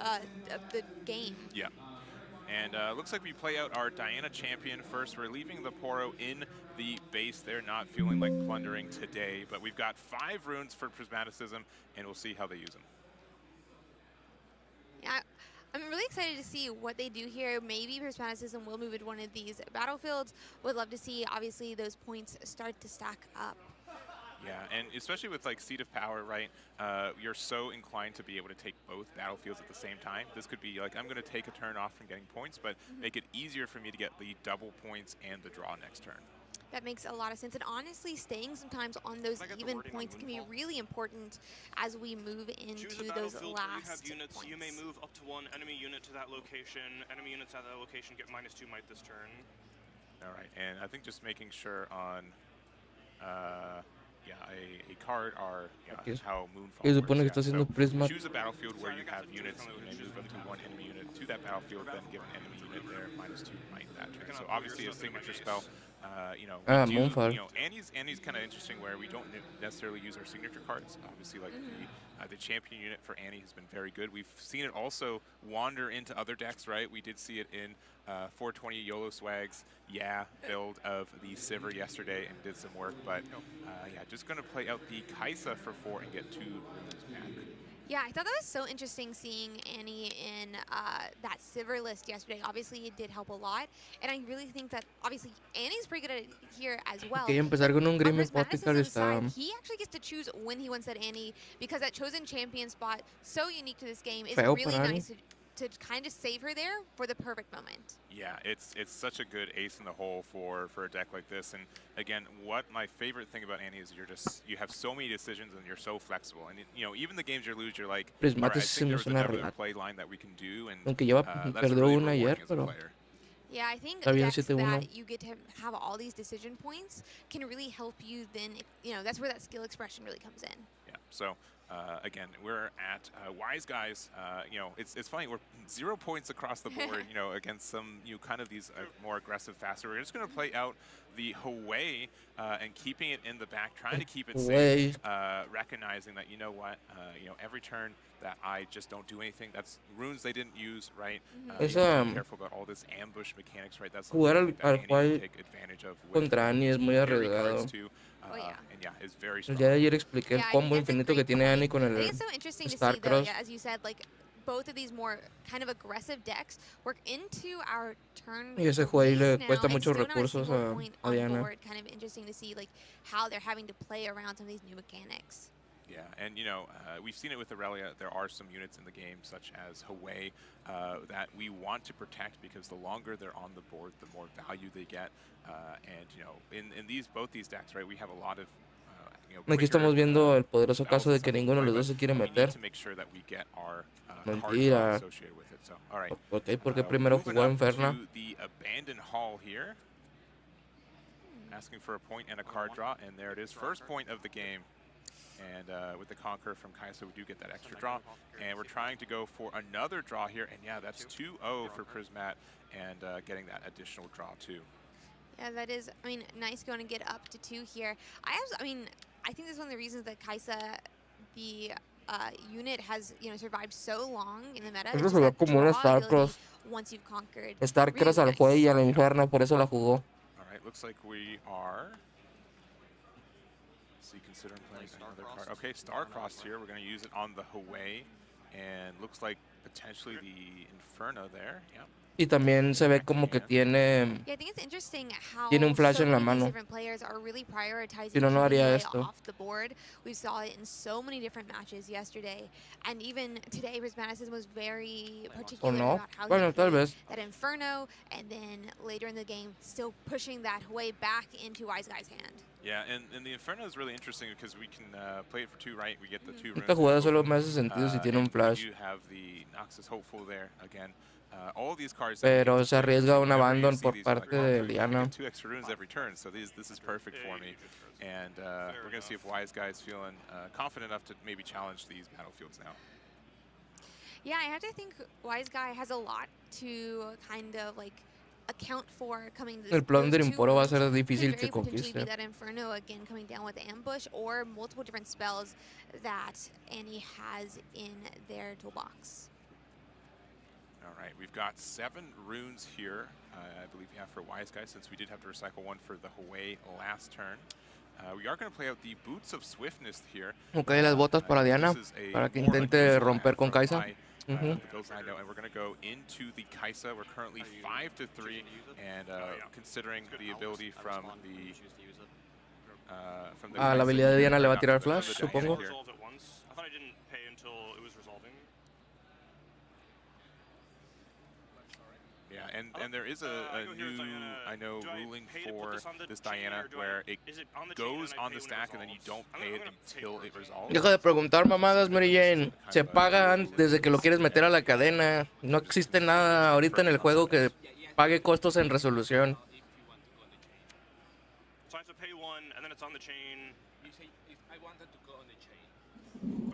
of the game. Yeah. And looks like we play out our Diana champion first. We're leaving the Poro in the base there, not feeling like plundering today. But we've got 5 runes for Prismaticism, and we'll see how they use them. Yeah, I'm really excited to see what they do here. Maybe Prismaticism will move into one of these battlefields. Would love to see, obviously, those points start to stack up. Yeah, and especially with like Seat of Power, right? You're so inclined to be able to take both battlefields at the same time. This could be like, I'm going to take a turn off from getting points, but make it easier for me to get the double points and the draw next turn. That makes a lot of sense. And honestly, staying sometimes on those even points can be really important as we move into those last you have units. points. You may move up to 1 enemy unit to that location. Enemy units at that location get -2 might this turn. All right, and I think just making sure on yeah, a card are how Moonfall Se works. supone que Yeah. está haciendo So Prisma. choose a battlefield where you have units, you may move up to 1 enemy unit to that battlefield, then give an enemy unit there -2 might that turn. So obviously a signature spell, you know, Ah, we do, Moonfall. you know, Annie's kind of interesting where we don't necessarily use our signature cards. Obviously, like the champion unit for Annie has been very good. We've seen it also wander into other decks, right? We did see it in 420 YOLO Swags, build of the Sivir yesterday and did some work, but yeah, just going to play out the Kaisa for 4 and get 2 runes back. Yeah, I thought that was so interesting seeing Annie in that Sivir list yesterday. Obviously, it did help a lot. And I really think that, obviously, Annie's pretty good at it here as well. Quería empezar con un On Grim Apothecary, Prismaticism's está... side, he actually gets to choose when he wants that Annie, because that chosen champion spot, so unique to this game, is Feo really para nice to kind of save her there for the perfect moment. Yeah, it's such a good ace in the hole for a deck like this. And again, what my favorite thing about Annie is you have so many decisions and you're so flexible. And you know, even the games you lose, you're like, all right, I think there's another play line that we can do, and aunque lleva, that's perdió really una ayer, rewarding as a pero... player. Yeah, I think Está bien decks 7-1. that you get to have all these decision points can really help you then, you know, that's where that skill expression really comes in. Yeah, so again, we're at Wise Guys. You know, it's funny, we're 0 points across the board, you know, against some, you know, kind of these more aggressive, faster. We're just going to play out the Hwei and keeping it in the back, trying to keep it safe, recognizing that, you know what, you know, every turn that I just don't do anything. That's runes they didn't use, right? Be careful about all this ambush mechanics, right? That's something that Annie can take advantage of. Contra Annie es muy arriesgado. And yeah, it's very strong. El día de ayer expliqué el combo infinito que tiene Annie con el I think it's so interesting to see, Starcross. though, yeah, as you said, like, both of these more kind of aggressive decks work into our turn. Y ese juego ahí le cuesta It's muchos still not a recursos single point a on Diana. board. Kind of interesting to see, like, how they're having to play around some of these new mechanics. Yeah, and you know, we've seen it with Aurelia. There are some units in the game, such as Hwei, that we want to protect because the longer they're on the board, the more value they get. And you know, in both these decks, right, we have a lot of Aquí estamos viendo el poderoso caso de que ninguno de los dos se quiere meter. Mentira. Ok, porque primero jugó Inferno. Asking for a point and a card draw, and there it is, first point of the game. And with the Conqueror from Kaisa, we do get that extra draw. And we're trying to go for another draw here, and yeah, that's 2-0 for Prismat, and getting that additional draw too. Yeah, that is, I mean, nice going to get up to 2 here. I mean, I think that's one of the reasons that Kaisa, the unit, has, you know, survived so long in the meta. Eso se ve como un Starcross. Once you've conquered. Starcross al juego y al Inferno, por eso la jugó. All right, looks like we are... So you consider playing another card. Okay, Starcross here. We're going to use it on the Hwei, and looks like potentially the Inferno there. Yeah. Y también se ve como que tiene... Yeah, I think it's interesting how tiene un flash en la mano. different players are really prioritizing Si no, no haría esto. off the board. We saw it in so many different matches yesterday, and even today, Prismaticism was very particular about how he played that Inferno, and then later in the game, still pushing that Hwei back into Wise Guy's hand. Yeah, and the Inferno is really interesting because we can play it for 2, right? We get the 2 runes. Esta jugada solo me hace sentido si tiene un flash. You have the Noxus Hopeful there again. All of these cards. Pero se arriesga un abandon por parte de Liana. 2 extra runes every turn, so this is perfect for me. And we're going to see if Wise Guy's feeling confident enough to maybe challenge these battlefields now. Yeah, I have to think Wise Guy has a lot to kind of like account for coming this. El plan de Imporo va a ser difícil que conquiste. conquiste. That Inferno again coming down with the ambush or multiple different spells that Annie has in their toolbox. All right, we've got 7 runes here, I believe, yeah, for Wise Guy, since we did have to recycle 1 for the Hawaii last turn. We are going to play out the Boots of Swiftness here. Ok, las botas para Diana, para que intente romper con Kaisa. The builds I know, and we're going to go into the Kaisa. We're currently 5-3, and considering the ability from the la habilidad de Diana le va a tirar flash, supongo. Yeah, and there is a new, I know, ruling for this Diana where it goes on the stack and then you don't pay it until it resolves. Deja de preguntar mamadas, Mary Jane. Se paga desde que lo quieres meter a la cadena. No existe nada ahorita en el juego que pague costos en resolución. So I have to pay 1 and then it's on the chain. I wanted to go on the chain.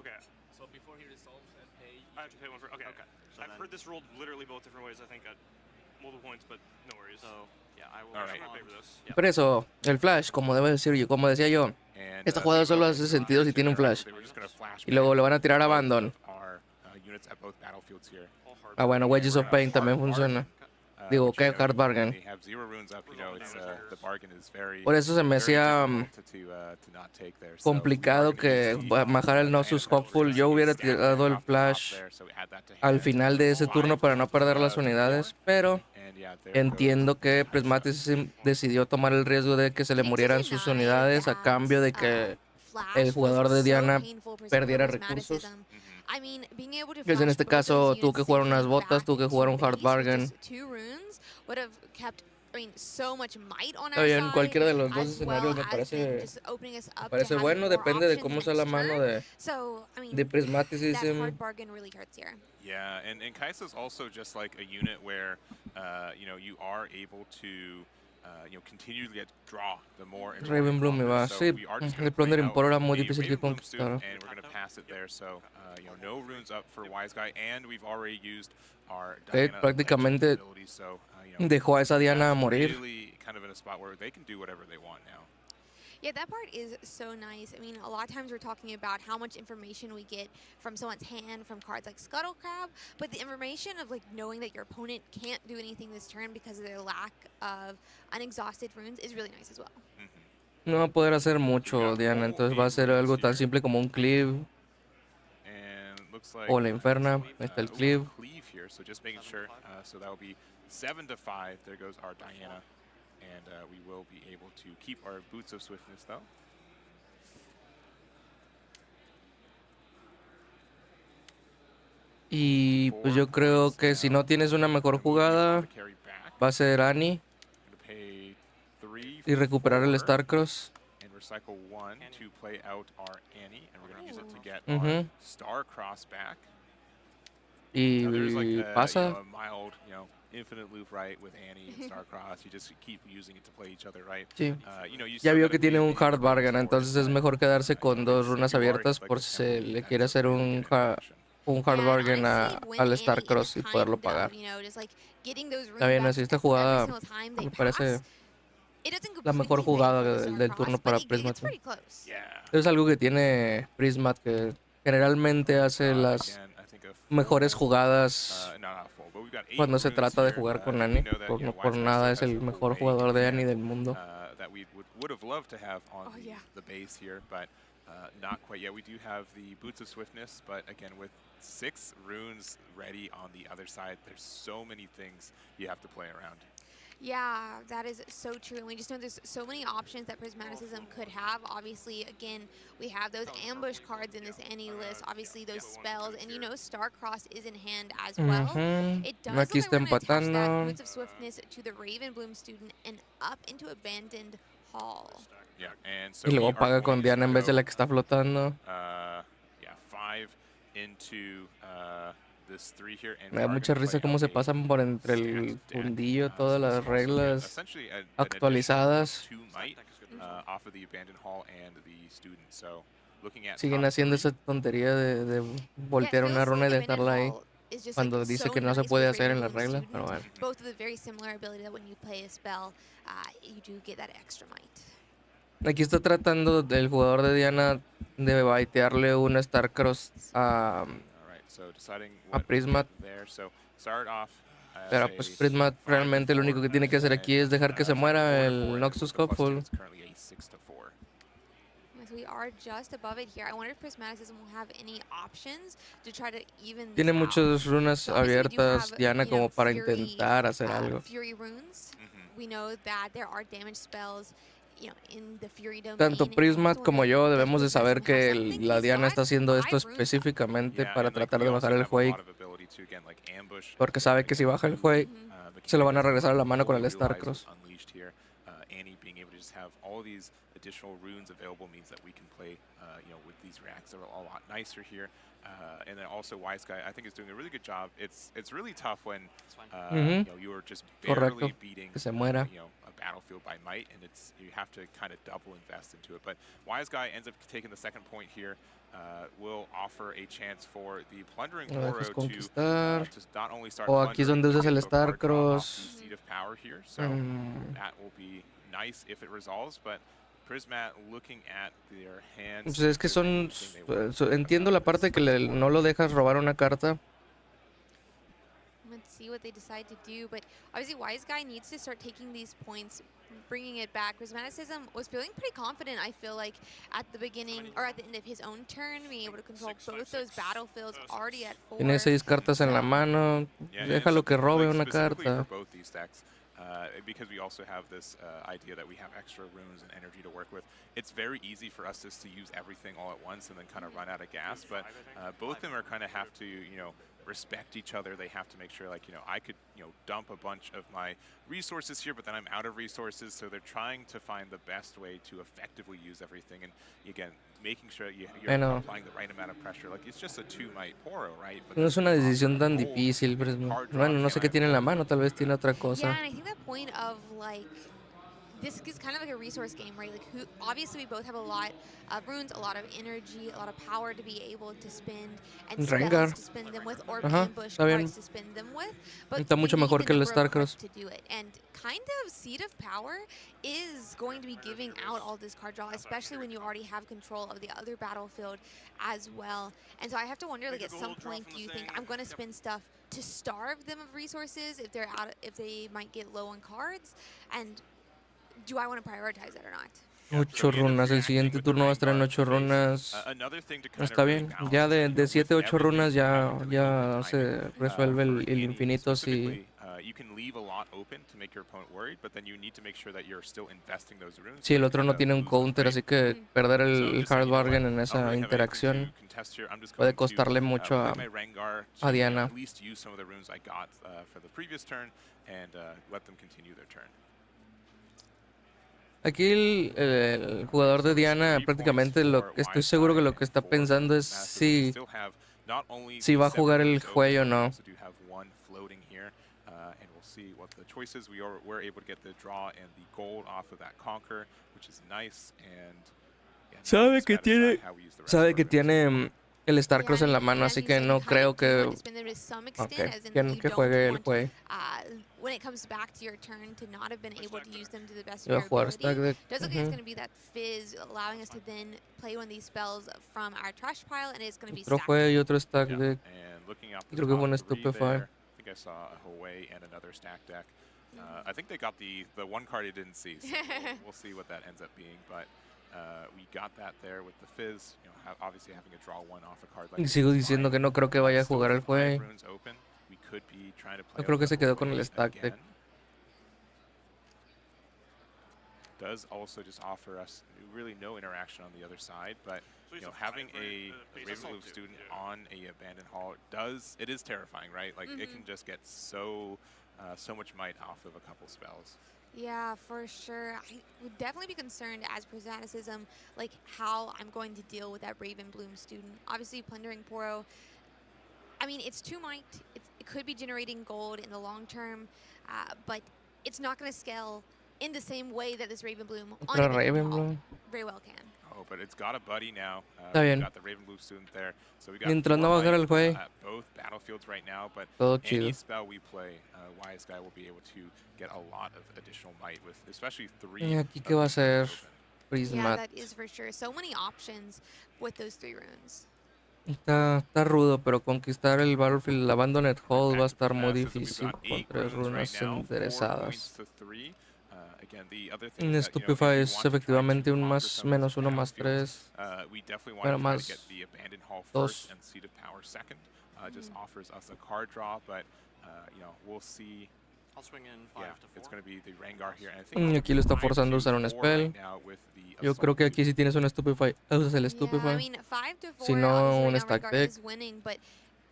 Okay. So before he resolves and pay, I have to pay 1 for. Okay. So I've heard this ruled literally both different ways. I think at multiple points, but no worries. So yeah, I will. Pay for this. Por eso, el flash, como debe decir yo, como decía yo, esta jugada solo hace sentido si tiene un flash. Y luego lo van a tirar a Abandon. Ah, bueno, Wedges of Pain también funciona. Digo, que Hard Bargain. Por eso se me hacía complicado que bajara el Nosus Hopeful. Yo hubiera tirado el flash al final de ese turno para no perder las unidades, pero entiendo que Prismatic decidió tomar el riesgo de que se le murieran sus unidades a cambio de que el jugador de Diana perdiera recursos. Pues en este caso, tuvo que jugar unas botas, tuvo que jugar un Hard Bargain. En cualquiera de los dos escenarios me parece bueno, depende de cómo sea la mano de Prismaticism. Yeah, and Kaisa's also just like a unit where, you are able to, continue to get draw the more. Ravenbloom iba, sí, el Plunder Impor era muy difícil de conquistar. And we're going to pass it there, so, no runes up for Wise Guy, and we've already used our Diana prácticamente ability, so, dejó a esa Diana a morir. Really kind of in a spot where they can do whatever they want now. Yeah, that part is so nice. I mean, a lot of times we're talking about how much information we get from someone's hand from cards like Scuttle Crab, but the information of like knowing that your opponent can't do anything this turn because of their lack of unexhausted runes is really nice as well. No va a poder hacer mucho Diana, entonces va a ser algo tan simple como un cleave. O la Inferna, ahí está el cleave. So just making sure, so that will be 7-5. There goes our Diana. And we will be able to keep our Boots of Swiftness, though. Y pues yo creo que si no tienes una mejor jugada, va a ser Annie. Y recuperar el Starcross. Y pasa. Infinite loop, right, with Annie and Starcross. You just keep using it to play each other, right? Sí. Ya vio que tiene un Hard Bargain, entonces es mejor quedarse con 2 runas abiertas por si se le quiere hacer un Hard Bargain al Starcross y poderlo pagar. Está bien, así esta jugada me parece la mejor jugada del turno para Prismat. Es algo que tiene Prismat, que generalmente hace las mejores jugadas cuando se trata de jugar con Annie. Por nada es el mejor jugador de Annie del mundo. Not quite yet. We do have the Boots of Swiftness, but again, with 6 runes ready on the other side, there's so many things you have to play around. Yeah, that is so true. And we just know there's so many options that Prismaticism could have. Obviously, again, we have those ambush cards in this Annie list. Obviously, those spells. And, Starcross is in hand as well. It does look like we're going to attach that Boots of Swiftness to the Ravenbloom student and up into Abandoned Hall. Yeah, and so y luego paga con Diana en vez de la que está flotando. 5 into this 3 here. Me da mucha risa cómo se pasan por entre el fundillo todas las reglas actualizadas. Siguen haciendo esa tontería de voltear una runa y dejarla ahí cuando dice que no se puede hacer en las reglas, pero bueno. Aquí está tratando el jugador de Diana de baitearle una Starcross So deciding a what Prismat. there. So start off as Pero pues Prismat realmente lo único que tiene que hacer aquí es dejar que se muera el Noxus Hopeful. It's currently a 6-4. Yes, we are just above it here. I wonder if Prismaticism will have any options to try to even this Tiene out. muchas runas So obviously we do abiertas, have, Diana, you know, como para Fury, intentar hacer algo. Fury runes. We know that there are damage spells, you know, in the Fury domain. Tanto Prismat como yo debemos de saber que la Diana está haciendo esto específicamente para tratar de bajar el Huey, porque sabe que si baja el Huey se lo van a regresar a la mano con el Starcross. Have all these additional runes available means that we can play, you know, with these reacts that are a lot nicer here. And then also Wise Guy, I think, is doing a really good job. It's really tough when you know, you are just barely beating you know, a battlefield by might, and you have to kind of double invest into it. But Wise Guy ends up taking the second point here. Will offer a chance for the plundering Poro to not only start aquí es donde usas el Starcross. Seed of Power here, so that will be nice if it resolves, but Prismat looking at their hands. Pues es que entiendo la parte que no lo dejas robar una carta. Let's see what they decide to do, but obviously Wise Guy needs to start taking these points, bringing it back. Prismaticism was feeling pretty confident, I feel like, at the beginning or at the end of his own turn, being able to control both those battlefields already at 4. Tiene 6 cartas en la mano, déjalo que robe una carta. Because we also have this idea that we have extra runes and energy to work with, it's very easy for us just to use everything all at once and then kind of run out of gas. But both of them are kind of have to, you know, respect each other. They have to make sure, like, you know, I could, you know, dump a bunch of my resources here, but then I'm out of resources. So they're trying to find the best way to effectively use everything. And again, making sure you're applying the right amount of pressure. Like, it's just a 2-might Poro, right? But no es una decisión tan difícil, pero bueno, no sé qué tiene en la mano, tal vez tiene otra cosa. Yeah, and I think that point of, like, this is kind of like a resource game, right? Like, obviously we both have a lot of runes, a lot of energy, a lot of power to be able to spend, and spells to spend them with, or ambush cards to spend them with. But está mucho mejor que el Starcross. To do it, and kind of Seed of Power is going to be giving out all this card draw, especially when you already have control of the other battlefield as well. And so I have to wonder, like, at some point, do you think I'm going to spend stuff to starve them of resources if they're out, if they might get low on cards, and do I want to prioritize it or not? 8 runas, el siguiente turno va a estar en 8 runas. Está bien, ya de 7 a 8 runas ya se resuelve el infinito si... Si el otro no tiene un counter, así que perder el hard bargain en esa interacción puede costarle mucho a Diana. Aquí el jugador de Diana prácticamente estoy seguro que lo que está pensando es si va a jugar el juego o no. Sabe que tiene el Starcross en la mano, así que no creo que juegue el juego. When it comes back to your turn to not have been able to use them to the best of your your ability, does look like it's going to be that fizz, allowing us to then play one of these spells from our trash pile, and it's going to be otro fue y otro stack deck. Creo que fue un Stupefy. I think I saw a Hawaii and another stack deck. I think they got the one card I didn't see, so we'll see what that ends up being. But we got that there with the fizz, you know, obviously having to draw one off a card like. Y sigo diciendo que no creo que vaya a jugar el juego. Yo creo que se quedó con el stack deck. Does also just offer us really no interaction on the other side, but you know, having a Ravenloop student on a abandoned hall it is terrifying, right? Like it can just get so much might off of a couple spells. Yeah, for sure. I would definitely be concerned as Prismaticism, like how I'm going to deal with that Ravenbloom student. Obviously, plundering Poro. I mean, it's 2 might. It could be generating gold in the long term, but it's not going to scale in the same way that this Ravenbloom on Ravenbloom very well can. Oh, but it's got a buddy now. Está bien. Got the Ravenbloom student there. So we got mientras no bajar el juego. At both battlefields right now, but todo any chido. spell we play, Wise Guy will be able to get a lot of additional might with, especially 3. Y aquí qué va a ser Prismat. Yeah, that is for sure. So many options with those 3 runes. Está rudo, pero conquistar el Battlefield, el Abandoned Hall va a Back to estar muy Masses, and we've difícil got con 8 3 runes right runas now, 4 points enderezadas. to 3. Again, the other thing Un is that, you know, if Stupefy you es want to try to efectivamente un conquer más some of these menos 1 más battlefields, 3. we definitely want Bueno, to try to get más the Abandoned Hall first 2. and Seat of Power second. Just offers us a card draw, but, you know, we'll see. I'll swing in 5 Yeah, to 4. it's going to be the Rengar here. And I think Aquí lo está 5 forzando a to usar un 4 right spell. now with the Yo Assault creo que aquí boost. si tienes un Stupefy, usas el Yeah, I Stupefy. mean, 5 to 4, Si no, obviously un right now stack Rengar deck. is winning, but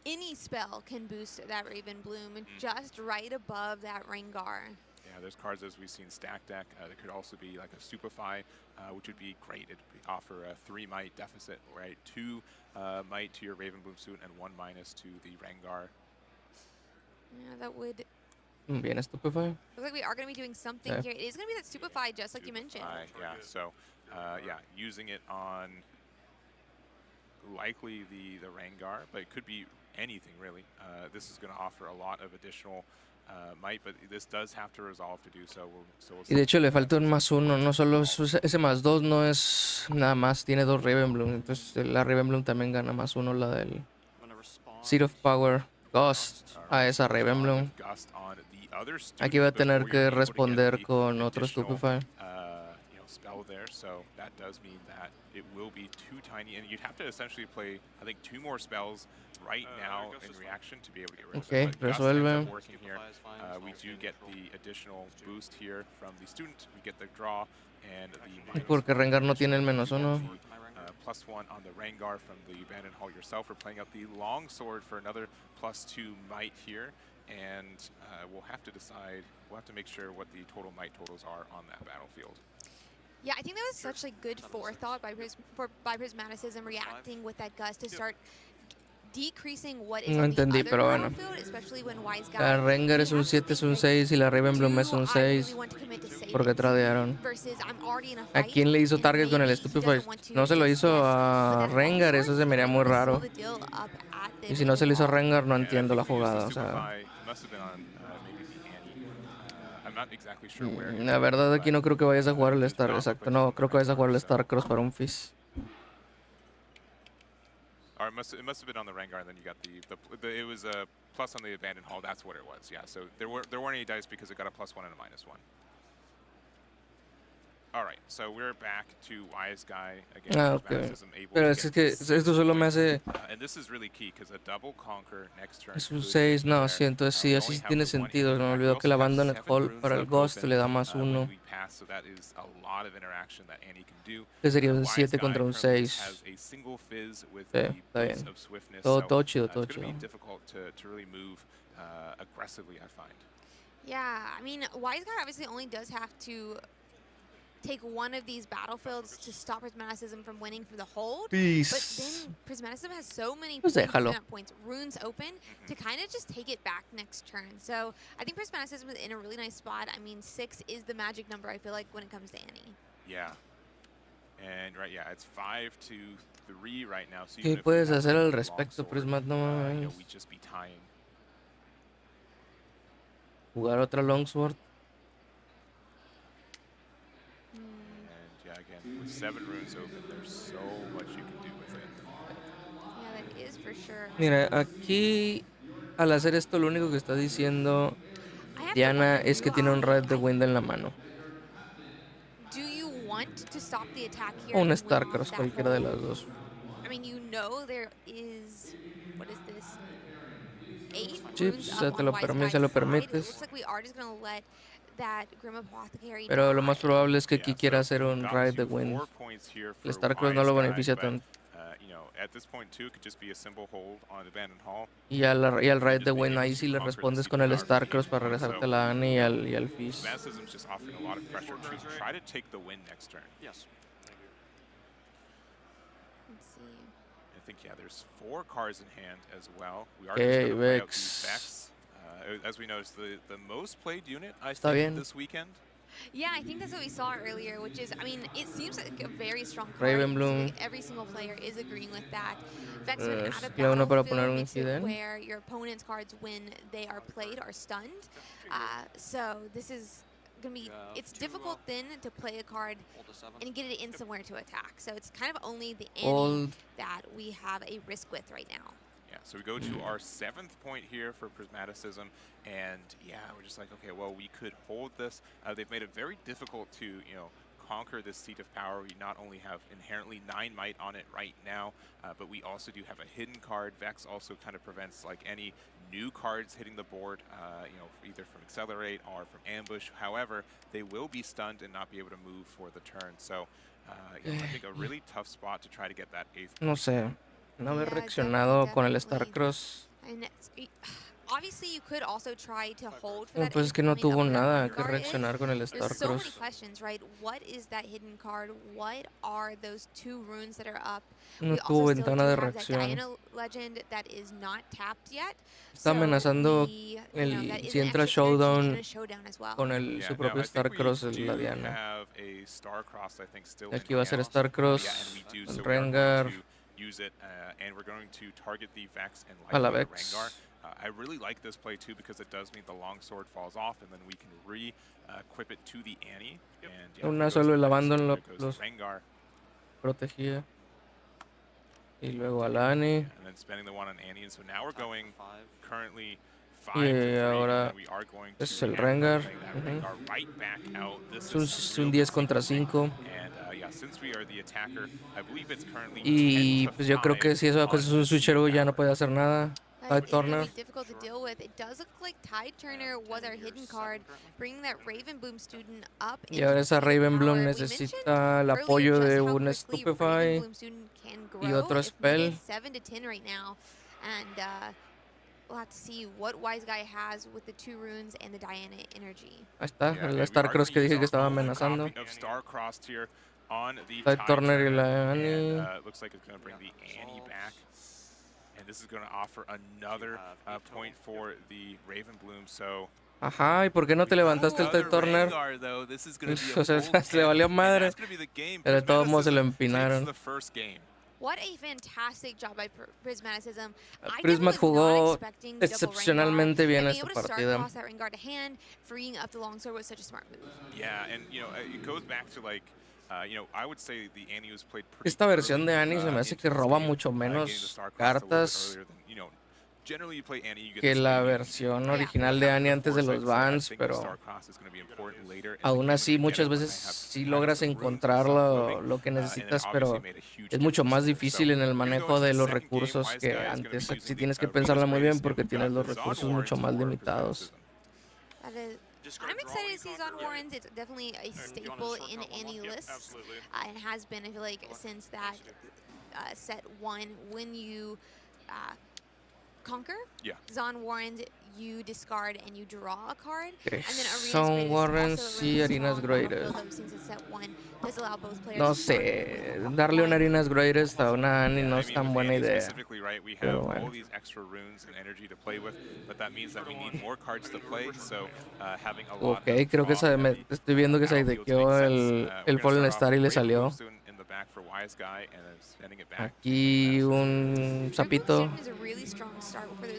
any spell can boost that Raven Bloom Mm. just right above that Rengar. Yeah, there's cards as we've seen stack deck. There could also be like a Stupefy, which would be great. It'd offer a 3 might deficit, right? 2 might to your Raven Bloom suit and 1 minus to the Rengar. Yeah, that would... Bien, Stupefy. Looks like we are going to be doing something here. It is going to be that Stupefy, just like you mentioned. Yeah, so, yeah, using it on likely the Rengar, but it could be anything really. This is going to offer a lot of additional might, but this does have to resolve to do so. We'll Y de hecho le falta un más 1, no solo ese más 2 no es nada más, tiene 2 Ravenbloom, entonces la Ravenbloom también gana más 1, la del Seat of Power, Ghost a esa Ravenbloom. Aquí va a tener que responder con otro Stupefy. Spell there, so that does mean that it will be too tiny, and you'd have to essentially play, I think, 2 more spells right now in reaction to be able to get rid of it. But Gust ends up working here. We do get the additional boost here from the student. We get the draw and the Porque Rengar no tiene el menos 1. +1 on the Rengar from the Abandoned Hall yourself. We're playing out the Longsword for another +2 might here, and we'll have to decide. We'll have to make sure what the total might totals are on that battlefield. Yeah, I think that was such like good forethought by Prismaticism reacting with that Gust to start decreasing what is No on entendí, the pero other bueno. battlefield, especially when Wise Guy. La Rengar es un 7, es un 6 y la Ravenbloom es un 6. Porque tradearon. ¿A quién le hizo target con el Stupefy? No se lo hizo a Rengar, eso se me haría muy raro. Y si no se lo hizo a Rengar, no entiendo la jugada, o sea. La verdad aquí no creo que vayas a jugar el Star, exacto, no creo que vayas a jugar el Star Cross para un Fizz. Or it must have been on the Rengar, and then you got the it was a plus on the Abandoned Hall. That's what it was. Yeah. So there weren't any dice because it got a +1 and a -1. All right. So we're back to Wise Guy again. Ah, okay. Pero es que esto solo me hace. And this is really key because a double conquer next turn. Es un 6, no, sí, entonces sí, así tiene sentido. Me olvidó que la Abandoned Hall para el Ghost le da más 1. Que sería un 7 contra un 6. Sí, está bien. Todo chido, todo chido. Yeah, I mean, Wise Guy obviously only does have to take one of these battlefields to stop Prismaticism from winning for the hold. Peace. But then Prismaticism has so many points, runes open, to kind of just take it back next turn. So I think Prismaticism is in a really nice spot. I mean, 6 is the magic number, I feel like, when it comes to Annie. Yeah. And right, yeah, it's 5 to 3 right now. So ¿Qué puedes hacer al respecto, Prismat? No mames. Jugar otra Longsword. With 7 runes open, there's so much you can do with it. Yeah, that is for sure. Mira, aquí al hacer esto lo único que está diciendo Diana es que tiene un Red de Wind en la mano. Do you want to stop the attack here? O un Starcross, cualquiera de las dos. I mean, you know there is, what is this? 8 Sí, runes pues, up se on lo Wise permites, Guy's se lo side. It permites. looks like we are just going to let that Grim Apothecary Pero lo die. más probable es que aquí quiera hacer un Ride the Wind. El Starcross no lo beneficia tanto. Y al Ride the Wind ahí sí le respondes con el Starcross para regresarte a la Annie y al Fizz. There's 4 cards in hand as well. We are just going to play out Vex. these Vex. As we noticed, the most played unit, I Está think, bien. this weekend. Yeah, I think that's what we saw earlier, which is, I mean, it seems like a very strong card. Ravenbloom. Like every single player is agreeing with that. Vex when out of uno para poner battlefield un makes it hidden. where your opponent's cards, when they are played, are stunned. So this is going to be, it's difficult then to play a card and get it in somewhere to attack. So it's kind of only the Annie that we have a risk with right now. Yeah, so we go to our 7th point here for Prismaticism, and yeah, we're just like, okay, well, we could hold this. They've made it very difficult to, you know, conquer this seat of power. We not only have inherently 9 might on it right now, but we also do have a hidden card. Vex also kind of prevents like any new cards hitting the board, you know, either from Accelerate or from Ambush. However, they will be stunned and not be able to move for the turn. So, you know, I think a really tough spot to try to get that 8th. No sé, no haber reaccionado con el Starcross. Obviously, you could also try to hold for that. Pues es que no tuvo nada que reaccionar con el There's so many Starcross. questions, right? What is that hidden card? What are those 2 runes that are up? No we tuvo also ventana de still do have reacción. that Diana legend that is not tapped yet. Está amenazando si entra Showdown con su propio Starcross la Diana. Y aquí va a ser Starcross, el Rengar, a la Vex. I really like this play too because it does mean the longsword falls off and then we can re-equip it to the Annie. And, yeah, Una solo lavando en los Rengar. Protegida. Y luego a la Annie. And then spending the one on Annie. And so now we're going currently 5 Y to 3. ahora We are going es to el Rengar. right back out. Es un 10 contra 5. And yeah, since we are the attacker, I believe it's currently Y 10 to pues yo creo que si eso es un switcheroo ya no puede hacer nada. It's going to be difficult to deal with. It does look like Tide Turner was our hidden card, bringing that Raven Bloom student up. Y ahora esa Raven Bloom necesita el apoyo de un Stupefy y otro Spell. 7 to 10 right now, and we'll have to see what Wise Guy has with the 2 runes and the Diana energy. Ahí está, el Starcross que dije que estaba amenazando. Tide Turner y la Annie. Looks like it's going to bring the Annie back. And this is going to offer another point for the Raven Bloom. So Ajá, ¿y por qué no te levantaste el Tide Turner? O sea, se le valió madre. Pero de todos modos se lo empinaron. What a fantastic job by Prismaticism. Prisma jugó excepcionalmente bien esta partida. Yeah, and you know, it goes back to like you know, I would say the Annie was played pretty Esta versión de Annie se me hace que roba mucho menos cartas que la versión original de Annie antes de los bans, pero aún así muchas veces sí logras encontrar lo que necesitas, pero es mucho más difícil en el manejo de los recursos que antes. Sí tienes que pensarla muy bien porque tienes los recursos mucho más limitados. I'm excited to see Zon Warrens. It's definitely a staple in any list. And has been, I feel like, since that set 1. When you conquer Zon Warrens, you discard and you draw a card. Okay. And then Zon Warrens y Arenas Greatest. No sé, darle una Arenas Greatest a una Annie no es tan buena idea. Pero bueno. Ok, creo que estoy viendo que se ideó el Fallen Star y le salió. Aquí un sapito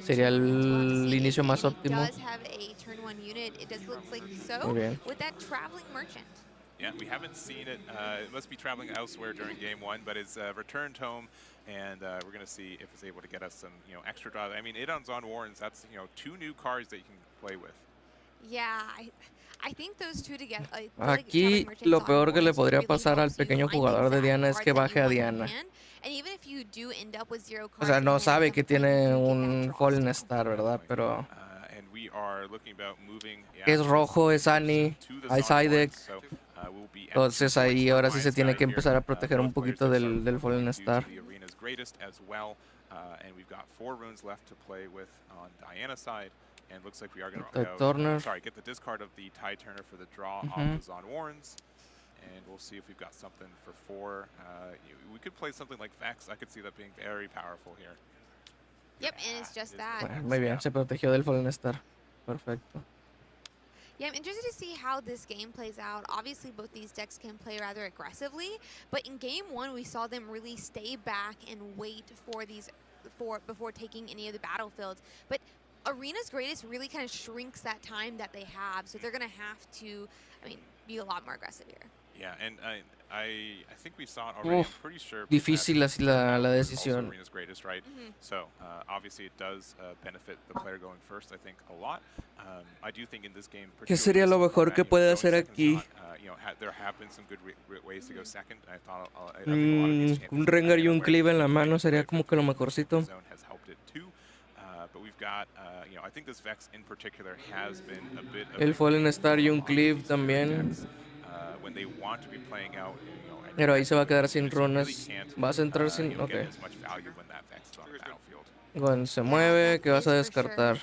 sería el inicio más óptimo. Muy bien. Yeah, we haven't seen it. It must be traveling elsewhere during game 1, but it's returned home, and we're going to see if it's able to get us some, you know, extra draws. I mean, Zon Warrens, that's, you know, 2 new cards that you can play with. Yeah, I think those 2 together. Aquí lo peor que le podría pasar al pequeño jugador de Diana es que baje a Diana. O sea, no sabe que tiene un Fallen Star, ¿verdad? Pero es rojo, es Annie, hay Sidek. Entonces ahí ahora sí se tiene que empezar a proteger un poquito del Fallen Star. And looks like we are going to get the discard of the Tide Turner for the draw off the Zon Warrens. And we'll see if we've got something for 4. We could play something like Vex. I could see that being very powerful here. Yep, and it's just that. Bueno, muy bien, se protegió del Fallen Star. Perfecto. Yeah, I'm interested to see how this game plays out. Obviously, both these decks can play rather aggressively, but in game 1, we saw them really stay back and wait for these before taking any of the battlefields. But Arena's greatest really kind of shrinks that time that they have, so they're going to have to, I mean, be a lot more aggressive here. Yeah, and I think we saw it already. I'm pretty sure difícil así la decisión. Arena's greatest, right? So obviously it does benefit the player going first, I think, a lot. I do think in this game, ¿Qué sería lo mejor que puede hacer aquí? There have been some good ways to go second. I thought I think a lot of these Un Rengar y un Cleave en la mano sería como que lo mejorcito. zone has helped it too. But we've got, I think this Vex in particular has been a bit of El Fallen Star y un Cleave también. when they want to be playing out, Pero ahí se va a quedar sin runas. Vas a entrar sin... Ok. Gwen se mueve. ¿Qué vas a descartar?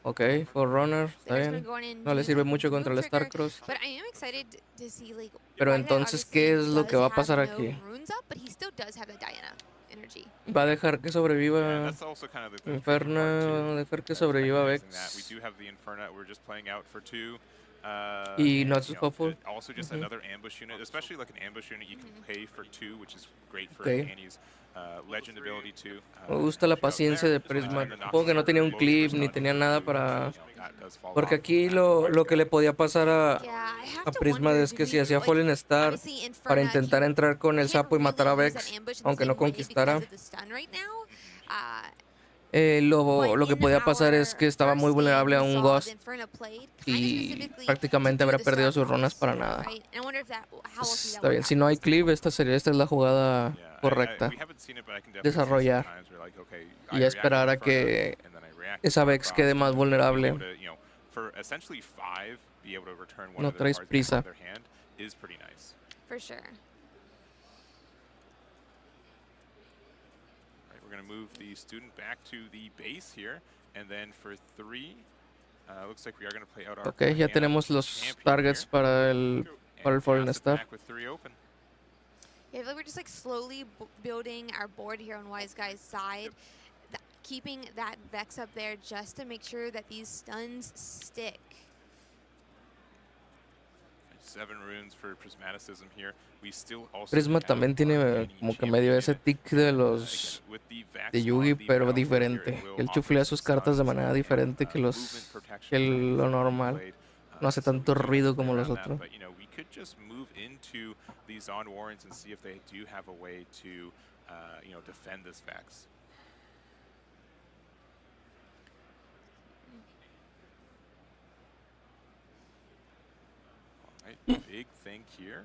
Ok, Forerunner. Está bien. No le sirve mucho contra el Starcross. Pero entonces, ¿qué es lo que va a pasar aquí? Va a dejar que sobreviva Inferno, dejar que sobreviva Vex. Y Not Hopeful. Also just another ambush unit, especially like an ambush unit you can pay for 2, which is great for Okay. Annie's legend ability too. Me gusta la paciencia de Prisma. Supongo que no tenía un clip ni tenía nada para... Porque aquí lo que le podía pasar a Prisma es que si hacía Fallen Star para intentar entrar con el sapo y matar a Vex, aunque no conquistara, lo que podía pasar es que estaba muy vulnerable a un Ghost y prácticamente habría perdido sus runas para nada. Pues, está bien, si no hay cleave, esta es la jugada correcta. Desarrollar y esperar a que esa Vex quede más vulnerable. No traes prisa. We're going to move the student back to the base here, and then for 3, looks like we are going to play out our Ok, ya tenemos los targets para el Fallen Star. Yeah, we're just like slowly building our board here on Wise Guy's side, keeping that Vex up there just to make sure that these stuns stick. 7 runes for Prismaticism here. We still also Prisma también tiene como que medio ese tic de los de Yugi, pero diferente. Él chuflea sus cartas de manera diferente que lo normal. No hace tanto ruido como los otros. We could just move into these on warrants and see if they do have a way to defend this Vex. Big thing here.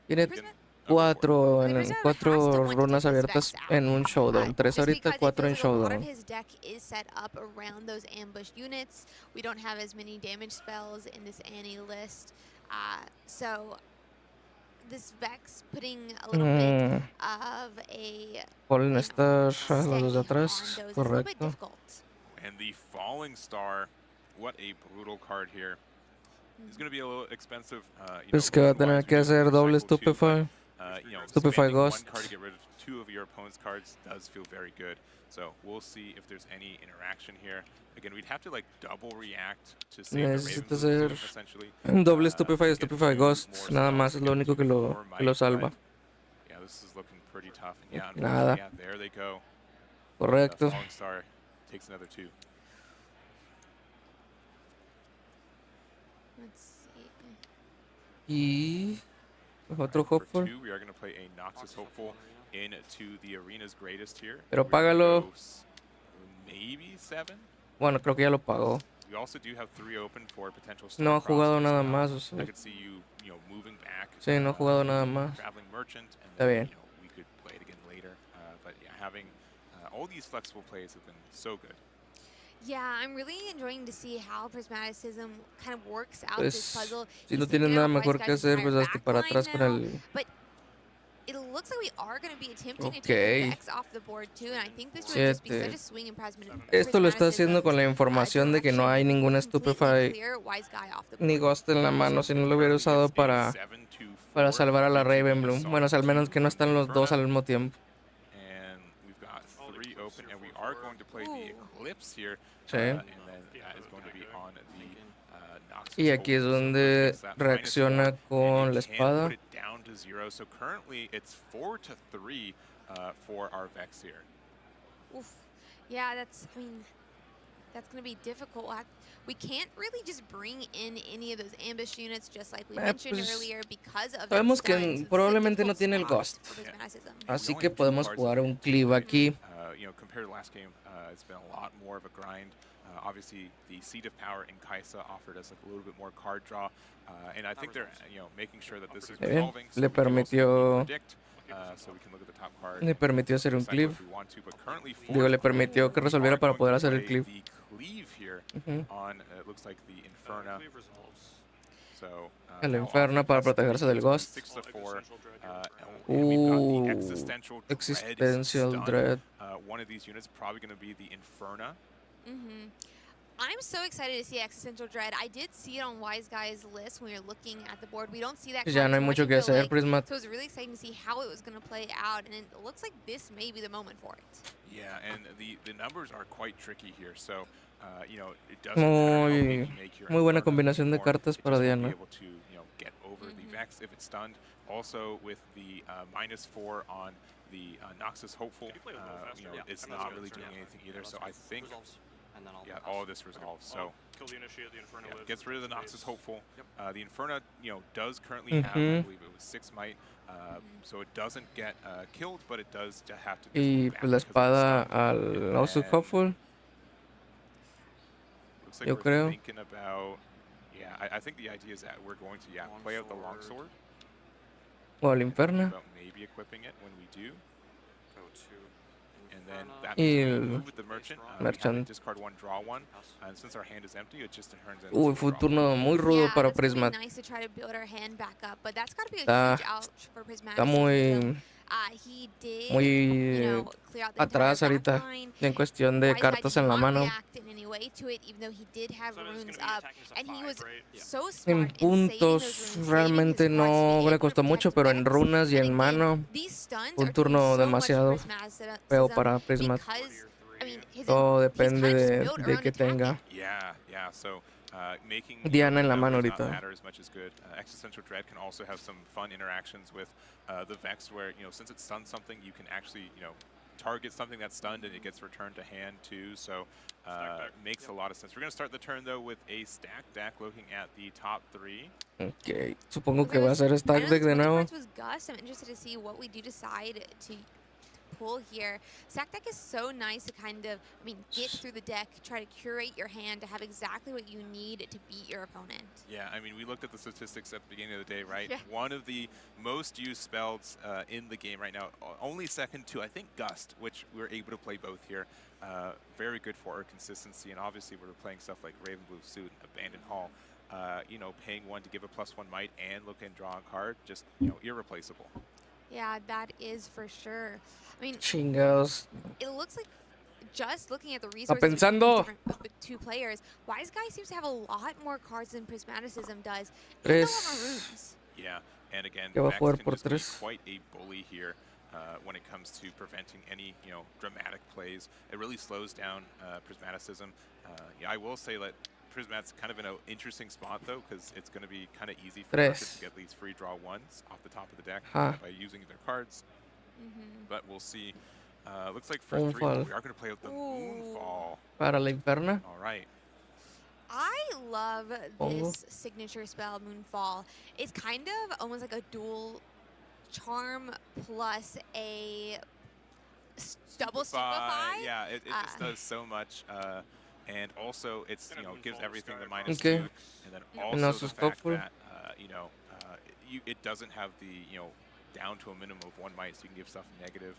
Tiene cuatro runas abiertas en un showdown. 3 ahorita, 4 en showdown. His deck is set up around those ambush units. We don't have as many damage spells in this Annie list. So this Vex putting a little bit of a Fallen Star a los de atrás, correcto. And the Falling Star, what a brutal card here. It's going to be a little expensive. Pues que va a tener que hacer doble Stupefy. Stupefy Ghost. Card to get rid of 2 of your opponent's cards does feel very good. So we'll see if there's any interaction here. Again, we'd have to like double react to save Necesita the Raven ser essentially. un doble Stupefy Ghost. Nada más es lo único que lo salva. Yeah, this is looking pretty tough. And yeah, Nada. Yeah, there they go. Correcto. Falling Star takes another 2. Y otro Hopeful. We are going to play a Noxus Hopeful into the Arena's greatest here. Pero págalo. Maybe 7. Bueno, creo que ya lo pagó. We also do have 3 open for potential. No ha jugado nada más. O sea. I could see you moving back. Sí, no ha jugado nada más. Traveling Merchant, and Está bien. we could play it again later. But yeah, having all these flexible plays have been so good. Yeah, I'm really enjoying to see how Prismaticism kind of works out this puzzle. Si no tienes nada mejor que hacer, pues hazte para atrás con el... But it looks like we are going to be attempting to take Vex off the board too, and I think this would just be such a swing in Prismaticism. Esto lo está haciendo con la información de que no hay ninguna Stupefy ni Ghost en la mano, si no lo hubiera usado para salvar a la Ravenbloom. Bueno, o sea, al menos que no están los dos al mismo tiempo. Sí. Y aquí es donde reacciona con la espada. Yeah, I mean, that's going to be difficult. We can't really just bring in any of those ambush units, just like we mentioned Pues earlier, because of that sabemos stun. que So probablemente no tiene el Ghost. for Prismaticism. Así que podemos jugar un cleave aquí. You know, compared to last game, it's been a lot more of a grind. Obviously, the Seat of Power in Kaisa offered us like a little bit more card draw, and I think they're making sure that this is resolving. So Le permitió so we can look at the top card. Le permitió hacer un cleave. Digo, le permitió que resolviera para poder hacer el cleave. El Inferno para protegerse del Ghost. Existential Dread. One of these units probably going to be the Inferno. I'm so excited to see Existential Dread. I did see it on Wise Guy's list when we were looking at the board. We don't see that. Ya no hay mucho que hacer, Prismat. So it was really exciting to see how it was going to play out, and it looks like this may be the moment for it. Yeah, and the numbers are quite tricky here. So, you know, it doesn't matter how big you make your muy buena combinación de cartas para Diana. Be able to, get over the Vex if it's stunned. Also, with the -4 on the Noxus Hopeful, it's not really doing anything either. So I think. All of this resolves. So kill the Initiate, the Inferno gets rid of the Noxus Hopeful. The Inferno, does currently have, I believe it was 6 might, so it doesn't get killed, but it does have to. Y pues la espada al Noxus Hopeful. Looks like Yo we're creo. thinking about, I think the idea is that we're going to play out the longsword. O al Inferno. About maybe equipping it when we do. And then that Y means we el move with the merchant. Merchant. Discard 1, draw 1. And since our hand is empty, it just turns into Uy, fue un turno muy rudo para Prismat. Nice to try to build our hand back up, but that's got to be a Está- huge ouch for Prismatic. Está muy He did, muy clear out the atrás entire ahorita backline. en cuestión de Wise Guy cartas did en la not mano. react in any way to it, even though he did have So it's runes gonna be up, attacking us at and he 5, was right? so En smart in saving puntos those runes, saving realmente his cards to no be le able to costó mucho, protect pero en Vex. runas y And en again, mano these stuns un are doing turno so much demasiado for Prismatic feo para Prismat. because, I mean, Todo he's depende kind of just de built que around attacking. tenga Yeah. So making Diana en la mano numbers not ahorita. matter as much as good. Existential Dread can also have some fun interactions with the Vex, where since it stuns something, you can actually target something that's stunned and it gets returned to hand too. So makes a lot of sense. We're gonna start the turn though with a stack deck, looking at the top 3. Ok, supongo que va a ser stack deck de nuevo. Was Gus. I'm interested to see what we do decide to pull here. Stack deck is so nice to kind of, get through the deck, try to curate your hand to have exactly what you need to beat your opponent. Yeah, I mean, we looked at the statistics at the beginning of the day, right? Yeah. One of the most used spells in the game right now, only second to, I think, Gust, which we're able to play both here. Very good for our consistency, and obviously we're playing stuff like Raven Blue Suit, Abandoned Hall. Paying 1 to give a +1 might and look and draw a card, just, irreplaceable. Yeah, that is for sure. I mean, Chingados. it looks like just looking at the resources pensando. of the two players, Wise Guy seems to have a lot more cards than Prismaticism does. Tres. Runes. Yeah, and again, Que va a Vex jugar can por just be 3. quite a bully here when it comes to preventing any, dramatic plays. It really slows down Prismaticism. I will say that Prismat's kind of in an interesting spot though, because it's going to be kind of easy for them to get these free draw 1s off the top of the deck by using their cards. But we'll see. Looks like for 3, we are going to play with the Moonfall. Para la Inferna. All right. I love this signature spell, Moonfall. It's kind of almost like a dual charm plus a double stupefy. Yeah, it just does so much. And also, it's gives everything the -2, and then also the fact that it doesn't have the down to a minimum of 1 might, so you can give stuff negative.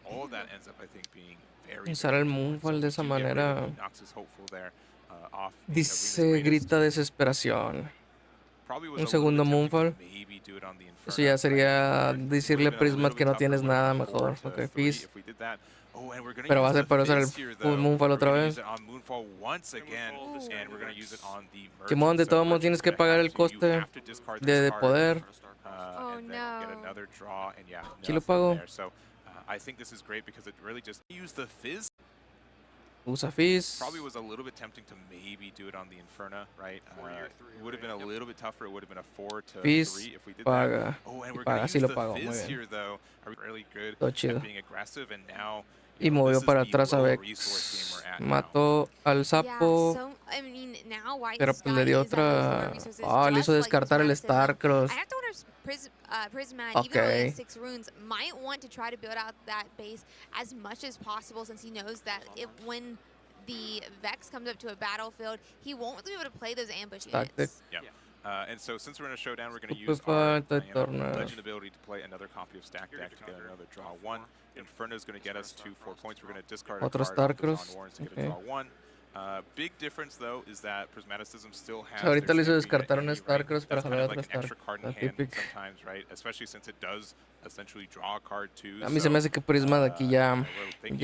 All of that ends up, I think, being very. Usar el Moonfall de esa manera. Noxus Hopeful there, off Dice grita desesperación. Un segundo Moonfall. Eso ya sería decirle a Prismat que no tienes nada mejor. Ok, Fizz. Pero va a ser para usar el Moonfall otra vez. Kimon, de todos modos tienes que pagar el coste de poder. Oh no. Sí lo pago. I think this is great because it really just used the Fizz. Usa Fizz. Probably was a little bit tempting to maybe do it on the Inferno, right? It would have been a little bit tougher. It would have been a 4 to 3 if we did paga. that. Oh, and we're Paga, going to sí use lo the pago. Muy Fizz bien. here, though. Are we really good Todo at chido. being aggressive? And now Y movió para atrás a Vex. Mató al sapo. Pero pues le dio otra... Ah, le hizo descartar el Starcross. Okay. 6 runes might want to try to build out that base as much as possible, since he knows that when the Vex comes up to a battlefield, he won't be able to play those ambush units. Yeah. And so since we're in a showdown, we're going to use our legend ability to play another copy of Stack Deck to get another draw 1. Inferno is going to get us to 4 points. We're going to discard a card Starcross to get a draw 1. Big difference though is that Prismaticism still has. Ahorita le hizo descartar un Starcross para jalar like otro extra card in hand sometimes, right? Especially since it does essentially draw a card too. A mí se me hace que Prisma de aquí ya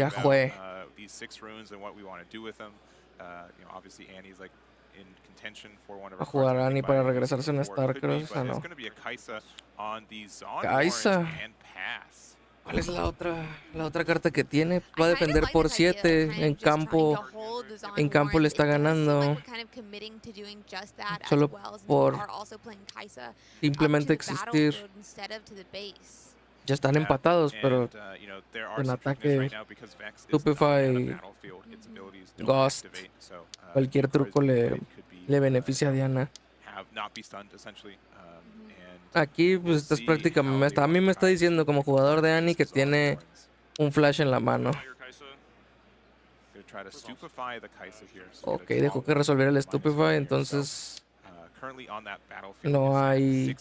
fue. These 6 runes and what we want to do with them. You know, obviously Annie's like in contention for one of our a jugar Annie para regresarse en Starcross, no. no. It's going to be a Kaisa on the Zon Kaisa. and pass. ¿Cuál es la otra carta que tiene? Va a defender por 7 en campo. En campo le está ganando. Solo por simplemente existir. Ya están empatados, pero en ataque Stupefy, Ghost, cualquier truco le beneficia a Diana. Aquí pues estás prácticamente, a mí me está diciendo como jugador de Annie que tiene un flash en la mano. Ok, dejó que resolviera el Stupefy, entonces no hay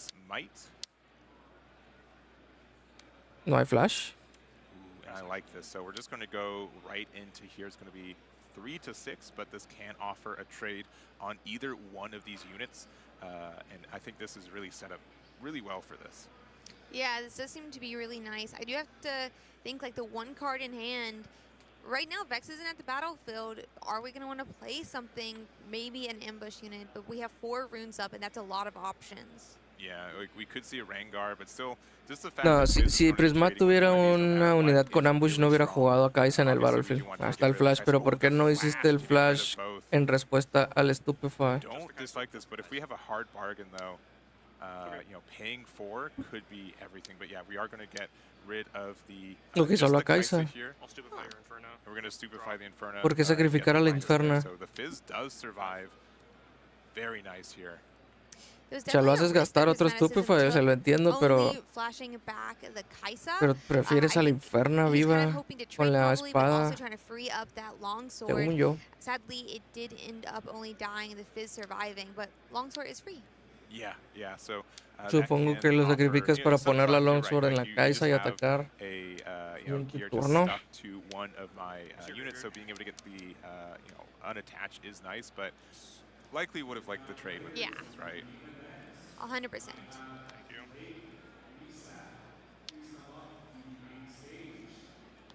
flash. I like this, so we're just going to go right into here. It's going to be 3 to 6, but this can offer a trade on either one of these units, and I think this is really set up really well for this. Yeah, this does seem to be really nice. I do have to think, like, the one card in hand. Right now, Vex isn't at the battlefield. Are we going to want to play something, maybe an ambush unit? But we have 4 runes up, and that's a lot of options. Yeah, like we could see a Rengar, but still, just the fact no, si Prisma tuviera una unidad con ambush, no hubiera jugado a Kaisa en el battlefield. Hasta el flash, pero ¿por qué no hiciste el flash en respuesta al Stupefy? Don't dislike this, but if we have a hard bargain, though, you know, paying 4 could be everything. But yeah, we are going to get rid of the. Okay, solo a Kaisa. We're going to stupefy the Inferno. ¿Por qué sacrificar al Inferno? So the Fizz does survive. Very nice here. O sea, lo haces gastar otro Stupefy, se lo entiendo, pero prefieres al Inferno viva con la espada, según yo. Supongo que lo sacrificas para poner la Longsword en la Kaisa y atacar en tu turno. Likely would have liked the trade with this, right? 100%.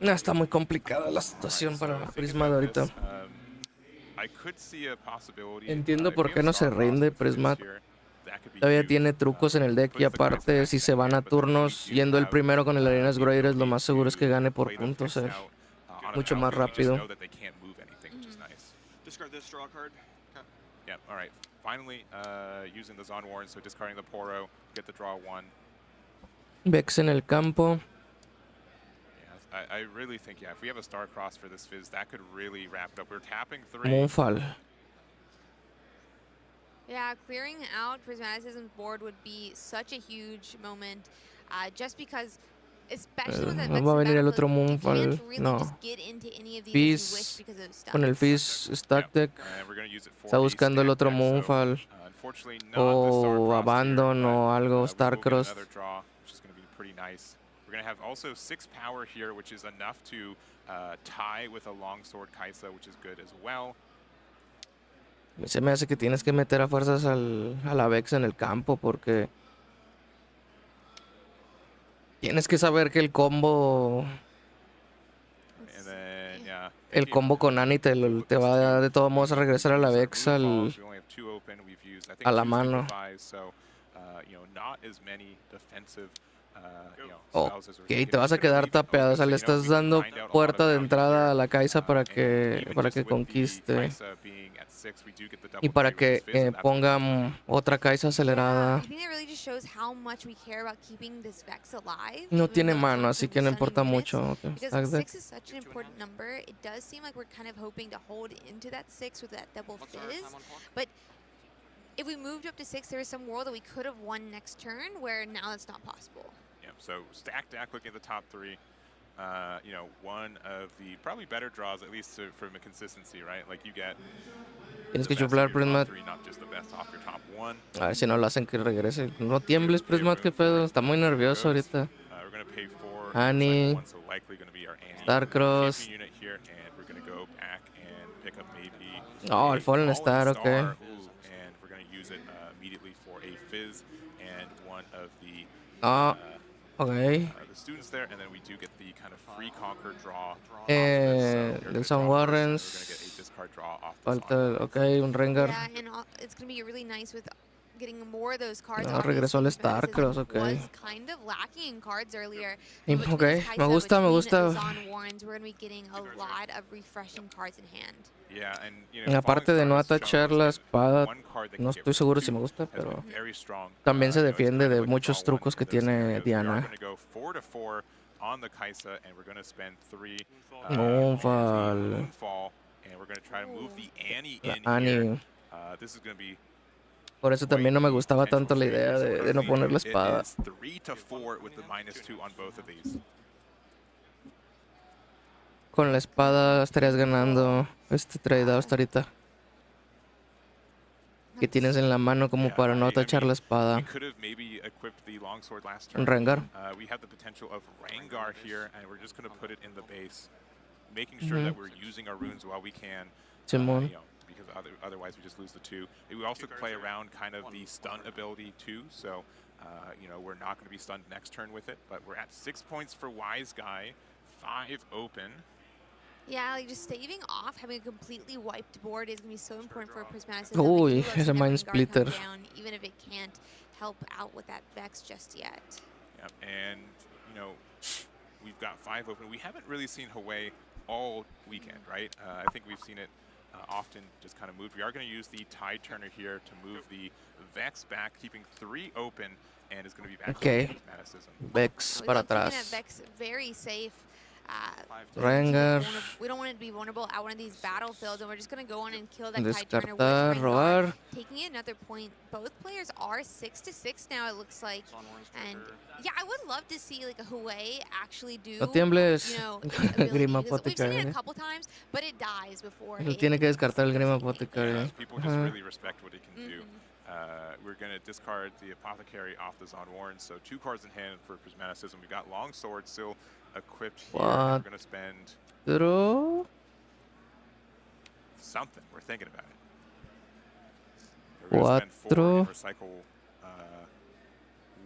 No, está muy complicada la situación para Prisma de ahorita. Entiendo por qué no se rinde Prisma. Todavía tiene trucos en el deck y aparte si se van a turnos yendo el primero con el Arenas Greater, lo más seguro es que gane por puntos, mucho más rápido. Yeah, all right. Finally, using the Zon Warren, so discarding the Poro, get the draw 1. Vex en el campo. Yeah, I really think, yeah, if we have a Star Cross for this Fizz, that could really wrap it up. We're tapping 3. Moonfall. Yeah, clearing out Prismaticism's board would be such a huge moment, just because, especially with that va a venir el otro Moonfall. No. Fizz, con el Fizz Stack Deck. Está buscando el otro Moonfall. O Abandon o algo, Starcross. We're going to have also 6 power here, which is enough to tie with a Longsword Kaisa, which is good as well. Se me hace que tienes que meter a fuerzas a la Vex en el campo porque tienes que saber que el combo con Annie te va de todos modos a regresar a la Vex a la mano. Ok, te vas a quedar tapeado, o sea, le estás dando puerta de entrada a la Kaisa para que conquiste. Y para que pongan otra Kai'Sa acelerada. No tiene mano, así que no importa mucho. Okay. Because 6 is such an important number, it does seem like we're kind of hoping to hold into that 6 with that double fizz. But if we moved up to 6, there is some world that we could have won next turn, where now that's not possible. Yeah, so stacked deck looking at the top 3. You know, one of the probably better draws, at least from a consistency, right? Like you get Tienes que chuflar, Prismat. A ver si no lo hacen que regrese. No tiembles, Prismat, qué pedo. Está muy nervioso ahorita. Annie. Starcross. Oh, el Fallen Star, ok. Ah, ok. Del Sun Warrens. Falta, ok, un Rengar. No, regresó el Starcross, ok. Ok, me gusta, me gusta. Aparte de no atachar la espada, no estoy seguro si me gusta, pero también se defiende de muchos trucos que tiene Diana. Moonfall. Annie. Por eso también no me gustaba tanto la idea de no poner la espada. Con la espada estarías ganando este trade hasta ahorita. Que tienes en la mano como para no tachar la espada. Un Rengar. Simón. Otherwise we just lose the 2. We also play around kind of the stun ability too, so you know, we're not going to be stunned next turn with it, but we're at 6 points for Wise Guy, 5 open. Yeah, like just staving off, having a completely wiped board is going to be so important for Prismatic. Uy, ese Mind Splitter. Even if it can't help out with that Vex just yet. Yeah, and you know, we've got 5 open. We haven't really seen Hwei all weekend, right? I think we've seen it often just kind of moved. We are going to use the Tide Turner here to move the Vex back, keeping 3 open, and is going to be back. Okay. Vex para atrás. Vex very safe. Rengar. We don't want it to be vulnerable at one of these battlefields, and we're just going to go on and kill that Tide Turner with robar. Taking another point. Both players are 6-6 now, it looks like. And yeah, I would love to see like a Hwei actually do, no tiembles, you know, Grima we've seen it a couple times, but it dies before. Él tiene que descartar el Grima Apothecary. People just really respect what he can do. We're going to discard the Apothecary off the Zon Warren, so 2 cards in hand for Prismaticism. We've got Longsword still equipped here. We're going to spend something. We're thinking about it. We're going to spend 4 and recycle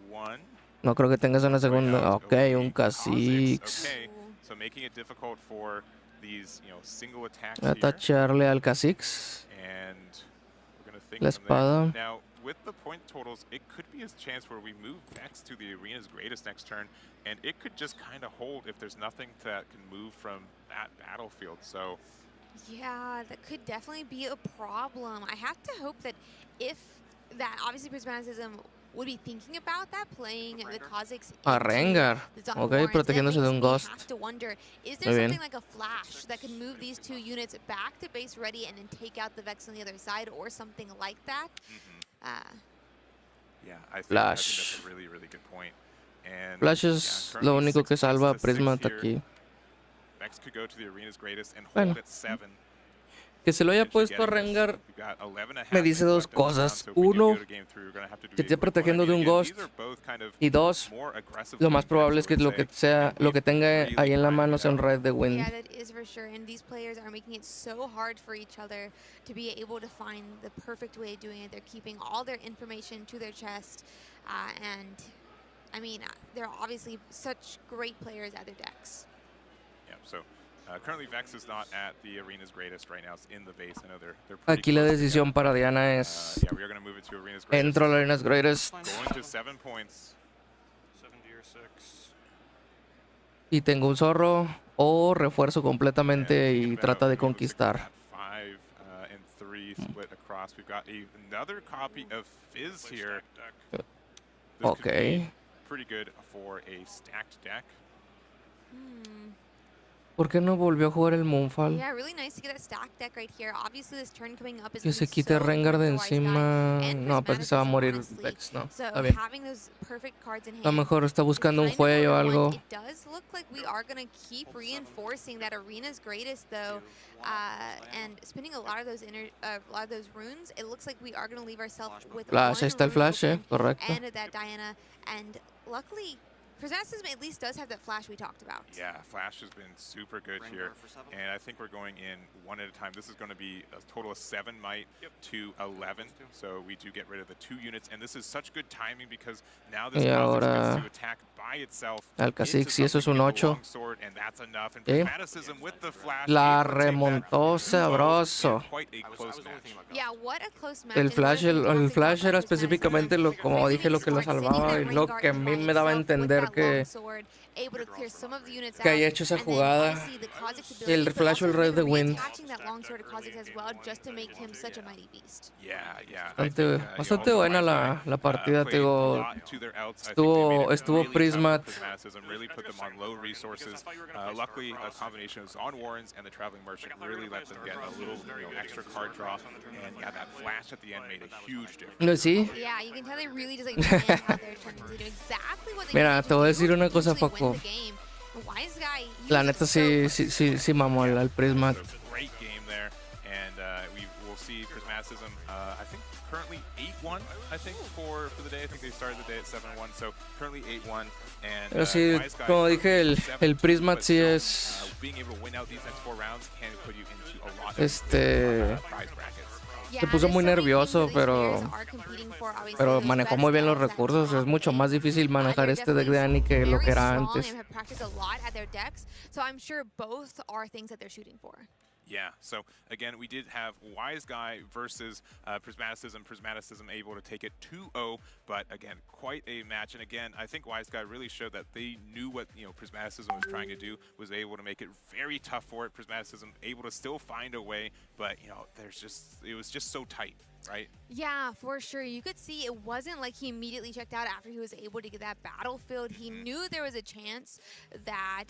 1. No creo que tengas una segunda. Ok, un Kha'Zix. Okay, so making it difficult for these, you know, single attacks atacharle al Kha'Zix. And we're going to think la espada. Now, with the point totals, it could be a chance where we move Vex to the Arena's Greatest next turn, and it could just kind of hold if there's nothing that can move from that battlefield. So, yeah, that could definitely be a problem. I have to hope that if that, obviously Prismaticism would be thinking about that, playing the Kha'Zix a Rengar. Ok, protegiéndose de un Ghost. Have to wonder, is there something like a flash that can move these 2 units back to base ready and then take out the Vex on the other side, or something like that? Yeah, I think that's a really, really good point. And Flash es lo único que salva a Prismat aquí. Vex could go to the Arena's Greatest and hold at 7. Que se lo haya puesto a Rengar me dice 2 cosas. 1, que esté protegiendo de un Ghost. Y 2, lo más probable es que lo que tenga ahí en la mano sea un Red de Wind. Yeah, that is for sure. And these players are making it so hard for each other to be able to find the perfect way of doing it. They're keeping all their information to their chest. And, I mean, they're obviously such great players at their decks. Yeah, so... currently Vex is not at the Arena's Greatest right now. It's in the base. I know they're aquí la decisión para Diana es yeah, we are going to move it to Arena's Greatest. Entro a la Arena's Greatest. Going to 7 points. 70 or 6. Y tengo un zorro o refuerzo completamente y trata de conquistar. and 3 split across. We've got another copy of Fizz here. This could be pretty good for a stacked deck. ¿Por qué no volvió a jugar el Moonfall? Yeah, really nice to get that stack deck right here. Obviously, this turn coming up is Que se quite Rengar de encima. No, pues se va a morir Vex, no. Está bien. A lo mejor está buscando un juego o algo. It does look like we are going to keep reinforcing that arena's greatest, though, and spending a lot of those runes. It looks like we are going to leave ourselves with Flash, ahí está el flash, correcto. And that Diana, and luckily, Prismaticism at least does have that flash we talked about. Yeah, flash has been super good here, and I think we're going in one at a time. This is going to be a total of 7 might to 11, so we do get rid of the 2 units, and this is such good timing because now this gets to attack by itself. Al Kha'Zix, y eso es un 8. And that's enough. And Prismaticism with the flash, la remontó sabroso. Yeah, what a close match. El flash era específicamente como dije lo que lo salvaba y lo que a mí me daba a entender que haya hecho esa jugada. El flash o el Red de Wind. Bastante buena la partida, digo. Estuvo Prismat. Luckily, a combination of on Warrens and the Traveling Merchant really let them get a little extra card draw, and yeah, that flash at the end made a huge difference. Sí. Yeah, you can tell they really just plan out their turns. They do exactly what they Mira, te voy a decir una cosa, Paco. La neta sí mamó el Prismat. Great game there, and we will see Prismaticism. I think currently 8-1. I think for the day. I think they started the day at 7-1, so currently 8-1. And pero sí, como dije, el Prismat sí es. Se puso muy nervioso, pero manejó muy bien los recursos. Es mucho más difícil manejar este deck de Annie que lo que era antes. Yeah, so again, we did have Wise Guy versus Prismaticism. Prismaticism able to take it 2-0, but again, quite a match. And again, I think Wise Guy really showed that they knew what Prismaticism was trying to do, was able to make it very tough for it. Prismaticism able to still find a way, but it was just so tight. Right? Yeah, for sure. You could see it wasn't like he immediately checked out after he was able to get that battlefield. He knew there was a chance that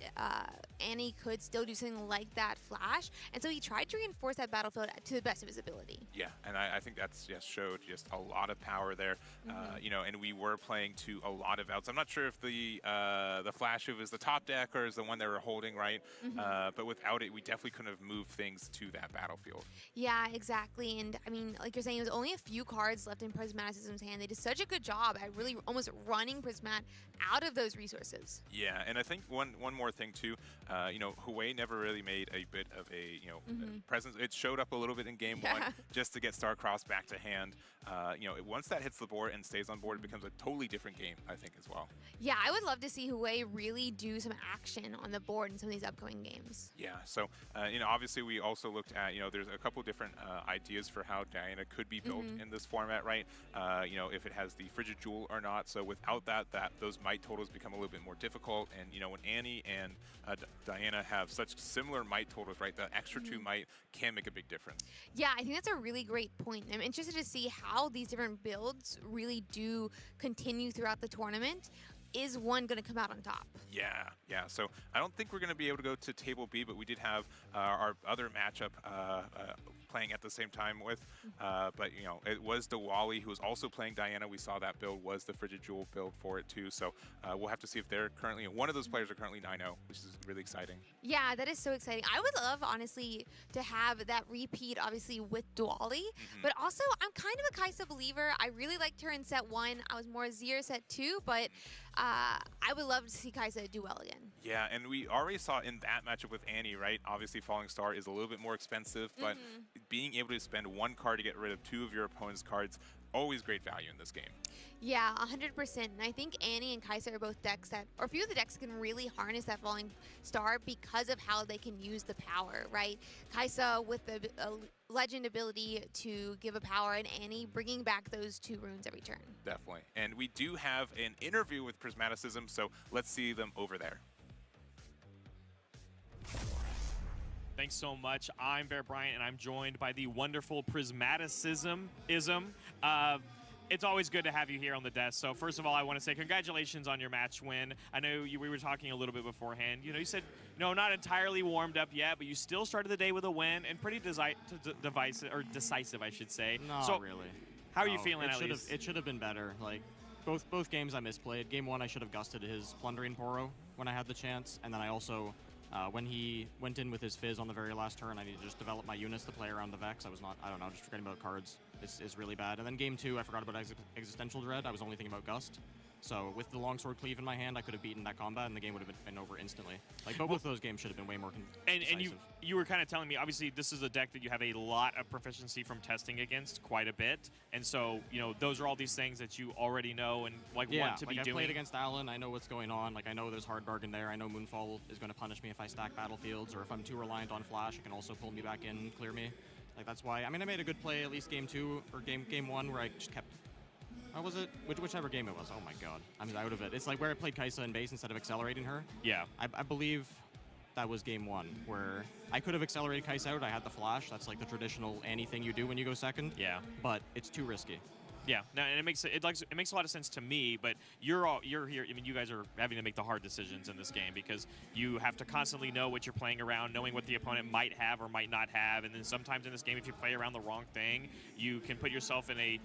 Annie could still do something like that flash, and so he tried to reinforce that battlefield to the best of his ability. Yeah, and I think that's showed just a lot of power there. And we were playing to a lot of outs. I'm not sure if the flash move is the top deck or is the one they were holding, right? But without it, we definitely couldn't have moved things to that battlefield. Yeah, exactly. And I mean, like you're saying, there's only a few cards left in Prismaticism's hand. They did such a good job at really almost running Prismat out of those resources. Yeah, and I think one more thing too, Hwei never really made a bit of a presence. It showed up a little bit in game 1 just to get Starcross back to hand. Once that hits the board and stays on board, it becomes a totally different game, I think, as well. Yeah, I would love to see Hwei really do some action on the board in some of these upcoming games. Yeah, so obviously we also looked at there's a couple different ideas for how Diana could be built in this format, right? If it has the Frigid Jewel or not. So without that those might totals become a little bit more difficult. And when Annie and Diana have such similar might totals, right? The extra 2 might can make a big difference. Yeah, I think that's a really great point. I'm interested to see how these different builds really do continue throughout the tournament. Is one going to come out on top? Yeah. So I don't think we're going to be able to go to Table B, but we did have our other matchup playing at the same time with. But it was Diwali who was also playing Diana. We saw that build was the Frigid Jewel build for it too. So we'll have to see if they're currently, one of those players are currently 9-0, which is really exciting. Yeah, that is so exciting. I would love, honestly, to have that repeat, obviously, with Diwali. But also, I'm kind of a Kai'Sa believer. I really liked her in set 1. I was more Azir set 2, but I would love to see Kai'Sa do well again. Yeah, and we already saw in that matchup with Annie, right? Obviously, Falling Star is a little bit more expensive, but being able to spend 1 card to get rid of 2 of your opponent's cards, always great value in this game. Yeah, 100%. And I think Annie and Kai'Sa are both decks that, or a few of the decks can really harness that Falling Star because of how they can use the power, right? Kai'Sa with the legend ability to give a power, and Annie bringing back those 2 runes every turn. Definitely. And we do have an interview with Prismaticism, so let's see them over there. Thanks so much. I'm Bear Bryant, and I'm joined by the wonderful Prismaticism. It's always good to have you here on the desk. So first of all, I want to say congratulations on your match win. I know we were talking a little bit beforehand. You said, not entirely warmed up yet, but you still started the day with a win and pretty decisive, I should say. Not really. How are you feeling at least? It should have been better. Like, both games I misplayed. Game 1, I should have gusted his Plundering Poro when I had the chance, and then I also, when he went in with his Fizz on the very last turn, I needed to just develop my units to play around the Vex. I don't know, just forgetting about cards is really bad. And then Game 2, I forgot about Existential Dread. I was only thinking about Gust. So with the Longsword Cleave in my hand, I could have beaten that combat, and the game would have been over instantly. Like, both of those games should have been way more decisive. And you were kind of telling me, obviously, this is a deck that you have a lot of proficiency from testing against, quite a bit. And so, those are all these things that you already know and want to be doing. I played against Alan. I know what's going on. Like, I know there's hard bargain there. I know Moonfall is going to punish me if I stack battlefields, or if I'm too reliant on Flash, it can also pull me back in and clear me. Like, that's why. I mean, I made a good play at least Game 2 or Game 1 where I just kept. How was it? Whichever game it was. Oh my god. I'm out of it. It's like where I played Kai'Sa in base instead of accelerating her. Yeah. I believe that was Game 1, where I could have accelerated Kai'Sa out. I had the Flash. That's like the traditional Annie thing you do when you go second. Yeah. But it's too risky. Yeah, no, and it makes a lot of sense to me, but you're here. I mean, you guys are having to make the hard decisions in this game because you have to constantly know what you're playing around, knowing what the opponent might have or might not have, and then sometimes in this game, if you play around the wrong thing, you can put yourself in a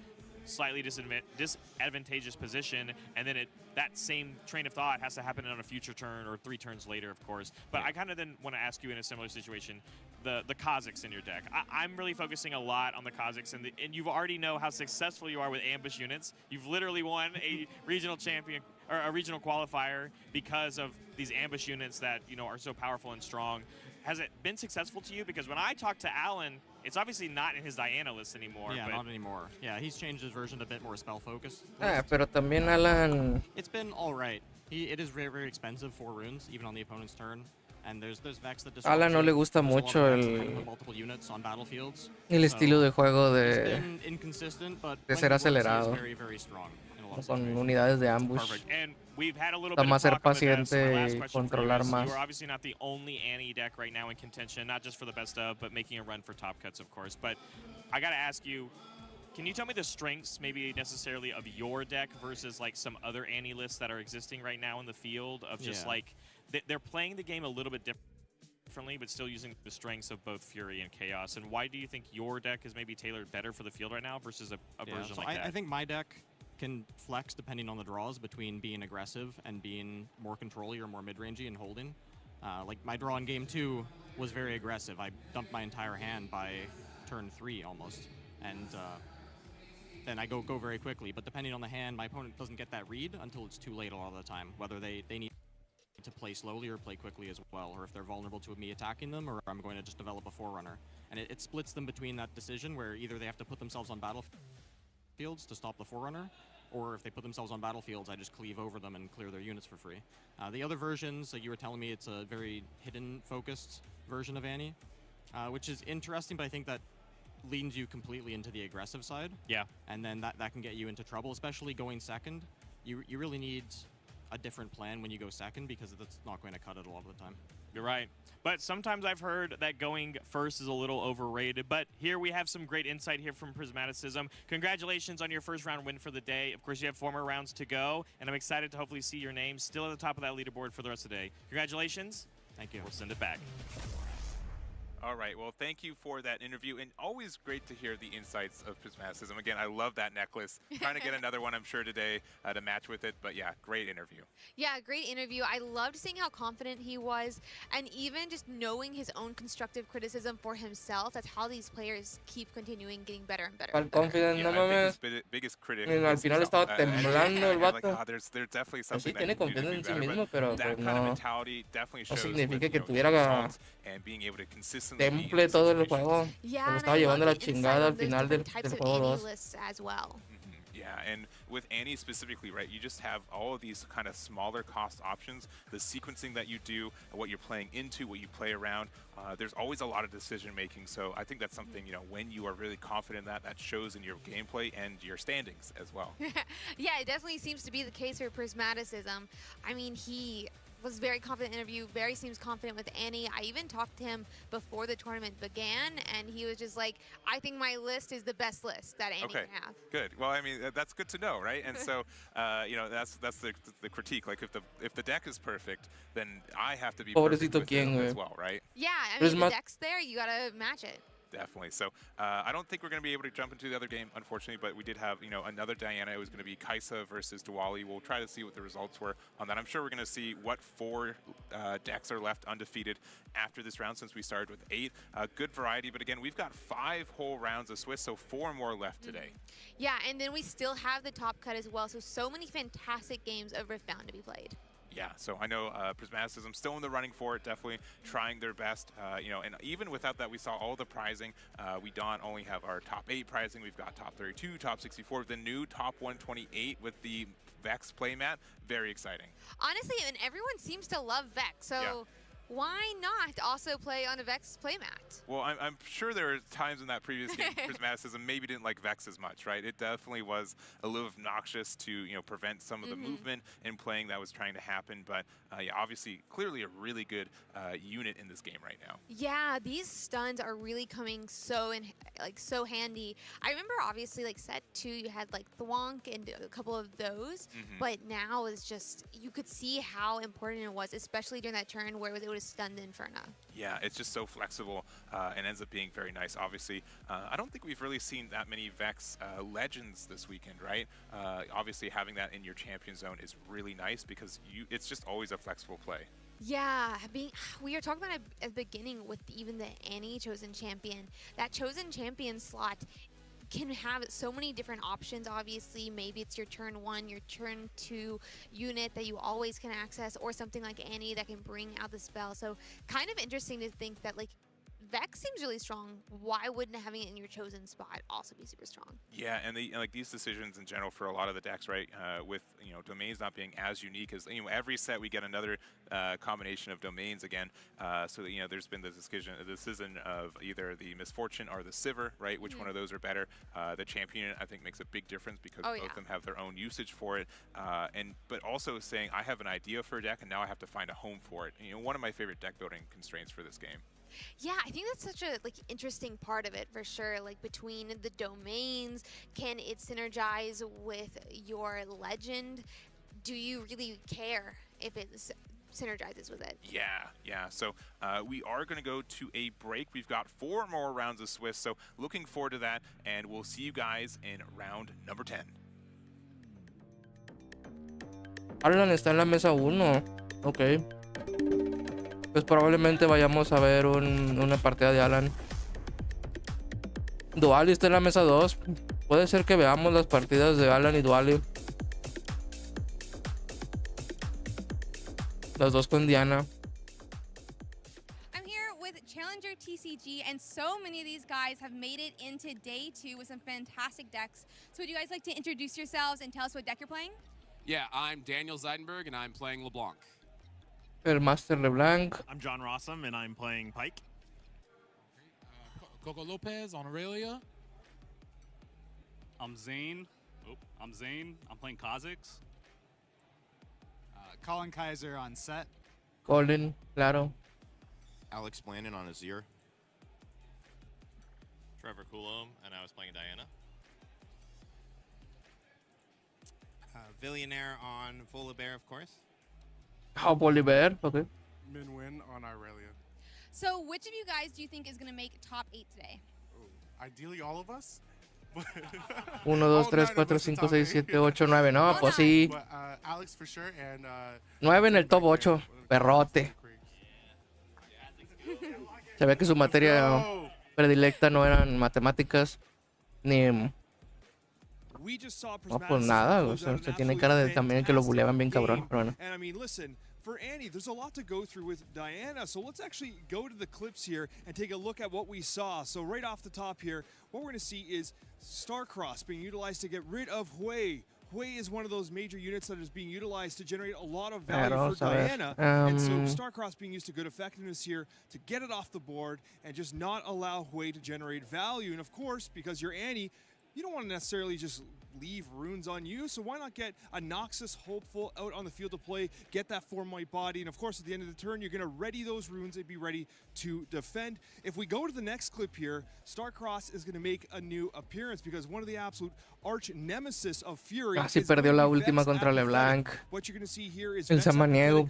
slightly disadvantageous position, and then that same train of thought has to happen on a future turn or 3 turns later, of course. But I kind of then want to ask you in a similar situation, the Kha'Zix in your deck. I'm really focusing a lot on the Kha'Zix, and you already know how successful you are with ambush units. You've literally won a regional champion or a regional qualifier because of these ambush units that are so powerful and strong. Has it been successful to you? Because when I talked to Alan, it's obviously not in his Diana list anymore. Yeah, not anymore. Yeah, he's changed his version a bit more spell-focused. Pero también Alan... It's been alright. It is very, very expensive, 4 runes, even on the opponent's turn. And there's Vex that disrupts Alan no le gusta mucho multiple units on battlefields. El estilo de juego de... It's been inconsistent, but de ser acelerado. Very, very strong. Con unidades de ambush. Perfect. And we've had a little bit of ser talk paciente y controlar más. You're obviously not the only Annie deck right now in contention, not just for the best of, but making a run for top cuts, of course. But I got to ask you, can you tell me the strengths maybe necessarily of your deck versus like some other Annie lists that are existing right now in the field of just like, they're playing the game a little bit differently, but still using the strengths of both Fury and Chaos. And why do you think your deck is maybe tailored better for the field right now versus a version like that? I think my deck can flex depending on the draws between being aggressive and being more control-y or more mid-rangey and holding. Like my draw in Game 2 was very aggressive. I dumped my entire hand by turn 3 almost. And then I go very quickly. But depending on the hand, my opponent doesn't get that read until it's too late a lot of the time, whether they need to play slowly or play quickly as well, or if they're vulnerable to me attacking them, or I'm going to just develop a Forerunner. And it splits them between that decision where either they have to put themselves on battlefields to stop the Forerunner, or if they put themselves on battlefields, I just cleave over them and clear their units for free. The other versions, you were telling me it's a very hidden-focused version of Annie, which is interesting, but I think that leans you completely into the aggressive side. Yeah. And then that can get you into trouble, especially going second. You really need a different plan when you go second because that's not going to cut it a lot of the time. You're right. But sometimes I've heard that going first is a little overrated. But here we have some great insight here from Prismaticism. Congratulations on your first round win for the day. Of course, you have 4 more rounds to go, and I'm excited to hopefully see your name still at the top of that leaderboard for the rest of the day. Congratulations. Thank you. We'll send it back. All right, well, thank you for that interview, and always great to hear the insights of Prismaticism. Again, I love that necklace. Trying to get another one, I'm sure, today to match with it, but yeah, great interview. Yeah, great interview. I loved seeing how confident he was, and even just knowing his own constructive criticism for himself. That's how these players keep continuing getting better and better. Confident, no mames. Biggest critic. Al final estaba temblando el vato. Like, there's definitely something sí, tiene confianza en sí mismo, pero that kind of mentality definitely shows significa que tuviera and being able to consistently temple todo el juego. Yeah, Me estaba llevando la chingada al final del juego 2. As well. Yeah, and with Annie specifically, right, you just have all of these kind of smaller cost options, the sequencing that you do, what you're playing into, what you play around. There's always a lot of decision making, so I think that's something, you know, when you are really confident in that shows in your gameplay and your standings as well. Yeah, it definitely seems to be the case for Prismaticism. I mean, he was very confident in the interview, seems confident with Annie. I even talked to him before the tournament began, and he was just like, I think my list is the best list that Annie can have. Good. Well, I mean, that's good to know, right? And so, you know, that's the critique. Like, if the deck is perfect, then I have to be perfect with it as well, right? Yeah, I mean, if the deck's there, you gotta match it. Definitely. So I don't think we're going to be able to jump into the other game, unfortunately, but we did have, you know, another Diana. It was going to be Kaisa versus Diwali. We'll try to see what the results were on that. I'm sure we're going to see what 4 decks are left undefeated after this round, since we started with 8. Good variety, but again, we've got 5 whole rounds of Swiss, so 4 more left today. Yeah, and then we still have the top cut as well, so many fantastic games of Riftbound to be played. Yeah, so I know Prismaticism still in the running for it, definitely trying their best. You know, and even without that, we saw all the prizing. We don't only have our top 8 prizing. We've got top 32, top 64, the new top 128 with the Vex playmat. Very exciting. Honestly, and everyone seems to love Vex, so why not also play on a Vex playmat? Well, I'm sure there are times in that previous game Prismaticism maybe didn't like Vex as much, right? It definitely was a little obnoxious to, you know, prevent some of the movement in playing that was trying to happen. But yeah, obviously, clearly a really good unit in this game right now. Yeah, these stuns are really coming so handy. I remember obviously like set 2, you had like Thwonk and a couple of those, but now it's just, you could see how important it was, especially during that turn where it would have stunned Inferno. Yeah, it's just so flexible and ends up being very nice. Obviously, I don't think we've really seen that many Vex legends this weekend, right? Obviously, having that in your champion zone is really nice because it's just always a flexible play. Yeah, we were talking about it at the beginning with even the Annie chosen champion. That chosen champion slot can have so many different options. Obviously, maybe it's your turn 1, your turn 2 unit that you always can access, or something like Annie that can bring out the spell. So kind of interesting to think that like Vex seems really strong. Why wouldn't having it in your chosen spot also be super strong? Yeah, and like these decisions in general for a lot of the decks, right? With, you know, domains not being as unique as, you know, every set we get another combination of domains again. So that, you know, there's been the decision of either the Misfortune or the Sivir, right? Which one of those are better? The champion, I think, makes a big difference because both of them have their own usage for it. But also saying, I have an idea for a deck and now I have to find a home for it. You know, one of my favorite deck building constraints for this game. Yeah, I think that's such a interesting part of it for sure. Like between the domains, can it synergize with your legend? Do you really care if it synergizes with it? Yeah. So we are going to go to a break. We've got 4 more rounds of Swiss, so looking forward to that, and we'll see you guys in round number 10. Alan está en la mesa 1. Ok. Pues probablemente vayamos a ver una partida de Alan. Duali está en la mesa 2. Puede ser que veamos las partidas de Alan y Duali. Los dos con Diana. I'm here with Challenger TCG, and so many of these guys have made it into day 2 with some fantastic decks. So would you guys like to introduce yourselves and tell us what deck you're playing? Yeah, I'm Daniel Zeidenberg, and I'm playing LeBlanc. El Master LeBlanc. I'm John Rossum, and I'm playing Pike. Coco Lopez on Aurelia. I'm Zane. I'm playing Kha'Zix. Colin Kaiser on set. Colin, claro. Alex Blandon on Azir. Trevor Coulomb, and I was playing Diana. Billionaire on Volibear, of course. How Volibear, okay. Minwin on Aurelia. So which of you guys do you think is going to make top 8 today? Ideally, all of us. 1, 2, 3, 4, 5, 6, 7, 8, 9. No, pues sí. Alex for sure, and 9 en el top 8. Perrote. Se ve que su materia predilecta no eran matemáticas ni... No, pues nada, o sea, se tiene cara de también que lo buleaban bien cabrón, pero bueno. And I mean, listen, for Annie, there's a lot to go through with Diana, so let's actually go to the clips here and take a look at what we saw. So right off the top here, what we're going to see is Starcross being utilized to get rid of Hui. Hui is one of those major units that is being utilized to generate a lot of value for Diana. And so Starcross being used to good effectiveness here to get it off the board and just not allow Hui to generate value. And of course, because you're Annie, you don't want to necessarily just leave runes on you, so why not get a Noxus Hopeful out on the field to play, get that 4-might body, and of course at the end of the turn you're going to ready those runes and be ready to defend. If we go to the next clip here, Starcross is going to make a new appearance because one of the absolute arch nemesis of Fury Casi perdió la última contra LeBlanc. What you're going to see here is El Samaniego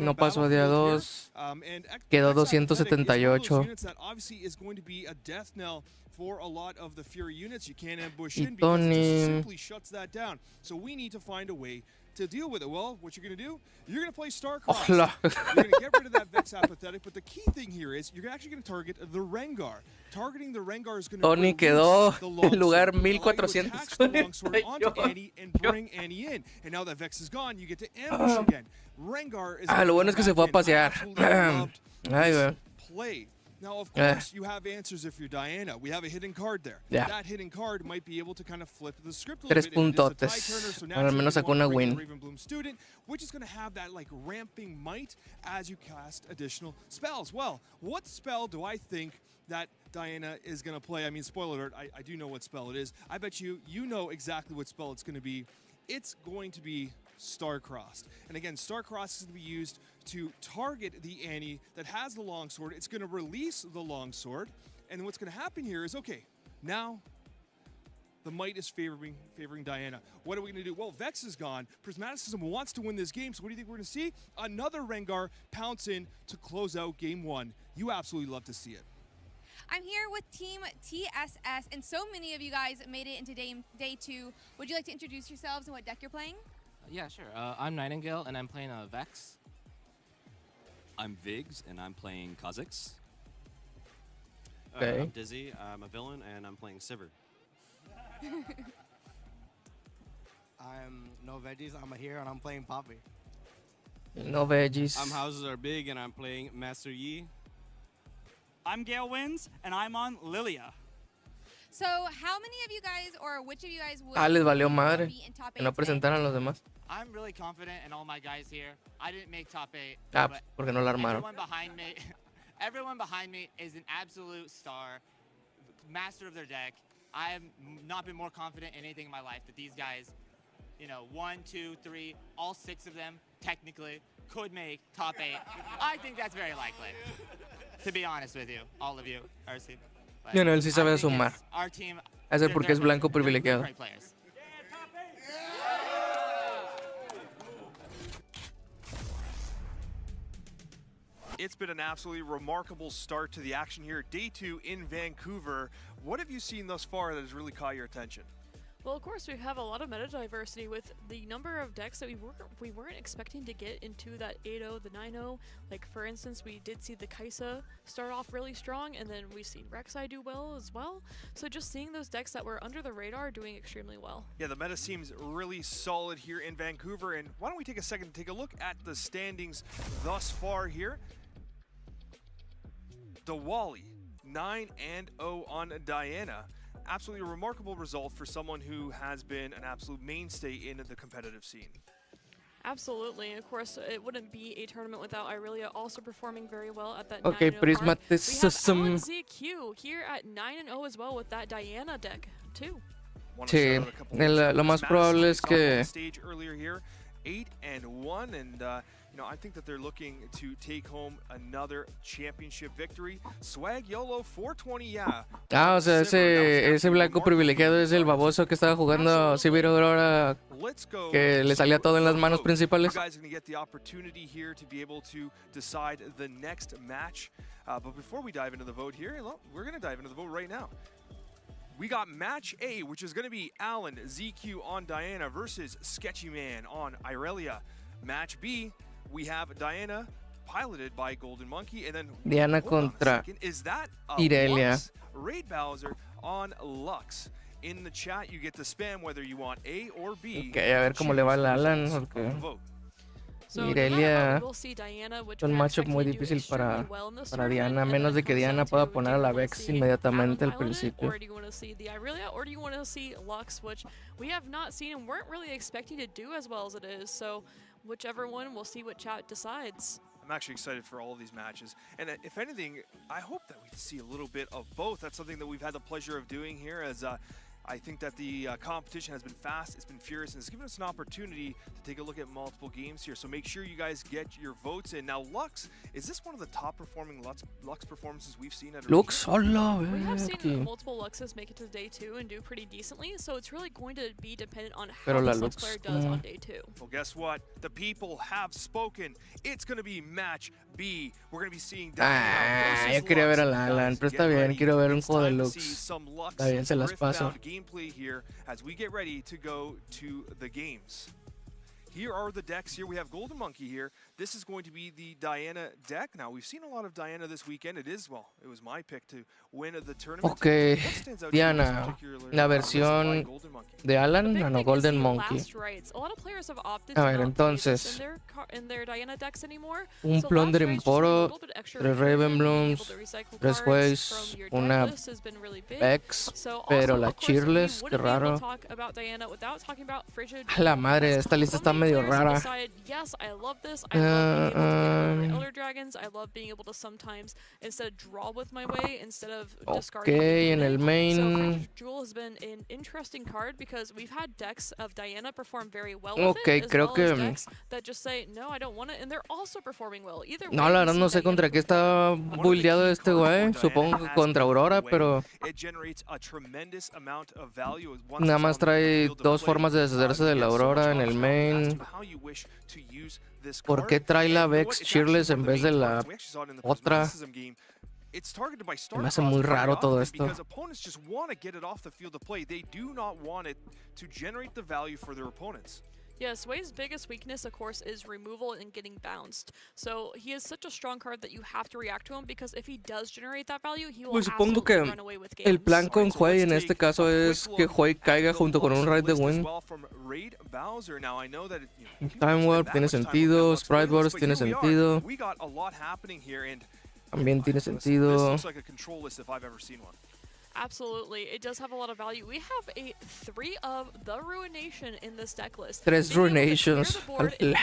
no pasó de A2, quedó 278. that obviously is going to be a death knell for a lot of the Fury units. You can't ambush Y in because it Tony. just simply shuts that down. So we need to find a way to deal with it. Well, what you're going to do, you're going to play Starcross. Hola. You're going to get rid of that Vex Apathetic, but the key thing here is you're actually going to target the Rengar. Targeting the Rengar is going to Tony quedó en lugar 1400. onto Annie and bring Annie in. And now that Vex is gone, you get to ambush again. Rengar is Lo bueno es que se fue a pasear. Ay, güey. Play. Now, of course, you have answers if you're Diana. We have a hidden card there. Yeah. That hidden card might be able to kind of flip the script a Tres little bit. It is a tie puntotes. turner, so Al menos sacó una win. Ravenbloom student, which is going to have that like ramping might as you cast additional spells. Well, what spell do I think that Diana is going to play? I mean, spoiler alert, I do know what spell it is. I bet you know exactly what spell it's going to be. It's going to be Starcrossed. And again, Starcrossed is going to be used to target the Annie that has the longsword. It's going to release the longsword. And what's going to happen here is, okay, now the might is favoring Diana. What are we going to do? Well, Vex is gone. Prismaticism wants to win this game, so what do you think we're going to see? Another Rengar pounce in to close out game 1. You absolutely love to see it. I'm here with Team TSS, and so many of you guys made it into day 2. Would you like to introduce yourselves and what deck you're playing? Yeah, sure. I'm Nightingale, and I'm playing Vex. I'm Viggs, and I'm playing Kha'Zix. Okay. I'm Dizzy. I'm a villain, and I'm playing Sivir. I'm No Veggies. I'm a hero, and I'm playing Poppy. No veggies. I'm Houses Are Big, and I'm playing Master Yi. I'm Gale Wins, and I'm on Lilia. So, how many of you guys, or which of you guys would Les valió madre be in top 8 que no presentaran los demás. I'm really confident in all my guys here. I didn't make top 8. Pues porque no la armaron. Everyone behind me is an absolute star, master of their deck. I have not been more confident in anything in my life that these guys, 1, 2, 3, all 6 of them, technically, could make top 8. I think that's very likely, to be honest with you, all of you, RC. No, él sí sabe sumar. Our team, Ese porque es blanco privilegiado. great players. It's been an absolutely remarkable start to the action here. Day 2 in Vancouver. What have you seen thus far that has really caught your attention? Well, of course, we have a lot of meta diversity with the number of decks that we weren't expecting to get into that 8-0, the 9-0. Like, for instance, we did see the Kai'Sa start off really strong, and then we've seen Rek'Sai do well as well. So just seeing those decks that were under the radar doing extremely well. Yeah, the meta seems really solid here in Vancouver. And why don't we take a second to take a look at the standings thus far here. Diwali, 9-0 on Diana. Absolutely a remarkable result for someone who has been an absolute mainstay in the competitive scene. Absolutely. Of course, it wouldn't be a tournament without Irelia also performing very well at that 9-0 Okay, mark. We have Prismaticism. ZQ here at 9-0 as well with that Diana deck, too. Sí, lo más probable es que... Stage earlier here, 8-1, and I think that they're looking to take home another championship victory. Swag YOLO 420, yeah. O sea, ese blanco privilegiado es el baboso que estaba jugando Sivir ahora que le salía todo en las manos principales. You guys are going to get the opportunity here to be able to decide the next match. But before we dive into the vote here, we're going to dive into the vote right now. We got match A, which is going to be Alan ZQ on Diana versus Sketchy Man on Irelia. Match B, we have Diana piloted by Golden Monkey, and then Diana contra is that Irelia. Lux? Raid Bowser on Lux. In the chat, you get to spam whether you want A or B. Okay, a ver cómo le va al Alan, porque Irelia es un matchup muy difícil para Diana, a menos de que Diana pueda poner a la Vex inmediatamente al principio. Or do you want to see the Irelia, or do you want to see Lux, which we have not seen and weren't really expecting to do as well as it is. So whichever one, we'll see what chat decides. I'm actually excited for all of these matches. And if anything, I hope that we see a little bit of both. That's something that we've had the pleasure of doing here as I think that the competition has been fast, it's been furious, and it's given us an opportunity to take a look at multiple games here. So make sure you guys get your votes in. Now, Lux, is this one of the top performing Lux performances we've seen at Lux, hola, we have seen multiple Luxes make it to day 2 and do pretty decently, so it's really going to be dependent on how the Lux player does on day 2. Well, guess what? The people have spoken. It's going to be match B. We're going to be seeing yo quería ver al Alan, pero está bien, quiero ver un juego de Lux. Está bien, se las paso. Gameplay here as we get ready to go to the games. Here are the decks. Here we have Golden Monkey here. This is going to be the Diana deck. Now, we've seen a lot of Diana this weekend. It was my pick to win the tournament. Ok, Diana, la versión de Alan, no, Golden Monkey. A ver, entonces, un Plunder Imporo, 3 Raven Blooms, 3 Ways, una Vex, pero la Cheerless, qué raro. A la madre, esta lista está medio rara. Elder Dragons, I love being able to sometimes instead draw with my way instead of discarding. Okay, en el main. So Jewel has been an interesting card because we've had decks of Diana perform very well with it, as creo well que as decks that just say no, I don't want it, and they're also performing well. Either way, no, la verdad no sé contra qué está buildeado este güey. Supongo que contra Aurora, pero nada más trae 2 formas de deshacerse de la Aurora en el main. ¿Por qué trae la Vex Cheerless en vez de la otra? Me hace muy raro todo esto. Yeah, Sway's biggest weakness, of course, is removal and getting bounced. So he is such a strong card that you have to react to him because if he does generate that value, he will supongo que run away with games. El plan con Hui en este caso es que Hui caiga junto con un Raid de Win. Time Warp tiene sentido, Sprite Burst tiene sentido. También tiene sentido. Absolutely, it does have a lot of value. We have 3 of the Ruination in this deck list. 3 Ruinations.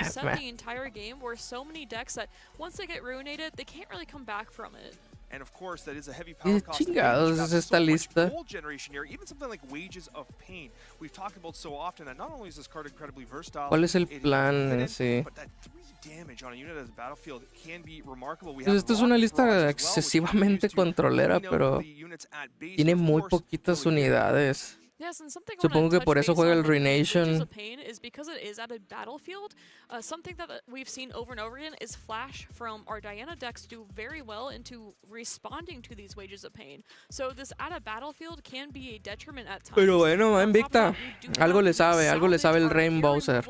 Set the entire game where so many decks that once they get ruinated, they can't really come back from it. And of course, that is a heavy power cost. Chingados es esta lista. Generation here, even something like Wages of Pain. We've talked about so often that not only is this card incredibly versatile, ¿Cuál es el plan en sí? But that 3 damage on a unit as a battlefield can be remarkable. Pues esta es una lista excesivamente controlera, pero tiene muy poquitas unidades. Yes, and something Supongo que por eso juega el Ruination. Pain is because it is at a battlefield. Something that we've seen over and over again is Flash from our Diana decks do very well into responding to these Wages of Pain. So this at a battlefield can be a detriment at times. Pero bueno, va invicta. Algo le sabe el Rain Bowser.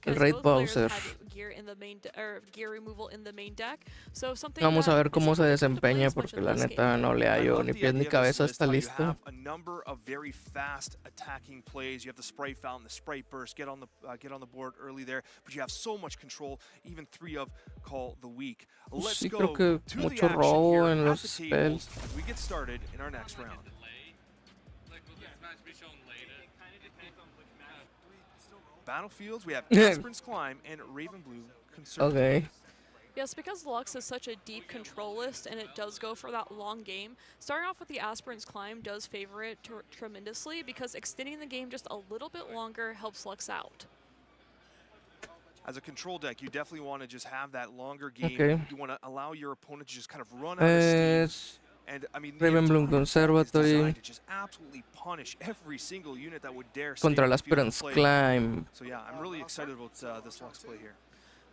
El Raid Bowser. Vamos a ver cómo se desempeña porque la neta no le hallo ni pies ni cabeza a esta lista. Fast attacking plays. You have the spray fountain, the spray burst, get on the board early there, but you have so much control. Even 3 of Call the Weak. Let's go creo que to mucho the robo action en here los at the tables spells. as we get started in our next round. Battlefields, we have Aspirant's Climb and Raven Blue Conservative. Okay. Yes, because Lux is such a deep control list and it does go for that long game, starting off with the Aspirant's Climb does favor it tremendously because extending the game just a little bit longer helps Lux out. As a control deck, you definitely want to just have that longer game. Okay. You want to allow your opponent to just kind of run out of steam. And I mean, Raven Bloom Conservatory to just absolutely punish every single unit that would dare contra el Aspirant's Climb. So yeah, I'm really excited about this Lux play here.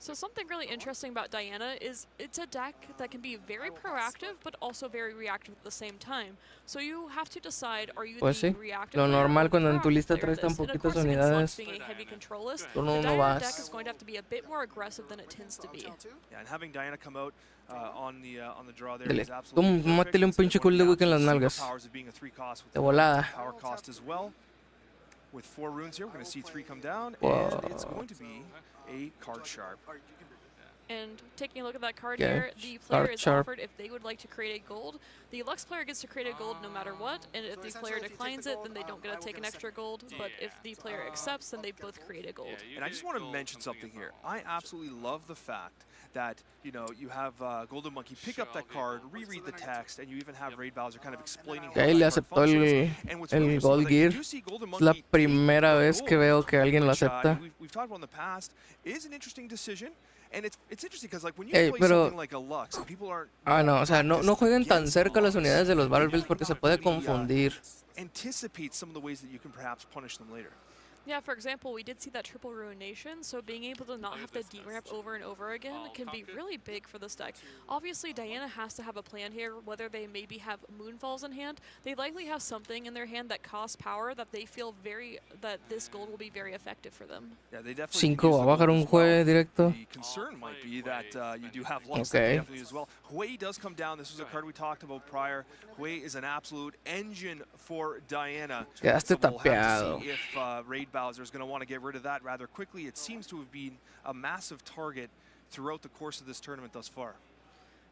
So something really interesting about Diana is it's a deck that can be very proactive but also very reactive at the same time. So you have to decide, are you the reactive Lo normal cuando en tu lista player traes tan this? And of poquitas course, against Lux unidades, being a heavy control list, tú the no Diana deck vas. is going to have to be a bit more aggressive than it tends to be. Yeah, and having Diana come out on the draw there Dele. is absolutely Mátele un pinche cool de Wick en las nalgas. De volada. Power cost as well. With 4 runes here, we're going to see 3 come down, Wow. and it's going to be a card sharp. And taking a look at that card Okay. here, the player Card is sharp. offered if they would like to create a gold. The Lux player gets to create a gold no matter what, and if the player declines it, then they don't get to take an extra gold. But if the player accepts, then they both create a gold. And I just want to mention something here. I absolutely love the fact that, you know, you have Golden Monkey pick up that card, reread the text, and you even have Raid Bowser kind of explaining how Okay, le that card aceptó el Gold Gear. Es la primera vez que veo que alguien lo acepta. We've talked about in the past, is an interesting decision. And it's interesting because like when you Hey, play pero something like a Lux, people aren't no, o sea, no jueguen tan cerca las unidades de los Battlefields porque se puede confundir. anticipate some of the ways that you can perhaps punish them later. Yeah, for example, we did see that triple ruination, so being able to not have to deramp over and over again can be really big for this deck. Obviously, Diana has to have a plan here, whether they maybe have Moonfalls in hand. They likely have something in their hand that costs power that they feel that this gold will be very effective for them. Yeah, they definitely 5 va a bajar un Hue directo. The concern might be that you do have Lux that they definitely use as well. Hue does come down. This was a card we talked about prior. Hue is an absolute engine for Diana. Quedaste So we'll have to tapeado. see if Raid Bowser is going to want to get rid of that rather quickly. It seems to have been a massive target throughout the course of this tournament thus far.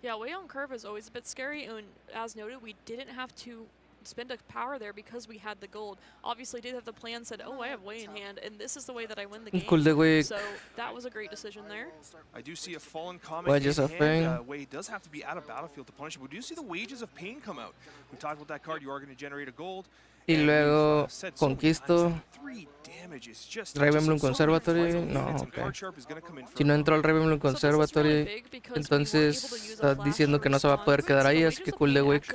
Yeah, way on curve is always a bit scary, and as noted, we didn't have to spend a power there because we had the gold. Obviously, did have the plan, said, oh, I have way in hand, and this is the way that I win the game. Cool de Wick. So that was a great decision there. I do see a Fallen Comet Wages in of hand. Pain. Wade does have to be out of battlefield to punish him. We do see the Wages of Pain come out. We talked about that card. You are going to generate a gold. Y luego Conquisto. Riftbound Conservatory. No, ok. Si no entró al Riftbound Conservatory, entonces está diciendo que no se va a poder quedar ahí, así que Cool de Wick.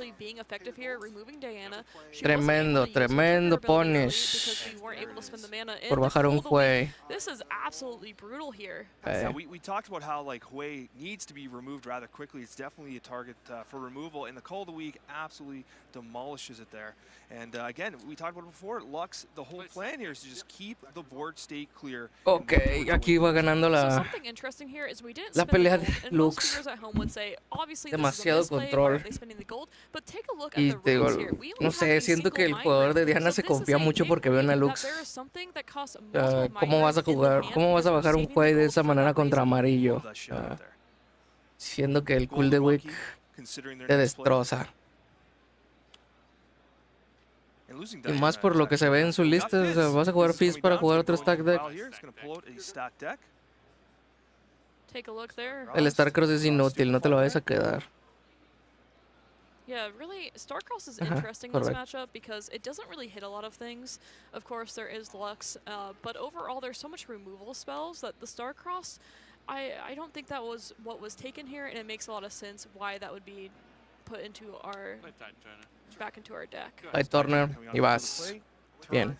Tremendo, tremendo punish por bajar un Hue. This is absolutely brutal here. Yeah, we talked about how like Hue needs to be removed rather quickly. It's definitely a target for removal, and the Call of the Week absolutely demolishes it there. And again, we talked about it before. Lux, the whole plan here is to just keep the board state clear. Ok, aquí va ganando la pelea de Lux. Demasiado control. Y te digo, no sé, siento que el jugador de Diana se confía mucho porque ve una Lux. ¿Cómo vas a jugar? ¿Cómo vas a bajar un Hue de esa manera contra amarillo? Siendo que el Cool de Wick te destroza. Y más por lo que se ve en su lista, o sea, vas a jugar Fizz para jugar otro stack deck. El Starcross es inútil, no te lo vayas a quedar. Yeah, really, Starcross is interesting in this matchup because it doesn't really hit a lot of things. Of course, there is Lux, but overall, there's so much removal spells that the Starcross, I don't think that was what was taken here, and it makes a lot of sense why that would be put into our back into our deck. Hay Turner y vas. Bien.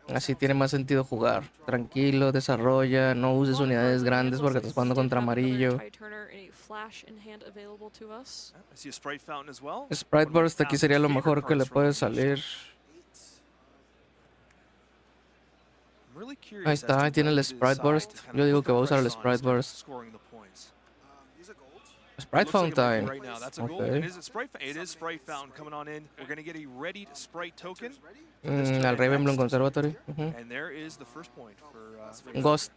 Así tiene más sentido jugar. Tranquilo, desarrolla, no uses unidades grandes porque estás jugando contra amarillo. Sprite Burst aquí sería lo mejor que le puede salir. Ahí está, ahí tiene el Sprite Burst. Yo digo que va a usar el Sprite Burst. Sprite Fountain. Okay. It is Sprite Fountain coming on in. We're going to get a readied Sprite token. Al Riftbound Conservatory. And there is the first point for Ghost.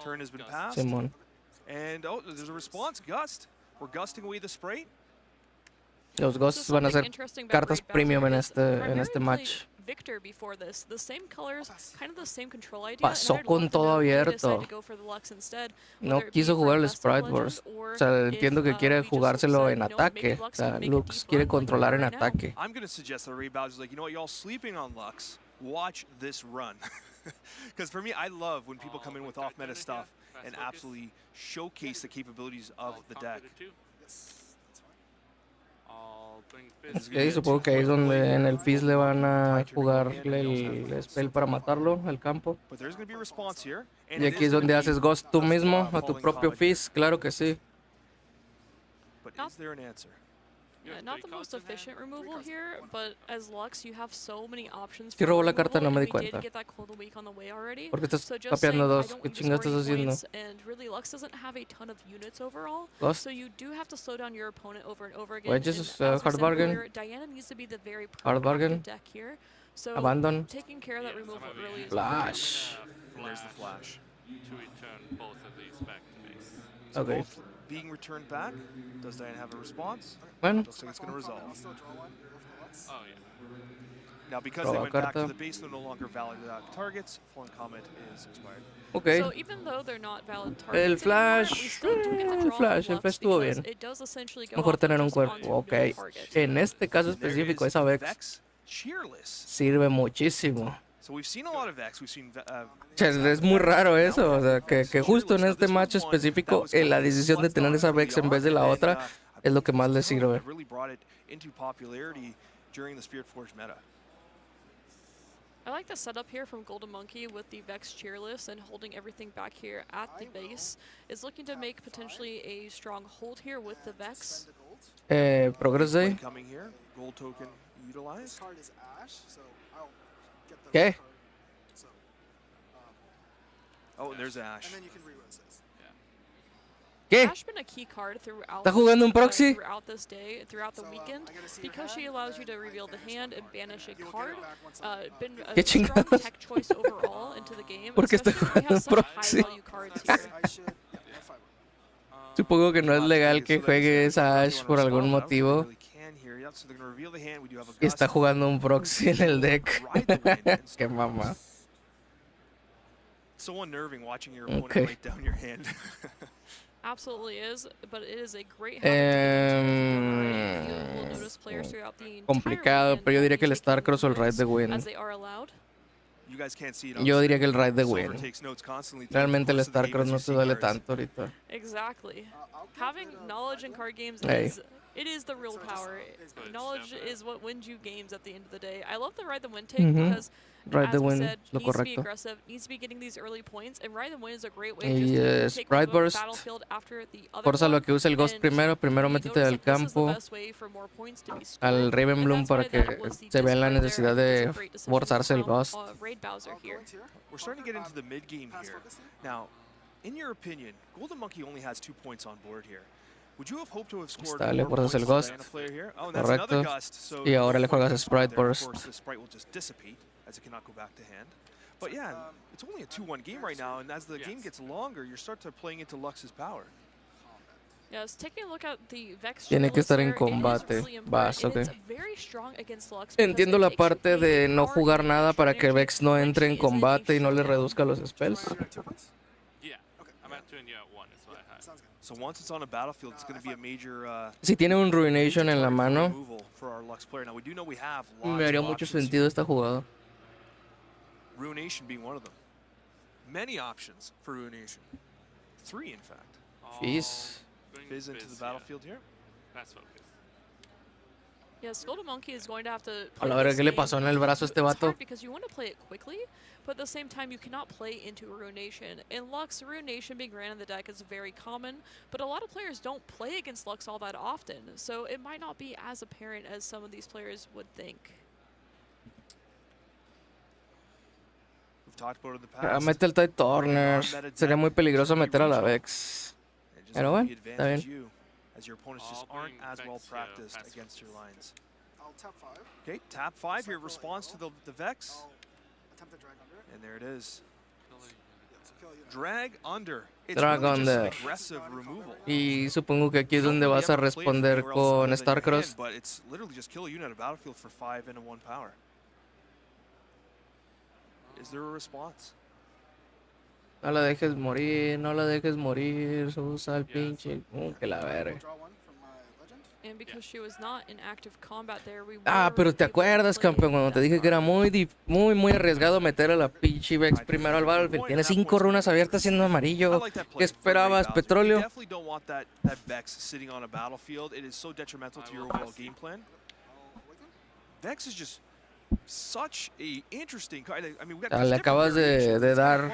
Turn has been passed. Simón. And oh, there's a response. Gust. We're gusting away the Sprite. Los Ghosts van a ser cartas premium en este match. Victor before this. The same colors, kind of the same control idea. Pasó con todo abierto. No quiso jugar el Sprite Burst. O sea, entiendo que quiere jugárselo en ataque. O sea, Lux quiere controlar en ataque. I'm going to suggest that Raid Bowser's like, you know what, y'all sleeping on Lux. Watch this run. Because for me, I love when people come in with off-meta stuff and absolutely showcase the capabilities of the deck. Ok, supongo que ahí es donde en el Fizz le van a jugarle el spell para matarlo al campo. Y aquí es donde haces Ghost tú mismo, a tu propio Fizz, claro que sí. Yeah, not the most efficient removal here, but as Lux, you have so many options. Si robó la carta, no me di cuenta. Porque estás tapeando dos. ¿Qué chingados estás haciendo? And really, Lux doesn't have a ton of units overall, Ghost. so you do have to slow down your opponent over and over again. Wedges is hard bargain. Diana needs to be the very hard bargain. Deck here. So Abandon. taking care of that removal really is Flash. There's the flash. to return both of these back to base. So Okay. both being returned back. Does Diana have a response? Bueno. Looks like it's going to resolve. Oh, yeah. Now, because they went back to the base, they're no longer valid targets. Foreign comment is expired. Okay. So even though they're not valid targets El anymore, we Flash, still do get the draw el from Flash estuvo because bien. it does essentially go Mejor off tener un just onto cuerpo, ok. no target. En este caso específico, esa Vex sirve muchísimo. So we've seen a lot of Vex. We've seen Es muy raro eso, o sea, que justo en este match específico, la decisión de tener esa Vex en vez de la otra es lo que más le sirve. really brought it into popularity during the Spirit Forge meta. I like the setup here from Golden Monkey with the Vex cheerless and holding everything back here at the base. Is looking to make potentially a strong hold here with the Vex. Progress Day. Coming here, gold token utilized. ¿Qué? Oh, there's Ash. ¿Qué? Ash been a key card throughout. ¿Está jugando un proxy? Throughout this day, throughout the weekend, because she allows you to reveal the hand and banish a card. Been a ¿Qué strong chingados? tech choice overall into the game. ¿Por qué está especially when we jugando have un such proxy? high value cards here. Supongo que no es legal que juegue esa Ash por algún motivo. Y está jugando un proxy en el deck. Qué mamá. So unnerving watching your opponent Okay. write down your hand. Absolutely is, but it is a great Complicado, pero yo diría que el Starcross o el Ride the Wind. You guys can't see it on Yo screen. diría que el Ride the Silver Wind. takes notes constantly throughout the Realmente el course of the game Starcross as no you te see duele cards. tanto ahorita. Exactly. Having knowledge in card games Hey. it is the real power. Knowledge is what wins you games at the end of the day. I love the Ride the Wind take because Ride as the we Wind, said, lo needs to be correcto. aggressive, needs to be getting these early points, and Ride the Wind is a great way Y just to take Sprite one Burst. battlefield after the other Forza lo one, que usa el Ghost and primero. Primero we métete notice al that this is the campo best way for more points to be scored, al Raven and Bloom that's para why que that was the se vea la discard there. necesidad I think de it's a great decision forzarse el from, Ghost. Raid Bowser here. We're starting to get into the mid game here. Now, in your opinion, Golden Monkey only has 2 points on board here. Would you have hoped to have scored Está, le more forzas points el as a Ghost. Diana player here? Oh, and that's another Correcto. gust. So Y ahora le no point juegas a gust Sprite there. Of Burst. course, the Sprite will just dissipate as it cannot go back to hand. But yeah, it's only a 2-1 game right now, and as the game gets longer, you start to playing into Lux's power. Yes, taking a look at the Vex Tiene que cheerless estar en there, it is combate. really important, Vas, and ok. it's very strong against Lux because Entiendo it la takes parte de no power jugar and nada para que energy, Vex no when entre she en is in a combate y no le showdown. reduzca los spells. Yeah, I'm at 2 and you're at 1 is what I had. So once it's on a battlefield, it's going to be a major Si tiene un Ruination en la mano, removal for our Lux player. Now we do know we have lots me haría of mucho options sentido here. esta jugada. Ruination being one of them. Many options for Ruination. 3, in fact. Fizz. Fizz into the battlefield here. That's focus. Yes, Golden Monkey is going to have to A play la verga, this ¿qué le game. pasó en el brazo a este It's vato? hard because you want to play it quickly, but at the same time you cannot play into Ruination. In Lux, Ruination being ran in the deck is very common, but a lot of players don't play against Lux all that often, so it might not be as apparent as some of these players would think. We've talked about it in the Ah, past. mete el Tide Turner. Sería muy peligroso meter a la Vex. And just Pero let bueno, the está advantage bien. you, as your opponents just aren't as well practiced against your lines. I'll tap 5. Okay, tap 5 here, response to the Vex. Attempt to drag under it. And there it is. Yeah, so kill a unit. Drag under. It's Drag really just under. aggressive removal. Y supongo que aquí es donde vas a responder con Starcross. But it's literally just kill a unit at a battlefield for 5 and a 1 power. Is there a response? No la dejes morir, no la dejes morir. Usa el pinche. Que la verga. Draw 1 from my legend. And because she was not in active combat there, we Ah, were pero ¿te able to acuerdas, play campeón? Cuando te dije que era muy arriesgado meter a la pinche Vex primero al Battlefield. Tiene 5 runas abiertas siendo amarillo. ¿Qué esperabas? ¿Petróleo? Definitely don't want that Vex sitting on a battlefield. It is so detrimental to your overall game plan. Vex is just such a interesting card. I mean, we got Le acabas de dar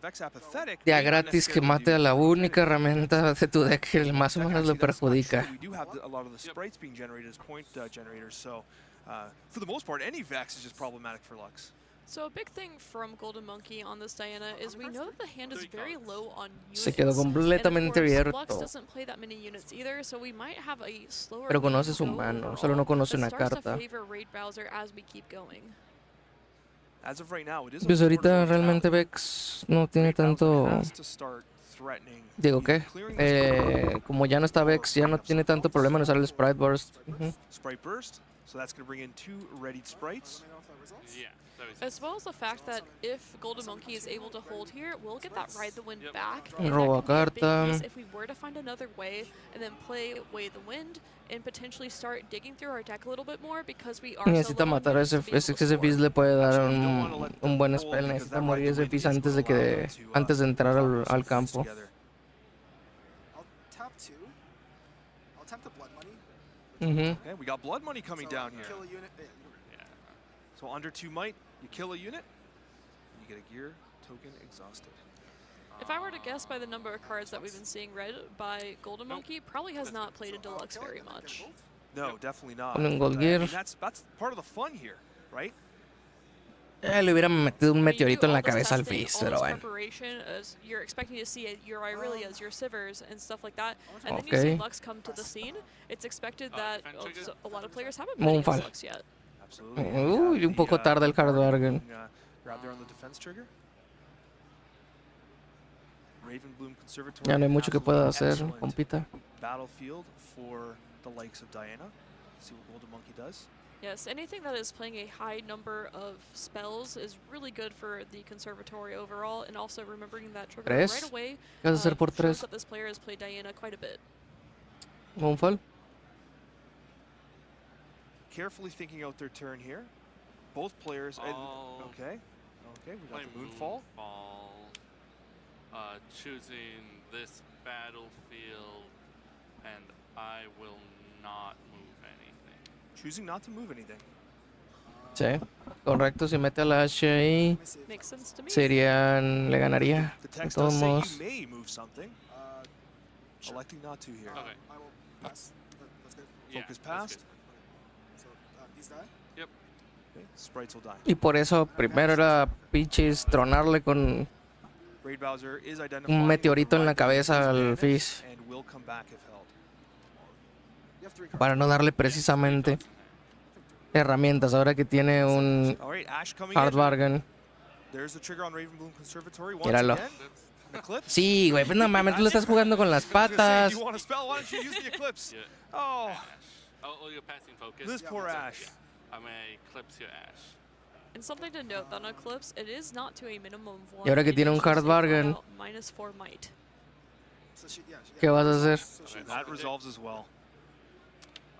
Vex apathetic. ya gratis que mate a la única herramienta de tu deck que más o menos lo perjudica. We do have a lot of the sprites being generated as point generators, so for the most part, any Vex is just problematic for Lux. So a big thing from Golden Monkey on this Diana is we know that the hand is very low on units. Se quedó completamente and of course, abierto. Lux doesn't play that many units either, so we might have a slower Pero game conoce su go mano, overall, solo no conoce but una starts to carta. favor Raid Bowser as we keep going. As of right now, it is a Pues 4-4 ahorita tally. realmente Vex no tiene Great Bowser tanto... has to start threatening Digo, either ¿qué? clearing this card Como ya no está Vex, ya no tiene tanto problema en usar el Sprite Burst. Sprite Burst. So that's going to bring in 2 readied sprites. Yeah. As well as the fact that if Golden Monkey is able to hold here, we'll get that Ride the Wind back. And Robo that could be a big carta. piece if we were to find another way and then play Way the Wind and potentially start digging through our deck a little bit more because we are Necesita so low on matar a units ese, to be able to ese score. Fizz le puede dar un buen spell. Necesita morir ese Fizz antes de entrar al campo. I'll tap 2. I'll tap the Blood Money. Okay, we got Blood Money coming down here. Kill a unit. So under 2 might, you kill a unit, you get a gear token exhausted. If I were to guess by the number of cards that we've been seeing read by Golden Monkey, probably has not played a Deluxe very much. No, definitely not. Con un Gold I Gear. mean, that's part of the fun here, right? Le hubiera metido un I mean, you meteorito do en la all this cabeza al testing, Fizz, all pero this bueno. preparation, as you're expecting to see your Irelias, your Sivers, and stuff like that, and then you see Okay. Lux come to the scene. It's expected that a lot of players haven't played Moonfall. against Lux yet. Absolutely. Uy, un poco tarde el Hard Bargain. Grab there on the defense trigger. Ravenbloom Conservatory. Ya no hay mucho que pueda hacer, Excellent compita. battlefield for the likes of Diana. See what Golden Monkey does. Yes, anything that is playing a high number of spells is really good for the Conservatory overall, and also remembering that trigger ¿Tres? right away ¿Qué vas a hacer por shows 3? that this player has played Diana quite a bit. Moonfall. Carefully thinking out their turn here. Both players. Okay. We got the Moonfall. Choosing this battlefield, and I will not move anything. Choosing not to move anything. Sí, correcto. Si mete a la H ahí, Makes sense to me. le ganaría. The De text todos does say modos. you may move something. Electing not to here. Okay. I will pass. That's good. Focus past. So these die. Yep. Okay. Sprites will die. Y por eso primero era pinches tronarle con Raid Bowser is identifying un meteorito en la the right cabeza al advantage Fizz. and will come back if held. You have 3 cards. Para no darle precisamente herramientas. Ahora que tiene un All right, Ash coming Hard in. Bargain. There's the trigger on Ravenbloom Conservatory once Míralo. again. An eclipse. Sí, güey, pues no mames, tú lo estás jugando con las I was gonna say, patas. do you want to spell? Why don't you use the eclipse? Yeah. Oh, Oh, you're passing focus. this poor Ash. I may eclipse your Ash. And something to note on Eclipse, it is not to a minimum of 1. Y ahora que It tiene un is just Hard a flat Bargain. out -4 might. So she, yeah, ¿Qué vas a hacer? So she's, That resolves as well.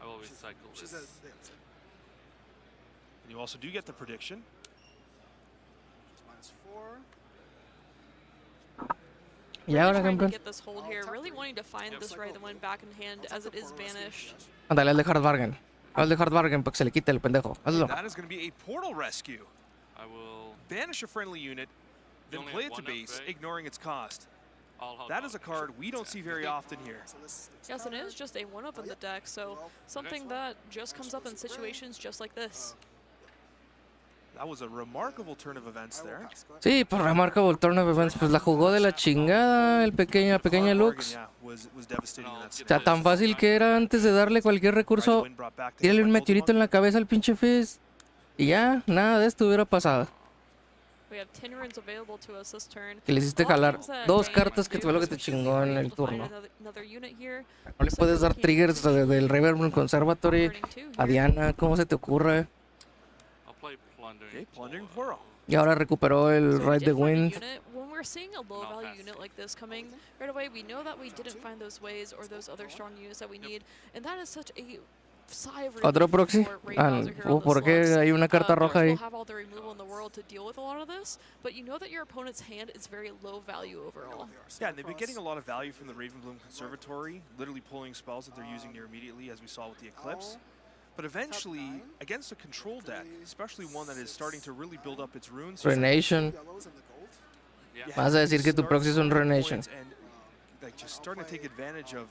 I will recycle she's this. And you also do get the prediction. she's -4. Y ahora, Trying to campeón. get this hold here, really wanting to find this Ride the Wind back in hand as it is banished. Ándale, al de Hard Bargain. Al de Hard Bargain para que se le quite el pendejo. Hazlo. That is going to be a portal rescue. I will. Banish a friendly unit, then only play have it to one base, upgrade. ignoring its cost. I'll That is a card we don't see very often here. So this Yes, it is just a 1-up in the deck, so something that just comes up in situations just like this. That was a remarkable turn of events there. Sí, por Remarkable Turn of Events, pues la jugó de la chingada el pequeña Hard Lux. bargain, yeah, was devastating in that O sea, tan fácil que era antes de darle cualquier recurso, tírale un meteorito en la cabeza al pinche Fizz. Y ya, nada de esto hubiera pasado. We have 10 runes available to us this turn. Que le hiciste A lot of jalar things that 2 Diana cartas might que do fue lo que is te we should chingó en be el able to find turno. another unit here. No le puedes dar triggers del Riftbound Conservatory a Diana, ¿cómo se te ocurre? I'll play plundering. Okay, plundering plural. Y ahora recuperó el Ride the Did find a Wind. unit. When we're seeing a low value unit like this coming right away, we know that we didn't find those ways or those other strong units that we need, and that is such a sigh of relief ¿Otro proxy? for Raid Ah, Bowser here on ¿por this qué Lux. hay una carta roja Players ahí? will have all the removal in the world to deal with a lot of this, but you know that your opponent's hand is very low value overall. Yeah, and they've been getting a lot of value from the Ravenbloom Conservatory, literally pulling spells that they're using near immediately, as we saw with the Eclipse. But eventually, against a control deck, especially one that is starting to really build up its runes, Renation. Vas a decir que tu proxy es un Renation. and like just starting to take advantage of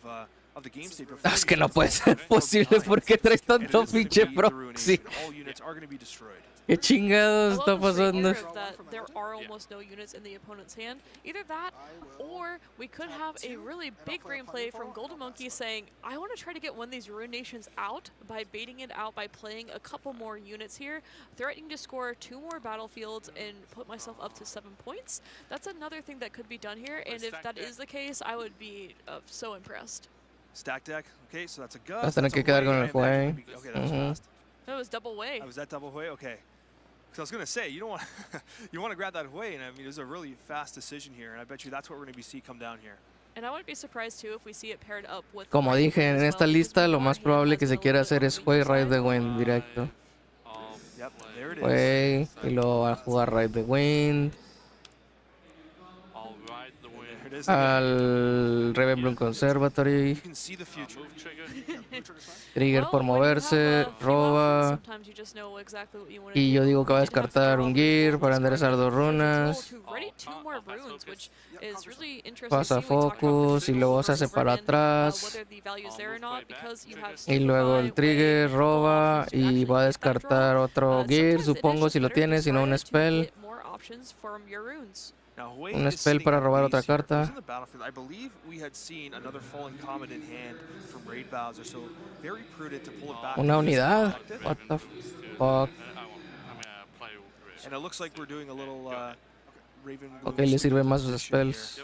the game state. Es que no puede ser posible porque traes tanto pinche proxy. All units are going to be destroyed. ¿Qué chingados I está love the trade pasando? here of that there are almost no units in the opponent's hand. Either that, or we could have a really big brain play from Golden Monkey saying, I want to try to get one of these Ruined Nations out by baiting it out by playing a couple more units here, threatening to score 2 more battlefields and put myself up to 7 points. That's another thing that could be done here, and if that is the case, I would be so impressed. Stack deck. Okay, so that's a Vas a gust. tener That's que a quedar con way. el Huey. Okay, that was fast. That was double way. Was that double way? Okay. Because I was gonna say you don't want you want to grab that way, and I mean it was a really fast decision here, and I bet you that's what we're gonna see come down here. And I wouldn't be surprised too if we see it paired up with. Como dije, en esta lista lo más probable que se quiera hacer es Huey Ride the Wind directo. Yep, there it is. Huey, y luego va a jugar Ride the Wind. Al Riftbound Conservatory. Trigger por moverse, roba. Y yo digo que va a descartar un gear para enderezar 2 runas. Pasa focus y luego se hace para atrás. Y luego el trigger roba y va a descartar otro gear, supongo, si lo tiene, si no un spell. Un spell para robar otra carta. Una unidad. What the fuck. Ok, le sirve más sus spells.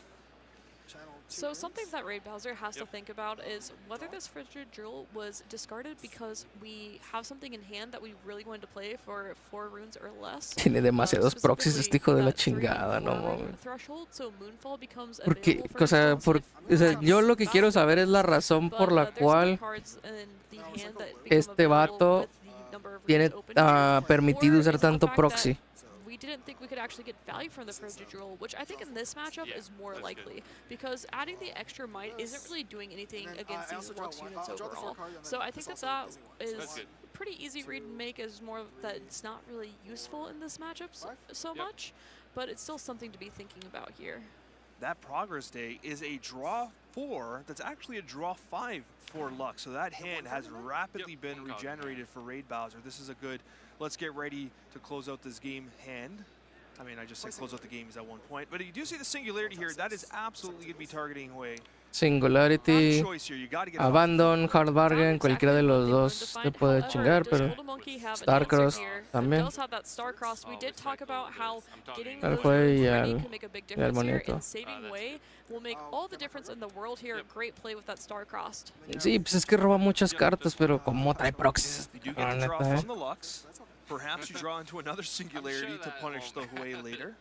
So something that Raid Bowser has to think about is whether this Frigid Jewel was discarded because we have something in hand that we really wanted to play for 4 runes or less. Tiene demasiados proxies este hijo de la chingada, no mames. Porque, o sea, yo lo que quiero saber es la razón por la cual este vato tiene permitido usar tanto proxy. We didn't think we could actually get value from the Frigid Jewel, which I think in this matchup is more likely, because adding the extra might isn't really doing anything against these Lux units overall. So I think that is pretty easy read and make, as more that it's not really useful in this matchup so much, but it's still something to be thinking about here. That Progress Day is a draw 4 that's actually a draw 5 for Lux. So that hand has rapidly been regenerated for Raid Bowser. This is a good, let's get ready to close out this game hand. I mean, I just said close out the games at one point. But you do see the Singularity here. That is absolutely going to be targeting Huey. Singularity, Abandon, Hard Bargain, cualquiera de los dos te puede chingar, pero Starcross también. Al Huey y al monito. Sí, pues es que roba muchas cartas, pero como trae proxies. La neta, Perhaps you draw into another Singularity to punish the Huey later.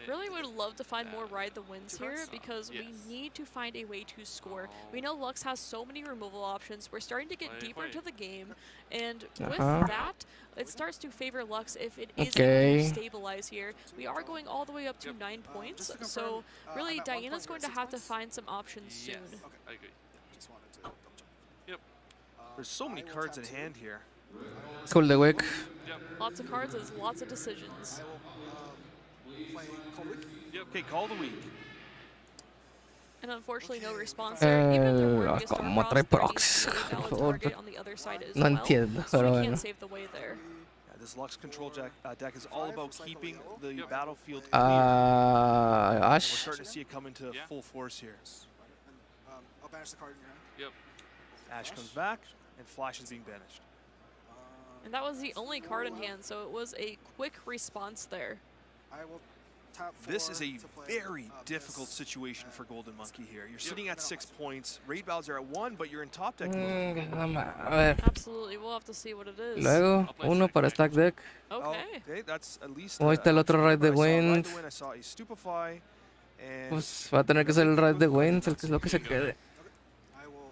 Really would love to find more Ride the Winds here, because we need to find a way to score. We know Lux has so many removal options. We're starting to get deeper into the game, and with that, it starts to favor Lux if it is able to stabilize here. We are going all the way up to 9 points, so really Diana's going to have to find some options soon. I agree. There's so many cards in hand here. Cool the Wick. Lots of cards, there's lots of decisions. Okay, call the week. And unfortunately, no response there. Even if there were to Como trae proxies. No entiendo, pero bueno. This Lux control deck is all about keeping the battlefield clear. Ash. We're starting to see it come into full force here. I'll banish the card in your hand. Ash comes back, and Flash is being banished. And that was the only card in hand, so it was a quick response there. This is a very difficult situation for Golden Monkey here. You're sitting at 6 points. Raid Bowser at 1, but you're in top deck mode. Absolutely, we'll have to see what it is. Luego, uno para stack deck. Okay, that's at least. Ahí está el otro Ride the Wind. I saw a Stupefy. Pues va a tener que ser el Ride the Wind, el que es lo que se quede.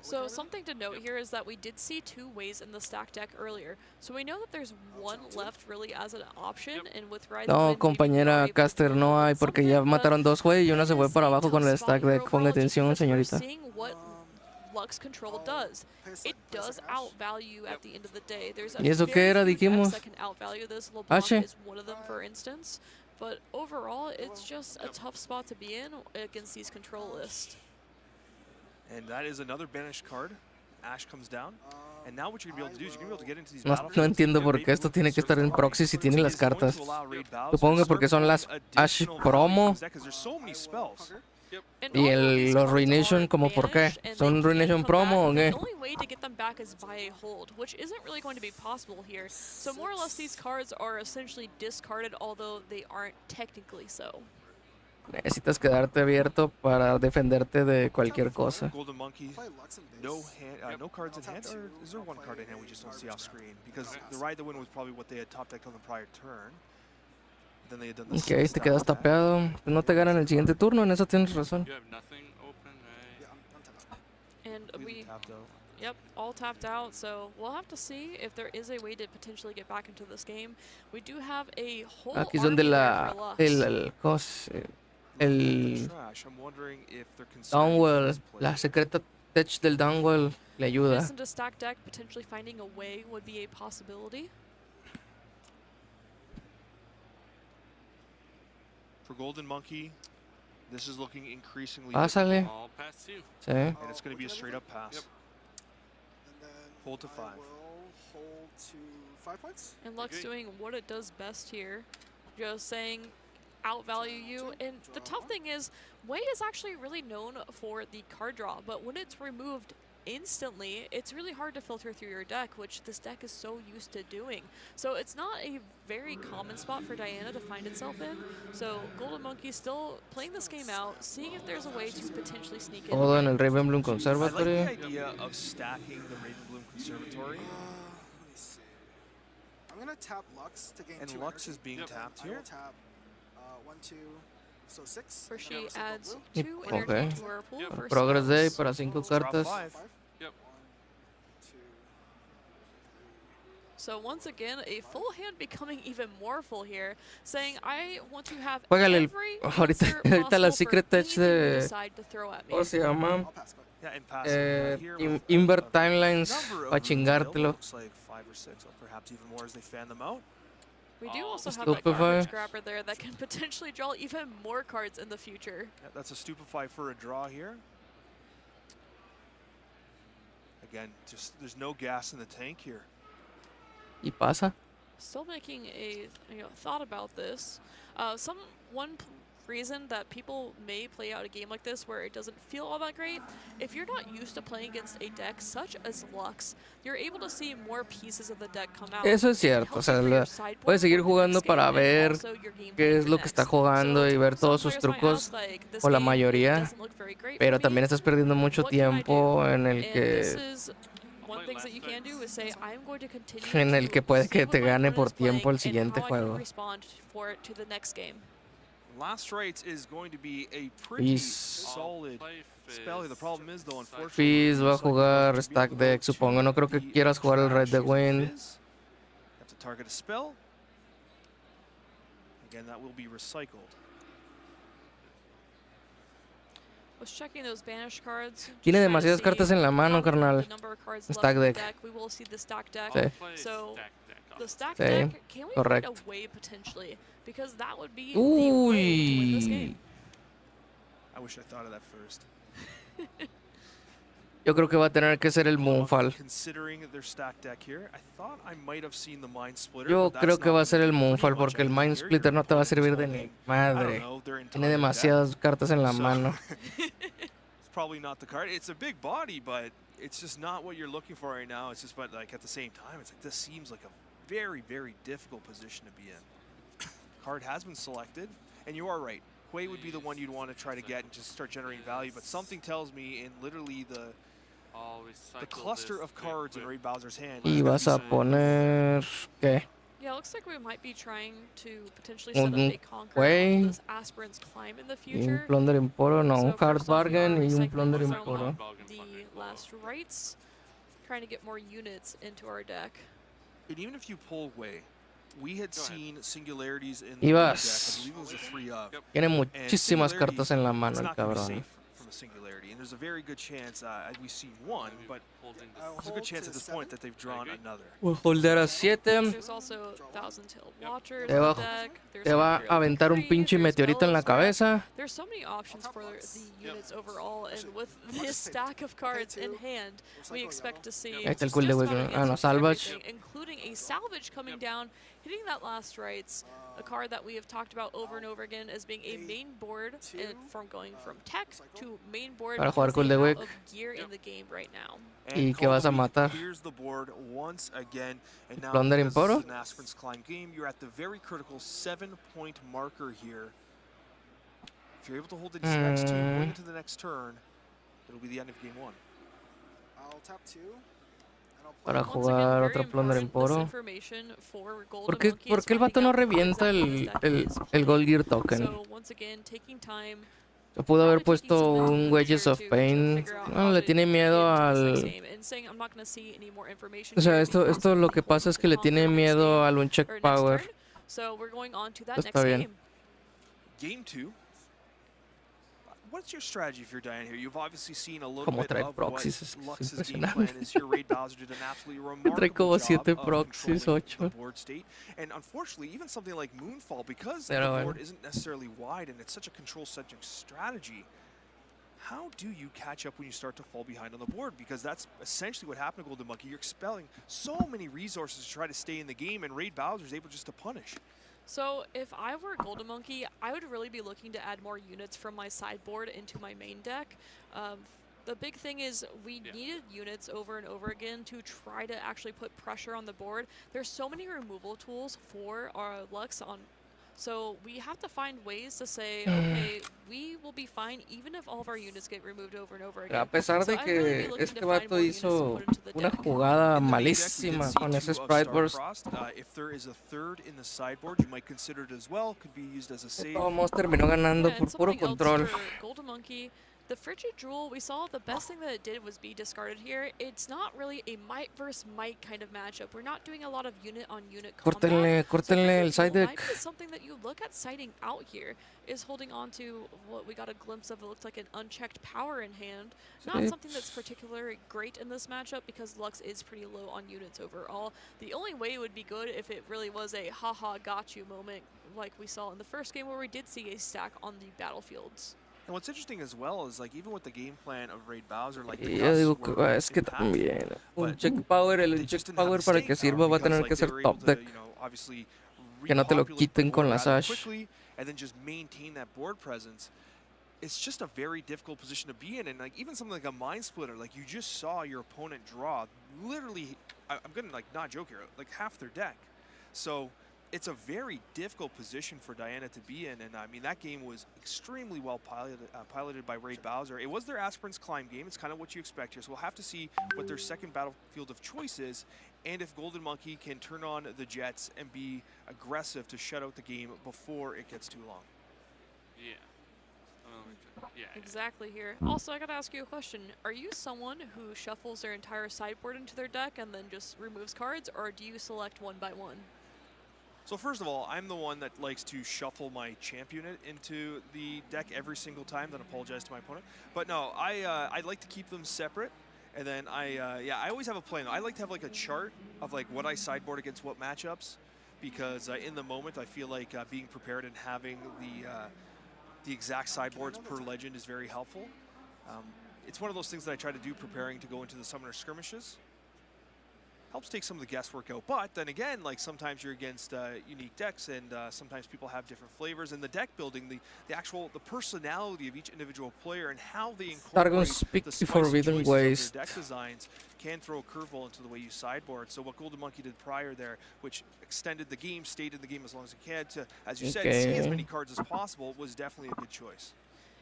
So something to note here is that we did see 2 ways in the stack deck earlier. So we know that there's one left really as an option, and with Ride the No, Wind, compañera Caster, no hay, porque ya mataron 2 güey y uno se fue para abajo con el stack deck. Ponga atención, señorita. Seeing what Lux Control does. It does outvalue at the end of the day. There's a ¿Y eso qué era, dijimos? that can outvalue this. LeBlanc H. is one of them, for instance. But overall, it's just a tough spot to be in against these control lists. And that is another banished card. Ash comes down. And now what you're going to be able to do is you're going to be able to get into these No, battlefields. no entiendo por qué esto tiene que estar en proxy si tiene las cartas. Supongo que porque son las Ash Promo y los Ruination, como por qué. ¿Son Ruination Promo o qué? The only way to get them back is by a hold, which isn't really going to be possible here. So more or less these cards are essentially discarded, although they aren't technically so. Necesitas quedarte abierto para defenderte de cualquier cosa. Golden Monkey, no cards in hand, or is there one card in hand we just don't see off screen? Because the ride the win was probably what they had top decked on the prior turn. Then they had done this. Ok, te quedas tapeado. No te ganan el siguiente turno, en eso tienes razón. You have nothing open, right? And we, yep, all tapped out. So we'll have to see if there is a way to potentially get back into this game. We do have a whole Aquí es donde el Downwell, la secreta tech del Downwell le ayuda. Listen to stack deck, potentially finding a way would be a possibility. For Golden Monkey, this is looking increasingly Pásale. All past you. Sí. And it's going to be a straight up pass. And then Hold to 5. Hold to 5 points. And Luck's doing what it does best here, just saying outvalue you. And the tough thing is, Wei is actually really known for the card draw, but when it's removed instantly, it's really hard to filter through your deck, which this deck is so used to doing. So it's not a very common spot for Diana to find itself in. So Golden Monkey still playing this game out, seeing if there's a way to potentially sneak in. Todo en el Riftbound Conservatory. I like the idea of stacking the Riftbound Conservatory. Let me see. I'm gonna tap Lux to gain 2 And Lux energy. is being tapped I here. will tap 1, 2, so 6. For she adds Y- 2 ok. energy to her pool for Progress Day spells. para 5 Drop cartas. 5. Yep. So once again, a full hand becoming even more full here, saying I want to have Juégale el, every ahorita, answer ahorita la possible secret for touch anything you de, decide to throw at me. ¿cómo se llama? I'll pass. Go ahead. Yeah, and passing right here with Invert timelines number of para runes chingártelo. available. Looks like 5 or 6, or perhaps even more as they fan them out. We do also have that Stupefy. garbage grabber there that can potentially draw even more cards in the future. Yeah, that's a Stupefy for a draw here. Again, just there's no gas in the tank here. Y pasa. Still making a thought about this. One reason that people may play out a game like this where it doesn't feel all that great, if you're not used to playing against a deck such as Lux, you're able to see more pieces of the deck come out. Eso es cierto. O sea, puedes seguir jugando para ver qué es lo que está jugando y ver todos sus trucos, o la mayoría, pero también estás perdiendo mucho tiempo en el que puede que te gane por tiempo el siguiente juego. Last Rites is going to be a pretty solid spell. The problem is, though, unfortunately, Fizz va a jugar stack deck, supongo. No creo que quieras jugar el Red the Wind. Have to target a spell. Again, that will be recycled. Was checking those banish cards. Tiene demasiadas cartas en la mano, carnal. Stack deck. We will see the stack deck. Sí. So the stack Sí, deck, can we find correcto. a way potentially? Because that would be the way to win this Uy. game. I wish I thought of that first. Yo creo que va a tener que ser el Moonfall. Considering their stack deck here, I thought I might have seen the Mind Splitter. Yo but creo that's que va a not ser el pretty Moonfall much porque el anything Mind here. Splitter no te va a You're servir de playing, ni I madre. don't know, their Tiene entire demasiadas cartas en la So, mano. It's probably not the card. It's a big body, but it's just not what you're looking for right now. It's just, but like at the same time, it's like this seems like a very, very difficult position to be in. Card has been selected, and you are right. Hui would be the one you'd want to try to get and just start generating value, but something tells me in literally the cluster of cards in Ray Bowser's hand. Y vas a poner ¿qué? Yeah, it looks like we might be trying to potentially set up Un a conquer Hui on this Aspirant's Climb in the y un future. Plunder Emporo, no, un So Hard first off, we are Bargain y un recycling Plunder from Emporo. the last rights, trying to get more units into our deck. And even if you pull Hui, we had seen singularities in Y the deck. vas. I believe it was a 3-of. Tiene And muchísimas Singularity, cartas en la mano it's el not gonna be cabrón. safe from a the Singularity. And there's a very good chance we see one, but there's a good chance at this point that they've drawn another. Voy a holdear a 7. There's also Thousand-Tailed Watchers Te va, on deck. There's te va a aventar un pinche meteorito en la cabeza. There's so many options for the units overall, and with this stack of cards in hand, we expect to see Ahí está el cool de just Wick. about Ah, no, everything, salvage. including a salvage coming down, hitting that last rights, a card that we have talked about over and over again as being a main board, and from going from tech to main board Para jugar because cool the de amount Wick. of gear in the game right now. Y que vas a matar. Here's the board once again, and now Plunder because this Imporo. is an Aspirant's Climb game, you're at the very critical 7-point marker here. If you're able to hold it next to going into the next turn, it'll be the end of game 1. I'll tap 2. Para jugar otro Plunder Imporo. ¿Por qué el vato no revienta el Gold Gear Token? So once again, taking time. Se pudo haber puesto un Wedges of Pain. No, le tiene miedo al... O sea, esto lo que pasa es que le tiene miedo al Uncheck Power. So we're going on to that Está next bien. game. Game 2. What's your strategy if you're Diane here? You've obviously seen a little Como bit trae of proxies, what es Lux's game impresionante. plan is here. Raid Bowser did an absolutely Trae como remarkable 7 job of proxies, controlling 8. the board state. And unfortunately, even something like Moonfall, because Pero the bueno. board isn't necessarily wide and it's such a control-centric strategy, how do you catch up when you start to fall behind on the board? Because that's essentially what happened to Golden Monkey. You're expelling so many resources to try to stay in the game, and Raid Bowser is able just to punish. So if I were Golden Monkey, I would really be looking to add more units from my sideboard into my main deck. The big thing is we needed units over and over again to try to actually put pressure on the board. There's so many removal tools for our Lux on, so we have to find ways to say, okay, we will be fine even if all of our units get removed over and over again. A pesar de que este vato hizo una jugada malísima con ese Sprite Burst. If there is a third in the sideboard, you might consider it as well. Could be used as a save. Todos terminó ganando por puro control. Golden Monkey, the Frigid Jewel, we saw the best thing that it did was be discarded here. It's not really a might versus might kind of matchup. We're not doing a lot of unit on unit combat. Córtenle el side deck. Might be something that you look at siding out here is holding on to what we got a glimpse of. It looks like an unchecked power in hand. Not something that's particularly great in this matchup because Lux is pretty low on units overall. The only way it would be good if it really was a haha got you moment like we saw in the first game where we did see a stack on the battlefields. And what's interesting as well is like even with the game plan of Raid Bowser, like Y yo digo que es que también un check power, el check power para que sirva va a tener que ser top deck. Que no te lo quiten con la Sash. And then just maintain that board presence. It's just a very difficult position to be in, and like even something like a Mind Splitter, like you just saw your opponent draw literally, I'm gonna like not joke here, like half their deck. So it's a very difficult position for Diana to be in, and I mean that game was extremely well piloted by Raid Bowser. It was their Aspirant's Climb game. It's kind of what you expect here. So we'll have to see what their second battlefield of choice is, and if Golden Monkey can turn on the Jets and be aggressive to shut out the game before it gets too long. Yeah. Yeah. Exactly here. Also, I gotta ask you a question. Are you someone who shuffles their entire sideboard into their deck and then just removes cards, or do you select one by one? So first of all, I'm the one that likes to shuffle my champ unit into the deck every single time, then apologize to my opponent. But no, I like to keep them separate. And then I always have a plan. I like to have like a chart of like what I sideboard against what matchups, because in the moment I feel like being prepared and having the exact sideboards per legend is very helpful. It's one of those things that I try to do preparing to go into the Summoner Skirmishes. Helps take some of the guesswork out, but then again, like sometimes you're against unique decks, and sometimes people have different flavors. And the deck building, the personality of each individual player and how they incorporate speak the to spicy Forbidden choices Ways. of their deck designs can throw a curveball into the way you sideboard. So what Golden Monkey did prior there, which extended the game, stayed in the game as long as it can to, as you said, see as many cards as possible, was definitely a good choice.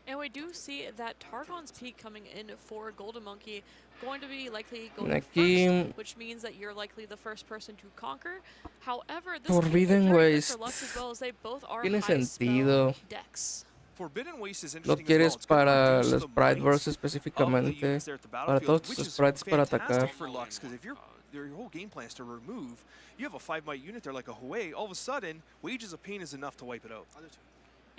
And we do see that Targon's Peak coming in for Golden Monkey going to be likely going first, which means that you're likely the first person to conquer. However, this Forbidden can be very good Waste for Lux as well, as they both are tiene high sentido. spell decks. Forbidden Waste is Lo interesting quieres as well. para It's los gonna Sprite reduce Burst the específicamente, units there at the para battlefield, todos which tus is sprites para fantastic atacar. for Lux, because if your whole game plan is to remove, you have a 5 might unit there like a Hue, all of a sudden, Wages of Pain is enough to wipe it out.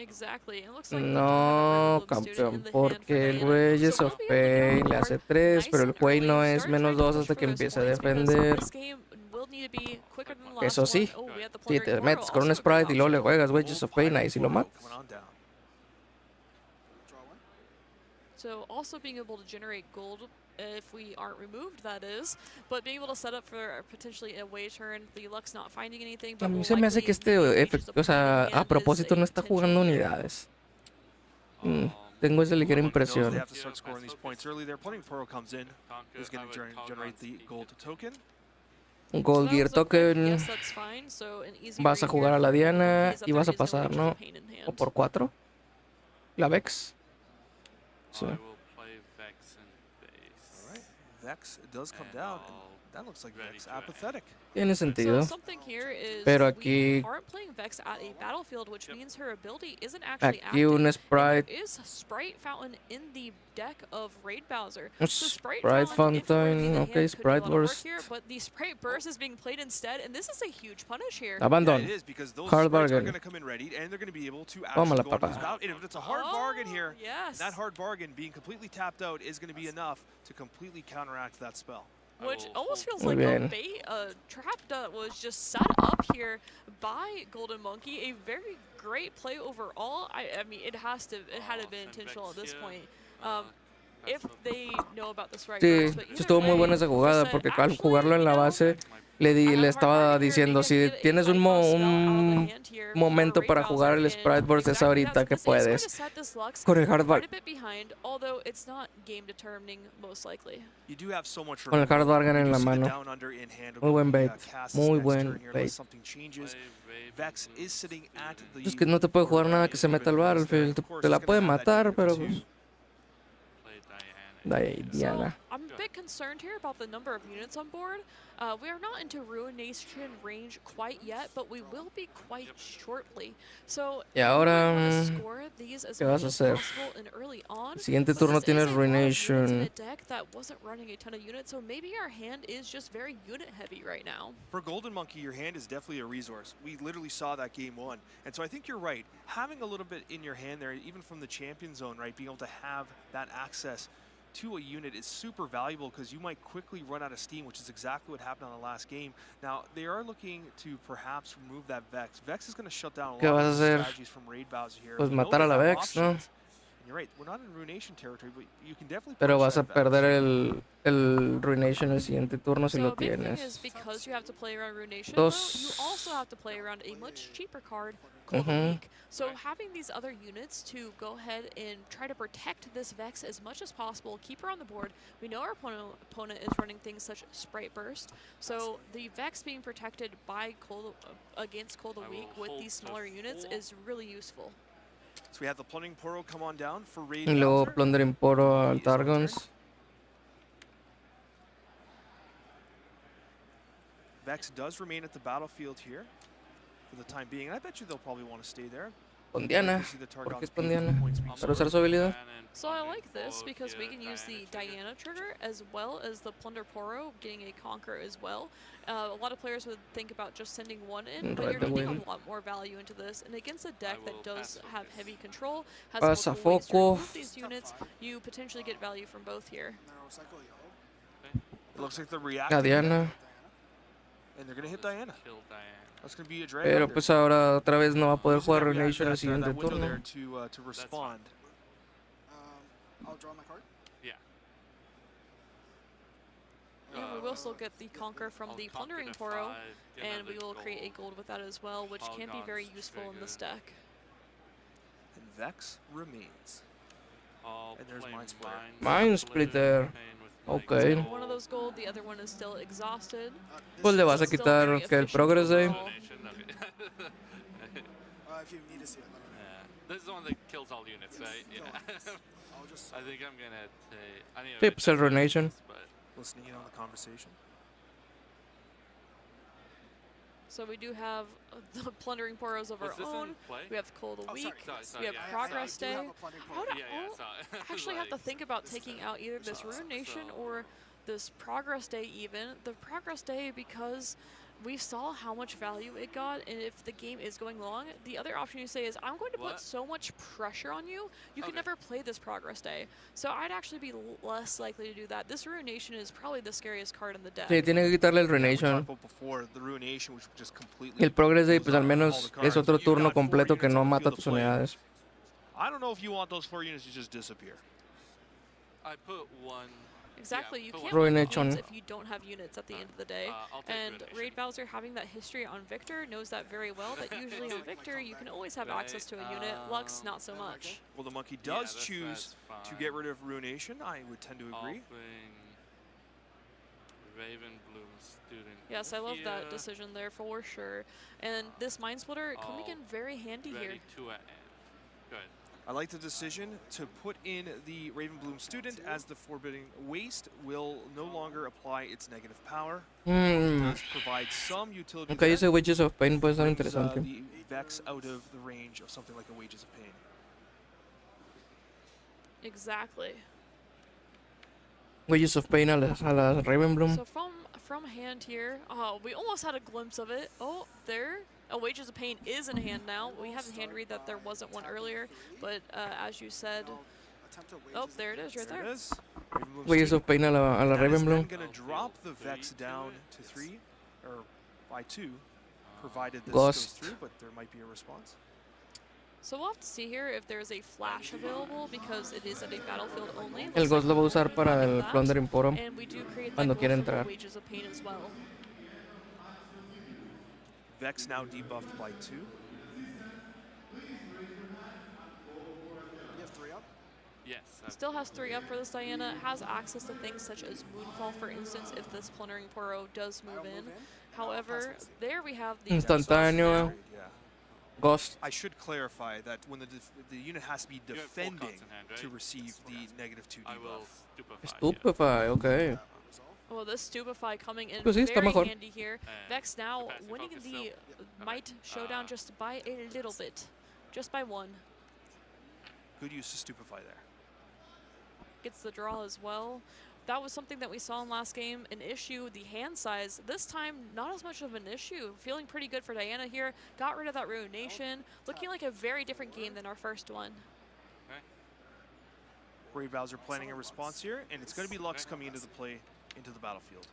Exactly. It looks like No, campeón, porque el Wages of Pain le hace 3, pero el Huey no es -2 hasta que empiece a defender. Eso sí, si te metes con un Sprite y luego le juegas Wages of Pain, ahí sí lo matas. So also being able to generate gold if we aren't removed, that is, but being able to set up for potentially a way turn, the Lux not finding anything. A mí se me hace que este efecto, o sea, a propósito no está jugando unidades. Tengo esa ligera impresión. Gold Gear Token. Vas a jugar a la Diana y vas a pasar, ¿no? ¿O por 4? La Vex. Sí. Vex does come down, and that looks like Vex apathetic. Tiene sentido. Pero aquí aquí un Sprite. Un Sprite Fountain, ok, Sprite Burst. Abandon. Hard bargain. Tómala, papá. It's a hard bargain here. That hard bargain being completely tapped out is going to be enough to completely counteract that spell. Which almost feels like a bait, a trap that was just set up here by Golden Monkey. A very great play overall. I mean, it had to have been intentional at this point. If they know about this right. Sí, estuvo muy buena esa jugada porque al jugarlo en la base le estaba diciendo, si tienes un momento para jugar el Sprite Burst es ahorita que puedes. Con el Hard Bargain. Con el Hard Bargain en la mano. Muy buen bait. Muy buen bait. Es que no te puede jugar nada que se meta al Battlefield. Te la puede matar, pero pues... Diana. I'm a bit concerned here about the number of units on board. We are not into Ruination range quite yet, but we will be quite shortly. So, y ahora, ¿qué vas a hacer? El siguiente turno tienes Ruination. So maybe our hand is just very unit heavy right now. For Golden Monkey, your hand is definitely a resource. We literally saw that game 1. And so I think you're right. Having a little bit in your hand there, even from the champion zone, right, being able to have that access to a unit is super valuable because you might quickly run out of steam, which is exactly what happened on the last game. Now, they are looking to perhaps remove that Vex. Vex is going to shut down a lot of strategies from Raid Bowser here. Pues matar a la Vex, ¿no? You're right, we're not in Ruination territory, but you can definitely. Pero vas a perder el Ruination el siguiente turno si lo tienes. Because you have to play around Ruination, though, you also have to play around a much cheaper card called Weak. So having these other units to go ahead and try to protect this Vex as much as possible, keep her on the board. We know our opponent is running things such as Sprite Burst, so the Vex being protected by against Cold the Weak with these smaller units is really useful. So we have the Plundering Poro come on down for Raid. Y luego Plundering Poro al Targons. Vex does remain at the battlefield here for the time being, and I bet you they'll probably want to stay there. Con Diana. ¿Por qué es con Diana? Para usar su habilidad. So I like this because we can use the Diana trigger as well as the Plunder Poro getting a Conquer as well. A lot of players would think about just sending one in, but you're getting a lot more value into this. And against a deck that does have heavy control, has multiple ways to remove these units, you potentially get value from both here. It looks like they're reacting. Diana. And they're going to hit Diana. That's going to be a drag. Pero pues ahora otra vez no va a poder jugar Ruination el siguiente turno. To respond. I'll draw my card. Yeah. And we will still get the Conquer from the Plundering Poro, and we will create a gold with that as well, which can be very useful in this deck. And Vex remains. And there's Mind Splitter. Mind Splitter. Okay. One of those gold, the other one is still exhausted. Pues le vas a quitar que el Progress Day. If you need to see it, let me know. This is the one that kills all units, right? Yeah. I think I'm gonna take. Sí, pues el Ruination. Listening in on the conversation. So we do have the Plundering Poros of our own. We have Cold a Week. We have Progress Day. I actually have to think about taking out either this Ruination or this Progress Day even. The Progress Day because we saw how much value it got, and if the game is going long, the other option you say is, I'm going to put so much pressure on you, you can never play this progress day. So I'd actually be less likely to do that. This Ruination is probably the scariest card in the deck. Sí, tiene que quitarle el Ruination. Y el Progress Day, pues al menos es otro turno completo que no mata tus unidades. I don't know if you want those 4 units to just disappear. I put one. Exactly, you can't Ruination. lose if you don't have units at the end of the day. And Raid Bowser, having that history on Victor, knows that very well, that usually on Victor you can always have access to a unit. Lux, not so much. Well, the monkey does choose to get rid of Ruination. I would tend to agree. Raven Bloom student. Yes, I love that decision there for sure. And this Mind Splitter coming in very handy here. Good. I like the decision to put in the Ravenbloom student, as the Forbidding Waste will no longer apply its negative power. It does provide some utility. Aunque ese Wages of Pain puede ser interesante. The Vex out of the range of something like a Wages of Pain. Exactly. Wages of Pain a la Ravenbloom. So from hand here, we almost had a glimpse of it. Oh, there. Wages of Pain is in hand now. We have a hand read that there wasn't one earlier, but as you said, oh, there it is, right there. Wages of Pain a la Ravenbloom. Going to drop the Vex down to 3, or by 2, provided this Ghost. goes through, but there might be a response. So we'll have to see here if there's a flash available, because it is at a battlefield only. El Ghost lo va a usar para el Plundering Forum And we do create cuando that quiera glow from entrar. Wages of Pain as well. Vex now debuffed by 2. You have 3 up? Yes. Still has 3 up for this Diana. Has access to things such as Moonfall, for instance, if this Plundering Poro does move in. However, there we have the Instantáneo. Ghost. I should clarify that when the unit has to be defending to receive the -2 debuff. Stupefy, okay. Well, this Stupefy coming in Pues sí, está very mejor. handy here. Vex now winning the Might Showdown just by a little bit. Just by 1. Good use of Stupefy there. Gets the draw as well. That was something that we saw in last game, an issue, the hand size. This time, not as much of an issue. Feeling pretty good for Diana here. Got rid of that Ruination. Looking like a very different game than our first one. Raid Bowser planning a response here, and it's going to be Lux coming into the battlefield,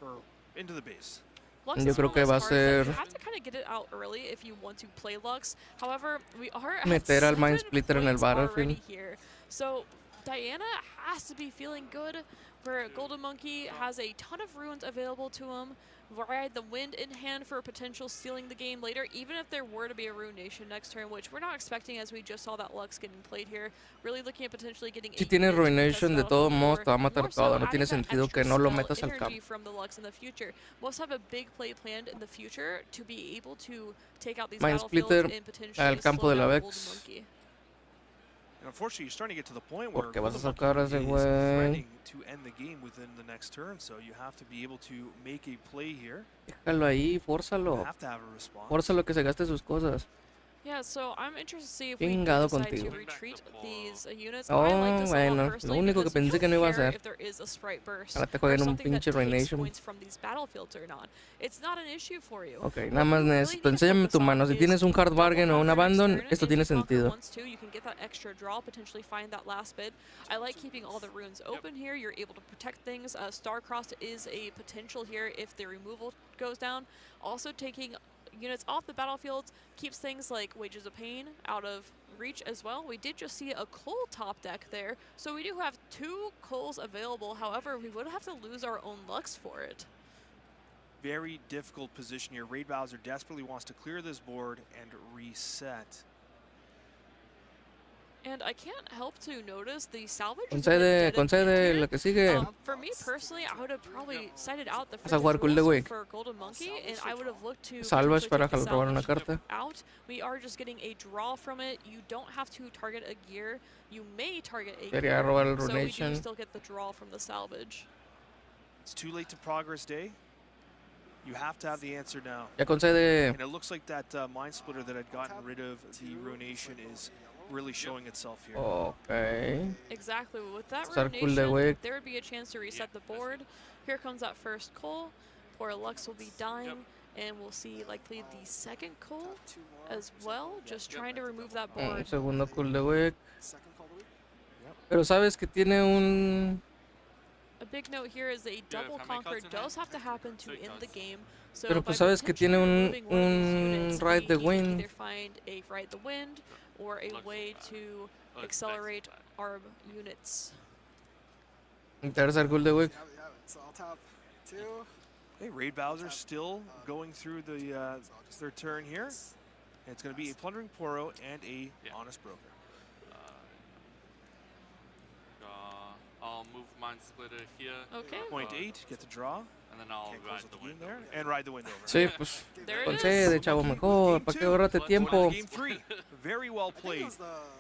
or into the base. Lux Yo is creo one que of va a those cards that ser you have to kind of get it out early if you want to play Lux. However, we are at meter al 7 Mind Splitter en el points already battlefield. here. So Diana has to be feeling good, where Golden Monkey has a ton of runes available to him. Ride the Wind in hand for potential stealing the game later, even if there were to be a Ruination next turn, which we're not expecting, as we just saw that Lux getting played here. Really looking at potentially getting Si tiene Ruination, de todos modos te va a matar todo. No tiene sentido que no lo metas al campo. From the Lux in the future. We'll also have a big play planned in the future to be able to take out these Mind battlefields Splitter and potentially al campo slow de la down Vex. Golden Monkey. And unfortunately, you're starting to get to the point where Porque vas a Golden sacar a Monkey ese is güey. threatening to end the game within the next turn, so you have to be able to make a play here. Déjalo ahí, fórzalo. You have to have a response. Fórzalo que se gaste sus cosas. Yeah, so I'm interested to see if we Chingado decide contigo. to retreat these units. Oh, I like this a lot bueno, personally lo único que because pensé you que no iba a don't care hacer. if there is a sprite burst Ojalá te or jueguen un something that pinche takes Ruination. points from these battlefields or not. It's not an issue for you. Ok, What nada más you really necesito, need to enséñame focus tu on mano. Si is tienes un hard double bargain o un conquer next abandon, turn. esto If tiene you conquer sentido. once too, you can get that extra draw, potentially find that last bit. I like keeping all the runes open here. You're able to protect things. Starcrossed is a potential here if the removal goes down. Also taking units off the battlefield keeps things like Wages of Pain out of reach as well. We did just see a Cole top deck there, so we do have 2 Coles available. However, we would have to lose our own Lux for it. Very difficult position here. Raid Bowser desperately wants to clear this board and reset. And I can't help to notice the salvage. Concede lo que sigue. For me personally, I would have probably cited out the Vas a jugar Cool the Week. for Golden Monkey, and I would have looked to Salvage para potentially take the robar una salvage carta. out. We are just getting a draw from it. You don't have to target a gear. You may target a Quería gear, robar el so we do Ruination. still get the draw from the salvage. It's too late to progress day. You have to have the answer now. Ya concede. And it looks like that Mind Splitter that had gotten rid of the Ruination is really showing itself here. Okay. Exactly. With that Start Cool the Ruination, Week. there would be a chance to reset the board. Here comes that first Cole. Poor Lux will be dying, and we'll see likely the second coal as well, just trying to remove that board. Un segundo cool de Wick. Pero sabes que tiene un... A big note here is a double conquer does have to happen to end the game. So Pero pues sabes que tiene un Ride the Wind. Either find a Ride the Wind or a way to accelerate ARB units. Tercer cool de Wick. So I'll tap 2. Okay, Raid Bowser still going through their turn here. And it's going to be a Plundering Poro and a Honest Broker. I'll move Mind Splitter here. Okay. Point 8, get the draw. And then I'll ride the wind there. And ride the wind over. Sí, pues concede, chavo, mejor. ¿Para qué ahorrate tiempo? Game 3, very well played.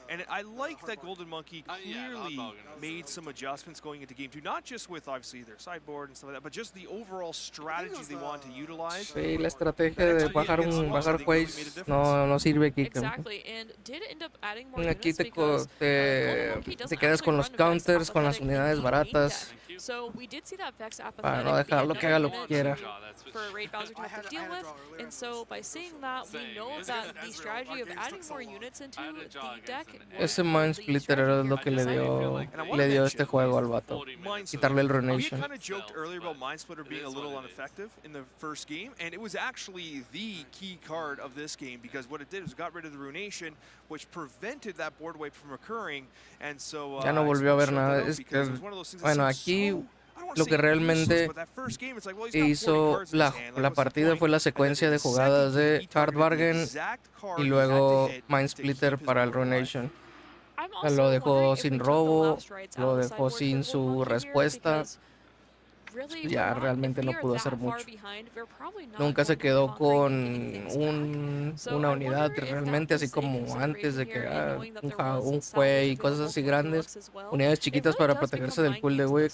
And I like that Golden Monkey clearly made some adjustments going into Game 2, not just with obviously their sideboard and stuff like that, but just the overall strategy they want to utilize. Sí, la estrategia de bajar quays no sirve aquí. Exactly, and did end up adding more Aquí units because te quedas con los counters, con las unidades baratas. So we did see that Vex Para no apathetic dejarlo que haga lo que quiera. for Raid Bowser to have to deal with, and so by seeing that, we know that the strategy of adding more units into the deck. Ese Mind Splitter era lo que le dio este juego al vato. Quitarle el Ruination. We kind of joked earlier about Mind Splitter being a little ineffective in the first game, and it was actually the key card of this game because what it did was got rid of the Ruination, which prevented that board wipe from occurring, and so ya no volvió a ver nada. Es que, bueno, aquí lo que realmente hizo la partida fue la secuencia de jugadas de Hard Bargain y luego Mind Splitter para el Ruination. Lo dejó sin robo, lo dejó sin su respuesta. Ya realmente no pudo hacer mucho. Nunca se quedó con una unidad realmente así como antes de que un juez y cosas así grandes. Unidades chiquitas para protegerse del pool de Wick.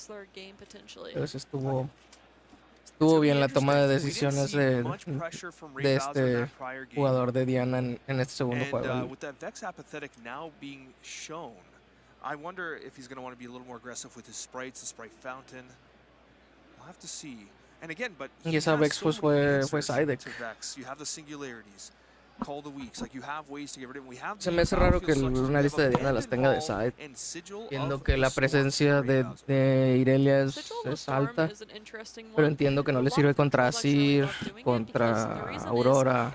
Entonces estuvo bien la toma de decisiones de este jugador de Diana en este segundo juego. I wonder if he's going to want to be a little more aggressive with his sprites, the sprite fountain. We'll have to see. And again, but y esa Vex pues fue side deck. You have the singularities, call the weaks, like you have ways to get rid of them. We have se me hace raro que una lista de Diana las tenga de side, viendo que la presencia de Irelia es alta, pero entiendo que no le sirve contra Asir, contra Aurora.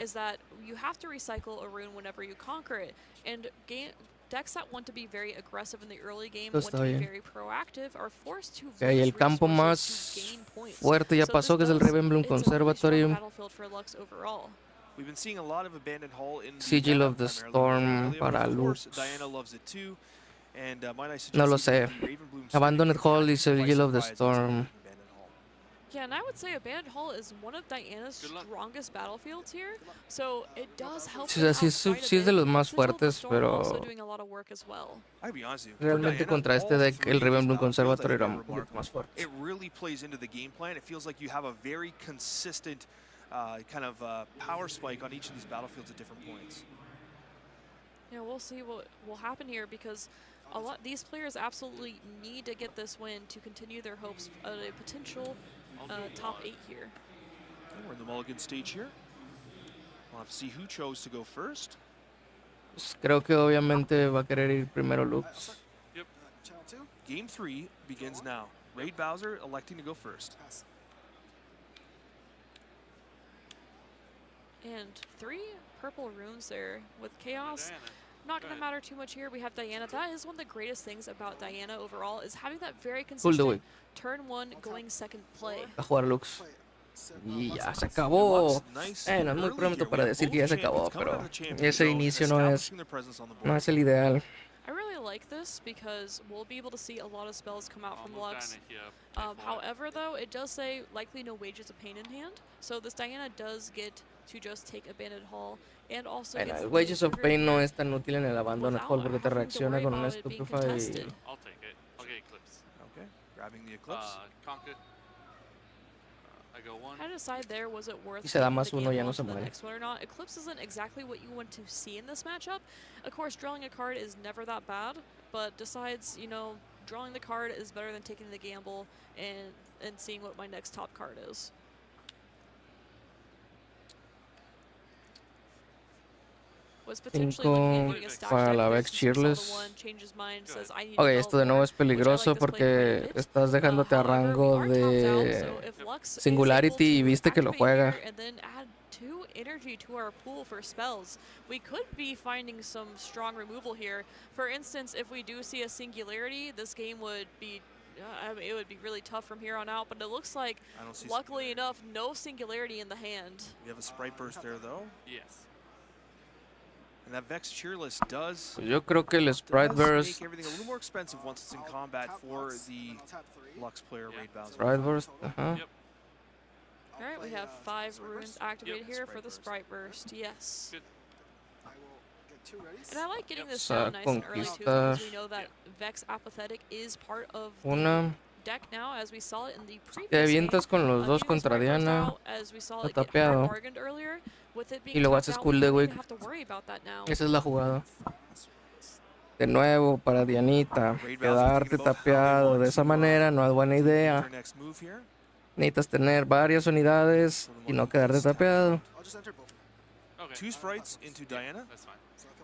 Decks that want to be very aggressive in the early game, want to be very proactive, are forced to y el campo más fuerte ya pasó, que es el Riftbound Conservatory. Sigil of the Storm para Lux. No lo sé. Abandoned Hall y Sigil of the Storm. Yeah, and I would say Abandoned Hall is one of Diana's strongest battlefields here, so it does help. Sí es de los más fuertes, pero realmente contra este deck el Riftbound Conservatory era un poquito más fuerte. It really plays into the game plan. It feels like you have a very consistent kind of power spike on each of these battlefields at different points. Yeah, we'll see what will happen here because these players absolutely need to get this win to continue their hopes at a potential top 8 here. Okay, we're in the mulligan stage here. We'll have to see who chose to go first. Pues creo que obviamente va a querer ir primero Lux. Yep. Game 3 begins now. Raid Bowser electing to go first. And 3 purple runes there with Chaos. Not going to matter too much here. We have Diana. That is one of the greatest things about Diana overall, is having that very consistent turn 1 going second play. A jugar Lux. Y ya se acabó. No es muy pronto para decir que ya se acabó, pero ese inicio no es el ideal. I really like this because we'll be able to see a lot of spells come out from Lux. However, though, it does say likely no Wages of Pain in hand. So this Diana does get to just take Abandoned Hall and also el Wages of Pain no es tan útil en el Abandoned Hall porque te reacciona con una Stupefy. I'll take it. Okay, Eclipse. Okay, grabbing the Eclipse. Conquer. I go 1. I decide there, was it worth y se da más uno, ya no se muere. Next one or not? Eclipse isn't exactly what you want to see in this matchup. Of course, drawing a card is never that bad, but decides, you know, drawing the card is better than taking the gamble and seeing what my next top card is. was potentially looking at 5 getting a stack para deck la there Vex since we saw the Cheerless. one, changed his mind, says I need Ok, to esto develop de nuevo more, es which I peligroso like this play quite a porque bit. estás dejándote a However, we rango are topped out, so de if Lux is able Singularity y to viste que lo activate juega. here and then add 2 energy to our pool for spells, we could be finding some strong removal here. For instance, if we do see a Singularity, this game would be I mean, it would be really tough from here on out, but it looks like, luckily enough, no Singularity in the hand. We have a Sprite Burst there, though. Yes. And that Vex Cheerless does, Pues yo creo que el Sprite Burst. make everything a little more expensive once it's in combat for the Lux player, Raid Bowser. Sprite Burst, Alright, we have 5 runes activated here for the Sprite Burst, yes. And I like getting this down nice and early too, because we know that Vex Apathetic is part of the deck now, as we saw it in the previous Te avientas con los dos contra Diana. Está tapeado. Y luego haces cool de Wick. Esa es la jugada. De nuevo para Dianita. Quedarte tapeado. De esa manera no es buena idea. Necesitas tener varias unidades y no quedarte tapeado. 2 sprites into Diana.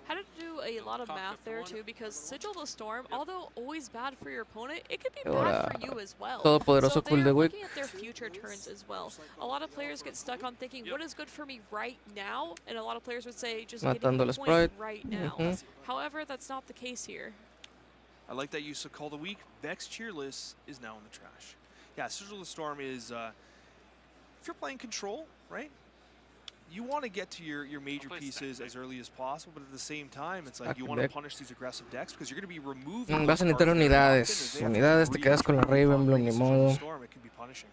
Had to do a lot of math there too, because Sigil the Storm, although always bad for your opponent, it could be bad for you as well. Todopoderoso So cool they're de Wick. looking at their future turns as well. A lot of players get stuck on thinking, what is good for me right now? And a lot of players would say, just getting Matando the el point Sprite. right now. However, that's not the case here. I like that use of Call the Weak. Vex Cheerless is now in the trash. Yeah, Sigil the Storm is, if you're playing Control, right? You want to get to your major pieces as early as possible, but at the same time, it's like you want to punish these aggressive decks because you're going to be removing. Vas a necesitar unidades. Unidades, te quedas con la Ravenbloom, ni modo. It can be punishing.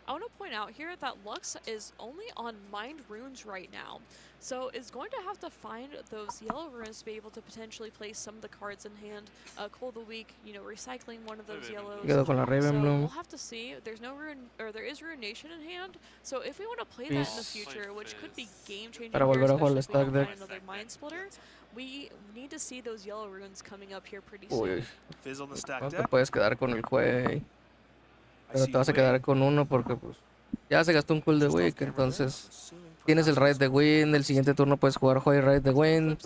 I want to point out here that Lux is only on Mind Runes right now, so is going to have to find those yellow runes to be able to potentially place some of the cards in hand. Cool the Weak, you know, recycling one of those yellows. Quedo con la So Ravenbloom. we'll have to see. There's no rune, or there is Ruination in hand. So if we want to play that in the future, which could be game changing, Para volver a jugar el stack deck. another Mind Splitter, we need to see those yellow runes coming up here pretty Uy, soon. Fizz on the stack no te deck. puedes quedar con el Quay. Pero te vas a quedar con uno porque pues ya se gastó un cool de Wick, entonces tienes el Ride the Wind, el siguiente turno puedes jugar Quay Ride the Wind.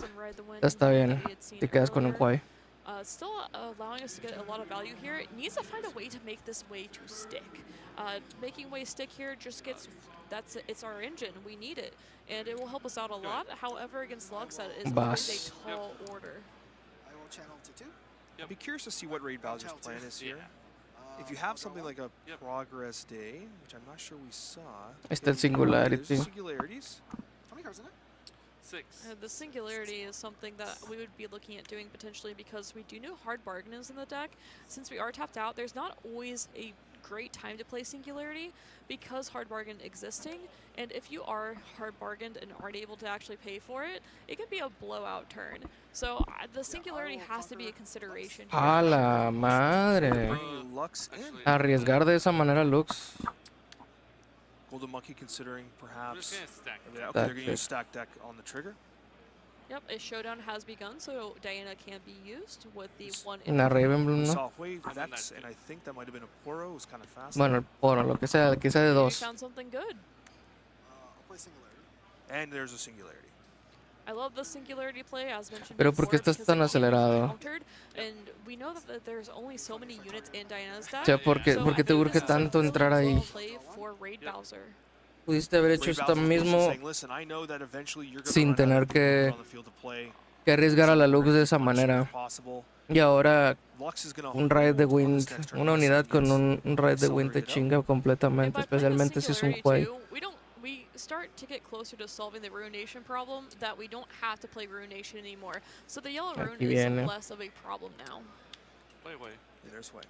Ya está bien, te quedas con un Quay. Still allowing us to get a lot of value here. It needs to find a way to make this way to stick. Making way stick here just gets, it's our engine. We need it, and it will help us out a lot. However, against Lux, that is always a tall order. I will channel to 2. I'd be curious to see what Raid Bowser's plan is here. If you have something like a Progress Day, which I'm not sure we saw. Está el Singularity. There's Singularities. How many cards in it? 6. The Singularity is something that we would be looking at doing potentially, because we do know hard bargainers in the deck. Since we are tapped out, there's not always a great time to play Singularity because hard bargain existing, and if you are hard bargained and aren't able to actually pay for it, it can be a blowout turn. So the Singularity has to be a consideration. A la madre. Arriesgar de esa manera Lux. Golden Monkey considering perhaps. Okay, they're going to use stack deck on the trigger. Yep, a showdown has begun, so Diana can be used with the one. Una Ravenbloom, ¿no? Soft wave, Vex, and I think that might have been a Poro. It was kind of fast. Bueno, el Poro, lo que sea de You dos. found something good. I'll play Singularity. And there's a Singularity. I love the Singularity play, as mentioned Pero before, ¿por qué estás because tan it can be acelerado? countered, and we know that there's only so many units in Diana's deck. O sea, ¿por qué te urge tanto entrar ahí? Play for Raid Bowser. Pudiste haber hecho esto mismo sin tener que arriesgar a la Lux de esa manera. Y ahora un Ride the Wind, una unidad con un Ride the Wind te chinga completamente, especialmente si es un Quay. We start to get closer to solving the Ruination problem, that we don't have to play Ruination anymore. So the yellow rune is less of a problem now. Yeah, there's way.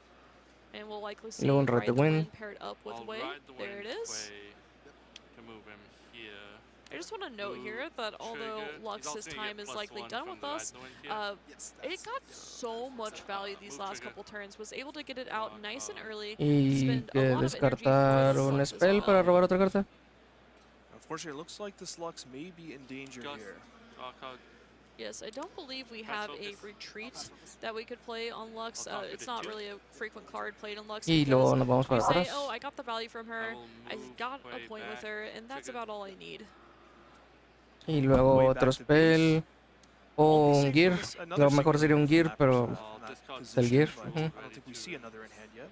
And we'll likely see Luego un Ride Ride the the Wind Wind. paired up with Way. There it is. Move him here. I just want to note here that although Lux's time is likely done with us, it got so much value these last couple turns. Was able to get it out nice and early. Y que descartar un spell para robar otra carta. Unfortunately, it looks like this Lux may be in danger here. Yes, I don't believe we have a retreat that we could play on Lux. It's not really a frequent card played on Lux. Y luego nos vamos para you say, atrás. oh, I got the value from her, I got a point with her, and that's about all I need. Y luego otro spell. O un Safe Gear. was another Lo mejor singular sería un from Gear, that pero position, el Gear. but Ujú. I don't think we see another in hand yet.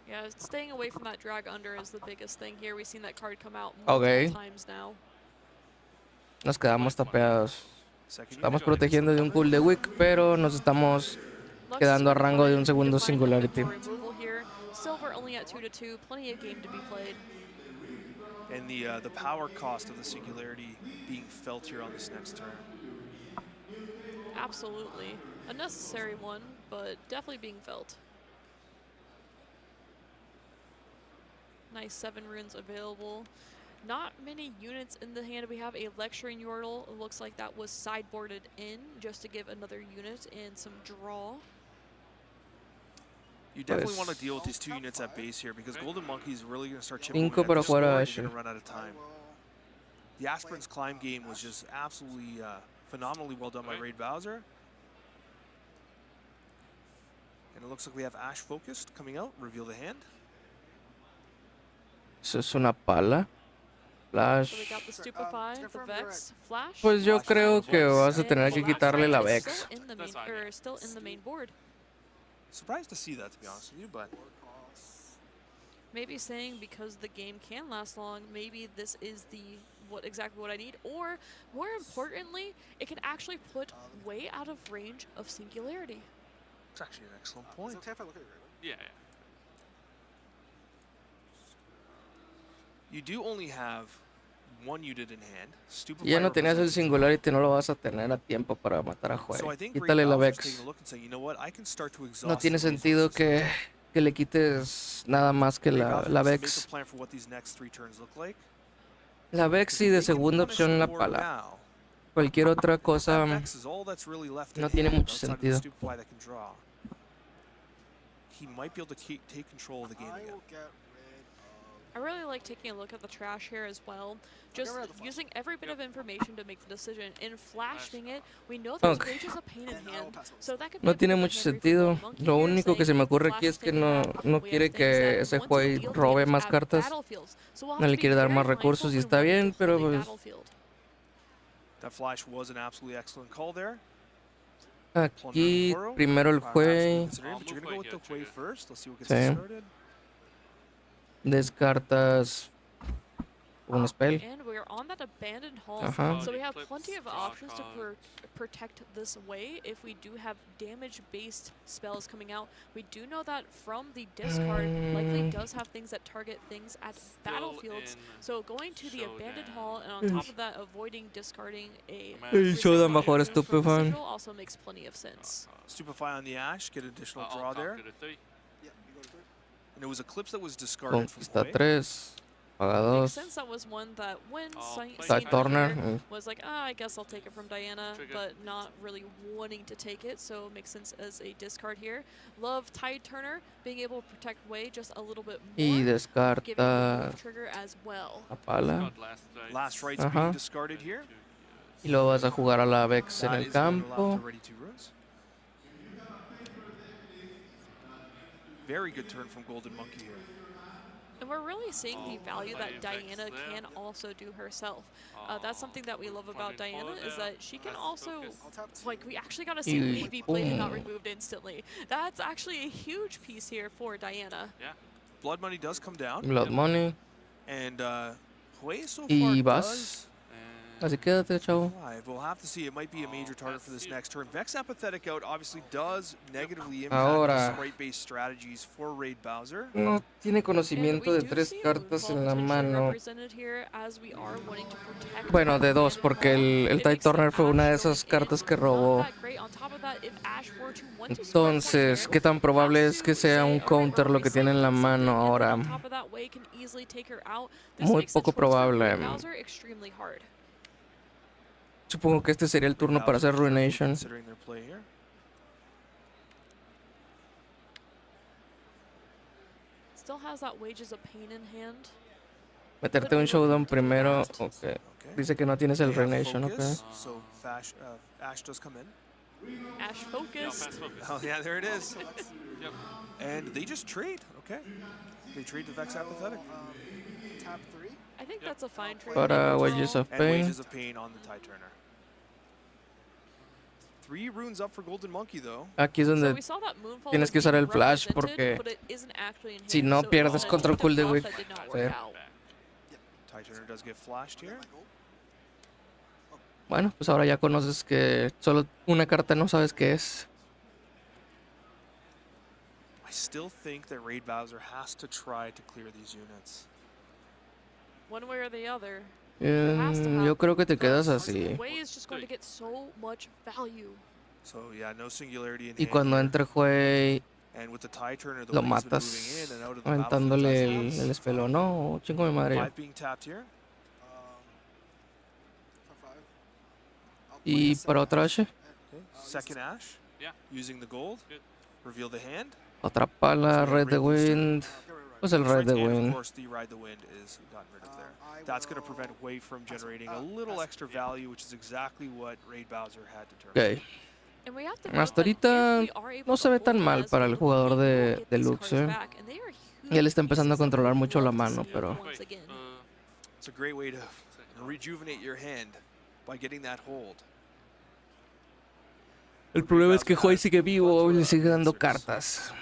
Yeah, staying away from that drag under is the biggest thing here. We've seen that card come out multiple Okay. times now. Nos quedamos tapeados. Estamos protegiendo de un cool de Wick, pero nos estamos Lux quedando a is rango de un fine. segundo Need to find a bit Singularity. more removal here. Silver only at 2-2. Plenty of game to be played. And the power cost of the singularity being felt here on this next turn. Absolutely. A necessary one, but definitely being felt. Nice 7 runes available. Not many units in the hand. We have a Lecturing Yordle. It looks like that was sideboarded in just to give another unit and some draw. You definitely want to deal with these 2 units at base here because Golden Monkey is really going to start chipping away Cinco at para this jugar score a and you're Ashe. going to run out of time. The Aspirant's climb game was just absolutely phenomenally well done by Raid Bowser. And it looks like we have Ashe focused coming out. Reveal the hand. Eso es una pala. Flash. So we got the Stupefy, the Vex, Flash. Pues yo creo que vas a tener que quitarle la Vex. Still in the main, or still in the main board. Surprised to see that, to be honest with you, but Maybe saying because the game can last long, maybe this is exactly what I need, or more importantly, it can actually put way out of range of Singularity. it's actually an excellent point. It's okay if I look at it. Yeah. You do only have 1 unit in hand. Stupefy Ya no tenías el represents- Singularity, no lo vas a tener a tiempo para matar a So I Huey. think Raid Quítale la Bowser's Vex. taking a look and saying, you know what, I can start to exhaust No tiene the sentido resources. que le quites nada más que Raid la Bowser has to make Vex. a plan for what these next 3 turns look like. La Vex y de segunda opción la pala. Cualquier otra cosa That Vex is all that's really left no in tiene hand mucho outside of the sentido. Stupefy that can draw. He might be able to take control of the game again. I really like taking a look at the trash here as well. Just using every bit of information to make the decision. In flashing it, we know there's Ok. wages of pain in hand, so that could be No a tiene bit of a mucho hand sentido. for Lo Monkey único que se saying me ocurre flash aquí es que taken no, back. no We have quiere things que that ese want to Huey deal robe damage más at cartas. battlefields. So we'll have No to le be quiere dar very más mindful recursos y when está running bien, to pero hold a pues battlefield. That flash was an absolutely excellent call there. aquí Plundering primero el Toro, Huey. considering, but you're going to go with the Huey first. Let's see what gets Sí. started. Descartas un spell. And we're on that abandoned hall, Ajá. so we have plenty of options to protect this way if we do have damage-based spells coming out. We do know that from the discard likely does have things that target things at battlefields, so going to the abandoned hall and on top of that avoiding discarding a El Showdown bajo el rune from the Stupefy. sigil also makes plenty of sense. Stupefy on the Ashe, get additional draw I'll there. conquer the 3. And it was Eclipse that was discarded from Conquista Huey. 3. Paga Makes 2. sense. That was one that when Tide Turner. was like, I guess I'll take it from Diana, Trigger. but not really wanting to take it, so it makes sense as a discard here. Love Tide Turner being able to protect Way just a little bit more. Y Giving the descarta move trigger as well. la pala. Last rights Ajá. being discarded here. Y luego vas a jugar a la Vex en That el is going to allow campo. to ready 2 runes. Very good turn from Golden Monkey here. And we're really seeing the value that Diana can also do herself. That's something that we love about Diana is that she can also, like, we actually got to see Y Baby Blade not boom. removed instantly. That's actually a huge piece here for Diana. Yeah. Blood Money does come down. Blood Money. And Huey so Y far vas. does Así quédate, chavo. thrive. We'll have to see. It might be a major target for this next turn. Vex Apathetic out obviously does negatively impact Ahora. the sprite-based strategies for Raid Bowser. No tiene conocimiento de 3 cartas en la mano. Represented here as we are wanting to protect Bueno, de 2, porque el Tide Turner fue una de esas cartas que robó. that great. On top of that, if Ashe were to want to Entonces, ¿qué tan probable es que sea un counter lo que tiene en la mano ahora? on top of that, Way can easily take her out. This Muy makes the poco choice for probable. Bowser extremely hard. Supongo que este sería el turno para hacer Ruination. Considering their play here. Still has that Wages of Pain in hand. Meterte un Showdown primero. Ok. Dice que no tienes el They have Ruination, ok. focus, so Ashe does come in. Ashe focused. Oh yeah, there it is. Yep. And they just trade. Okay. They trade the Vex Apathetic. Tap 3. I think that's a fine trade. Para Wages of And Pain. Wages of Pain on the Tide Turner. 3 runes up for Golden Monkey, though. Aquí es So donde we saw that Moonfall tienes was que usar being el flash represented, porque but it isn't actually in si hand, no so it pierdes was an contra el attempted cooldown, bluff güey. that did not Sí. work out. Ty Turner does get flashed here. Bueno, pues ahora ya conoces que solo una carta no sabes qué es. I still think that Raid Bowser has to try to clear these units. One way or the other. There has to Yo have, creo que te quedas because así. Way is just going to get so much value. So yeah, no singularity in Y hand cuando here. entre Huey, And with the Ty Turner, the lo way he's been matas moving in and out of the aventándole battlefield, el espelón. No, chingo mi madre yo. 5 being tapped here. Y para otra H, Okay. Second Ash. Yeah. Using the gold. Reveal the hand. otra pala, Red the Wind. Pues el Red the And of Wind. course, the Ride the Wind is gotten rid of there. That's going to prevent Wei from generating a little extra value, which is exactly what Raid Bowser had determined. Ok. And we have to Hasta note that ahorita if we are able no to se ve tan hold mal as para el well, jugador we will de get these Lux, cards back, and they are Y él está empezando a huge controlar pieces mucho that la we love mano, to see pero once again. It's a great way to rejuvenate your hand by getting that hold. el problema es que Huey sigue vivo y le sigue dando cartas.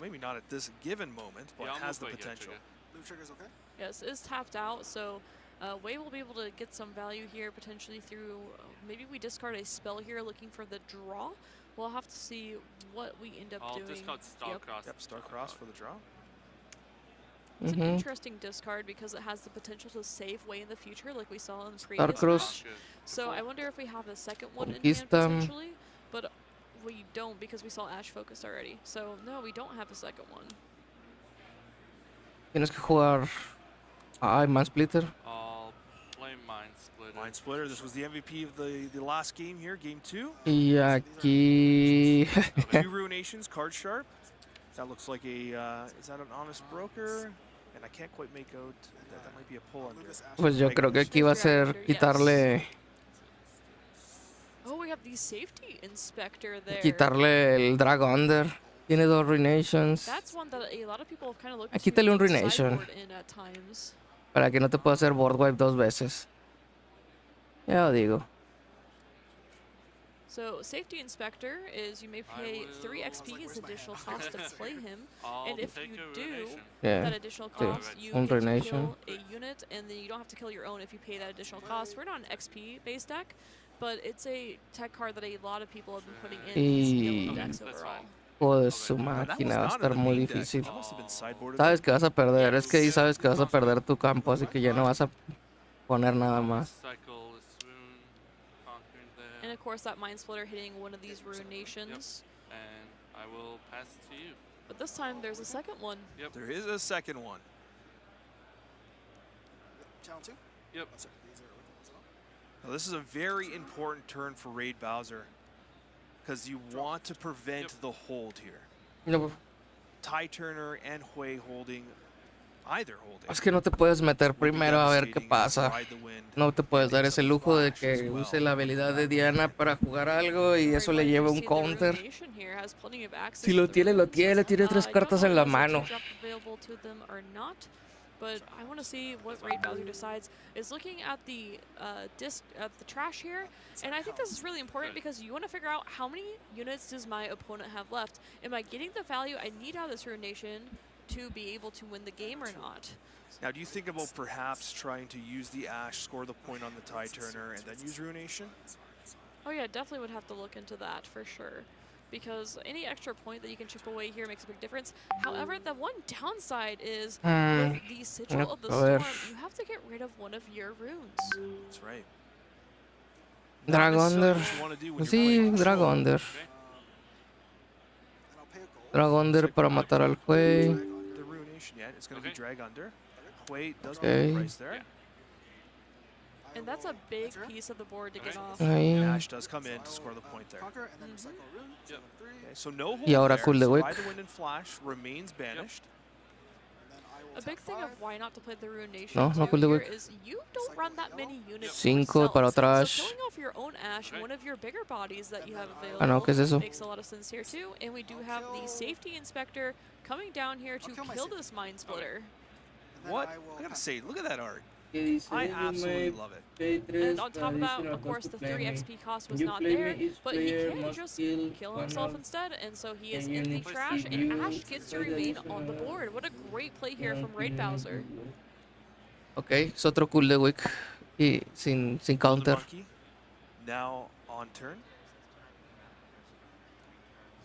Maybe not at this given moment, but has the potential. Yes, is tapped out, so Wei will be able to get some value here potentially through, maybe we discard a spell here looking for the draw. We'll have to see what we end up I'll doing. discard Starcross. Yep, Starcross for the draw. It's an interesting discard because it has the potential to save Wei in the future like we saw in the previous Starcross. match. So I wonder if we have a second one in hand Conquista. potentially, but we don't because we saw Ash focused already. So no, we don't have a second one. Tienes que jugar. Ay, Man Splitter. I'll play Mind Splitter. Mind Splitter, this was the MVP of the last game here, game 2. Y aquí. 2 Ruinations, Card Sharp. That looks like a, is that an Honest Broker? And I can't quite make out, that might be a pull under. Pues yo creo que aquí va a ser quitarle. Oh, we have the safety inspector there. Quitarle el Drag Under. Tiene 2 Ruinations. That's one that a lot of people have kind of looked Quítale un to Ruination. sideboard in at times. Para que no te pueda hacer board wipe 2 veces. Ya lo digo. So safety inspector is you may pay 3 XP as additional cost to play him, and if you do Yeah. that additional Sí, cost, you un get to Ruination. kill a unit, and then you don't have to kill your own if you pay that additional cost. We're not an XP based deck, but it's a tech card that a lot of people have been putting in these yellow decks overall. Joder, su máquina va a estar muy difícil. Sabes que vas a perder, es que ahí sabes que vas a perder tu campo, así que ya no vas a poner nada más. And of course, that Mind Splitter hitting one of these Ruinations. And I will pass to you. But this time, there's a second one. Yep. There is a second one. Channel 2? Yep. Now, this is a very important turn for Raid Bowser because you want to prevent the hold here. No, Ty Turner and Hui holding, either holding. es que no te puedes meter primero a ver qué pasa. No te puedes dar ese lujo de que use la habilidad de Diana para jugar algo y eso le lleva un counter. Si lo tiene, lo tiene. Tiene 3 cartas en la mano. But I want to see what Raid Bowser decides. Is looking at the trash here, and I think this is really important because you want to figure out how many units does my opponent have left. Am I getting the value I need out of this Ruination to be able to win the game or not? Now, do you think about perhaps trying to use the Ash, score the point on the Ty Turner, and then use Ruination? Oh yeah, definitely would have to look into that for sure. Because any extra point that you can chip away here makes a big difference. However, the one downside is with the Sigil of the Storm, you have to get rid of one of your runes. That's right. Drag Under. Sí, Drag Under. Drag Under para matar al Hui. The Ruination, yeah, it's going to be Drag Under. Hui does Okay. the price there. And that's a big piece of the board to get off. Ahí. Ash does come in to score the point there. Okay, so no hold Y ahora there. Cool the So Wick. Ride the Wind and Flash remains banished. A big thing of why not to play the Ruination No, no too Cool the here Wick. is you don't run that many units 5 para yourself. otra So Ash. killing off your own Ash, one of your bigger bodies that you have available, Ah, no, ¿qué es eso? makes a lot of sense here too. And we do have the Safety Inspector coming down here to kill this Mind Splitter. What? I gotta say, look at that art. I absolutely love it. And on top of that, of course, the 3 XP cost was not there, but he can just kill himself instead, and so he is in the trash, and Ash gets to remain on the board. What a great play here from Raid Bowser. Ok, es otro cool de Wick. Y sin counter. Now on turn.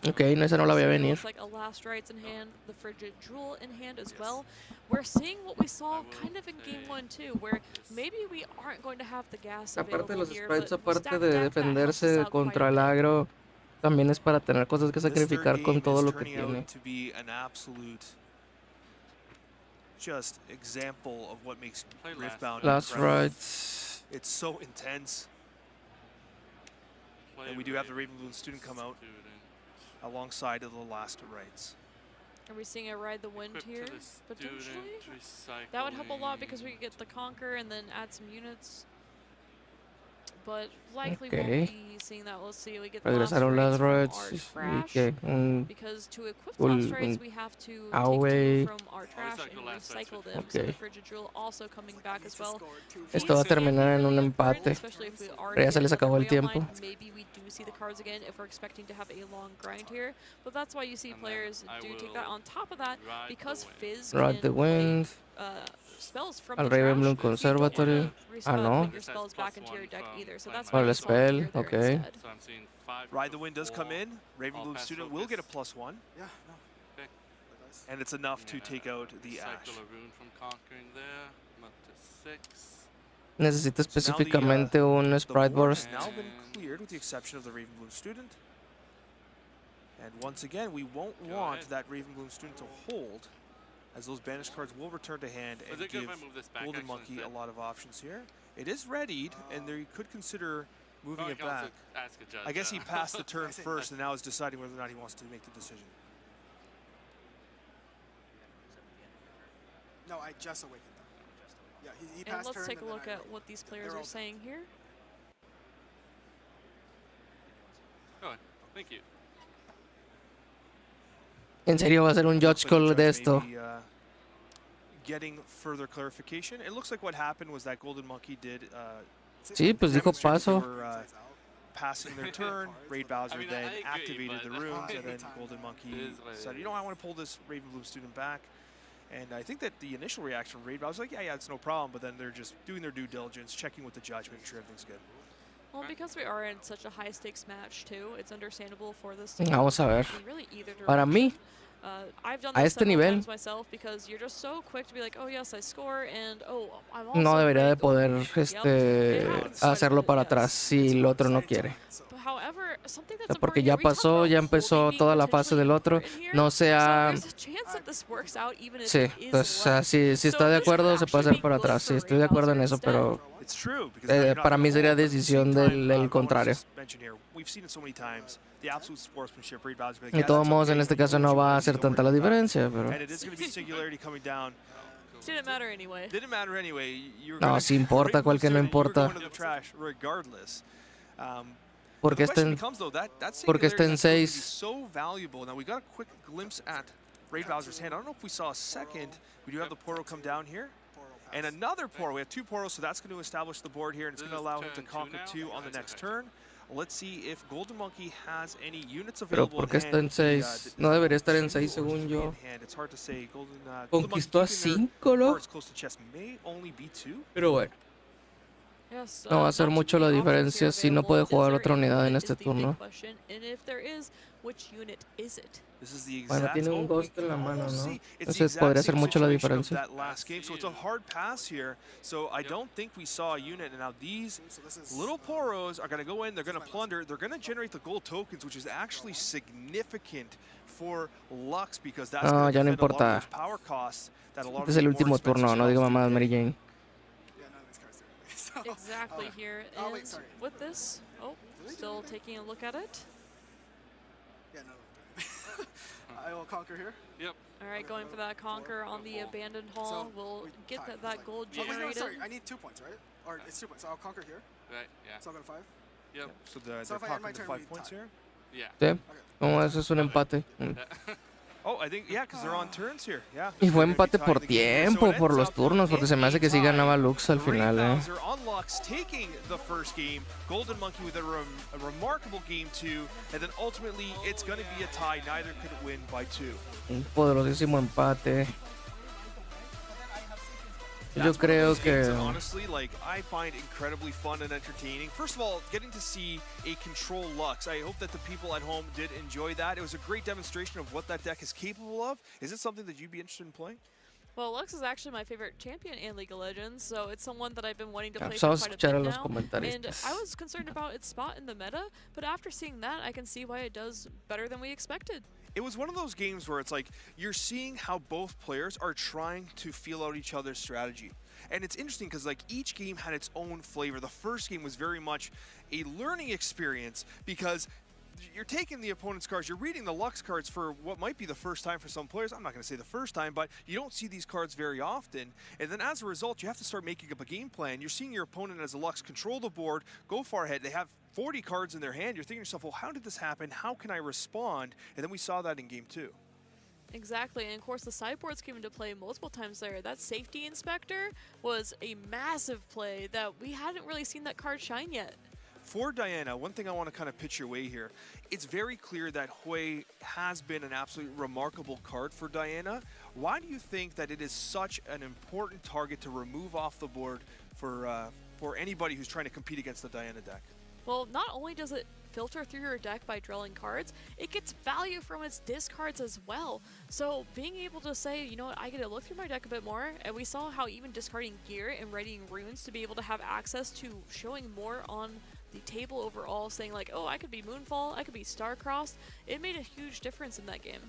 Ok, no, esa no la voy a venir. Looks like a Last Rites in hand, the Frigid Jewel in hand as well. We're seeing what we saw kind of in game 1 too, where maybe we aren't going to have the gas Aparte de available los here, sprites, but aparte stacked de deck, that helps us defenderse out contra quite a el bit. agro, también es para tener cosas que This third sacrificar con game todo is lo que turning tiene. out to be an absolute just example of what makes Riftbound Last incredible. Rites. It's so intense. And we do have the Ravenloon student come out alongside of the Last Rites. Are we seeing a Ride the Wind here, potentially? That would help a lot because we could get the Conquer and then add some units. But likely won't be seeing that. Let's see, we get the Last Regresaron las Rites Rites. from our Y trash. que Because to equip Last Rites, we have to take away. 2 from our trash and recycle them. So the Frigid Jewel also coming back as well. Esto va a terminar en un empate. Pero ya se les acabó el tiempo. Maybe we do see the cards again if we're expecting to have a long grind here. But that's why you see players do take that. On top of that, because Fizz Ride the can Wind. spells from Al the trash, Ravenloon Conservatory. Ah, no. put your spells back into your deck either. So that's Para why el you saw it spell, here there okay. instead. Ride the Wind does come in. Ravenloon student will get a +1. Yeah, no. And it's enough to take out the Ash. Necesita específicamente un Sprite Burst. Now been cleared with the exception of the Ravenloon student. And once again, we won't want that Ravenloon student to hold, as those banished cards will return to hand and give Golden Monkey a lot of options here. It is readied, and they could consider moving it back. I guess he passed the turn first, and now is deciding whether or not he wants to make the decision. No, I just awakened them. Yeah, he And passed let's turn take a and then look I at what these players are saying here. Oh, thank you. ¿En serio va a ser un judge call de esto? Getting further clarification. It looks like what happened was that Golden Monkey did Sí, pues dijo paso. passing their turn. Raid Bowser then activated the rooms, and then Golden Monkey said, you know, I want to pull this Ravenloon student back. And I think that the initial reaction from Raid Bowser was like, yeah, it's no problem, but then they're just doing their due diligence, checking with the judge, making sure everything's good. Well, because we are in such a high-stakes match, too, it's understandable for this to Vamos a ver. Really either Para mí, I've done a this este nivel, myself because you're just so quick to be like, oh, yes, I score, and oh, I'm also no debería de great. poder hacerlo para atrás si el otro no quiere. However, something that's Porque ya pasó, ya empezó toda la fase del otro. No sea... Sí, pues si está de acuerdo se puede hacer para atrás. Sí, estoy de acuerdo en eso, pero para mí sería decisión del contrario. De todos modos, en este caso no va a hacer tanta la diferencia, pero... Didn't matter anyway. No, sí importa, cual que no importa. Porque está en 6. So valuable. Now we got a quick glimpse at Raid Bowser's hand. I don't know if we saw a second. We do have the Poro come down here. And another Poro. We have 2 Poros, so that's going to establish the board here, and it's going to allow him to conquer 2 on the next turn. Let's see if Golden Monkey has any units Pero available. ¿por qué está en 6? No debería estar en 6 según yo. It's hard to say. Conquistó a 5, ¿no? Pero bueno. No va a hacer mucho la diferencia si no puede jugar otra unidad en este turno. Bueno, tiene un Ghost en la mano, ¿no? Entonces podría hacer mucho la diferencia. So it's a hard pass here. So I don't think we saw a unit. And now these little Poros are going to go in. They're going to plunder. They're going to generate the gold tokens, which is actually significant for Lux because that's No, going to ya no defend a lot of importa. those power costs that a lot of Este es el the more último expensive turno, no spells diga do mamadas, pay. Mary Jane. Exactly here. And with this, still taking a look at it. Yeah, no. I will conquer here. Yep. All right, going for that conquer on the abandoned hall. We'll get that gold Oh, wait, no, generated. sorry, I need 2 points, right? Or it's 2 points, so I'll conquer here. Right, yeah. So I'll go to 5. Yep. So they're So if I end my conquering the turn, 5 we points tie. here? Yeah. Sí. No, eso es un empate. Oh, I think, yeah, because they're on turns here. Yeah. Y fue empate por tiempo, por los turnos, porque se me hace que sí ganaba Lux al final, Bowser on Lux taking the first game. Golden Monkey with a remarkable game 2, and then ultimately it's going to be a tie. Neither could win by 2. Un poderosísimo empate. Yo creo que honestly, like, I find incredibly fun and entertaining. First of all, getting to see a control Lux. I hope that the people at home did enjoy that. It was a great demonstration of what that deck is capable of. Is it something that you'd be interested in playing? Well, Lux is actually my favorite champion in League of Legends, so it's someone that I've been wanting to play for quite a bit now. And I was concerned about its spot in the meta, but after seeing that, I can see why it does better than we expected. It was one of those games where it's like you're seeing how both players are trying to feel out each other's strategy. And it's interesting because like each game had its own flavor. The first game was very much a learning experience because you're taking the opponent's cards, you're reading the Lux cards for what might be the first time for some players. I'm not going to say the first time, but you don't see these cards very often. And then as a result, you have to start making up a game plan. You're seeing your opponent as a Lux control the board, go far ahead. They have 40 cards in their hand. You're thinking to yourself, well, how did this happen? How can I respond? And then we saw that in game 2. Exactly, and of course the sideboards came into play multiple times there. That safety inspector was a massive play that we hadn't really seen that card shine yet. For Diana, one thing I want to kind of pitch your way here, it's very clear that Hui has been an absolutely remarkable card for Diana. Why do you think that it is such an important target to remove off the board for anybody who's trying to compete against the Diana deck? Well, not only does it filter through your deck by drilling cards, it gets value from its discards as well. So being able to say, you know what, I get to look through my deck a bit more, and we saw how even discarding gear and readying runes to be able to have access to showing more on the table overall, saying like, oh, I could be Moonfall, I could be Star-Crossed, it made a huge difference in that game.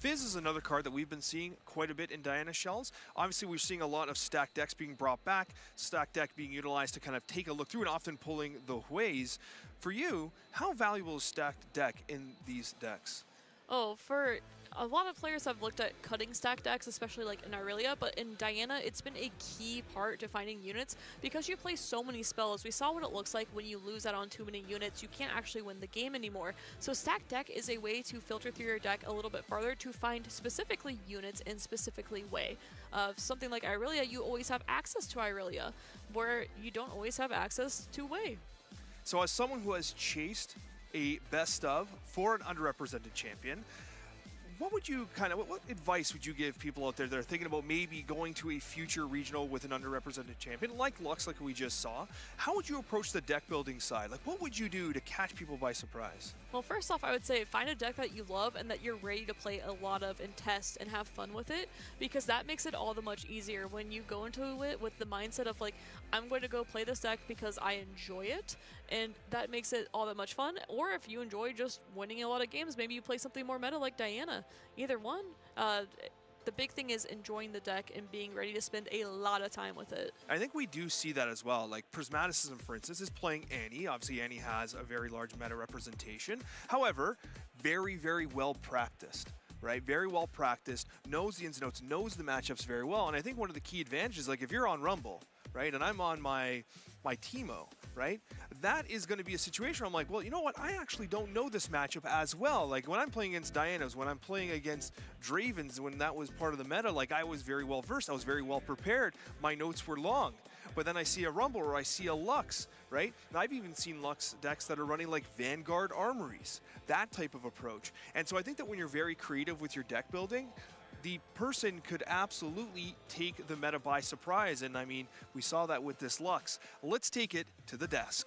Fizz is another card that we've been seeing quite a bit in Diana Shells. Obviously, we're seeing a lot of stacked decks being brought back, stacked deck being utilized to kind of take a look through and often pulling the Huis. For you, how valuable is stacked deck in these decks? Oh, for a lot of players have looked at cutting stack decks, especially like in Aurelia, but in Diana, it's been a key part to finding units because you play so many spells. We saw what it looks like when you lose out on too many units. You can't actually win the game anymore. So stack deck is a way to filter through your deck a little bit farther to find specifically units in specifically way. Something like Aurelia, you always have access to Aurelia, where you don't always have access to Wei. So as someone who has chased a best of for an underrepresented champion, what would you what advice would you give people out there that are thinking about maybe going to a future regional with an underrepresented champion like Lux, like we just saw? How would you approach the deck building side? Like, what would you do to catch people by surprise? Well, first off, I would say find a deck that you love and that you're ready to play a lot of and test and have fun with it, because that makes it all the much easier when you go into it with the mindset of like, I'm going to go play this deck because I enjoy it, and that makes it all that much fun. Or if you enjoy just winning a lot of games, maybe you play something more meta like Diana. Either one. The big thing is enjoying the deck and being ready to spend a lot of time with it. I think we do see that as well. Like Prismaticism, for instance, is playing Annie. Obviously, Annie has a very large meta representation. However, very, very well practiced. Right, very well practiced, knows the ins and outs, knows the matchups very well. And I think one of the key advantages, like if you're on Rumble, right, and I'm on my Teemo, right, that is going to be a situation where I'm like, well, you know what, I actually don't know this matchup as well. Like when I'm playing against Dianas, when I'm playing against Dravens, when that was part of the meta, like I was very well versed, I was very well prepared, my notes were long. But then I see a Rumble or I see a Lux, right? And I've even seen Lux decks that are running like Vanguard Armories, that type of approach. And so I think that when you're very creative with your deck building, the person could absolutely take the meta by surprise. And I mean, we saw that with this Lux. Let's take it to the desk.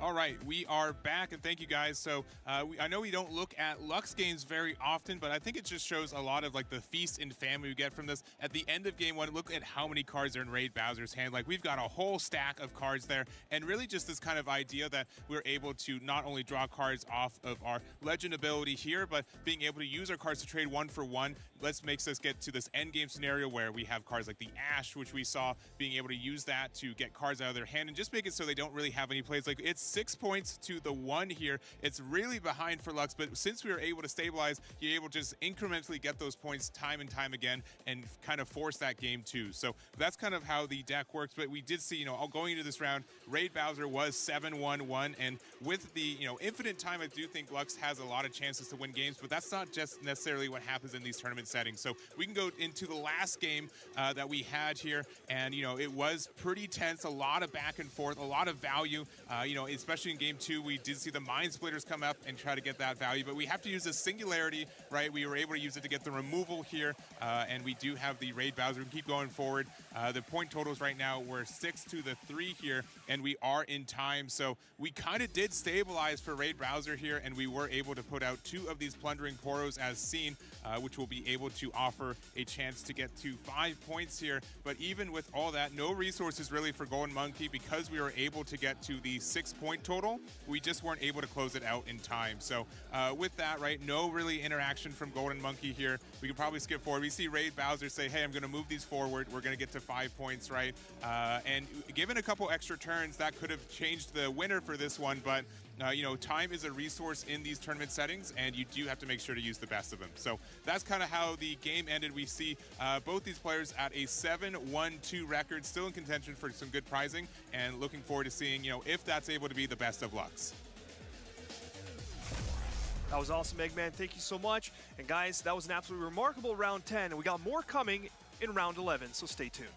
All right, we are back, and thank you guys. So I know we don't look at Lux games very often, but I think it just shows a lot of like the feast and family we get from this. At the end of game one, look at how many cards are in Raid Bowser's hand. Like we've got a whole stack of cards there, and really just this kind of idea that we're able to not only draw cards off of our legend ability here, but being able to use our cards to trade 1-for-1. Let's make us get to this end game scenario where we have cards like the Ash, which we saw being able to use that to get cards out of their hand and just make it so they don't really have any plays. Like it's 6 points to the 1 here. It's really behind for Lux, but since we were able to stabilize, you're able to just incrementally get those points time and time again and kind of force that game too. So that's kind of how the deck works. But we did see, you know, going into this round, Raid Bowser was 7-1-1, and with the, you know, infinite time, I do think Lux has a lot of chances to win games, but that's not just necessarily what happens in these tournament settings. So we can go into the last game that we had here, and, you know, it was pretty tense, a lot of back and forth, a lot of value, you know, especially in game 2, we did see the Mind Splitters come up and try to get that value, but we have to use the Singularity, right? We were able to use it to get the removal here, and we do have the Raid Bowser. We can keep going forward. The point totals right now, we're 6-3 here, and we are in time, so we kind of did stabilize for Raid Bowser here, and we were able to put out 2 of these Plundering Poros as seen, which will be able to offer a chance to get to 5 points here. But even with all that, no resources really for Golden Monkey, because we were able to get to the 6-point total. We just weren't able to close it out in time. So with that, right, no really interaction from Golden Monkey here. We could probably skip forward. We see Raid Bowser say, hey, I'm going to move these forward. We're going to get to 5 points, right? And given a couple extra turns, that could have changed the winner for this one, but you know, time is a resource in these tournament settings, and you do have to make sure to use the best of them. So that's kind of how the game ended. We see both these players at a 7-1-2 record, still in contention for some good prizing, and looking forward to seeing, you know, if that's able to be the best of Lux. That was awesome, Eggman. Thank you so much. And guys, that was an absolutely remarkable round 10, and we got more coming in round 11, so stay tuned.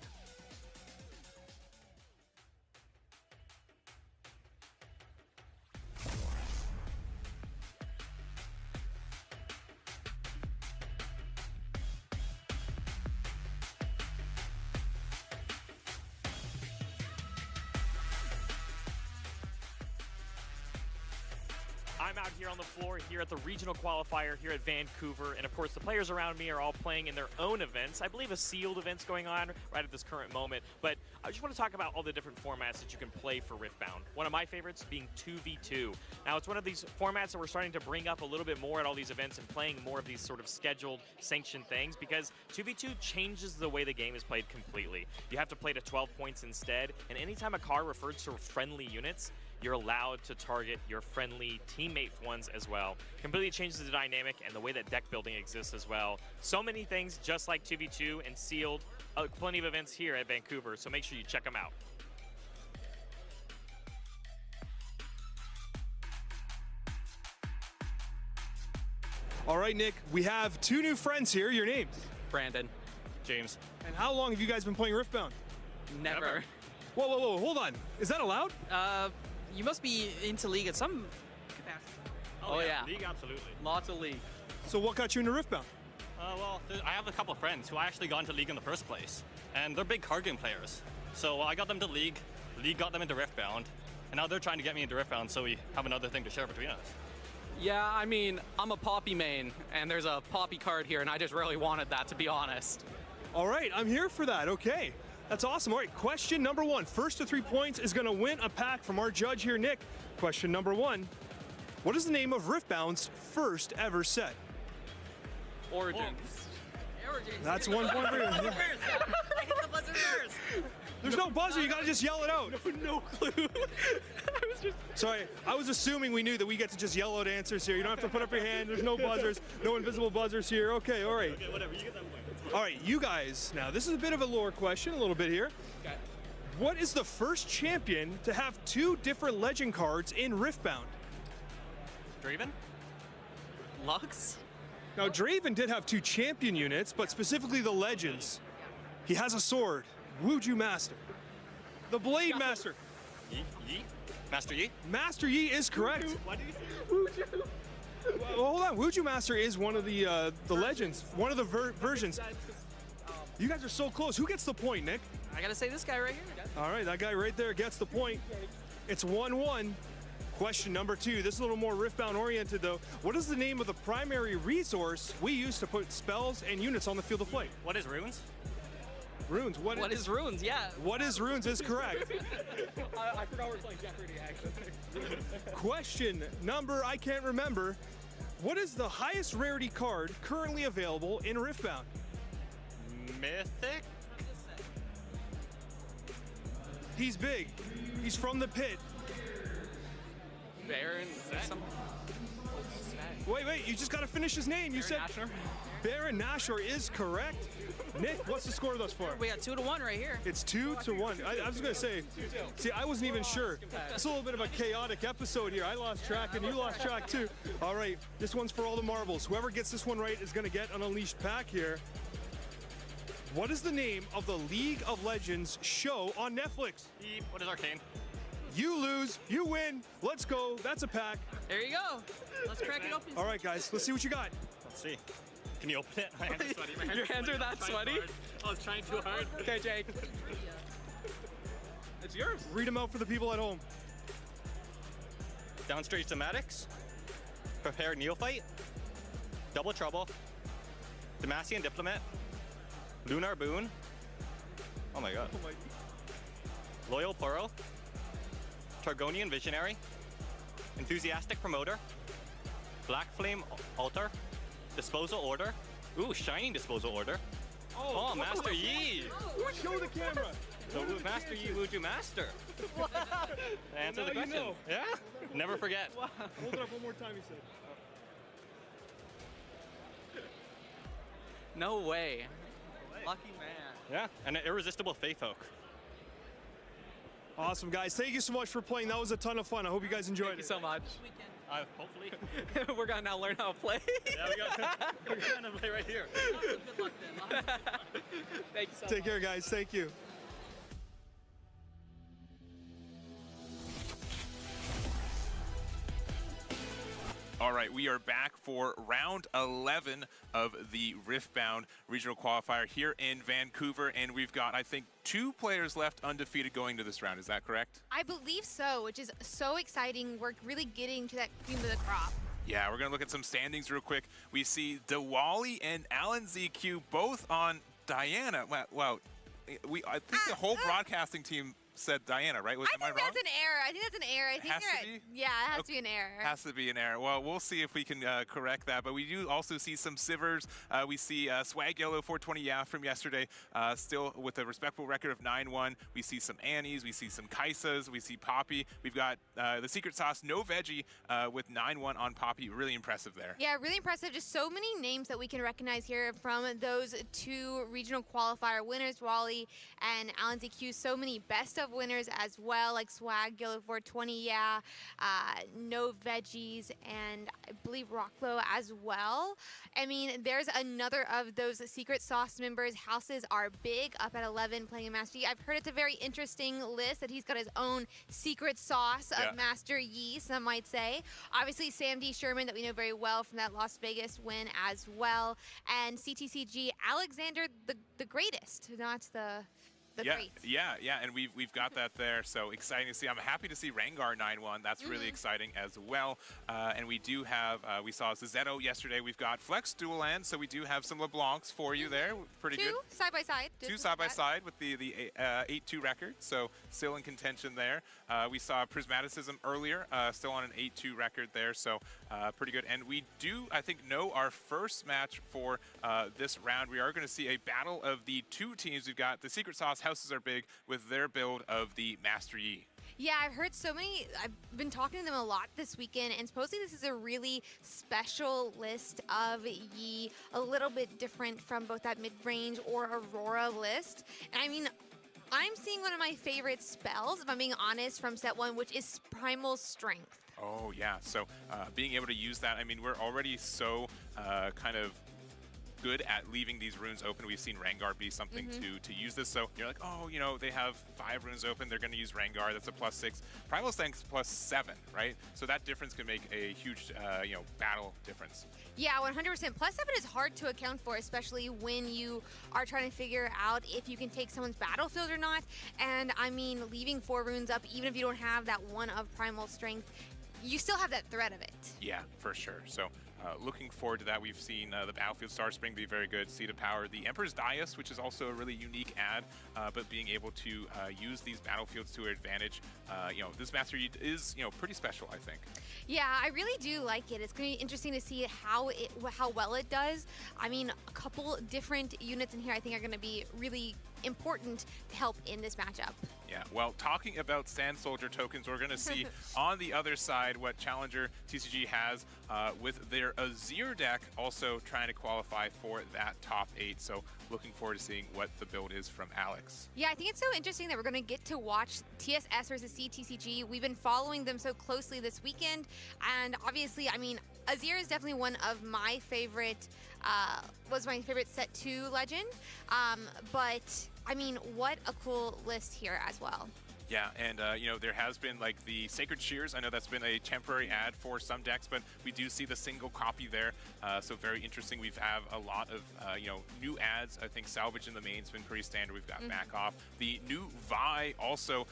I'm out here on the floor here at the regional qualifier here at Vancouver, and of course the players around me are all playing in their own events. I believe a sealed event's going on right at this current moment, but I just want to talk about all the different formats that you can play for Riftbound. One of my favorites being 2v2. Now it's one of these formats that we're starting to bring up a little bit more at all these events and playing more of these sort of scheduled, sanctioned things, because 2v2 changes the way the game is played completely. You have to play to 12 points instead, and anytime a card refers to friendly units, you're allowed to target your friendly teammate ones as well. Completely changes the dynamic and the way that deck building exists as well. So many things just like 2v2 and sealed. Plenty of events here at Vancouver, so make sure you check them out. All right, Nick, we have 2 new friends here. Your names? Brandon. James. And how long have you guys been playing Riftbound? Never. Whoa, whoa, whoa, hold on. Is that allowed? You must be into League at some capacity. Oh yeah. League, absolutely. Lots of League. So what got you into Riftbound? Well, I have a couple of friends who actually got into League in the first place, and they're big card game players. So I got them to League, League got them into Riftbound, and now they're trying to get me into Riftbound, so we have another thing to share between us. Yeah, I mean, I'm a Poppy main, and there's a Poppy card here, and I just really wanted that, to be honest. All right, I'm here for that, okay. That's awesome. All right, question number 1. First to 3 points is going to win a pack from our judge here, Nick. Question number 1. What is the name of Riftbound's first ever set? Origins. Origins. That's 1 point for you. I hit the buzzer first. There's no buzzer. You got to just yell it out. No clue. Sorry, I was assuming we knew that we get to just yell out answers here. You don't have to put up your hand. There's no buzzers. No invisible buzzers here. Okay, all right. Okay, whatever. You get that point. All right, you guys, now this is a bit of a lore question, a little bit here. Okay. What is the first champion to have 2 different legend cards in Riftbound? Draven? Lux? Now, Draven did have 2 champion units, but specifically the legends. He has a sword, Wuju Master. The Blade Master. Yi? Master Yi? Master Yi is correct. Why did you say Wuju? Well, hold on, Wuju Master is one of the legends, one of the versions. You guys are so close. Who gets the point, Nick? I gotta say this guy right here. All right, that guy right there gets the point. It's 1-1. Question number 2. This is a little more Riftbound oriented though. What is the name of the primary resource we use to put spells and units on the field of play? What is runes? Runes. What is runes? Yeah. What is runes is correct. I forgot we're playing Jeopardy actually. Question number, I can't remember. What is the highest rarity card currently available in Riftbound? Mythic? He's big. He's from the pit. Baron, Wait, you just got to finish his name. You said Nashor. Baron Nashor is correct. Nick, what's the score thus far? We got 2-1 right here. It's 2-1. I was going to say, see, I wasn't even sure. It's a little bit of a chaotic episode here. I lost track and you lost track too. All right, this one's for all the marbles. Whoever gets this one right is going to get an Unleashed pack here. What is the name of the League of Legends show on Netflix? What is Arcane? You lose, you win. Let's go. That's a pack. There you go. Let's crack it open. All right, guys, let's see what you got. Let's see. Can you open it? My hands are sweaty. Your hands are that sweaty? I was trying too hard. Okay, Jake. It's yours. Read them out for the people at home. Downstage Thematics. Prepare Neophyte. Double Trouble. Demacian Diplomat. Lunar Boon. Oh my god. Loyal Poro. Targonian Visionary. Enthusiastic Promoter. Black Flame Altar. Disposal Order. Ooh, Shining Disposal Order. Oh, Master Yi! Show the camera! So Master Yi Wuju Master. Answer the question. You know. Yeah? Never forget. Wow. Hold it up one more time, he said. No way. Lucky man. Yeah, and an Irresistible Faith Oak. Awesome, guys. Thank you so much for playing. That was a ton of fun. I hope you guys enjoyed it. Thank you so much. Hopefully. We're gonna now learn how to play. Yeah, we're gonna play right here. Good luck then. Thank you so much. Take care, guys. Thank you. All right, we are back for round 11 of the Riftbound regional qualifier here in Vancouver, and we've got, I think, 2 players left undefeated going to this round. Is that correct? I believe so, which is so exciting. We're really getting to that cream of the crop. Yeah, we're going to look at some standings real quick. We see Diwali and Alan ZQ both on Diana. Wow. I think the whole broadcasting team said Diana, right? Am I wrong? That's an error. I think that's an error. I think Has to be? Yeah, it has to be an error. Has to be an error. Well, we'll see if we can correct that. But we do also see some Sivers. We see Swag Yellow 420 Yeah from yesterday, still with a respectable record of 9-1. We see some Annies. We see some Kaisas. We see Poppy. We've got the Secret Sauce No Veggie with 9-1 on Poppy. Really impressive there. Yeah, really impressive. Just so many names that we can recognize here from those 2 regional qualifier winners, Wally and Alan ZQ. So many best of winners as well, like Swag Yellow 420 Yeah, No Veggies, and I believe Rocklow as well. I mean, there's another of those Secret Sauce members. Houses are big, up at 11, playing a Master Yi. I've heard it's a very interesting list, that he's got his own secret sauce of Master Yi, some might say. Obviously, Sam D. Sherman, that we know very well from that Las Vegas win as well. And CTCG, Alexander the Greatest, not the great. Yeah, and we've got that there, so exciting to see. I'm happy to see Rengar 9-1. That's really exciting as well. And we do have, we saw Zizzetto yesterday. We've got Flex Dual Land, so we do have some LeBlancs for you there. Pretty good. 2 side by side. 2 side by side with the 8-2 record, so still in contention there. We saw Prismaticism earlier, still on an 8-2 record there, so pretty good. And we do, I think, know our first match for this round. We are going to see a battle of the 2 teams. We've got the Secret Sauce Houses are big with their build of the Master Yi. Yeah, I've heard so many. I've been talking to them a lot this weekend, and supposedly this is a really special list of Yi, a little bit different from both that mid-range or Aurora list. And I mean, I'm seeing one of my favorite spells, if I'm being honest, from set 1, which is Primal Strength. Oh, yeah. So being able to use that, I mean, we're already so kind of good at leaving these runes open. We've seen Rengar be something to use this. So you're like, oh, you know, they have 5 runes open. They're going to use Rengar. That's a +6. Primal Strength +7, right? So that difference can make a huge, you know, battle difference. Yeah, 100%. +7 is hard to account for, especially when you are trying to figure out if you can take someone's battlefield or not. And I mean, leaving 4 runes up, even if you don't have that one of Primal Strength, you still have that threat of it. Yeah, for sure. So looking forward to that. We've seen the Battlefield Star Spring be very good, Seed of Power, the Emperor's Dais, which is also a really unique ad, but being able to use these battlefields to our advantage, you know, this Master Yi is, you know, pretty special, I think. Yeah, I really do like it. It's going to be interesting to see how well it does. I mean, a couple different units in here I think are going to be really important to help in this matchup. Yeah, well, talking about Sand Soldier tokens, we're going to see on the other side what Challenger TCG has with their Azir deck also trying to qualify for that top 8. So looking forward to seeing what the build is from Alex. Yeah, I think it's so interesting that we're going to get to watch TSS versus CTCG. We've been following them so closely this weekend. And obviously, I mean, Azir is definitely one of my favorite, was my favorite set 2 legend. But I mean, what a cool list here as well. Yeah, and you know, there has been like the Sacred Shears. I know that's been a temporary ad for some decks, but we do see the single copy there. So very interesting. We have a lot of you know, new ads. I think Salvage in the main's been pretty standard. We've got Back Off. The new Vi also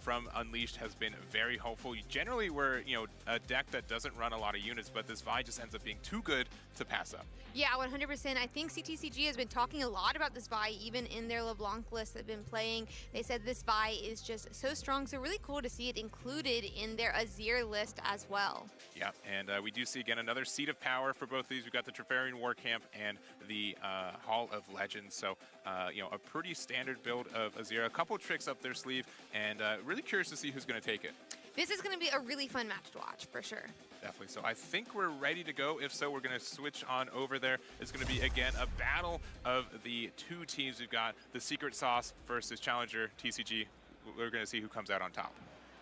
from Unleashed has been very helpful. Generally, we're, you know, a deck that doesn't run a lot of units, but this Vi just ends up being too good to pass up. Yeah, 100%. I think CTCG has been talking a lot about this Vi, even in their LeBlanc list they've been playing. They said this Vi is just so strong, so really cool to see it included in their Azir list as well. Yeah, and we do see again another Seat of Power for both of these. We've got the Trevarian War Camp and the Hall of Legends. So, you know, a pretty standard build of Azir. A couple tricks up their sleeve, and really curious to see who's going to take it. This is going to be a really fun match to watch, for sure. Definitely. So I think we're ready to go. If so, we're going to switch on over there. It's going to be, again, a battle of the two teams. We've got the Secret Sauce versus Challenger TCG. We're going to see who comes out on top.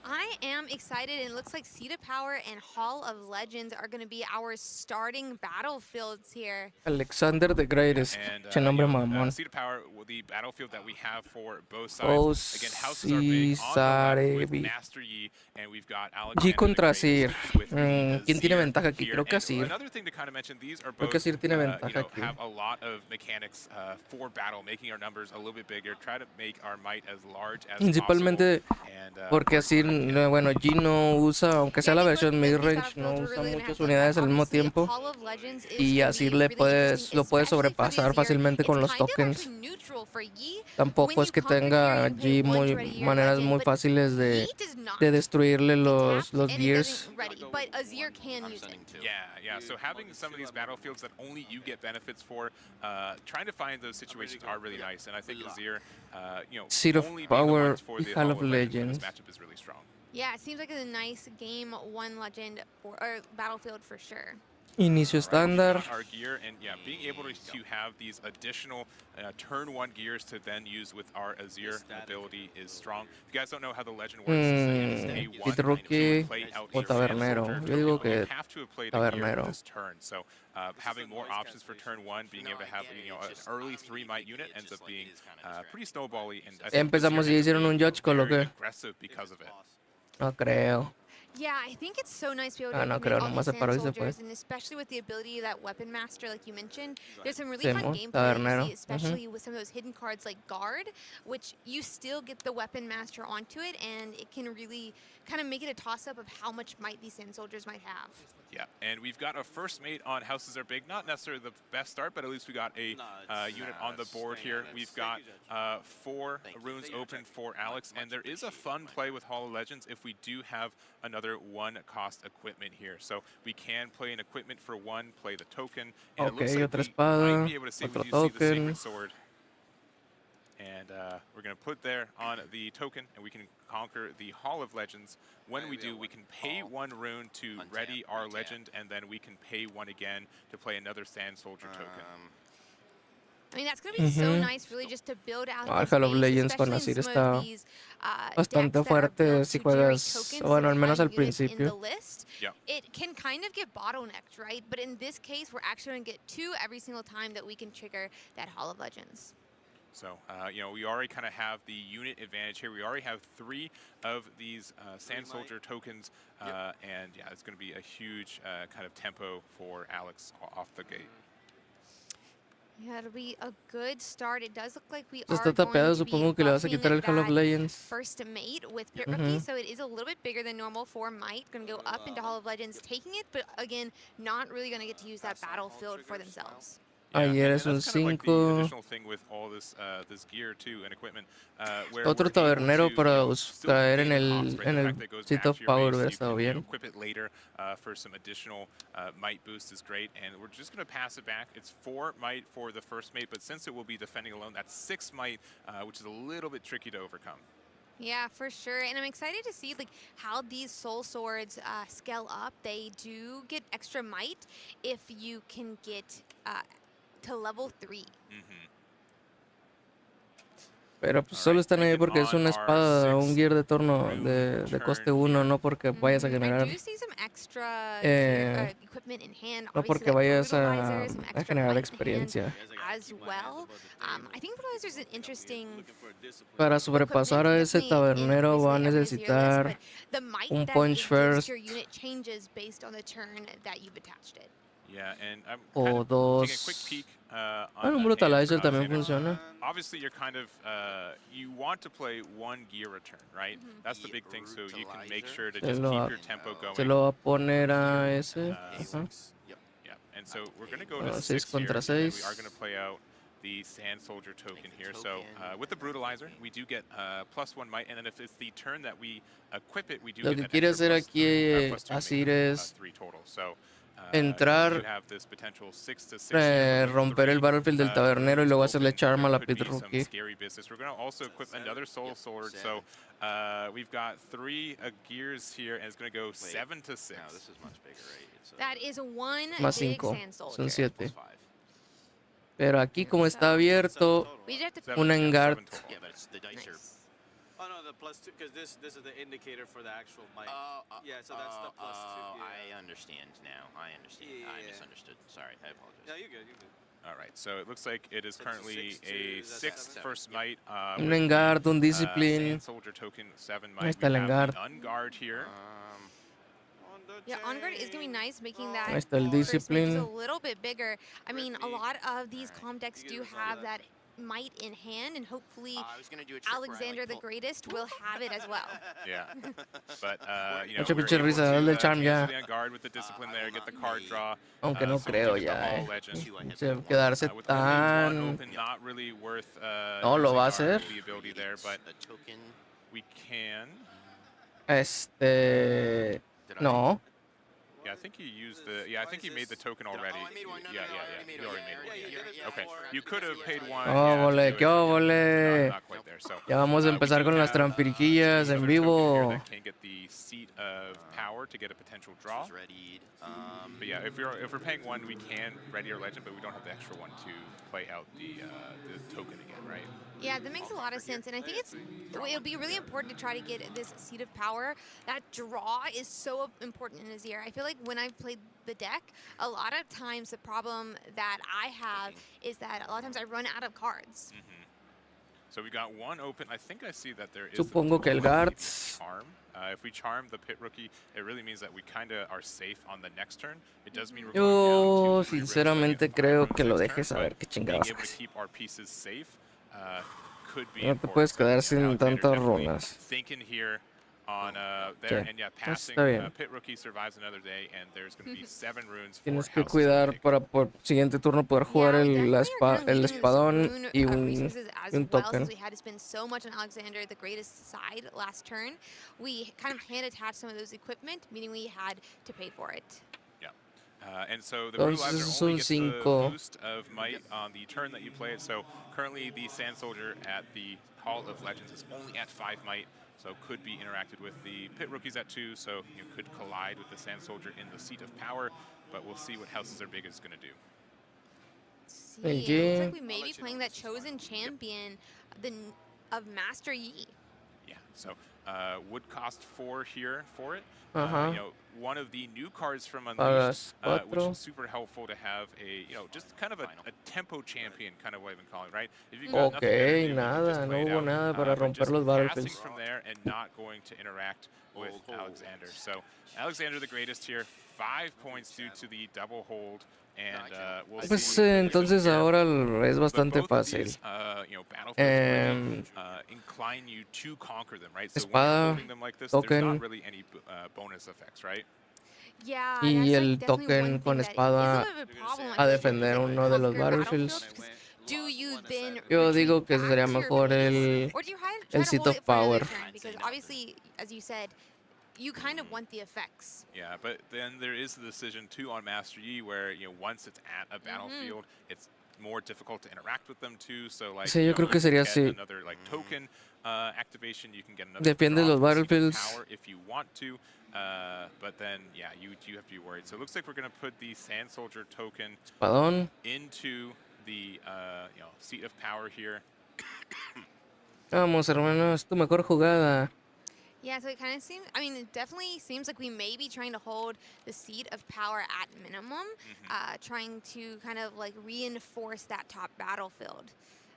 I am excited, and it looks like Seat of Power and Hall of Legends are going to be our starting battlefields here. Alexander the Greatest. Che nombre mamón. Seat of Power, the battlefield that we have for both sides. Again, houses are big on the left with Master Yi, and we've got Alexander G contra Azir. the ¿Quién tiene ventaja aquí? Creo que And Azir. another thing to kind of mention, these are Creo both, que Azir tiene you ventaja know, aquí. have a lot of mechanics for battle, making our numbers a little bit bigger, try to make our might as large as Principalmente possible. And, porque Azir, bueno, G no usa, aunque sea la versión mid-range, no usa muchas unidades al mismo tiempo. Y Azir lo puede sobrepasar fácilmente con los tokens. Tampoco es que tenga G maneras muy fáciles de destruirle los gears. But Azir can use it. Yeah, so having some of these battlefields that only you get benefits for, trying to find those situations are really nice. And I think Azir, you know, Seat of only being the Power ones for y the Hall of Legends Legends. in this matchup is really strong. Yeah, it seems like a nice game 1 legend or battlefield for sure. Inicio estándar. Our gear, and yeah, being able to have these additional turn 1 gears to then use with our Azir ability is strong. If you guys don't know how the legend works, it's A1 Kid Rookie o Tabernero. Yo digo que you have to have played a gear Tabernero. this turn. So having more options for turn 1, being able to have, you know, an early 3 might unit ends up being pretty snowbally, and I think Empezamos y hicieron un judge con lo que. aggressive because of it. No creo. Yeah, I think it's so nice to be able to no make creo, all nomás these se paró y Sand se fue. Soldiers, and especially with the ability of that Weapon Master, like you mentioned. There's some really Sí, fun mo, gameplay that Tabernero. you see, especially with some of those hidden cards like Guard, which you still get the Weapon Master onto it, and it can really kind of make it a toss-up of how much might these Sand Soldiers might have. Yeah, and we've got a first mate on Houses Are Big. Not necessarily the best start, but at least we got a unit on the board here. We've got 4 runes open for Alex, and there is a fun play with Hall of Legends if we do have another 1-cost equipment here. So we can play an equipment for 1, play the token, and it looks Ok, like otra we espada, might be able to see, otro we do see the token. Sacred Sword. And we're going to put there on the token, and we can conquer the Hall of Legends. When we do, we can pay 1 rune to ready our legend, and then we can pay 1 again to play another Sand Soldier token. I mean, that's going to be so nice, really, just to build out El this Hall of base, Legends con especially in Azir some está of these bastante decks that are fuerte built si to generate juegas, tokens bueno, al to menos have al units in the principio. list. Yeah. It can kind of get bottlenecked, right? But in this case, we're actually going to get 2 every single time that we can trigger that Hall of Legends. So, you know, we already kind of have the unit advantage here. We already have 3 of these Sand Soldier tokens, and yeah, it's going to be a huge kind of tempo for Alex off the gate. Yeah, it'll be a good start. It does look like we Se are está going tapeado, to be supongo que le vas a quitar el Hall of buffing that Legends. first mate with Pit Rookie, so it is a little bit bigger than normal for Might. Going to go up into Hall of Legends, taking it, but again, not really going to get to use that battlefield for themselves. Ayer es un That's kind of like the 5. additional thing with all this this gear too and equipment, where Otro we're able tabernero to, para still traer en gain the cost, el, right? en The el fact that it goes seat back of to your power base, hubiera you estado can bien. equip it later for some additional might boost is great, and we're just going to pass it back. It's 4 might for the first mate, but since it will be defending alone, that's 6 might, which is a little bit tricky to overcome. Yeah, for sure. And I'm excited to see like how these soul swords scale up. They do get extra might if you can get to level 3. Pero pues solo están ahí porque es una espada, un gear de turno de coste 1, no porque vayas a generar. I do see some extra equipment in hand. No porque vayas a generar experiencia. As well. I think Brutalizer is an interesting. Para sobrepasar a ese tabernero va a necesitar un punch first. Your unit changes based on the turn that you've attached it. Yeah, and I'm O kind of taking a dos. quick peek Bueno, un Brutalizer también funciona. Obviously, you're kind of you want to play 1 gear return, right? That's the big thing, so you can make sure to just keep your tempo going. Se lo va a poner a ese. Yeah, and so we're going to go to 6 6 contra here, and 6. we are going to play out the Sand Soldier token here. So with the Brutalizer, we do get +1 might, and then if it's the turn that we equip it, we do Lo get que an quiere extra hacer aquí +2 Asir might, es 3 total. So entrar, you have this potential 6 to 6 here, romper el battlefield del tabernero y luego hacerle charm a la pit could be some rookie. scary business. We're going to also equip another soul sword. So we've got 3 gears here, and it's going to go 7 to 6. No, this is much bigger, right? That is 1 Más big 5, sand soldier. son 7. Pero aquí como está abierto, un engard. Yeah, but it's the dice are. Oh no, the +2 because this is the indicator for the actual mic. Yeah, so that's the +2. Yeah. I understand now. I understand. I misunderstood. Sorry, I apologize. No, you're good. You're good. All right, so it looks like it is currently a 6 first might. Un engard, un discipline. Sand Soldier token 7 Ahí might. está el We have engard. the unguard here. Yeah, on guard is going to be nice, making that Ahí está el first mate just discipline. a little bit bigger. I mean, a lot of these comp decks do have that might in hand, and hopefully Alexander the Greatest will have it as well. Yeah, but you know, Mucha we're pinche able risa, to, dale el charm cancel ya. the unguard with the discipline there, get the card draw. Aunque no so creo just the ya, Hall Legend. Quedarse With only 1 tan. open, not really worth No lo using va a our hacer. the ability there, but we can. No. Yeah, I think you used the. Yeah, I think you made the token already. You already made one. Yeah. Okay, you could have paid 1. ¡Óvole, qué óvole! Not quite there. So Ya vamos a empezar con las trampirquillas en vivo. can get the seat of power to get a potential draw. But yeah, if we're paying 1, we can ready our legend, but we don't have the extra 1 to play out the token again, right? Yeah, that makes a lot of sense, and I think it'll be really important to try to get this seat of power. That draw is so important in Azir. I feel like when I've played the deck, a lot of times the problem that I have is that a lot of times I run out of cards. So we got 1 open. I think I see that there is. Supongo que el guards. Charm. If we charm the pit rookie, it really means that we kind of are safe on the next turn. It does mean we're Yo going down to 3 sinceramente creo que lo dejes saber qué being chingados able to hace. keep our pieces safe could be No te important. puedes So, quedar you know, sin Alexander tantas definitely runas. Thinking here on there, Sí, and yeah, está passing bien. pit rookie survives another day, and there's going to be 7 runes for Tienes que houses. cuidar para por siguiente turno poder jugar el espadón y Resources as un well, token. since we had to spend so much on Alexander the Greatest side last turn. We kind of hand attached some of those equipment, meaning we had to pay for it. And so the Entonces Brutalizer only son gets the 5. boost of might on the turn that you play it. So currently the Sand Soldier at the Hall of Legends is only at 5 might, so could be interacted with the pit rookies at 2, so you could collide with the Sand Soldier in the seat of power, but we'll see what Houses Are Big is going to do. Thank It looks you. like we may be playing that chosen champion of Master Yi. Yeah, so would cost 4 here for it. Uh-huh. You know, one of the new cards from Pagas Unleashed, which 4. is super helpful to have a, you know, just kind of a tempo champion kind of way of calling, right? If you've got nothing better to Ok, do, you can just nada, no play it hubo out, nada para but romper just los passing battlefields. from there and not going to interact with Alexander. So Alexander the Greatest here, 5 points due to the double hold. And we'll Pues see. entonces ahora es bastante But both of fácil. these, you know, battlefields really, incline you to conquer them, right? So when you're Espada, holding them like this, there's token. not really any bonus effects, right? Yeah, Y that's like el definitely token one con thing that is a espada bit of a problem. I a feel like defender when uno de los conquer battlefields. because do you then Yo retreat digo que back sería to your mejor base, or do you try el to Seat hold of it for another Power. turn? Because obviously, as you said, you kind of want the effects. Yeah, but then there is the decision too on Master Yi where, you know, once it's at a battlefield, it's more difficult to interact with them too. So like, Sí, yo creo que sería así. another like token activation, you can get another Defiende los draw from Seat of battlefields. Power if you want to. But then, yeah, you have to be worried. So it looks like we're going to put the Sand Soldier token Espadón. into the Seat of Power here. Vamos, hermano, es tu mejor jugada. Yeah, so it kind of seems, I mean, it definitely seems like we may be trying to hold the Seat of Power at minimum, trying to kind of like reinforce that top battlefield.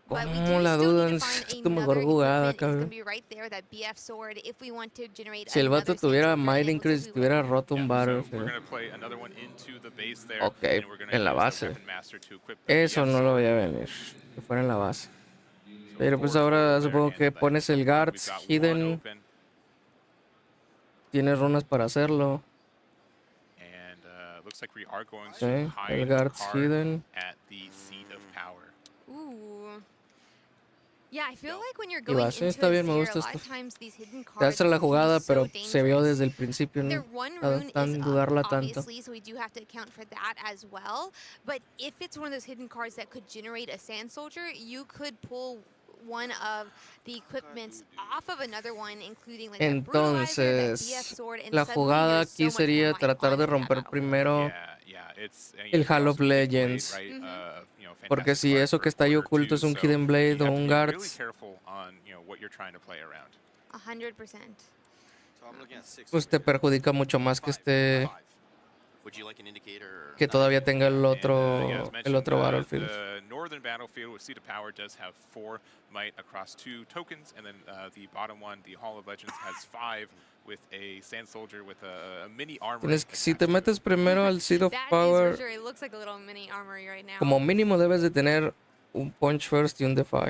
But we ¿Cómo do la still dudan? need to find Es tu another mejor jugada, equipment. It's going to cabrón. be right there, that BF sword, if we want to generate Si el another vato tuviera Sand Soldier, Might and it looks Increase, like we will. tuviera roto un We're battlefield. going to play another one into the base there. Ok, and we're going to en la use the base. Weapon Master to equip the Eso BF no lo sword. veía venir, que fuera en la base. Pero pues ahora supongo que pones el Guards Hidden. Tienes runas para hacerlo. And looks like we are going Sí, to hide el the Guards card Hidden. at the Seat of Power. Ooh. Yeah, I feel like when you're Y going base, into está a bien, me Seer, gusta a lot esto. of times these hidden Te cards hace la can be jugada, so pero se vio dangerous. desde el principio, Their no one rune tan is dudarla up, tanto. obviously, so we do have to account for that as well. But if it's one of those hidden cards that could generate a Sand Soldier, you could pull one of the equipments off of another one, including like that Brutalizer, that BF Entonces, sword, and la suddenly jugada there's so aquí much more sería might tratar de onto that romper battlefield. primero It's, el you can Hall also of keep weight, Legends. right? Fantastic Porque si card eso for que está ahí quarter oculto two, es un so Hidden Blade you o have to un be really Guards, careful on what you're trying to play around. 100%. So I'm looking at 6. pues te perjudica mucho más que esté Would you like an indicator? Or que todavía tenga Yeah, as el mentioned, otro battlefield. the northern battlefield with Seat of Power does have 4 might across 2 tokens, and then the bottom one, the Hall of Legends, has 5 with a Sand Soldier with a mini armor. Si te metes primero al Seat of That is Power, for sure. It looks like a little mini armory right now. como mínimo debes de tener un Punch First y un Defy. All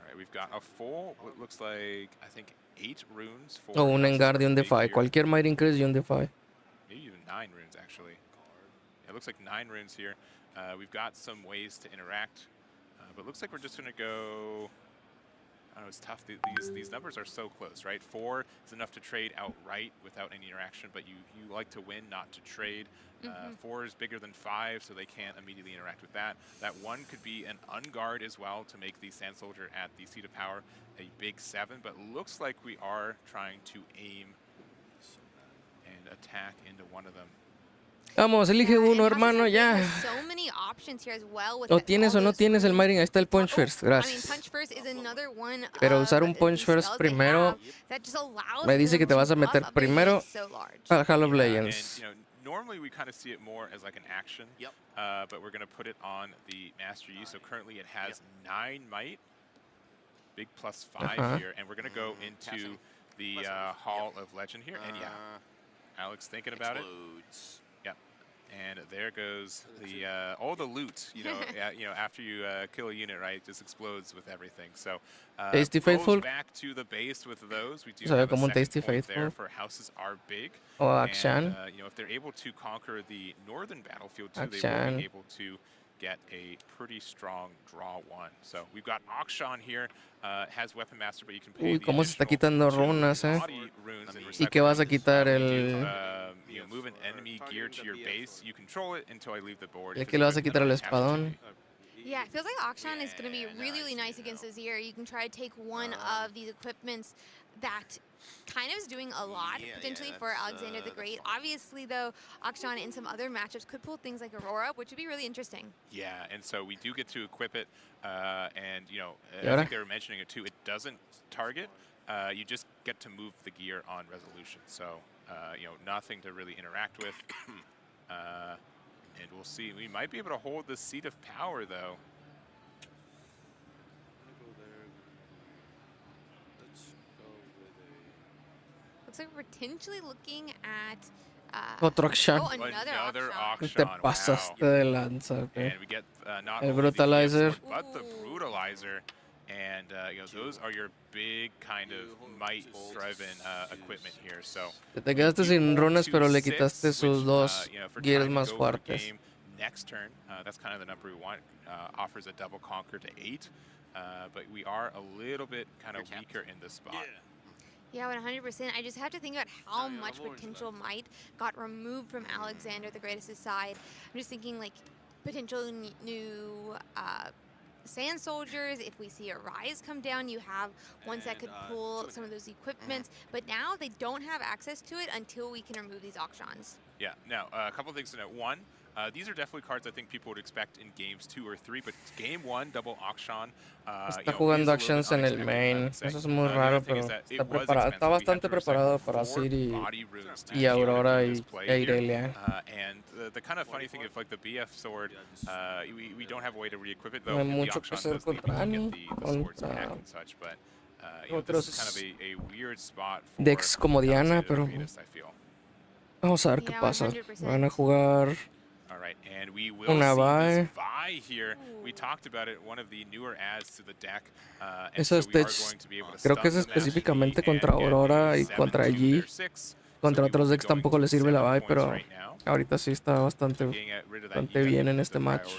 right, we've got a full, what looks like, I think, 8 runes for O un Houses Enguard y are un big Defy. here. Cualquier Might Increase y un Defy. Maybe even 9 runes, actually. It looks like 9 runes here. We've got some ways to interact, but it looks like we're just going to go... I don't know, it's tough. These numbers are so close, right? 4 is enough to trade outright without any interaction, but you like to win, not to trade. 4 is bigger than 5, so they can't immediately interact with that. That 1 could be an unguard as well to make the Sand Soldier at the Seat of Power a big 7, but looks like we are trying to aim and attack into one of them. Vamos, elige uno, hermano, ya. So many options here as well with O tienes o no tienes el Mighting. Ahí está el Punch First. I mean, Gracias. Punch First is another one Pero of usar un the Punch First spells they primero have that just allows me dice them que te vas a to meter buff up their primero units so large. al Hall of And, Legends. you know, normally we kind of see it more as like an action, but we're going to put it on the Master Yi. So currently it has 9 might, big plus 5 here, and we're going to go into the Hall of Legend here. And yeah, Alex thinking about it. Yep. And there goes the all the loot. You know, after you kill a unit, right, it just explodes with everything. So Tasty goes Faithful. back to the base with those. We do Se ve have a como un second Tasty point there Faithful. for houses are big. O And, Akshan. you know, if they're able to conquer the northern battlefield too, they will Akshan. be able to get a pretty strong draw 1. So we've got Akshan here, has Weapon Master, but you can pay Uy, the cómo se está additional quitando 2 runas, body runes and ¿Y qué vas a recycle quitar? runes. El... You know, move an enemy gear to your base. You control it until I leave the board. ¿Y aquí le vas a quitar el espadón? Yeah, it feels like Akshan is going to be really, really nice against Azir. You can try to take one of these equipments that kind of is doing a lot potentially for Alexander the Great. Obviously, though, Akshan in some other matchups could pull things like Aurora, which would be really interesting. Yeah, and so we do get to equip it, and you know, ¿Y I ahora? think they were mentioning it too. It doesn't target. You just get to move the gear on resolution. So you know, nothing to really interact with. And we'll see. We might be able to hold the Seat of Power, though. Looks like we're potentially looking at Otro Akshan. oh, another Akshan. Te pasaste de lanza. And we get not El only the Brutalizer. EF sword, but the Brutalizer. And those are your big kind of might-driven equipment here. So Te quedaste sin runas, pero le quitaste sus dos gears más fuertes. Next turn, that's kind of the number we want. Offers a double conquer to 8, but we are a little bit kind of weaker in this spot. Yeah, 100%. I just have to think about how much potential might got removed from Alexander the Greatest's side. I'm just thinking like potential new Sand Soldiers. If we see a Rise come down, you have ones that could pull some of those equipments. But now they don't have access to it until we can remove these auctions. Yeah, now a couple things to note. One, these are definitely cards I think people would expect in games 2 or 3, but game 1, double auction. Está jugando actions en el main. Eso es muy raro, pero está preparado. Está bastante preparado para City y Aurora y Irelia. And the kind of funny thing is, like the BF sword, we don't have a way to re-equip it, No though. hay mucho que hacer contra Annie, contra This is kind of a weird spot for decks como Diana, pero vamos a ver qué pasa. Van a jugar una bye. We talked about it, one of the newer adds to the deck. Esos decks creo que es específicamente contra Aurora y contra G. Contra otros decks tampoco le sirve la bye, pero ahorita sí está bastante bien en este match.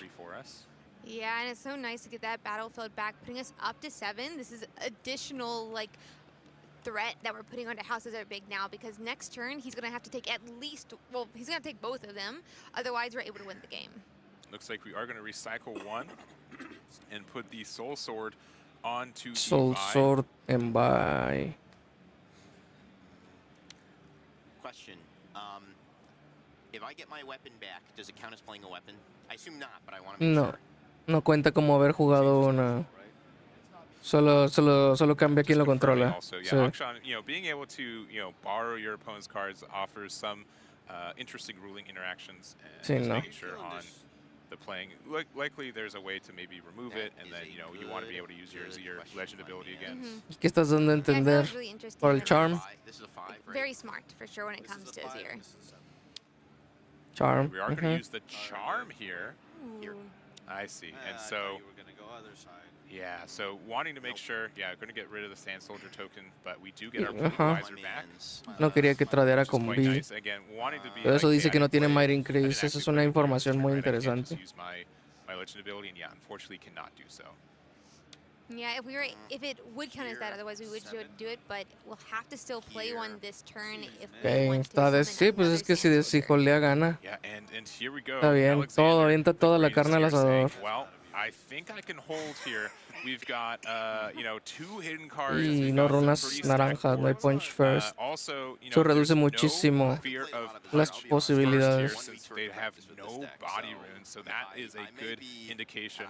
Yeah, and it's so nice to get that battlefield back, putting us up to 7. This is additional like threat that we're putting onto houses that are big now, because next turn he's gonna have to take at least, well, he's gonna take both of them. Otherwise, we're able to win the game. Looks like we are gonna recycle one and put the Soul Sword onto Soul Sword en bye. Question. If I get my weapon back, does it count as playing a weapon? I assume not, but I want to make sure. No cuenta como haber jugado una. Solo cambia quién lo controla. Yeah, Akshan, being able to, borrow your opponent's cards offers some interesting ruling interactions, and just making sure on the playing. Likely there's a way to maybe remove it, and then you want to be able to use your legend ability again. ¿Qué estás dando a entender por el charm? Very smart for sure when it comes to Azir. Charm. We are going to use the charm here. I see. And so, yeah, so wanting to make sure, going to get rid of the Sand Soldier token, but we do get our Visor back. No quería que tradeara con B. Pero eso dice que no tiene Might Increase. Esa es una información muy interesante. My legend ability, and unfortunately cannot do so. Yeah, if it would count as that, otherwise we would do it, but we'll have to still play one this turn if we want to. Sí, pues es que si Holea gana. Está bien, avienta toda la carne al asador. I think I can hold here. We've got, 2 hidden cards. Y no runas naranjas, no hay punch first. Eso reduce muchísimo las posibilidades. They have no body runes, so that is a good indication.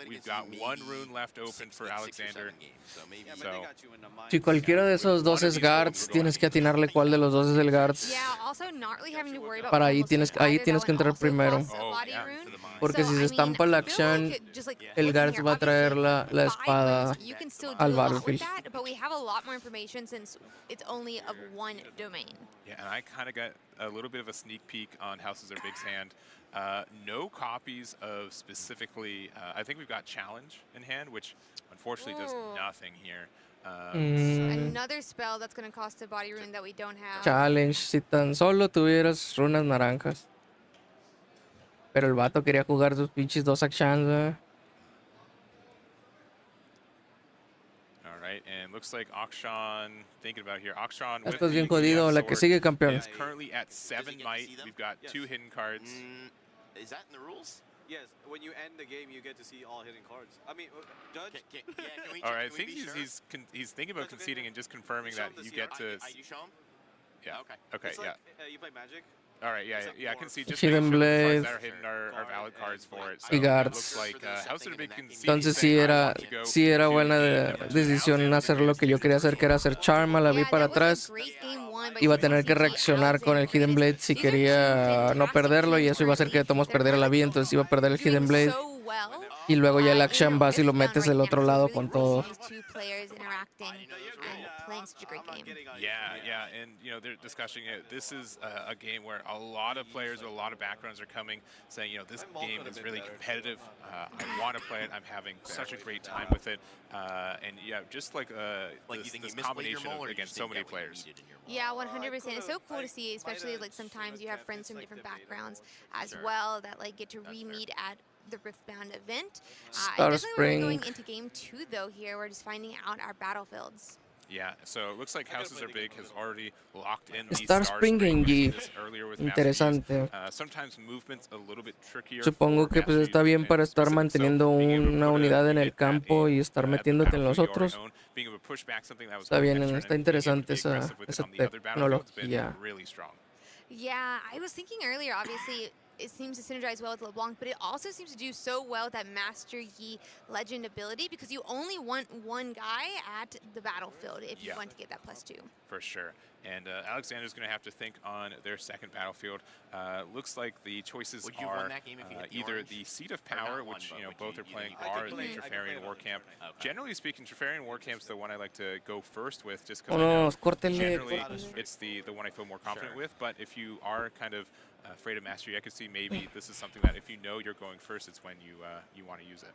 We've got 1 rune left open for Alexander. Si cualquiera de esos dos es guards, tienes que atinarle cuál de los dos es el guards. Para ahí tienes que entrar primero. Porque si se estampa la acción, el guards va a traer la espada al battlefield. Yeah, and I kind of got a little bit of a sneak peek on Houses of Big's hand. No copies of specifically, I think we've got Challenge in hand, which unfortunately does nothing here. Another spell that's going to cost a body rune that we don't have. Challenge, si tan solo tuvieras runas naranjas. Pero el vato quería jugar sus pinches 2 actions. Alright, and looks like Akshan, thinking about here, Akshan Esto es bien jodido, la que sigue campeón. is currently at 7 might. We've got 2 hidden cards. Is that in the rules? Yes, when you end the game, you get to see all hidden cards. I mean, Judge? All right, I think he's thinking about conceding and just confirming that you get to... You show him? Yeah, okay, It's yeah. like, you play Magic? All right, yeah, I can see just Hidden making sure the cards Blade. that are hidden are valid cards for it. So Y it guards. looks like House of the Big conceding, Entonces saying, I want to go sí era to buena the decisión hacer lo que yo quería hacer, que era hacer Charm, la vi para atrás. Iba a tener que reaccionar con el Hidden Blade si quería no perderlo, y eso iba a hacer que Tomás perdiera la vida, entonces iba a perder el Hidden Blade. Y luego ya el Action vas y lo metes del otro lado con todo. playing such a great game. Yeah, and you know they're discussing it. This is a game where a lot of players with a lot of backgrounds are coming, saying, you know, this game is really competitive. I want to play it. I'm having such a great time with it, and yeah, just like this combination of, again, so many players. Yeah, 100%. It's so cool to see, especially like sometimes you have friends from different backgrounds as well that like get to re-meet at the Riftbound event. And definitely we're going into game 2 though here. We're just finding out our battlefields. Yeah, so it looks like Houses Are Big has already locked in the Star Spring en G. Interesante. Sometimes movement's a little bit trickier. Supongo que pues está bien para estar manteniendo una unidad en el campo y estar metiéndote en los otros. Está bien, está interesante esa tecnología. Yeah, I was thinking earlier, obviously, it seems to synergize well with LeBlanc, but it also seems to do so well with that Master Yi Legend ability because you only want one guy at the battlefield if you want to get that +2. For sure. And Alexander's going to have to think on their second battlefield. Looks like the choices are either the Seat of Power, which you know both are playing, or the Trifarian War Camp. Generally speaking, Trifarian War Camp's the one I like to go first with, just because generally it's the one I feel more confident with. But if you are kind of afraid of Master Yi, I could see maybe this is something that if you know you're going first, it's when you want to use it.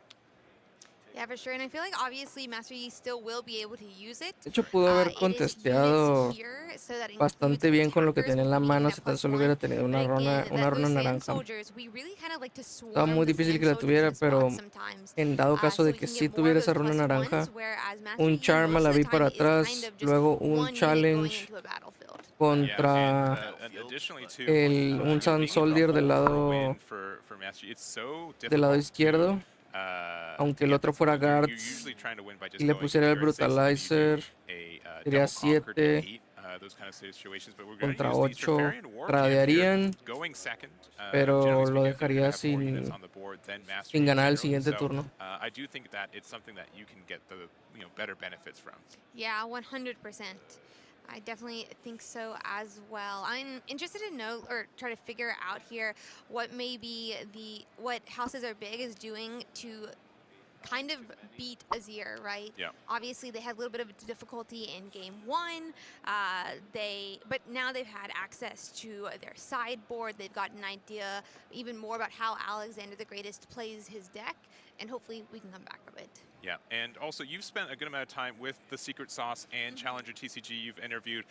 Yeah, for sure. And I feel like obviously Master Yi still will be able to use it. De hecho, pudo haber contesteado bastante bien con lo que tenía en la mano si tan solo hubiera tenido una runa naranja. Estaba muy difícil que la tuviera, pero en dado caso de que sí tuviera esa runa naranja, un Charm a la vi para atrás, luego un Challenge contra un Sun Soldier del lado izquierdo. Aunque el otro fuera Guards y le pusiera el Brutalizer, sería 7 contra 8, tradearían, pero lo dejaría sin ganar el siguiente turno. Yeah, 100%. I definitely think so as well. I'm interested to know or try to figure out here what maybe what Houses Are Big is doing to kind of beat Azir, right? Yeah. Obviously, they had a little bit of difficulty in game 1. But now they've had access to their sideboard. They've got an idea even more about how Alexander the Greatest plays his deck, and hopefully we can come back from it. Yeah, and also you've spent a good amount of time with the Secret Sauce and Challenger TCG. You've interviewed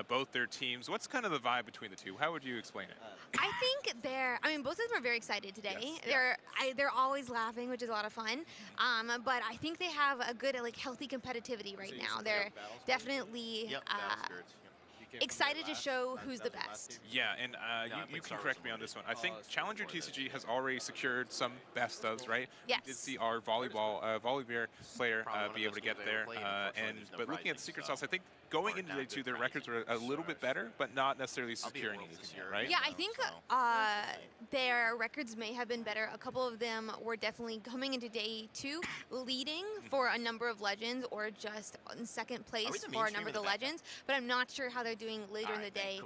both their teams. What's kind of the vibe between the two? How would you explain it? I think both of them are very excited today. Yes, they're always laughing, which is a lot of fun. But I think they have a good, healthy competitivity right now. They're definitely excited to show who's the best. Yeah, and you can correct me on this one. I think Challenger TCG has already secured some best ofs, right? Yes. We did see our Volibear player be able to get there. But looking at the Secret Sauce, I think going into day 2, their records were a little bit better, but not necessarily securing anything here, right? Yeah, I think their records may have been better. A couple of them were definitely coming into day 2 leading for a number of legends or just in second place for a number of the legends, but I'm not sure how they're doing later in the day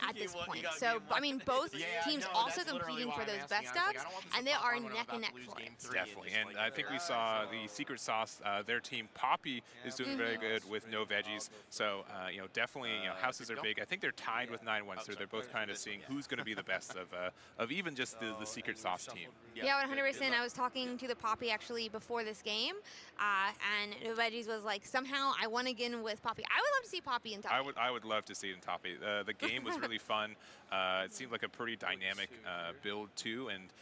at this point. So, I mean, both teams also competing for those best ofs, and they are neck and neck for it. Definitely, and I think we saw the Secret Sauce, their team Poppy is doing very good with no veggies. So, definitely, Houses Are Big. I think they're tied with 9-1, so they're both kind of seeing who's going to be the best of even just the Secret Sauce team. Yeah, 100%. I was talking to the Poppy actually before this game, and No Veggies was like, somehow I want to get in with Poppy. I would love to see Poppy in Toppy. I would love to see it in Toppy. The game was really fun. It seemed like a pretty dynamic build too, and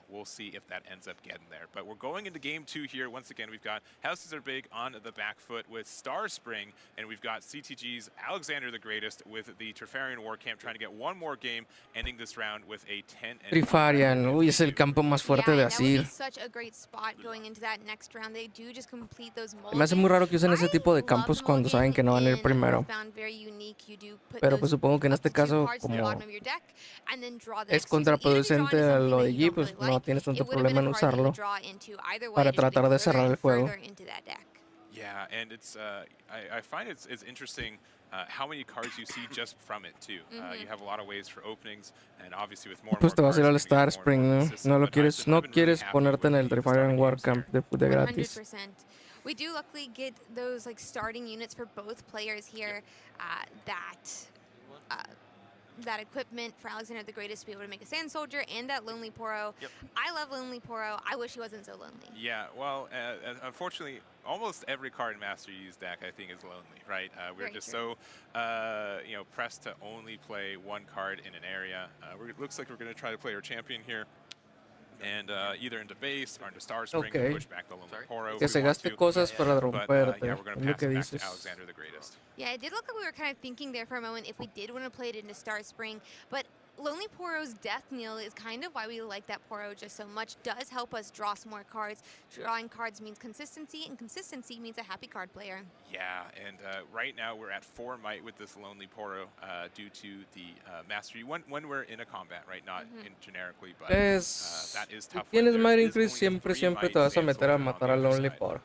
we'll see if that ends up getting there. But we're going into game 2 here. Once again, we've got Houses Are Big on the back foot with Star Spring, and we've got CTG's Alexander the Greatest with the Trifarian War Camp trying to get one more game, ending this round with a 10. Trifarian, uy, es el campo más fuerte de Azir. Such a great spot going into that next round. They do just complete those molds. Me hace muy raro que usen ese tipo de campos cuando saben que no van a ir primero. Pero pues supongo que en este caso, como es contraproducente a lo de G, pues no tienes tanto problema en usarlo para tratar de cerrar el juego. Yeah, and it's I find it's interesting how many cards you see just from it too. You have a lot of ways for openings, and obviously with more and pues te more vas a ir al cards, Star Spring, ¿no? No quieres ponerte en el Trifarian War Camp de gratis. 100%. We do luckily get those like starting units for both players here. That equipment for Alexander the Greatest to be able to make a Sand Soldier and that Lonely Poro. I love Lonely Poro. I wish he wasn't so lonely. Yeah, well, unfortunately, almost every card in Master Yi's deck, I think, is lonely, right? We're Very just true. so, pressed to only play one card in an area. It looks like we're going to try to play our champion here. And either into base or into Star Spring to push back the Lonely Poro. Que se gaste cosas para romperte. Yeah, we're going to pass it back to Alexander the Greatest. Yeah, it did look like we were kind of thinking there for a moment if we did want to play it into Star Spring, but Lonely Poro's Death Knell is kind of why we like that Poro just so much. Does help us draw some more cards. Drawing cards means consistency, and consistency means a happy card player. Yeah, and right now we're at 4 might with this Lonely Poro due to the Mastery. When we're in a combat, right? Not in generically, but that is tough. Si tienes Might Increase, siempre te vas a meter a matar al Lonely Poro.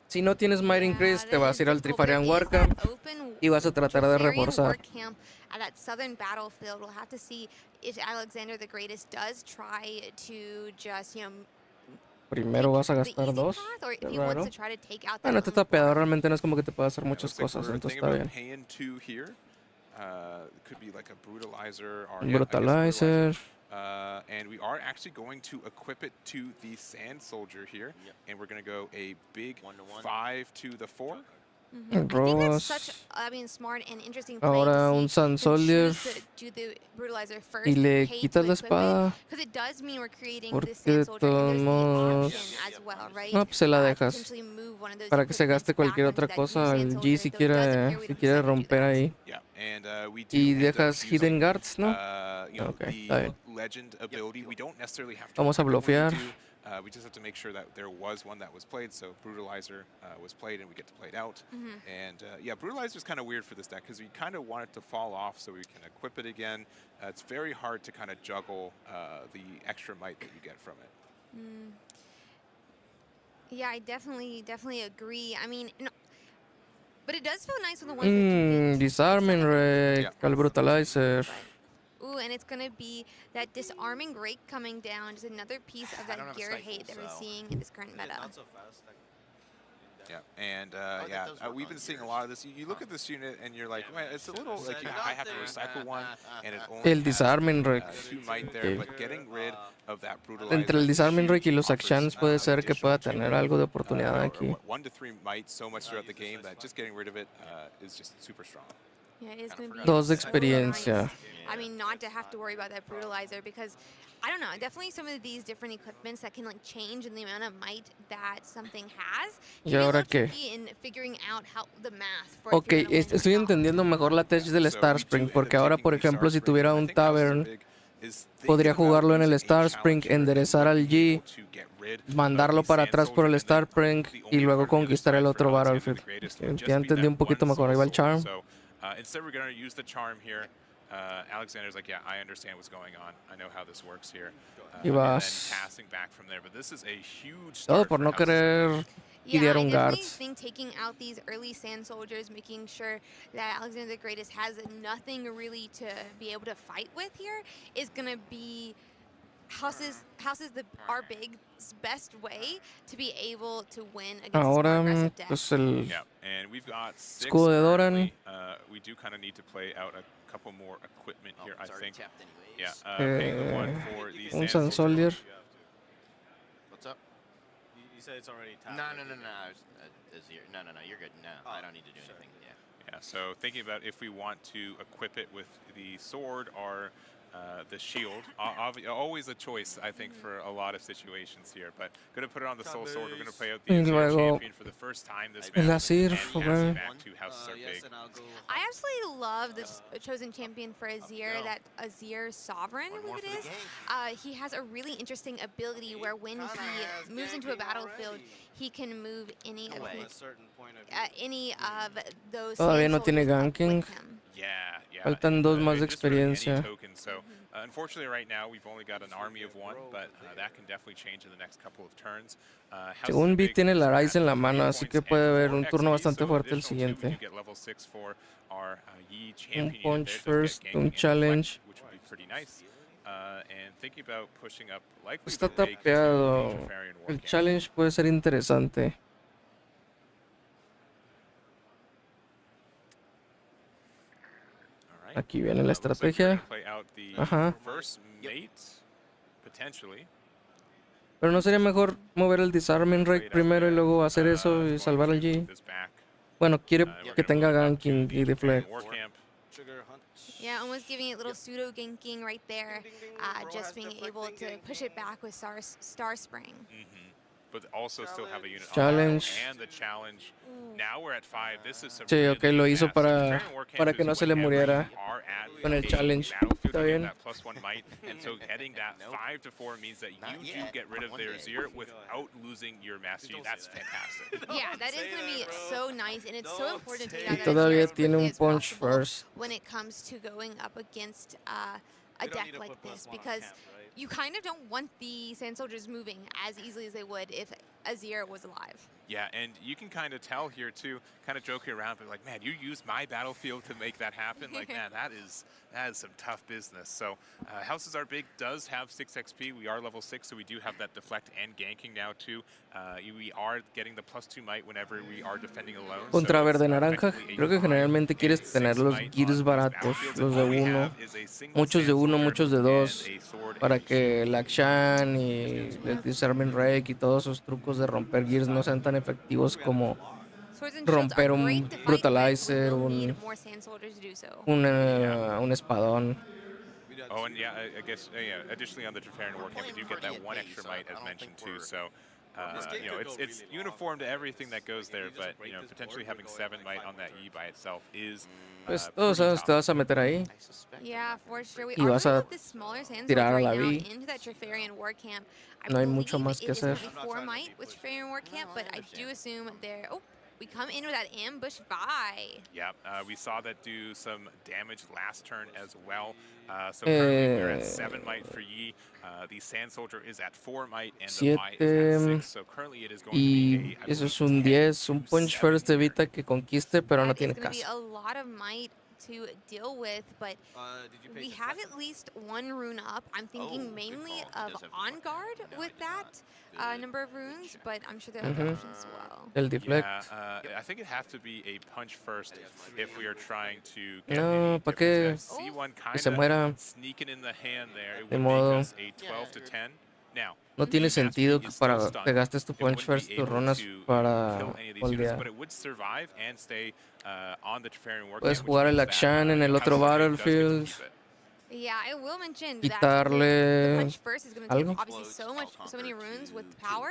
Si no tienes Might Increase, te vas a ir al Trifarian Warcamp y vas a tratar de reforzar. At that southern battlefield, we'll have to see if Alexander the Greatest does try to just, Primero vas a gastar 2. Raro. Bueno, este tapeador realmente no es como que te pueda hacer muchas cosas, entonces está bien. Could be like a brutalizer or Brutalizer. And we are actually going to equip it to the Sand Soldier here, and we're going to go a big 5 to the 4. I think that's such, smart and interesting play. Ahora un Sand Soldier do the brutalizer first, y le quitas la espada. because it does mean we're creating Porque this Sand de Soldier and todos there's the modos, option as well, right? no, pues se la dejas Potentially move one of those para que se gaste cualquier otra cosa el G si quiere romper ahí. Y dejas Hidden Guards, ¿no? Ok, está bien. Legend ability, we don't necessarily have to Vamos a blofear. we just have to make sure that there was one that was played, so Brutalizer was played and we get to play it out. And yeah, Brutalizer is kind of weird for this deck because we kind of want it to fall off so we can equip it again. It's very hard to kind of juggle the extra might that you get from it. Yeah, I definitely agree. I mean, but it does feel nice with the ones that you get. Disarming Rake, al Brutalizer. Ooh, and it's going to be that Disarming Rake coming down, just another piece of that gear hate that we're seeing in this current meta. Not so fast. Yeah, and we've been seeing a lot of this. You look at this unit and you're like, well, it's a little like I have to recycle one, and it only El Disarming Rake. 2 might there, but getting rid of that Brutalizer. Entre el Disarming Rake y los actions puede ser que pueda tener algo de oportunidad aquí. 1 to 3 might so much throughout the game that just getting rid of it is just super strong. Yeah, it is going to be 2 de experiencia. Nice. I mean, not to have to worry about that Brutalizer because, I don't know, definitely some of these different equipments that can like change in the amount of might that something has. ¿Y ahora qué? In figuring out how the math for Ok, estoy entendiendo mejor la tech del Star Spring, porque ahora, por ejemplo, si tuviera un Tavern, podría jugarlo en el Star Spring, enderezar al G, mandarlo para atrás por el Star Spring y luego conquistar el otro Battlefield. Ya entendí un poquito mejor. Ahí va el Charm. Instead, we're going to use the Charm here. Alexander's like, yeah, I understand what's going on. I know how this works here. Y vas. Passing back from there, but this is a huge Todo por no querer idear un guard. I think taking out these early Sand Soldiers, making sure that Alexander the Greatest has nothing really to be able to fight with here is going to be our big best way to be able to win against Ahora, pues el escudo de Doran. We do kind of need to play out a couple more equipment here, I think. Un Sand Soldier. What's up? You said it's already tapped. No, you're good. No, I don't need to do anything. Yeah, so thinking about if we want to equip it with the sword or the shield, always a choice, I think, for a lot of situations here. But going to put it on the Soul Sword. We're going to play out the champion for the first time this match. Back to houses are big. I absolutely love this chosen champion for Azir, that Azir Sovereign, I believe it is. He has a really interesting ability where when he moves into a battlefield, he can move any of those. Todavía no tiene ganking. Faltan 2 más de experiencia. Unfortunately, right now we've only got an army of 1, but that can definitely change in the next couple of turns. Según vi, tiene la Ryze en la mano, así que puede haber un turno bastante fuerte el siguiente. Un punch first, un challenge. Está tapeado. El challenge puede ser interesante. Aquí viene la estrategia. Ajá. Pero no sería mejor mover el disarming rake primero y luego hacer eso y salvar al G. Bueno, quiere que tenga ganking y deflect. Yeah, almost giving it little pseudo ganking right there, just being able to push it back with Star Spring. But also still have a unit Challenge. and the challenge. Now we're at 5. This is some Sí, ok, lo hizo para para que no se le muriera con el challenge. Está bien. That +1 might, and so heading that 5 to 4 means that you do get rid of their Zir without losing your mastery. That's fantastic. Yeah, that is going to be so nice, and it's so important to Y todavía tiene un punch first. when it comes to going up against a deck like this, because you kind of don't want the Sand Soldiers moving as easily as they would if Azir was alive. Yeah, and you can kind of tell here too, kind of joking around, but like, man, you used my battlefield to make that happen. Like, man, that is some tough business. So, Houses Are Big does have 6 XP. We are level 6, so we do have that deflect and ganking now too. We are getting the +2 might whenever we are defending alone. Contra verde naranja, creo que generalmente quieres tener los gears baratos, los de 1. Muchos de 1, muchos de 2. Para que el Akshan y el Disarming Rake y todos esos trucos de romper gears no sean tan efectivos como romper un Brutalizer, un espadón. Oh, and yeah, I guess additionally on the Trifarian Warcamp, we do get that 1 extra might as mentioned too. So, you know, it's uniform to everything that goes there, but you know, potentially having 7 might on that E by itself is. Pues todos sabes, te vas a meter ahí. Yeah, for sure. We Y vas a tirar a la right B. into that Trifarian Warcamp. No hay mucho más que hacer. 4 might with Trifarian Warcamp, but I do assume they're. Oh, we come in with that ambush Vi. Yeah, we saw that do some damage last turn as well. So currently we're at 7 might for Yi. The Sand Soldier is at 4 might, and the Vi is at 6. So currently it is going to be Y eso es un 10. Un punch first evita que conquiste, pero no tiene It's going to be caso. a lot of might to deal with, but we have at least 1 rune up. I'm thinking mainly of On Guard with that number of runes, but I'm sure there are other options as well. El deflect. Yeah, I think it has to be a punch first if we are trying to get No, ¿para qué? C1 Que se kind muera. of sneaking in the hand there. It De would modo. make us a 12 to 10. Now, No tiene sentido que para que gastes tu punch first tus runas para holdear. but it would survive and stay on the Trifarian Warcamp. Puedes jugar el Akshan en el otro battlefield. Yeah, I will mention Quitarle that the punch first is going to take algo. obviously so many runes with power,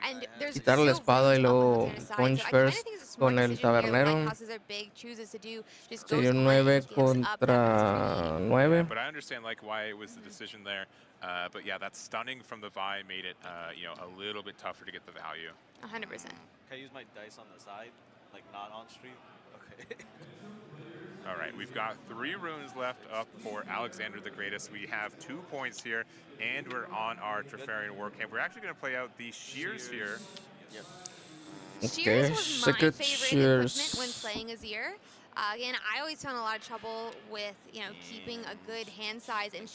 and there's Quitarle la still espada y runes up on luego the other side. punch So I kinda first think it's a smart con el decision here, tabernero. like Houses Are Big chooses to do, just goes Sería un all 9 in, gives up that contra 9. But I understand like why it was the decision there. But yeah, that stunning from the Vi made it you know, a little bit tougher to get the value. 100%. Can I use my dice on the side, like not on stream? Okay. All right, we've got 3 runes left up for Alexander the Greatest. We have 2 points here, and we're on our Trifarian Warcamp. We're actually going to play out these shears here. Shears Okay, was my secret favorite shears. equipment when playing Azir. Again, I always found a lot of trouble with, you know, keeping a good hand size, and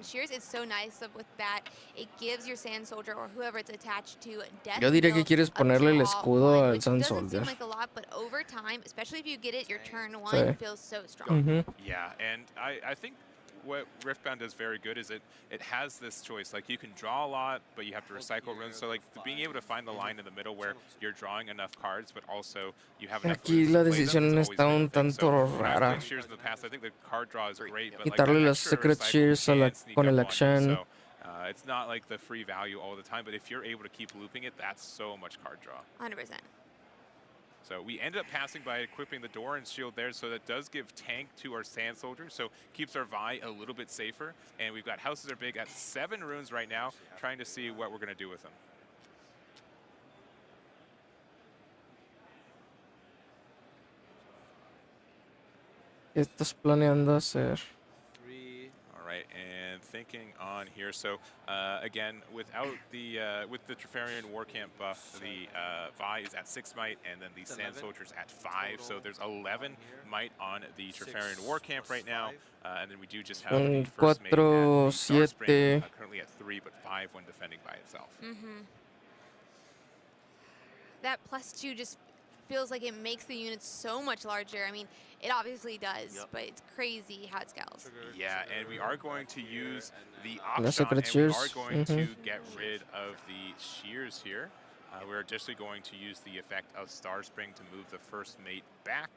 Shears is so nice with that. It gives your Sand Soldier or whoever it's attached to death. Yo diría que quieres ponerle el escudo al Sand Doesn't Soldier. seem like a lot, but over time, especially if you get it your turn 1, Sí. feels so strong. Yeah, and I think what Riftbound does very good is it has this choice. Like, you can draw a lot, but you have to recycle runes. So, like, being able to find the line in the middle where you're drawing enough cards, but also you have enough Aquí runes la to play them, decisión is always está a un big thing. tanto When I've rara. played Shears in the past, I think the card draw is great, but like Quitarle that los extra secret recycle shears a la- can sneak con up el on you. Akshan. So, it's not like the free value all the time, but if you're able to keep looping it, that's so much card draw. 100%. So we ended up passing by equipping the door and shield there, so that does give tank to our Sand Soldier, so keeps our Vi a little bit safer. And we've got Houses Are Big at 7 runes right now, trying to see what we're going to do with them. ¿Qué estás planeando hacer? All right, and thinking on here. So again, without the with the Trifarian Warcamp buff, the Vi is at 6 might, and then the Sand Soldier's at 5. So there's 11 might on the Trifarian Warcamp right now, and then we do just have the first mate at the Starspring, currently at 3, but 5 when defending by itself. That +2 just feels like it makes the units so much larger. I mean, It obviously does, but it's crazy how it scales. Yeah, and we are going to use the The Akshan, secret and we are shears. going to get rid of the shears here. We're additionally going to use the effect of Star Spring to move the first mate back.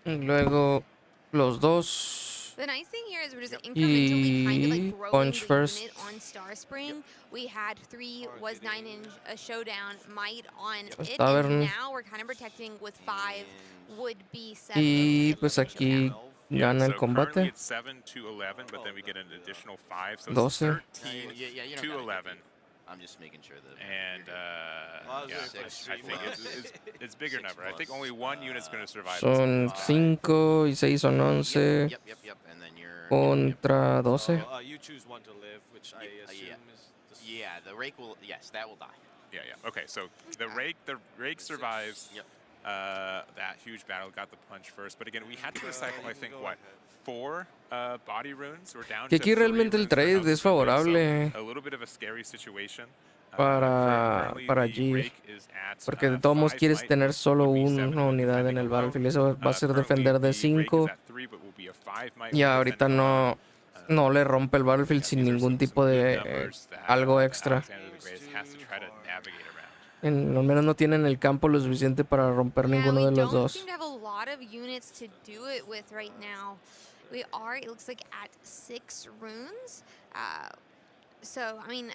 Y luego los dos. The nice thing here is we're just incrementally kind of like growing punch the first. unit on Star Spring. We had 3 was 9-inch a showdown might on it, Tavern. and now we're kind of protecting with 5 would be 7. Y pues aquí gana el So currently combate. it's 7 to 11, but then we get an additional 5, so 12. it's 13 to 11. I'm just making sure that. And I think it's bigger number. I think only 1 unit's going to survive. Son 5 y 6 son 11. Yep. And then you're Contra 12. You choose one to live, which I assume is. Yeah, the rake will. Yes, that will die. Yeah. Okay, so the rake survives. Yep. That huge battle got the punch first, but again, we had to recycle. I think 4 body runes. We're down Que to aquí 3 realmente el runes for trade House es of Rake, favorable so a little bit of a scary situation. para G. Porque de todos modos quieres tener solo una unidad en el battlefield. Eso va a ser defender de 5. Y ahorita no le rompe el battlefield sin ningún tipo de algo extra. Al menos no tienen el campo lo suficiente para romper ninguno de los dos. We are, it looks like, at 6 runes. So, I mean,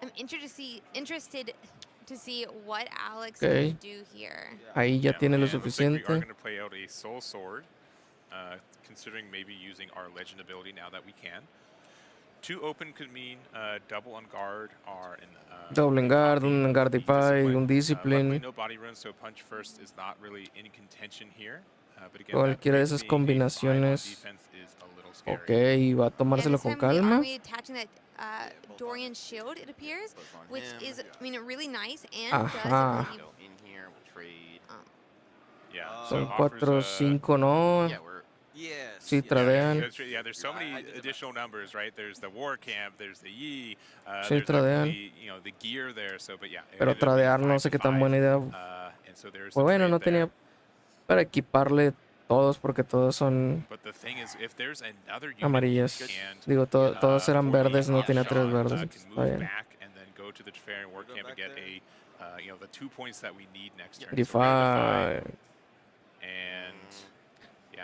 I'm interested to see what Alex will do here. Ahí ya tiene lo suficiente. We are going to play out a soul sword, considering maybe using our legend ability now that we can. 2 open could mean double on guard or Double en guard, un guardify, un discipline. No body run, so punch first is not really in contention here. But again, Cualquiera de esas combinaciones. Ok, va a tomárselo con calma. Dorian shield, it appears, which is, I mean, really nice and Ajá. does in here, we'll trade. Son 4, 5, no. Sí, tradean. Yeah, there's so many additional numbers, right? There's the war camp, there's the Yi, Sí, tradean. the gear there. So, but yeah. Pero tradear no sé qué tan buena idea. Pues bueno, no tenía para equiparle todos porque todos son amarillas. Digo, todos eran verdes, no tenía 3 verdes. Está bien. Defy.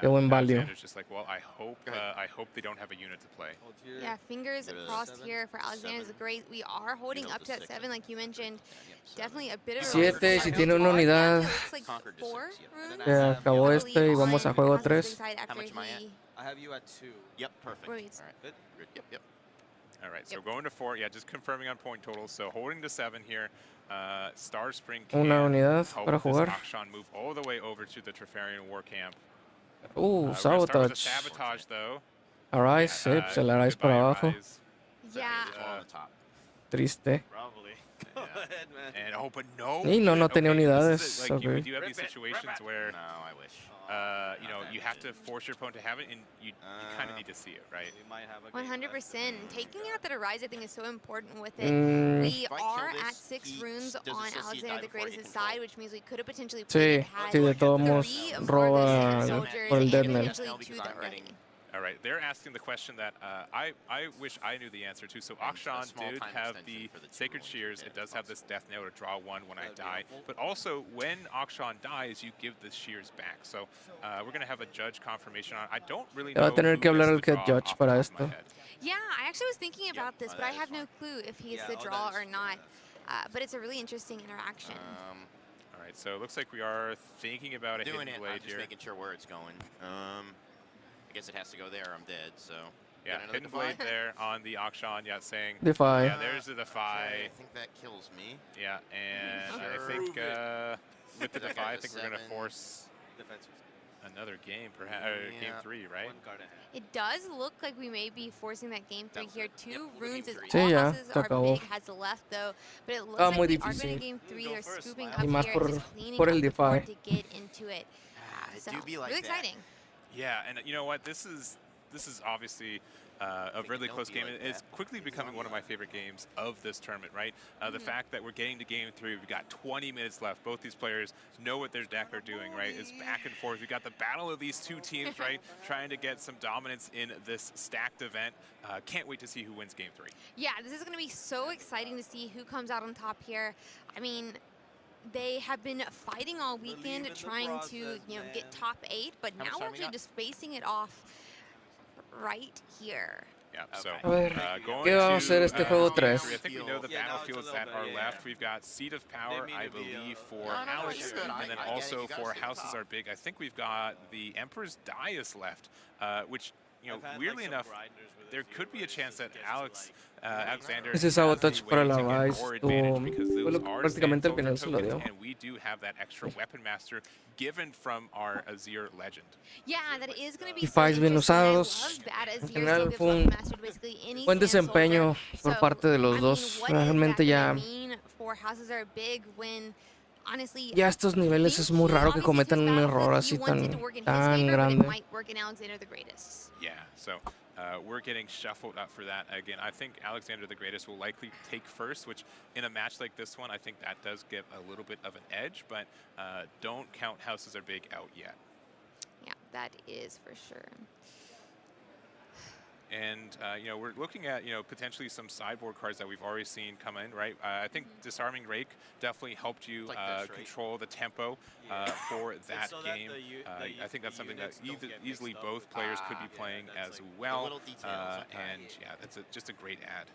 Qué buen value. Yeah, fingers crossed here for Alexander is great. We are holding up to that 7, like you mentioned. Definitely a bit of a 7, si tiene una unidad. Ya acabó este y vamos a juego 3. How much am I at? I have you at 2. Yep, perfect. All right. Good. Yep. All right, so going to 4. Yeah, just confirming on point totals. So holding to 7 here. Star Spring can Una unidad help para this jugar. Akshan move all the way over to the Trefarian war camp. Sabotage. Sabotage though. Arise, pues el Arise para abajo. Yeah. Triste. And but no. Y no tenía unidades. You do have these situations where you have to force your opponent to have it, and you kind of need to see it, right? 100%. Taking out that Arise, I think, is so important with it. We are at 6 runes on Alexander the Great's side, which means we could have potentially Sí, de todos modos roba por el Death Knell. All right, they're asking the question that I wish I knew the answer to. So Akshan did have the Sacred Shears. It does have this Death Knell to draw 1 when I die. But also, when Akshan dies, you give the Shears back. So we're going to have a judge confirmation on it. I don't really know. Va a tener que hablar al head judge para esto. Yeah, I actually was thinking about this, but I have no clue if he's the draw or not. But it's a really interesting interaction. All right, so it looks like we are thinking about a hidden blade I'm just here. making sure where it's going. I guess it has to go there. I'm dead. So yeah, hidden blade there on the Akshan. Yeah, saying Defy. Yeah, there's the Defy. Okay, I think that kills me. Yeah, and I think with the Defy, I think we're gonna force another game, perhaps game 3, right? It does look like we may be forcing that game 3 here. 2 runes is Sí, all ya, houses se are acabó. big has left though, but it looks like muy we are going difícil. to game 3. They're scooping up Y más here por- and just cleaning por up el the Defy. board to get into it. So do be like really that. exciting. Yeah, and you know what? This is obviously a really close game. It's quickly becoming one of my favorite games of this tournament, right? The fact that we're getting to game 3, we've got 20 minutes left. Both these players know what their deck are doing, right? It's back and forth. We've got the battle of these two teams, right? Trying to get some dominance in this stacked event. Can't wait to see who wins game 3. Yeah, this is going to be so exciting to see who comes out on top here. I mean, they have been fighting all weekend trying to, you know, get top 8, but now we're actually just facing it off right here. Yeah, so A ver, going ¿qué va a ser este juego 3? I think we know the battlefields that are left. We've got Seat of Power, I believe, for Alex, and then also for Houses Are Big. I think we've got the Emperor's Dais left, which, you know, weirdly enough, there could be a chance that Alexander Ese sabotage para la Vice fue prácticamente al final se lo dio. and we do have that extra weapon master given from our Azir legend. Yeah, that is going to be Y Vice bien usados. En general fue un buen desempeño por parte de los dos. Realmente ya a estos niveles es muy raro que cometan un error así tan grande. Yeah, so we're getting shuffled up for that. Again, I think Alexander the Greatest will likely take first, which in a match like this one, I think that does give a little bit of an edge, but don't count Houses Are Big out yet. Yeah, that is for sure. And, you know, we're looking at, you know, potentially some sideboard cards that we've already seen come in, right? I think Disarming Rake definitely helped you control the tempo for that game. I think that's something that easily both players could be playing as well. And, yeah, that's just a great add.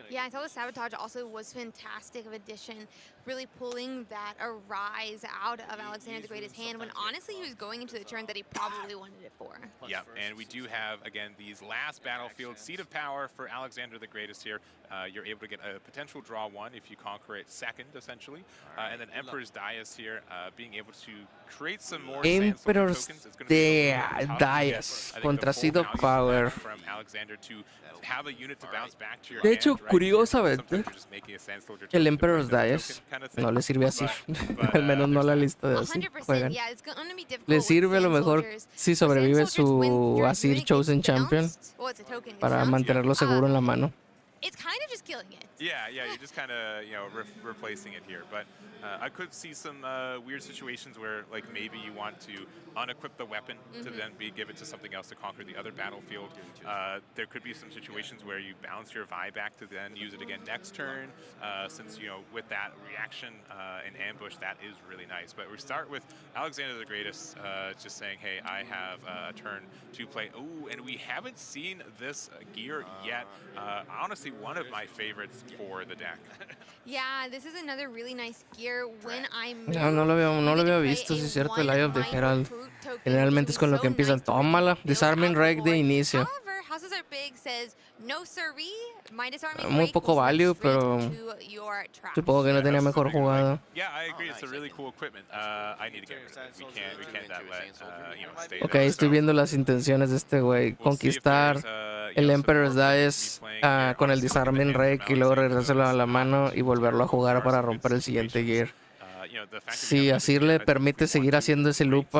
Yeah, I thought the Sabotage also was fantastic of addition, really pulling that Arise out of Alexander the Great's hand when honestly he was going into the turn that he probably wanted it for. Yeah, and we do have, again, these last battlefield, Seat of Power for Alexander the Greatest here. You're able to get a potential draw 1 if you conquer it second, essentially. And then Emperor's Dais here, being able to create some more Emperor's Dais contra Seat of Power. From Alexander to have a unit to bounce back to your De hecho, hand, right? curiosamente, el Emperor's Dais no le sirve así. Al menos no la lista de así juegan. Le sirve a lo mejor si sobrevive su Azir Chosen Champion para mantenerlo seguro en la mano. It's kind of just killing it. Yeah, you're just kind of, you know, replacing it here. But I could see some weird situations where, like, maybe you want to unequip the weapon to then give it to something else to conquer the other battlefield. There could be some situations where you bounce your Vi back to then use it again next turn, since, you know, with that reaction and ambush, that is really nice. But we start with Alexander the Greatest just saying, hey, I have a turn to play. Ooh, and we haven't seen this gear yet. Honestly, one of my favorites for the deck. Yeah, this is another really nice gear when I'm No lo había visto, si es cierto, el Eye of the Herald. Generalmente es con lo que empiezan. Tómala, Disarming Rake de inicio. However, Houses Are Big says, no siree, my Disarming Muy Rake poco will value, straight pero to your trash. supongo que no tenía mejor jugada. Yeah, I agree. It's a really cool equipment. I need to get rid of it. We can't let you know, stay Ok, there. estoy viendo las intenciones de este güey. Conquistar el Emperor's Dais con el Disarming Rake y luego regresárselo a la mano y volverlo a jugar para romper el siguiente gear. Si así le permite seguir haciendo ese loop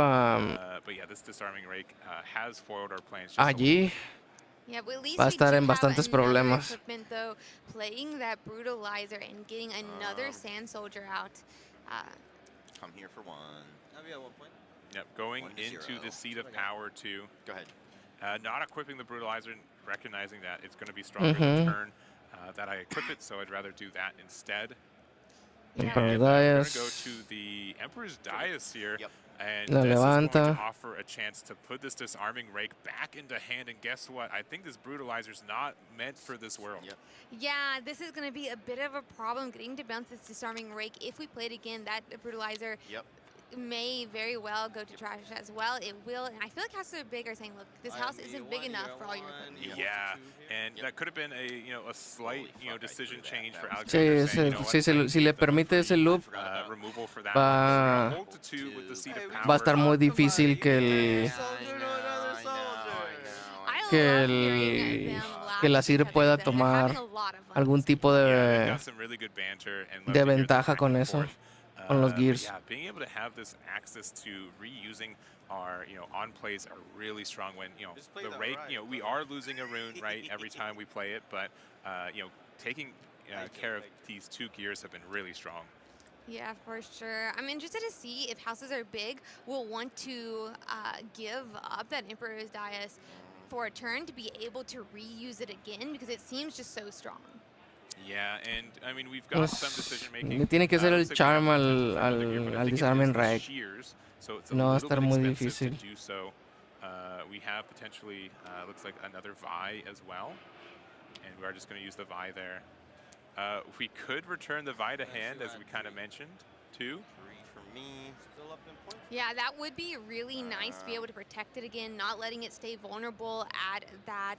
allí, va a estar en bastantes problemas. Playing that Brutalizer and getting another Sand Soldier out. Come here for one. Yep, going into the Seat of Power too. Go ahead. Not equipping the Brutalizer, recognizing that it's going to be stronger the turn that I equip it, so I'd rather do that instead. Emperor's We're going to Dais. go to the Emperor's Dais here, and La this is going levanta. to offer a chance to put this Disarming Rake back into hand, and guess what? I think this Brutalizer's not meant for this world. Yeah, this is going to be a bit of a problem getting to bounce this Disarming Rake. If we play it again, that Brutalizer may very well go to trash as well. It will, and I feel like Houses Are Big are saying, look, this house isn't big enough for all your equipment. Yeah, and that could have been a slight decision change for Sí, Alexander. saying, you know what, si le permite ese loop, removal for that. va Hold to 2 with the Seat of a Power. estar muy difícil que el Azir pueda tomar algún tipo de ventaja con eso, con los gears. Yeah, being able to have this access to reusing our on plays are really strong when the rake. We are losing a rune right every time we play it, but taking care of these 2 gears have been really strong. Yeah, for sure. I'm interested to see if houses are big will want to give up that Emperor's Dais for a turn to be able to reuse it again, because it seems just so strong. Yeah, and I mean we've got some decision making. Le tiene que hacer el charm al disarming rake. So it's a No va a little estar bit muy expensive difícil. to do so. We have potentially looks like another Vi as well, and we are just going to use the Vi there. We could return the Vi to hand, as we kind of mentioned, too. For me. Yeah, that would be really nice to be able to protect it again, not letting it stay vulnerable at that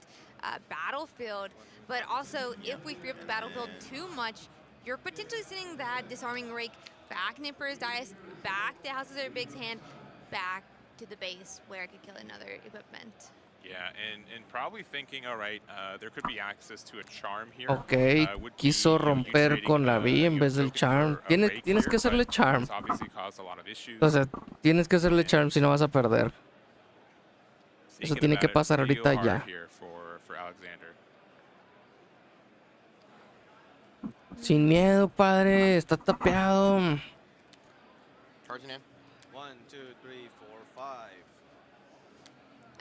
battlefield. But also, if we free up the battlefield too much, you're potentially sending that disarming rake back in Emperor's Dais, back to Houses Are Big's hand, back to the base where it could kill another equipment. Yeah, and probably thinking, all right, there could be access to a charm here. Ok, quiso romper con la V en vez del charm. Tienes que hacerle charm. O sea, tienes que hacerle charm si no vas a perder. Eso tiene que pasar ahorita ya. Sin miedo, padre. Está tapeado. Cards in hand. 1, 2, 3, 4, 5.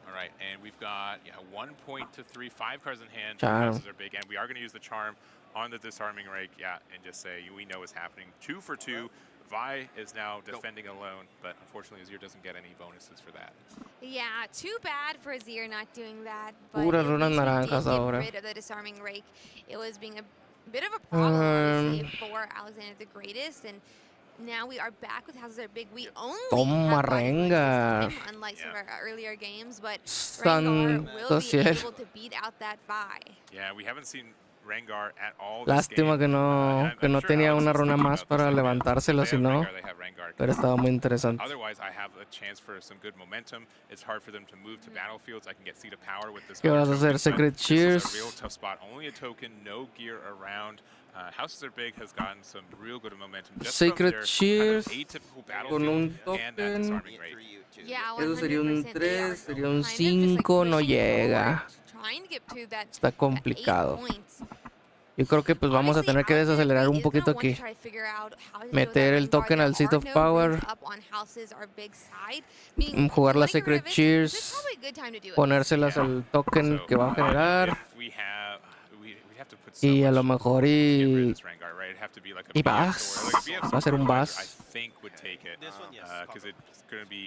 All right, and we've got 1 point to 3, 5 cards in hand. Charm. Houses are big, and we are going to use the charm on the disarming rake. Yeah, and just say we know what's happening. 2 for 2. Vi is now defending alone, but unfortunately Azir doesn't get any bonuses for that. Yeah, too bad for Azir not doing that. But Puras if runas we did naranjas get ahora. rid of the disarming rake, it was being a bit of a problem obviously, for Alexander the Greatest, and now we are back with Houses Are Big. We only Toma have Rengar. unlike some of our earlier games, but Santo Rengar will be cielo. able to beat out that Vi. Yeah, we haven't seen Rengar at all. Lástima que no tenía una runa más para levantárselo, si no. Pero estaba muy interesante. Otherwise, I have a chance for some good momentum. It's hard for them to move to battlefields. I can get Seed of Power with this. ¿Qué vas a hacer? Secret Cheers. This is a real tough spot. Only a token, no gear around. Houses Are Big has gotten some real good momentum. Just Secret from their Cheers. Kind of atypical Con un battlefield and that token. disarming rate. Yeah, Eso sería un 100%. 3, sería un 5, no llega. Trying to get to that Está complicado. Yo creo que pues vamos a tener que desacelerar un poquito aquí. Meter el token al Seat of Power. Jugar la Secret Cheers. Ponérselas al token que va a generar. Y a lo mejor y vas. Va a ser un vas.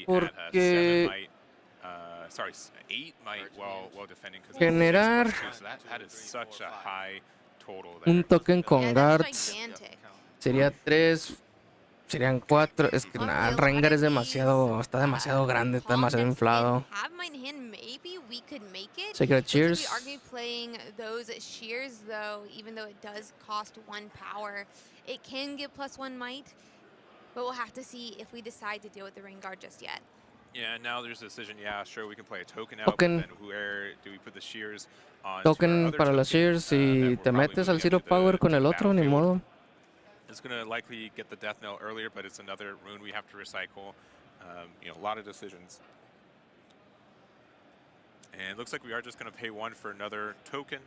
Porque generar un token con guards sería 3, serían 4. Es que nada, Rengar es demasiado, está demasiado grande, está demasiado inflado. Secret Cheers. We are going to be playing those shears though, even though it does cost 1 power. It can give +1 might, but we'll have to see if we decide to deal with the Rengar just yet. Yeah, now there's a decision. Yeah, sure, we can play a token out. Token. But then where do we put the shears on? Token para las shears. Si te metes al Zero Power con el otro, ni modo. It's going to likely get the Death Knell earlier, but it's another rune we have to recycle. A lot of decisions. And it looks like we are just going to pay 1 for another token.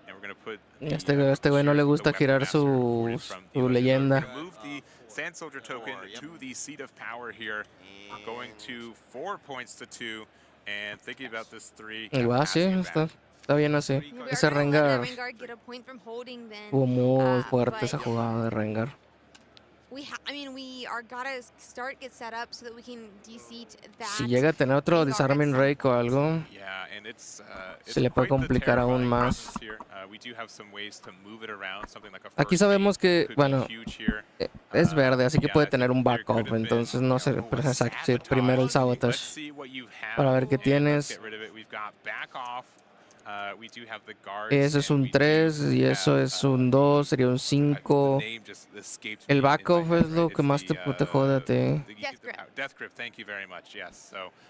And we're going to put Este güey no le gusta girar su leyenda. Move the Sand Soldier token to the Seat of Power here, going to 4 points to 2, and thinking about this 3. Igual sí, está bien así. Ese Rengar estuvo muy fuerte, esa jugada de Rengar. We are gotta start get set up so that we can de-seat that. Si llega a tener otro disarming rake o algo, se le puede complicar aún más. Aquí sabemos que, bueno, es verde, así que puede tener un backup, entonces no sé, primero el sabotage para ver qué tienes. Eso es un 3 y eso es un 2, sería un 5. El backup es lo que más te jode a ti.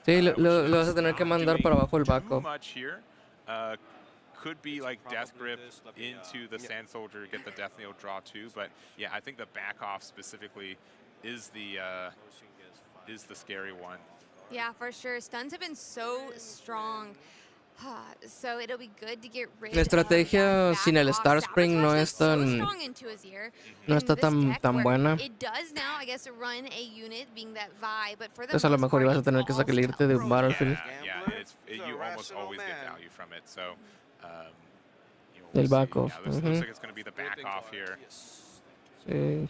Sí, lo vas a tener que mandar para abajo el backup. Could be like Death Grip into the Sand Soldier, get the Death Knell draw too, but yeah, I think the back off specifically is the scary one. Yeah, for sure. Stuns have been so strong. So it'll be good to get rid La estrategia of sin el Star Spring no es so tan strong into his ear. no in está this tan deck tan where buena. It does now, I guess, run a unit being that Vi, but for the Entonces a lo most mejor part, ibas a it's tener que all salirte de un Battlefield. Yeah, and you almost always get value from it. So, El back off. Yeah, looks like it's going to be the back off here. Sí.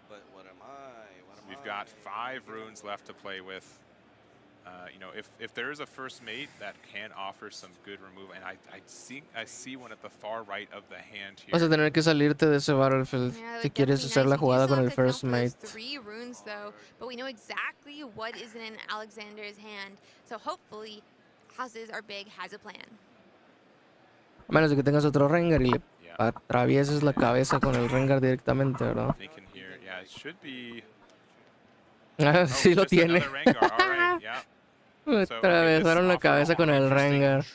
But what am I? We've got 5 runes left to play with. You know, if there is a first mate that can offer some good removal, and I see one at the far right of the hand here. Vas a tener que salirte de ese Battlefield si quieres hacer la jugada con el first mate. 3 runes though, but we know exactly what is in Alexander's hand. So hopefully, houses are big has a plan. A menos de que tengas otro Rengar y le atravieses la cabeza con el Rengar directamente, ¿verdad? Thinking here, yeah, it should be. Sí lo tiene. Me atravesaron la cabeza con el Rengar.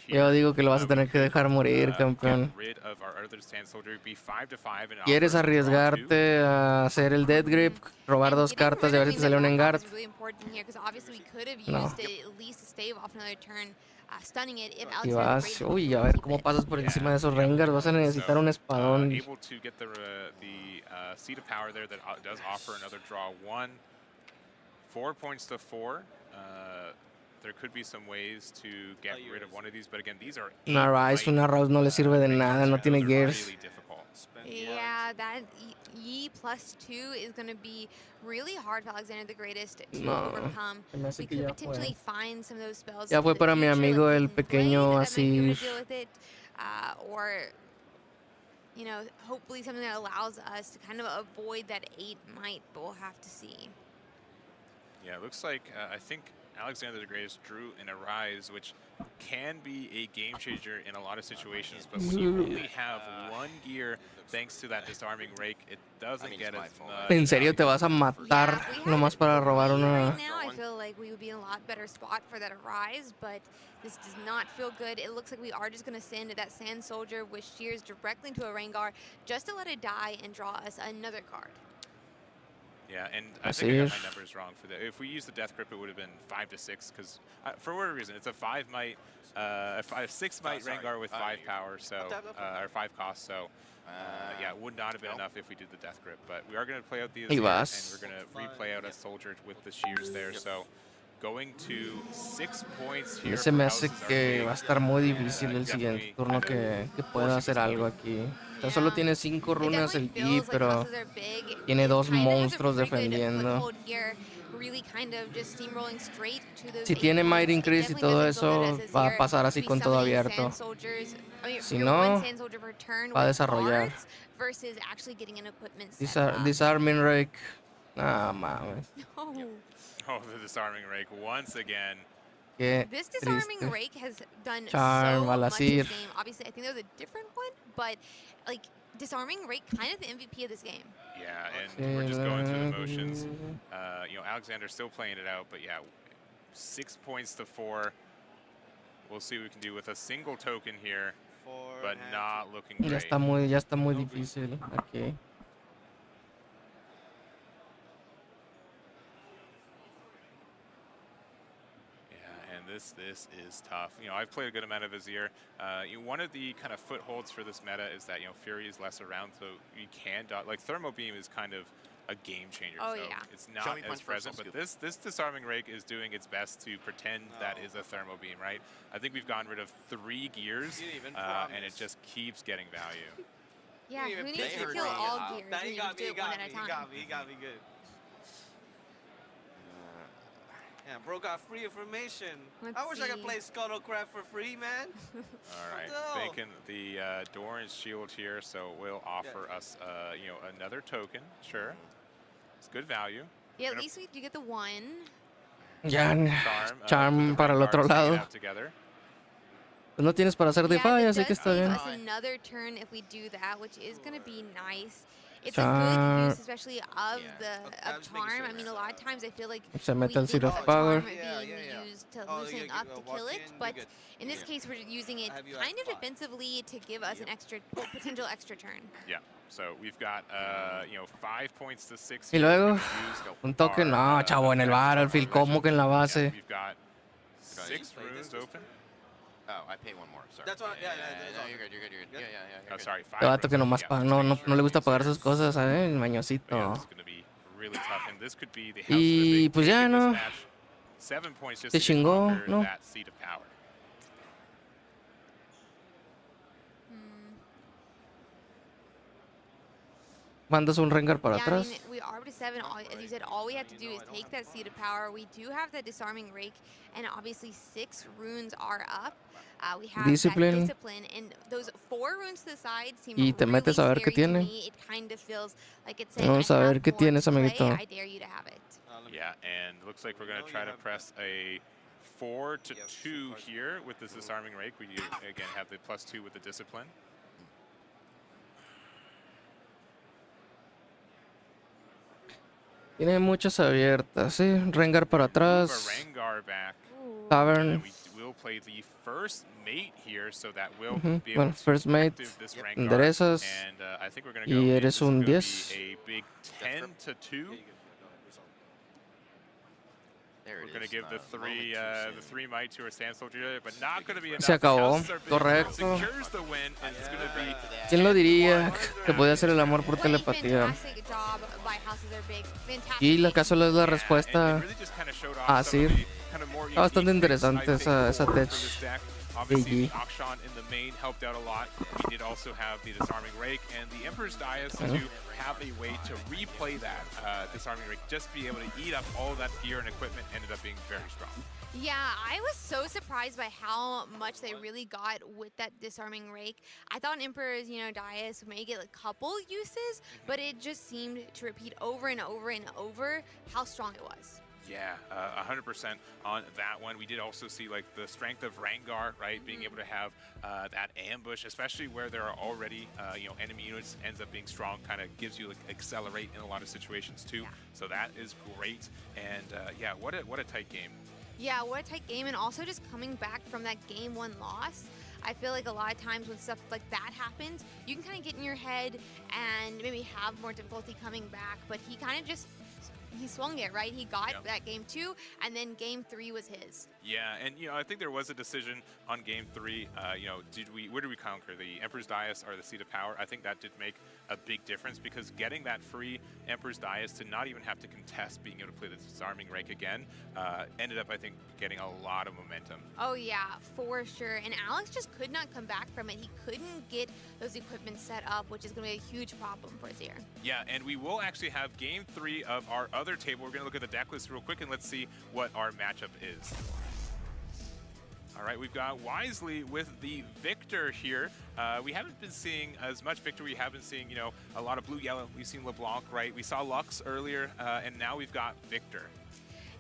Yo digo que lo vas a tener que dejar morir, campeón. ¿Quieres arriesgarte a hacer el Death Grip, robar 2 cartas y a ver si te sale un Engard? No. Y vas, uy, a ver cómo pasas por encima de esos Rengars. Vas a necesitar un espadón. Able to get the seat of power there that does offer another draw 1. 4 points to 4. There could be some ways to get rid of one of these, but again, these are Una Rouse no le sirve de nada, no tiene gears. Yeah, that Yi +2 is going to be really hard for Alexander the Greatest to overcome. We could potentially find some of those spells. Ya fue para mi amigo el pequeño así. Or, you know, hopefully something that allows us to kind of avoid that 8 might, but we'll have to see. Yeah, it looks like I think Alexander the Greatest drew an Arise, which can be a game changer in a lot of situations, but when you only have 1 gear thanks to that disarming rake, it doesn't get as much. ¿En serio te vas a matar nomás para robar una? Right now, I feel like we would be in a lot better spot for that Arise, but this does not feel good. It looks like we are just going to send that Sand Soldier with Shears directly into a Rengar just to let it die and draw us another card. Yeah, and I think I got my numbers wrong for that. If we used the Death Grip, it would have been 5 to 6, because for whatever reason, it's a 5 might, 6 might Rengar with 5 power, so or 5 cost. So yeah, it would not have been enough if we did the Death Grip. But we are going to play out the Azir, and we're going to replay out a Soldier with the Shears there. So going to 6 points here. Se me hace que va a estar muy difícil el siguiente turno que pueda hacer algo aquí. O sea, solo tiene 5 runas el Yi, pero tiene 2 monstruos defendiendo. Si tiene Might Increase y todo eso, va a pasar así con todo abierto. Si no, va a desarrollar. Disarming Rake. Nah, mames. Oh, the Disarming Rake once again. This Disarming Rake has done Charm, so much in Balasir. this game. Obviously, I think that was a different one, but like Disarming Rake, kind of the MVP of this game. Yeah, and we're just going through the motions. You know, Alexander's still playing it out, but yeah, 6 points to 4. We'll see what we can do with a single token here, but not looking great. Ya está muy difícil aquí. This is tough. You know, I've played a good amount of Azir. One of the kind of footholds for this meta is that, you know, Fury is less around, so you can dodge. Like, Thermo Beam is kind of a game changer. Oh, so yeah. It's not as present, but this Disarming Rake is doing its best to pretend that is a Thermo Beam, right? I think we've gotten rid of 3 gears, and it just keeps getting value. Yeah, who needs to kill all gears? Now You do it one at a time. He got me good. Yeah, bro got free information. I wish I could play Scuttlecraft for free, man. All right, thinking the Doran's Shield here, so will offer us, you know, another token. Sure, it's good value. Yeah, at least we do get the 1. Ya, Charm para el otro lado. Pues no tienes para hacer Defy, así que está bien. Another turn if we do that, which is going to be nice. it's a good use, especially of Charm. I mean, a lot of times I feel like Se mete el we think Seed of of Power. Charm being used to loosen up to kill it, but in this case we're using it kind of defensively to give us an extra, potential extra turn. Yeah. So we've got, 5 points to 6. Y luego, un toque, no, chavo, en el battlefield, ¿cómo que en la base? We've got 6 runes open. Oh, I pay one more. Sorry. That's what. Yeah. No, you're good. Yeah. Oh, sorry. 5 El vato que runes. nomás no le gusta pagar sus cosas, ¿sabes? El mañosito. Really tough, and this could be the house Y pues ya, ¿no? 7 points just Se to chingó, conquer ¿no? that seat of power. Mandas un Rengar para atrás. I mean, we are to 7. As you said, all we have to do is take that Seed of Power. We do have the Disarming Rake, and obviously 6 runes are up. We have Discipline. that Discipline, and those 4 runes to the side seem Y te metes a ver qué scary to tiene. me. It kind of feels like it's saying, Vamos a ver qué tienes, amiguito. I dare you to have it. Yeah, and looks like we're going to try to press a 4-2 here with this Disarming Rake. We again have the +2 with the Discipline. Tiene muchas abiertas, sí. Rengar para atrás. Rengar back. Tavern. We will play the first mate here, so that will be Bueno, able to first mate. active this Rengar. Enderezas. And I think we're going to Y go. eres un 10. A big 10-2. We're going to give the three might to our Sand Soldier, but not going to be enough. Se acabó. Houses are big. Correcto. Secures the win, and it's going to be. ¿Quién lo diría que podía hacer el amor por telepatía? Fantastic job by Houses Are Big. Fantastic. Y la caso es la respuesta a Sir. Está bastante interesante esa tech. Obviously, Akshan in the main helped out a lot. We did also have the Disarming Rake and the Emperor's Dais to have a way to replay that Disarming Rake, just be able to eat up all that gear and equipment, ended up being very strong. Yeah, I was so surprised by how much they really got with that Disarming Rake. I thought Emperor's, Dais may get a couple uses, but it just seemed to repeat over and over and over how strong it was. Yeah, 100% on that one. We did also see like the strength of Rengar, right? Being able to have that ambush, especially where there are already enemy units, ends up being strong. Kind of gives you like accelerate in a lot of situations too. So that is great. And yeah, what a tight game. Yeah, what a tight game, and also just coming back from that game 1 loss. I feel like a lot of times when stuff like that happens, you can kind of get in your head and maybe have more difficulty coming back. But he kind of just he swung it, right? He got that game 2, and then game 3 was his. Yeah, and I think there was a decision on game 3. Where did we conquer, the Emperor's Dais or the Seat of Power? I think that did make a big difference, because getting that free Emperor's Dais to not even have to contest being able to play the Disarming Rake again ended up, I think, getting a lot of momentum. Oh yeah, for sure. And Alex just could not come back from it. He couldn't get those equipment set up, which is going to be a huge problem for Azir. Yeah, and we will actually have game 3 of our other table. We're going to look at the deck list real quick, and let's see what our matchup is. All right, we've got Wisely with the Victor here. We haven't been seeing as much Victor. We have been seeing, a lot of blue-yellow. We've seen LeBlanc, right? We saw Lux earlier, and now we've got Victor.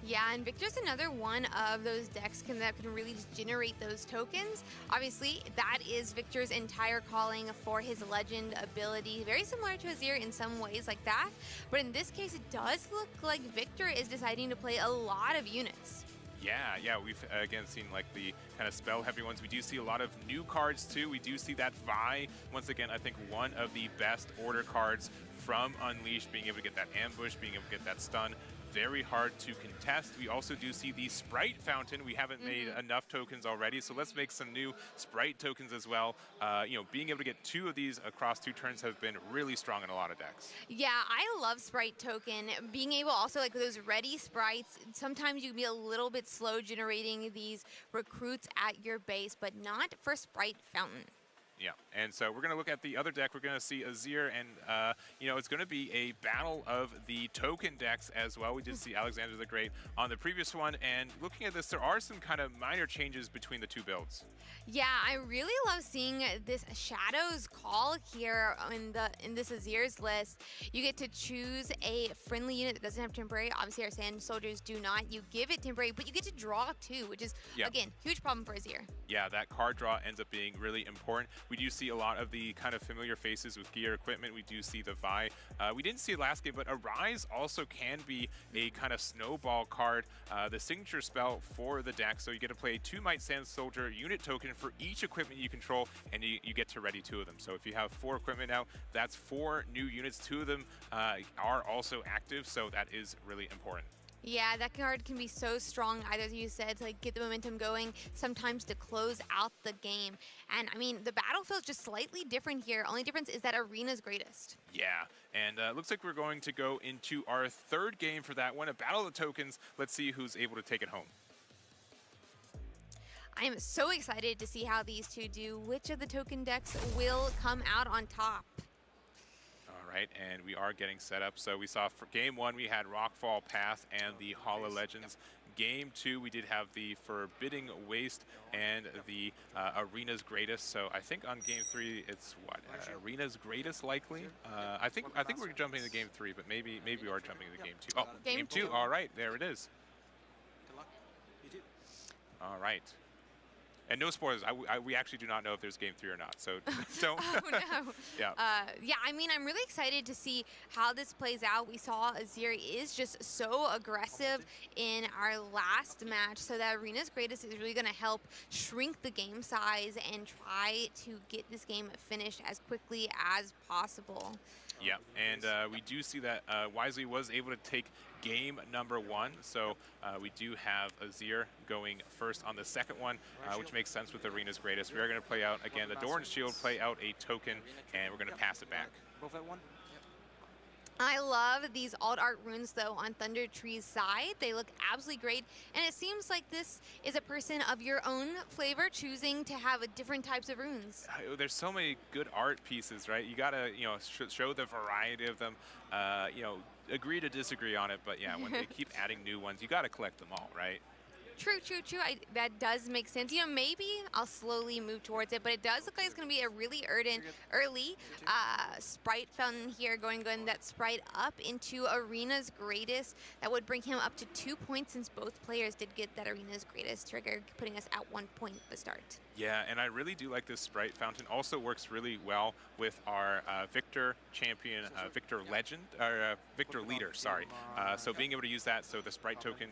Yeah, and Victor's another one of those decks that can really just generate those tokens. Obviously, that is Victor's entire calling for his legend ability. Very similar to Azir in some ways like that. But in this case, it does look like Victor is deciding to play a lot of units. Yeah, we've again seen like the kind of spell heavy ones. We do see a lot of new cards too. We do see that Vi, once again, I think one of the best order cards from Unleashed, being able to get that ambush, being able to get that stun. Very hard to contest. We also do see the Sprite Fountain. We haven't made enough tokens already, so let's make some new Sprite tokens as well. Being able to get 2 of these across 2 turns has been really strong in a lot of decks. Yeah, I love Sprite Token. Being able also, like those ready sprites, sometimes you can be a little bit slow generating these recruits at your base, but not for Sprite Fountain. Yeah, and so we're going to look at the other deck. We're going to see Azir, and, it's going to be a battle of the token decks as well. We did see Alexander the Great on the previous one, and looking at this, there are some kind of minor changes between the 2 builds. Yeah, I really love seeing this Shadow's Call here in this Azir's list. You get to choose a friendly unit that doesn't have temporary. Obviously, our Sand Soldiers do not. You give it temporary, but you get to draw 2, which is, again, huge problem for Azir. Yeah, that card draw ends up being really important. we do see a lot of the kind of familiar faces with gear equipment. We do see the Vi. We didn't see it last game, but Arise also can be a kind of snowball card, the signature spell for the deck. So you get to play 2 Might Sand Soldier unit token for each equipment you control, and you get to ready 2 of them. So if you have 4 equipment now, that's 4 new units. 2 of them are also active, so that is really important. Yeah, that card can be so strong, either as you said, to like get the momentum going, sometimes to close out the game. And I mean, the battlefield's just slightly different here. Only difference is that Arena's greatest. Yeah, and looks like we're going to go into our 3rd game for that one, a battle of the tokens. Let's see who's able to take it home. I am so excited to see how these two do. Which of the token decks will come out on top? Right, and we are getting set up. So we saw for game 1 we had Rockfall Path and the Hall of Legends. Game 2 we did have the Forbidding Waste and the Arena's Greatest. So I think on game 3 it's what, Arena's Greatest likely. I think we're jumping to game 3, but maybe we are jumping to game 2. Oh, game 2. All right, there it is. Good luck. You too. All right. And no spoilers. We actually do not know if there's game 3 or not, so don't. Oh no. Yeah. Yeah, I mean, I'm really excited to see how this plays out. We saw Azir is just so aggressive in our last match, so that Arena's Greatest is really going to help shrink the game size and try to get this game finished as quickly as possible. Yeah, and we do see that Wisely was able to take game number 1, so we do have Azir going first on the second one, which makes sense with Arena's Greatest. We are going to play out, again, the Doran Shield, play out a token, and we're going to pass it back. Both at 1? I love these alt art runes though on Thunder Tree's side. They look absolutely great, and it seems like this is a person of your own flavor choosing to have different types of runes. There's so many good art pieces, right? You gotta, show the variety of them. Agree to disagree on it, but yeah, when they keep adding new ones, you gotta collect them all, right? True. That does make sense. Maybe I'll slowly move towards it, but it does look like it's going to be a really early Sprite fountain here, going that Sprite up into Arena's Greatest. That would bring him up to 2 points, since both players did get that Arena's Greatest trigger, putting us at 1 point at the start. Yeah, and I really do like this Sprite fountain. Also works really well with our Victor champion, Victor Legend, or Victor Leader, sorry. So being able to use that, so the Sprite token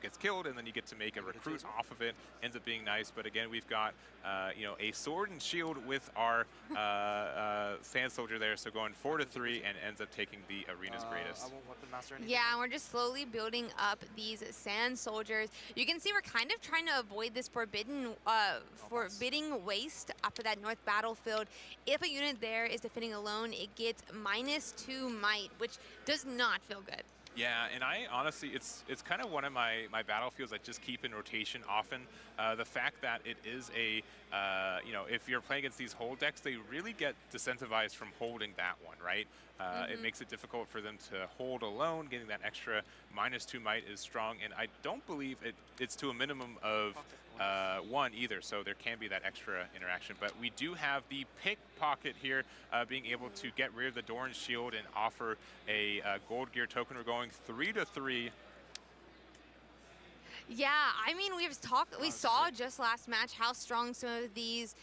gets killed, and then you get to make a recruit off of it, ends up being nice. But again, we've got a sword and shield with our Sand Soldier there, so going 4-3, and ends up taking the Arena's Greatest. Yeah, and we're just slowly building up these Sand Soldiers. You can see we're kind of trying to avoid this Forbidding Waste off of that north battlefield. If a unit there is defending alone, it gets -2 might, which does not feel good. Yeah, and I honestly, it's kind of one of my battlefields I just keep in rotation often. The fact that it is a, if you're playing against these hold decks, they really get disincentivized from holding that one, right? It makes it difficult for them to hold alone. Getting that extra -2 might is strong, and I don't believe it's to a minimum of 1 either, so there can be that extra interaction. But we do have the Pickpocket here, being able to get rid of the Doran Shield and offer a gold gear token. We're going 3-3. Yeah, I mean, we saw just last match how strong some of these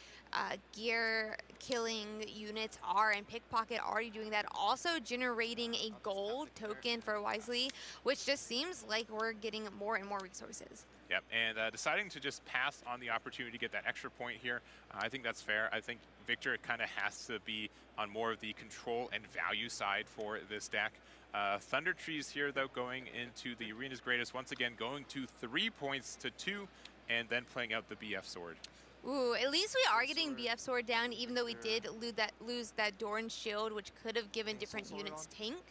gear killing units are, and Pickpocket already doing that, also generating a gold token for Wisely, which just seems like we're getting more and more resources. Yep, and deciding to just pass on the opportunity to get that extra point here, I think that's fair. I think Victor kind of has to be on more of the control and value side for this deck. Thunder Trees here, though, going into the Arena's Greatest, once again going to 3 points to 2, and then playing out the BF Sword. Ooh, at least we are getting BF Sword down, even though we did lose that Doran Shield, which could have given different units tank.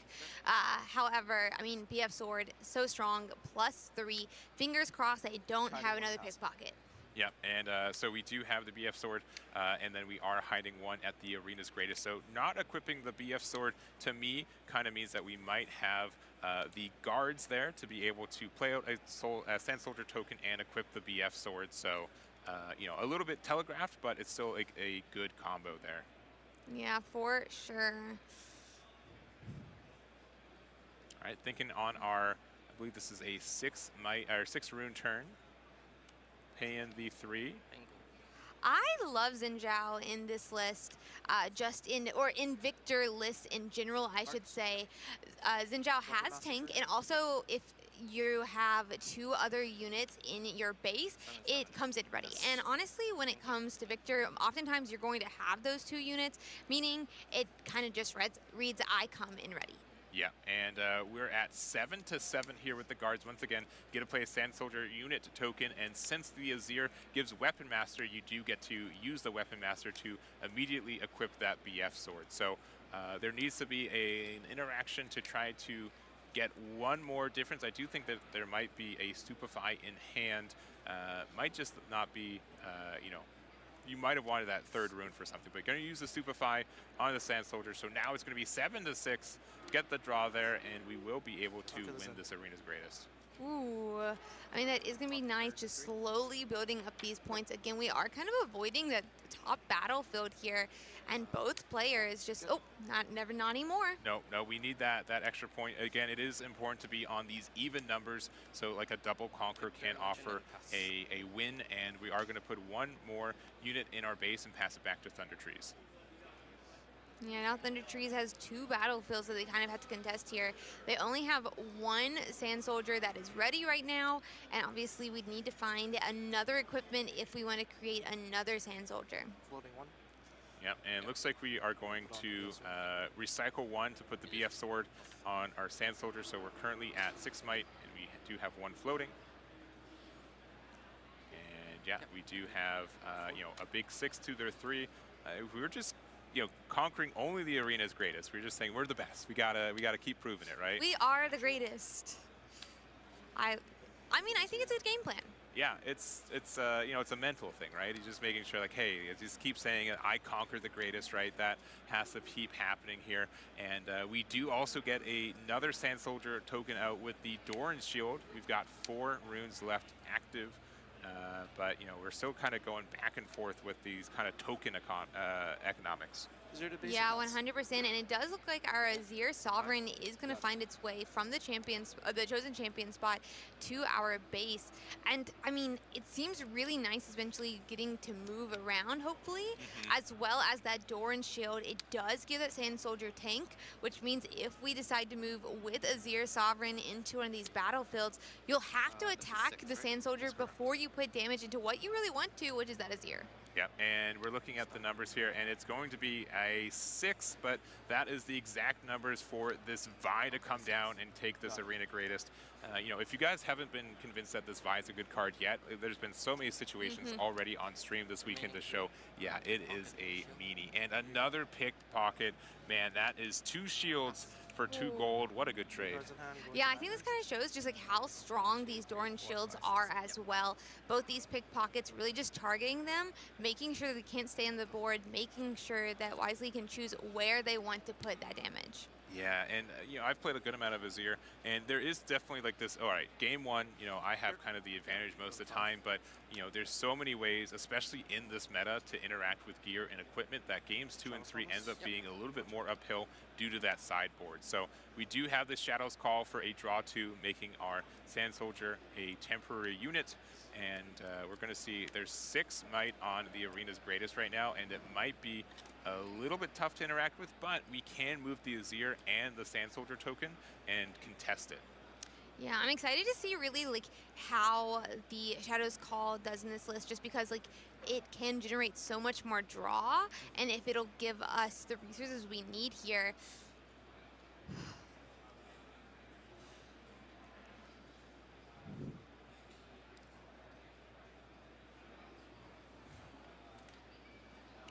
However, I mean, BF Sword, so strong, +3. Fingers crossed they don't have another Pickpocket. Yep, and so we do have the BF Sword, and then we are hiding 1 at the Arena's Greatest. So not equipping the BF Sword, to me, kind of means that we might have the guards there to be able to play out a Sand Soldier token and equip the BF Sword. So, a little bit telegraphed, but it's still a good combo there. Yeah, for sure. All right, thinking on our, I believe this is a 6 rune turn. Paying the 3. I love Xin Zhao in this list, in Victor list in general, I should say. Xin Zhao has tank, and also if you have 2 other units in your base, it comes in ready. And honestly, when it comes to Victor, oftentimes you're going to have those 2 units, meaning it kind of just reads I come in ready. Yeah, and we're at 7-7 here with the guards. Once again, get to play a Sand Soldier unit token, and since the Azir gives Weapon Master, you do get to use the Weapon Master to immediately equip that BF sword. So there needs to be an interaction to try to get one more difference. I do think that there might be a Stupefy in hand. Might just not be, you know, you might have wanted that 3rd rune for something, but going to use the Stupefy on the Sand Soldier. So now it's going to be 7-6. Get the draw there, and we will be able to win this arena's greatest. Ooh, I mean, that is going to be nice, just slowly building up these points. Again, we are kind of avoiding the top battlefield here, and both players just, not anymore. No, we need that extra point. Again, it is important to be on these even numbers, so like a double conquer can offer a win, and we are going to put one more unit in our base and pass it back to Thunder Trees. Yeah, now Thunder Trees has 2 battlefields that they kind of have to contest here. They only have 1 Sand Soldier that is ready right now, and obviously we'd need to find another equipment if we want to create another Sand Soldier. Floating one. Yep, and it looks like we are going to recycle 1 to put the BF sword on our Sand Soldier, so we're currently at 6 might, and we do have 1 floating. And yeah, we do have, you know, a big 6 to their 3. If we were just, you know, conquering only the arena's greatest, we're just saying we're the best. We gotta keep proving it, right? We are the greatest. I mean, I think it's a game plan. Yeah, it's you know, it's a mental thing, right? He's just making sure, like, hey, just keep saying it. I conquered the greatest, right? That has to keep happening here. And we do also get another Sand Soldier token out with the Doran Shield. We've got 4 runes left active. But, you know, we're still kind of going back and forth with these kind of token economics. Yeah, 100%, and it does look like our Azir Sovereign is going to find its way from the chosen champion spot to our base. And I mean, it seems really nice eventually getting to move around, hopefully, as well as that Doran Shield. It does give that Sand Soldier tank, which means if we decide to move with Azir Sovereign into one of these battlefields, you'll have to attack the Sand Soldier before you put damage into what you really want to, which is that Azir. Yep, and we're looking at the numbers here, and it's going to be a 6, but that is the exact numbers for this Vi to come down and take this arena greatest. You know, if you guys haven't been convinced that this Vi is a good card yet, there's been so many situations already on stream this weekend to show, yeah, it is a meanie. And another pickpocket, man, that is 2 shields for 2 gold. What a good trade. Yeah, I think this kind of shows just like how strong these Doran shields are as well. Both these pickpockets really just targeting them, making sure that they can't stay on the board, making sure that Wisely can choose where they want to put that damage. Yeah, and you know, I've played a good amount of Azir, and there is definitely like this, all right, game 1, you know, I have kind of the advantage most of the time, but you know, there's so many ways, especially in this meta, to interact with gear and equipment that games 2 and 3 ends up being a little bit more uphill due to that sideboard. So we do have the Shadows Call for a draw 2, making our Sand Soldier a temporary unit, and we're going to see there's 6 might on the arena's greatest right now, and it might be a little bit tough to interact with, but we can move the Azir and the Sand Soldier token and contest it. Yeah, I'm excited to see really like how the Shadows Call does in this list, just because like it can generate so much more draw, and if it'll give us the resources we need here.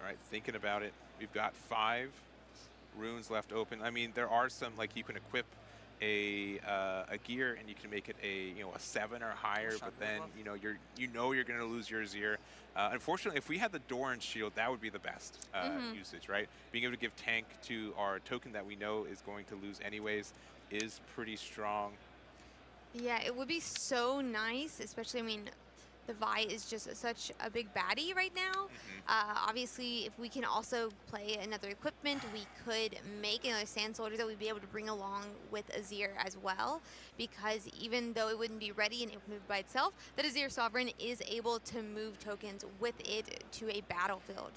All right, thinking about it, we've got 5 runes left open. I mean, there are some, like, you can equip a gear and you can make it a a 7 or higher, but then you're going to lose your Azir. Unfortunately, if we had the Doran Shield, that would be the best usage, right? Being able to give tank to our token that we know is going to lose anyways is pretty strong. Yeah, it would be so nice, especially, I mean, the Vi is just such a big baddie right now. Obviously, if we can also play another equipment, we could make another Sand Soldier that we'd be able to bring along with Azir as well. Because even though it wouldn't be ready and it would move by itself, that Azir Sovereign is able to move tokens with it to a battlefield.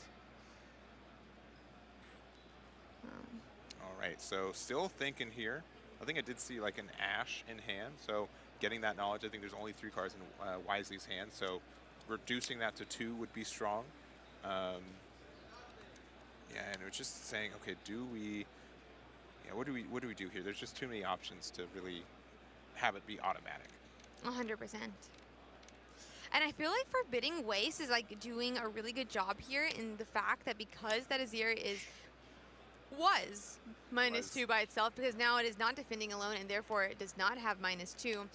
All right, so still thinking here. I think I did see like an Ashe in hand, so getting that knowledge, I think there's only 3 cards in Wisely's hand, so reducing that to 2 would be strong. Yeah, and it's just saying, okay, do we, yeah, what do we do here? There's just too many options to really have it be automatic. 100%. And I feel like Forbidding Waste is like doing a really good job here in the fact that because that Azir was -2 by itself, because now it is not defending alone and therefore it does not have -2.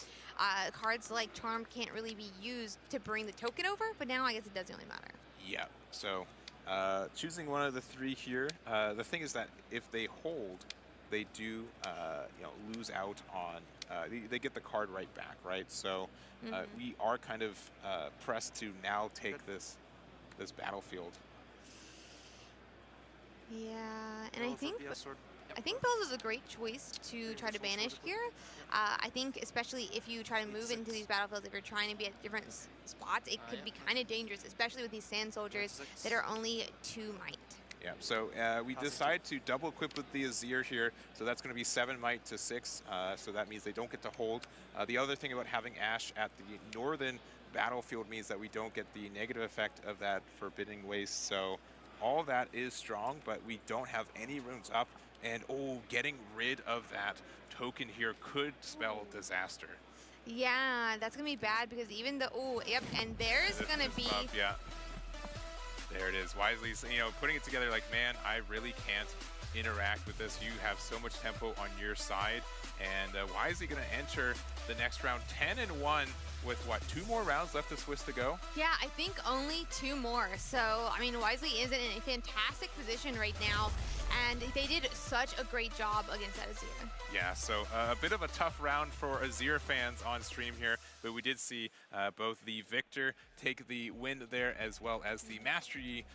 Cards like Charmed can't really be used to bring the token over, but now I guess it doesn't really matter. Yeah, so choosing one of the 3 here. The thing is that if they hold, they do you know, lose out on, they get the card right back, right? So we are kind of pressed to now take this battlefield. Yeah, and I think Bells is a great choice to try to banish here. I think especially if you try to move into these battlefields, if you're trying to be at different spots, it could be kind of dangerous, especially with these Sand Soldiers that are only 2 might. Yeah, so we decide to double equip with the Azir here, so that's going to be 7 might to 6, so that means they don't get to hold. The other thing about having Ashe at the northern battlefield means that we don't get the negative effect of that Forbidding Waste, so all that is strong, but we don't have any runes up, and getting rid of that token here could spell disaster. Yeah, that's gonna be bad because even the yep, and there's gonna be yeah. There it is. Wisely's, you know, putting it together like, man, I really can't interact with this. You have so much tempo on your side, and Wisely gonna enter the next round 10-1 with what, 2 more rounds left of Swiss to go? Yeah, I think only 2 more. So, I mean, Wisely is in a fantastic position right now, and they did such a great job against that Azir. Yeah, so a bit of a tough round for Azir fans on stream here, but we did see both the Victor take the win there as well as the Master Yi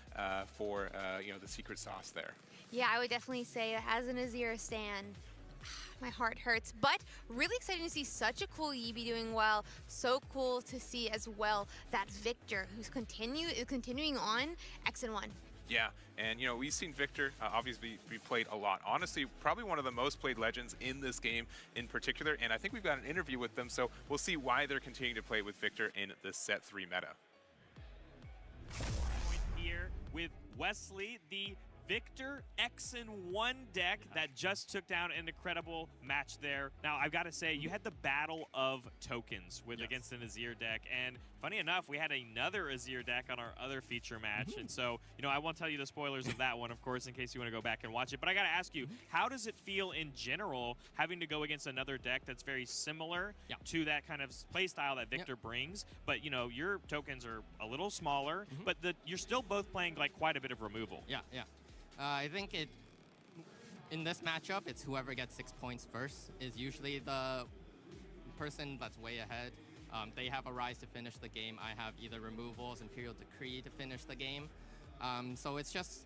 for, you know, the secret sauce there. Yeah, I would definitely say as an Azir stan, my heart hurts, but really exciting to see such a cool Yi be doing well. So cool to see as well that Victor, who's continuing on X&1. Yeah, and you know, we've seen Victor obviously be played a lot. Honestly, probably one of the most played legends in this game in particular, and I think we've got an interview with them, so we'll see why they're continuing to play with Victor in the set 3 meta. Here with Wesley, the Victor X&1 deck that just took down an incredible match there. Now, I've got to say, you had the battle of tokens against an Azir deck, and funny enough, we had another Azir deck on our other feature match, and so, you know, I won't tell you the spoilers of that one, of course, in case you want to go back and watch it, but I got to ask you, how does it feel in general having to go against another deck that's very similar to that kind of play style that Victor brings, but, you know, your tokens are a little smaller, but you're still both playing, like, quite a bit of removal. Yeah. I think in this matchup, it's whoever gets 6 points first is usually the person that's way ahead. They have a rise to finish the game. I have either removals, Imperial Decree to finish the game. So it's just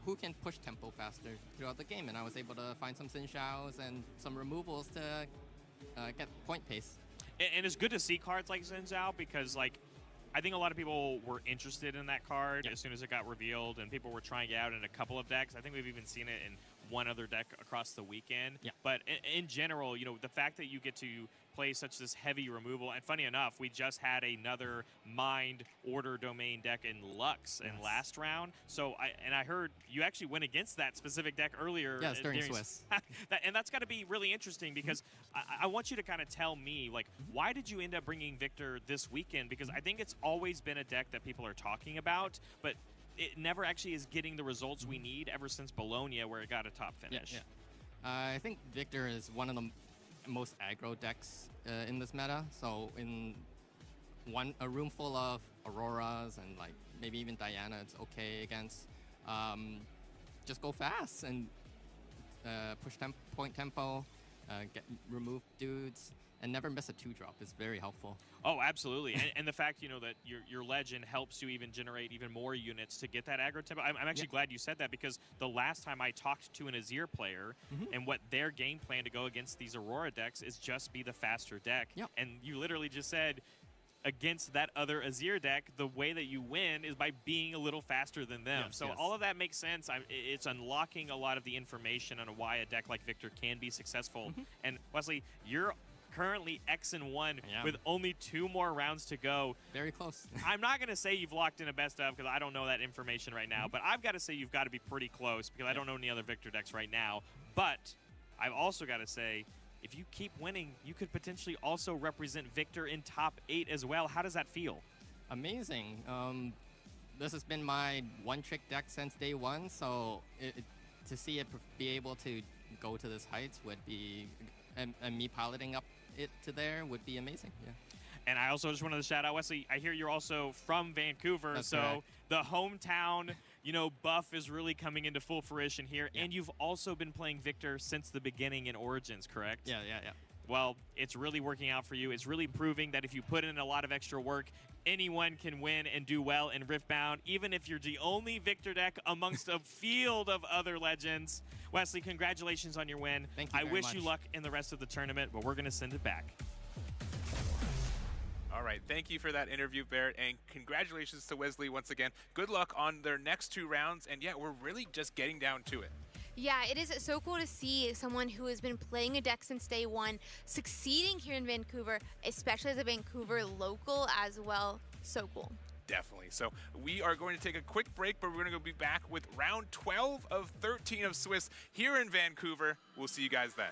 who can push tempo faster throughout the game. And I was able to find some Xin Shaos and some removals to get point pace. And it's good to see cards like Xin Zhao because, like, I think a lot of people were interested in that card as soon as it got revealed, and people were trying it out in a couple of decks. I think we've even seen it in one other deck across the weekend. But in general, you know, the fact that you get to play such this heavy removal, and funny enough, we just had another Mind Order Domain deck in Lux in last round. So I heard you actually went against that specific deck earlier. Yes, during Swiss. And that's got to be really interesting because I want you to kind of tell me, like, why did you end up bringing Victor this weekend? Because I think it's always been a deck that people are talking about, but it never actually is getting the results we need ever since Bologna, where it got a top finish. I think Victor is one of the most aggro decks in this meta. So in a room full of Auroras and like maybe even Diana, it's okay against. Just go fast and push point tempo, remove dudes, and never miss a 2-drop is very helpful. Oh, absolutely. And the fact, that your legend helps you even generate even more units to get that aggro tempo. I'm actually glad you said that, because the last time I talked to an Azir player and what their game plan to go against these Aurora decks is just be the faster deck. And you literally just said, against that other Azir deck, the way that you win is by being a little faster than them. So all of that makes sense. It's unlocking a lot of the information on why a deck like Victor can be successful. And Wesley, you're currently X1 with only 2 more rounds to go. Very close. I'm not going to say you've locked in a best of, because I don't know that information right now, but I've got to say you've got to be pretty close, because I don't know any other Victor decks right now. But I've also got to say, if you keep winning, you could potentially also represent Victor in top 8 as well. How does that feel? Amazing. This has been my one-trick deck since day one, so to see it be able to go to this heights would be, and me piloting up it to there would be amazing. Yeah. And I also just wanted to shout out, Wesley, I hear you're also from Vancouver, That's so correct. the hometown, buff is really coming into full fruition here. And you've also been playing Victor since the beginning in Origins, correct? Yeah. Well, it's really working out for you. It's really proving that if you put in a lot of extra work, anyone can win and do well in Riftbound, even if you're the only Victor deck amongst a field of other legends. Wesley, congratulations on your win. Thank you I very wish much. you luck in the rest of the tournament, but we're going to send it back. All right, thank you for that interview, Barrett, and congratulations to Wesley once again. Good luck on their next 2 rounds, and yeah, we're really just getting down to it. Yeah, it is so cool to see someone who has been playing a deck since day one succeeding here in Vancouver, especially as a Vancouver local as well. So cool. Definitely. So we are going to take a quick break, but we're going to be back with round 12 of 13 of Swiss here in Vancouver. We'll see you guys then.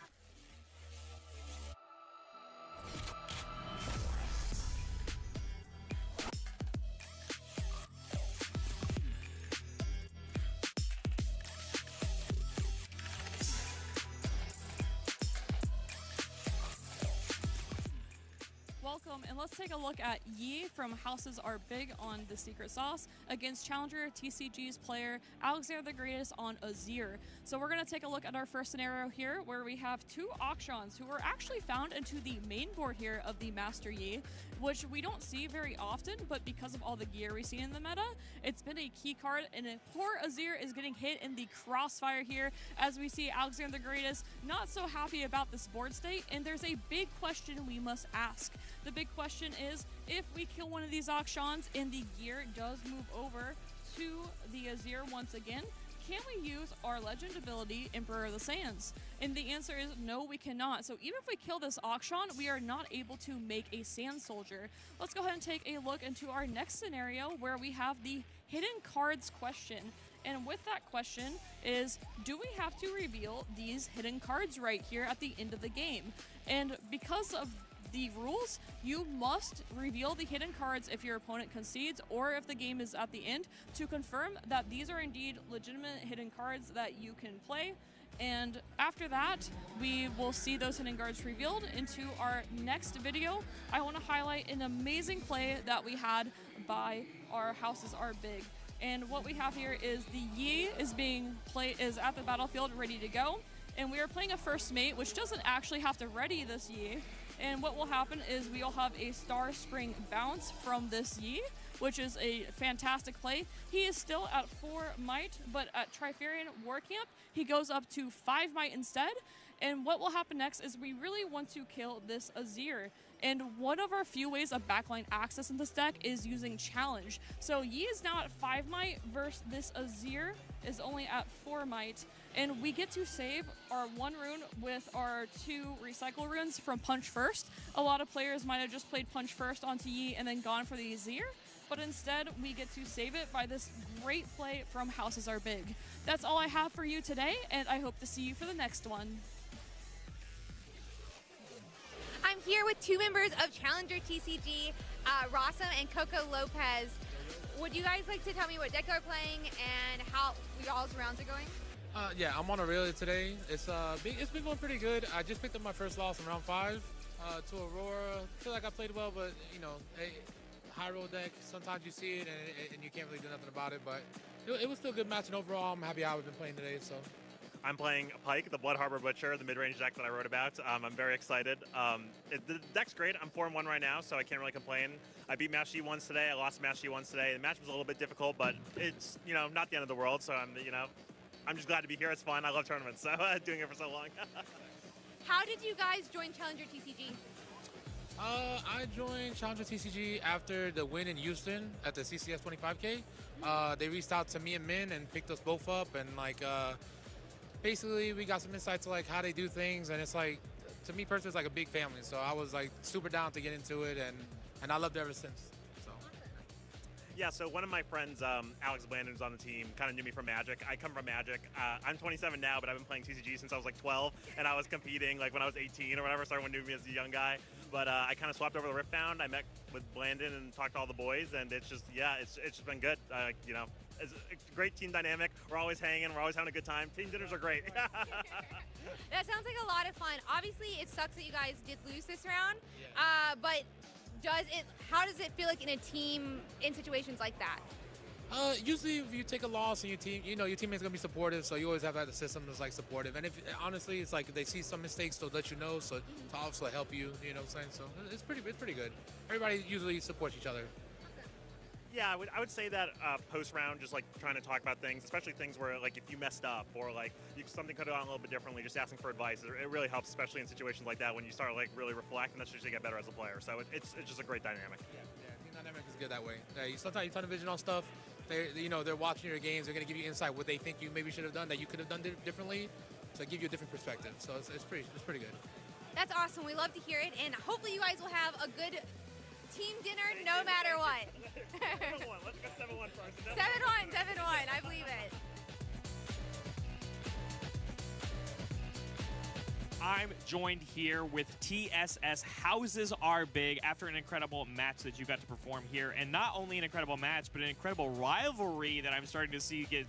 Welcome, and let's take a look at Yi from Houses Are Big on the Secret Sauce against challenger TCG's player Alexander the Greatest on Azir. So we're going to take a look at our first scenario here, where we have 2 Auctions who are actually found into the main board here of the Master Yi, which we don't see very often, but because of all the gear we see in the meta, it's been a key card, and poor Azir is getting hit in the crossfire here, as we see Alexander the Greatest not so happy about this board state, and there's a big question we must ask. The big question is, if we kill one of these Auctions and the gear does move over to the Azir once again, can we use our legend ability, Emperor of the Sands? And the answer is no, we cannot. So even if we kill this Auction, we are not able to make a Sand Soldier. Let's go ahead and take a look into our next scenario, where we have the hidden cards question. And with that question is, do we have to reveal these hidden cards right here at the end of the game? And because of the rules, you must reveal the hidden cards if your opponent concedes, or if the game is at the end, to confirm that these are indeed legitimate hidden cards that you can play. And after that, we will see those hidden cards revealed into our next video. I want to highlight an amazing play that we had by our Houses Are Big. And what we have here is the Yi is at the battlefield ready to go. And we are playing a first mate, which doesn't actually have to ready this Yi. And what will happen is we'll have a Star Spring bounce from this Yi, which is a fantastic play. He is still at 4 might, but at Trifarian War Camp, he goes up to 5 might instead. And what will happen next is we really want to kill this Azir. And one of our few ways of backline access in this deck is using challenge. So Yi is now at 5 might versus this Azir is only at 4 might. And we get to save our 1 rune with our 2 recycle runes from Punch First. A lot of players might have just played Punch First onto Yi and then gone for the Azir. But instead, we get to save it by this great play from Houses Are Big. That's all I have for you today, and I hope to see you for the next one. I'm here with 2 members of Challenger TCG, Rossum and Coco Lopez. Would you guys like to tell me what deck you're playing and how y'all's rounds are going? Yeah, I'm on Aurelia today. It's been going pretty good. I just picked up my first loss in round 5 to Aurora. Feel like I played well, but hey, high roll deck. Sometimes you see it and you can't really do nothing about it. But it was still a good match, and overall, I'm happy how I've been playing today. So. I'm playing Pike, the Blood Harbor Butcher, the mid-range deck that I wrote about. I'm very excited. The deck's great. I'm 4-1 right now, so I can't really complain. I beat Master Yi once today. I lost Master Yi once today. The match was a little bit difficult, but it's, you know, not the end of the world. So I'm just glad to be here. It's fun. I love tournaments, so doing it for so long. How did you guys join Challenger TCG? I joined Challenger TCG after the win in Houston at the CCS 25K. They reached out to me and Min and picked us both up, and like basically we got some insights to like how they do things, and it's like, to me personally, it's like a big family. So I was like super down to get into it, and I loved it ever since. So. Yeah, so one of my friends, Alex Blandon, who's on the team, kind of knew me from Magic. I come from Magic. I'm 27 now, but I've been playing TCG since I was like 12, and I was competing like when I was 18 or whatever, so everyone knew me as a young guy. But I kind of swapped over to Riftbound. I met with Blandon and talked to all the boys, and it's just, yeah, it's just been good. You know, it's a great team dynamic. We're always hanging. We're always having a good time. Team dinners are great. That sounds like a lot of fun. Obviously, it sucks that you guys did lose this round, but how does it feel like in a team in situations like that? Usually if you take a loss and your team, you know, your teammate's gonna be supportive, so you always have that system that's like supportive. And if honestly, it's like they see some mistakes, they'll let you know, so to also help you, you know what I'm saying? So it's pretty good. Everybody usually supports each other. Yeah, I would say that post-round, just like trying to talk about things, especially things where like if you messed up or like something could have gone a little bit differently, just asking for advice, it really helps, especially in situations like that when you start like really reflect, and that's just to get better as a player. So it's just a great dynamic. Yeah, team dynamic is good that way. Sometimes you turn the vision on stuff. They're watching your games. They're gonna give you insight what they think you maybe should have done that you could have done differently, to give you a different perspective. So it's pretty good. That's awesome. We love to hear it, and hopefully you guys will have a good team dinner no matter what. 7-1. Let's go 7-1 first. 7-1. I believe it. I'm joined here with TSS. Houses are big after an incredible match that you got to perform here. And not only an incredible match, but an incredible rivalry that I'm starting to see get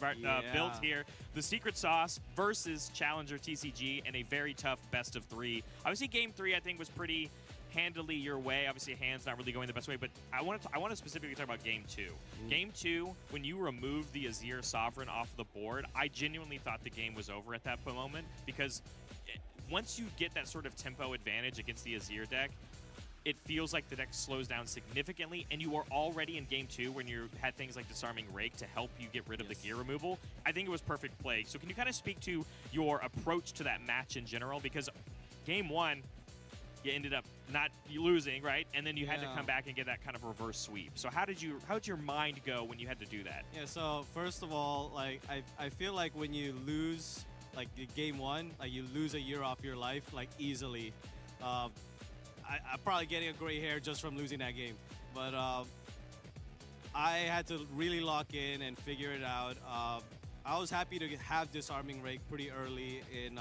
built here. The Secret Sauce versus Challenger TCG in a very tough best of 3. Obviously, Game 3, I think, was pretty handily your way. Obviously, hands not really going the best way, but I want to specifically talk about Game 2. Game 2, when you removed the Azir Sovereign off the board, I genuinely thought the game was over at that moment, because once you get that sort of tempo advantage against the Azir deck, it feels like the deck slows down significantly, and you are already in Game 2 when you had things like Disarming Rake to help you get rid of the gear removal. I think it was perfect play. So can you kind of speak to your approach to that match in general? Because Game 1, you ended up not losing, right? And then you had to come back and get that kind of reverse sweep. So how'd your mind go when you had to do that? Yeah, so first of all, like I feel like when you lose like Game 1, like you lose a year off your life like easily. I'm probably getting a gray hair just from losing that game, but I had to really lock in and figure it out. I was happy to have Disarming Rake pretty early in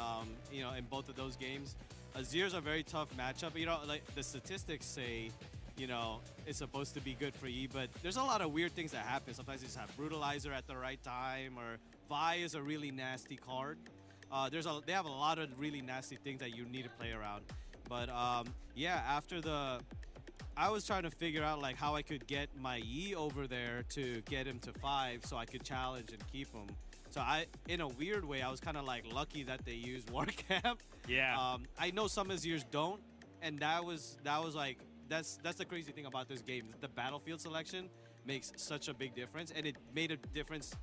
in both of those games. Azir's a very tough matchup. You know, like the statistics say, you know, it's supposed to be good for you, but there's a lot of weird things that happen. Sometimes you just have Brutalizer at the right time, or Vi is a really nasty card. They have a lot of really nasty things that you need to play around. But yeah, I was trying to figure out like how I could get my Yi over there to get him to 5 so I could challenge and keep him. So in a weird way, I was kind of like lucky that they used Warcamp. Yeah. I know some Azirs don't, and that was like that's the crazy thing about this game. The battlefield selection makes such a big difference, and it made a difference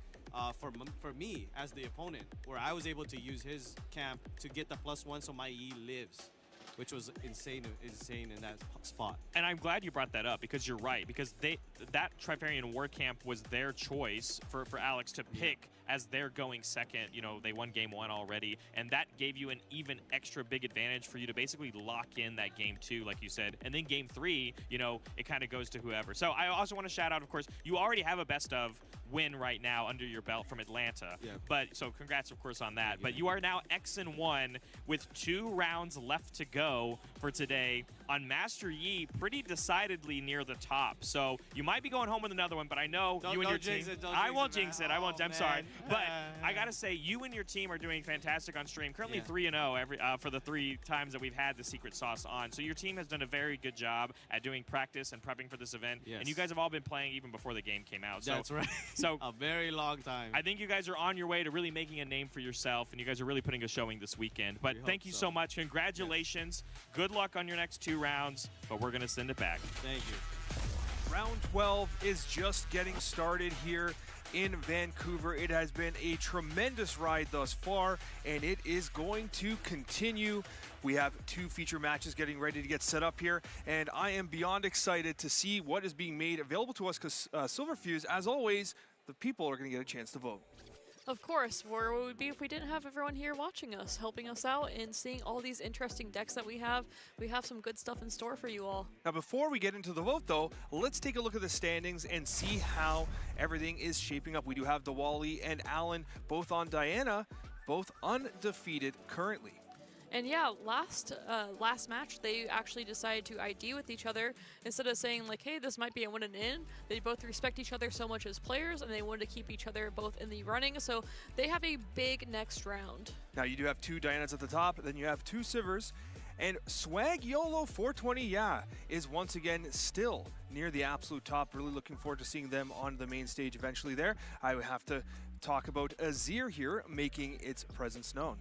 for me as the opponent, where I was able to use his camp to get the +1 so my Yi lives, which was insane in that spot. And I'm glad you brought that up, because you're right, because that Trifarian War Camp was their choice for Alex to pick as they're going second. You know, they won Game 1 already, and that gave you an even extra big advantage for you to basically lock in that Game 2, like you said. And then Game 3, you know, it kind of goes to whoever. So I also want to shout out, of course, you already have a best of win right now under your belt from Atlanta. Yeah. But so congrats, of course, on that. But you are now X-1 with 2 rounds left to go for today. On Master Yi, pretty decidedly near the top. So you might be going home with another one, but I know you and your team. I won't jinx it. I won't. I'm sorry. But I got to say, you and your team are doing fantastic on stream. Currently 3-0 for the 3 times that we've had the secret sauce on. So your team has done a very good job at doing practice and prepping for this event. Yes. And you guys have all been playing even before the game came out. So, That's right. So a very long time. I think you guys are on your way to really making a name for yourself, and you guys are really putting a showing this weekend. But thank you so much. Congratulations. Yes. Good luck on your next 2 rounds, but we're going to send it back. Thank you. Round 12 is just getting started here in Vancouver. It has been a tremendous ride thus far, and it is going to continue. We have 2 feature matches getting ready to get set up here, and I am beyond excited to see what is being made available to us because Silverfuse, as always, the people are going to get a chance to vote. Of course, where would we be if we didn't have everyone here watching us, helping us out, and seeing all these interesting decks that we have? We have some good stuff in store for you all. Now, before we get into the vote, though, let's take a look at the standings and see how everything is shaping up. We do have Diwali and Alan both on Diana, both undefeated currently. And yeah, last match, they actually decided to ID with each other. Instead of saying like, hey, this might be a win and in, they both respect each other so much as players, and they wanted to keep each other both in the running. So they have a big next round. Now, you do have 2 Dianas at the top, then you have 2 Sivers. And Swag YOLO 420, is once again still near the absolute top. Really looking forward to seeing them on the main stage eventually there. I would have to talk about Azir here making its presence known.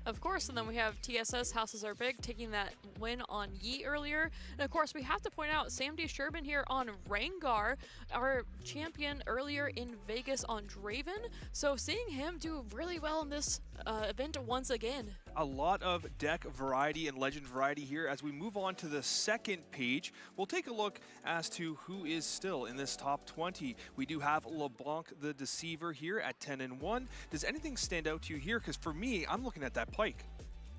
Of course, and then we have TSS, Houses Are Big, taking that win on Yi earlier. And of course, we have to point out Sam D. Sherbin here on Rengar, our champion earlier in Vegas on Draven. So seeing him do really well in this event once again. A lot of deck variety and legend variety here. As we move on to the second page, we'll take a look as to who is still in this top 20. We do have LeBlanc the Deceiver here at 10-1. Does anything stand out to you here? Because for me, I'm looking at that Pyke.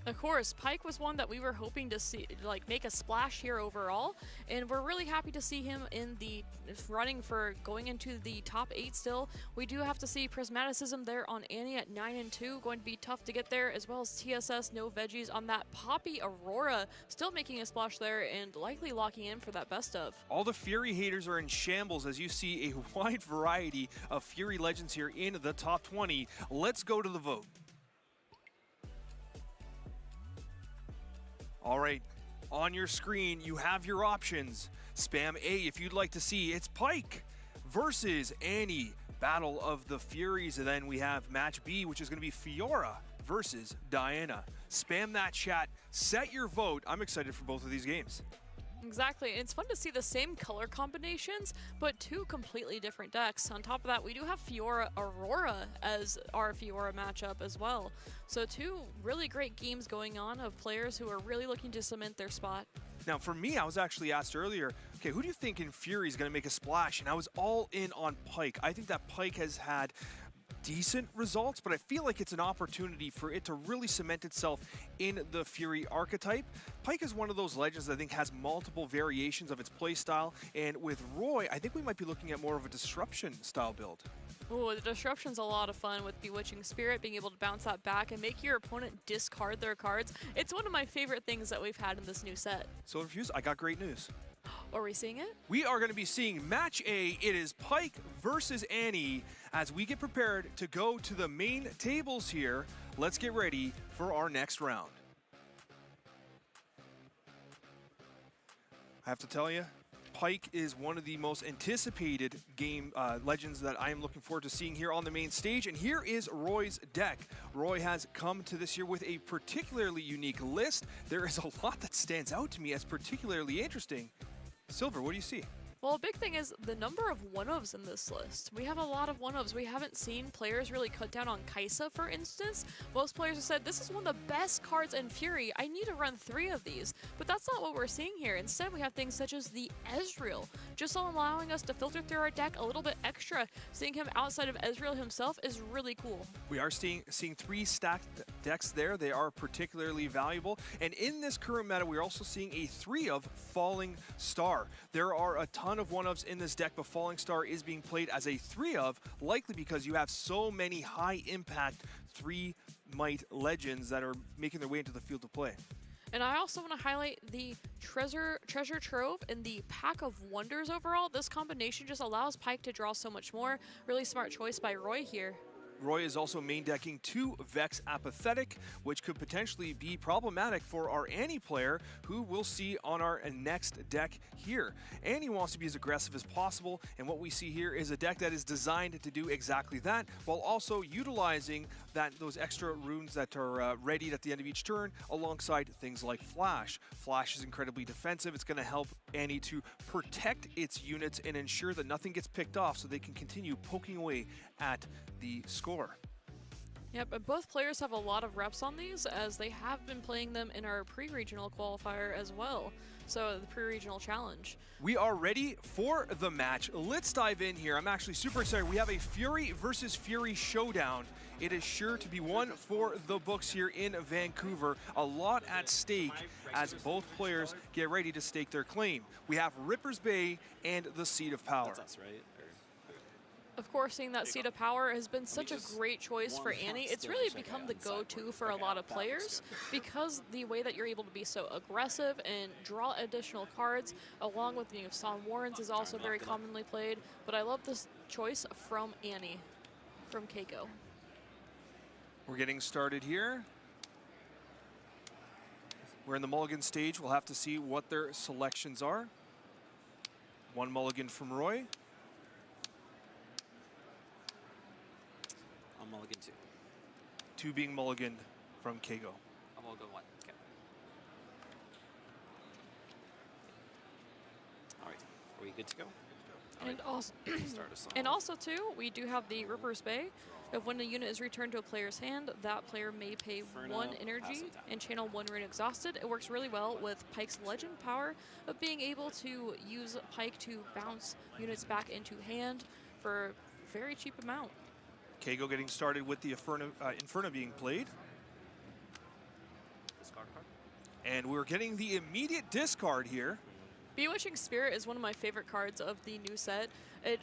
Of course, Pyke was one that we were hoping to see, like, make a splash here overall, and we're really happy to see him in the running for going into the top 8 still. We do have to see Prismaticism there on Annie at 9-2, going to be tough to get there, as well as TSS, no veggies on that Poppy Aurora, still making a splash there and likely locking in for that best of. All the Fury haters are in shambles as you see a wide variety of Fury legends here in the top 20. Let's go to the vote. All right, on your screen, you have your options. Spam A if you'd like to see it's Pyke versus Annie, Battle of the Furies. And then we have match B, which is going to be Fiora versus Diana. Spam that chat, set your vote. I'm excited for both of these games. Exactly, and it's fun to see the same color combinations, but 2 completely different decks. On top of that, we do have Fiora Aurora as our Fiora matchup as well. So 2 really great games going on of players who are really looking to cement their spot. Now, for me, I was actually asked earlier, okay, who do you think in Fury is going to make a splash? And I was all in on Pyke. I think that Pyke has had decent results, but I feel like it's an opportunity for it to really cement itself in the Fury archetype. Pyke is one of those legends that I think has multiple variations of its playstyle, and with Roy, I think we might be looking at more of a disruption style build. Ooh, the disruption's a lot of fun with Bewitching Spirit, being able to bounce that back and make your opponent discard their cards. It's one of my favorite things that we've had in this new set. So, Refuse, I got great news. Are we seeing it? We are going to be seeing match A. It is Pyke versus Annie as we get prepared to go to the main tables here. Let's get ready for our next round. I have to tell you, Pyke is one of the most anticipated game legends that I am looking forward to seeing here on the main stage. And here is Roy's deck. Roy has come to this year with a particularly unique list. There is a lot that stands out to me as particularly interesting. Silver, what do you see? Well, a big thing is the number of one-ofs in this list. We have a lot of one-ofs. We haven't seen players really cut down on Kai'Sa, for instance. Most players have said, this is one of the best cards in Fury. I need to run 3 of these. But that's not what we're seeing here. Instead, we have things such as the Ezreal, just allowing us to filter through our deck a little bit extra. Seeing him outside of Ezreal himself is really cool. We are seeing 3 stacked decks there. They are particularly valuable. And in this current meta, we're also seeing a 3 of Falling Star. There are a ton of one-ofs in this deck, but Falling Star is being played as a 3 of, likely because you have so many high-impact 3 might legends that are making their way into the field of play. And I also want to highlight the Treasure Trove and the Pack of Wonders overall. This combination just allows Pyke to draw so much more. Really smart choice by Roy here. Roy is also main decking 2 Vex Apathetic, which could potentially be problematic for our Annie player, who we'll see on our next deck here. Annie wants to be as aggressive as possible, and what we see here is a deck that is designed to do exactly that, while also utilizing those extra runes that are readied at the end of each turn, alongside things like Flash. Flash is incredibly defensive. It's going to help Annie to protect its units and ensure that nothing gets picked off so they can continue poking away at the score. Yep, and both players have a lot of reps on these, as they have been playing them in our pre-regional qualifier as well. So the pre-regional challenge. We are ready for the match. Let's dive in here. I'm actually super excited. We have a Fury versus Fury showdown. It is sure to be one for the books here in Vancouver. A lot at stake as both players get ready to stake their claim. We have Ripper's Bay and the Seat of Power. That's us, right? Of course, seeing that Seat of Power has been such a great choice for Annie. It's really become the go-to for a lot of players because the way that you're able to be so aggressive and draw additional cards, along with Son Warrens is also very commonly played. But I love this choice from Annie, from Keiko. We're getting started here. We're in the mulligan stage. We'll have to see what their selections are. One mulligan from Roy. I'm mulligan 2. 2 being mulliganed from Keiko. I'm mulligan 1. Okay. All right. Are we good to go? And also too, we do have the Ripper's Bay. If when a unit is returned to a player's hand, that player may pay 1 energy and channel 1 rune exhausted. It works really well with Pyke's legend power of being able to use Pyke to bounce units back into hand for a very cheap amount. Keiko getting started with the Inferno being played. Discard card. And we're getting the immediate discard here. Bewitching Spirit is one of my favorite cards of the new set. It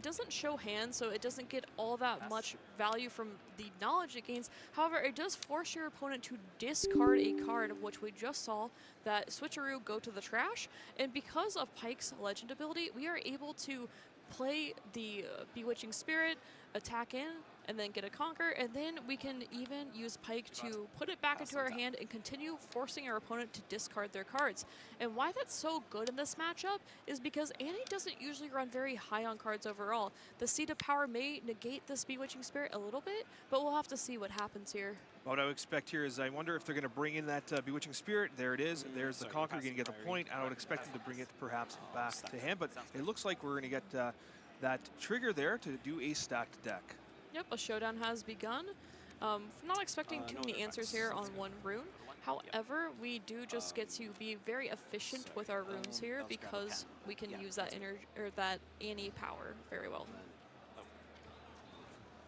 doesn't show hand, so it doesn't get all that much value from the knowledge it gains. However, it does force your opponent to discard a card, of which we just saw that switcheroo go to the trash. And because of Pyke's legend ability, we are able to play the Bewitching Spirit, attack in, and then get a conquer, and then we can even use Pyke to put it back into our hand and continue forcing our opponent to discard their cards. And why that's so good in this matchup is because Annie doesn't usually run very high on cards overall. The Seat of Power may negate this Bewitching Spirit a little bit, but we'll have to see what happens here. What I would expect here is I wonder if they're going to bring in that Bewitching Spirit. There it is. There's the Conquer. You're going to get the point. I would expect them to bring it perhaps back to hand, but it looks like we're going to get that trigger there to do a stacked deck. Yep, a showdown has begun. Not expecting too many answers here on 1 rune. However, we do just get to be very efficient with our runes here because we can use that that Annie power very well.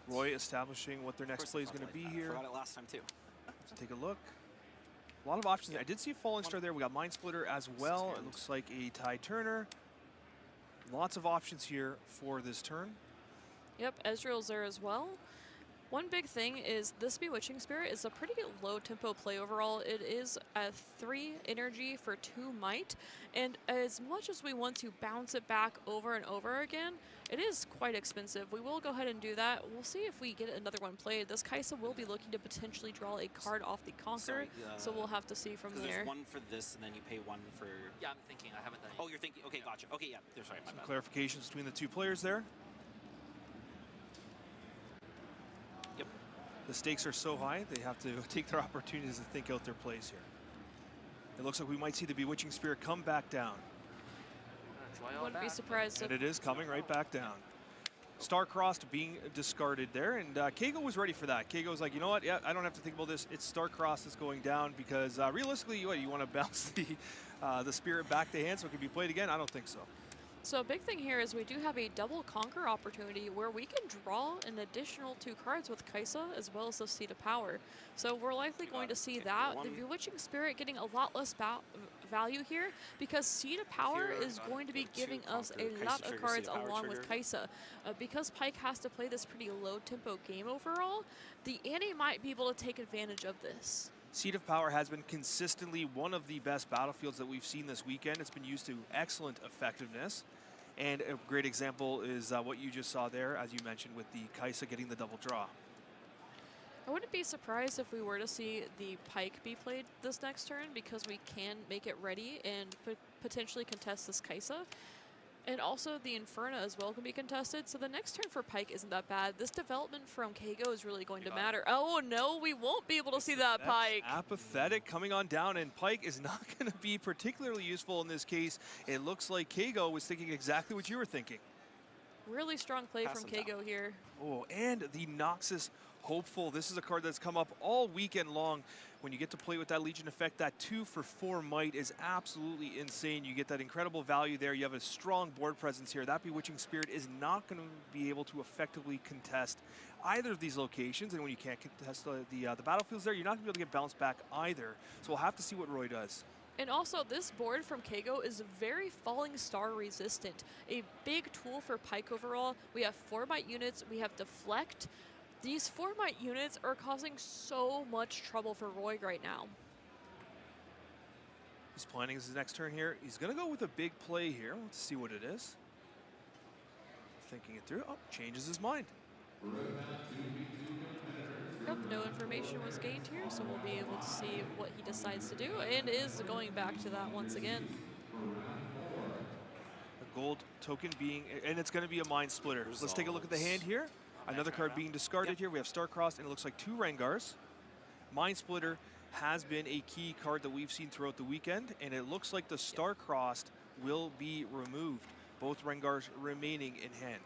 Roy establishing what their next play is going to be here. Forgot it last time too. Let's take a look. A lot of options. I did see a Falling Star there. We got Mind Splitter as well. It looks like a Tide Turner. Lots of options here for this turn. Yep, Ezreal's there as well. One big thing is this Bewitching Spirit is a pretty low tempo play overall. It is at 3 energy for 2 might, and as much as we want to bounce it back over and over again, it is quite expensive. We will go ahead and do that. We'll see if we get another one played. This Kaisa will be looking to potentially draw a card off the Conquer, so we'll have to see from there. There's 1 for this, and then you pay 1 for... Yeah, I'm thinking. I haven't done it. Oh, you're thinking. Okay, gotcha. Okay, yeah. Sorry, my bad. Clarifications between the 2 players there. Yep. The stakes are so high, they have to take their opportunities to think out their plays here. It looks like we might see the Bewitching Spirit come back down. Wouldn't be surprised if... And it is coming right back down. Star-Crossed being discarded there, and Keiko was ready for that. Keiko was like, you know what, yeah, I don't have to think about this. It's Star-Crossed that's going down because realistically, you want to bounce the Spirit back to hand so it can be played again? I don't think so. So a big thing here is we do have a double Conquer opportunity where we can draw an additional 2 cards with Kaisa as well as the Seat of Power. So we're likely going to see that. The Bewitching Spirit getting a lot less value here because Seat of Power is going to be giving us a lot of cards along with Kaisa. Because Pyke has to play this pretty low tempo game overall, the Annie might be able to take advantage of this. Seat of Power has been consistently one of the best battlefields that we've seen this weekend. It's been used to excellent effectiveness. And a great example is what you just saw there, as you mentioned, with the Kai'Sa getting the double draw. I wouldn't be surprised if we were to see the Pike be played this next turn, because we can make it ready and potentially contest this Kai'Sa. And also the Inferno as well can be contested, so the next turn for Pike isn't that bad. This development from Kago is really going to matter. Oh no, we won't be able to see that Pike. Apathetic coming on down, and Pike is not going to be particularly useful in this case. It looks like Kago was thinking exactly what you were thinking. Really strong play from Kago here. Oh, and the Noxus Hopeful. This is a card that's come up all weekend long. When you get to play with that Legion effect, that 2-for-4 might is absolutely insane. You get that incredible value there. You have a strong board presence here. That Bewitching Spirit is not going to be able to effectively contest either of these locations. And when you can't contest the battlefields there, you're not going to be able to get bounced back either. So we'll have to see what Roy does. And also, this board from Kago is very Falling Star resistant. A big tool for Pike overall. We have 4-bite units, we have Deflect. These 4-bite units are causing so much trouble for Roy right now. He's planning his next turn here. He's going to go with a big play here. Let's see what it is. Thinking it through. Oh, changes his mind. Yep, no information was gained here, so we'll be able to see what he decides to do, and is going back to that once again. A gold token being, and it's going to be a Mind Splitter. Let's take a look at the hand here. Another card being discarded here. We have Star-Crossed, and it looks like 2 Rengars. Mind Splitter has been a key card that we've seen throughout the weekend, and it looks like the Star-Crossed will be removed. Both Rengars remaining in hand.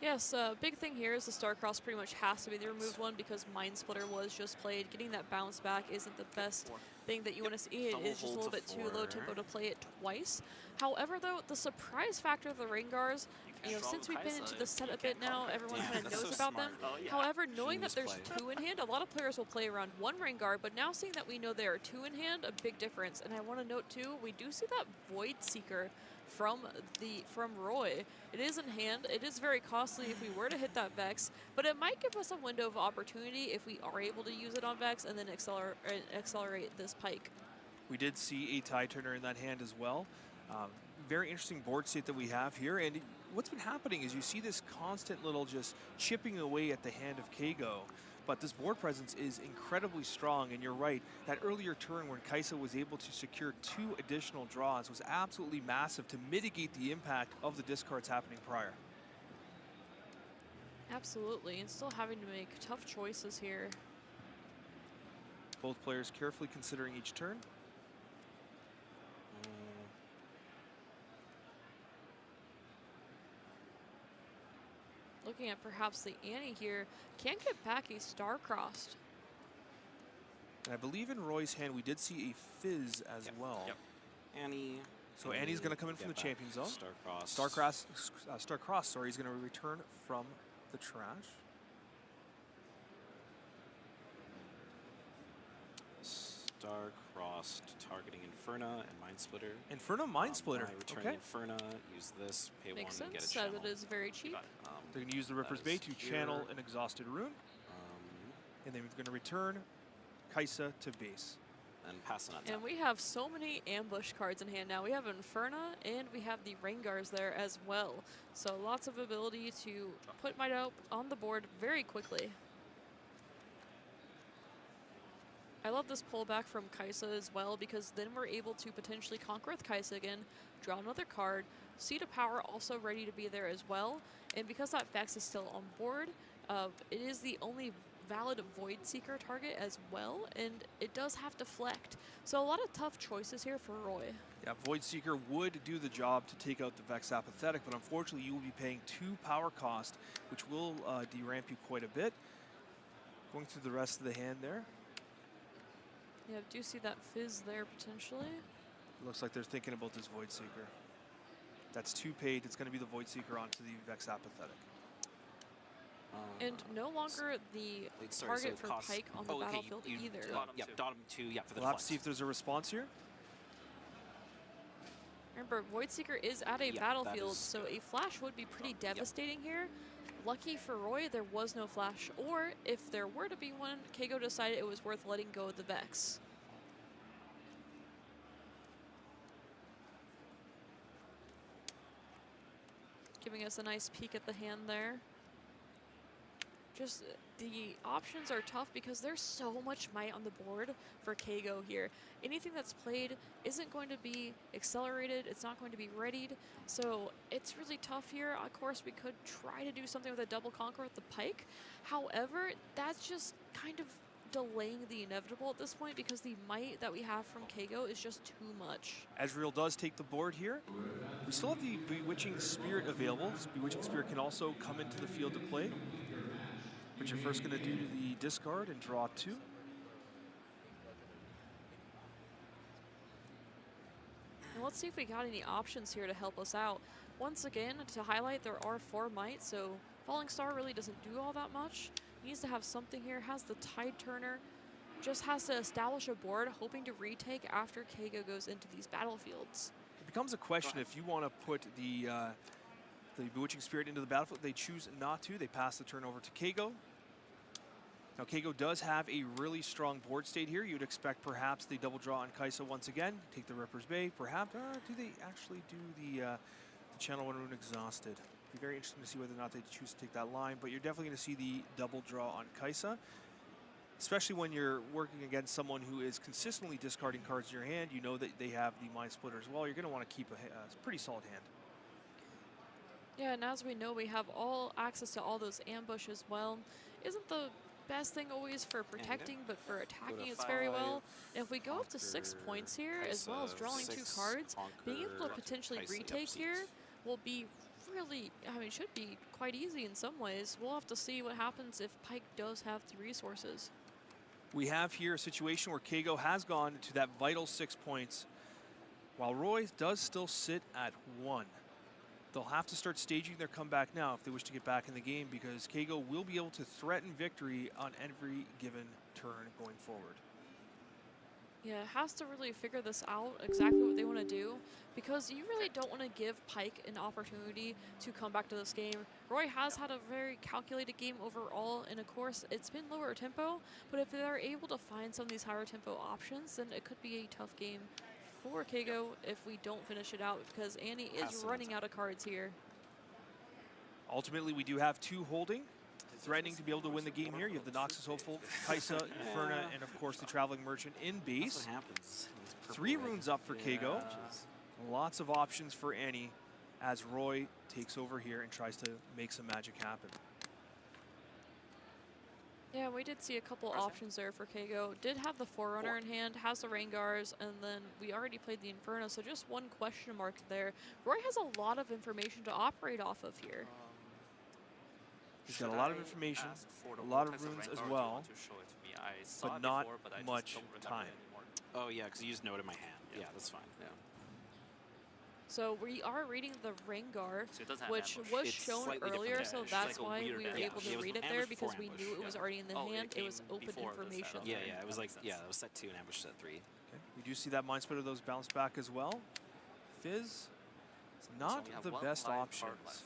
Yes, big thing here is the Star-Crossed pretty much has to be the removed one, because Mind Splitter was just played. Getting that bounce back isn't the best thing that you want to see. It is just a little bit too low tempo to play it twice. However, though, the surprise factor of the Rengars, you know, since we've been into the set a bit now, everyone kind of knows about them. However, knowing that there's 2 in hand, a lot of players will play around 1 Rengar, but now seeing that we know there are 2 in hand, a big difference. And I want to note too, we do see that Void Seeker from Roy. It is in hand. It is very costly if we were to hit that Vex, but it might give us a window of opportunity if we are able to use it on Vex and then accelerate this Pike. We did see a Tie Turner in that hand as well. Very interesting board state that we have here, and what's been happening is you see this constant little just chipping away at the hand of Kago, but this board presence is incredibly strong, and you're right, that earlier turn when Kai'Sa was able to secure 2 additional draws was absolutely massive to mitigate the impact of the discards happening prior. Absolutely, and still having to make tough choices here. Both players carefully considering each turn. Looking at perhaps the Annie here, can get back a Star-Crossed. And I believe in Roy's hand we did see a Fizz as well. Yep. Annie. So Annie's going to come in from the champion zone. Star-Crossed. Star-Crossed, sorry, he's going to return from the trash. Star-Crossed, targeting Inferna and Mind Splitter. Inferno, Mind Splitter. Returning Inferna, use this, pay Makes 1 and get a sense, channel. as it is very cheap. They're going to use the Ripper's Bay to channel an Exhausted Rune. And then we're going to return Kai'Sa to base. And pass on that. And we have so many ambush cards in hand now. We have Inferna and we have the Rengars there as well. So lots of ability to put Might Out on the board very quickly. I love this pullback from Kai'Sa as well, because then we're able to potentially conquer with Kai'Sa again, draw another card, Seat of Power also ready to be there as well. And because that Vex is still on board, it is the only valid Void Seeker target as well, and it does have Deflect. So a lot of tough choices here for Roy. Yeah, Void Seeker would do the job to take out the Vex Apathetic, but unfortunately you will be paying 2 power cost, which will deramp you quite a bit. Going through the rest of the hand there. Yeah, I do see that Fizz there potentially. Looks like they're thinking about this Void Seeker. That's 2 paid. It's going to be the Void Seeker onto the Vex Apathetic. And no longer the target for Pike on the battlefield either. Bottom 2, for the We'll have to see if there's a response here. Remember, Void Seeker is at a battlefield, so a flash would be pretty devastating here. lucky for Roy, there was no flash, or if there were to be one, Kago decided it was worth letting go of the Vex. Giving us a nice peek at the hand there. Just the options are tough because there's so much might on the board for Kago here. Anything that's played isn't going to be accelerated, it's not going to be readied, so it's really tough here. Of course, we could try to do something with a double conquer with the pike. However, that's just kind of delaying the inevitable at this point because the might that we have from Kago is just too much. Ezreal does take the board here. We still have the Bewitching Spirit available. This Bewitching Spirit can also come into the field to play. But you're first going to do the discard and draw 2. And let's see if we got any options here to help us out. Once again, to highlight, there are 4 might, so Falling Star really doesn't do all that much. Needs to have something here, has the Tide Turner, just has to establish a board, hoping to retake after Kago goes into these battlefields. It becomes a question if you want to put the Bewitching Spirit into the battlefield. They choose not to. They pass the turn over to Kago. Now, Kago does have a really strong board state here. You'd expect perhaps they double draw on Kaisa once again, take the Ripper's Bay. Perhaps, do they actually do the Channel 1 Rune Exhausted? It'd be very interesting to see whether or not they choose to take that line, but you're definitely going to see the double draw on Kaisa, especially when you're working against someone who is consistently discarding cards in your hand. You know that they have the Mind Splitter as well. You're going to want to keep a pretty solid hand. Yeah, and as we know, we have all access to all those ambush as well. Isn't the best thing always for protecting, but for attacking it's very well. And if we go up to 6 points here, as well as drawing 2 cards, being able to potentially retake here will be really, I mean, should be quite easy in some ways. We'll have to see what happens if Pyke does have the resources. We have here a situation where Kago has gone to that vital 6 points, while Roy does still sit at 1. They'll have to start staging their comeback now if they wish to get back in the game, because Kago will be able to threaten victory on every given turn going forward. Yeah, it has to really figure this out, exactly what they want to do, because you really don't want to give Pyke an opportunity to come back to this game. Roy has had a very calculated game overall, and of course, it's been lower tempo, but if they're able to find some of these higher tempo options, then it could be a tough game for Kago if we don't finish it out, because Annie is running out of cards here. Ultimately, we do have 2 holding, threatening to be able to win the game here. You have the Noxus Hopeful, Kaisa, Inferna, and of course the Traveling Merchant in base. 3 runes up for Kago. Lots of options for Annie as Roy takes over here and tries to make some magic happen. Yeah, we did see a couple options there for Kago. Did have the Forerunner in hand, has the Raingars, and then we already played the Inferno, so just one question mark there. Roy has a lot of information to operate off of here. He's got a lot of information, a lot of runes as well, but not much time. Oh yeah, because you used Note in my hand. Yeah, that's fine. Yeah. So we are reading the Raingar, which was shown earlier, so that's why we were able to read it there, because we knew it was already in the hand. It was open information. Yeah, it was like, that was set 2 and ambush set 3. Okay. We do see that Mind Splitter, those bounce back as well. Fizz is not the best options.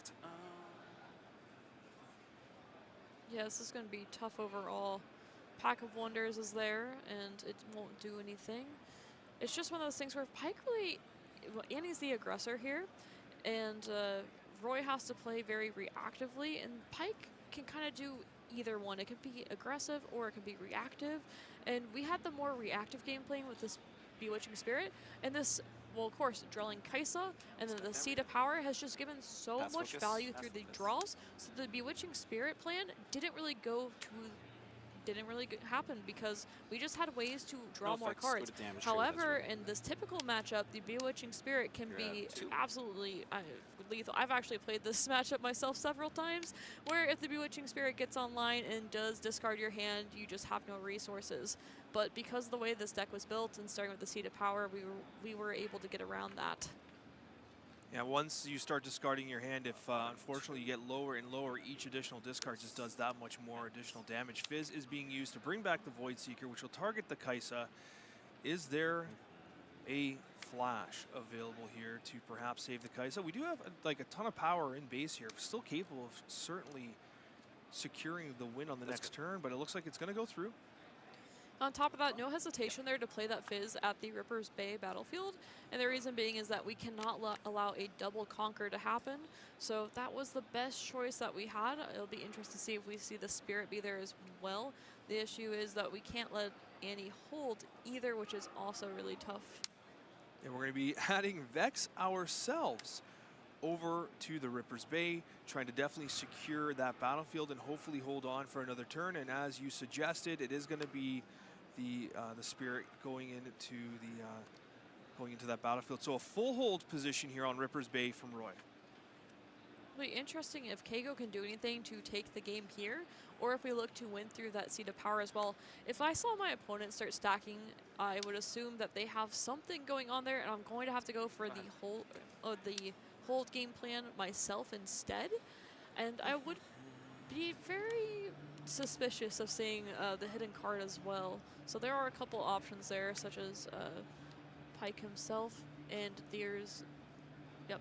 Yeah, this is going to be tough overall. Pack of Wonders is there, and it won't do anything. It's just one of those things where Pyke really... Well, Annie's the aggressor here, and Roy has to play very reactively, and Pyke can kind of do either one. It can be aggressive or it can be reactive, and we had the more reactive game playing with this Bewitching Spirit, and this, well, of course, drawing Kaisa, and then the Seed of Power has just given so much value through the draws, so the Bewitching Spirit plan didn't really happen because we just had ways to draw more cards. However, in this typical matchup, the Bewitching Spirit can be absolutely lethal. I've actually played this matchup myself several times, where if the Bewitching Spirit gets online and does discard your hand, you just have no resources. But because of the way this deck was built, and starting with the Seed of Power, we were able to get around that. Yeah, once you start discarding your hand, if unfortunately you get lower and lower, each additional discard just does that much more additional damage. Fizz is being used to bring back the Void Seeker, which will target the Kaisa. Is there a flash available here to perhaps save the Kai'Sa. We do have like a ton of power in base here, still capable of certainly securing the win on the next turn, but it looks like it's going to go through. On top of that, no hesitation there to play that Fizz at the Rippers Bay battlefield, and the reason being is that we cannot allow a double conquer to happen, so that was the best choice that we had. It'll be interesting to see if we see the Spirit be there as well. The issue is that we can't let Annie hold either, which is also really tough. And we're going to be adding Vex ourselves over to the Rippers Bay, trying to definitely secure that battlefield and hopefully hold on for another turn. And as you suggested, it is going to be the Spirit going into that battlefield. So a full hold position here on Rippers Bay from Roy. It'll be interesting if Kago can do anything to take the game here, or if we look to win through that Seat of Power as well. If I saw my opponent start stacking, I would assume that they have something going on there, and I'm going to have to go for the hold game plan myself instead. And I would be very suspicious of seeing the hidden card as well. So there are a couple options there, such as Pike himself, and there's, yep.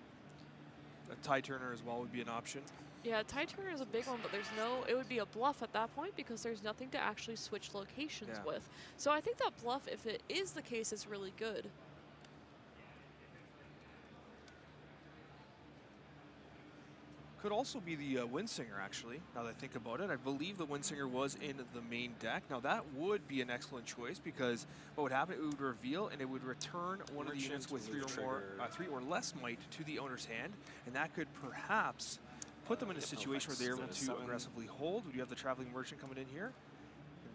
A tie turner as well would be an option. Yeah, tie turner is a big one, but there's no, it would be a bluff at that point because there's nothing to actually switch locations with. So I think that bluff, if it is the case, is really good. Could also be the Windsinger, actually, now that I think about it. I believe the Windsinger was in the main deck. Now that would be an excellent choice because what would happen, it would reveal and it would return one of the units with three or less might to the owner's hand, and that could perhaps put them in a situation where they're able to aggressively hold. We do have the Traveling Merchant coming in here.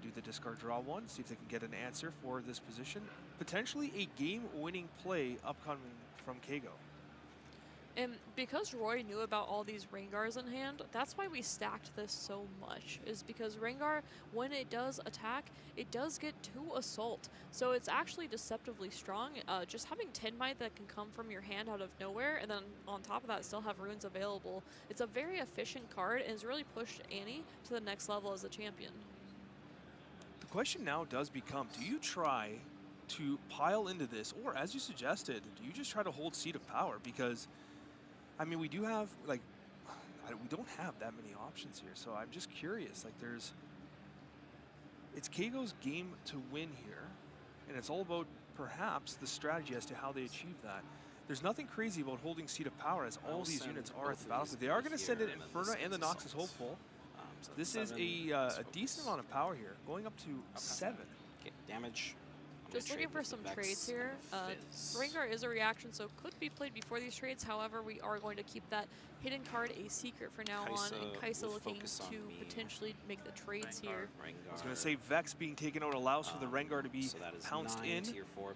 Do the discard draw one, see if they can get an answer for this position. Potentially a game-winning play upcoming from Kago. And because Roy knew about all these Rengars in hand, that's why we stacked this so much, is because Rengar, when it does attack, it does get 2 assault. So it's actually deceptively strong. Just having 10 might that can come from your hand out of nowhere, and then on top of that still have runes available. It's a very efficient card and has really pushed Annie to the next level as a champion. The question now does become, do you try to pile into this, or as you suggested, do you just try to hold Seat of Power? Because I mean, we do have, like, we don't have that many options here, so I'm just curious. Like, it's Kago's game to win here, and it's all about, perhaps, the strategy as to how they achieve that. There's nothing crazy about holding Seat of Power, as all these units are at the battlefield. They are going to send in Inferno and the Noxus Hopeful. This is a decent amount of power here, going up to 7. Okay, damage. Just looking for some trades here. Rengar is a reaction, so could be played before these trades. However, we are going to keep that hidden card a secret for now on, and Kai'Sa looking to potentially make the trades here. I was going to say Vex being taken out allows for the Rengar to be pounced in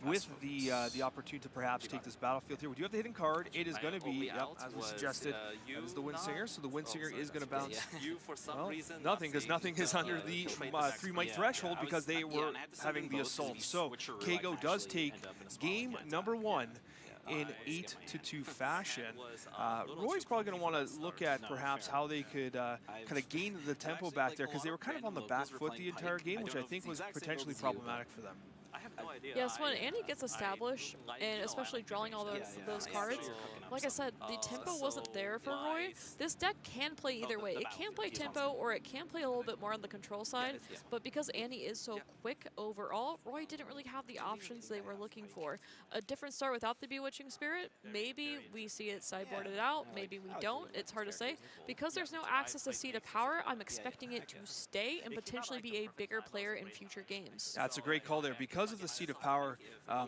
with the opportunity to perhaps take this battlefield here. We do have the hidden card. It is going to be, as we suggested, that is the Windsinger. So the Windsinger is going to bounce. Well, nothing, because nothing is under the 3 might threshold because they were having the assault. So Kago does take game number 1 in 8-2 fashion. Roy's probably going to want to look at perhaps how they could kind of gain the tempo back there, because they were kind of on the back foot the entire game, which I think was potentially problematic for them. Yes, when Annie gets established, and especially drawing all those cards, like I said, the tempo wasn't there for Roy. This deck can play either way. It can play tempo, or it can play a little bit more on the control side, but because Annie is so quick overall, Roy didn't really have the options they were looking for. A different start without the Bewitching Spirit, maybe we see it sideboarded out, maybe we don't, it's hard to say. Because there's no access to Seat of Power, I'm expecting it to stay and potentially be a bigger player in future games. That's a great call there. Because of the Seat of Power,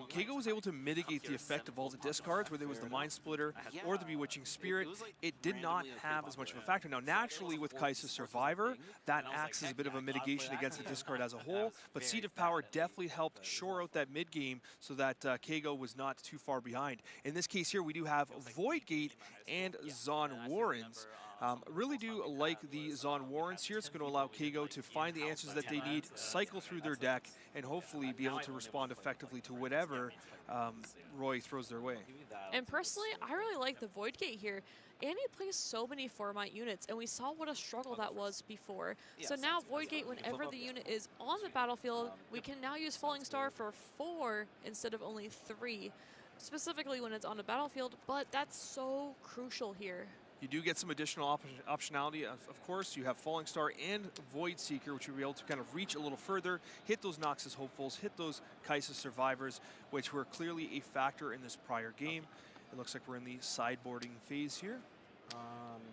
Kago was able to mitigate the effect of all the discards, whether it was the Mind Splitter or the Bewitching Spirit. It did not have as much of a factor. Now, naturally, with Kai'Sa Survivor, that acts as a bit of a mitigation against the discard as a whole, but Seat of Power definitely helped shore out that mid-game so that Kago was not too far behind. In this case here, we do have Void Gate and Zon Warrens. Really do like the Zon Warrens here. It's going to allow Kago to find the answers that they need, cycle through their deck, and hopefully be able to respond effectively to whatever Roy throws their way. And personally, I really like the Void Gate here. Annie plays so many Formite units, and we saw what a struggle that was before. So now Voidgate, whenever the unit is on the battlefield, we can now use Falling Star for 4 instead of only 3, specifically when it's on the battlefield, but that's so crucial here. You do get some additional optionality. Of course, you have Falling Star and Void Seeker, which you'll be able to kind of reach a little further, hit those Noxus Hopefuls, hit those Kaisa Survivors, which were clearly a factor in this prior game. It looks like we're in the sideboarding phase here.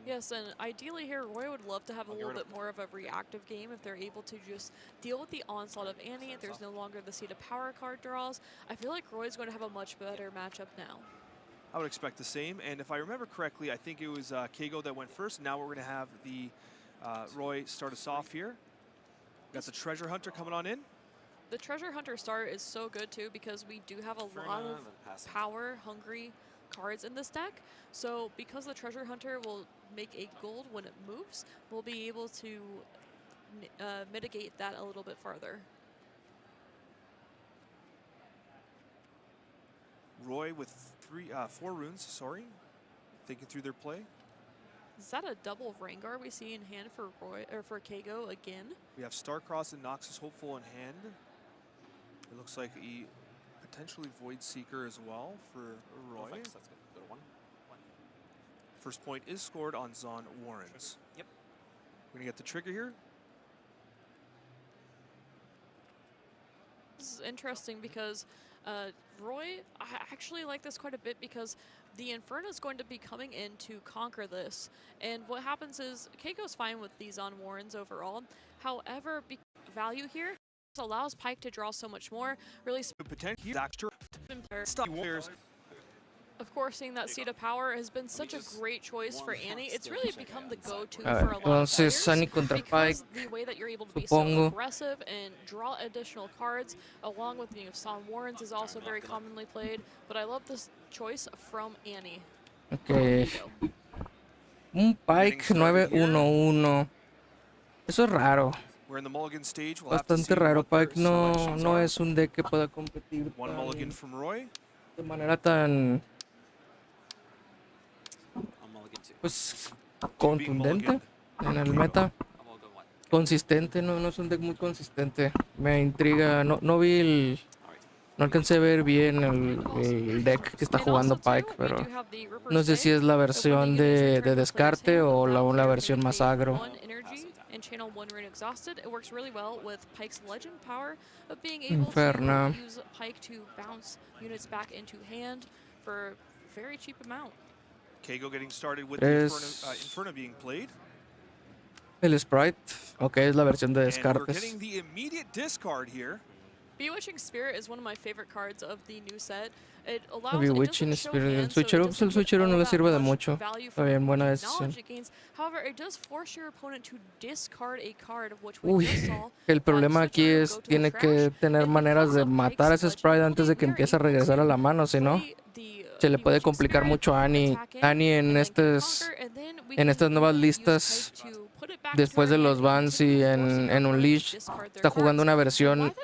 Yes, and ideally here, Roy would love to have a little bit more of a reactive game if they're able to just deal with the onslaught of Annie. There's no longer the Seat of Power card draws. I feel like Roy's going to have a much better matchup now. I would expect the same, and if I remember correctly, I think it was Kago that went first. Now we're going to have the Roy start us off here. Got the Treasure Hunter coming on in. The Treasure Hunter start is so good too because we do have a lot of power-hungry cards in this deck. So because the Treasure Hunter will make a gold when it moves, we'll be able to mitigate that a little bit farther. Roy with 4 runes, sorry. Thinking through their play. Is that a double Rengar we see in hand for Roy or for Kago again? We have Starcross and Noxus Hopeful in hand. It looks like a potentially Void Seeker as well for Roy. That's good. Go to 1. First point is scored on Zon Warrens. Yep. We're gonna get the trigger here. This is interesting because Roy, I actually like this quite a bit because the Inferno is going to be coming in to conquer this. And what happens is Keiko's fine with these on Warrens overall. However, value here allows Pyke to draw so much more. Really of course, seeing that Seat of Power has been such a great choice for Annie. It's really become the go-to for a lot of players Annie contra Pyke, because the way that you're able to be so aggressive and draw additional cards, along with the Son Warrens, is also very commonly played. But I love this choice from Annie. Okay. Un Pyke 9-1-1. Eso es raro. We're in the mulligan stage. Bastante raro. Pyke no es un deck que pueda competir One mulligan from Roy. De manera tan pues contundente en el meta. Consistente, no es un deck muy consistente. Me intriga, no alcancé a ver bien el deck que está jugando Pyke, pero no sé si es la versión de descarte o la versión más agro. And channel 1 Rune Exhausted. It works really well with Pyke's legend power of being able Inferno. to use Pyke to bounce units back into hand for a very cheap amount. Kago getting started with the Inferno being played. El Sprite, ok, es la versión de descartes. And we're getting the immediate discard here. Bewitching Spirit is one of my favorite cards of the new set. It allows Bewitching Spirit. El switchero no le sirve de mucho. Está bien, buena decisión. However, it does force your opponent to discard a card, which we just saw. El problema aquí es tiene que tener maneras de matar a ese Sprite antes de que empiece a regresar a la mano, si no se le puede complicar mucho a Annie. Annie en estas nuevas listas, después de los bans y en Unleash, está jugando una versión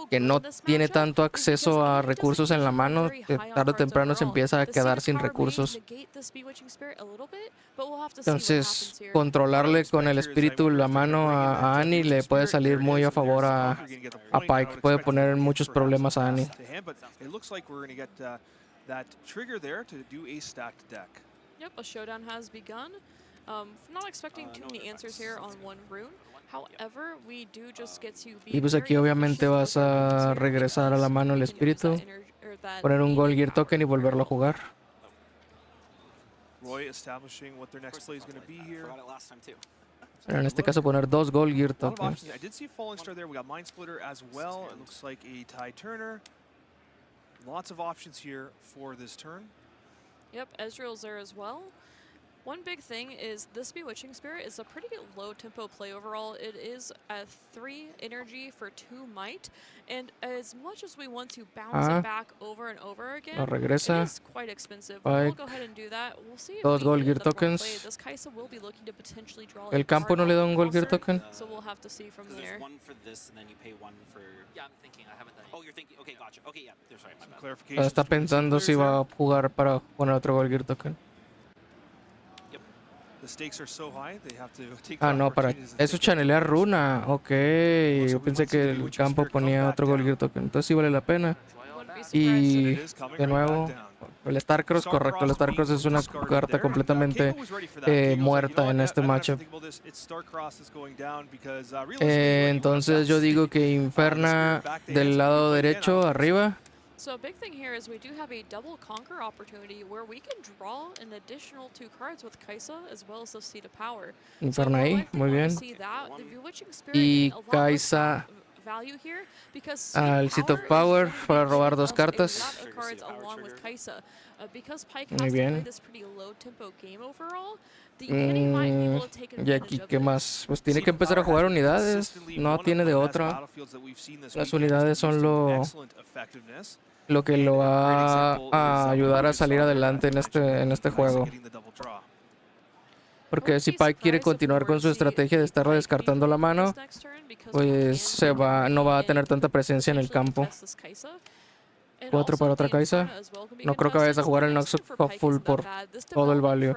que no tiene tanto acceso a recursos en la mano, que tarde o temprano se empieza a quedar sin recursos. Entonces, controlarle con el espíritu la mano a Annie le puede salir muy a favor a Pyke, puede poner en muchos problemas a Annie. That trigger there to do a stacked deck. Yep, a showdown has begun. Not expecting too many answers here on one rune. However, we do just get to be. Y pues aquí obviamente vas a regresar a la mano el espíritu, poner un Gold Gear Token y volverlo a jugar. Roy establishing what their next play is going to be here. Pero en este caso poner 2 Gold Gear Tokens. I did see Falling Star there. We got Mind Splitter as well. It looks like a Ty Turner. Lots of options here for this turn. Yep, Ezreal's there as well. One big thing is this Bewitching Spirit is a pretty low tempo play overall. It is at 3 energy for 2 might, and as much as we want to bounce it back over and over again, it is quite expensive. We'll go ahead and do that. We'll see if we Gold Gear get the Tokens. play. This Kaisa will be looking to potentially draw El campo no le da un Gold Gear Token. So we'll have to see from there. There's 1 for this, and then you pay 1 for. Yeah, I'm thinking. I haven't done it. Oh, you're thinking. Okay, gotcha. Okay, yeah. There's sorry, my bad. Clarification. Está pensando si va a jugar para poner otro Gold Gear Token. Yep. Ah, no, para eso chanelear runa. Ok, yo pensé que el campo ponía otro Gold Gear Token. Entonces sí vale la pena. Y de nuevo, el StarCross, correcto. El StarCross es una carta completamente muerta en este matchup. Entonces yo digo que Inferna del lado derecho, arriba. So a big thing here is we do have a double conquer opportunity where we can draw an additional 2 cards with Kaisa as well as the Seat of Power. Inferna ahí, muy bien. Y Kaisa al Seat of Power para robar 2 cartas. Muy bien. Y aquí, ¿qué más? Pues tiene que empezar a jugar unidades. No tiene de otra. Las unidades son lo que lo va a ayudar a salir adelante en este juego. Porque si Pike quiere continuar con su estrategia de estar descartando la mano, pues no va a tener tanta presencia en el campo. 4 para otra Kaisa. No creo que vayas a jugar el Nox full por todo el value.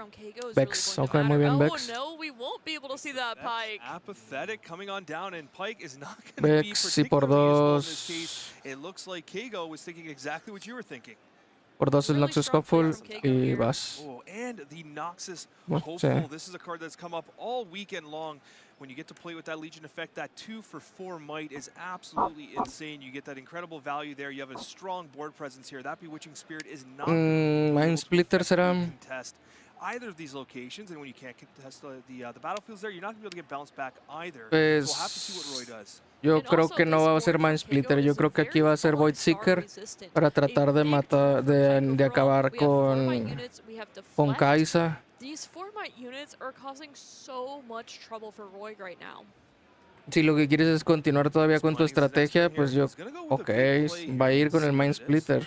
Vex, ok, muy bien, Vex. Vex y por 2. Por 2 el Noxus Hopeful y vas. Sí. When you get to play with that Legion effect, that 2 for 4 might is absolutely insane. You get that incredible value there. You have a strong board presence here. That Bewitching Spirit is not Mind Splitter será contest either of these locations, and when you can't contest the battlefields there, you're not going to be able to get bounced back either. Pues, we'll have to see what Roy does. Yo creo que no va a ser Mind Splitter. Yo creo que aquí va a ser Void Seeker para tratar de matar, de acabar con Kaisa. These 4 might units are causing so much trouble for Roy right now. Si lo que quieres es continuar todavía con tu estrategia, pues ok, va a ir con el Mind Splitter.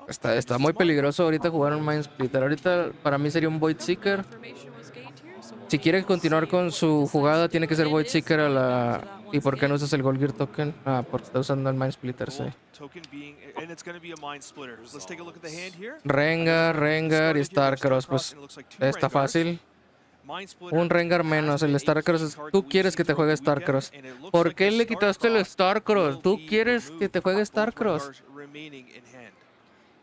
Está muy peligroso ahorita jugar un Mind Splitter. Ahorita para mí sería un Void Seeker. Si quiere continuar con su jugada, tiene que ser Void Seeker a la... ¿Y por qué no usas el Gold Gear Token? Ah, porque está usando el Mind Splitter, sí. Rengar y Starcross, pues está fácil. Un Rengar menos, el Starcross. Tú quieres que te juegue Starcross. ¿Por qué le quitaste el Starcross? Tú quieres que te juegue Starcross.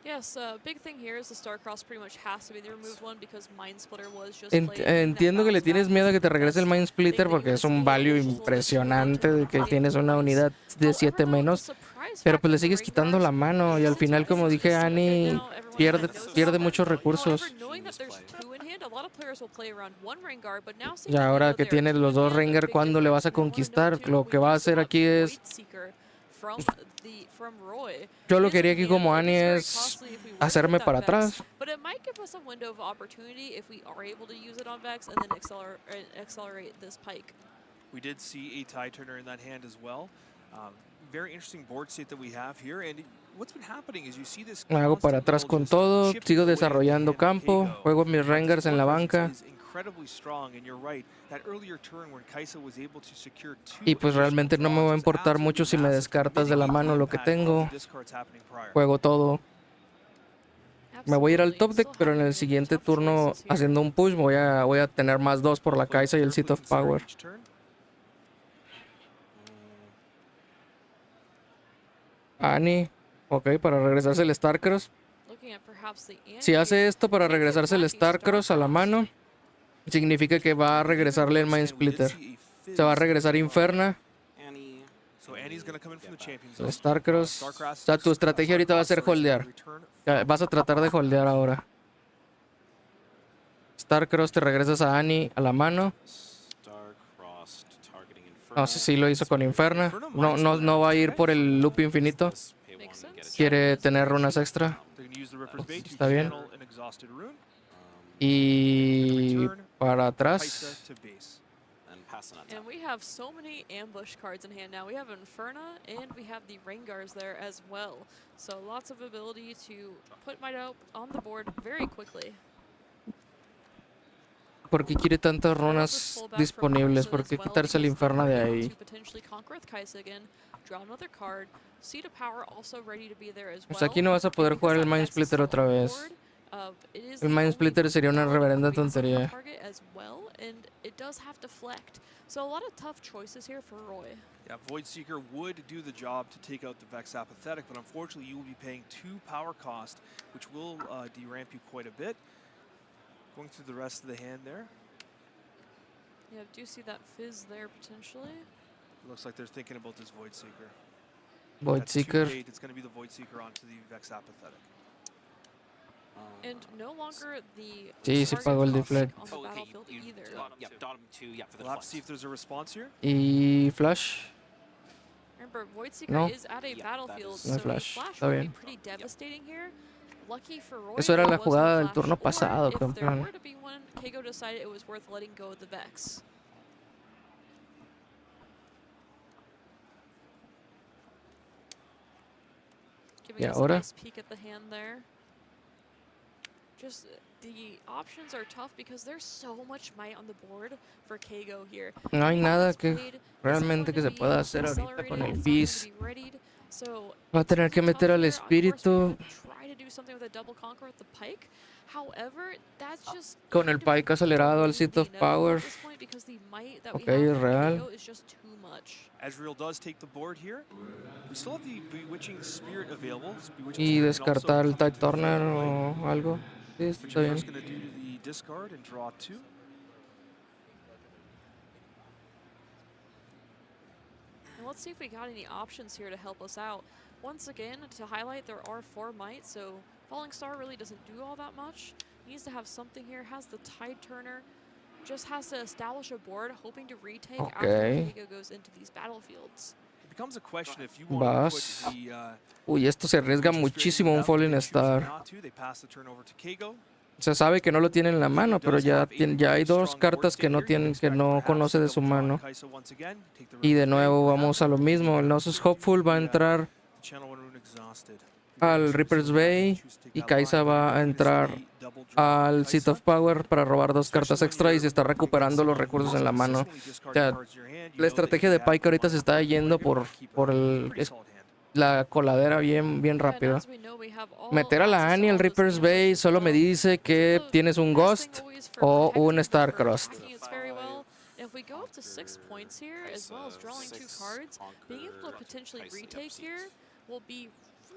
Yes, big thing here is the Starcross pretty much has to be the removed one because Mind Splitter was just Entiendo que le tienes miedo a que te regrese el Mind Splitter porque es un value impresionante de que tienes una unidad de 7 menos, pero pues le sigues quitando la mano y al final, como dije, Annie pierde muchos recursos. Y ahora que tienes los 2 Rengar, ¿cuándo le vas a conquistar? Lo que va a hacer aquí es... Yo lo que haría aquí como Annie es hacerme para atrás. We did see a tie turner in that hand as well. Very interesting board state that we have here, and what's been happening is you see this. Me hago para atrás con todo, sigo desarrollando campo, juego mis Rengars en la banca. Y pues realmente no me va a importar mucho si me descartas de la mano lo que tengo. Juego todo. Me voy a ir al top deck, pero en el siguiente turno, haciendo un push, voy a tener más 2 por la Kaisa y el Seat of Power. Annie, ok, para regresarse el Starcross. Si hace esto para regresarse el Starcross a la mano, significa que va a regresarle el Mind Splitter. Se va a regresar Inferna. Starcross. O sea, tu estrategia ahorita va a ser holdear. Vas a tratar de holdear ahora. Starcross, te regresas a Annie a la mano. No sé si lo hizo con Inferna. No va a ir por el loop infinito. Quiere tener runas extra. Está bien. Y para atrás. And we have so many ambush cards in hand now. We have Inferna and we have the Rengars there as well. So lots of ability to put Might Out on the board very quickly. ¿Por qué quiere tantas runas disponibles? ¿Por qué quitarse el Inferno de ahí? Pues aquí no vas a poder jugar el Mind Splitter otra vez. It is El the Mind only Splitter sería una reverenda tontería. target as well, and it does have deflect. So a lot of tough choices here for Roy. Yeah, Void Seeker would do the job to take out the Vex Apathetic, but unfortunately you will be paying 2 power cost, which will deramp you quite a bit. Going through the rest of the hand there. Yeah, I do see that Fizz there potentially. Looks like they're thinking about this Void Seeker. Void Seeker. It's going to be the Void Seeker onto the Vex Apathetic. And no longer the Sí, sí pagó el deflect. on the battlefield either. Yeah, bottom 2, yeah, for the We'll have to see if there's a response here. Y Flash. Remember, Void Seeker No. is at a battlefield, No hay so flash. flash Está will be bien. pretty devastating here. Lucky for Roy, Eso era there la was no jugada del flash, turno or pasado, if there campeón. were to be one, Kago decided it was worth letting go of the Vex. Giving Y us ahora. a nice peek at the hand there. Just the options are tough because there's so much might on the board for Kago here. No hay nada que Played, realmente que se pueda hacer ahorita con el Fizz. So Va a tener que meter al espíritu. try to do something with a double conquer with the pike. However, that's just Con el Pike acelerado al Seat of Power. at this point because the might that we Ok, have es from real. Kago is just too much. Ezreal does take the board here. We still have the Bewitching Spirit available. Y Bewitching Spirit can also descartar el come Tide into the Turner field. o algo. Sí, Which está of bien. course going to do the discard and draw 2. And let's see if we got any options here to help us out. Once again, to highlight, there are 4 might, so Falling Star really doesn't do all that much. Needs to have something here. Has the Tide Turner. Just has to establish a board, hoping to retake after Okay. Kago goes into these battlefields. It becomes a question if you want Vas. to put the Uy, esto se arriesga muchísimo un Falling Star. not to. They pass the turn over to Kago. Se sabe que no lo tiene en la mano, pero ya hay 2 cartas que no conoce de su mano. Kai'Sa once again, take the Y de nuevo vamos a lo mismo. El Gnosis Hopeful va a entrar channel one rune exhausted. al Reaper's Bay y Kai'Sa va a entrar al Seat of Power para robar 2 cartas extra y se está recuperando los recursos en la mano. O sea, la estrategia de Pike ahorita se está yendo por la coladera bien rápido. Meter a la Annie al Reaper's Bay solo me dice que tienes un Ghost o un Starcrossed. It's very well. If we go up to 6 points here, as well as drawing 2 cards, being able to potentially retake here will be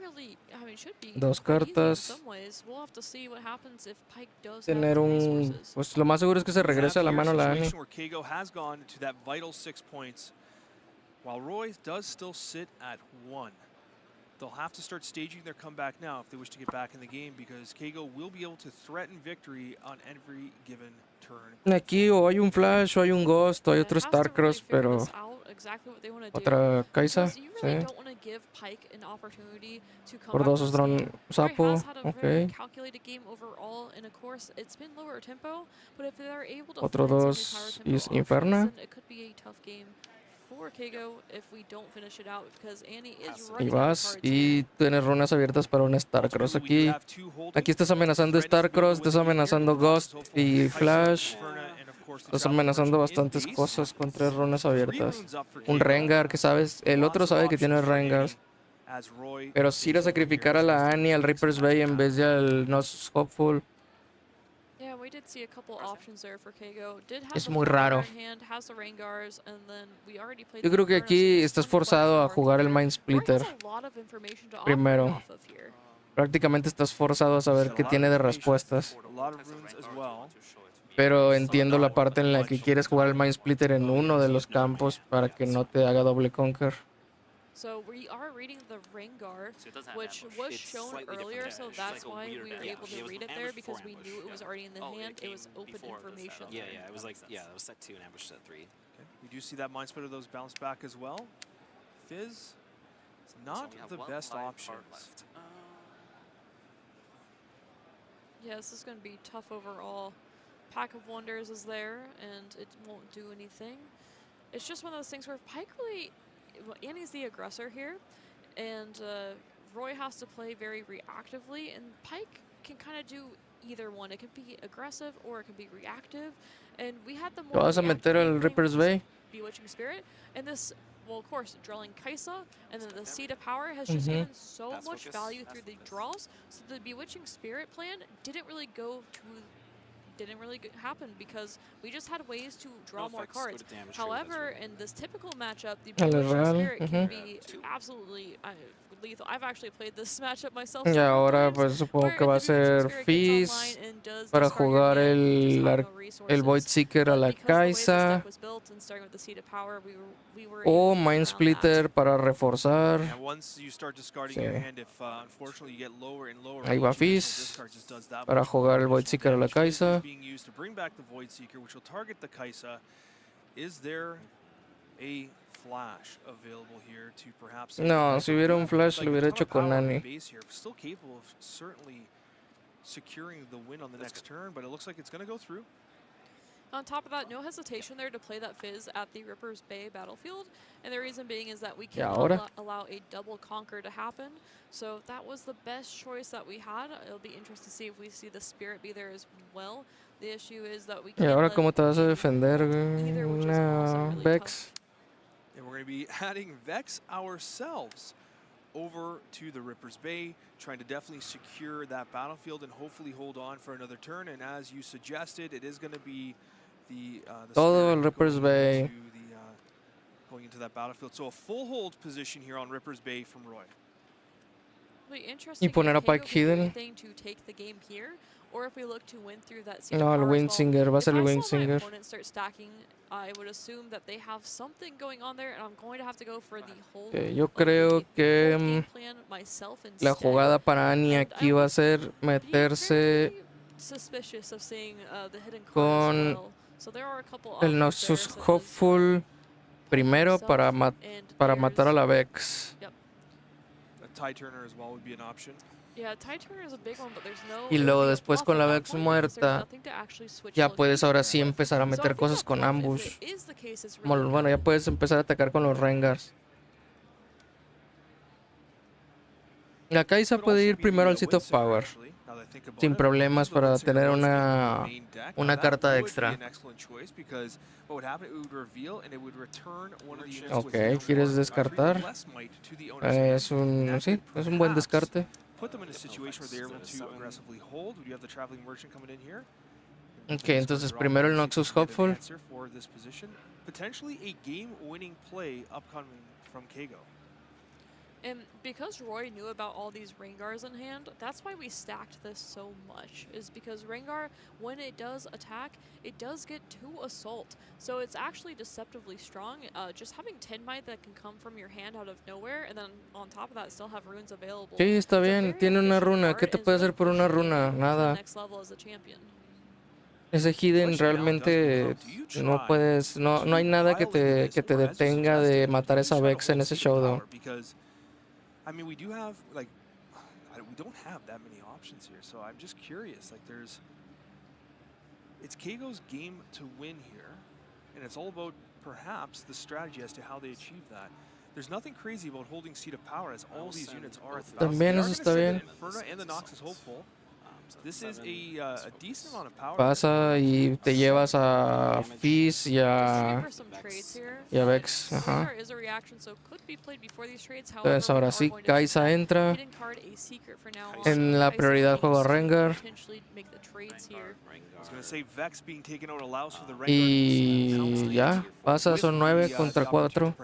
really, I mean, should be 2 quite easy in cartas. some ways. We'll have to see what happens if Pike does Tener have the un... resources. Pues lo más seguro es que se regrese a la mano la Annie. Where Kago has gone to that vital 6 points, while Roy does still sit at 1. They'll have to start staging their comeback now if they wish to get back in the game, because Kago will be able to threaten victory on every given turn. Aquí o hay un Flash o hay un Ghost o hay otro Starcross, pero... Otra Kai'Sa, sí. Por 2 os drone sapo, ok. Otro 2 is Inferna. Y vas y tienes runas abiertas para un Starcross. Aquí estás amenazando Starcross, estás amenazando Ghost y Flash. Estás amenazando bastantes cosas con 3 runas abiertas. Un Rengar que sabes, el otro sabe que tiene Rengars. Pero si ir a sacrificar a la Annie al Reaper's Bay en vez de al Gnosis Hopeful. Es muy raro. Yo creo que aquí estás forzado a jugar el Mind Splitter primero. Prácticamente estás forzado a saber qué tiene de respuestas. Pero entiendo la parte en la que quieres jugar el Mind Splitter en uno de los campos para que no te haga doble conquer. So we are reading the Rengar, which was shown earlier, so that's why we were able to read it there, because we knew it was already in the hand. It was open information. Yeah, it was like, it was set 2 and ambush set 3. Okay. We do see that Mind Splitter, those bounce back as well. Fizz is not the best option. Yeah, this is going to be tough overall. Pack of Wonders is there, and it won't do anything. It's just one of those things where Pike really... Well, Annie's the aggressor here, and Roy has to play very reactively, and Pike can kind of do either one. It can be aggressive or it can be reactive, and we had the more ¿Lo vas a meter al Reaper's Bay? Bewitching Spirit, and this well, of course, drawing Kaisa, and then the Seed of Power has just given so much value through the draws. So the Bewitching Spirit plan didn't really happen because we just had ways to draw more cards. However, in this typical matchup, the Bewitching Spirit can be absolutely lethal. I've actually played this matchup myself. Y ahora pues supongo que va a ser Fizz para jugar el Void Seeker a la Kaisa. O Mind Splitter para reforzar. Sí. Ahí va Fizz para jugar el Void Seeker a la Kaisa. No, si hubiera un flash lo hubiera hecho con Nani. On top of that, no hesitation there to play that Fizz at the Ripper's Bay battlefield, and the reason being is that we cannot allow a double conquer to happen, so that was the best choice that we had. It'll be interesting to see if we see the Spirit be there as well. The issue is that we can't. Y ahora cómo te vas a defender, una Vex. And we're going to be adding Vex ourselves over to the Ripper's Bay, trying to definitely secure that battlefield and hopefully hold on for another turn. And as you suggested, it is going to be the todo el Ripper's Bay. Going into that battlefield. So a full hold position here on Ripper's Bay from Roy. Y poner a Pike Hidden. Or if we look to win through that No, el Windsinger, va a ser el Windsinger. I would assume that they have something going on there, and I'm going to have to go for the whole. Yo creo que la jugada para Annie aquí va a ser meterse con el Noxus Hopeful primero para matar a la Vex. Tie Turner as well would be an option. Y luego después con la Vex muerta ya puedes ahora sí empezar a meter cosas con ambush. Bueno, ya puedes empezar a atacar con los Rengars. La Kaisa puede ir primero al Seat of Power sin problemas para tener una carta extra. Ok, ¿quieres descartar? Es un buen descarte. Ok, entonces primero el Noxus Hopeful. And because Roy knew about all these Rengars in hand, that's why we stacked this so much, is because Rengar, when it does attack, it does get 2 assault. So it's actually deceptively strong. Just having 10 might that can come from your hand out of nowhere, and then on top of that still have runes available. Sí, está bien, tiene una runa. ¿Qué te puede hacer por una runa? Nada. Ese Hidden realmente no puedes, no hay nada que te detenga de matar esa Vex en ese showdown. I mean, we do have, like, we don't have that many options here, so I'm just curious. Like, it's Keigo's game to win here, and it's all about, perhaps, the strategy as to how they achieve that. There's nothing crazy about holding Seat of Power, as all these units are at the top. También eso está bien. Inferno and the Nox is hopeful. This is a decent amount of power. Pasa y te llevas a Fizz y a Vex. Ajá. Entonces ahora sí, Kaisa entra. En la prioridad juego a Rengar. Y ya, pasa, son 9 contra 4.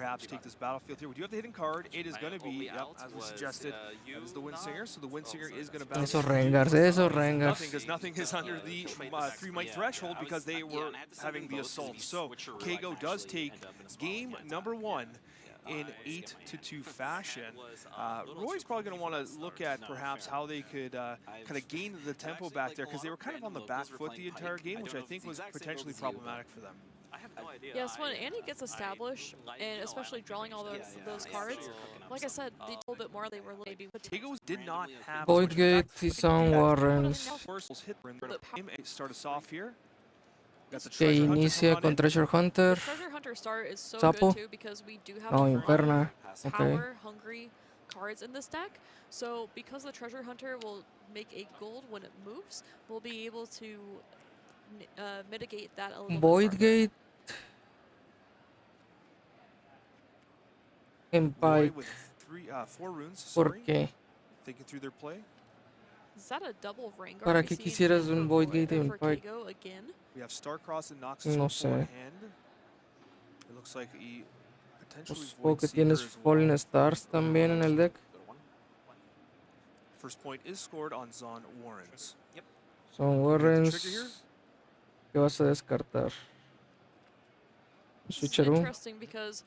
Esos Rengars, Nothing is under the 3-might threshold because they were having the assault. So Keigo does take game number 1 in 8-2 fashion. Roy's probably going to want to look at perhaps how they could kind of gain the tempo back there, because they were kind of on the back foot the entire game, which I think was potentially problematic for them. Yes, when Annie gets established, and especially drawing all those cards, like I said, a little bit more they were maybe. Did not have Void Gate is on Warrens. Start us off here. Que inicia con Treasure Hunter. Sapo. No, Inferna. Okay. Hungry cards in this deck. So because the Treasure Hunter will make a gold when it moves, we'll be able to mitigate that a little Void Gate. En Roy Pike. with 4 runes. ¿Por Sorry. qué? Thinking through their play. Is that a double Rengar? ¿Para I qué see quisieras again un for Void Roy- Gate en for Pike? Kago again? We have Starcross and Noxus No in sé. hand. It looks like he potentially Pues, Void que Seeker tienes as Fallen well. Stars también en el deck. First point is scored on Zon Warrens. Yep. Son Warrens. ¿Qué vas a descartar? This is Switcheroo. interesting because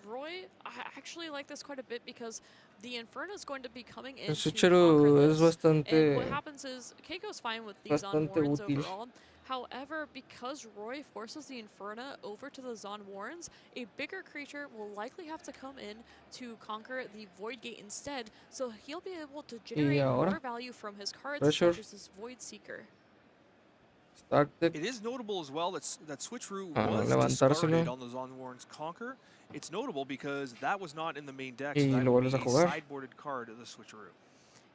Roy, I actually like this quite a bit because the Inferno is going to be coming in El to Switcheroo conquer es this. And what bastante, happens is Keiko's fine with these on bastante Warrens útil. overall. However, because Roy forces the Inferno over to the Zon Warrens, a bigger creature will likely have to come in to conquer the Void Gate instead, so he'll be able to generate ahora? more value from his cards, Pressure. such as this Void Seeker. Start deck. It is notable as well that Switcheroo Ah, was levantárselo. discarded on the Zon Warrens Conquer. It's notable because that was not in the main deck, so Y that lo would vuelves be a a jugar. sideboarded card of the Switcheroo.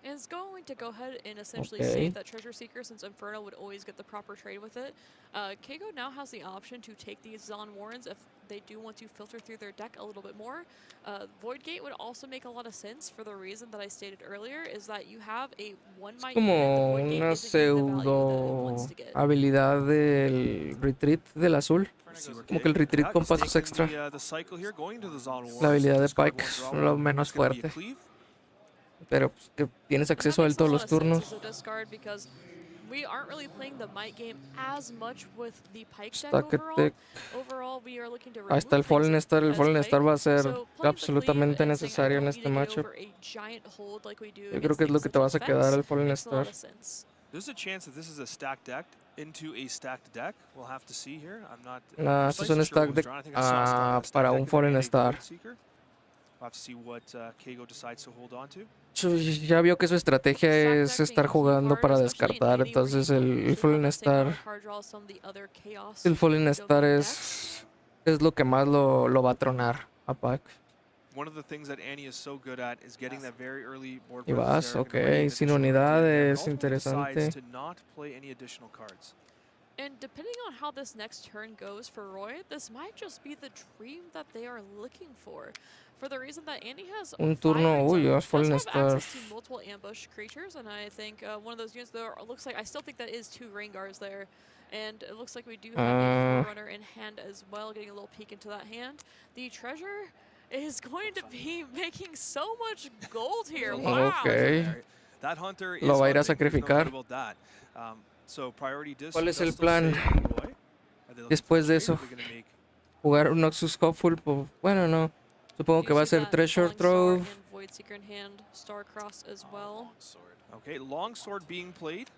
And it's going to go ahead and essentially Okay. save that Treasure Seeker since Inferno would always get the proper trade with it. Kago now has the option to take these Zon Warrens if they do want to filter through their deck a little bit more. Void Gate would also make a lot of sense for the reason that I stated earlier, is that you have a one might unit, the Como Void Gate una isn't getting the value that it pseudo wants to get. habilidad del retreat del azul. Como que el retreat con pasos extra. The cycle here, going to the Zon Warrens. La habilidad de discard Pike, one, draw lo one. menos It's gonna be a fuerte. cleave. Pero pues, que tienes And that acceso a él makes a todos lot los of sense turnos. as a discard because we aren't really playing the Might game as much with the Pike deck Stack overall. deck. Overall, we are looking to Ahí está el remove things Fallen Star. El as Fallen Pike. Star va a ser So playing the absolutamente cleave and saying, necesario I en don't este need to get matchup. over a giant hold like we do Yo creo against que es lo things que te such vas a as quedar Vex. al Fallen Makes a lot Star. of sense. There's a chance that this is a stacked deck into a stacked deck. We'll have to see here. I'm not Nah, esto es un precisely sure stack what was deck drawn. I think I saw a stack para deck un and then Fallen a Star. Void Seeker. We'll have to see what Kago decides to hold on to. Ya vio que su estrategia es Stack estar being key jugando card, para especially in descartar. 80 where Entonces you don't el usually have Fallen the same amount Star, of card draw as some of the other Chaos el Fallen domain Star decks. es lo que más lo va a tronar a Pike. One of the things that Annie is so good at is getting that very early board Y presence vas, there and ok, running sin additional cards in there, unidades, but ultimately interesante. decides to not play any additional cards. And depending on how this next turn goes for Roy, this might just be the dream that they are looking for. For the reason that Andy has Un 5 turno, uy, zones, es Fallen does have Star. access to multiple ambush creatures, and I think one of those units there looks like, I still think that is 2 Rangars there. And it looks like we do have a Forerunner in hand as well, getting a little peek into that hand. The treasure is going to be making so much gold here. Wow. Ok. That hunter Lo is va a ir a hunting, there's no sacrificar. doubt about that. So priority ¿Cuál es el does still plan stay with Roy. Are they looking después for de a eso? trade? Are they gonna make Jugar un Noxus Hopeful, pues, bueno, no. Supongo que va a ser Treasure Trove. And Void Seeker in hand, Starcross as well. Okay, longsword being played.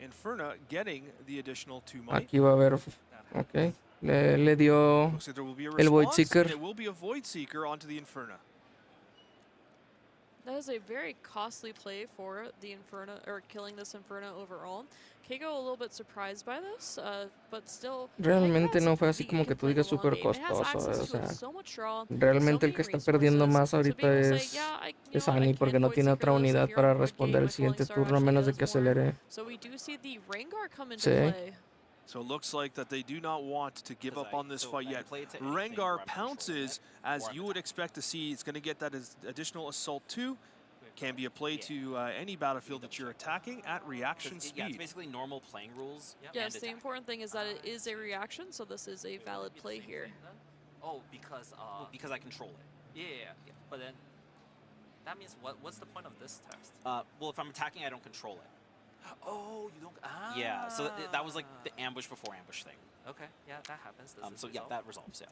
Inferna getting the additional 2 might. Aquí va a haber, ok. Le dio Looks like there will be a el Void response, Seeker. and it will be a Void Seeker onto the Inferna. That is a very costly play for the Inferno, or killing this Inferno overall. Kago a little bit surprised by this, but still. Realmente no fue así como que tú digas súper costoso. O sea, realmente el que está perdiendo más ahorita es Annie porque no tiene otra unidad para responder el siguiente turno a menos de que acelere. So we do see the Rengar come into Sí. play. So it looks like that they do not want to give up on this fight yet. Rengar pounces, as you would expect to see. It's going to get that as additional Assault 2. Can be a play to any battlefield that you're attacking at reaction Yeah, it's speed. basically normal playing rules. Yes, and the important thing is that it is a reaction, so this is a valid play here. Oh, because I control it. Yeah. But then that means what's the point of this text? Well, if I'm attacking, I don't control it. Oh, you don't. Ah. Yeah. So that was like the ambush before ambush thing. Okay. Yeah, that happens. So yeah, that resolves. Yeah.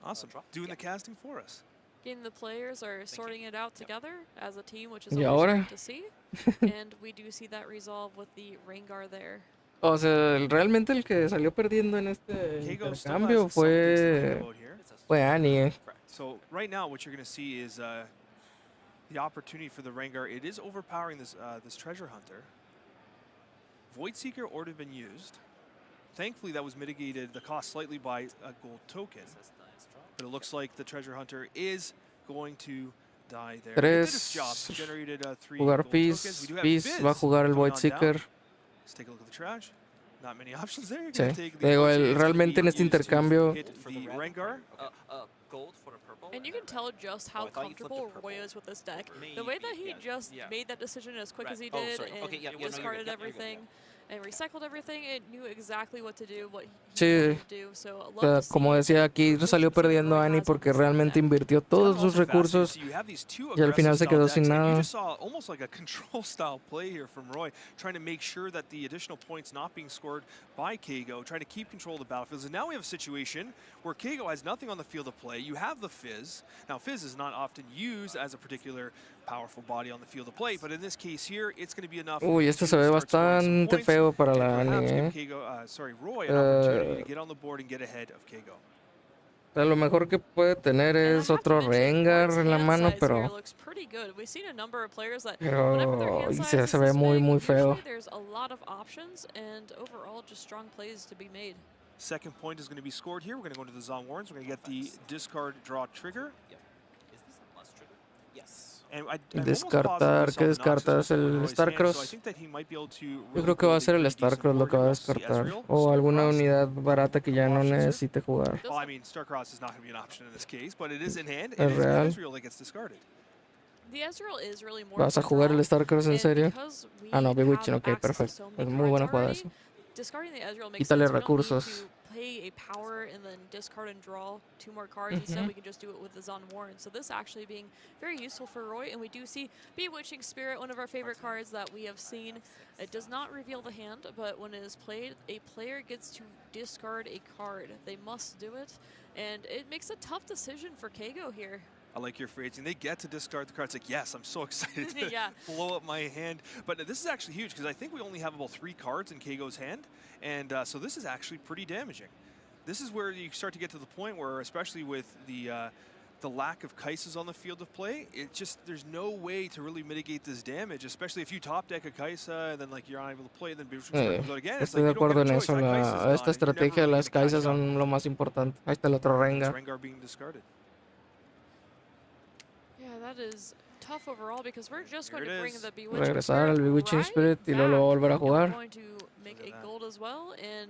Awesome. Doing the casting for us. Again, the players are sorting it out together as a team, which is ¿Y always ahora? great to see. And we do see that resolve with the Rengar there. O sea, realmente el que salió perdiendo en este intercambio fue Annie. So right now, what you're going to see is the opportunity for the Rengar. It is overpowering this this treasure hunter. Void Seeker already been used. Thankfully, that was mitigated the cost slightly by a gold token. But it looks like the treasure hunter is going to die there. It did its job. It generated 3 Jugar gold tokens. Fizz, We do have Fizz va a jugar el coming Void on Seeker. down. Let's take a look at the trash. Not many options there. You're Sí. going to take the Digo, Void Seeker. It's gonna realmente be en este used to intercambio hit the Rengar. Gold for the purple. And you can tell just how comfortable Roy is with this deck. The way that he just made that decision as quick as he did and discarded everything and recycled everything, it knew exactly what to do, what he wanted to do. So I love to see Como decía, aquí salió perdiendo Annie porque realmente invirtió todos sus recursos y al final se quedó sin You nada. just saw almost like a control style play here from Roy, trying to make sure that the additional points not being scored by Kago, trying to keep control of the battlefields. And now we have a situation where Kago has nothing on the field of play. You have the Fizz. Now, Fizz is not often used as a particular powerful body on the field of play, but in this case here, it's going to be enough. Uy, este se ve bastante feo para la Annie, Roy an opportunity to get on the board and get ahead of Kago. A lo mejor que puede tener es otro Rengar en la mano, pero y se ve muy feo. Second point is going to be scored here. We're going to go into the Zong Warrens. We're going to get the discard draw trigger. Is this a plus trigger? Yes. Descartar, ¿qué descartas? ¿El Starcross? Yo creo que va a ser el Starcross lo que va a descartar. O alguna unidad barata que ya no necesite jugar. Well, I mean, Starcross is not going to be an option in this case, but it is in hand. Es real. Ezreal that gets discarded. ¿Vas a jugar el Starcross en serio? Ah, no, Bewitching, ok, perfecto. Es muy buena jugada eso. Quítale recursos. Play a power and then discard and draw 2 more cards. Instead, we can just do it with the Zon Warren. So this actually being very useful for Roy. And we do see Bewitching Spirit, one of our favorite cards that we have seen. It does not reveal the hand, but when it is played, a player gets to discard a card. They must do it. And it makes a tough decision for Kago here. I like your phrasing. They get to discard the cards. Like, yes, I'm so excited to blow up my hand. But this is actually huge because I think we only have about 3 cards in Kago's hand. And so this is actually pretty damaging. This is where you start to get to the point where, especially with the lack of Kaisas on the field of play, it just, there's no way to really mitigate this damage, especially if you top deck a Kaisa and then like you're unable to play it, then comes out again. Estoy de acuerdo en eso. Esta estrategia de las Kaisas son lo más importante. Ahí está el otro Rengar. Rengar being discarded. Yeah, that is tough overall because we're just going to bring the Bewitching Regresar al Bewitching Spirit y luego lo va a volver a jugar.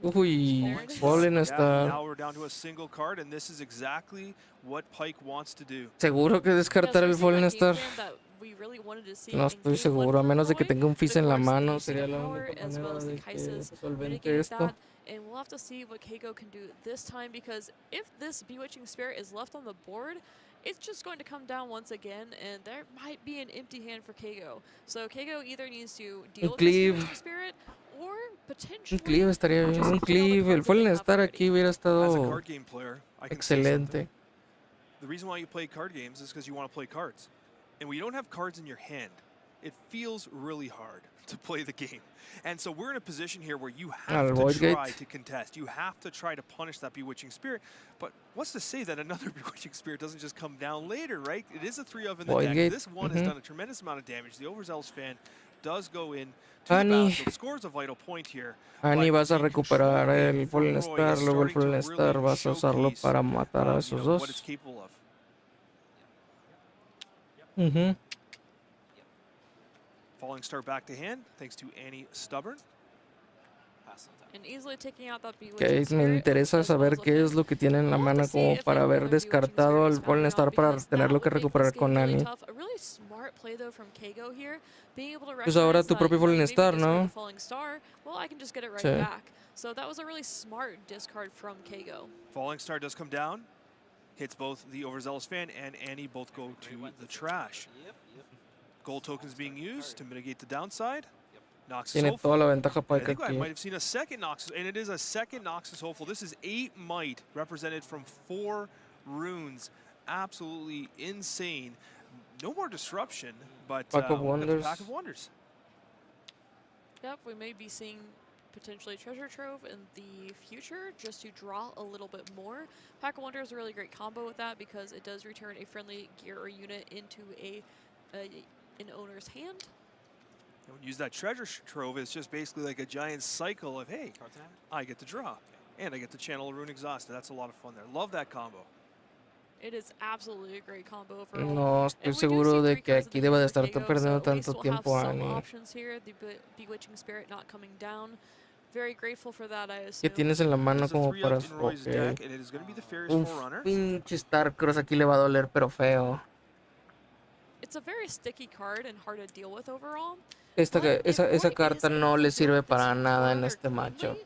Uy, Fallen Star. Now we're down to a single card, and this is exactly what Pike wants to do. Seguro que descartar el Fallen Star. No estoy seguro, a menos de que tenga un Fizz en la mano, sería la única manera de que solvente esto. And we'll have to see what Kago can do this time because if this Bewitching Spirit is left on the board, it's just going to come down once again, and there might be an empty hand for Kago. So Kago either needs to deal with this Bewitching Spirit or potentially... Un cleave estaría bien, un cleave. El Fallen Star aquí hubiera estado excelente. The reason why you play card games is because you want to play cards. And when you don't have cards in your hand, it feels really hard to play the game. And so we're in a position here where you have to try to contest. You have to try to punish that Bewitching Spirit. But what's to say that another Bewitching Spirit doesn't just come down later, right? It is a 3-of in the deck. This one has done a tremendous amount of damage. The Overzealous fan does go in to the battlefield. Scores a vital point here. Annie, vas a recuperar el Fallen Star, luego el Fallen Star vas a usarlo para matar a esos dos. What it's capable of. Falling Star back to hand, thanks to Annie Stubborn. And easily taking out that Okay, me interesa saber qué es lo que tiene en la mano como para haber descartado al Fallen Star para tenerlo que recuperar con Annie. Pues ahora tu propio Fallen Star, ¿no? Sí. So that was a really smart discard from Kago. Falling Star does come down, hits both the Overzealous fan and Annie, both go to the trash. Gold tokens being used to mitigate the downside. Tiene toda la ventaja Pike I think I aquí. might have seen a second Noxus, and it is a second Noxus Hopeful. This is 8 might represented from 4 runes. Absolutely insane. No more disruption, but Pack of Wonders. Pack of Wonders. Yep, we may be seeing potentially Treasure Trove in the future just to draw a little bit more. Pack of Wonders is a really great combo with that because it does return a friendly gear or unit into an owner's hand. And when you use that Treasure Trove, it's just basically like a giant cycle of, hey, I get to draw, and I get to channel a Rune Exhausted. That's a lot of fun there. Love that combo. It is absolutely a great combo overall. No estoy seguro de que aquí deba de estar perdiendo tanto tiempo Annie. Options here, the Bewitching Spirit not coming down. very grateful for that, I ¿Qué assume. tienes en la mano There's a como 3 para...? up in Roy's Ok. deck, and it is going to be the Fairies Un Forerunner. pinche Starcross aquí le va a doler, pero feo. It's a very sticky card and hard to deal with overall. Esa carta no le sirve para nada en este matchup.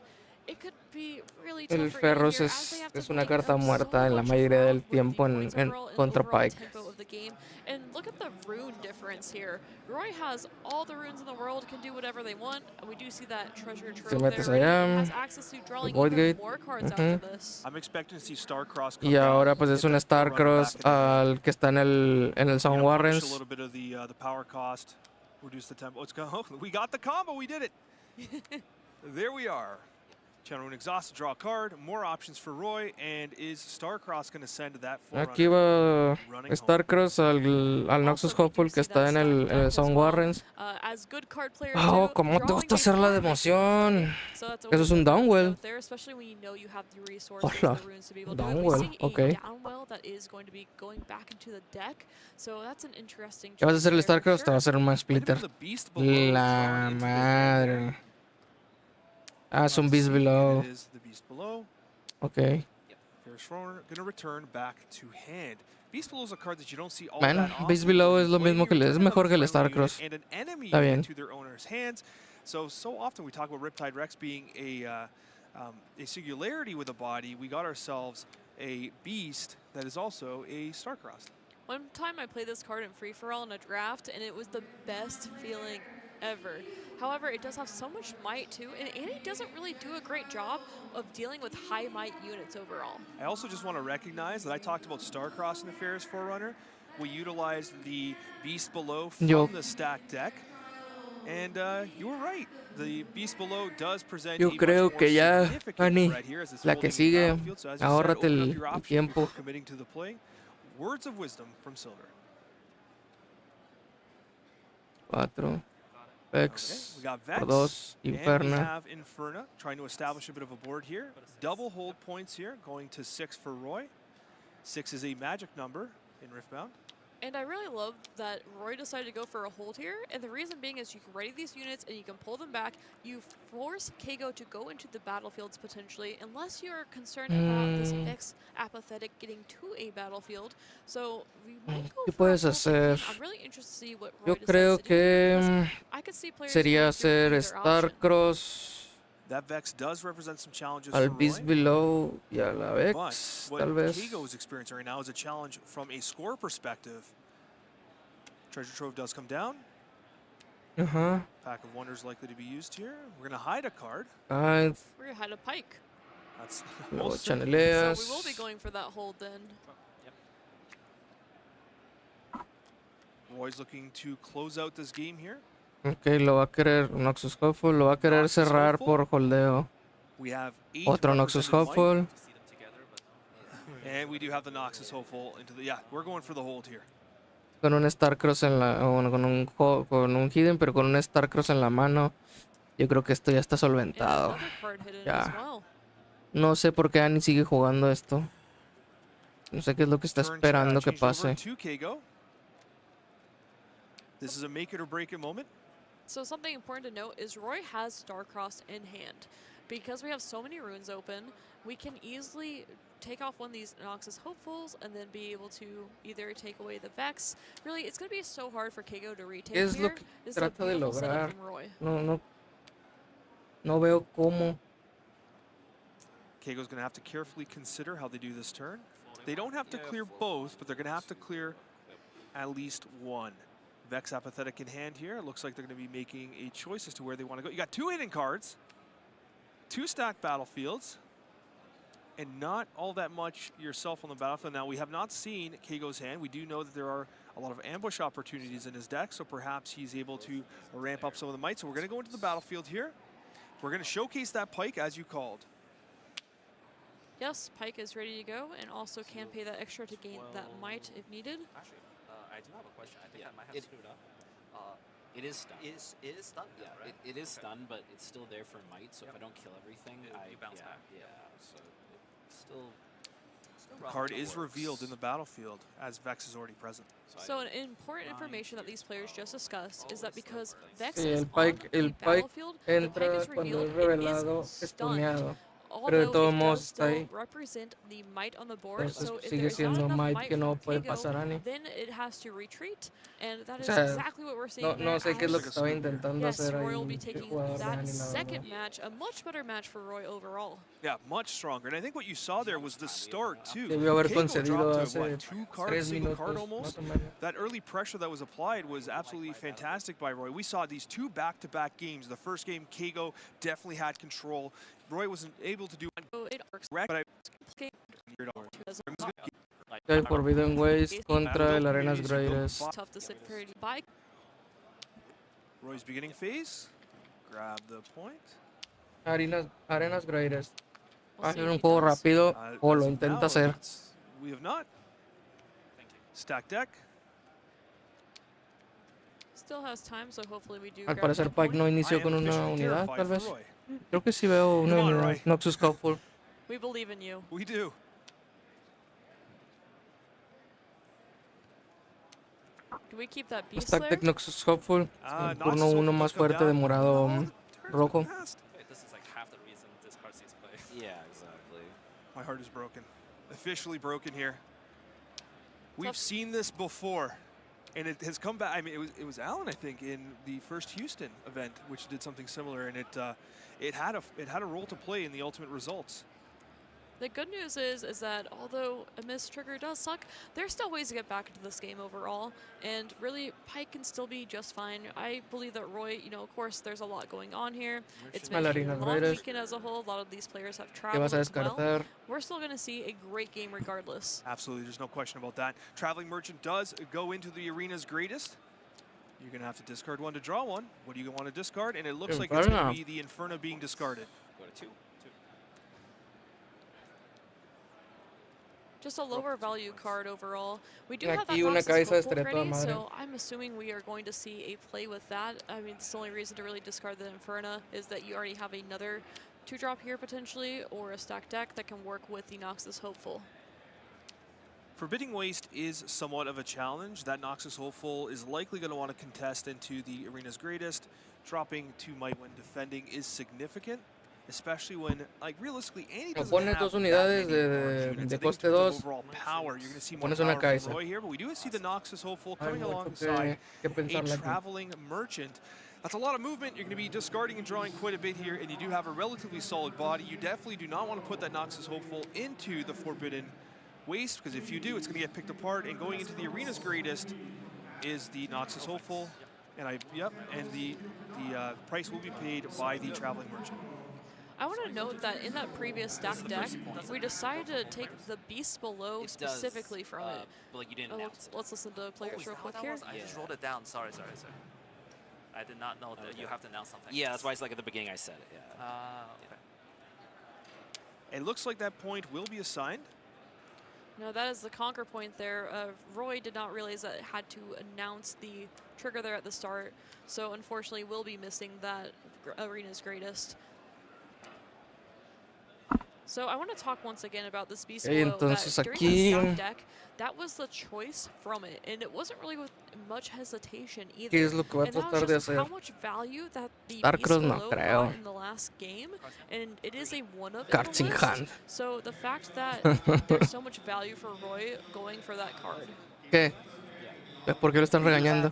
It could be really El tough for Ferros Annie here, as they have to es una blank carta up so muerta en la much mayoría del ground with tiempo the points overall and contra overall Pike. tempo of the game. And look at the rune difference here. Roy has all the runes in the world, can do whatever they want. And we do see that treasure Se trove metes there. allá, He has access to drawing Void even Gate. more cards after this. I'm expecting to see Starcross come Y ahora down, pues es get un that Forerunner Starcross back in the hand. al que está en el Sound Gonna punish Warrens. a little bit of the power cost, reduce the tempo. Let's go. Oh, we got the combo. We did it. There we are. Channel Rune Exhaust, draw a card, more options for Roy, and is Starcross going to send that Aquí Forerunner va running home? Starcross al Noxus Hopeful que está en el Sound Warrens. As good card player Oh, too, cómo te drawing gusta hacer la de emoción. So that's Eso es un always downwell. out there, especially when you know you have the resources, Hola. the runes to be able to do it. Downwell, We see okay. a downwell that is going to be going back into the deck, so that's an interesting ¿Qué vas a hacer el choice there for Starcross? Te va a hacer un Max Splitter. La madre. Ah, es un Beast Below. It is the Beast Below. Ok. Fairies Forerunner going to return back to hand. Beast Below is a card that you don't see all Bueno, that often. Beast Below es lo When mismo you que es return mejor que el another friendly unit Starcross. and an enemy Está bien. into their owner's hands. So often we talk about Riptide Rex being a singularity with a body. We got ourselves a beast that is also a Starcross. One time I played this card in free-for-all in a draft, and it was the best feeling ever. However, it does have so much might too, and Annie doesn't really do a great job of dealing with high might units overall. I also just want to recognize that I talked about Starcross in the Fairies Forerunner. We utilized the Beast Below from the stack deck, and you were right. The Beast Below does present Yo a much creo more que ya, significant Ani, threat here as it's la que holding the sigue, battlefield. So as you said, ahórrate open up el your options tiempo. before committing to the play. Words of wisdom from Silver. 4. Vex. We got Por Vex, 2. and we Inferno. have Inferna trying to establish a bit of a board here. Double hold points here, going to 6 for Roy. 6 is a magic number in Riftbound. And I really love that Roy decided to go for a hold here, and the reason being is you can ready these units and you can pull them back. You force Kago to go into the battlefields potentially, unless you're concerned about this Vex apathetic getting to a battlefield. So we might go ¿Qué for a puedes hold hacer? I'm really interested to see what Roy Yo decides creo to do, que because I could see players sería going hacer through either option. Starcross That Vex does represent some challenges al for Beast Roy. Below y a la But Vex, what tal vez. Kago is experiencing right now is a challenge from a score perspective. Treasure Trove does come down. Ajá. Pack of Wonders likely to be used here. We're going to hide a card. Ah, We're gonna hide a pike. That's luego most So chaneleas. we will be going for that hold then. Roy's looking to close out this game here. Ok, lo va a querer Noxus Hopeful, lo va a querer Noxus cerrar Hopeful. por holdeo. We have 8 Otro Noxus represented Hopeful. white. And we do have the Noxus Hopeful into the... Yeah, we're going for the hold here. Con un Starcross en la... Bueno, con un Hidden, pero con un Starcross en la mano. Yo creo que esto ya está solventado. Ya. No sé por qué Annie sigue jugando esto. No sé qué es lo que está esperando que pase. This is a make it or break it moment. So something important to note is Roy has Starcross in hand. Because we have so many runes open, we can easily take off one of these Noxus Hopefuls and then be able to either take away the Vex. Really, it's going to be so hard for Kago to retake ¿Qué es lo here. que This is a trata de beautiful setup lograr? from Roy. No veo cómo. Kago's going to have to carefully consider how they do this turn. They don't have to clear both, but they're going to have to clear at least one. Vex Apathetic in hand here. It looks like they're going to be making a choice as to where they want to go. You got 2 hidden cards, 2 stacked battlefields, and not all that much yourself on the battlefield. Now, we have not seen Kago's hand. We do know that there are a lot of ambush opportunities in his deck, so perhaps he's able to ramp up some of the might. So we're going to go into the battlefield here. We're going to showcase that pike as you called. Yes, Pike is ready to go and also can pay that extra to gain that might if needed. Actually, I do have a question. I think I might have screwed up. It is stunned. It is stunned, Yeah, right? it is stunned, but it's still there for might. So if I don't kill everything, You bounce back. Yeah, so it's still card is revealed in the battlefield as Vex is already present. So an important information that these players just discussed is that because Vex Sí, is el on Pike, the el Pike battlefield, the Pike entra is cuando revealed, es it revelado is stunned. estuneado. Pero de Although todos it modos does está still ahí. represent the might on the board, Entonces so if sigue there's not siendo enough might might que no from puede Keigo, pasar a ni. then it has to retreat, and that O is sea, exactly what we're seeing no, there. no sé qué es lo que as- estaba intentando yes, hacer Roy ahí will be el taking jugador de that Ani, la second verdad. match, a much better match for Roy overall. Yeah, much stronger. And I think what you saw there was the start, too. Debió haber Keigo concedido dropped to, hace what, two cards, 3 single card minutos, almost? más o menos. That early pressure that was applied was absolutely fantastic by Roy. We saw these two back-to-back games. The first game, Keigo definitely had control. Roy wasn't able to do correct, but Hay Forbidden Waste contra el Arenas Greatest. Tough to sit pretty by. Roy's beginning phase. Grab the point. Arenas Greatest. Va a see ser if un he juego does. rápido o As lo of intenta now, hacer. We have not. Stack deck. Still has time, so hopefully we do. Al grab parecer that Pike point. no inició con una unidad, tal vez. Creo que sí veo una Come on, unidad. Roy. Noxus Hopeful. We believe in you. We do. Do we keep that beast Stack there? Deck Noxus Hopeful. Ah, Turno Noxus 1 Hopeful más does come fuerte de down. morado rojo. This is like half the reason this card sees play. Yeah, exactly. My heart is broken. Officially broken here. We've seen this before, and it has come back. I mean, it was Alan, I think, in the first Houston event, which did something similar, and it had a role to play in the ultimate results. The good news is that although a missed trigger does suck, there's still ways to get back into this game overall, and really Pike can still be just fine. I believe that Roy, you know, of course, there's a lot going on here. It's been a long weekend as a whole. A lot of these players have traveled as well. We're still going to see a great game regardless. Absolutely, there's no question about that. Traveling Merchant does go into the arena's greatest. You're going to have to discard one to draw one. What do you want to discard? And it looks like it's going to be the Inferno being discarded. Go to 2. Just a lower value card overall. We do have that una Noxus cabeza Hopeful ready, madre. so I'm assuming we are going to see a play with that. I mean, it's the only reason to really discard the Inferno is that you already have another 2-drop here potentially, or a stack deck that can work with the Noxus Hopeful. Forbidding Waste is somewhat of a challenge. That Noxus Hopeful is likely going to want to contest into the arena's greatest. Dropping 2 might when defending is significant, especially when, like, realistically, Annie doesn't Pones have dos that unidades many units. de I think coste in terms 2. of overall power, you're going to see more Pones una power Kaiser. from Roy here, but we do see the Noxus Hopeful Hay coming mucho alongside que a pensarle aquí. Traveling Merchant. That's a lot of movement. You're going to be discarding and drawing quite a bit here, and you do have a relatively solid body. You definitely do not want to put that Noxus Hopeful into the Forbidden Waste, because if you do, it's going to get picked apart, and going into the arena's greatest is the Noxus Hopeful, and the price will be paid by the Traveling Merchant. I want to note that in that previous stack deck, we decided to take the beast below specifically from it. But like you didn't announce it. Let's listen to players real quick here. I just rolled it down. Sorry. I did not know that you have to announce something. Yeah, that's why it's like at the beginning I said it. Yeah. Okay. It looks like that point will be assigned. No, that is the conquer point there. Roy did not realize that it had to announce the trigger there at the start, so unfortunately we'll be missing that arena's greatest. So I want to talk once again about this beast below. Entonces That aquí during the stack deck, that was the choice from it, and it wasn't really with much hesitation either. ¿Qué es lo que va a And that tratar was de just hacer? how much value that the Starcross beast no below creo. got in the last game, and it is a one of Cards in hand. So the fact that there's so much value for Roy going for that card. ¿Qué? ¿Por qué lo están regañando?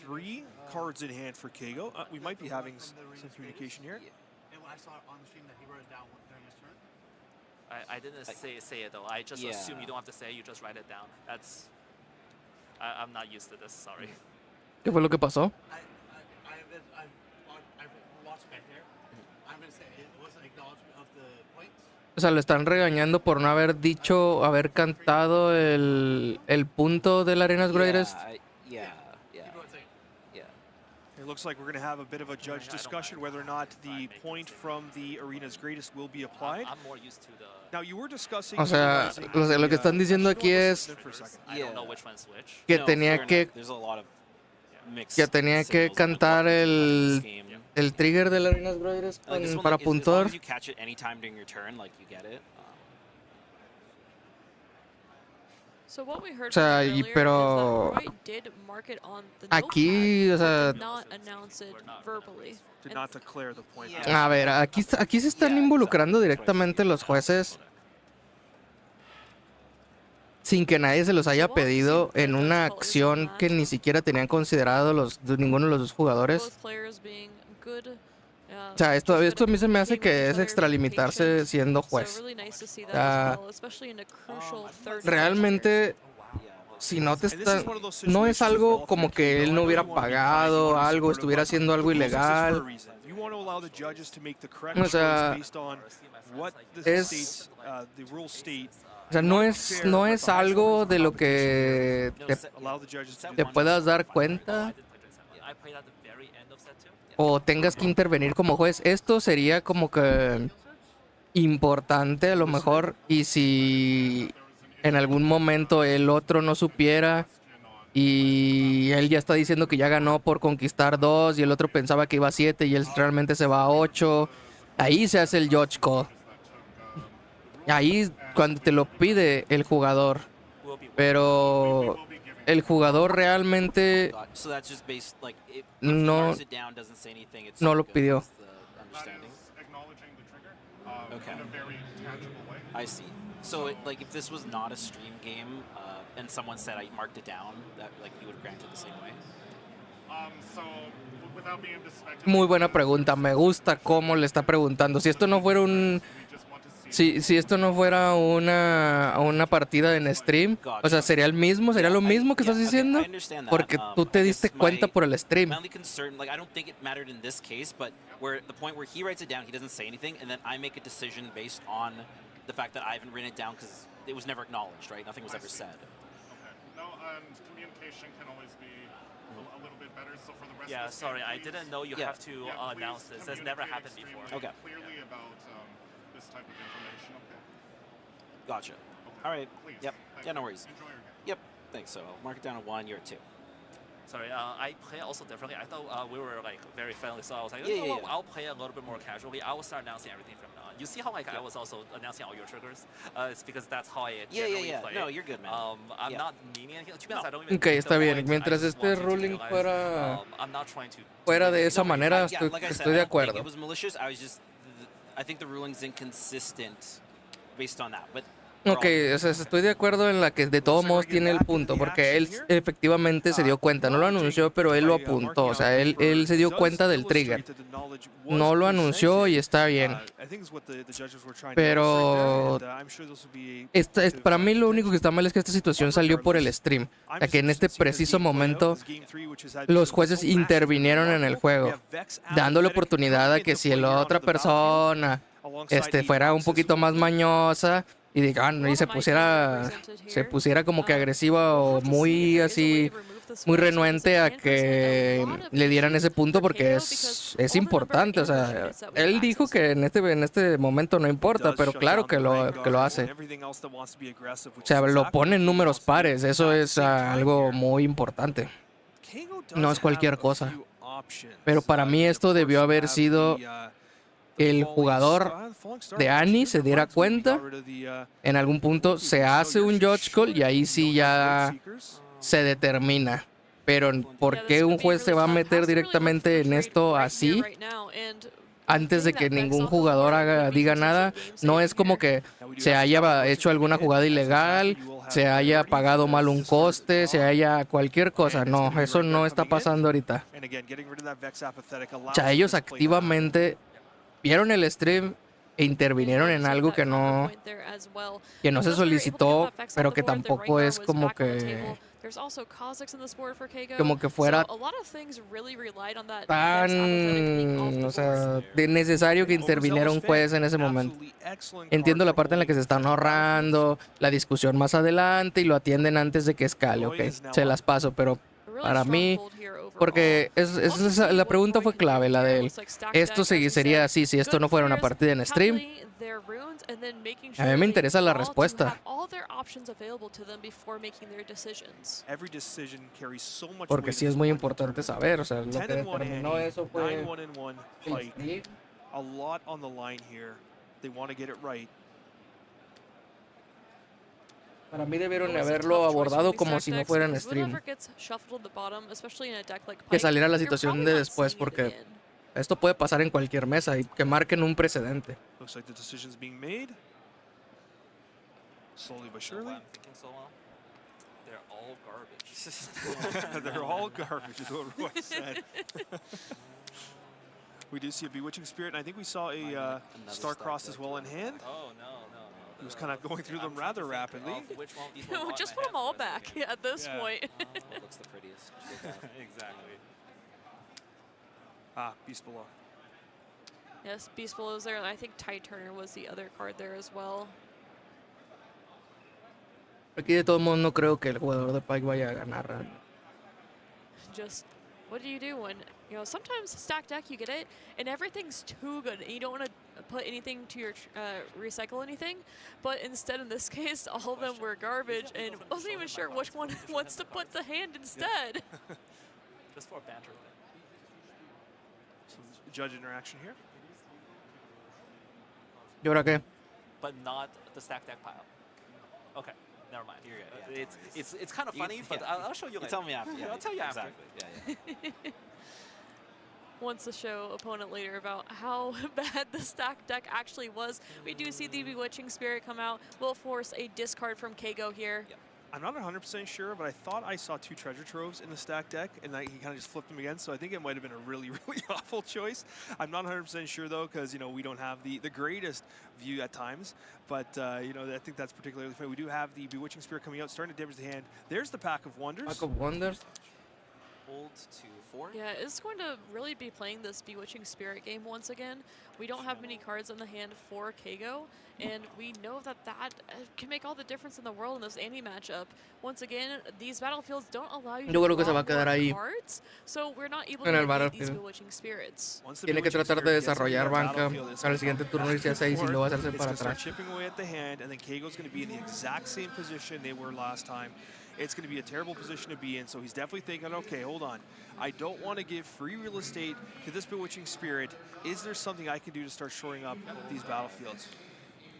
3 cards in hand for Keigo. We might be having some communication here. And when I saw on the stream that he wrote it down during his turn. I didn't say it though. I just assume you don't have to say it. You just write it down. That's. I'm not used to this. Sorry. ¿Qué fue lo que pasó? I've watched back here. I'm gonna say it was an acknowledgement of the points. O sea, lo están regañando por no haber dicho, haber cantado el punto del Arenas Greatest. Yeah. It looks like we're going to have a bit of a judge discussion whether or not the point from the arena's greatest will be applied. I'm more used to the. Now you were discussing. O sea, lo que están diciendo aquí es I don't know which one's which. que tenía que cantar el trigger del Arenas Greatest para puntuar. You catch it anytime during your turn, like you get it. O sea, pero aquí, o sea, a ver, aquí se están involucrando directamente los jueces sin que nadie se los haya pedido en una acción que ni siquiera tenían considerado ninguno de los dos jugadores. O sea, esto a mí se me hace que es extralimitarse siendo juez. O sea, realmente, si no te está, no es algo como que él no hubiera pagado algo, estuviera haciendo algo ilegal. O sea, o sea, no es algo de lo que te puedas dar cuenta o tengas que intervenir como juez. Esto sería como que importante a lo mejor, y si en algún momento el otro no supiera y él ya está diciendo que ya ganó por conquistar 2 y el otro pensaba que iba a 7 y él realmente se va a 8, ahí se hace el judge call. Ahí cuando te lo pide el jugador. Pero el jugador realmente no lo pidió. Okay. I see. So, like, if this was not a stream game, and someone said I marked it down, that like you would grant it the same way. Muy buena pregunta. Me gusta cómo le está preguntando. Si esto no fuera si esto no fuera una partida en stream, o sea, sería lo mismo que estás diciendo, porque tú te diste cuenta por el stream. My only concern, like, I don't think it mattered in this case, but where the point where he writes it down, he doesn't say anything, and then I make a decision based on the fact that I haven't written it down because it was never acknowledged, right? Nothing was ever said. Okay. No, and communication can always be a little bit better. So for the rest yeah, of the sorry, game, I didn't know you have to announce this. That's never happened before. Okay. Clearly about this type of information. Okay. Gotcha. Okay. All right. Please. Yep. Thank Yeah, no you. worries. Enjoy your game. Yep. Thanks. So I'll mark it down at 1. You're at 2. Sorry, I play also differently. I thought we were like very friendly, so I was like, Yeah, oh, yeah. I'll play a little bit more casually. I will start announcing everything from now on. You see how like I was also announcing all your triggers? It's because that's how I generally play. No, you're good, man. I'm Yeah. not meaning anything. To be honest, I don't even Ok, make está the bien. point. Mientras I just este want you to ruling realize, fuera I'm not trying to de esa manera, Yeah, like I said, estoy de I don't think acuerdo. it was malicious. I think the ruling's inconsistent based on that. But Ok, o sea, estoy de acuerdo en la que de todos modos tiene el punto, porque él efectivamente se dio cuenta, no lo anunció, pero él lo apuntó, o sea, él se dio cuenta del trigger. No lo anunció y está bien. Pero para mí lo único que está mal es que esta situación salió por el stream, ya que en este preciso momento los jueces intervinieron en el juego, dándole oportunidad a que si la otra persona fuera un poquito más mañosa y se pusiera como que agresiva o muy así, muy renuente a que le dieran ese punto, porque es importante. O sea, él dijo que en este momento no importa, pero claro que lo hace. O sea, lo pone en números pares, eso es algo muy importante. No es cualquier cosa. Pero para mí esto debió haber sido el jugador de Annie se diera cuenta, en algún punto se hace un judge call y ahí sí ya se determina. Pero ¿por qué un juez se va a meter directamente en esto así antes de que ningún jugador diga nada? No es como que se haya hecho alguna jugada ilegal, se haya pagado mal un coste, se haya cualquier cosa. No, eso no está pasando ahorita. O sea, ellos activamente vieron el stream e intervinieron en algo que no se solicitó, pero que tampoco es como que fuera tan, o sea, de necesario que interviniera un juez en ese momento. Entiendo la parte en la que se están ahorrando la discusión más adelante y lo atienden antes de que escale, ok, se las paso, pero para mí, porque la pregunta fue clave, la de él. Esto sería así si esto no fuera una partida en stream. A mí me interesa la respuesta. Porque sí es muy importante saber, o sea, lo que determinó eso fue el stream. A lot on the line here. They want to get it right. Para mí debieron It was a haberlo tough choice from abordado these como stack si no decks fuera en because stream. whatever gets shuffled at the bottom, especially in a deck like Que Pike, saliera la you're situación probably de not después, seeing it porque again. esto puede pasar en cualquier mesa y que marquen un precedente. Looks like the decision's being made. Slowly but surely. I'm thinking so well. They're all garbage. They're all garbage, is what Roy said. We do see a Bewitching Spirit, and I think we saw a Star-Crossed as well in hand. Oh, no. He was kind of going through them rather rapidly. Which one of these will Just put them all back at this point. What looks the prettiest? Exactly. Beast Below. Yes, Beast Below is there, and I think Tide Turner was the other card there as well. Aquí de todos modos no creo que el jugador de Pike vaya a ganar. Just, what do you do when, sometimes stack deck you get it, and everything's too good, and you don't want to put anything to your, recycle anything, but instead in this case, all of them were garbage, and wasn't even sure which one wants to put the hand instead. Just for banter. So judge interaction here. ¿Y ahora qué? But not the stack deck pile. Okay. Never mind. You're good. It's kind of funny, but I'll show you later. Tell me after. I'll tell you after. Exactly. Yeah. Wants to show opponent later about how bad the stack deck actually was. We do see the Bewitching Spirit come out. Will force a discard from Kago here. Yep. I'm not 100% sure, but I thought I saw 2 treasure troves in the stack deck, and he kind of just flipped them again, so I think it might have been a really, really awful choice. I'm not 100% sure, though, because, we don't have the greatest view at times, but, I think that's particularly funny. We do have the Bewitching Spirit coming out, starting to damage the hand. There's the Pack of Wonders. Pack of Wonders. Hold to 4. Yeah, it's going to really be playing this Bewitching Spirit game once again. We don't have many cards in the hand for Kago, and we know that can make all the difference in the world in this Annie matchup. Once again, these battlefields don't allow you to draw more cards, so we're not able to get these Bewitching Spirits. Tiene que tratar de desarrollar banca para el siguiente turno irse a 6 y luego hacerse para atrás. Chipping away at the hand, and then Kago's going to be in the exact same position they were last time. It's going to be a terrible position to be in, so he's definitely thinking, okay, hold on. I don't want to give free real estate to this Bewitching Spirit. Is there something I can do to start shoring up these battlefields?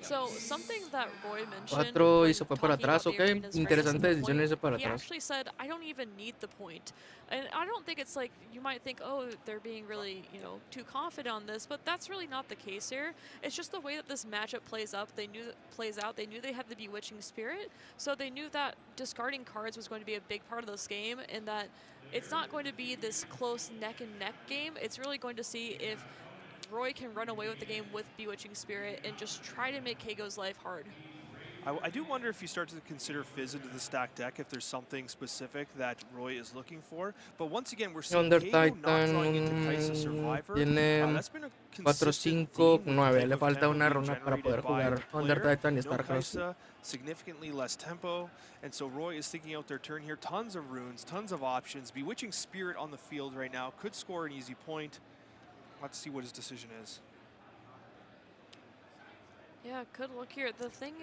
So, something that Roy mentioned, 4 y se fue para atrás, ok. Interesante decisión irse para he atrás. actually said, I don't even need the point. And I don't think it's like, you might think, oh, they're being really, too confident on this, but that's really not the case here. It's just the way that this matchup plays out. They knew they had the Bewitching Spirit, so they knew that discarding cards was going to be a big part of this game, and that it's not going to be this close neck-and-neck game. It's really going to see if Roy can run away with the game with Bewitching Spirit and just try to make Kago's life hard. I do wonder if you start to consider Fizz into the stack deck, if there's something specific that Roy is looking for. But once again, we're seeing Kago not drawing into Kaisa Survivor. That's been a 4, 5, 9. Le falta una runa para poder jugar Under Titan y StarCross. Significantly less tempo, and so Roy is thinking out their turn here. Tons of runes, tons of options. Bewitching Spirit on the field right now could score an easy point. Let's see what his decision is. Yeah, good look here. The thing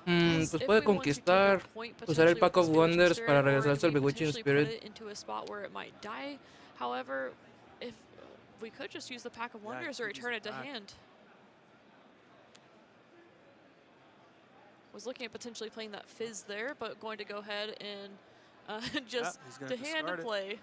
pues puede conquistar, usar el Pack of Wonders para regresarse al Bewitching Spirit. Into a spot where it might die. However, if we could just use the Pack of Wonders or return it to hand. Was looking at potentially playing that Fizz there, but going to go ahead and just to hand play.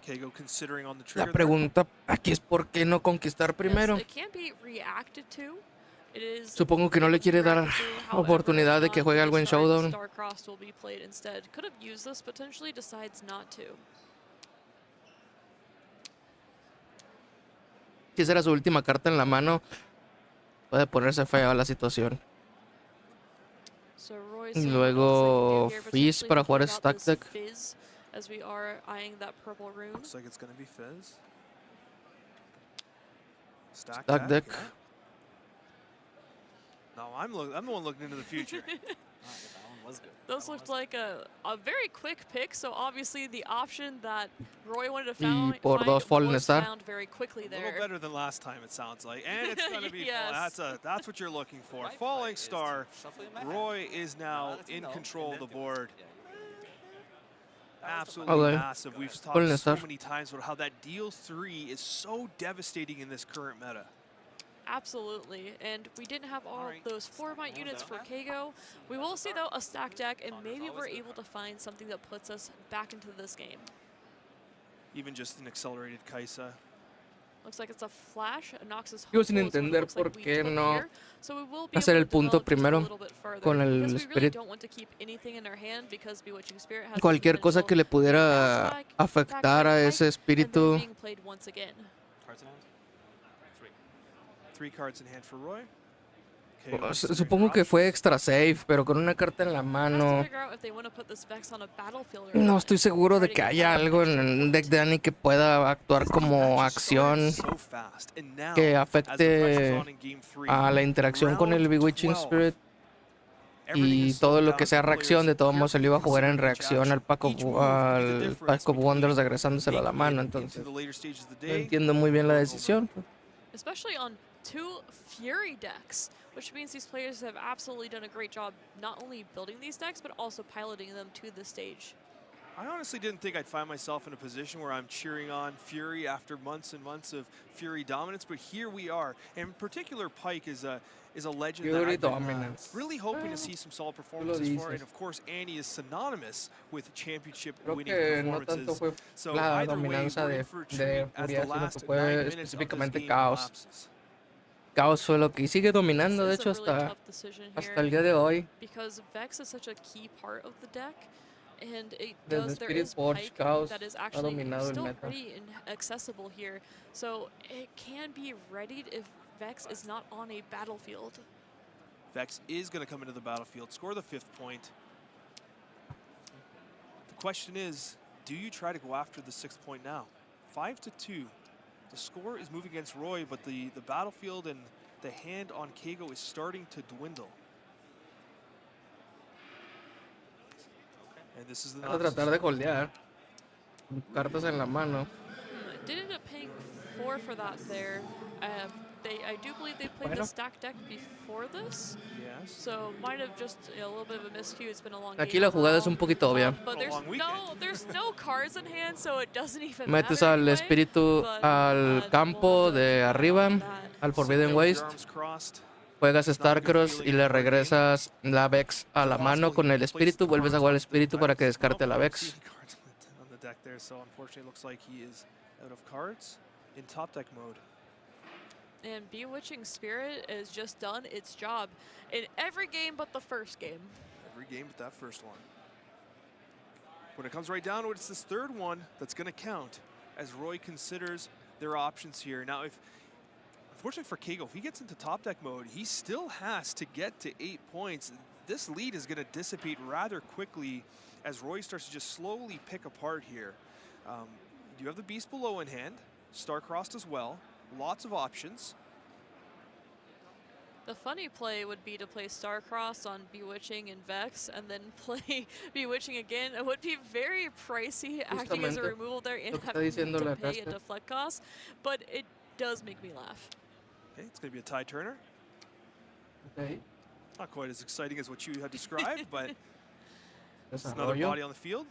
Kago considering on the trigger. La pregunta aquí es por qué no conquistar primero. It can be reacted to. It is Supongo que no le quiere dar oportunidad de que juegue algo en Showdown. Star-Crossed will be played instead. Could have used this potentially, decides not to. Si esa era su última carta en la mano, puede ponerse fea la situación. Y luego Fizz para jugar Stack Deck. As we are eyeing that purple rune. Looks like it's going to be Fizz. Stack deck. Yeah. No, I'm the one looking into the future. Those looked like a very quick pick, so obviously the option that Roy wanted to find was found very quickly there. A little better than last time, it sounds like. And it's going to be that's what you're looking for. Falling Star. Roy is now in control of the board. Absolutely massive. We've talked so many times about how that deal 3 is so devastating in this current meta. Absolutely, and we didn't have all those 4-mite units for Kago. We will see, though, a stack deck, and maybe we're able to find something that puts us back into this game. Even just an accelerated Kaisa. Looks like it's a flash. Noxus Sigo sin entender por qué no hacer el punto primero con el Spirit. Cualquier cosa que le pudiera afectar a ese espíritu. Three cards in hand for Roy. Supongo que fue extra safe, pero con una carta en la mano. No estoy seguro de que haya algo en el deck de Annie que pueda actuar como acción que afecte a la interacción con el Bewitching Spirit. Y todo lo que sea reacción, de todos modos se le iba a jugar en reacción al Pack of Wonders regresándoselo a la mano. Entonces, no entiendo muy bien la decisión. Especially on 2 Fury decks, which means these players have absolutely done a great job not only building these decks, but also piloting them to the stage. I honestly didn't think I'd find myself in a position where I'm cheering on Fury after months and months of Fury dominance, but here we are. And in particular, Pike is a legend Fury that I've been dominance. really hoping to see some solid performances for. And of course, Annie is synonymous with championship-winning performances. No tanto fue So la either way, dominancia rooting de for Fury as the Furia, sino que last 9 fue minutes of this específicamente game Caos. elapses. Caos fue lo que sigue dominando, de hecho, hasta el día de hoy. Because Vex is such a key part of the deck, and Desde there Spirit is Forge, Pike Caos that is ha actually dominado el still meta. pretty accessible here. So it can be readied if Vex is not on a battlefield. Vex is going to come into the battlefield, score the 5th point. The question is, do you try to go after the 6th point now? 5-2. The score is moving against Roy, but the battlefield and the hand on Kago is starting to dwindle. And this is the Van a tratar de holdear. Cartas en la mano. Did end up paying 4 for that there. I do believe they played the stack deck before this. Yes. So might have just a little bit of a miscue. It's been a long Aquí game la jugada es overall. un poquito obvia. But there's no cards in hand, so it doesn't even Metes matter al anyway. espíritu al campo de arriba, al Forbidden Waste. Juegas Starcross y le regresas la Vex a la mano con el espíritu. Vuelves a jugar el espíritu para que descarte la Vex. On the deck there, so unfortunately it looks like he is out of cards in top deck mode. And Bewitching Spirit has just done its job in every game but the first game. Every game but that first one. When it comes right down to it, it's this 3rd one that's going to count as Roy considers their options here. Now, unfortunately for Kago, if he gets into top deck mode, he still has to get to 8 points. This lead is going to dissipate rather quickly as Roy starts to just slowly pick apart here. You have the Beast Below in hand, Starcrossed as well. Lots of options. The funny play would be to play Starcross on Bewitching and Vex, and then play Bewitching again. It would be very pricey acting as a removal there and having to pay a deflect cost, but it does make me laugh. Okay, it's going to be a Ty Turner. Okay. Not quite as exciting as what you had described, but it's another body on the field.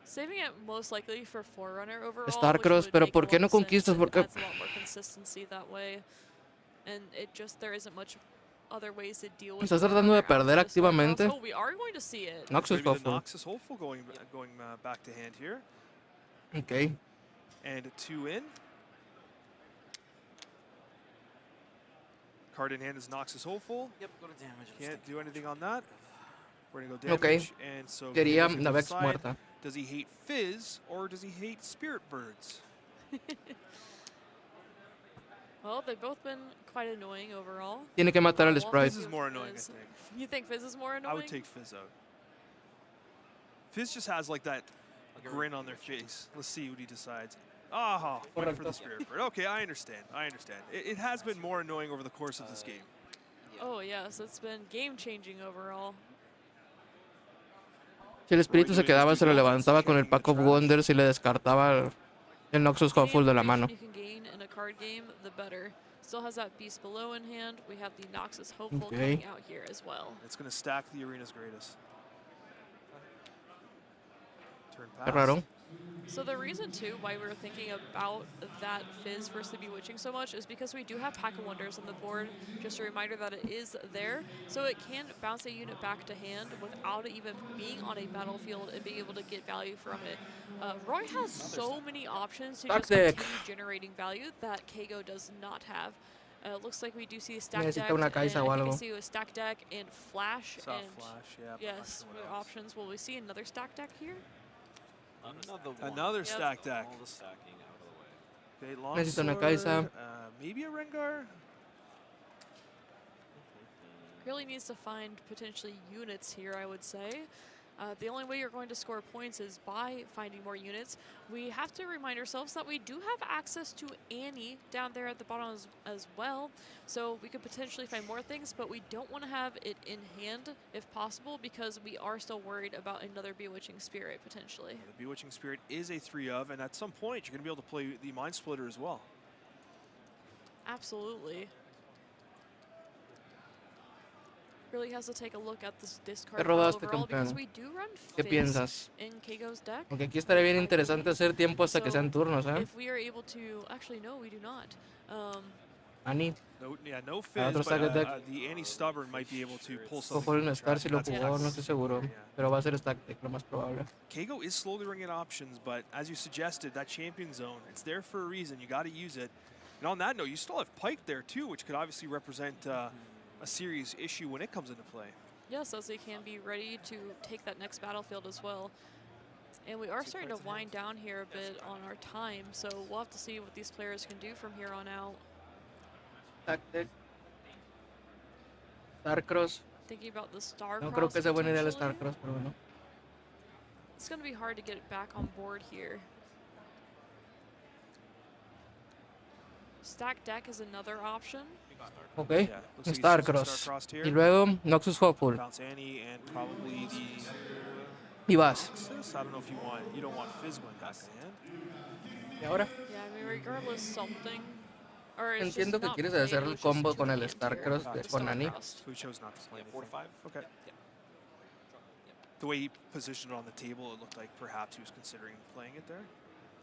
Saving it most likely for Forerunner overall. Starcross, pero ¿por qué no conquistas? Porque adds a lot more consistency that way, and it just there isn't much other ways to deal with. Estás tratando de perder activamente. Oh, we are going to see it. Noxus Hopeful. Noxus Hopeful going back to hand here. Okay. And 2 in. Card in hand is Noxus Hopeful. Yep, go to damage. Can't do anything on that. We're going to go damage. Okay. And so Quería la Vex muerta. Does he hate Fizz or does he hate Spirit Birds? Well, they've both been quite annoying overall. Tiene que matar al Sprite. Fizz is more annoying, I think. You think Fizz is more annoying? I would take Fizz out. Fizz just has like that grin on their face. Let's see what he decides. Ah, went for the Spirit Bird. Okay, I understand. It has been more annoying over the course of this game. Oh, yes, it's been game-changing overall. Si el espíritu se quedaba, se lo levantaba con el Pack of Wonders y le descartaba el Noxus Hopeful de la mano. You can gain in a card game, the better. Still has that Beast Below in hand. We have the Noxus Hopeful coming out here as well. It's going to stack the arena's greatest. Turn pass. Qué raro. So the reason, too, why we were thinking about that Fizz versus the Bewitching so much is because we do have Pack of Wonders on the board. Just a reminder that it is there, so it can bounce a unit back to hand without it even being on a battlefield and being able to get value from it. Roy has so many options to just continue generating value that Kago does not have. Looks like we do see a stack deck, and I think I see a stack deck and flash. And flash, yeah. yes, options. Will we see another stack deck here? Another stack deck. All the stacking out of the way. Okay, long Necesito una sword, Kai'Sa. maybe a Rengar. Really needs to find potentially units here, I would say. The only way you're going to score points is by finding more units. We have to remind ourselves that we do have access to Annie down there at the bottom as well, so we could potentially find more things, but we don't want to have it in hand if possible because we are still worried about another Bewitching Spirit potentially. The Bewitching Spirit is a 3 of, and at some point you're going to be able to play the Mind Splitter as well. Absolutely. Really has to take a look at this discard Te robaste, overall because campeón. we do run ¿Qué Fizz piensas? in Kago's deck. Porque aquí estaría bien interesante hacer tiempo hasta que sean turnos, ¿eh? If we are able to, actually no, we do not. Annie. No Fizz, otro but stack deck. the Annie Stubborn might be able to pull something. Ojo el Star si lo jugó, no estoy seguro. Pero va a ser stack deck, lo más probable. Kago is slowly running out options, but as you suggested, that champion zone, it's there for a reason. You got to use it. And on that note, you still have Pike there too, which could obviously represent a serious issue when it comes into play. Yes, as they can be ready to take that next battlefield as well. And we are starting to wind down here a bit on our time, so we'll have to see what these players can do from here on out. Tactic. Starcross. Thinking about the Starcross. No creo que sea buena idea el Starcross, pero bueno. It's going to be hard to get it back on board here. Stack deck is another option. Ok, Starcross. Y luego Noxus Hopeful. Y vas. You don't want Fizz going back to hand. ¿Y ahora? Yeah, I mean, regardless, something. Or it's Entiendo que quieres hacer el combo con el Starcross con Annie. So he chose not to play 4-5. Okay. The way he positioned it on the table, it looked like perhaps he was considering playing it there.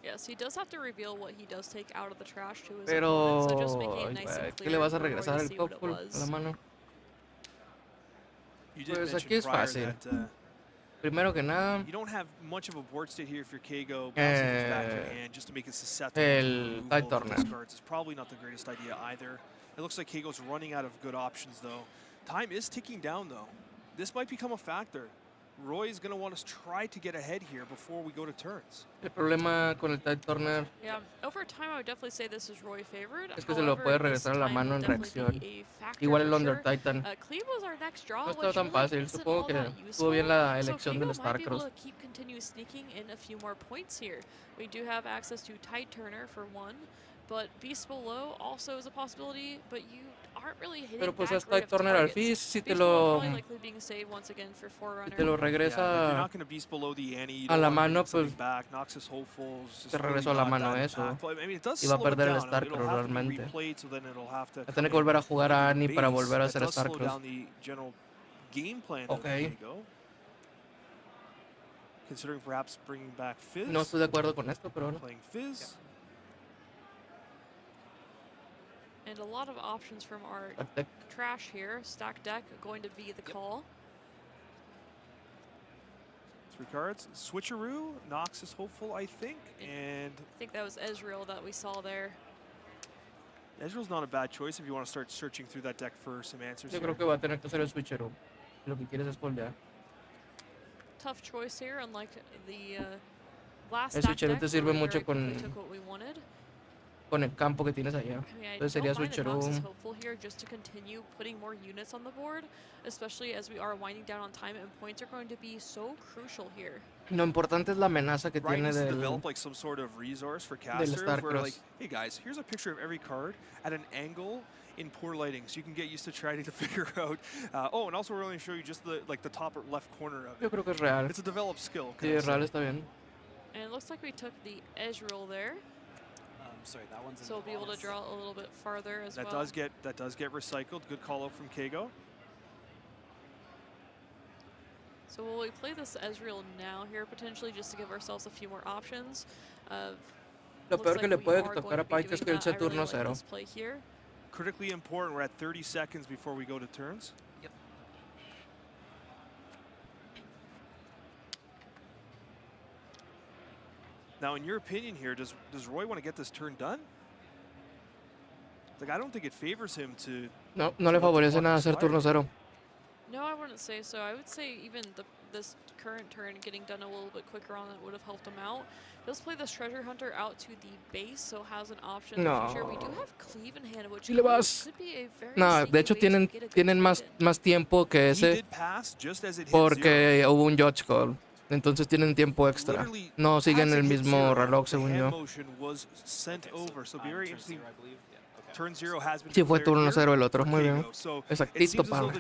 Yes, he does have to reveal what he does take out of the trash to his Pero, opponent, so just making it nice and ¿qué clear le vas a for Roy regresar to el see what it Hopeful a was. la mano? You did Pues mention aquí es prior fácil. that, Primero que nada, you don't have much of a board state here if you're Kago bouncing this back to your hand just to make it susceptible el to removal Tide of Turner. these cards. It's probably not the greatest idea either. It looks like Kago's running out of good options though. Time is ticking down though. This might become a factor. Roy is going to want to try to get ahead here before we go to turns. el problema con el Tide Turner Yeah, over time I would definitely say this is Roy favored. es que se lo puede regresar a la mano en reacción. Igual el Under Titan. Cleve was our next draw, No which está tan really fácil. isn't Supongo all que that estuvo useful. bien la So elección Kago del might be able Starcross. to keep continue sneaking in a few more points here. We do have access to Tide Turner for one, but Beast Below also is a possibility, but you aren't really hitting Pero pues that es great Tide of Turner al targets. Fizz, si te Beast Below lo, probably likely being saved once again for Forerunner. si te lo Yeah, if you're regresa not going to beast below the Annie, you a don't la want to mano, bring something pues back. Noxus Hopefuls te regresó a la mano eso. I mean, it does Y va a slow it perder el down. It'll Starcross have to be realmente. replayed, so then it'll have to Va a come tener que in volver a jugar a Annie para base. volver a That hacer does slow Starcross. down the general game plan of Okay. Kago. Considering perhaps bringing back Fizz. No estoy de acuerdo con esto, pero bueno. Playing Fizz. And a lot of options from our Stack deck. trash here. Stack deck going to be the call. 3 cards. Switcheroo, Nox is hopeful, I think, and I think that was Ezreal that we saw there. Ezreal's not a bad choice if you want to start searching through that deck for some answers. Yo here. creo que va a tener que hacer el switcheroo. Lo que quieres es foldear. Tough choice here, unlike the last El stack switcheroo deck te where sirve we mucho very quickly con, took what we wanted. con el campo que tienes allá. I mean, I Entonces sería don't mind that Nox is switcheroo. hopeful here just to continue putting more units on the board, especially as we are winding down on time and points are going to be so crucial here. Lo importante es la amenaza que Right, tiene needs to del, develop like some sort of resource for casters where Starcross. like, hey guys, here's a picture of every card at an angle in poor lighting, so you can get used to trying to figure out. Oh, and also we're only show you just the the top or left corner of it. Yo creo que es real. It's a developed skill. Sí, es real, está bien. And it looks like we took the Ezreal there, Sorry, that one's in so we'll be able to draw a little bit farther as That well. does get recycled. Good call out from Kago. So will we play this Ezreal now here potentially just to give ourselves a few more options? Lo peor que le puede tocar a Pyke es que él sea turno 0. Critically important, we're at 30 seconds before we go to turns. Yep. Now, in your opinion here, does Roy want to get this turn done? Like, I don't think it favors him to... No, no le favorece nada hacer turno 0. No, I wouldn't say so. I would say even this current turn getting done a little bit quicker on it would have helped him out. Let's play this Treasure Hunter out to the base, so has an option in the future. We do have Cleave in hand, which could be a very no, de hecho tienen más tiempo que ese porque hubo un Judge Call. Entonces tienen tiempo extra. No siguen el mismo reloj, según yo. Sí, fue turno 0 el otro. Muy bien. Exactito, para.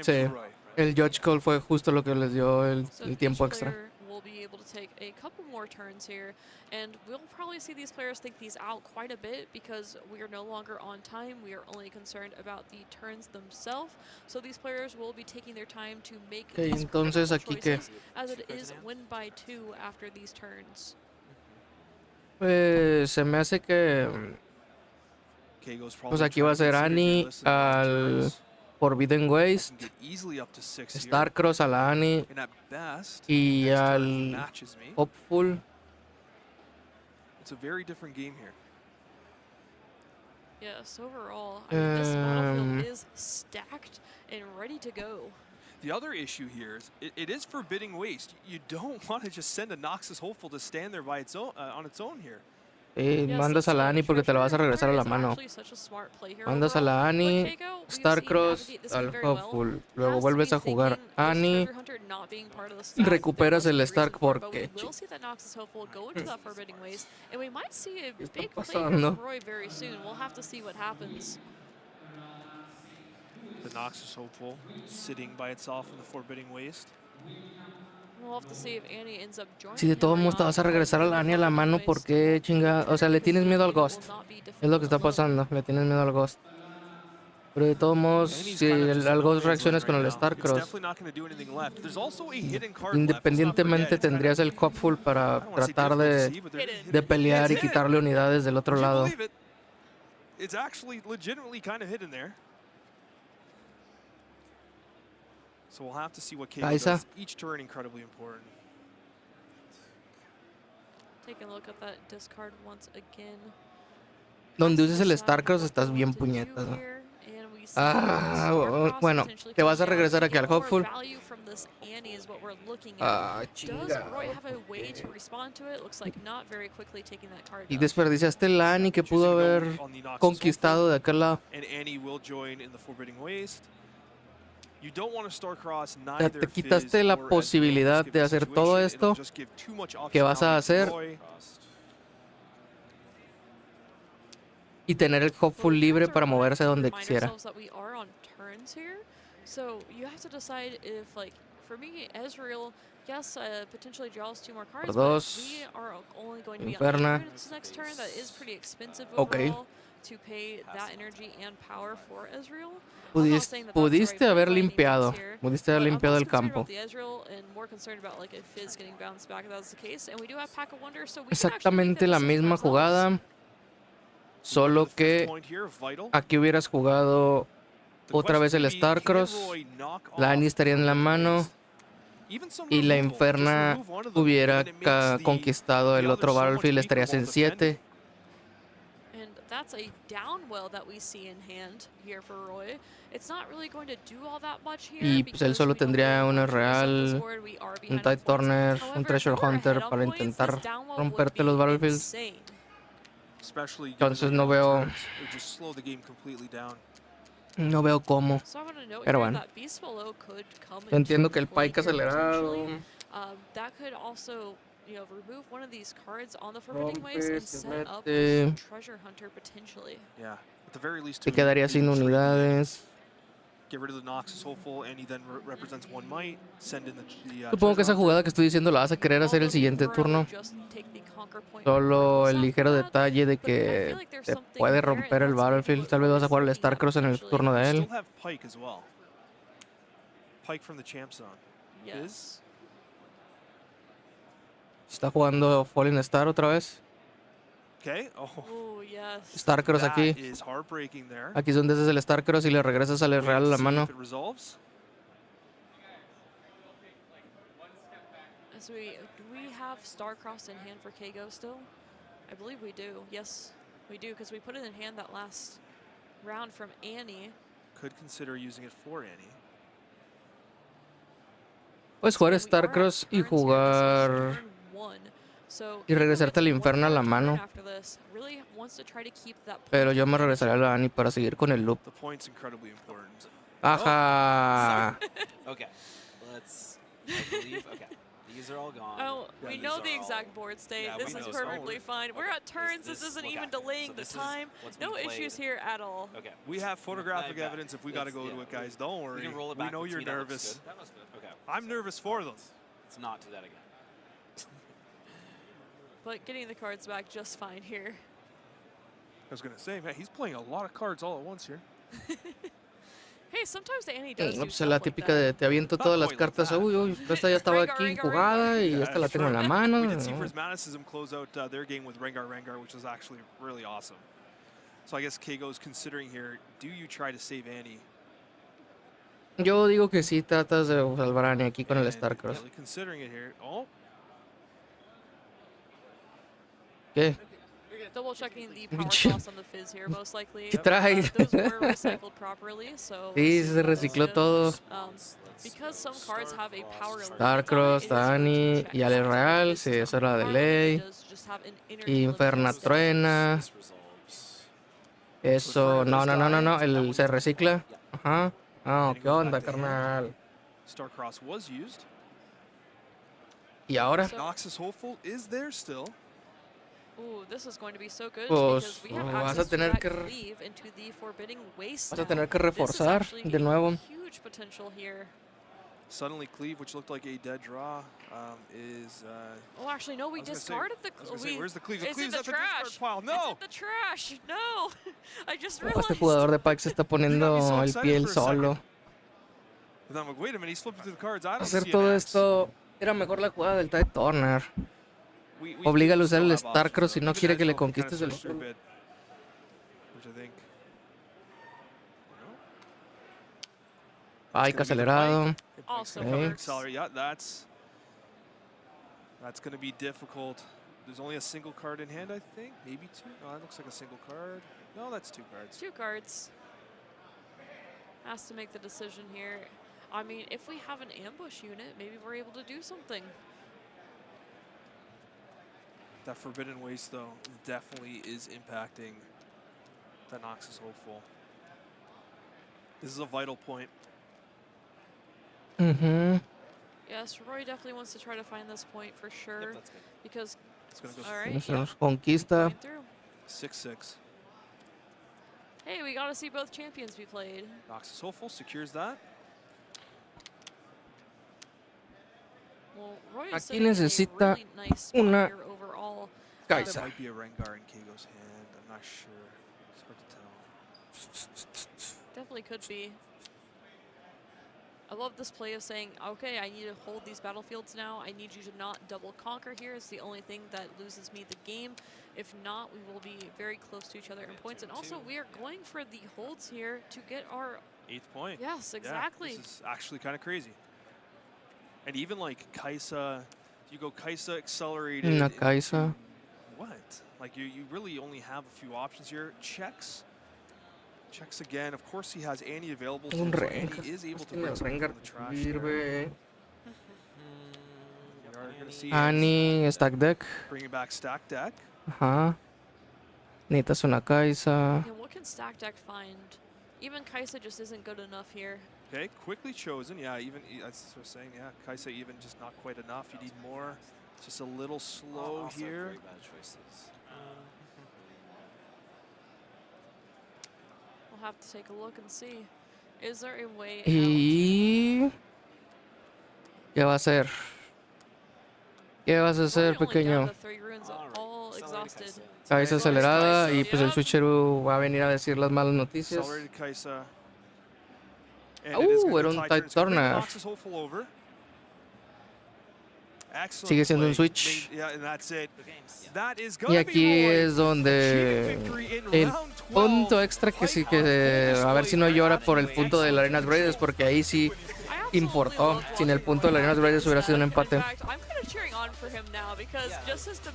Sí, el Judge Call fue justo lo que les dio el tiempo extra. Will be able to take a couple more turns here, and we'll probably see these players think these out quite a bit because we are no longer on time. We are only concerned about the turns themselves. So these players will be taking their time to make these entonces aquí choices, as it is win by 2 after these turns. Pues se me hace que pues aquí va a ser Annie al Forbidden Waste, Starcross a la Annie y al Hopeful. It's a very different game here. Yes, overall, I mean, this battlefield is stacked and ready to go. The other issue here is it is forbidding waste. You don't want to just send a Noxus Hopeful to stand there by its own, on its own here. Mandas a la Annie porque te la vas a regresar a la mano. Mandas a la Annie, Starcross, al Hopeful. Luego vuelves a jugar Annie. Recuperas el Stark porque... ¿Qué está pasando? The Noxus Hopeful sitting by itself in the forbidding waste. Si de todos modos te vas a regresar a la Annie a la mano, ¿por qué chinga? O sea, le tienes miedo al Ghost. Es lo que está pasando, le tienes miedo al Ghost. Pero de todos modos, si al Ghost reacciones con el Starcross, independientemente tendrías el Hopeful para tratar de pelear y quitarle unidades del otro lado. It's actually legitimately kind of hidden there. So we'll have to see what Kago does. Each turn incredibly important. Take a look at that discard once again. Donde uses el Starcross estás bien puñetas, ¿no? Bueno, te vas a regresar aquí al Hopeful. Chinga. Y desperdiciaste el Annie que pudo haber conquistado de aquel lado. Ya te quitaste la posibilidad de hacer todo esto que vas a hacer y tener el Hopeful libre para moverse donde quisiera. Yes, potentially draws 2 more cards, Por but 2. we are only going to be Inferna. on this next turn. That is pretty expensive overall to pay that energy and power for Ezreal. Pudiste haber limpiado. Pudiste haber limpiado el campo. Exactamente la misma jugada. Solo que aquí hubieras jugado otra vez el Starcross. La Annie estaría en la mano. Y la Inferna hubiera conquistado el otro battlefield, estarías en 7. That's a downwell that we see in hand here for Roy. It's not really going to do all that much here. Y pues él solo tendría una real, un Tide Turner, un Treasure Hunter para intentar romperte los battlefields. Entonces no veo cómo. Pero bueno. Entiendo que el Pyke acelerado. That could also, remove one of these cards on the Forbidding Waste and set up Treasure Hunter potentially. Yeah, at the very least, te quedaría sin unidades. Get rid of the Noxus Hopeful, and he then represents 1 might. Send in the Supongo que esa jugada que estoy diciendo la vas a querer hacer el siguiente turno. Solo el ligero detalle de que te puede romper el battlefield. Tal vez vas a jugar el Starcross en el turno de él. Pike from the champ zone. Yes. Está jugando Falling Star otra vez. Okay. Oh, yes. Starcross aquí. That is heartbreaking there. Aquí es donde haces el Starcross y le regresas al real a la mano. So do we have Starcross in hand for Kago still? I believe we do. Yes, we do, because we put it in hand that last round from Annie. Could consider using it for Annie. Puedes jugar Starcross y jugar y regresarte al infierno a la mano. Pero yo me regresaría a la Annie para seguir con el loop. Ajá. Okay, let's. I believe. Okay, these are all gone. Oh, we know the exact board state. Yeah, this is perfectly fine. We're at turns. This isn't even delaying the time. No issues here at all. Okay. We have photographic evidence if we got to go to it, guys. Don't worry. We can roll it We back know with you're me. That looks nervous. good. That was good. Okay. I'm nervous for them. Let's not do that again. But getting the cards back just fine here. I was going to say, man, he's playing a lot of cards all at once here. Hey, sometimes Annie does No, do pues stuff la like típica that. de te aviento todas las cartas. Uy, uy, esta ya estaba aquí jugada y esta la tengo en la mano. We did see Prismaticism close out their game with Rengar, which was actually really awesome. So I guess Kago's considering here, do you try to save Annie? Yo digo que sí tratas de salvar a Annie aquí con el Starcross. Really considering it here. Oh. ¿Qué? Double checking the power cost on the fizz here, most likely. ¿Qué trae? Those were recycled properly, so Sí, se recicló todo. because some cards have a power limit, Starcross, Annie y Ale Real, sí, eso era de ley. Inferna Truena. Eso, no, el se recicla. Ajá. Ah, ¿qué onda, carnal? Starcross was used. ¿Y ahora? Noxus Hopeful is there still. Ooh, this is going to be so good Pues because we have vas a access to tener that que cleave into the Forbidden Waste. vas a tener que reforzar de nuevo. Huge potential here. Suddenly Cleave, which looked like a dead draw, is... Oh, actually, no, we discarded the... Where's the Cleave? The It's in Cleave's the at the trash. discard pile. No! It's in the trash. No! I just Oh, realized. este jugador de Pike se está poniendo el pie él solo. Then I'm like, wait a minute, he's flipping through the cards. I don't Hacer see todo an axe. esto era mejor la jugada del Tide Turner. Oblígalo a usar el Starcross si no quiere que le conquistes el Which I think... Pike acelerado. Also accelerate. Yeah, that's going to be difficult. There's only a single card in hand, I think. Maybe two. No, that looks like a single card. No, that's two cards. Two cards. Has to make the decision here. I mean, if we have an ambush unit, maybe we're able to do something. That Forbidden Waste, though, definitely is impacting the Noxus Hopeful. This is a vital point. Mm-hmm. Yes, Roy definitely wants to try to find this point for sure. Yep, that's good. Because, It's gonna go all right, Se nos conquista. 6-6. Hey, we got to see both champions be played. Noxus Hopeful secures that. Well, Roy is Aquí sitting in a necesita really nice spot una here overall. There Kai'Sa. might be a Rengar in Kago's hand. I'm not sure. It's hard to tell. Definitely could be. I love this play of saying, okay, I need to hold these battlefields now. I need you to not double conquer here. It's the only thing that loses me the game. If not, we will be very close to each other in points. And also, we are going for the holds here to get our 8th point. Yes, exactly. Yeah, this is actually kind of crazy. And even like Kai'Sa, you go Kai'Sa accelerated. Una Kai'Sa. What? Like you really only have a few options here. Checks again. Of course, he has Annie available. Un So Rengar. Annie is able to El bring something Rengar from the trash. There. sirve. We are gonna see Annie, stack deck. bringing back stack deck. Ajá. Necesitas una Kai'Sa. And what can Stack Deck find? Even Kai'Sa just isn't good enough here. Okay, quickly chosen. Yeah, even that's what I was saying. Yeah, Kai'Sa even just not quite enough. You need more. Just a little slow Also here. very bad choices. We'll have to take a look and see. Is there a way out? Y... ¿Qué va a hacer? ¿Qué vas a hacer, Roy only down pequeño? to 3 runes, all exhausted. Kai'Sa acelerada y pues el switcheroo va a venir a decir las malas noticias. Accelerated Kai'Sa. Era un type turner. Sigue siendo un switch. Y aquí es donde el punto extra que sí que a ver si no llora por el punto de la Arenas Breeders, porque ahí sí importó. Sin el punto de la Arenas Breeders hubiera sido un empate.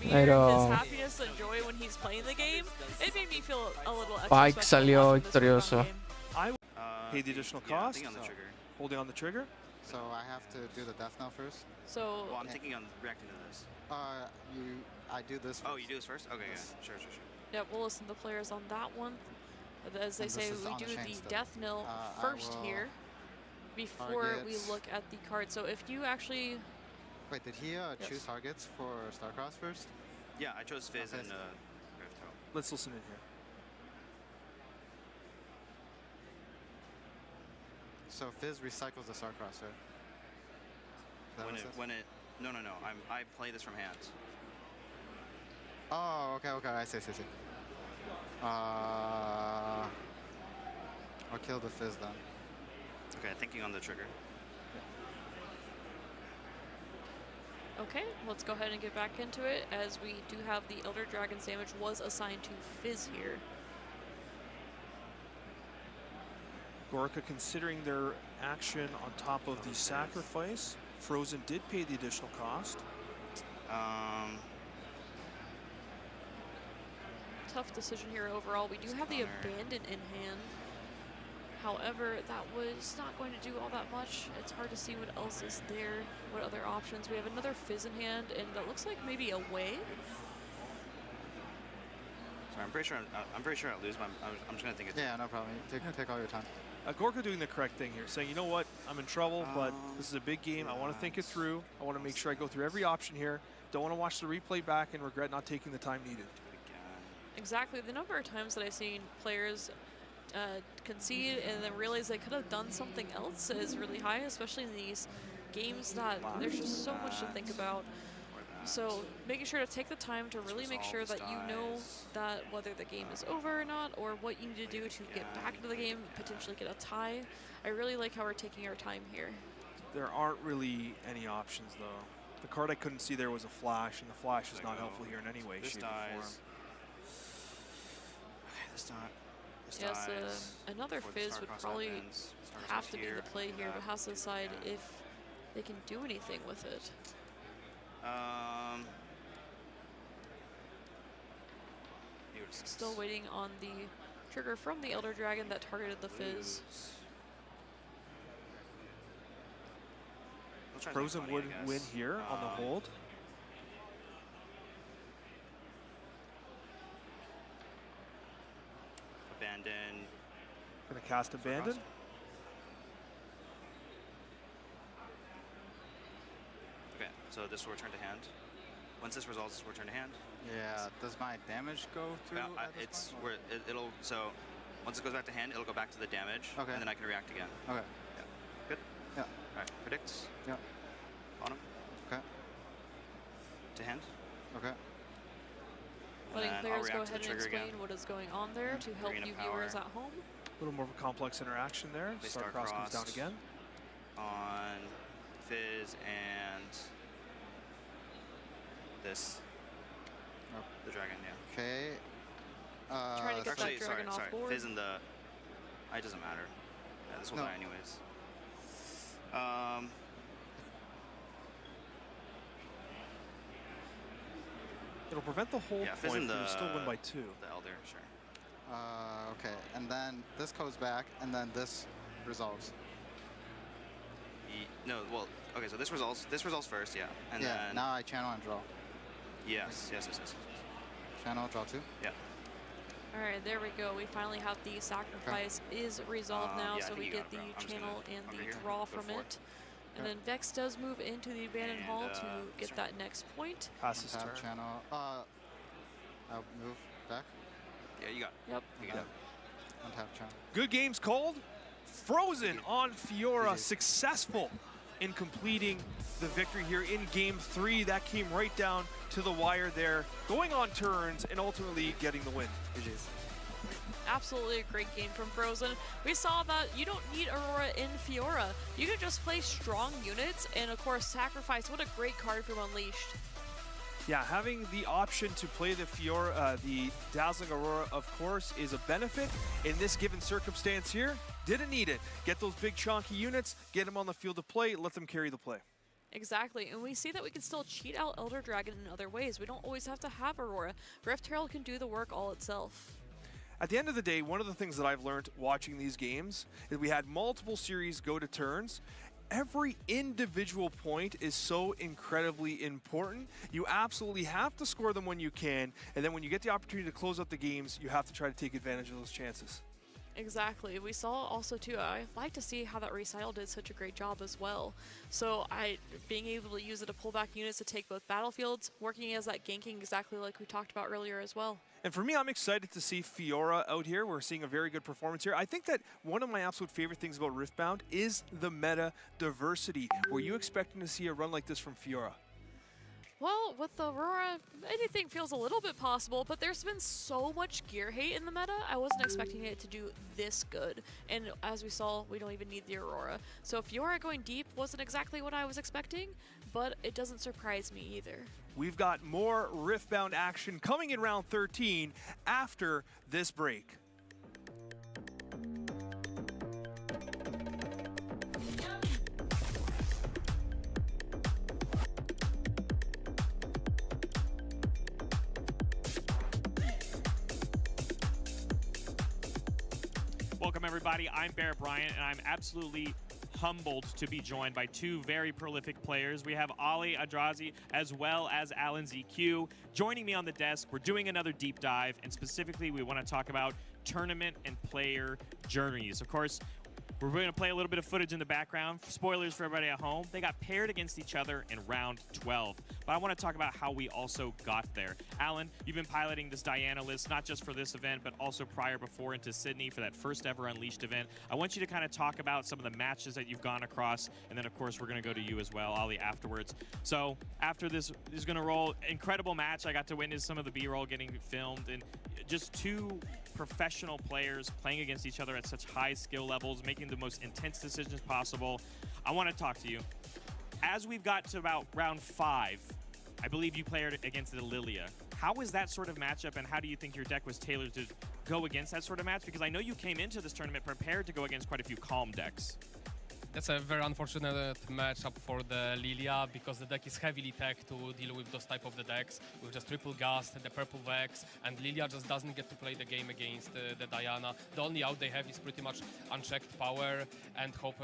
Pero Pike salió victorioso. Pay the additional cost. Holding on the trigger. So I have to do the death knell first? So Well, I'm thinking on reacting to this. I do this first. Oh, you do this first? Okay, Yes. yeah. Sure. yeah, we'll listen to the players on that one. As they And say, this is we on do the chain the still. death knell I first will here before we target- look at the card. So if you actually Wait, did he choose targets for Starcross first? Yeah, I chose Fizz Okay. and Rift. Let's listen in here. So Fizz recycles the Starcross, right? Is that what it says? No. I play this from hand. Oh, okay, I see. I'll kill the Fizz then. Okay, thinking on the trigger. Okay, let's go ahead and get back into it, as we do have the Elder Dragon sandwich was assigned to Fizz here. Gorka considering their action on top of the sacrifice. Frozen did pay the additional cost. Tough decision here overall. We do have the Abandon in hand. However, that was not going to do all that much. It's hard to see what else is there, what other options. We have another Fizz in hand, and that looks like maybe a wave. Sorry, I'm pretty sure I lose, but I'm just gonna think it. Yeah, no problem. Take all your time. Gorka doing the correct thing here, saying, you know what, I'm in trouble, but this is a big game. I want to think it through. I want to make sure I go through every option here. Don't want to watch the replay back and regret not taking the time needed. Exactly. The number of times that I've seen players concede and then realize they could have done something else is really high, especially in these games that there's just so much to think about. So making sure to take the time to really make sure that you know that whether the game is over or not, or what you need to do to get back into the game, potentially get a tie. I really like how we're taking our time here. There aren't really any options, though. The card I couldn't see there was a flash, and the flash is not helpful here in any way, shape, or form. Yes, another Fizz would probably have to be the play here, but has to decide if they can do anything with it. Still waiting on the trigger from the Elder Dragon that targeted the Fizz. Frozen would win here on the hold. Abandon. Gonna cast Abandon. Okay, so this will return to hand. Once this resolves, this will return to hand. Yeah, does my damage go through? It's where it'll, so once it goes back to hand, it'll go back to the damage, okay, and then I can react again. Okay. Yeah. Good? Yeah. All right, predicts. Yeah. Bottom. Okay. To hand. Okay. Letting players go ahead and explain what is going on there to help you viewers at home. A little more of a complex interaction there. Starcross comes down again. On Fizz and this. Oh. The dragon, yeah. Okay. Trying to get actually, that dragon off board. Fizz and the. It doesn't matter. Yeah, this will die anyways. It'll prevent the hold point, but you still win by 2. The Elder, sure. Okay, and then this goes back, and then this resolves. No, well, okay, so this resolves first, yeah. And yeah, then now I channel and draw. Yes. Channel, draw 2? Yeah. All right, there we go. We finally have the sacrifice is resolved now, so we get the channel and the draw from it. And then Vex does move into the abandoned hall to get that next point. Passes turn. Channel. I'll move back. Yeah, you got it. Yep. You got it. Untap channel. Good games called. Frozen on Fiora, successful in completing the victory here in Game 3. That came right down to the wire there, going on turns and ultimately getting the win. GG's. absolutely a great game from Frozen. We saw that you don't need Aurora in Fiora. You can just play strong units and, of course, sacrifice. What a great card from Unleashed. Yeah, having the option to play the Fiora, the Dazzling Aurora, of course, is a benefit. In this given circumstance here, didn't need it. Get those big chonky units, get them on the field of play, let them carry the play. Exactly, and we see that we can still cheat out Elder Dragon in other ways. We don't always have to have Aurora. Rift Herald can do the work all itself. At the end of the day, one of the things that I've learned watching these games is we had multiple series go to turns. Every individual point is so incredibly important. You absolutely have to score them when you can, and then when you get the opportunity to close out the games, you have to try to take advantage of those chances. Exactly. We saw also too, I like to see how that Recital did such a great job as well. So being able to use it to pull back units to take both battlefields, working as that ganking exactly like we talked about earlier as well. And for me, I'm excited to see Fiora out here. We're seeing a very good performance here. I think that one of my absolute favorite things about Riftbound is the meta diversity. Were you expecting to see a run like this from Fiora? Well, with Aurora, anything feels a little bit possible, but there's been so much gear hate in the meta, I wasn't expecting it to do this good. And as we saw, we don't even need the Aurora. So Fiora going deep wasn't exactly what I was expecting, but it doesn't surprise me either. We've got more Riftbound action coming in round 13 after this break. Welcome, everybody. I'm Barrett Bryant, and I'm absolutely humbled to be joined by two very prolific players. We have Ali Adrazi as well as Alan ZQ. Joining me on the desk, we're doing another deep dive, and specifically we want to talk about tournament and player journeys. Of course, we're going to play a little bit of footage in the background. Spoilers for everybody at home. They got paired against each other in round 12. But I want to talk about how we also got there. Alan, you've been piloting this Diana list, not just for this event, but also before into Sydney for that first ever Unleashed event. I want you to kind of talk about some of the matches that you've gone across. And then, of course, we're going to go to you as well, Ali, afterwards. So after this is going to roll. Incredible match. I got to witness some of the B-roll getting filmed. And just two professional players playing against each other at such high skill levels, making the most intense decisions possible. I want to talk to you. As we've got to about round 5, I believe you played against the Lilia. How was that sort of matchup, and how do you think your deck was tailored to go against that sort of match? Because I know you came into this tournament prepared to go against quite a few calm decks. That's a very unfortunate matchup for the Lilia because the deck is heavily tech to deal with those type of the decks with just triple Gust, the purple Vex, and Lilia just doesn't get to play the game against the Diana. The only out they have is pretty much unchecked power and hope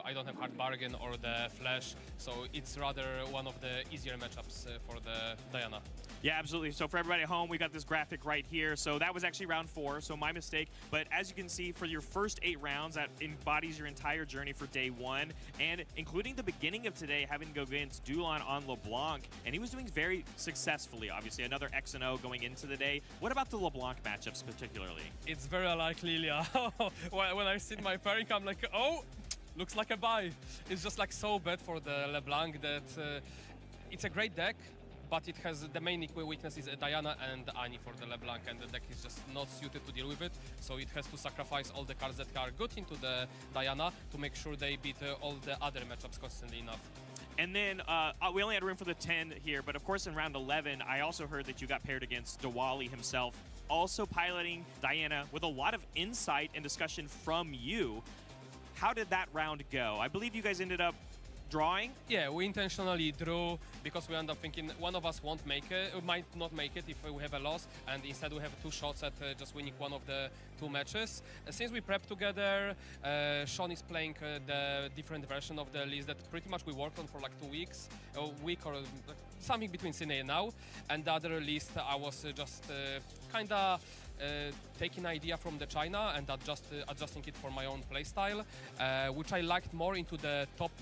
I don't have hard bargain or the flash, so it's rather one of the easier matchups for the Diana. Yeah, absolutely. So for everybody at home, we got this graphic right here. So that was actually round 4, so my mistake. But as you can see, for your first 8 rounds, that embodies your entire journey for day 1, and including the beginning of today, having to go against Dulon on LeBlanc, and he was doing very successfully, obviously. Another X&O going into the day. What about the LeBlanc matchups particularly? It's very like Lilia. When I see my pairing, I'm like, oh, looks like a buy. It's just like so bad for the LeBlanc that it's a great deck, but it has the main weakness is Diana and Annie for the LeBlanc, and the deck is just not suited to deal with it, so it has to sacrifice all the cards that are good into the Diana to make sure they beat all the other matchups consistently enough. And then we only had room for the 10 here, but of course in round 11, I also heard that you got paired against Diwali himself, also piloting Diana with a lot of insight and discussion from you. How did that round go? I believe you guys ended up drawing? Yeah, we intentionally drew because we end up thinking one of us won't make it, might not make it if we have a loss, and instead we have 2 shots at just winning one of the 2 matches. Since we prepped together, Sean is playing the different version of the list that pretty much we worked on for like 2 weeks, a week or something between Sydney and now, and the other list I was just kinda taking idea from the China and adjusting it for my own playstyle, which I liked more into the top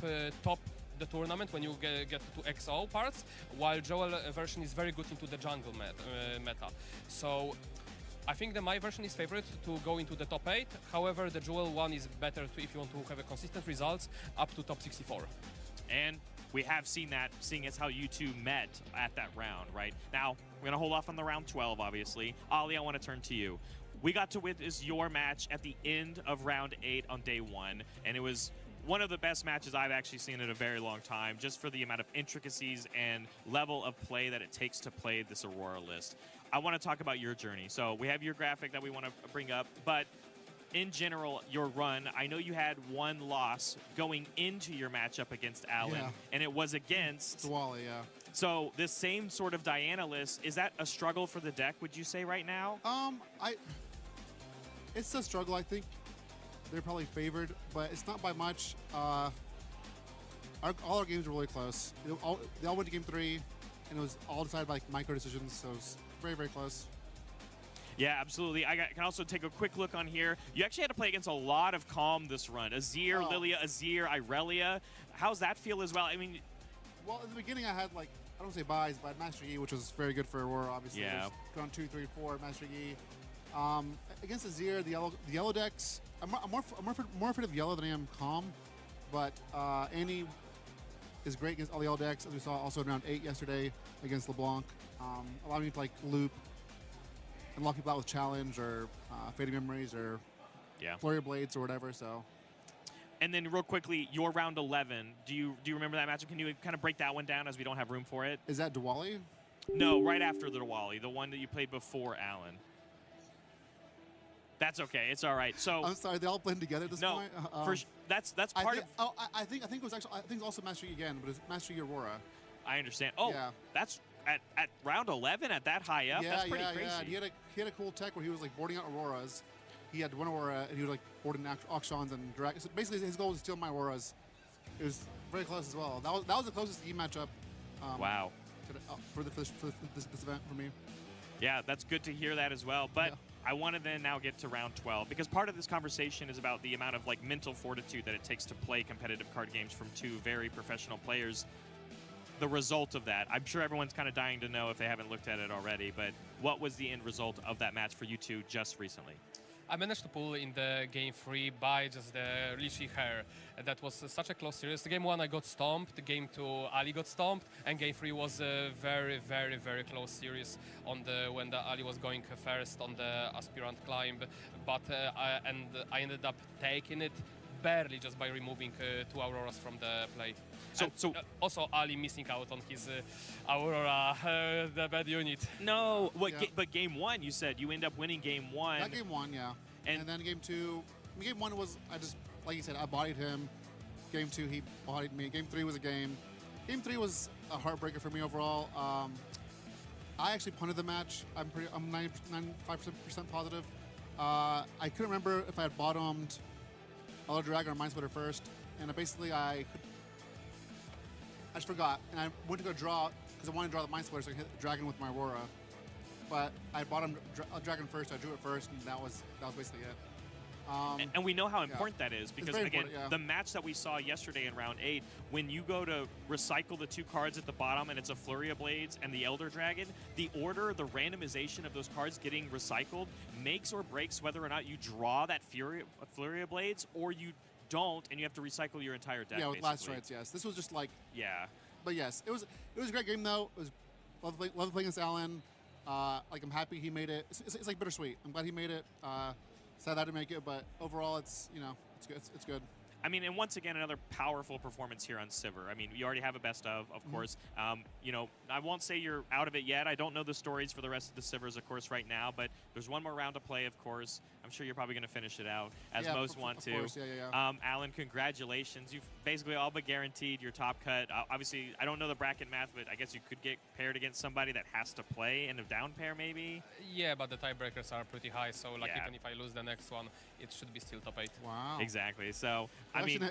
the tournament when you get to XO parts, while Joel version is very good into the jungle meta. So I think that my version is favorite to go into the top 8. However, the Joel one is better if you want to have a consistent results up to top 64. And we have seen that, seeing as how you two met at that round, right? Now, we're going to hold off on the round 12, obviously. Ali, I want to turn to you. we got to witness your match at the end of round 8 on day 1, and it was one of the best matches I've actually seen in a very long time, just for the amount of intricacies and level of play that it takes to play this Aurora list. I want to talk about your journey. So we have your graphic that we want to bring up, but in general, your run, I know you had one loss going into your matchup against Alan, and it was against Diwali, yeah. So this same sort of Diana list, is that a struggle for the deck, would you say, right now? It's a struggle. I think they're probably favored, but it's not by much. All our games were really close. They all went to game 3, and it was all decided by like, micro decisions, so it was very, very close. Yeah, absolutely. I can also take a quick look on here. You actually had to play against a lot of Calm this run. Azir, Lilia, Azir, Irelia. How's that feel as well? I mean... Well, in the beginning I had, like, I don't say buys, but I had Master Yi, which was very good for Aurora, obviously. Yeah. Round 2, 3, 4, Master Yi. Against Azir, the yellow decks, I'm more afraid of yellow than I am Calm, but Annie is great against all the yellow decks, as we saw also in round 8 yesterday against LeBlanc. Allowing me to, like, loop and lock people out with challenge or fading memories or flurry of blades or whatever. So, and then real quickly, your round 11. Do you remember that matchup? Can you kind of break that one down as we don't have room for it? Is that Diwali? No, right after the Diwali, the one that you played before Alan. That's okay. It's all right. So I'm sorry, they all blend together at this point. That's part of. I think it was actually also Master Yi again, but it's Master Yi Aurora. I understand. Oh, yeah. That's at round 11 at that high up. That's pretty crazy. Yeah. He had a cool tech where he was like boarding out Auroras. He had one Aurora and he was like boarding auctions and drag. So basically, his goal was to steal my Auroras. It was very close as well. That was the closest E matchup. Wow. For this event for me. Yeah, that's good to hear that as well. But I want to then now get to round 12 because part of this conversation is about the amount of like mental fortitude that it takes to play competitive card games from 2 very professional players. The result of that, I'm sure everyone's kind of dying to know if they haven't looked at it already, but what was the end result of that match for you two just recently? I managed to pull in the game 3 by just the Lishi hair. That was such a close series. The game 1 I got stomped, game 2 Ali got stomped, and game 3 was a very, very, very close series on when the Ali was going first on the aspirant climb. But I ended up taking it barely just by removing 2 Auroras from the play. So also Ali missing out on his Aurora, the bad unit. No, but game 1 you said you end up winning game 1. That game 1, yeah. And then game 2, game 1 was like you said, I bodied him. Game 2 he bodied me. Game 3 was a game. Game 3 was a heartbreaker for me overall. I actually punted the match. I'm 95% positive. I couldn't remember if I had bottomed Elder Dragon or Mind Splitter first, and basically I just forgot, and I went to go draw because I wanted to draw the Mind Splitter so I could hit the Dragon with my Aurora. But I bottomed Dragon first, I drew it first, and that was basically it. And we know how important that is because, again, yeah. The match that we saw yesterday in round 8, when you go to recycle the 2 cards at the bottom and it's a Flurry of Blades and the Elder Dragon, the order, the randomization of those cards getting recycled makes or breaks whether or not you draw that Flurry of Blades or you don't and you have to recycle your entire deck. Yeah, with last strikes, yes. This was just like... Yeah. But yes, it was a great game, though. It was lovely playing against Alan. Like, I'm happy he made it. It's like bittersweet. I'm glad he made it. Sad I didn't make it, but overall, it's it's good. It's good. I mean, and once again, another powerful performance here on Sivir. I mean, you already have a best of course. I won't say you're out of it yet. I don't know the stories for the rest of the Sivers, of course, right now, but there's one more round to play, of course. I'm sure you're probably going to finish it out, as most want to. Of course, yeah. Alan, congratulations. You've basically all but guaranteed your top cut. Obviously, I don't know the bracket math, but I guess you could get paired against somebody that has to play in a down pair, maybe? Yeah, but the tiebreakers are pretty high, so like even if I lose the next one, it should be still top 8. Wow. Exactly. So, I mean,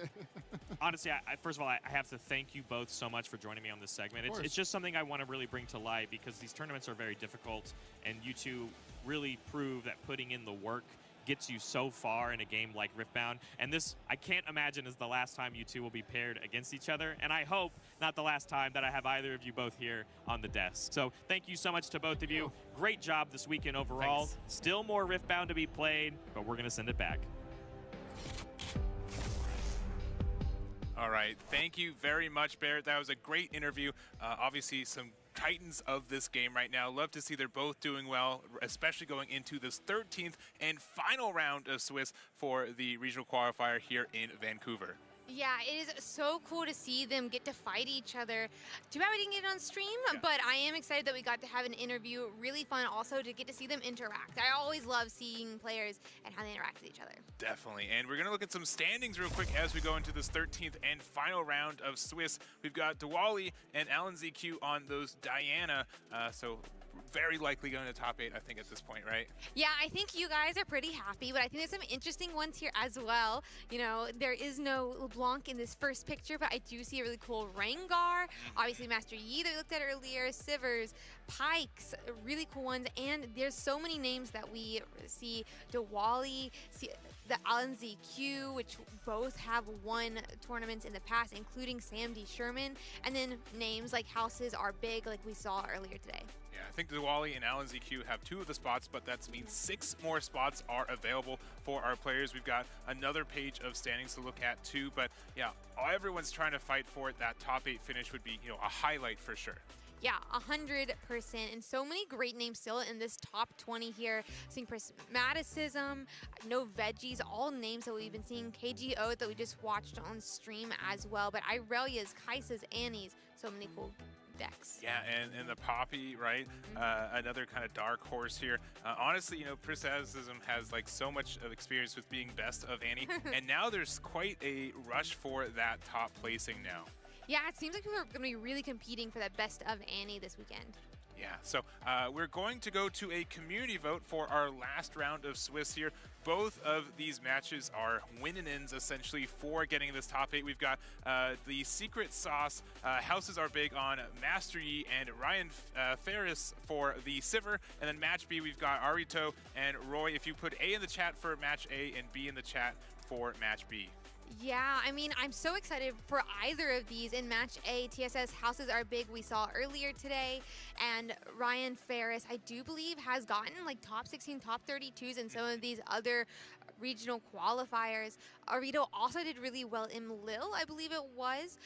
honestly, first of all, I have to thank you both so much for joining me on this segment. It's just something I want to really bring to light because these tournaments are very difficult, and you two really prove that putting in the work gets you so far in a game like Riftbound. And this, I can't imagine, is the last time you two will be paired against each other. And I hope not the last time that I have either of you both here on the desk. So thank you so much to both of you. Great job this weekend overall. Thanks. Still more Riftbound to be played, but we're going to send it back. All right. Thank you very much, Barrett. That was a great interview. Obviously, some titans of this game right now. Love to see they're both doing well, especially going into this 13th and final round of Swiss for the regional qualifier here in Vancouver. Yeah, it is so cool to see them get to fight each other. Too bad we didn't get it on stream, but I am excited that we got to have an interview. Really fun also to get to see them interact. I always love seeing players and how they interact with each other. Definitely, and we're going to look at some standings real quick as we go into this 13th and final round of Swiss. We've got Diwali and Alan ZQ on those Diana, so very likely going to top 8, I think, at this point, right? Yeah, I think you guys are pretty happy, but I think there's some interesting ones here as well. You know, there is no LeBlanc in this first picture, but I do see a really cool Rengar. Obviously, Master Yi that we looked at earlier, Sivers, Pikes, really cool ones. And there's so many names that we see. Diwali, see the Alan ZQ, which both have won tournaments in the past, including Sam D. Sherman. And then names like Houses Are Big, like we saw earlier today. Yeah, I think Diwali and Alan ZQ have 2 of the spots, but that means 6 more spots are available for our players. We've got another page of standings to look at too, but yeah, everyone's trying to fight for it. That top 8 finish would be, a highlight for sure. Yeah, 100%. And so many great names still in this top 20 here. Seeing Prismaticism, No Veggies, all names that we've been seeing. KGO that we just watched on stream as well. But Irelia's, Kaisa's, Annie's, so many cool decks. Yeah, and the Poppy, right? Another kind of dark horse here. Honestly, Prismaticism has like so much of experience with being best of Annie, and now there's quite a rush for that top placing now. Yeah, it seems like we're going to be really competing for that best of Annie this weekend. Yeah, so we're going to go to a community vote for our last round of Swiss here. Both of these matches are win-ins essentially for getting this top 8. We've got the secret sauce, Houses Are Big on Master Yi and Ryan Ferris for the Sivir. And then match B, we've got Arito and Roy. If you put A in the chat for match A and B in the chat for match B. Yeah, I mean, I'm so excited for either of these. In match A, TSS Houses Are Big we saw earlier today, and Ryan Ferris, I do believe, has gotten like top 16, top 32s in some of these other regional qualifiers. Arito also did really well in Lille, I believe it was,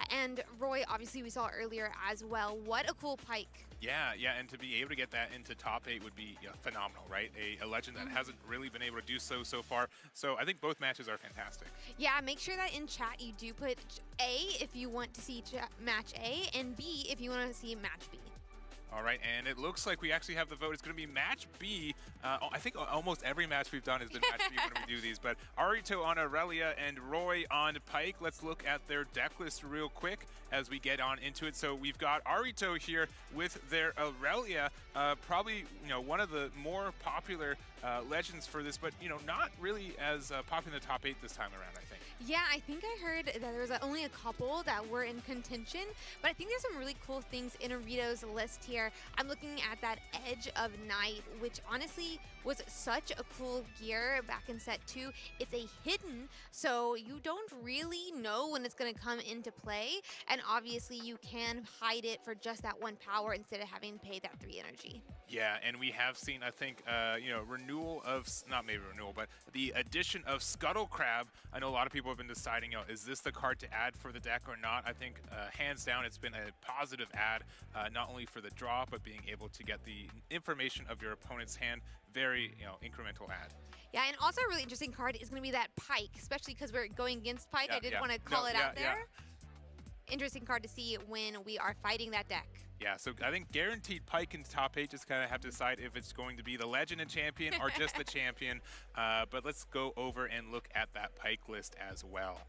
and Roy, obviously, we saw earlier as well. What a cool Pike. Yeah, and to be able to get that into top 8 would be phenomenal, right? A legend that hasn't really been able to do so far. So I think both matches are fantastic. Yeah, make sure that in chat you do put A if you want to see match A, and B if you want to see match B. All right, and it looks like we actually have the vote. It's going to be match B. I think almost every match we've done has been match B when we do these. But Arito on Aurelia and Roy on Pike. Let's look at their deck list real quick as we get on into it. So we've got Arito here with their Aurelia, probably one of the more popular legends for this, but not really as popular in the top 8 this time around, I think. Yeah, I think I heard that there was only a couple that were in contention, but I think there's some really cool things in Arito's list here. I'm looking at that Edge of Night, which honestly was such a cool gear back in set 2. It's a hidden, so you don't really know when it's going to come into play, and obviously you can hide it for just that 1 power instead of having to pay that 3 energy. Yeah, and we have seen, I think, renewal of, not maybe renewal, but the addition of Scuttle Crab. I know a lot of people have been deciding, is this the card to add for the deck or not? I think, hands down, it's been a positive add, not only for the draw, but being able to get the information of your opponent's hand. Very, incremental add. Yeah, and also a really interesting card is going to be that Pike, especially because we're going against Pike. I did want to call it out there. Interesting card to see when we are fighting that deck. Yeah, so I think guaranteed Pike in top 8. Just kind of have to decide if it's going to be the legend and champion or just the champion. But let's go over and look at that Pike list as well.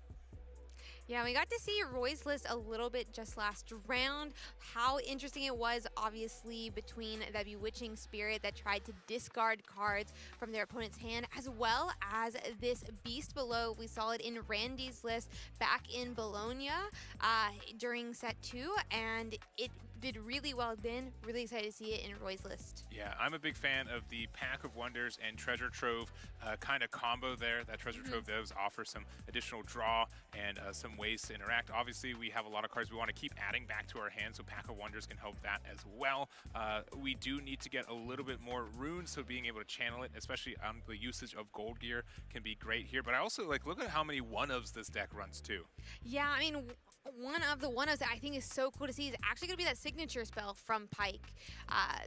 Yeah, we got to see Roy's list a little bit just last round. How interesting it was, obviously, between that Bewitching Spirit that tried to discard cards from their opponent's hand, as well as this Beast Below. We saw it in Randy's list back in Bologna during set 2, and it did really well then. Really excited to see it in Roy's list. Yeah, I'm a big fan of the Pack of Wonders and Treasure Trove kind of combo there. That Treasure Trove does offer some additional draw and some ways to interact. Obviously, we have a lot of cards we want to keep adding back to our hand, so Pack of Wonders can help that as well. We do need to get a little bit more runes, so being able to channel it, especially on the usage of gold gear, can be great here. But I also look at how many one-ofs this deck runs too. Yeah, I mean, one of the one-ofs that I think is so cool to see is actually going to be that signature spell from Pyke.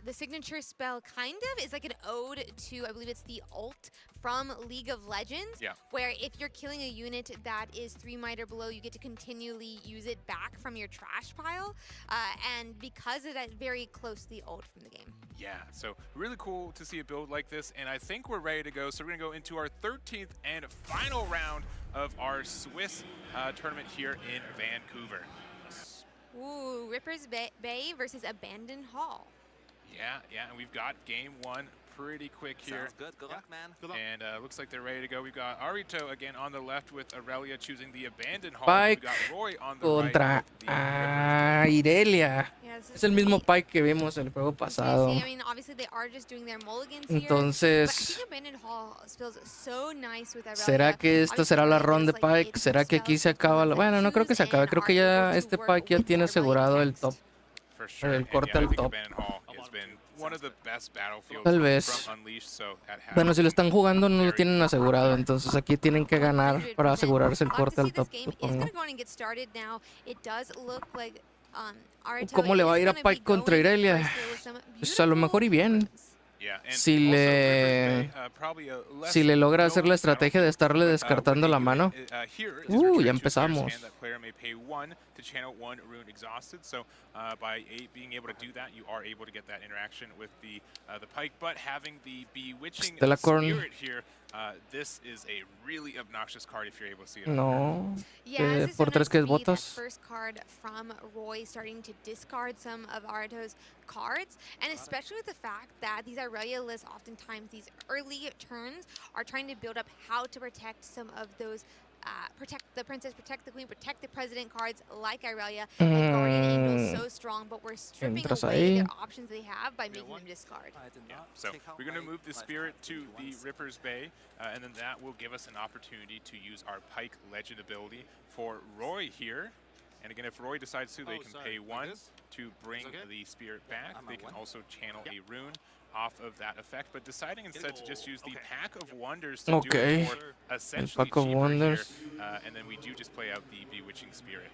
The signature spell kind of is like an ode to, I believe it's the ult from League of Legends, where if you're killing a unit that is 3 might or below, you get to continually use it back from your trash pile, and because of that, very close to the ult from the game. Yeah, so really cool to see a build like this, and I think we're ready to go. So we're going to go into our 13th and final round of our Swiss tournament here in Vancouver. Ooh, Rippers Bay versus Abandoned Hall. Yeah, and we've got game 1 pretty quick here. Sounds good. Good luck, man. Good luck. And looks like they're ready to go. We've got Arito again on the left with Aurelia choosing the Abandoned Hall. Pyke We've got Roy on the contra right. Irelia. Es el mismo Pyke que vimos el juego pasado. I mean, obviously they are just doing their mulligans here, Entonces, but I think Abandoned Hall feels so nice with Aurelia. ¿será que esta será la ronda de Pyke? ¿Será que aquí se acaba? Bueno, no creo que se acabe. Creo que ya este Pyke ya tiene asegurado el top. El corte al top. Tal vez. Bueno, si lo están jugando no lo tienen asegurado, entonces aquí tienen que ganar para asegurarse el corte al top, supongo. ¿Cómo le va a ir a Pyke contra Irelia? Pues a lo mejor y bien. Si le logra hacer la estrategia de estarle descartando la mano. Ya empezamos. Channel 1 rune exhausted, so by being able to do that, you are able to get that interaction with the Pyke, but having the Bewitching Spirit here, this is a really obnoxious card if you're able to see it. No. Por 3 que es botas. First card from Roy starting to discard some of Arito's cards, and especially with the fact that these Irelia lists oftentimes these early turns are trying to build up how to protect some of those protect the princess, protect the queen, protect the president cards like Irelia, and Guardian Angel so strong, but we're stripping away their options they have by making them discard. So we're going to move the spirit to the Rippers Bay, and then that will give us an opportunity to use our Pyke Legend ability for Roy here. And again, if Roy decides to, they can pay 1 to bring the spirit back. They can also channel a rune off of that effect, but deciding instead to just use the Pack of Wonders to do it for essentially cheaper here, and then we do just play out the Bewitching Spirit.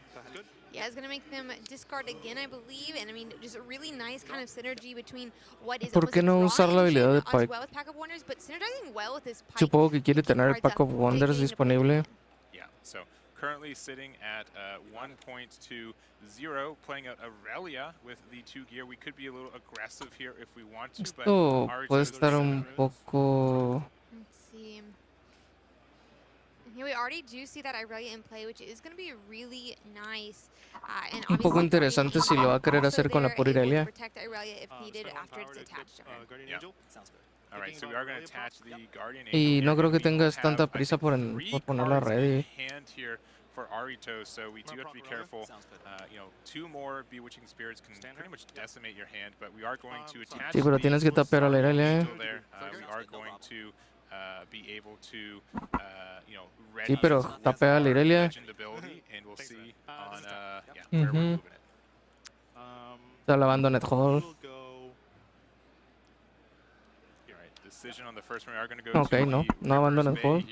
Yeah, it's going to make them discard again, I believe, and I mean, just a really nice kind of synergy between what is ¿Por qué no usar la habilidad de Pyke? well with Pack of Wonders, but synergizing well with this Pyke. Supongo que quiere tener el Pack of Wonders disponible. Yeah, so currently sitting at 1.20, playing out Aurelia with the 2 gear. We could be a little aggressive here if we want to, but Esto puede estar un poco... Let's see. Here we already do see that Irelia in play, which is going to be really nice. And un poco interesante si lo va a querer hacer con la pura Irelia. Protect Irelia if needed after it's attached to her. Yeah. Sounds good. All right, so we are going to attach the Guardian Y Angel. no creo que tengas tanta prisa por ponerla ready. Hand here for Arito, so we do have to be careful. You know, 2 more Bewitching Spirits can pretty much decimate your hand, but we are going to attach. Sí, pero tienes que tapear a la Irelia. We are going to be able to, you know, ready Sí, pero tapea a la Irelia. legend ability, and we'll see on where we're moving it. Está lavando Net Hall. Ok, no abandones el juego.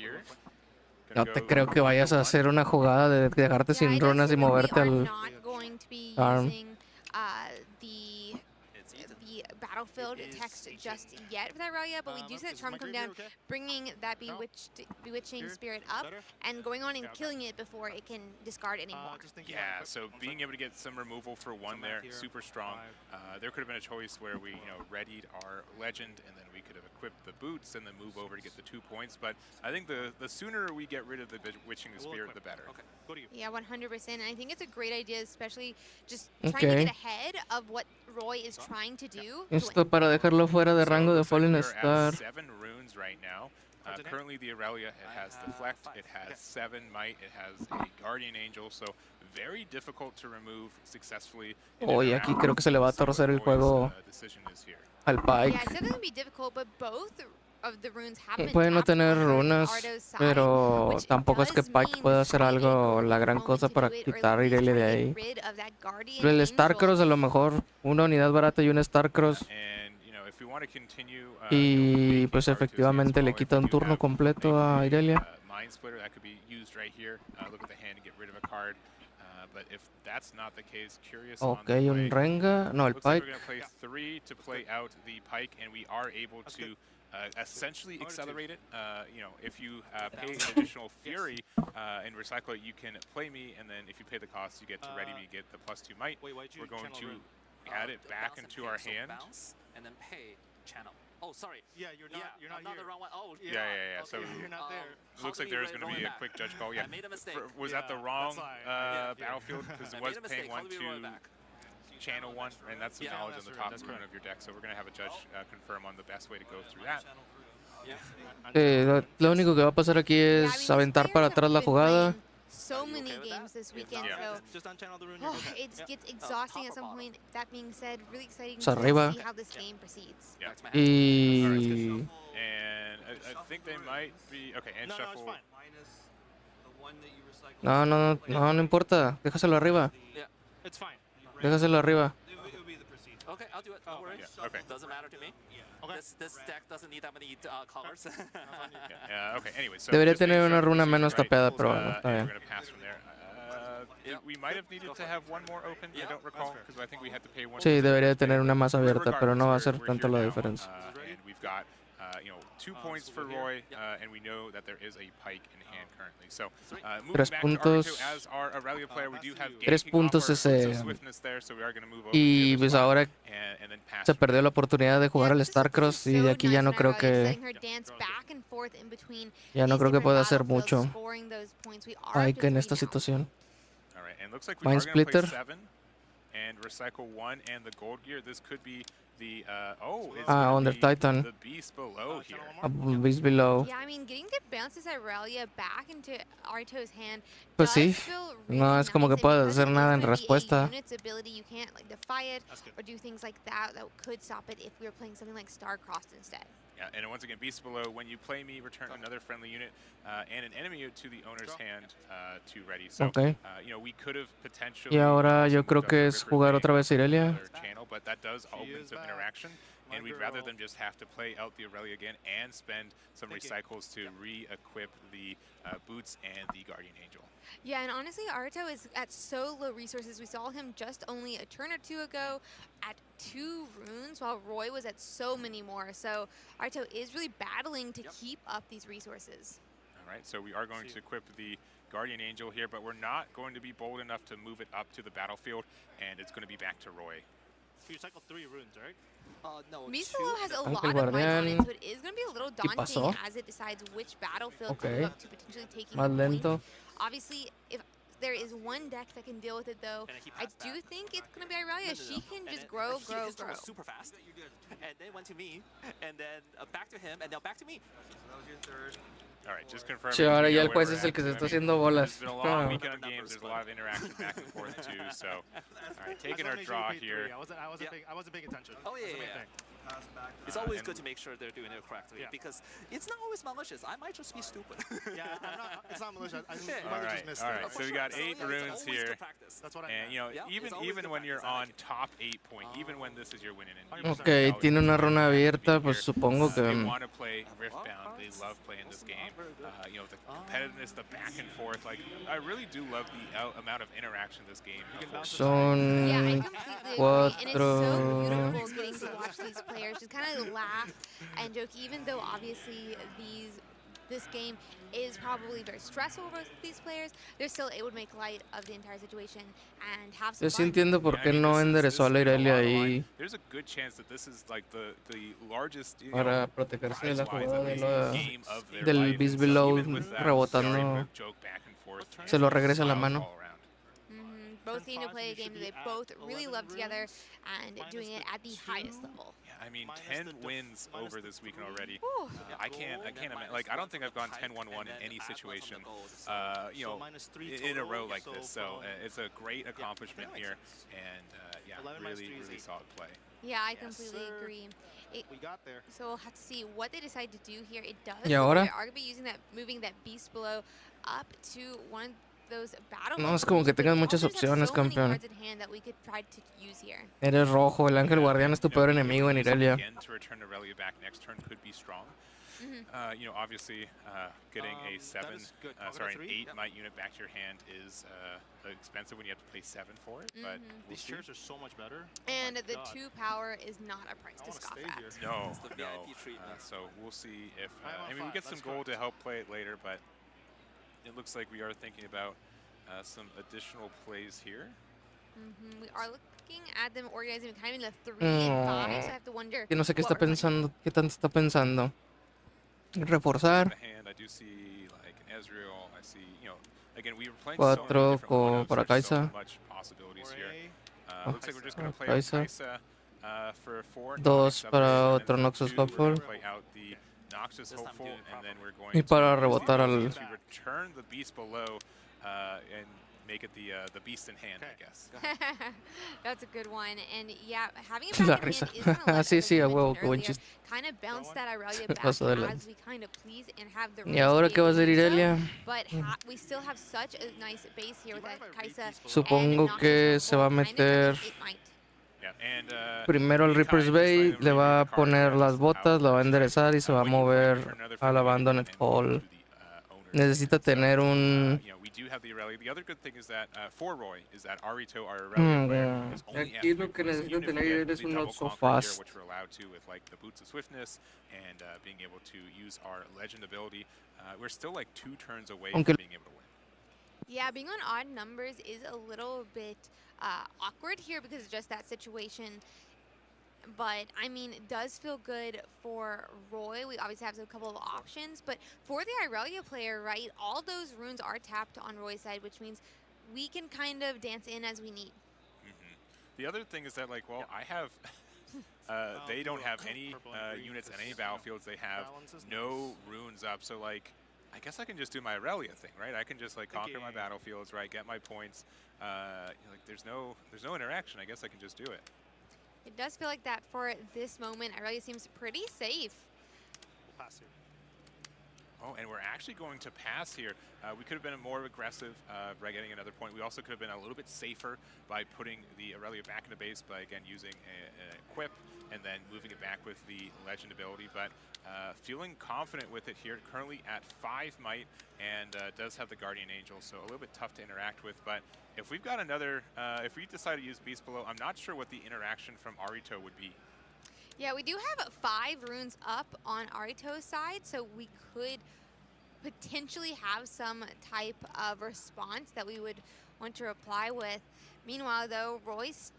No te creo que vayas a hacer una jugada de dejarte sin runas y moverte al arm. Battlefield text just yet with Irelia, but we do see that Charm come down, bringing that Bewitching Spirit up and going on and killing it before it can discard anymore. Yeah, so being able to get some removal for 1 there, super strong. There could have been a choice where we, you know, readied our legend and then we could have equipped the boots and then move over to get the 2 points. But I think the sooner we get rid of the Bewitching Spirit, the better. Yeah, 100%. And I think it's a great idea, especially just trying to get ahead of what Roy is trying to do. Esto para dejarlo fuera de rango de Fallen Star. 7 runes right now. Currently the Aurelia, it has Deflect, it has 7 Might, it has a Guardian Angel, so very difficult to remove successfully. Oye, aquí creo que se le va a torcer el juego al Pyke. Yeah, it's definitely going to be difficult, but both of the runes have been Puede no tener runas, pero tampoco es que Pyke pueda hacer algo, la gran cosa para quitar a Irelia de ahí. Pero el Starcross a lo mejor, una unidad barata y un Starcross. Y pues efectivamente le quita un turno completo a Irelia. Mind Splitter, that could be used right here. Look at the hand to get rid of a card. But if that's not the case, curious on Ok, the un play. Renga. No, el Looks like Pike. we're going to play 3 to play out the Pike, and we are able to essentially accelerate it. You know, if you pay an additional Fury and recycle it, you can play me, and then if you pay the cost, you get to ready me, get the +2 might. We're going to add it back into our hand. Bounce and then pay channel. Oh, sorry. Yeah, you're not. You're not the wrong one. Oh, Yeah. So you're not there. it looks like there's going to be a quick judge call. Yeah. I made a mistake. Was that the wrong battlefield? Because it was paying 1 to channel 1, and that's the knowledge on the top rune of your deck. So we're going to have a judge confirm on the best way to go through that. Lo único que va a pasar aquí es aventar para atrás la jugada. So many games this weekend, so just unchannel the rune. it gets exhausting at some point. That being said, really exciting So to arriba. see how this game proceeds. Y... And I think they might be... Okay, and shuffle. No importa. Déjaselo arriba. Yeah, it's fine. Déjaselo arriba. Okay, I'll do it. Don't worry. Okay. Doesn't matter to me. This deck doesn't need that many colors. Okay, anyway, so Debería just make tener sure una that runa we're menos right, tapeada, pero bueno, está and bien. we're going to pass from there. We might have needed to have one more open, I don't recall, because I think we had to pay one. Sí, debería tener una más abierta, pero no va a ser tanto la diferencia. And we've got, 2 points for Roy, and we know that there is a Pike in hand currently. So, moving 3 back puntos. to Arito, as our Aurelia player, we do have 3 puntos ese. swiftness there, so we are going to move over Y pues ahora and then pass se perdió la oportunidad de jugar al Starcross y de aquí ya no creo que pueda hacer mucho Pike en esta situación. All right, and looks like we Mind are going to play Splitter. 7 and recycle 1 and the gold gear. This could be the Under Titan. The beast below here. Beast below. Yeah, I mean, getting the bounces Aurelia back into Arito's hand Pues does sí. feel No really es como que nice, and puedas because hacer it nada is en gonna be a respuesta. unit's ability, you can't like defy it or do things like that that could stop it if we were playing something like Starcrossed instead. Yeah, and once again, beast below. When you play me, return another friendly unit and an enemy to the owner's hand to ready. So, Okay. We could have potentially. Y ahora yo also creo moved que up es the jugar river otra vez Irelia. another channel, but that does open some interaction. And we'd rather them just have to play out the Aurelia again and spend some recycles to re-equip the boots and the Guardian Angel. Yeah, and honestly, Arito is at so low resources. We saw him just only a turn or two ago at 2 runes, while Roy was at so many more. So Arito is really battling to keep up these resources. All right, so we are going to equip the Guardian Angel here, but we're not going to be bold enough to move it up to the battlefield, and it's going to be back to Roy. You cycle 3 runes, right? No. Beast Below has a Ángel lot of might on it, Guardián. so it is going to be a little ¿Qué pasó? daunting as it decides which battlefield to Okay. move up to potentially taking Más the point. lento. Obviously, if there is one deck that can deal with it, though, I do think it's going to be Aurelia. She can just grow. His turn was super fast, and then went to me, and then back to him, and now back to me. That was your third. All right, just confirming. Sí, ahora we ya know el where juez we're es el at. que se I está mean, haciendo bolas. It's been a long weekend of games. There's a lot of interaction back and forth too. So, all right, taking our draw here. I wasn't paying attention. Oh yeah. It's always good to make sure they're doing it correctly because it's not always malicious. I might just be stupid. It's not malicious. I All right, just missed all it. right. So we got 8 runes here, That's what I and even when you're on top 8 point, even when this is your winning, and Ok, tiene una runa abierta, pues supongo they que... want to play Riftbound. They love playing this game. The competitiveness, the back and forth. Like I really do love the amount of interaction this game affords. Son Yeah, I completely agree. And it's so 4... beautiful getting to watch these players just kind of laugh and joke, even though obviously this game is probably very stressful for these players. They're still able to make light of the entire situation and have some Yo sí fun. entiendo por qué no enderezó a la Irelia ahí There's a good chance that this is like the largest para protegerse de la prize-wise, jugada at de least, la- game of their del life. Beast And so Below even with that, rebotando. they're able to joke back and forth Se lo and regresa la smile mano. all around. Both seem to play a game that they both really love together and doing it at the highest level. Yeah, I mean, 10 wins over this weekend already. Ooh. I can't imagine. Like, I don't think I've gone 10-1-1 in any situation, in a row like this. So it's a great accomplishment here, and really solid play. Yeah, I completely agree. We got there. So we'll have to see what they decide to do here. It does. ¿Y ahora? They are going to be moving that Beast Below up to one of those battle. No, es como que tengas muchas opciones, campeón. Cards in hand that we could try to use here. Eres rojo, el Ángel Guardián es tu peor enemigo en Irelia. Again, to return Aurelia back next turn could be strong. you know, obviously getting a 8 might unit back to your hand is expensive when you have to pay 7 for it. But these chairs are so much better. And the 2 power is not a price to scoff at. No, so we'll see if I mean we get some gold to help play it later, but it looks like we are thinking about some additional plays here. We are looking at them organizing kind of in the 3 and 5, so I have to wonder. Yo no sé qué está pensando, qué tanto está pensando. Reforzar. I do see like an Ezreal. I see, you know, again we were playing 4 para Kaisa. much possibilities here. Looks like we're just going to play Kaisa. Kaisa for 4. 2 para otro Noxus Hopeful. Play out the Noxus Hopeful, and then we're going Y para to rebotar al... to return the Beast below and make it the Beast in hand, I guess. That's a good one. And yeah, having it La back in risa. hand is gonna let, Sí, as sí, you a mentioned huevo, qué buen earlier, chiste. kind of bounce that Irelia Se back pasó de as lanza. we kind of please and have the ¿Y Rift ahora be qué va a able to hacer do so. Irelia? But we still have such a nice base here with that Kaisa. Supongo que se va a meter primero al Reaper's Bay, le va a poner las botas, la va a enderezar y se va a mover al Abandoned Hall. Necesita tener un... We do have the Irelia. The other good thing is that for Roy is that Arito, our Irelia player, is only Aquí lo que necesita tener es un not so fast. which we're allowed to with like the Boots of Swiftness and being able to use our Legend ability. We're still like 2 turns away from being able to win. Yeah, being on odd numbers is a little bit awkward here because of just that situation. But, I mean, it does feel good for Roy. We obviously have a couple of options. But for the Irelia player, right, all those runes are tapped on Roy's side, which means we can kind of dance in as we need. The other thing is that, like, well, I have... they don't have any units in any battlefields. They have no runes up. So, like, I guess I can just do my Irelia thing, right? I can just, like, conquer my battlefields, right, get my points. Like, there's no interaction. I guess I can just do it. It does feel like that for this moment. Irelia seems pretty safe. We'll pass here. Oh, and we're actually going to pass here. We could have been more aggressive by getting another point. We also could have been a little bit safer by putting the Irelia back in the base by, again, using an equip and then moving it back with the Legend ability. But feeling confident with it here, currently at 5 might, and does have the Guardian Angel, so a little bit tough to interact with. But if we've got another, if we decide to use Beast Below, I'm not sure what the interaction from Arito would be. Yeah, we do have 5 runes up on Arito's side, so we could potentially have some type of response that we would want to reply with. Meanwhile, though, Royce,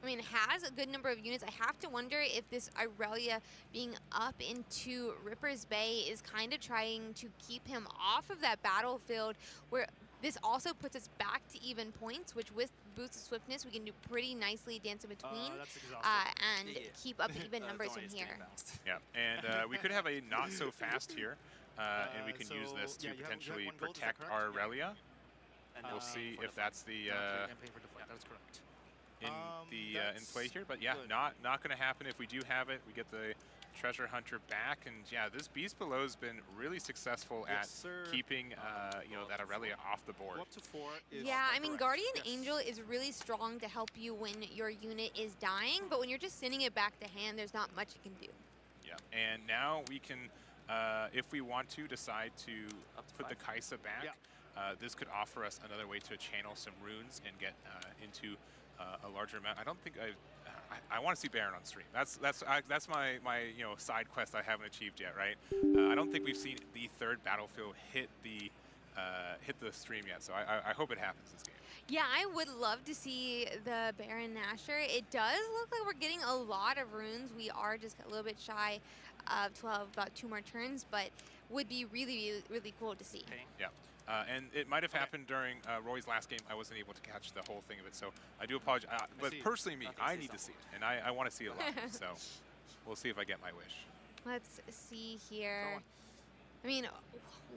I mean, has a good number of units. I have to wonder if this Irelia being up into Ripper's Bay is kind of trying to keep him off of that battlefield, where this also puts us back to even points, which with Boots of Swiftness, we can do pretty nicely dance in between and keep up the even numbers in here. Yeah, and we could have a not so fast here, and we can use this to potentially protect our Irelia. We'll see if that's the that's correct. in play here, but yeah, not going to happen. If we do have it, we get the Treasure Hunter back, and yeah, this Beast Below has been really successful at keeping you know, that Irelia off the board. Yeah, I mean, Guardian Angel is really strong to help you when your unit is dying, but when you're just sending it back to hand, there's not much you can do. Yeah, and now we can, if we want to, decide to put the Kaisa back. This could offer us another way to channel some runes and get into a larger amount. I don't think I want to see Baron on stream. That's my you know, side quest I haven't achieved yet, right? I don't think we've seen the 3rd battlefield hit the stream yet, so I hope it happens this game. Yeah, I would love to see the Baron Nashor. It does look like we're getting a lot of runes. We are just a little bit shy of 12, about 2 more turns, but would be really, really cool to see. Yeah. And it might have happened during Roy's last game. I wasn't able to catch the whole thing of it, so I do apologize. But personally, me, I need to see it, and I want to see it live. So we'll see if I get my wish. Let's see here. I mean,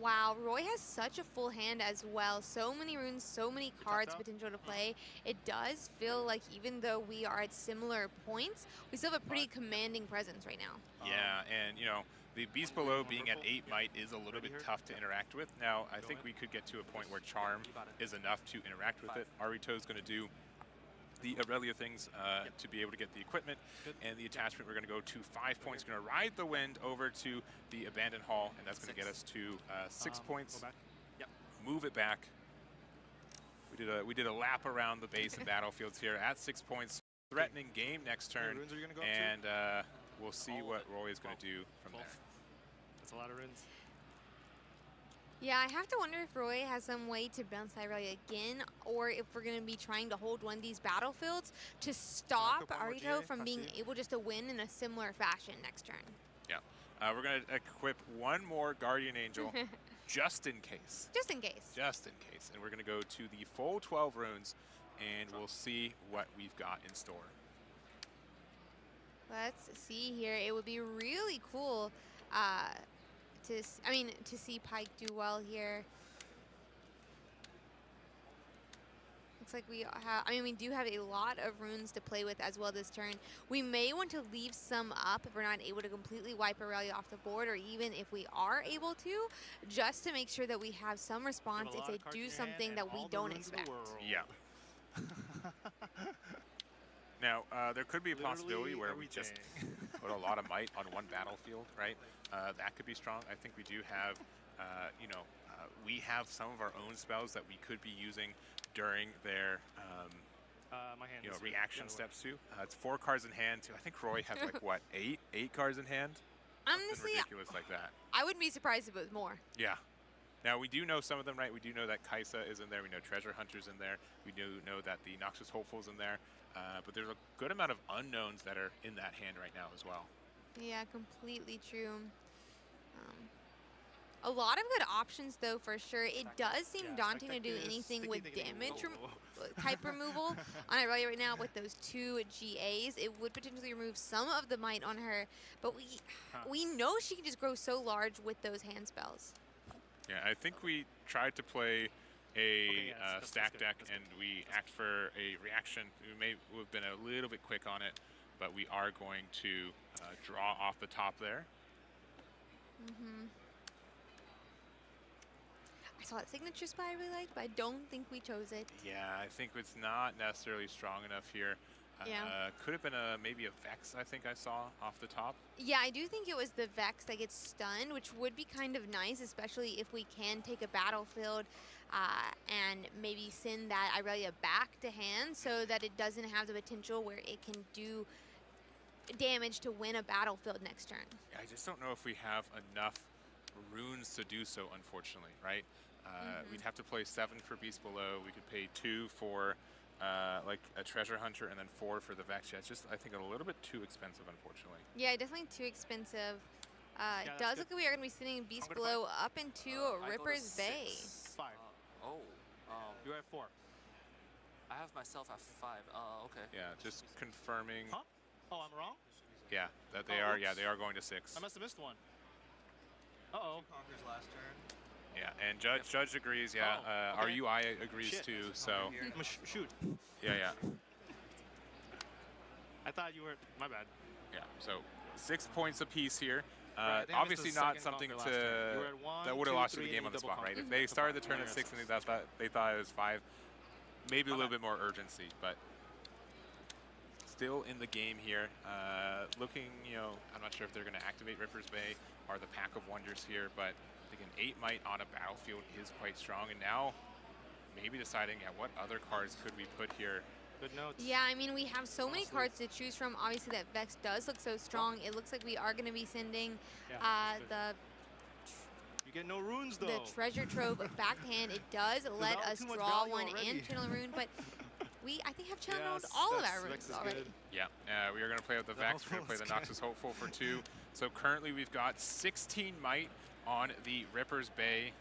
wow, Roy has such a full hand as well. So many runes, so many cards potential to play. It does feel like even though we are at similar points, we still have a pretty commanding presence right now. Yeah, and you know, the Beast Below being at 8 might is a little bit tough to interact with. Now, I think we could get to a point where Charm is enough to interact with it. Arito is going to do the Aurelia things to be able to get the equipment and the attachment. We're going to go to 5 points. Going to ride the wind over to the abandoned hall, and that's going to get us to 6 points. Go back. Yep. Move it back. We did a lap around the base and battlefields here at 6 points. Threatening game next turn, runes are you gonna go and we'll see what Roy is going to do from there. That's a lot of runes. Yeah, I have to wonder if Roy has some way to bounce that rally again, or if we're going to be trying to hold one of these battlefields to stop Arito from being able just to win in a similar fashion next turn. Yeah. We're going to equip one more Guardian Angel just in case. Just in case. Just in case. And we're going to go to the full 12 runes, and we'll see what we've got in store. Let's see here. It would be really cool to see Pike do well here. Looks like we have, we do have a lot of runes to play with as well this turn. We may want to leave some up if we're not able to completely wipe Aurelia off the board, or even if we are able to, just to make sure that we have some response if they do something that we don't expect. Yeah. Now, there could be a possibility where we just put a lot of might on one battlefield, right? That could be strong. I think we do have, we have some of our own spells that we could be using during their, reaction steps too. It's 4 cards in hand too. I think Roy has like what, 8 cards in hand? Honestly, something ridiculous like that. I wouldn't be surprised if it was more. Yeah. Now, we do know some of them, right? We do know that Kaisa is in there. We know Treasure Hunter's in there. We do know that the Noxious Hopeful's in there. But there's a good amount of unknowns that are in that hand right now as well. Yeah, completely true. A lot of good options, though, for sure. It does seem daunting to do anything with damage type removal on Aurelia right now with those 2 GAs. It would potentially remove some of the might on her, but we know she can just grow so large with those hand spells. Yeah, I think we tried to play a stack deck, and we act for a reaction. We may have been a little bit quick on it, but we are going to draw off the top there. I saw that signature spy I really liked, but I don't think we chose it. Yeah, I think it's not necessarily strong enough here. Could have been maybe a Vex, I think I saw off the top. Yeah, I do think it was the Vex that gets stunned, which would be kind of nice, especially if we can take a battlefield and maybe send that Aurelia back to hand so that it doesn't have the potential where it can do damage to win a battlefield next turn. Yeah, I just don't know if we have enough runes to do so, unfortunately, right? We'd have to play 7 for Beast Below. We could pay 2 for like a Treasure Hunter, and then 4 for the Vex. Yeah, it's just, I think, a little bit too expensive, unfortunately. Yeah, definitely too expensive. It does look like we are going to be sending Beast Below up into Ripper's Bay. 5. You're at 4. I have myself at 5. Okay. Yeah, just confirming. Huh? Oh, I'm wrong? Yeah, that they are. Yeah, they are going to 6. I must have missed one. Uh-oh. Conquer's last turn. Yeah, and Judge agrees. Yeah, RUI agrees too. So shoot. Yeah. I thought you were. My bad. Yeah. So 6 points apiece here. Right, obviously not something that would have lost you the game on the spot, right? If they started the turn at 6 and they thought it was 5, maybe a little bit more urgency, but still in the game here. Looking, I'm not sure if they're going to activate Ripper's Bay or the Pack of Wonders here, but again, 8 might on a battlefield is quite strong, and now maybe deciding what other cards could we put here. Good notes. Yeah, we have so many cards to choose from. Obviously, that Vex does look so strong. It looks like we are going to be sending You get no runes, though. The Treasure Trove backhand. It does let us draw one and channel a rune, but we, I think, have channeled all of our runes already. Yeah, we are going to play with the Vex. We're going to play the Noxious Hopeful for 2. So currently we've got 16 might on the Ripper's Bay.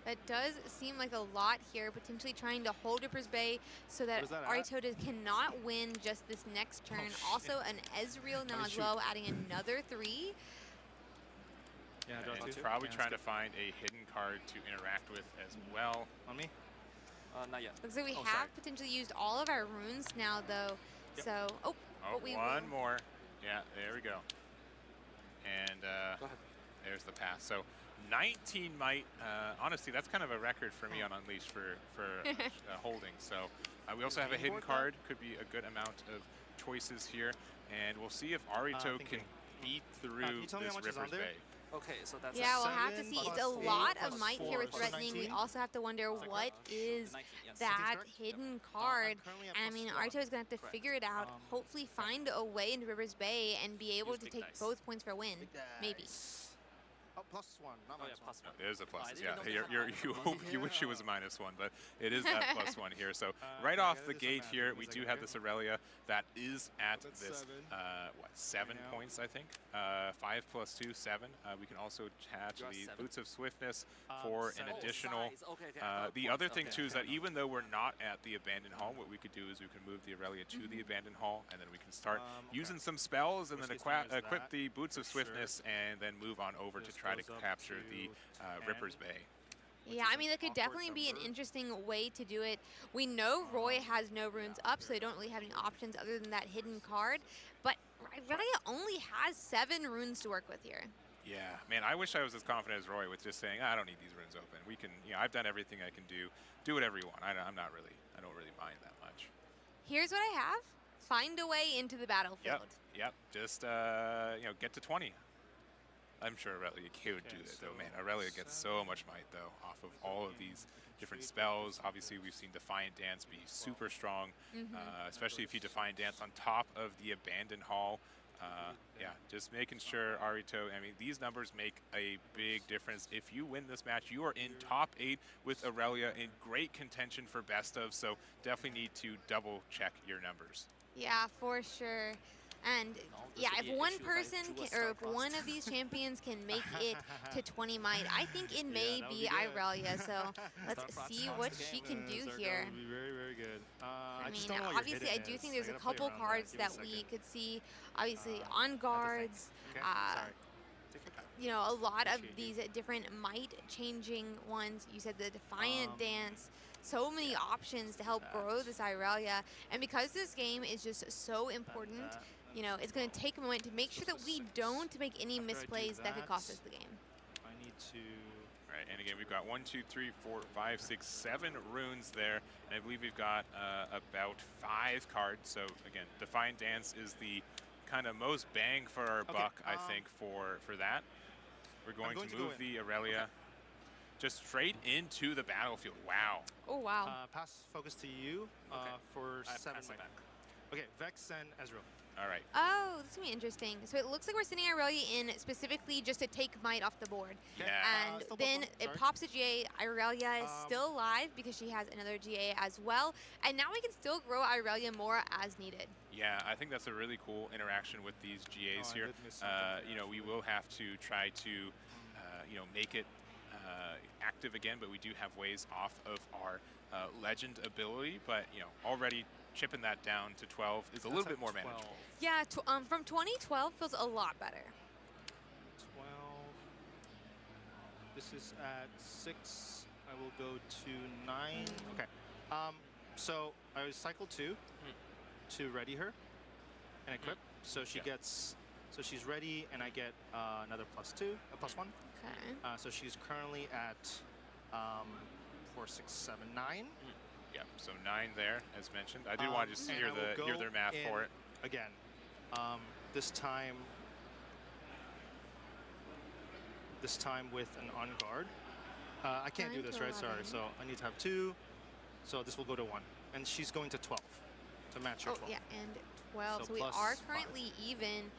That does seem like a lot here, potentially trying to hold Ripper's Bay so that Arito cannot win just this next turn. Also, an Ezreal now as well, adding another 3. Yeah, and probably trying to find a hidden card to interact with as well. On me? Not yet. Looks like we have potentially used all of our runes now, though. Yep. So, one more. Yeah, there we go. And there's the pass. So 19 might. Honestly, that's kind of a record for me on Unleashed for holding. So we also have a hidden card. Could be a good amount of choices here. And we'll see if Arito can beat through this Ripper's Bay. Okay, so that's yeah, we'll have to see. It's a lot of might here with threatening. We also have to wonder what is that hidden card. And I mean, Arito is going to have to figure it out, hopefully find a way into Rivers Bay and be able to take both points for a win. Maybe. Oh, +1, not -1. No, there's a plus. Yeah, you wish it was a -1, but it is that +1 here. So right off the gate here, we do have this Aurelia that is at this, 7 points, I think. 5 + 2, 7. We can also attach the Boots of Swiftness for an additional. The other thing, too, is that even though we're not at the Abandoned Hall, what we could do is we can move the Aurelia to the Abandoned Hall, and then we can start using some spells, and then equip the Boots of Swiftness, and then move on over to try to capture the Ripper's Bay. Yeah, I mean, that could definitely be an interesting way to do it. We know Roy has no runes up, so they don't really have any options other than that hidden card. But Aurelia only has 7 runes to work with here. Yeah, man, I wish I was as confident as Roy with just saying, I don't need these runes open. We can, I've done everything I can do. Do whatever you want. I don't really mind that much. Here's what I have. Find a way into the battlefield. Yep. Just, get to 20. I'm sure Aurelia could do it, though, man. Aurelia gets so much might, though, off of all of these different spells. Obviously, we've seen Defiant Dance be super strong, especially if you Defiant Dance on top of the Abandoned Hall. Yeah, just making sure Arito, I mean, these numbers make a big difference. If you win this match, you are in top 8 with Aurelia in great contention for best of, so definitely need to double check your numbers. Yeah, for sure. And yeah, if one person can, or if one of these champions can make it to 20 might, I think it may be Aurelia. So let's see what she can do here. That would be very, very good. I mean, obviously, I do think there's a couple cards that we could see. Obviously, on guards. A lot of these different might changing ones. You said the Defiant Dance. So many options to help grow this Aurelia. And because this game is just so important, it's going to take a moment to make sure that we don't make any misplays that could cost us the game. I need to... All right, and again, we've got 1, 2, 3, 4, 5, 6, 7 runes there. And I believe we've got about 5 cards. So again, Defiant Dance is the kind of most bang for our buck, I think, for that. We're going to move the Aurelia just straight into the battlefield. Wow. Oh, wow. Pass focus to you for 7 might. Okay, Vex and Ezreal. All right. Oh, this is going to be interesting. So it looks like we're sending Aurelia in specifically just to take might off the board. Yeah. And then it pops a GA. Aurelia is still alive because she has another GA as well. And now we can still grow Aurelia more as needed. Yeah, I think that's a really cool interaction with these GAs here. We will have to try to, make it active again, but we do have ways off of our legend ability. But, already chipping that down to 12 is a little bit more manageable. Yeah, from 2012 feels a lot better. 12. This is at 6. I will go to 9. Okay. So I cycle 2 to ready her and equip. So she gets, so she's ready, and I get another +2, a +1. Okay. So she's currently at 4, 6, 7, 9. Yeah, so 9 there, as mentioned. I did want to just hear their math for it. Again, this time with an on guard. I can't do this, right? Sorry. So I need to have 2. So this will go to 1, and she's going to 12 to match her 12. Oh yeah, and 12. So we are currently even.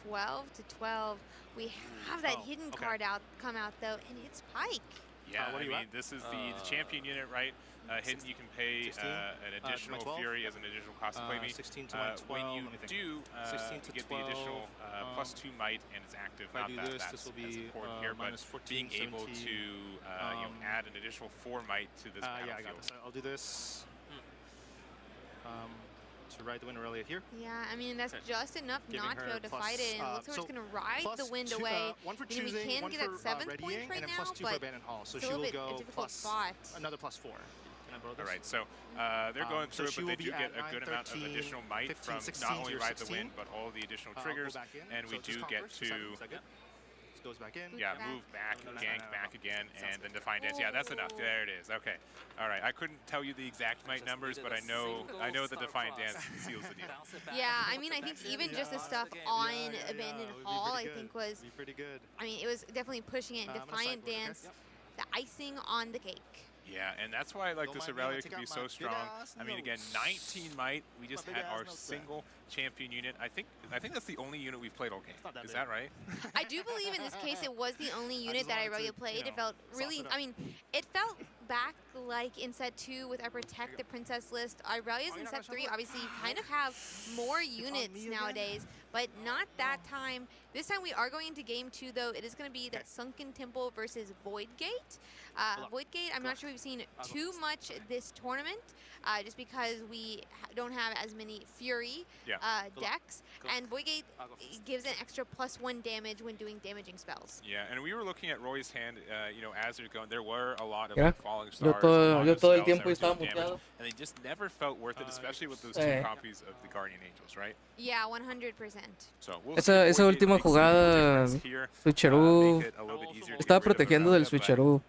12 to 12. We have that hidden card come out though, and it's Pike. Yeah, this is the champion unit, right? Hidden, you can pay an additional Fury as an additional cost to play me. 16 to my 12. When you do, 16 to get 12, the additional +2 might, and it's active. If I do this, that's will be important here, but being able to add an additional 4 might to this battlefield. Yeah, I got this. I'll do this. To ride the wind Aurelia here. Yeah, I mean, that's just enough not to be able to fight it. And it looks like we're just going to ride the wind away. 1 for we choosing, can 1 get for that 7th point right and now, +2 for Abandoned Hall. So she will go another +4. Can I borrow this? All right, so they're going through it, but they do get a good amount of additional might 15, from 16, not only Ride the 16. Wind, but all the additional triggers. And we do get to goes back in. Yeah, move back, gank back again, and then Defiant Dance. Yeah, that's enough. There it is. Okay. All right. I couldn't tell you the exact might numbers, but I know the Defiant Dance seals the deal. Yeah, I mean, I think even just the stuff on Abandoned Hall, I think was pretty good. I mean, it was definitely pushing it. Defiant Dance, the icing on the cake. Yeah, and that's why like this Aurelia can be so strong. I mean, again, 19 might. We just had our single champion unit. I think that's the only unit we've played all game. Is that right? I do believe in this case it was the only unit that Aurelia played. It felt really, I mean, it felt back like in set 2 with our Protect the Princess list. Aurelia's in set 3. Obviously, you kind of have more units nowadays, but not that time. This time we are going into game 2, though. It is going to be that Sunken Temple versus Void Gate. Void Gate, I'm not sure we've seen too much this tournament, just because we don't have as many Fury decks, and Void Gate gives an extra +1 damage when doing damaging spells. Yeah, and we were looking at Roy's hand, you know, as they're going. There were a lot of falling Yo stars, todo el tiempo estaba muteado. and they just never felt worth it, especially with those 2 copies of the Guardian Angels, right? Yeah, 100%. So we'll Esa última jugada, Switcheroo estaba protegiendo del Switcheroo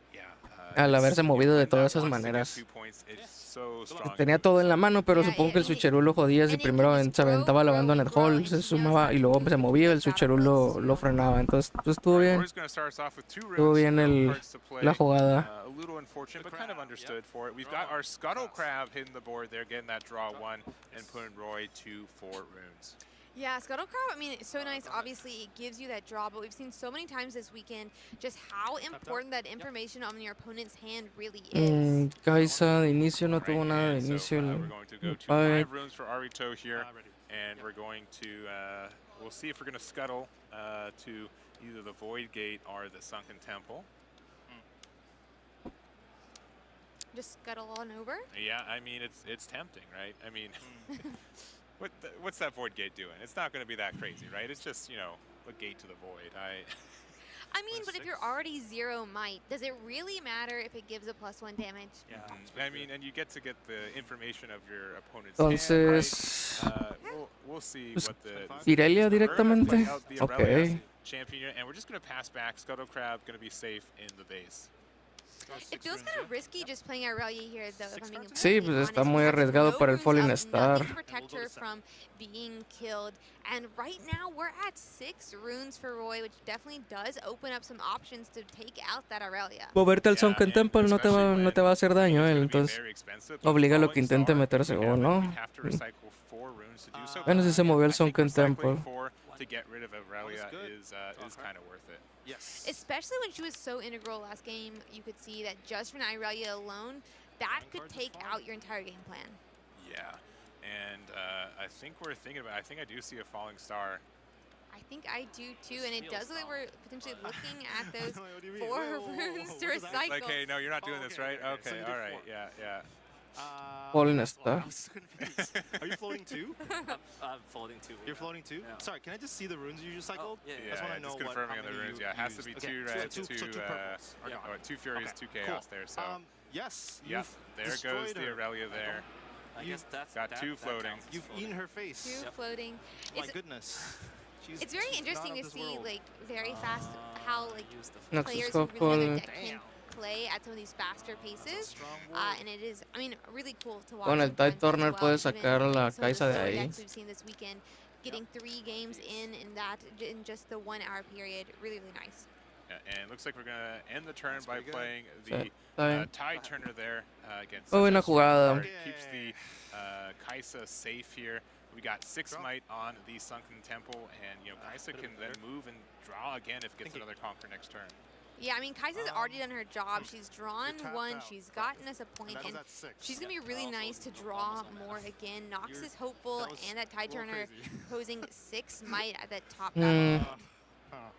al haberse movido de todas esas maneras. Tenía todo en la mano, pero supongo que el Switcheroo lo jodía si primero se aventaba la banda en el hall, se sumaba y luego se movía, el Switcheroo lo frenaba. Entonces pues, estuvo bien. Estuvo bien la jugada. A little unfortunate, but kind of understood for it. We've got our Scuttle Crab hitting the board there, getting that draw 1 and putting Roy to 4 runes. Yeah, Scuttle Crab, I mean, it's so nice. Obviously, it gives you that draw, but we've seen so many times this weekend just how important that information on your opponent's hand really is. Kaisa de inicio no tuvo nada de inicio. We're going to go to 5 runes for Arito here, and we're going to, we'll see if we're going to scuttle to either the Void Gate or the Sunken Temple. Just scuttle on over? Yeah, I mean, it's tempting, right? I mean... What's that Void Gate doing? It's not going to be that crazy, right? It's just, you know, a gate to the void. I mean, but if you're already 0 might, does it really matter if it gives a +1 damage? Yeah. I mean, and you get to get the information of your opponent's Entonces, hand, right? We'll see what the... Irelia directamente? Okay. Champion, and we're just going to pass back. Scuttle Crab going to be safe in the base. It feels kind of risky just playing Aurelia here, though, if I'm being Sí, pues está muy arriesgado para el Falling Star. to protect her from being killed. And right now, we're at 6 runes for Roy, which definitely does open up some options to take out that Aurelia. Moverte al Sunken Temple no te va a hacer daño, entonces oblígalo que intente meterse o no. Bueno, si se movió al Sunken Temple. To get rid of Aurelia is kind of worth it. Yes. Especially when she was so integral last game, you could see that just from Aurelia alone, that could take out your entire game plan. Yeah, and I think we're thinking about. I think I do see a falling star. I think I do too, and it does look like we're potentially looking at those 4 runes to recycle. Like, hey, no, you're not doing this, right? Okay, all right, yeah. Falling Star. Are you floating too? I'm floating too. You're floating too? Yeah. Sorry, can I just see the runes you just cycled? Yeah, I just want to know just confirming on the runes. Yeah, it has to be 2 reds, 2 Furies, 2 Chaos there. So yes. Yep. There goes the Aurelia there. I guess that's got 2 floating. You've eaten her face. 2 floating. My goodness. It's very interesting to see, like, very fast how, like, No, players who really know their deck can play at some of these faster paces, and it is, I mean, really cool to watch. Con el Tide Turner puedes sacar la Kaisa de ahí. We've seen this weekend, getting 3 games in just the 1 hour period, really nice. Yeah, and it looks like we're gonna end the turn by playing the Tide Turner there against. Buena jugada. Keeps the Kaisa safe here. We got 6 might on the Sunken Temple, and you know Kaisa can then move and draw again if it gets another Conquer next turn. Yeah, I mean, Kaisa's already done her job. She's drawn 1, she's gotten us a point, and she's going to be really nice to draw more again. Nox is hopeful, and that Tide Turner posing 6 might at that top battle. All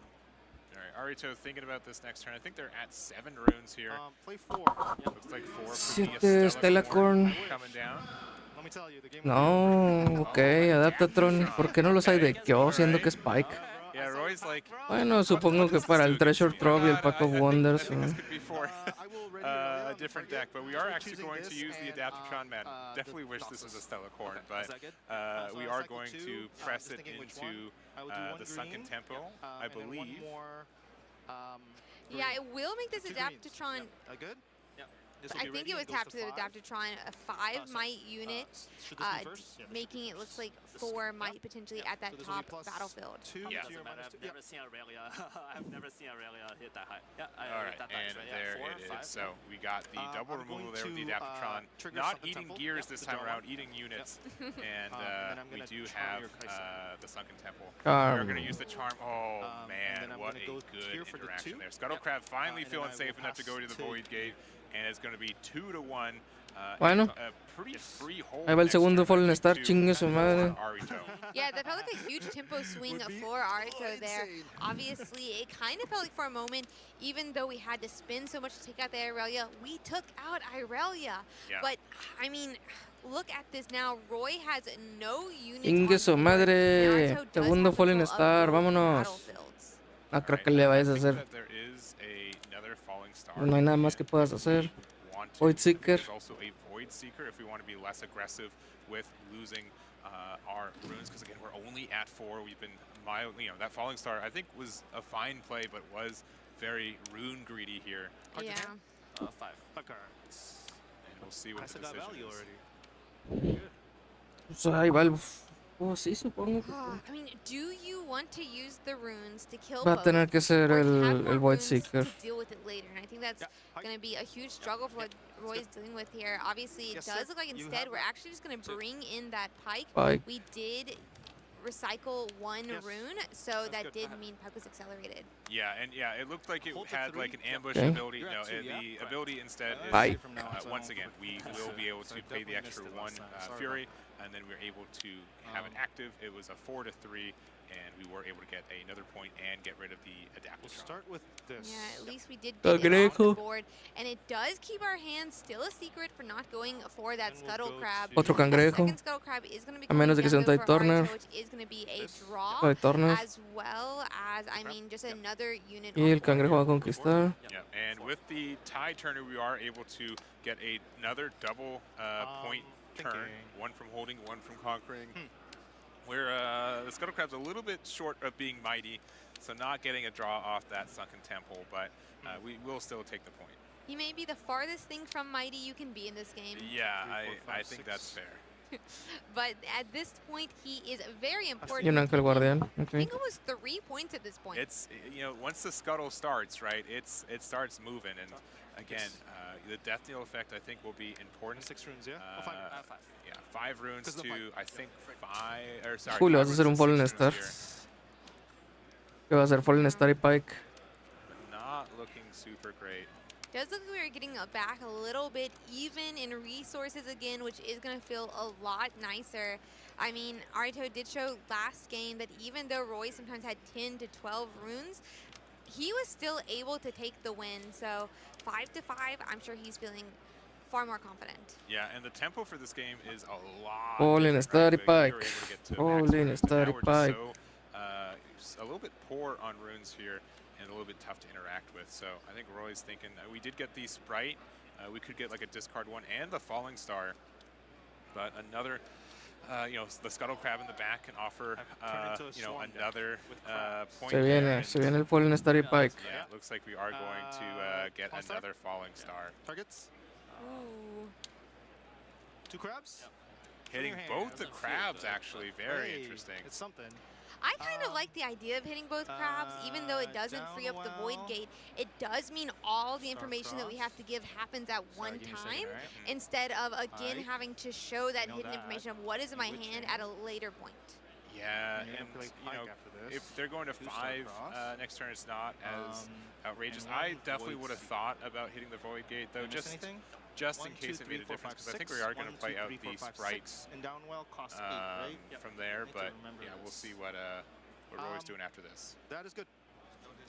right, Arito thinking about this next turn. I think they're at 7 runes here. Play 4. Looks like 4 for 7 Stella Corn. Coming down. No, ok, Adaptatron. ¿Por qué no los hay de Kyo, siendo que Spike? Yeah, Roy's like, bueno, supongo que para el Treasure Trove y el Pack of Wonders. This could be for a different deck, but we are actually going to use the Adaptatron Man. Definitely wish this was a Stella Corn, but we are going to press it into the Sunken Temple, I believe. Yeah, it will make this Adaptatron. Good? Yeah. I think it was tapped to the Adaptatron. A 5 might unit, making it looks like 4 might potentially at that top battlefield. Yeah, I've never seen Aurelia. I've never seen Aurelia hit that high. Yeah, all right, and there it is. So we got the double removal there with the Adaptatron. Not eating gears this time around, eating units. And we do have the Sunken Temple. We're going to use the Charm. Oh, man, what a good interaction there. Scuttle Crab finally feeling safe enough to go to the Void Gate. And it's going to be 2-1. Bueno, ahí va el segundo Fallen Star, chingue su madre. Yeah, that felt like a huge tempo swing for Arito there. Obviously, it kind of felt like for a moment, even though we had to spin so much to take out the Irelia, we took out Irelia. Yeah. But, I mean, look at this now. Roy has no units. Chingue su madre. Segundo Fallen Star, vámonos. No creo que le vayas a hacer. No hay nada más que puedas hacer. Void Seeker. There's also a Void Seeker if we want to be less aggressive with losing our runes, because again, we're only at 4. We've been mildly, that Falling Star I think was a fine play, but was very rune greedy here. Yeah. 5. 5 cards. And we'll see what the decision is. Already. Pues ahí va el... Oh, sí, supongo. I mean, do you want to use the runes to kill Va a tener que ser el Void Seeker. Deal with it later, and I think that's going to be a huge struggle for what Roy's dealing with here. Obviously, it does look like instead we're actually just going to bring in that Pike. We did recycle 1 rune, so that did mean Pike was accelerated. Yeah, and it looked like it had like an ambush ability. No, the ability instead is once again we will be able to pay the extra 1 Fury, and then we're able to have it active. It was a 4-3, and we were able to get another point and get rid of the Adaptatron. We'll start with this. Yeah, at least we did get it off the board, and it does keep our hands still a secret for not going for that Scuttle Crab. Otro cangrejo. Second Scuttle Crab is going to be a menos de que sea un Tide Turner. Which is going to be a draw, as well as, I mean, just another unit. Y el cangrejo va a conquistar. Yeah, and with the Tide Turner, we are able to get another double point turn. 1 from holding, 1 from conquering. Where the Scuttle Crab's a little bit short of being mighty, so not getting a draw off that Sunken Temple, but we will still take the point. He may be the farthest thing from mighty you can be in this game. Yeah, I think that's fair. But at this point, he is very important. Y un Ángel Guardián. I think it was 3 points at this point. It's, once the Scuttle starts, right, it starts moving, and again, the Death Deal effect I think will be important. 6 runes, yeah? 5. Yeah, 5 runes to, I think, 5, or sorry. Julio, vas a hacer un Fallen Star. ¿Qué va a hacer? Fallen Star y Pike. Not looking super great. Does look like we're getting back a little bit even in resources again, which is going to feel a lot nicer. I mean, Arito did show last game that even though Roy sometimes had 10 to 12 runes, he was still able to take the win. So 5-5, I'm sure he's feeling far more confident. Yeah, and the tempo for this game is a lot. Fallen Star y Pike. Fallen Star y Pike. A little bit poor on runes here and a little bit tough to interact with. So I think Roy's thinking we did get the Sprite. We could get like a discard 1 and the Falling Star, but another. The Scuttle Crab in the back can offer, another point. Se viene el Fallen Star y Pike. Yeah, it looks like we are going to get another Falling Star. Targets? Ooh. 2 crabs? Hitting both the crabs, actually. Very interesting. It's something. I kind of like the idea of hitting both crabs, even though it doesn't free up the Void Gate. It does mean all the information that we have to give happens at one time, instead of, again, having to show that hidden information of what is in my hand at a later point. Yeah, and if they're going to 5 next turn, it's not as outrageous. I definitely would have thought about hitting the Void Gate, though, just in case it made a difference, because I think we are going to play out the Sprites from there, but yeah, we'll see what Roy's doing after this. That is good.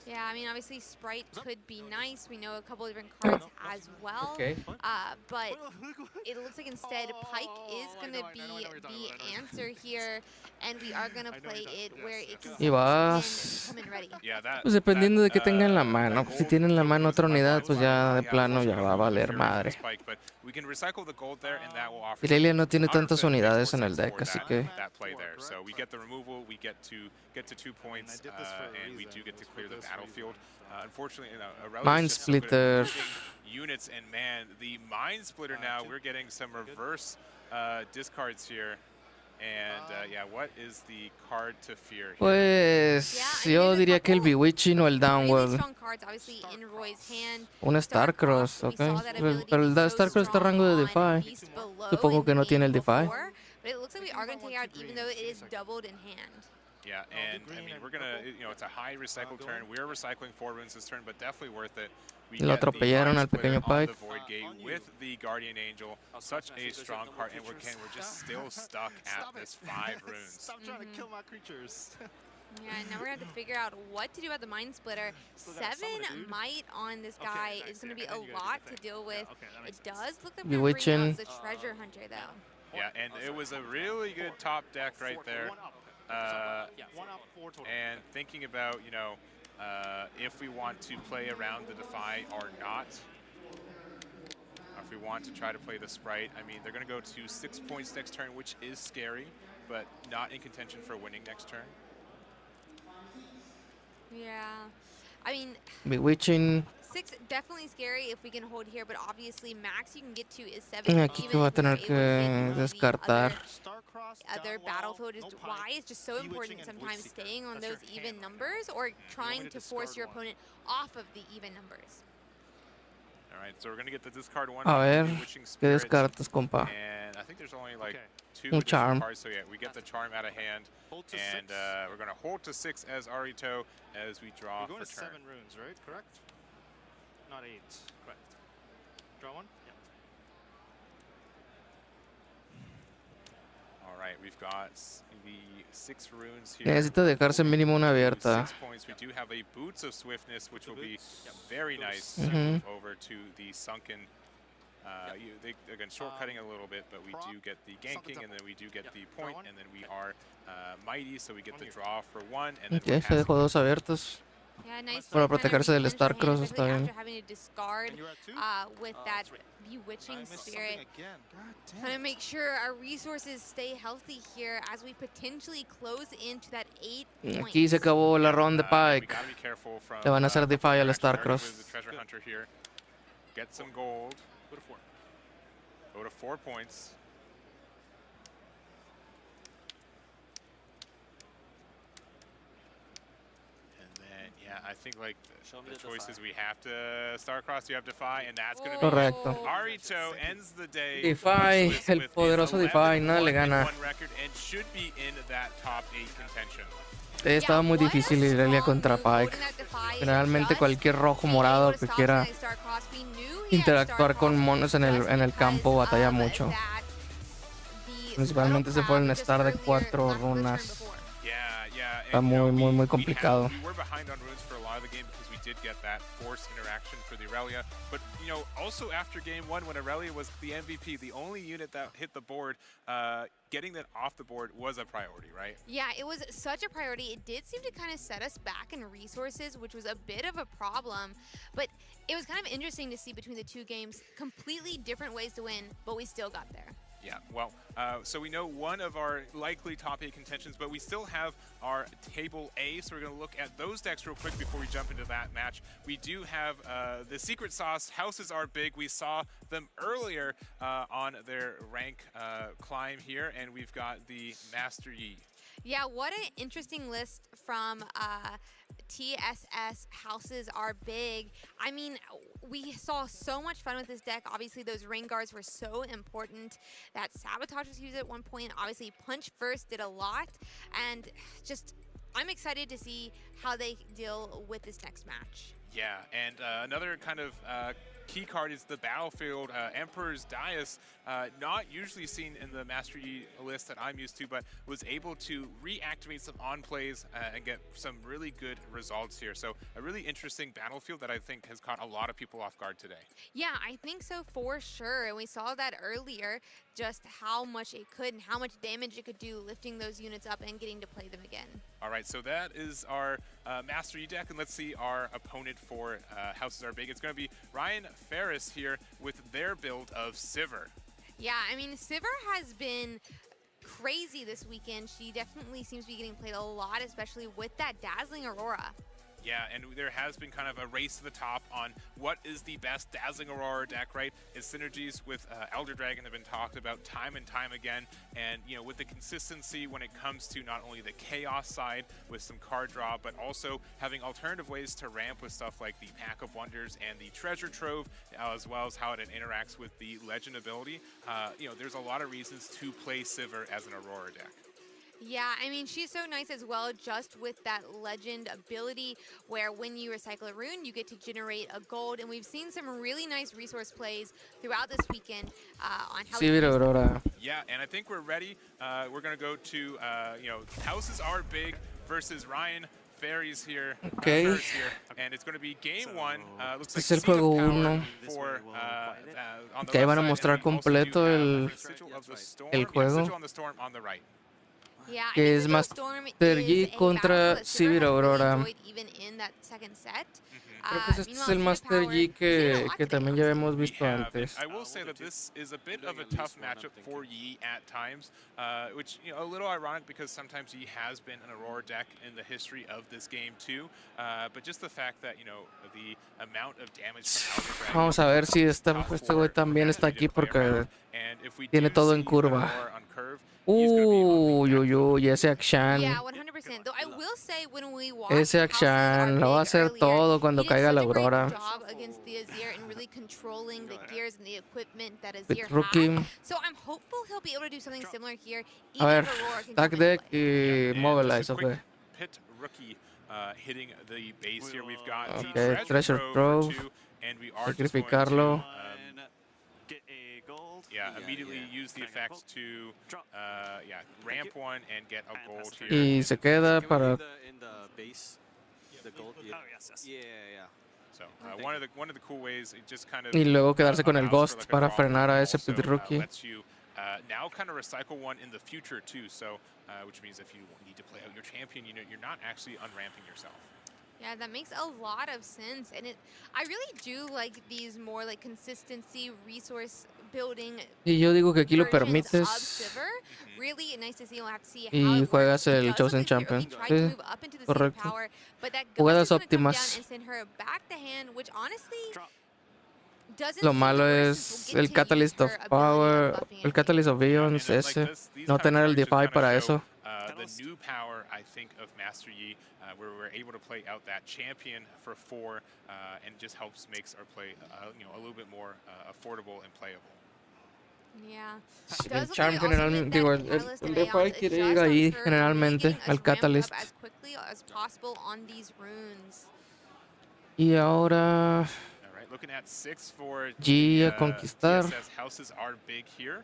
Yeah, I mean, obviously Sprite could be nice. We know a couple of different cards as well. Okay. But it looks like instead Pike is going to be the answer here, and we are going to play it where it can come in ready. Pues dependiendo de qué tenga en la mano. Si tiene en la mano otra unidad, pues ya de plano ya va a valer madre. Irelia no tiene tantas unidades en el deck, así que... So we get the removal, we get to 2 points, and we do get to clear the battlefield. Unfortunately, Aurelia Mind is just so good Splitter. at moving units, and man, the Mind Splitter now, we're getting some reverse discards here. And yeah, what is the card to fear here? Pues yo diría que el Bewitching o el Downwell. Un Starcross, ok. Pero el Starcross está rango de Defy. Supongo que no tiene el Defy. But it looks like we are going to take out even though it is doubled in hand. Yeah, and I mean, we're going to, it's a high recycle turn. We're recycling 4 runes this turn, but definitely worth it. We Lo atropellaron al pequeño Pike. The Void Gate with the Guardian Angel. Such a strong card, and we're just still stuck at this 5 runes. Stop trying to kill my creatures. Yeah, now we're going to have to figure out what to do about the Mind Splitter. 7 might on this guy is going to be a lot to deal with. It does look like we're bringing out the Treasure Hunter, though. Yeah, and it was a really good top deck right there. And thinking about, if we want to play around the Defy or not, or if we want to try to play the Sprite, I mean, they're going to go to 6 points next turn, which is scary, but not in contention for winning next turn. Yeah, I mean, Bewitching. 6 definitely scary if we can hold here, but obviously max you can get to is 7. Aquí que voy a tener que descartar. Other battlefield is why it's just so important sometimes staying on those even numbers or trying to force your opponent off of the even numbers. All right, so we're going to get the discard 1. A ver, ¿qué descartas, compa? And I think there's only like 2 Un charm. cards, so yeah, we get the charm out of hand. And we're going to hold to 6 as Arito as we draw We're going for to turn. 7 runes, right? Correct? Not 8. Correct. Draw 1? Yep. All right, we've got the 6 runes here. Necesita dejarse mínimo una abierta. 6 points. We do have a Boots of Swiftness, which will be very nice over to the Sunken. Again, shortcutting a little bit, but we do get the ganking, and then we do get the point, and then we are mighty, so we get the draw for 1. And then Ok, se dejó 2 abiertos. Yeah, nice. Para protegerse del Starcross está bien. After having to discard with that Bewitching Spirit. Trying to make sure our resources stay healthy here as we potentially close into that 8 points. Aquí se acabó la ronda de Pike. We gotta be careful from, Le van a hacer Defy al the Starcross. Treasure Hunter here. Get some gold. Go to 4. Go to 4 points. Yeah, I think like the choices we have to Starcross, you have Defy, and that's going to be Correcto. Arito ends the day. Defy, el poderoso Defy, nada le gana. And should be in that top 8 contention. Estaba muy difícil Irelia contra Pike. Generalmente cualquier rojo morado que quiera interactuar con monos en el campo batalla mucho. Principalmente se fue en Star de 4 runas. Está muy complicado. We were behind on runes for a lot of the game because we did get that force interaction for the Aurelia. But, also after game 1, when Aurelia was the MVP, the only unit that hit the board, getting that off the board was a priority, right? Yeah, it was such a priority. It did seem to kind of set us back in resources, which was a bit of a problem. But it was kind of interesting to see between the 2 games, completely different ways to win, but we still got there. Yeah, well, so we know one of our likely top 8 contentions, but we still have our table A, so we're going to look at those decks real quick before we jump into that match. We do have the secret sauce. Houses are big. We saw them earlier on their rank climb here, and we've got the Master Yi. Yeah, what an interesting list from TSS. Houses are big. I mean, we saw so much fun with this deck. Obviously, those rain guards were so important. That Sabotage was used at one point. Obviously, Punch First did a lot. And just, I'm excited to see how they deal with this next match. Yeah, and another kind of key card is the Battlefield Emperor's Dais. Not usually seen in the Master Yi list that I'm used to, but was able to reactivate some on-plays and get some really good results here. So a really interesting battlefield that I think has caught a lot of people off guard today. Yeah, I think so for sure. And we saw that earlier, just how much it could and how much damage it could do lifting those units up and getting to play them again. All right, so that is our Master Yi deck, and let's see our opponent for Houses Are Big. It's going to be Ryan Ferris here with their build of Sivir. Yeah, I mean, Sivir has been crazy this weekend. She definitely seems to be getting played a lot, especially with that Dazzling Aurora. Yeah, and there has been kind of a race to the top on what is the best Dazzling Aurora deck, right? Its synergies with Elder Dragon have been talked about time and time again, and with the consistency when it comes to not only the Chaos side with some card draw, but also having alternative ways to ramp with stuff like the Pack of Wonders and the Treasure Trove, as well as how it interacts with the Legend ability. There's a lot of reasons to play Sivir as an Aurora deck. Yeah, I mean, she's so nice as well, just with that legend ability where when you recycle a rune, you get to generate a gold. And we've seen some really nice resource plays throughout this weekend on how Sivir Aurora. Yeah, and I think we're ready. We're going to go to, houses are big versus Ryan. Ferries here, Okay. And it's going to be game 1. Looks Es like el juego Seed of 1. Power on the Que ahí van a left side, mostrar and we also do completo have el Sigil of the Storm. el Yeah, juego. Sigil on the Storm on the right. Yeah, I Que mean, es Sigil Master Storm Yi is a contra battle that Sivir Sivir has really Aurora. enjoyed even in that second set. Creo que este Meanwhile, es el Seed of Master Power, Yi we've seen a que, lot que today, también ya honestly. hemos visto antes. I will say that this is a bit of a tough matchup for Yi at times, which a little ironic because sometimes Yi has been an Aurora deck in the history of this game too. But just the fact that the amount of damage from Elder Dragon. Vamos a ver si este güey también está aquí porque tiene todo en curva. Uy, uy, uy, ese Akshan. Yeah, 100%. Though I will say when we watch Ese Akshan lo va a hacer todo cuando caiga la Aurora. job against the Azir and really controlling the gears and the equipment that Azir Rookie. has. So I'm hopeful he'll be able to do something similar here. A Even ver, if Aurora can Tag come into Deck play. y Mobilize, ok. Pit Rookie hitting the base here. We've got Ok, the Treasure for Trove. 2, and we are just going Sacrificarlo. to immediately use the effects to ramp 1 and get a gold here. Y se queda para... In the base, the gold. Yeah. Oh, yes. Yeah. So one of the cool ways, it just kind of Y luego quedarse con el allows for, Ghost like, a para draw frenar a also, ese Pit Rookie. lets you now kind of recycle 1 in the future too. So which means if you need to play out your champion, you're not actually unramping yourself. Yeah, that makes a lot of sense, and I really do like these more like consistency, resource building. Y yo digo que aquí lo versions of permites Sivir. Really nice to see. We'll have to see how y it juegas works. It el does Chosen look like Champion. He tried to Sí, move up into the Seed of correcto. Power, but that Jugadas Ghost is gonna come down óptimas. and send her back to hand, which honestly doesn't Lo seem malo the worst es since we'll el get to use Catalyst her of ability Power, of buffing el Catalyst of Eons, ese. No tener el DeFi para eso. The new power, I think, of Master Yi, where we're able to play out that champion for 4, and just helps makes our play, a little bit more affordable and playable. Yeah. Sí, Does el look Charm like also generalmente, that digo, Catalyst el and DeFi Aeons quiere adjust ir on ahí turn, generalmente, making us al ramp Catalyst. up as quickly as possible on these runes. Y ahora... All right, looking at 6 for G the a conquistar. TSS. Houses are big here.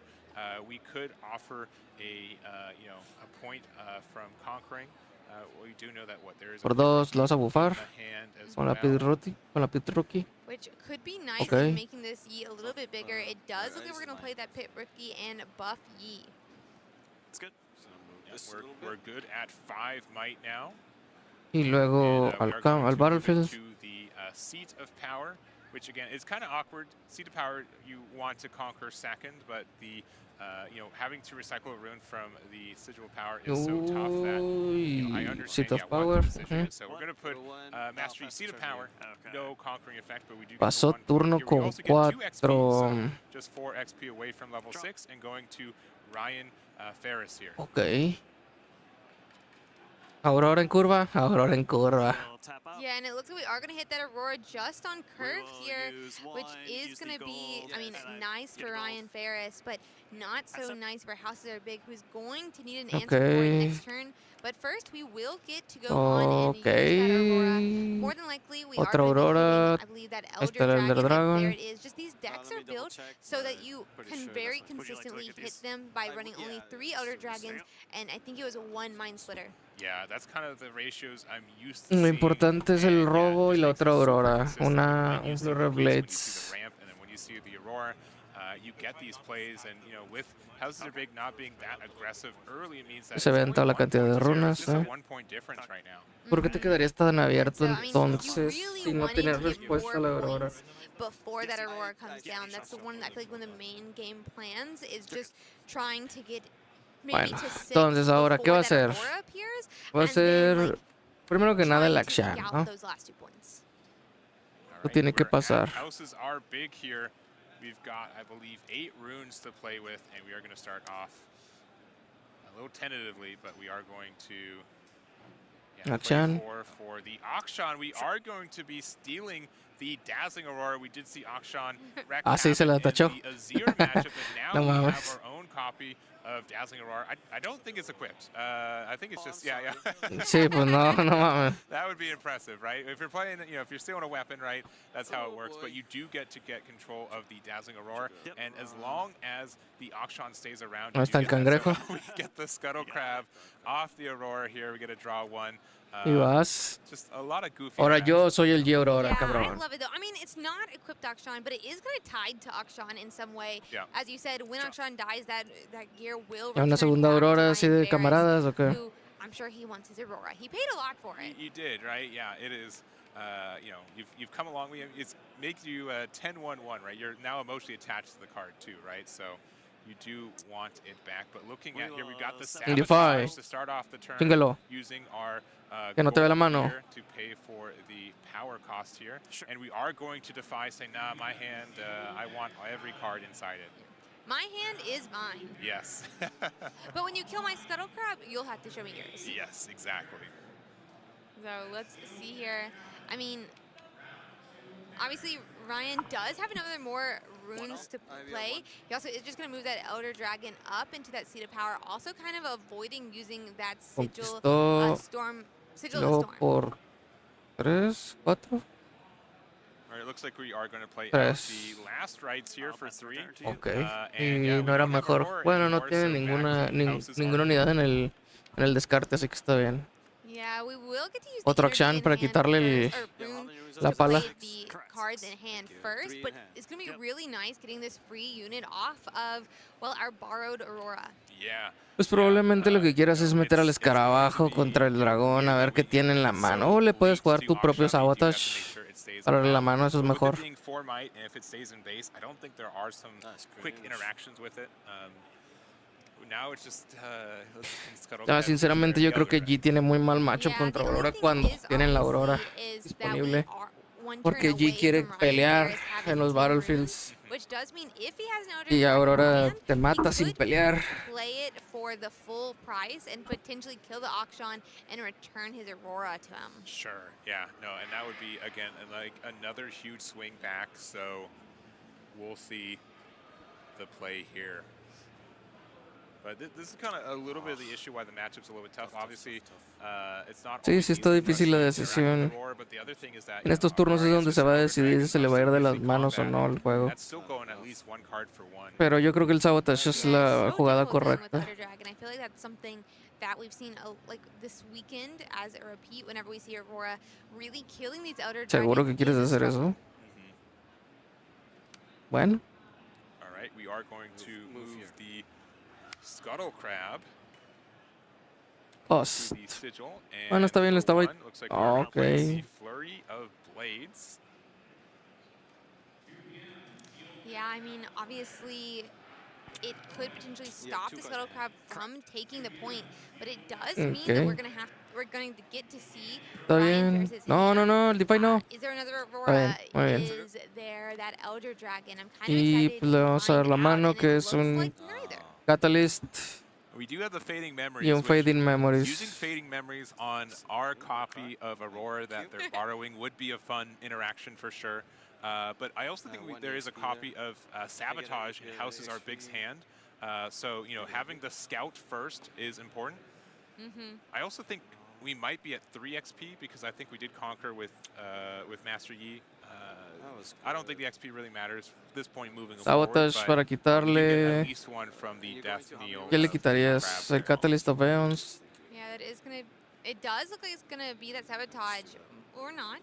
We could offer a point from conquering. We do know that there is Por 2 lo vas a bufar. hand as Con la Pit Rookie. Con la Pit Rookie. Which could be nice Okay. in making this Yi a little bit bigger. It does look like we're going to play that Pit Rookie and buff Yi. It's good. We're good at 5 might now. Y luego We al, are going al to move Battlefield. into the Seat of Power, which again is kind of awkward. Seat of Power, you want to conquer second, but the having to recycle a rune from the Sigil of Power is so tough that I understand. Seat of one Power. decision. So we're going to put Master Yi Seat of Power, no conquering effect, but we do get Pasó 1 point turno here. We con also get 2 XP, so 4. just 4 XP away from level 6 and going to Ryan Ferris here. Ok. Aurora en curva, Aurora en curva. Yeah, and it looks like we are going to hit that Aurora just on curve here, which is going to be, I mean, nice for Ryan Ferris, but not so nice for Houses Are Big, who's going to need an answer for it Okay. next turn. But first, we will get to go on and use that Aurora. More than likely, we Otra are going to be Aurora. hitting, I believe, that Ahí Elder está el Elder Dragon. Dragon. There it is. Just these decks are built so that you can very consistently hit them by running only 3 Elder Dragons, and I think it was 1 Mind Splitter. Yeah, that's kind of the ratios I'm used to Lo seeing. importante es el robo y la otra Aurora. Un You see Flurry of the plays when you Blades. see the ramp, and then when you see the Aurora, you get these plays, and with Houses Are Big not being that aggressive early, it means that Se ven toda la cantidad de it's runas. just a 1 point difference right now. ¿Por qué te quedarías tan abierto So, I mean, you entonces really si no wanted tienes to get respuesta a la more Aurora? points before that Aurora comes down. That's the one that I feel like one of the main game plans is just trying to get maybe Bueno, to 6 entonces ahora, ¿qué va a before that hacer? Aurora appears, Va a and then, ser like, Primero que nada el trying to action, gallop ¿no? those last 2 points. Lo tiene que pasar. Houses are big here. We've got, I believe, 8 runes to play with, and we are going to start off a little tentatively, but we are going to Akshan. for the Akshan. We are going to be stealing the Dazzling Aurora. We did see Akshan wreck Sí, se la havoc in tachó. the Azir matchup, but now No we have mames. our own copy of Dazzling Aurora. I don't think it's equipped. I think it's just, yeah. Sí, pues no mames. That would be impressive, right? If you're playing, if you're stealing a weapon, right, that's how it works. But you do get to get control of the Dazzling Aurora, and as long as the Akshan stays around, ¿Dónde está el cangrejo? we get the Scuttle Crab off the Aurora here. We get a draw 1. Y vas. Just a lot of goofy. Ahora yo soy el G Aurora, I cabrón. love it though. I mean, it's not equipped Akshan, but it is kind of tied to Akshan in some way. Yeah. As you said, when Akshan dies, that gear will ¿Ya una return segunda back to Aurora así Ryan de camaradas o qué? who I'm sure he wants his Aurora. He paid a lot for it. You did, right? Yeah, it is. You've come a long way. It makes you 10-1-1, right? You're now emotionally attached to the card too, right? So you do want it back. But looking at here, we've got the sabotage to start off the turn Chíngalo. using our Que no te ve la gold mano. here to pay for the power cost here. And we are going to defy, say, nah, my hand, I want every card inside it. My hand is mine. Yes. But when you kill my Scuttle Crab, you'll have to show me yours. Yes, exactly. So let's see here. I mean, obviously Ryan does have another more runes to play. He also is just going to move that Elder Dragon up into that Seat of Power, also kind of avoiding using that Sigil Storm. Sigil of the Luego Storm. por 3, 4. All right, it looks like we are going to play out Tres. the last rights here for 3. Ok. And Y no era mejor. Bueno, no tiene ninguna unidad en el descarte, así que está bien. Yeah, we will get to use Otro the action para quitarle la pala. the cards in hand first, but it's going to be really nice getting this free unit off of, well, our borrowed Aurora. Yeah. Pues probablemente lo que quieras es meter al escarabajo contra el dragón, a ver qué tiene en la mano. O le puedes jugar tu propio sabotage para la mano, eso es mejor. Being 4 might, and if it stays in base, I don't think there are some quick interactions with it. Now it's just Sinceramente yo creo que G tiene muy mal macho contra Aurora cuando tienen la Aurora disponible. Porque G quiere pelear en los battlefields. Which does mean if he has an Elder Y Dragon Aurora in hand, te mata he sin could pelear. play it for the full price and potentially kill the Akshan and return his Aurora to him. Sure, yeah, no, and that would be, again, like another huge swing back, so we'll see the play here. But this is kind of a little bit of the issue why the matchup's a little bit tough. Obviously, it's not Sí, sí está difícil la decisión. but the other thing is that En estos turnos es donde se va a decidir si se le va a ir de las manos o no el juego. that's still going at least 1 card for 1. Pero yo creo que el sabotage es la jugada correcta. Elder Dragon. I feel like that's something that we've seen like this weekend as a repeat whenever we see Aurora really killing these Elder Dragons. ¿Seguro que quieres hacer eso? Bueno. All right, we are going to move the Scuttle Crab. Post. To the sigil, and Bueno, está bien, le estaba... looks like we're gonna play Ok. the Flurry of Blades. Yeah, I mean, obviously, it could potentially stop the Scuttle Crab from taking the point, but it does mean that Okay. we're going to get to see Está Ryan bien. versus No, no, no, el Defy no. Is there another Está Aurora? bien, muy bien. Is there that Elder Dragon? I'm kind of Y excited pues le vamos a dar la mano, que es un Catalyst We do have the Fading Memories. y un which Fading Memories. Using Fading Memories on our copy of Aurora that they're borrowing would be a fun interaction for sure. But I also think there is a copy of Sabotage in Houses Our Big's hand. So, having the Scout first is important. I also think we might be at 3 XP because I think we did conquer with Master Yi. I don't think the XP really matters at this point moving Sabotage forward. para But you quitarle... get at least one from the Death Kneel. ¿Qué le quitarías? El Catalyst of Eons. Yeah, that is going to... It does look like it's going to be that Sabotage, or not.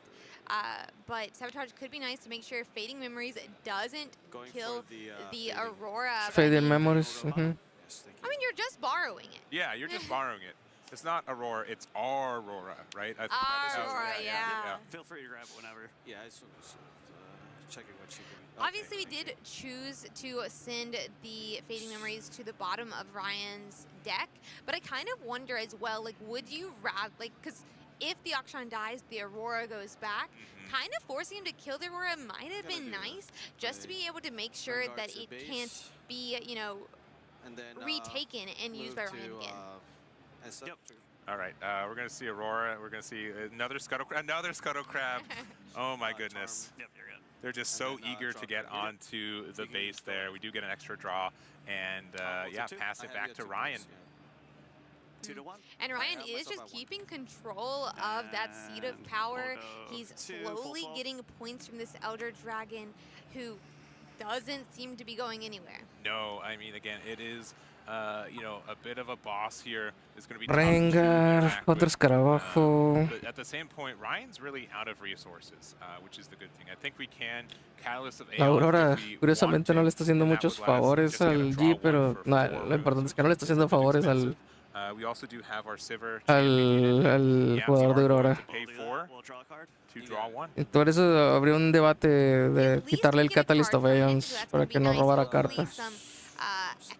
But Sabotage could be nice to make sure Fading Memories doesn't kill the Aurora. but I Fading mean, Memories. I mean, you're just borrowing it. Yeah, you're just borrowing it. It's not Aurora, it's our Aurora, right? I think that's- Aurora, yeah. Feel free to grab it whenever. Yeah, it's checking what she can. Obviously, we did choose to send the Fading Memories to the bottom of Ryan's deck, but I kind of wonder as well, like, would you rather, like, because if the Akshan dies, the Aurora goes back. Kind of forcing him to kill the Aurora might have been nice, just to be able to make sure that it can't be, you know, and then retaken and used by Ryan again. All right, we're going to see Aurora. We're going to see another Scuttle Crab. Oh, my goodness. Yep, you're good. They're just so eager to get onto the base there. We do get an extra draw. And, yeah, pass it back to Ryan. 2-1. And Ryan is just keeping control of that seat of power. He's slowly getting points from this Elder Dragon, who doesn't seem to be going anywhere. No, I mean, again, it is, you know, a bit of a boss here. It's going to be Rengar, otro escarabajo. But at the same point, Ryan's really out of resources, which is the good thing. I think we can Catalyst of La Aeon, Aurora, curiosamente, no le está haciendo muchos favores al G, pero no, lo importante es que no le está haciendo favores al we also do have our Sivir al jugador de Aurora. Y por eso habría un debate de quitarle el Catalyst of Aeons para que no robara cartas.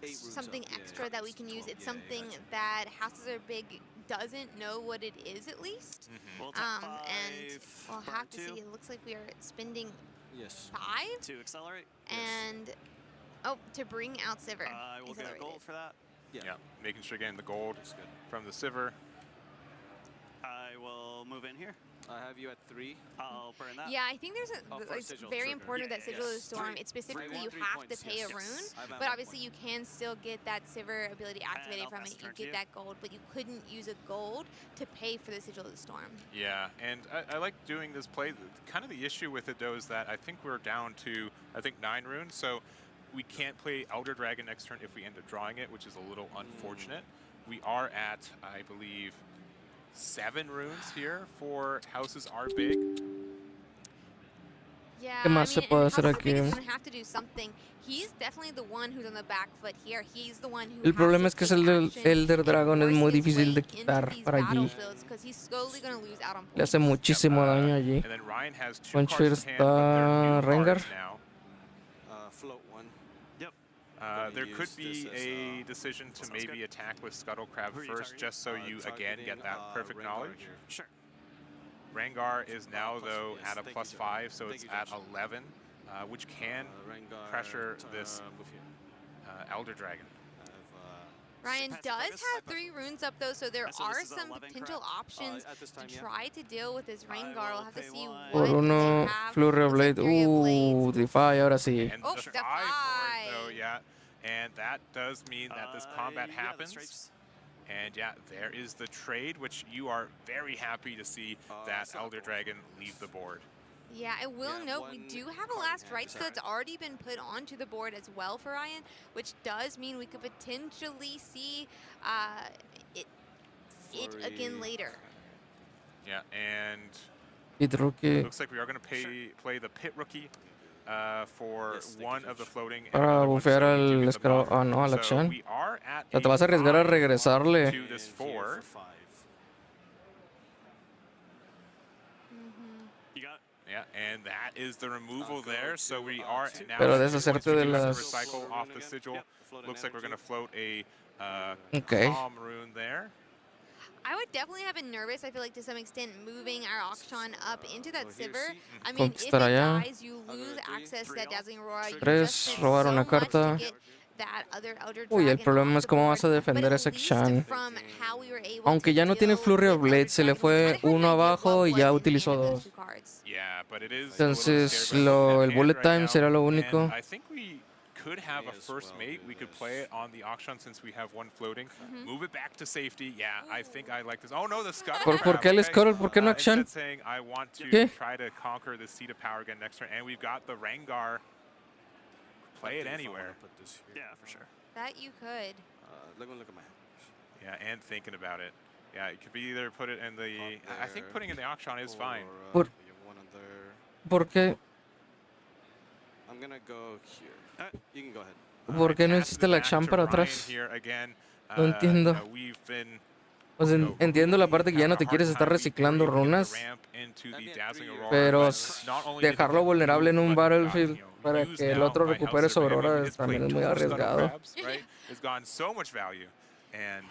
Something extra that we can use. It's something that Houses Are Big doesn't know what it is, at least. And we'll have to see. It looks like we are spending 5 to accelerate. And to bring out Sivir. I will get a gold for that. Yeah, making sure getting the gold from the Sivir. I will move in here. I have you at 3. I'll burn that. Yeah, I think there's it's very important that Sigil of the Storm, it's specifically you have to pay a rune, but obviously you can still get that Sivir ability activated from it. You get that gold, but you couldn't use a gold to pay for the Sigil of the Storm. Yeah, and I like doing this play. Kind of the issue with it, though, is that I think we're down to, 9 runes, so we can't play Elder Dragon next turn if we end up drawing it, which is a little unfortunate. We are at, I believe, 7 runes here for Houses Are Big. Yeah, ¿Qué más se puede hacer aquí? He's gonna have to do something. He's definitely the one who's on the back foot here. He's the one who El problema es que el Elder Dragon es muy difícil de quitar para allí. Le hace muchísimo daño allí. Puncher está Rengar. Float 1. There could be a decision to maybe attack with Scuttle Crab first, just so you again get that perfect knowledge. Sure. Rengar is now though at a +5, so it's at 11, which can pressure this Elder Dragon. Ryan does have 3 runes up though, so there are some potential options to try to deal with this Rengar. We'll have to see Por uno, Flurry of Blade. Defy, ahora sí. And the Defy! So yeah, and that does mean that this combat happens. And yeah, there is the trade, which you are very happy to see that Elder Dragon leave the board. Yeah, I will note we do have a last right, so it's already been put onto the board as well for Ryan, which does mean we could potentially see it again later. Yeah, and Pit Rookie. looks like we are going to play the Pit Rookie for one of the floating. Para bufear al escarabajo. Ah, no, al Akshan. O sea, te vas a arriesgar a regresarle. To this 4. Yeah, and that is the removal there. So we are now deshacerte de las... recycle off the sigil. Looks like we're going to float a Okay. calm rune there. I would definitely have been nervous, I feel like, to some extent, moving our Akshan up into that Sivir. I mean, if it dies, you lose access to that Dazzling Aurora. You just robar una carta. Uy, el problema es cómo vas a defender ese Akshan. Aunque ya no tiene Flurry of Blade, se le fue uno abajo y ya utilizó 2. Entonces, el Bullet Time será lo único. Could have a first mate. We could play it on the Akshan since we have 1 floating. Move it back to safety. Yeah, I think I like this. Oh no, the Scuttle. ¿Por qué el Scuttle? ¿Por qué no Akshan? Instead saying I want to try to conquer the seat of power again next turn, and we've got the Rengar. Play it anywhere. Yeah, for sure. That you could. Look at my. Yeah, and thinking about it. Yeah, it could be either put it in the. I think putting in the Akshan is fine. ¿Por qué? I'm gonna go here. You can go ahead. ¿Por qué no hiciste el Akshan para atrás? No entiendo. Pues entiendo la parte que ya no te quieres estar reciclando runas, pero dejarlo vulnerable en un battlefield para que el otro recupere su aurora también es muy arriesgado. And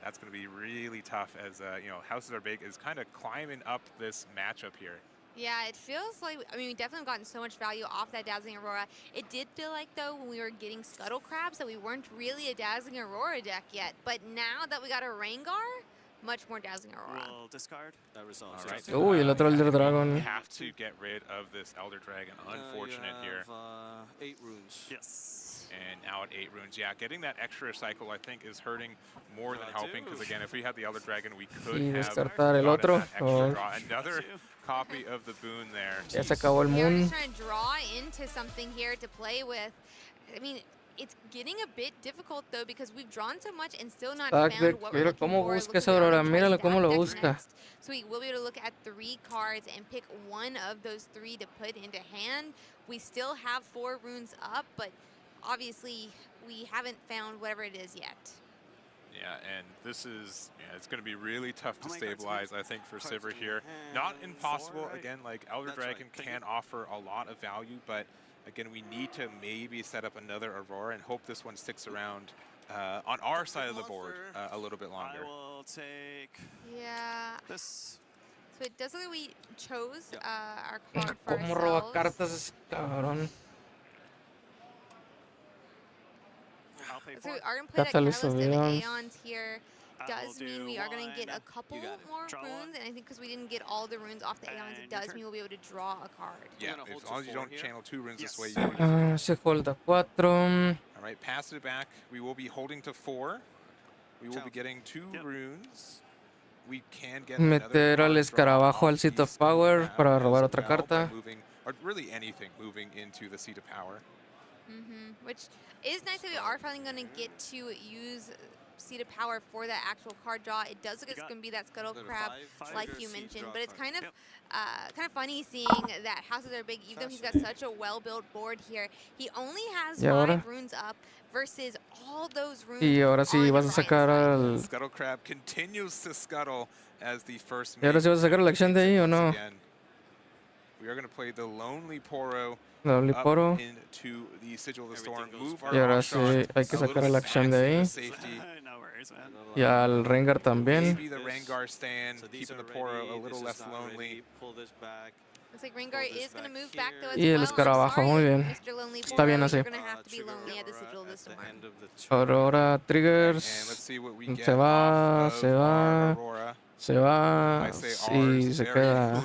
that's going to be really tough as, you know, Houses Are Big is kind of climbing up this matchup here. Yeah, it feels like, I mean, we definitely gotten so much value off that Dazzling Aurora. It did feel like, though, when we were getting Scuttle Crabs, that we weren't really a Dazzling Aurora deck yet. But now that we got a Rengar, much more Dazzling Aurora. We'll discard. That resolves. All right. Uy, el otro Elder Dragon. Have to get rid of this Elder Dragon. Unfortunate here. 8 runes. Yes. And now at 8 runes. Yeah, getting that extra cycle, I think, is hurting more than helping. Because, again, if we had the Elder Dragon, we could Y have descartar el gotten otro. that extra draw. Another copy of the boon there. Ya se acabó el We're moon. just trying to draw into something here to play with. I mean, it's getting a bit difficult, though, because we've drawn so much and still not found what we're Mira looking cómo for. It busca looks esa like we're Aurora. gonna try Míralo stack cómo lo deck busca. next. So we will be able to look at 3 cards and pick one of those 3 to put into hand. We still have 4 runes up, but obviously we haven't found whatever it is yet. Yeah, and this is, yeah, it's going to be really tough to stabilize, I think, for Sivir here. Not impossible. Again, like, Elder Dragon can offer a lot of value, but again, we need to maybe set up another Aurora and hope this one sticks around on our side of the board a little bit longer. I will take this. So it does look like we chose our card for ¿Cómo roba ourselves. cartas ese cabrón? So we are going to play that Catalyst Catalyst of of Aeons. Aeons here. Does mean we are going to get a couple more runes, and I think because we didn't get all the runes off the Aeons, it does mean we'll be able to draw a card. Yeah, as long as you don't channel 2 runes this way, you Se holda 4. All right, pass it back. We will be holding to 4. We will be getting 2 runes. We can get Meter al escarabajo al Seat of Power para robar otra carta. Moving, or really anything moving into the Seat of Power. Which is nice that we are finally going to get to use Seat of Power for that actual card draw. It does look like it's going to be that Scuttle Crab, like you mentioned, but it's kind of funny seeing that Houses Are Big, even though he's got such a well-built board here. He only has 5 runes up versus all those runes. Y ahora sí vas a sacar al... Scuttle Crab continues to scuttle as the first. ¿Y ahora sí vas a sacar la acción de ahí o no? We are going to play the Lonely Poro. Lonely Poro. Into the Sigil of the Storm. Move Y ahora sí hay que sacar la acción de ahí. Y al Rengar también. Maybe the Rengar stand, keeping the Poro a little less lonely. Looks like Rengar is going to move back though as Y el well. escarabajo, muy bien. Mr. Lonely Está bien Poro, así. you're going to have to be lonely at the Sigil of the Storm. Aurora Triggers. Se va, se va. Se va. Y se queda.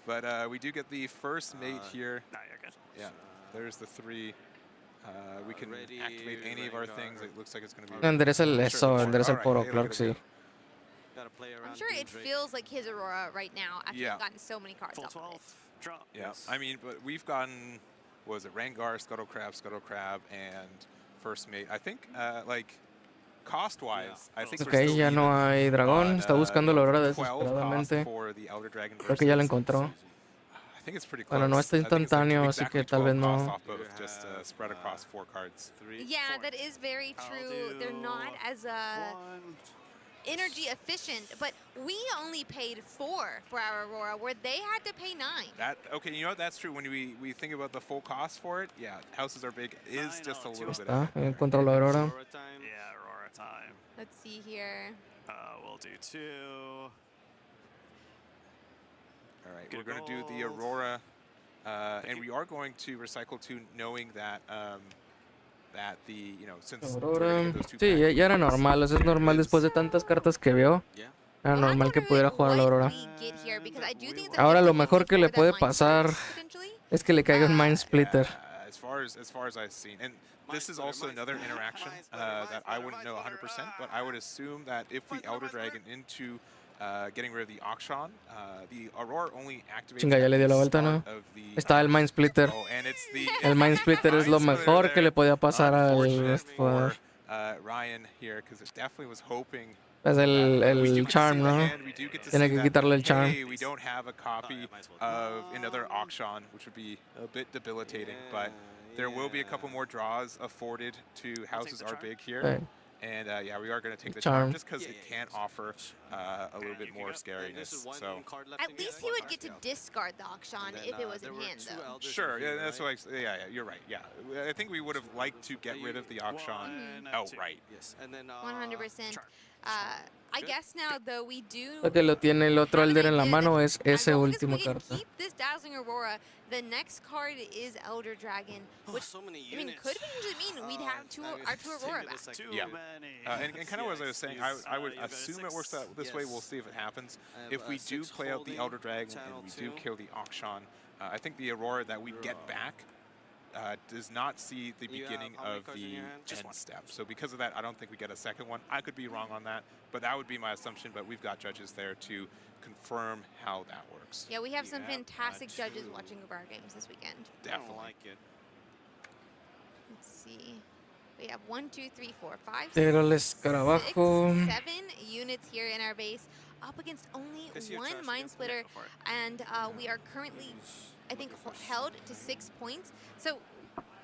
But we do get the first mate here. Yeah, there's the 3. We can activate any of our things. It looks like it's going to be. Endereza el Poro, claro que sí. I'm sure it feels like his Aurora right now after he's gotten so many cards off of it. Yeah, I mean, but we've gotten, what was it, Rengar, Scuttle Crab, and first mate. I think, like, cost-wise, I think Ok, ya no hay dragón. Está buscando la Aurora desesperadamente. Creo que ya la encontró. Bueno, no está instantáneo, así que tal vez no. Yeah, that is very true. They're not as energy efficient, but we only paid 4 for our Aurora, where they had to pay 9. Okay, you know what? That's true. When we think about the full cost for it, yeah, Houses Are Big is just a little bit. Está, encontró la Aurora. Yeah, Aurora time. Let's see here. We'll do 2. All right, we're going to do the Aurora, and we are going to recycle 2, knowing that that the, you know, since Aurora. Sí, ya era normal. Eso es normal después de tantas cartas que vio. Era normal que pudiera jugar a la Aurora. Ahora lo mejor que le puede pasar es que le caiga un Mind Splitter. As far as I've seen, and this is also another interaction that I wouldn't know 100%, but I would assume that if we Elder Dragon into getting rid of the Akshan, the Aurora only activates. Chinga, ya le dio la vuelta, ¿no? Está el Mind Splitter. El Mind Splitter es lo mejor que le podía pasar al Ryan here, because it definitely was hoping. Es el Charm, ¿no? Tiene que quitarle el Charm. We don't have a copy of another Akshan, which would be a bit debilitating, but there will be a couple more draws afforded to Houses Are Big here. And yeah, we are going to take the Charm. charm just because it can offer a little bit more scariness. So At least he would get to discard the Akshan if it was in hand, though. sure, yeah, that's what yeah, you're right. Yeah, I think we would have liked to get rid of the Akshan outright. Yes, and then 100%. I guess now, though, we do. Lo que lo tiene el otro Elder en la mano es ese As long as último we can carta. keep this Dazzling Aurora, the next card is Elder Dragon, which so many I mean could potentially mean we'd have our two Aurora back. Yeah, and kind of as I was saying, I would assume it works out this way. We'll see if it happens. If we do play out the Elder Dragon and we do kill the Akshan, I think the Aurora that we get back does not see the beginning of the end step. So because of that, I don't think we get a second one. I could be wrong on that, but that would be my assumption. But we've got judges there to confirm how that works. Yeah, we have some fantastic judges watching our games this weekend. Definitely. I don't like it. Let's see. We have 1, 2, 3, 4, 5, Pero el 6, escarabajo. 7 units here in our base, up against only one Mind Splitter, and we are currently, I think, held to 6 points. So,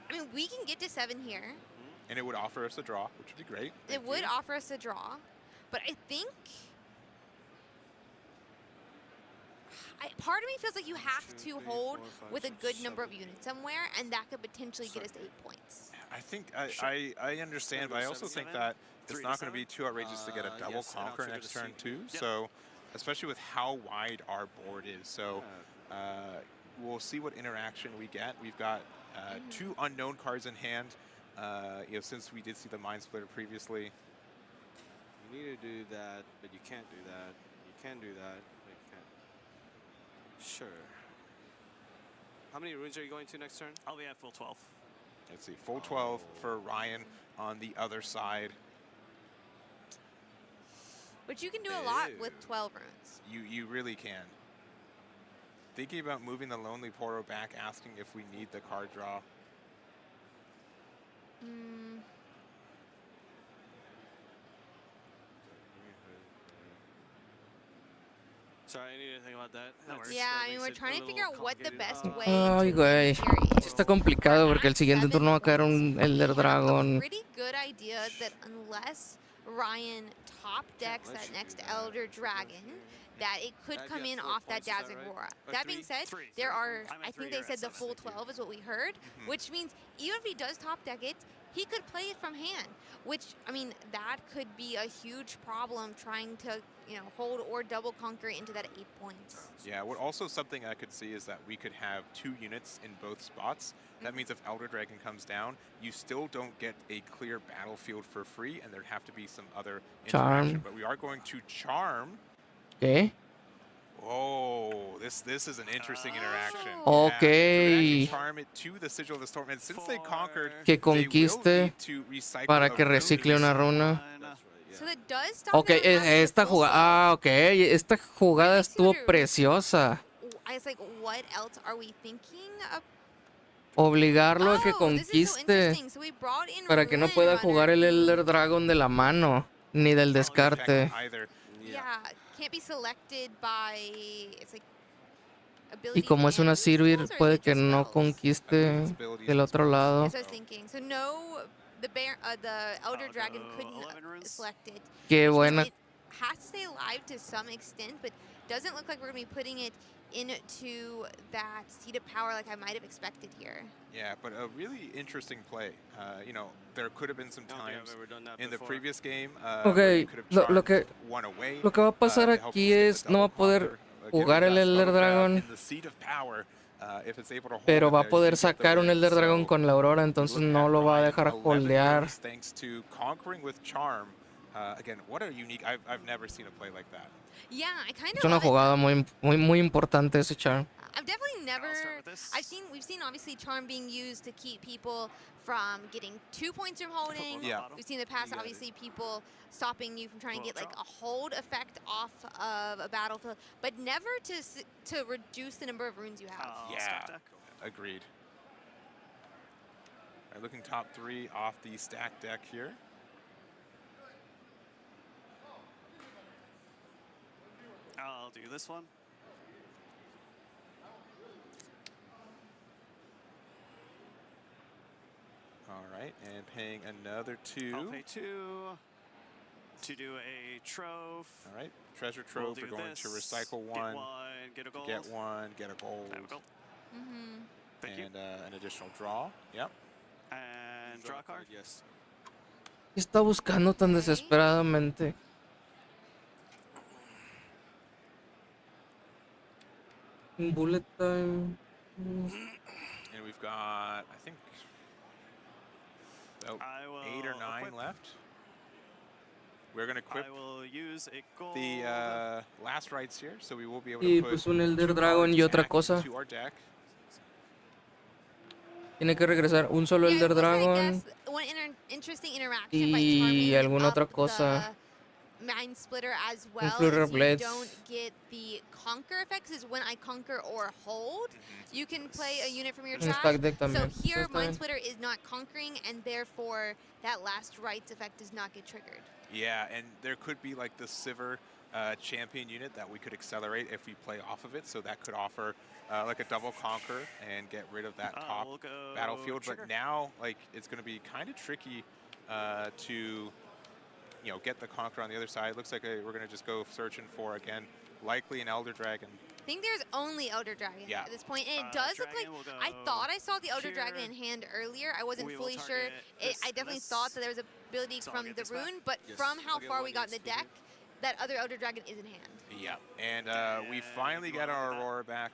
I mean, we can get to 7 here. And it would offer us a draw, which would be great. It would offer us a draw, but I think part of me feels like you have to hold with a good number of units somewhere, and that could potentially get us to 8 points. I think I understand, but I also think that it's not going to be too outrageous to get a double conquer next turn too. So, especially with how wide our board is. So, we'll see what interaction we get. We've got 2 unknown cards in hand. You know, since we did see the Mind Splitter previously. You need to do that, but you can't do that. You can do that, but you can't. Sure. How many runes are you going to next turn? I'll be at full 12. Let's see, full 12 for Ryan on the other side. But you can do a lot with 12 runes. You really can. Thinking about moving the Lonely Portal back, asking if we need the card draw. Sorry, I need to think about that. Yeah, I mean, we're trying to figure out what the best way Ay, güey. Sí está complicado porque el siguiente turno va a caer un Elder Dragon. Pretty good idea that unless Ryan top decks that next Elder Dragon, that it could come in off that Dazzling Aurora. That being said, there are, I think they said the full 12 is what we heard, which means even if he does top deck it, he could play it from hand, which, I mean, that could be a huge problem trying to, you know, hold or double conquer into that 8 points. Yeah, what also something I could see is that we could have 2 units in both spots. That means if Elder Dragon comes down, you still don't get a clear battlefield for free, and there'd have to be some other interaction. Charm. But we are going to charm. ¿Qué? Oh, this is an interesting interaction. Okay. Yeah, so charm it to the Sigil of the Storm, and since they conquered, Que conquiste para que recicle una runa. So that does stop Ok, esta jugada. Ah, ok. Esta jugada estuvo preciosa. I was like, what else are we thinking of? Obligarlo a que conquiste para que no pueda jugar el Elder Dragon de la mano ni del descarte. Yeah, can't be selected by. It's like Y como es una Sirvir, puede que no conquiste del otro lado. That's what I was thinking. So no, the Elder Dragon couldn't select it. Qué buena. It has to stay alive to some extent, but doesn't look like we're going to be putting it into that seat of power like I might have expected here. Yeah, but a really interesting play. You know, there could have been some times in the previous game where you Ok, could have lo que one away. va a pasar aquí es no va a poder jugar el Elder Dragon, pero va a poder sacar un Elder Dragon con la Aurora, entonces no lo va a dejar holdear. Thanks to conquering with charm. Again, what a unique. I've never seen a play like that. Yeah, I kind Es of una love it. jugada muy importante ese charm. I've definitely never. We've seen obviously charm being used to keep people from getting 2 points from holding. Yeah. We've seen in the past obviously people stopping you from trying to get like a hold effect off of a battlefield, but never to reduce the number of runes you have. Yeah, agreed. All right, looking top 3 off the stack deck here. I'll do this one. All right, and paying another 2. I'll pay 2 to do a trove. All right, treasure trove. We're going to recycle 1. Get a gold. Get 1, get a gold. Thank you. And an additional draw. Yep. And draw a card. Yes. ¿Qué está buscando tan desesperadamente? Bullet time. And we've got, I think, about 8 or 9 left. We're going to equip the last rights here, so we will be able to Y put pues un Elder 2 Dragon cards y otra back cosa. into our deck. Tiene que regresar un solo Elder Dragon One interesting interaction by charming y alguna otra up cosa. the Mind Splitter as well. Flutter Is you Blades. don't get the conquer effects. Is when I conquer or hold, you can play a unit from your Un trash. stack deck So también. here, Eso está Mind bien. Splitter is not conquering, and therefore that last rights effect does not get triggered. Yeah, and there could be like the Sivir champion unit that we could accelerate if we play off of it, so that could offer like a double conquer and get rid of that top we'll go battlefield. trigger. But now, like, it's going to be kind of tricky to, you know, get the conquer on the other side. Looks like we're going to just go searching for, again, likely an Elder Dragon. I think there's only Elder Dragon Yeah. at this point, and it does look like I thought I saw the Elder Dragon in hand earlier. I wasn't We will fully sure. target I definitely thought that there was ability So I'll from get the this back? rune, but Yes. from how I'll get far one we got in the yes, deck, that other Elder Dragon is in hand. Yeah, and we finally get our Aurora back.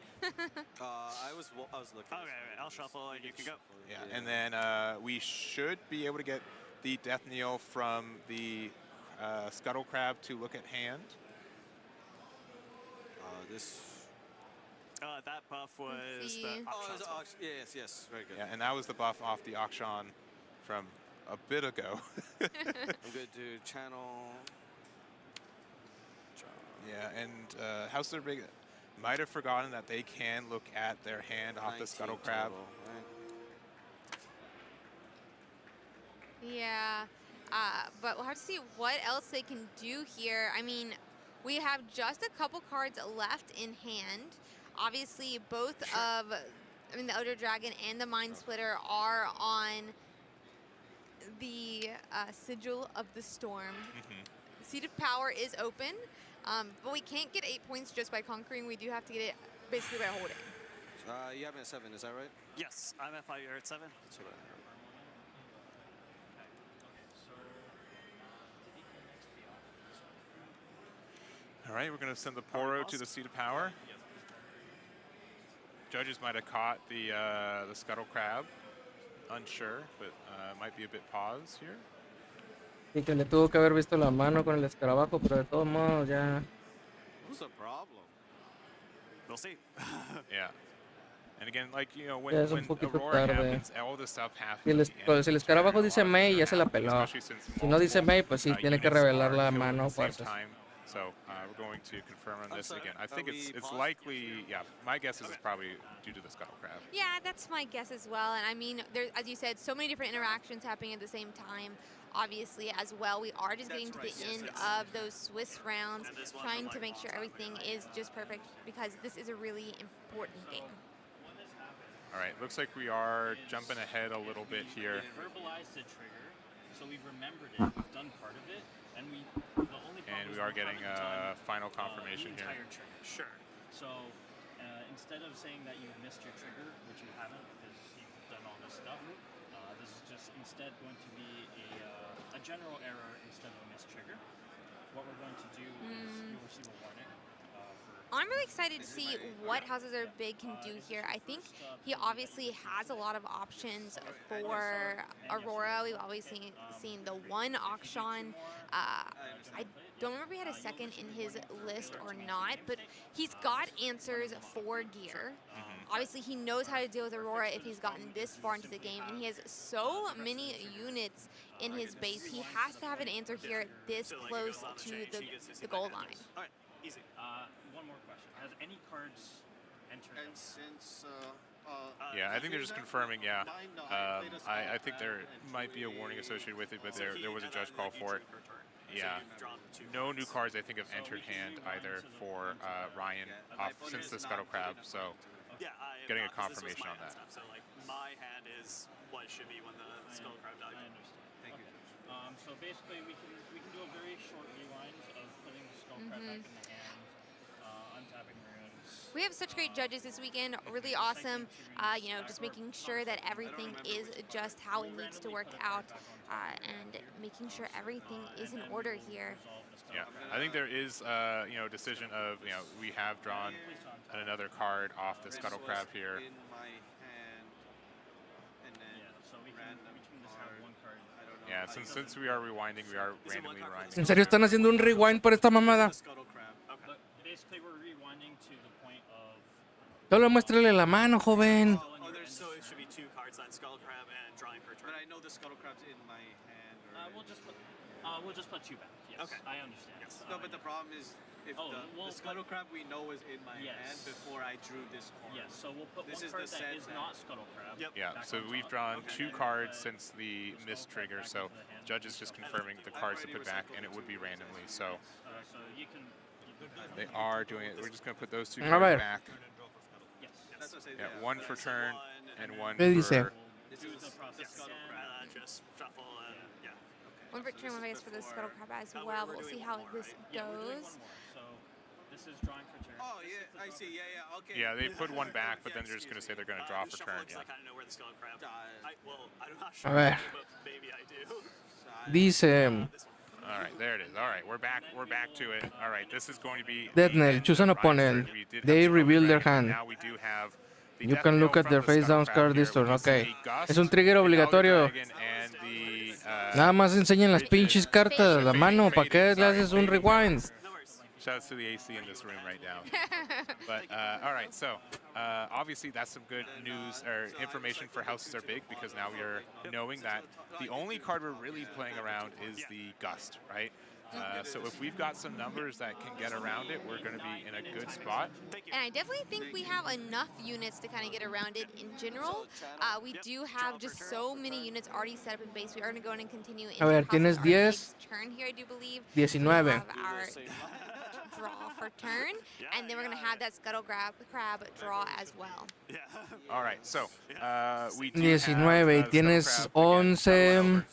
I was looking. Okay, I'll shuffle and you can go. Yeah, and then we should be able to get the Death Kneel from the Scuttle Crab to look at hand. This. That buff was see. the Oh, it was auction. yes, very good. Yeah, and that was the buff off the auction from a bit ago. I'm good to channel. Yeah, and House of the Big might have forgotten that they can look at their hand off the 19 Scuttle Crab. total, right? Yeah, but we'll have to see what else they can do here. I mean, we have just a couple cards left in hand. Obviously, both of, the Elder Dragon and the Mind Splitter are on the Sigil of the Storm. Seat of Power is open, but we can't get 8 points just by conquering. We do have to get it basically by holding. You have me at 7, is that right? Yes, I'm at 5, you're at 7. That's what I heard. All right, we're going to send the Poro to the Seat of Power. Judges might have caught the Scuttle Crab. Unsure, but might be a bit pause here. Y que le tuvo que haber visto la mano con el escarabajo, pero de todos modos ya. What's the problem? We'll see. Yeah. And again, like, you know, Ya when es un poquito Aurora tarde. happens, all this stuff happens. Si el escarabajo dice May, ya se la peló. Si no dice May, pues sí, tiene que revelar la mano a fuerzas. So we're going to confirm on this again. I think it's likely, yeah, my guess is it's probably due to the Scuttle Crab. Yeah, that's my guess as well. And I mean, there's, as you said, so many different interactions happening at the same time. Obviously, as well, we are just getting to the end of those Swiss rounds, trying to make sure everything is just perfect because this is a really important game. All right, looks like we are jumping ahead a little bit here. We verbalized the trigger, so we've remembered it. We've done part of it, and the only problem And we is are we getting haven't done, final confirmation the here. entire trigger. Sure. So instead of saying that you've missed your trigger, which you haven't because you've done all this stuff, this is just instead going to be a general error instead of a missed trigger. What we're going to do is you'll receive a warning. I'm really excited to see what Houses Are Big can do here. I think he obviously has a lot of options for Aurora. We've always seen the one auction. I don't remember if he had a second in his list or not, but he's got answers for gear. Obviously, he knows how to deal with Aurora if he's gotten this far into the game, and he has so many units in his base. He has to have an answer here this close to the goal line. All right, easy. One more question. Has any cards entered? And since Yeah, I think they're just confirming, yeah. I think there might be a warning associated with it, but there was a judge call for it. Yeah. No new cards, I think, have entered hand either for Ryan since the Scuttle Crab, so getting a confirmation on that. So like my hand is what it should be when the skull crab died. I understand. Thank you. So basically, we can do a very short rewind of putting the skull crab back in the hand, untapping runes. We have such great judges this weekend, really awesome. You know, just making sure that everything is just how it needs to work out, and making sure everything is in order here. Yeah, I think there is, you know, decision of, you know, we have drawn another card off the Scuttle Crab here. Yeah, since we are rewinding, we are randomly rewinding. ¿En serio están haciendo un rewind por esta mamada? Basically, we're rewinding to the point of. Solo muéstrele la mano, joven. So it should be 2 cards then skull crab and drawing per turn. But I know the scuttle crab's in my hand. We'll just put 2 back. Yes. Okay. I understand. Yes. No, but the problem is if the scuttle crab we know is in my hand before I drew this card. Yes. So we'll put one card that is not scuttle crab. Yep. Yeah. So we've drawn 2 cards since the miss trigger. So judge is just confirming the cards to put back, and it would be randomly. So they are doing it. We're just going to put those 2 cards back. Yes. Yeah, 1 for turn and 1 ¿Qué dice? for. Just shuffle and yeah. 1 for turn, 1 base for the Scuttle Crab as well. We'll see how this goes. So this is drawing for turn. Oh yeah, I see. Yeah, okay. Yeah, they put 1 back, but then they're just going to say they're going to draw for turn. I kind of know where the skull crab. I'm not A sure, ver. but maybe I do. Dice All right, there it is. All right, we're back to it. All right, this is going to be Deathnail, choose an opponent. They reveal their hand. Now we do have the You Death can Nail look at from their the face Scuttle down Crab card here. this turn, We do see ok. a Gust, Es un trigger the obligatorio. Elder Dragon, and the, Nada más enseñen las pinches cartas de la mano. ¿Para qué le haces un rewind? Shouts to the AC in this room right now. But all right, so obviously that's some good news or information for Houses Are Big, because now we are knowing that the only card we're really playing around is the Gust, right? So if we've got some numbers that can get around it, we're going to be in a good spot. And I definitely think we have enough units to kind of get around it in general. We do have just so many units already set up in base. We are going to go in and continue into A ver, House tienes of 10, Arcade's turn here, I do believe. 19. We have our draw for turn, and then we're going to have that Scuttle Crab draw as well. All right, so we do 19 have, y tienes 11,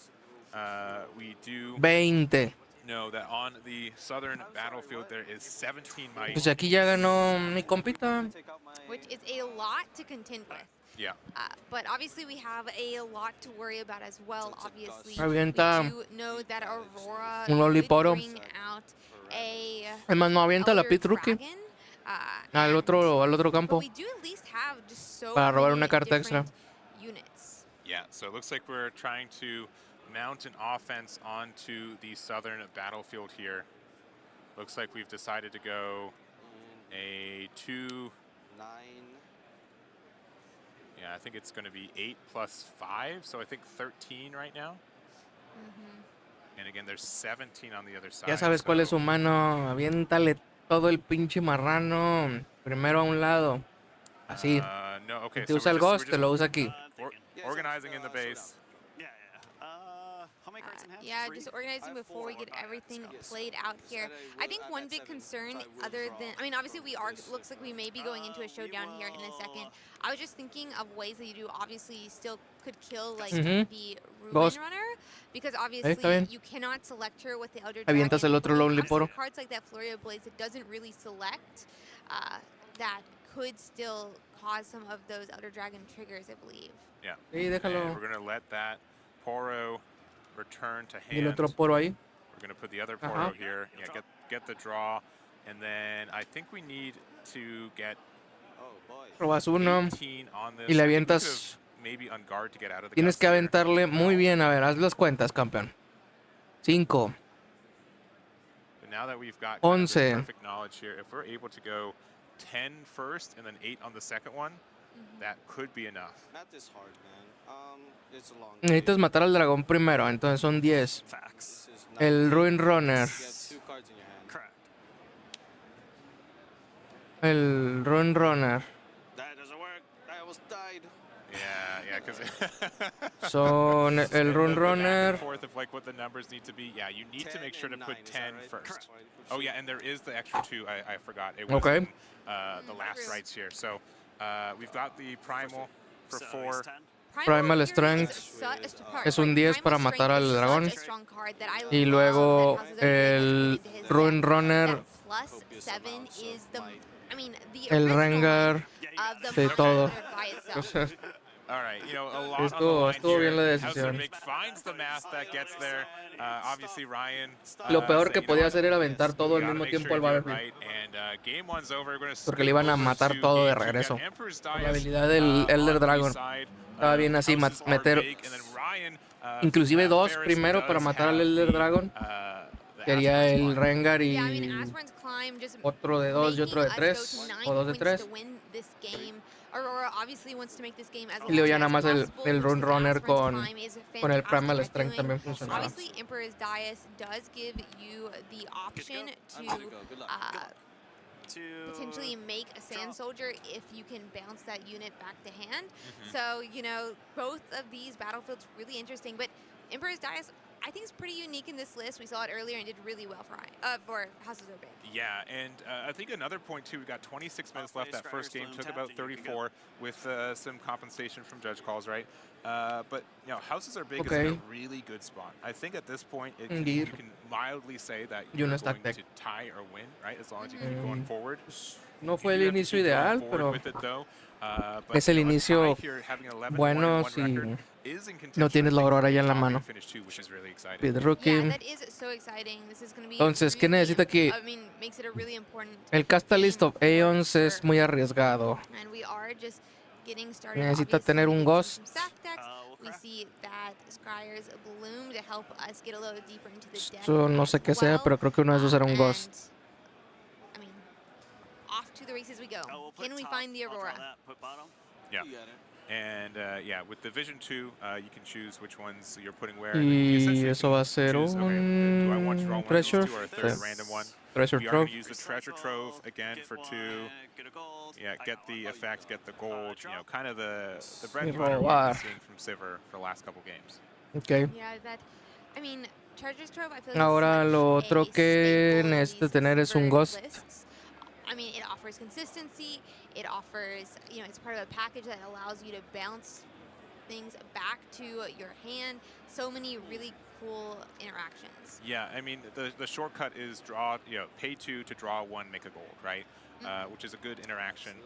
we do 20. know that on the southern battlefield there is 17 might. Pues aquí ya ganó mi compita. Which is a lot to contend with. Yeah. But obviously we have a lot to worry about as well. Obviously, Avienta we do know that Aurora un could Loliporo. bring out a Además, no avienta la Elder Pit Rookie Dragon, al otro but campo we do at least have just so para robar many una carta extra. different units. Yeah, so it looks like we're trying to mount an offense onto the southern battlefield here. Looks like we've decided to go a 2. 9. Yeah, I think it's going to be 8 plus 5, so I think 13 right now. And again, there's 17 on the other side. Ya sabes cuál es su mano. Aviéntale todo el pinche marrano. Primero a un lado. Así. No, okay, Si te so usa el Ghost, te lo usa aquí. Organizing in the base. How many cards in hand? Yeah, just organizing before we get everything played out here. I think one big concern, other than, I mean, obviously looks like we may be going into a showdown here in a second. I was just thinking of ways that you do obviously still could kill like the Ruben Ghost. Runner, because Está obviously bien. you cannot select her with the Elder Avientas Dragon. el otro We Lonely have some Poro. cards like that Flurry of Blades that doesn't really select, that could still cause some of those Elder Dragon triggers, I believe. Yeah. Sí, déjalo. And we're going to let that Poro return to Y el hand. otro Poro ahí. We're going to put the other Ajá. Poro here. Yeah, get the draw. And then I think we need to get Robas uno 18 on this. y le I think we avientas. could've maybe on guard to get out of the Tienes Gust que here. aventarle muy bien. A ver, haz las cuentas, campeón. 5. But now that we've got kind of this 11. perfect knowledge here, if we're able to go 10 first and then 8 on the second one, that could be enough. Not this hard, man. It's a long Necesitas matar al dragón primero, entonces son 10. El Ruin Runner. El Ruin Runner. That doesn't work. I almost died. Yeah, because Son el Ruin Runner. forth of like what the numbers need to be. Yeah, you need to make sure to put 10 first. Oh yeah, and there is the extra 2. I forgot. It was Okay. in, the last rights here. So We've got the Primal for 4. Primal Strength es un 10 para matar al dragón. Y luego el Ruin Runner, el Rengar, de todo. All right, you know, a lot on the line Estuvo bien la here. decisión. Finds the math that gets there. Obviously Ryan. Lo peor que podía hacer era aventar todo al mismo tiempo al Battlefield. Porque le iban a matar todo de regreso. Por la habilidad del Elder Dragon. Estaba bien así meter inclusive 2 primero para matar al Elder Dragon. Quería el Rengar y otro de 2 y otro de 3. O 2 de 3. Y luego ya nada más el Run Runner con el Primal Strength también funcionaba. Obviously, Emperor's Dais does give you the option to potentially make a Sand Soldier if you can bounce that unit back to hand. So, you know, both of these battlefields really interesting. But Emperor's Dais, I think, is pretty unique in this list. We saw it earlier and did really well for Houses Are Big. Yeah, and I think another point, too, we got 26 minutes left. That first game took about 34 with some compensation from judge calls, right? But, you know, Houses Are Big is in a really good spot. I think at this point, you can mildly say that you're going to tie or win, right? As long as you keep going forward. No fue el inicio ideal, pero es el inicio bueno si no tienes la Aurora ya en la mano. Pit Rookie. Entonces, ¿qué necesita aquí? El Catalyst of Aeons es muy arriesgado. Necesita tener un Ghost. Esto no sé qué sea, pero creo que uno de esos era un Ghost. To the races we go. Can we find the Aurora? Yeah. And yeah, with the Vision 2, you can choose which ones you're putting where. Y eso va a ser un Treasure. Treasure we are Trove. going to use the Treasure Trove again for 2. Yeah, get the effect, get the gold. You know, kind of the bread and butter we've been seeing from Sivir for the last couple games. Okay. Yeah, that. I mean, Treasure Trove. I feel like Ahora lo otro que necesita tener es un Ghost. I mean, it offers consistency. It offers, you know, it's part of a package that allows you to bounce things back to your hand. So many really cool interactions. Yeah, I mean, the shortcut is draw, you know, pay 2 to draw 1, make a gold, right? Which is a good interaction,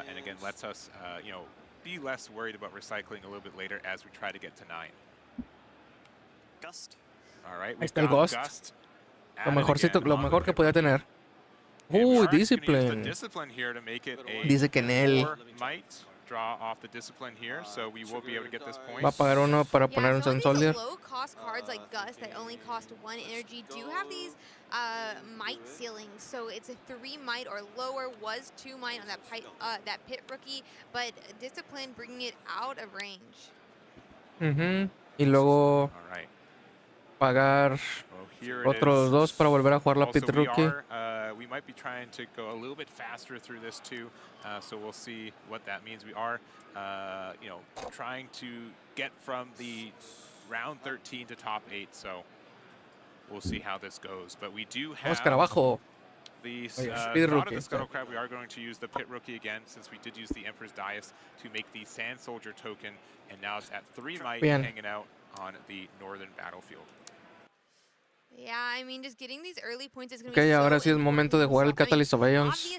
and again lets us, you know, be less worried about recycling a little bit later as we try to get to 9. Gust. All right, Ahí está el Ghost. Lo mejor que podía tener. Discipline. Dice que en él va a pagar uno para poner un Sand Soldier. Low cost cards like Gust that only cost 1 energy do have these might ceilings. So it's a 3 might or lower. Was 2 might on that Pit Rookie, but Discipline bringing it out of range. Y luego pagar otros 2 para volver a jugar la Pit Rookie. We might be trying to go a little bit faster through this too, so we'll see what that means. We are, you know, trying to get from the round 13 to top 8, so we'll see how this goes. But we do have the Thought of the Scuttle Crab. We are going to use the Pit Rookie again, since we did use the Emperor's Dais to make the Sand Soldier token, and now it's at 3 might hanging out on the northern battlefield. Yeah, I mean, just getting these early points is going to be ahora sí es momento de jugar el Catalyst of Aeons.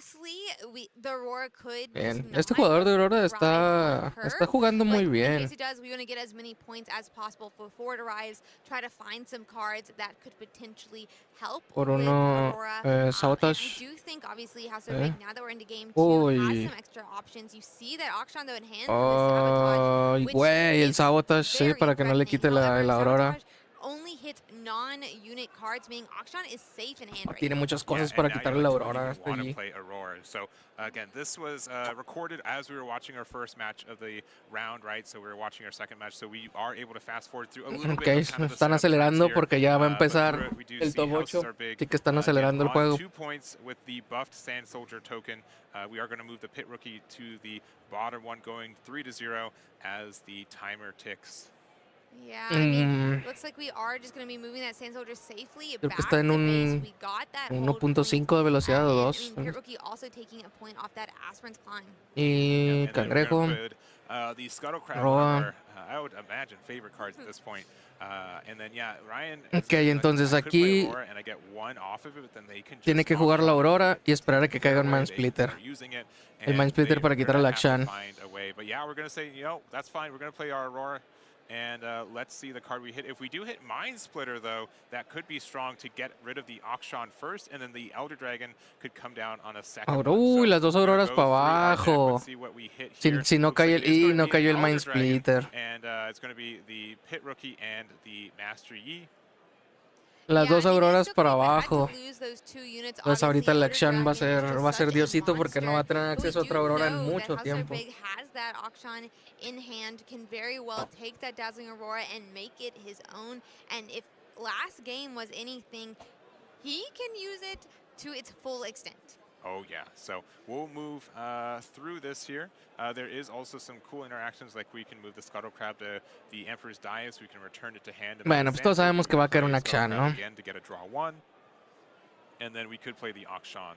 The Aurora could Bien, este jugador de Aurora está jugando muy bien. In case it does, we want to get as many points as possible before it arrives. Try to find some cards that could potentially help Por with uno, Aurora. Sabotage. I do think, obviously, House of Big, now that we're into game 2, has Uy. some extra options. You see that Akshan, though, in hand for the Sabotage. Güey, el Sabotage, sí, para que no le quite la Aurora. Only hits non-unit cards, meaning Akshan is safe in hand right Tiene now. muchas cosas para quitarle la Aurora. Want to play Aurora. So again, this was recorded as we were watching our first match of the round, right? So we were watching our second match, so we are able to fast forward through a little bit. Okay, están acelerando porque ya va a empezar el top 8. Así que están acelerando el juego. 2 points with the buffed Sand Soldier token. We are going to move the Pit Rookie to the bottom one, going 3-0 as the timer ticks. Yeah, I mean, looks like we are just going to be moving that Sand Soldier safely Creo back que está en to base. un We got that 1.5 de velocidad o and, 2. I mean, Pit Rookie also taking a point off that Aspirant's climb. Y Cangrejo. The Scuttle Crab, Roa. one of our, I would imagine, favorite cards at this point. And then, yeah, Ryan. Ok, entonces aquí tiene que jugar la Aurora y esperar a que caiga un Mind Splitter. El Mind Splitter para quitar el Akshan. But yeah, we're going to say, that's fine. We're going to play our Aurora. And let's see the card we hit. If we do hit Mind Splitter, though, that could be strong to get rid of the Akshan first, and then the Elder Dragon could come down on a second. Uy, las dos Auroras para abajo. Si no cae no cayó el Mind Splitter. And it's going to be the Pit Rookie and the Master Yi. Las dos Auroras para abajo. Pues ahorita el Akshan va a ser Diosito porque no va a tener acceso a otra Aurora en mucho tiempo. In hand, can very well take that Dazzling Aurora and make it his own. And if last game was anything, he can use it to its full extent. Oh yeah, so we'll move through this here. There is also some cool interactions, like we can move the Scuttle Crab to the Emperor's Dais, we can return it to hand. Bueno, pues todos sabemos que va a caer un Akshan, ¿no? Again to get a draw 1. And then we could play the Akshan.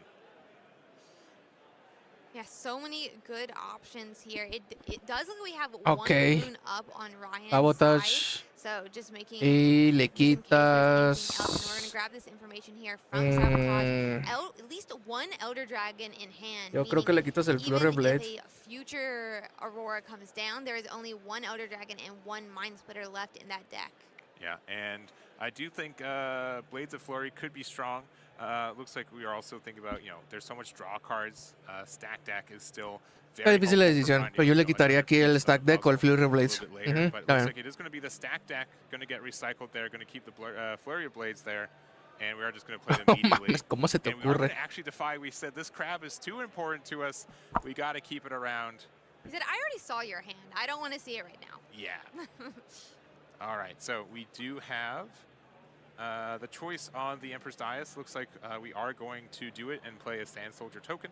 Yeah, so many good options here. It does look like we have okay. one rune up on Ryan's Sabotage. side. So just making y le quitas. We're gonna grab this information here from Sabotage. At least one Elder Dragon in hand. Yo creo que le quitas el Flurry Blade. If a future Aurora comes down, there is only one Elder Dragon and one Mind Splitter left in that deck. Yeah, and I do think Blades of Flurry could be strong. Looks like we are also thinking about, there's so much draw cards. Stack deck is still very difícil la decisión, pero yo le quitaría aquí el Stack Deck o el Flurry Blades. But looks like it is going to be the Stack Deck, going to get recycled there, going to keep the Flurry of Blades there, and we are just going to play them immediately. ¿Cómo se te ocurre? And we are going to ocurre? defy. We said this crab is too important to us. We got to keep it around. He said, I already saw your hand. I don't want to see it right now. Yeah. All right, so we do have the choice on the Emperor's Dais. Looks like we are going to do it and play a Sand Soldier token.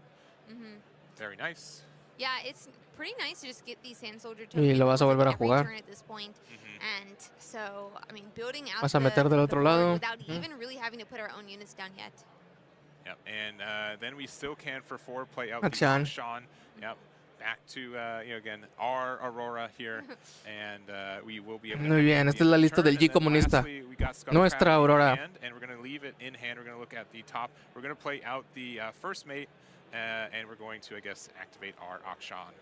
Very nice. Yeah, it's pretty nice to just get these Sand Soldier Y tokens lo vas a volver a jugar. at this point. And so, I mean, building out Vas a meter del otro lado. without even really having to put our own units down yet. Yep, and then we still can for 4 play out Akshan. the Akshan. Yep. Back to, again, our Aurora here, and we will be able to... Muy bien, esta es la lista del G comunista. Nuestra Aurora. And we're going to leave it in hand. We're going to look at the top. We're going to play out the first mate, and we're going to, I guess, activate our Akshan.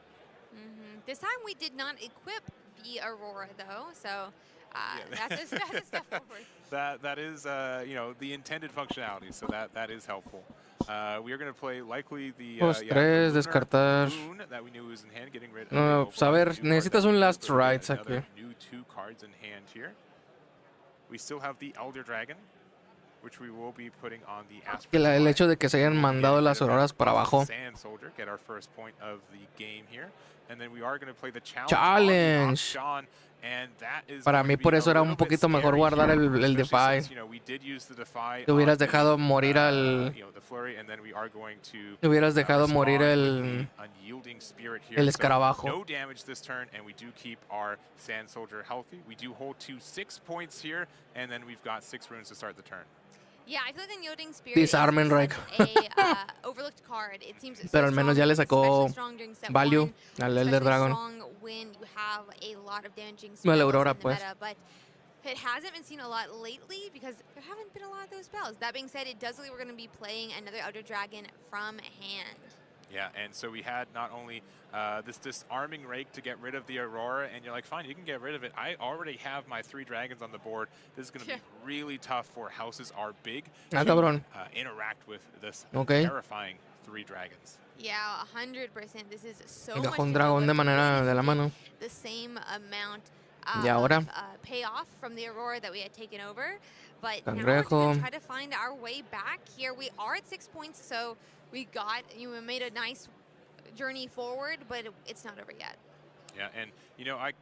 This time we did not equip the Aurora, though, so that's a step forward. That is, the intended functionality, so that is helpful. We are going to play likely the Tres, descartar. that we knew was in hand, getting rid of. No, pues a ver, necesitas un last rights aquí. New 2 cards in hand here. We still have the Elder Dragon, which we will be putting on the Aspirant. El hecho de que se hayan mandado las Auroras para abajo. Sand Soldier, get our first point of the game here. And then we are going to play the Challenge. Para mí por eso era un poquito mejor guardar el Defy. Te hubieras dejado morir al... Te hubieras dejado morir el escarabajo. No damage this turn, and we do keep our Sand Soldier healthy. We do hold to 6 points here, and then we've got 6 runes to start the turn. Yeah, I feel like the Yielding Spirit Disarmen, is Rake. a overlooked card. It seems so Pero al menos ya le sacó strong during set value 1, al Elder Dragon. strong when you have a lot of damaging No, spells la Aurora, in the pues. meta, but it hasn't been seen a lot lately because there haven't been a lot of those spells. That being said, it does look like we're going to be playing another Elder Dragon from hand. Yeah, and so we had not only this disarming rake to get rid of the Aurora, and you're like, fine, you can get rid of it. I already have my 3 dragons on the board. This is going to be really tough for houses are big to interact with this terrifying 3 dragons. Yeah, 100%. This is so Y much dejó un dragón de manera de la mano. the same amount Y ahora payoff from the Aurora that we had taken over. But now we're Cangrejo. going to try to find our way back here. We are at 6 points, so we made a nice journey forward, but it's not over yet. Yeah, and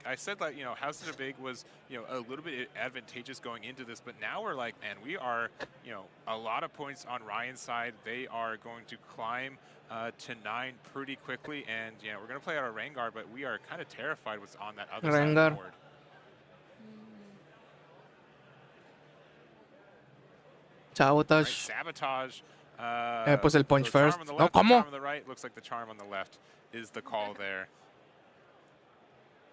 I said that houses are big was a little bit advantageous going into this, but now we're like, man, we are a lot of points on Ryan's side. They are going to climb to 9 pretty quickly, and we're going to play out our Rengar, but we are kind of terrified what's on that other side of the board. Sabotage. Sabotage. Pues el punch the charm first. on the No, left, the ¿cómo? charm on the right. Looks like the charm on the left is the call there.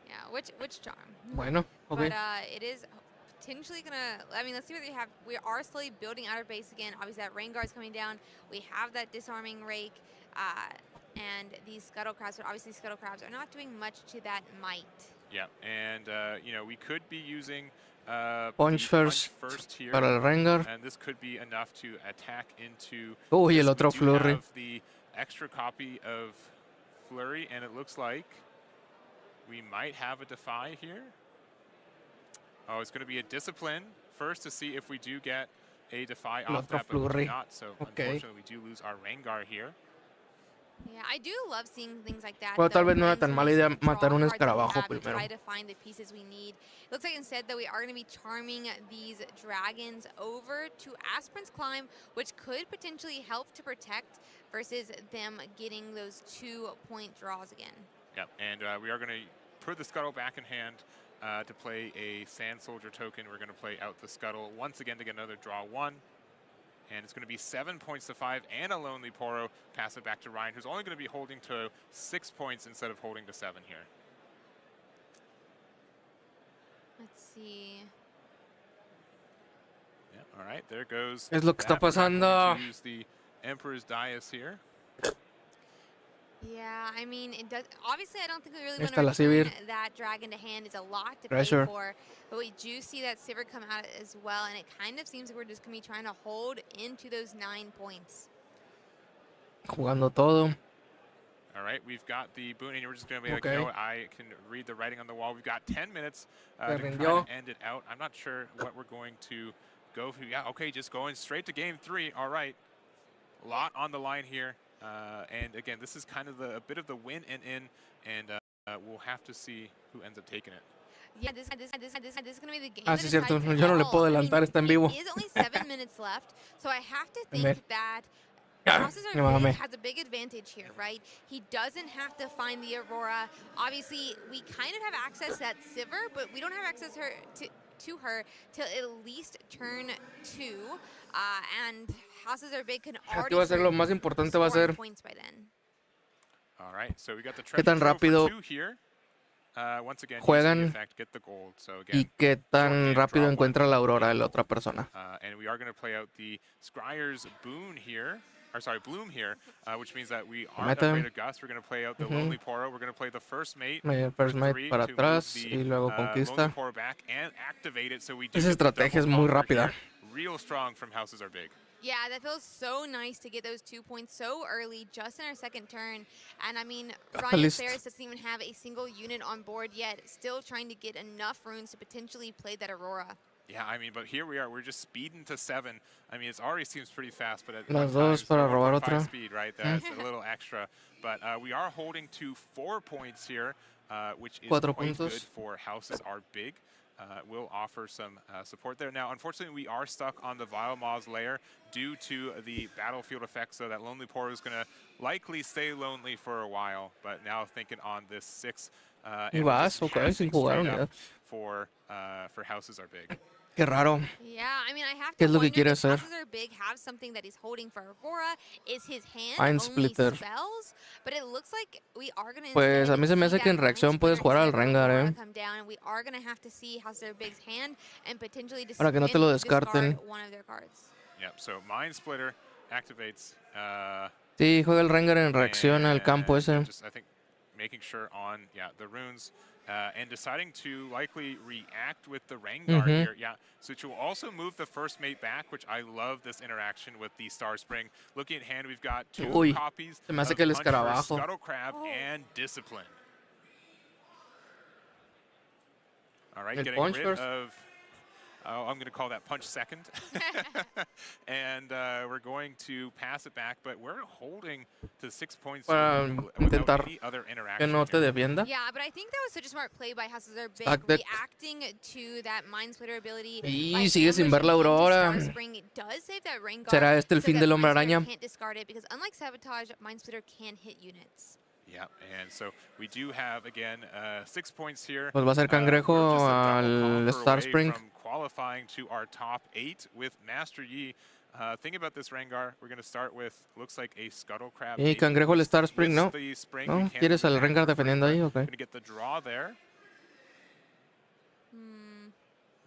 Yeah, which charm? Bueno, okay. But it is potentially gonna. I mean, let's see what they have. We are slowly building out our base again. Obviously, that rain guard's coming down. We have that disarming rake, and these scuttle crabs. But obviously, scuttle crabs are not doing much to that might. Yeah, and you know, we could be using Punch first here, para el Rengar. and this could be enough to attack into. Uy, this. el otro We do flurry. have the extra copy of Flurry, and it looks like we might have a Defy here. Oh, it's going to be a Discipline first to see if we do get a Defy El off otro that, but we do flurry. not. So Okay. unfortunately, we do lose our Rengar here. Yeah, I do love seeing things like that. Bueno, tal though, vez no era times tan when mala we idea see draw matar un cards that we escarabajo have, primero. Try to find the pieces we need. Looks like instead that we are going to be charming these dragons over to Aspirant's Climb, which could potentially help to protect versus them getting those 2-point draws again. Yep, and we are going to put the Scuttle back in hand to play a Sand Soldier token. We're going to play out the Scuttle once again to get another draw 1. And it's going to be 7 points to 5 and a Lonely Poro. Pass it back to Ryan, who's only going to be holding to 6 points instead of holding to 7 here. Let's see. Yeah, all right, there goes. Es lo que está that. We're not pasando. going to use the Emperor's Dais here. Yeah, I mean, it does. Obviously, I don't think we really Está want la to return Sivir. that dragon to hand. It's a lot to Pressure. pay for, but we do see that Sivir come out as well, and it kind of seems like we're just gonna be trying to hold into those 9 points. Jugando todo. All right, we've got the boon, and we're just going to be like, Okay. you know what, I can read the writing on the wall. We've got 10 minutes Se to try rindió. to end it out. I'm not sure what we're going to go for. Yeah, okay, just going straight to game 3. All right, a lot on the line here. And again, this is kind of a bit of the win and in, and we'll have to see who ends up taking it. Yeah, this is gonna be the game. Ah, that sí, cierto. decides Yo it no le all. puedo I mean, adelantar, está en vivo. It is only 7 minutes left, so I have to Ver. think that Ah, Processor me mamé. has a big advantage here, right? He doesn't have to find the Aurora. Obviously, we kind of have access to that Sivir, but we don't have access to her till at least turn 2. And Houses Are Big can already Aquí va a ser lo más importante, va a score ser points by then. All right, so we got the qué tan treasure trove rápido for 2 here. Once again, use juegan the effect, get the gold. So again, y qué tan short game, rápido draw 1. encuentra la aurora de la otra persona. And we are going to play out the Scryer's Boon here, or sorry, Bloom here, which means that we aren't Meta. afraid of Gus. We're going to play out the Ujú. Lonely Poro. We're going to play the first mate. First mate 3 para to move atrás the, y luego Lonely conquista. Poro back and activate it, so we do Esa get the estrategia es double muy conquer rápida. here. Real strong from Houses Are Big. Yeah, that feels so nice to get those 2 points so early, just in our second turn. And I mean, Ryan List. Ferris doesn't even have a single unit on board yet, still trying to get enough runes to potentially play that Aurora. Yeah, I mean, but here we are. We're just speeding to 7. I mean, it already seems pretty fast, but at Las one dos time, para it's robar 1.5 otra. speed, right? That's a little extra. But we are holding to 4 points here, which is 4 quite puntos. good for Houses Are Big. Will offer some support there. Now, unfortunately, we are stuck on the Vile Maws layer due to the battlefield effect, so that Lonely Poro is going to likely stay lonely for a while. But now thinking on this 6, Y and vas, just ok, sin jugar straight unidad. up for Houses Are Big. Qué raro. Yeah, I mean, I have ¿Qué to es lo que wonder quiere if hacer? Houses Are Big have something that he's holding for Aurora. Is his hand Mind only Splitter. spells? But it looks like we are going to Pues a mí se me hace que en reacción puedes jugar al Rengar, eh. come down, and we are going to have to see Houses Are Big's hand and potentially Para que no te lo discard descarten. one of their cards. Yep, so Mind Splitter activates. Sí, juega el Rengar en reacción al campo ese. Just, I think, making sure on, the runes. And deciding to likely react with the Rengar here. Yeah, so it will also move the first mate back, which I love this interaction with the Star Spring. Looking at hand, we've got 2 Uy, copies se me hace of que el Punch First, escarabajo. Scuttle Crab, and Discipline. All right, El getting punch rid first. of... Oh, I'm going to call that punch second. And we're going to pass it back, but we're holding to 6 points Para without intentar any other que interaction. no te defienda. Yeah, but I think that was such a smart play by Houses Are Big, Stack deck. reacting to that Mind Splitter ability. Y by sigue sin ver la ambushing into aurora. Star Spring. It does save that Rengar, ¿Será este el so fin that del Hombre Mind Splitter Araña? can't discard it, because unlike Sabotage, Mind Splitter can hit units. Yeah, and so we do have, again, 6 points here. Pues va a ser cangrejo We're just a double al conquer Star away Spring. from qualifying to our top 8 with Master Yi. Thinking about this Rengar, we're going to start with, looks like a Scuttle Crab. Y Cangrejo el Star Spring, ¿no? ¿No? ¿Quieres al Rengar defendiendo ahí? Okay. Going to get the draw there.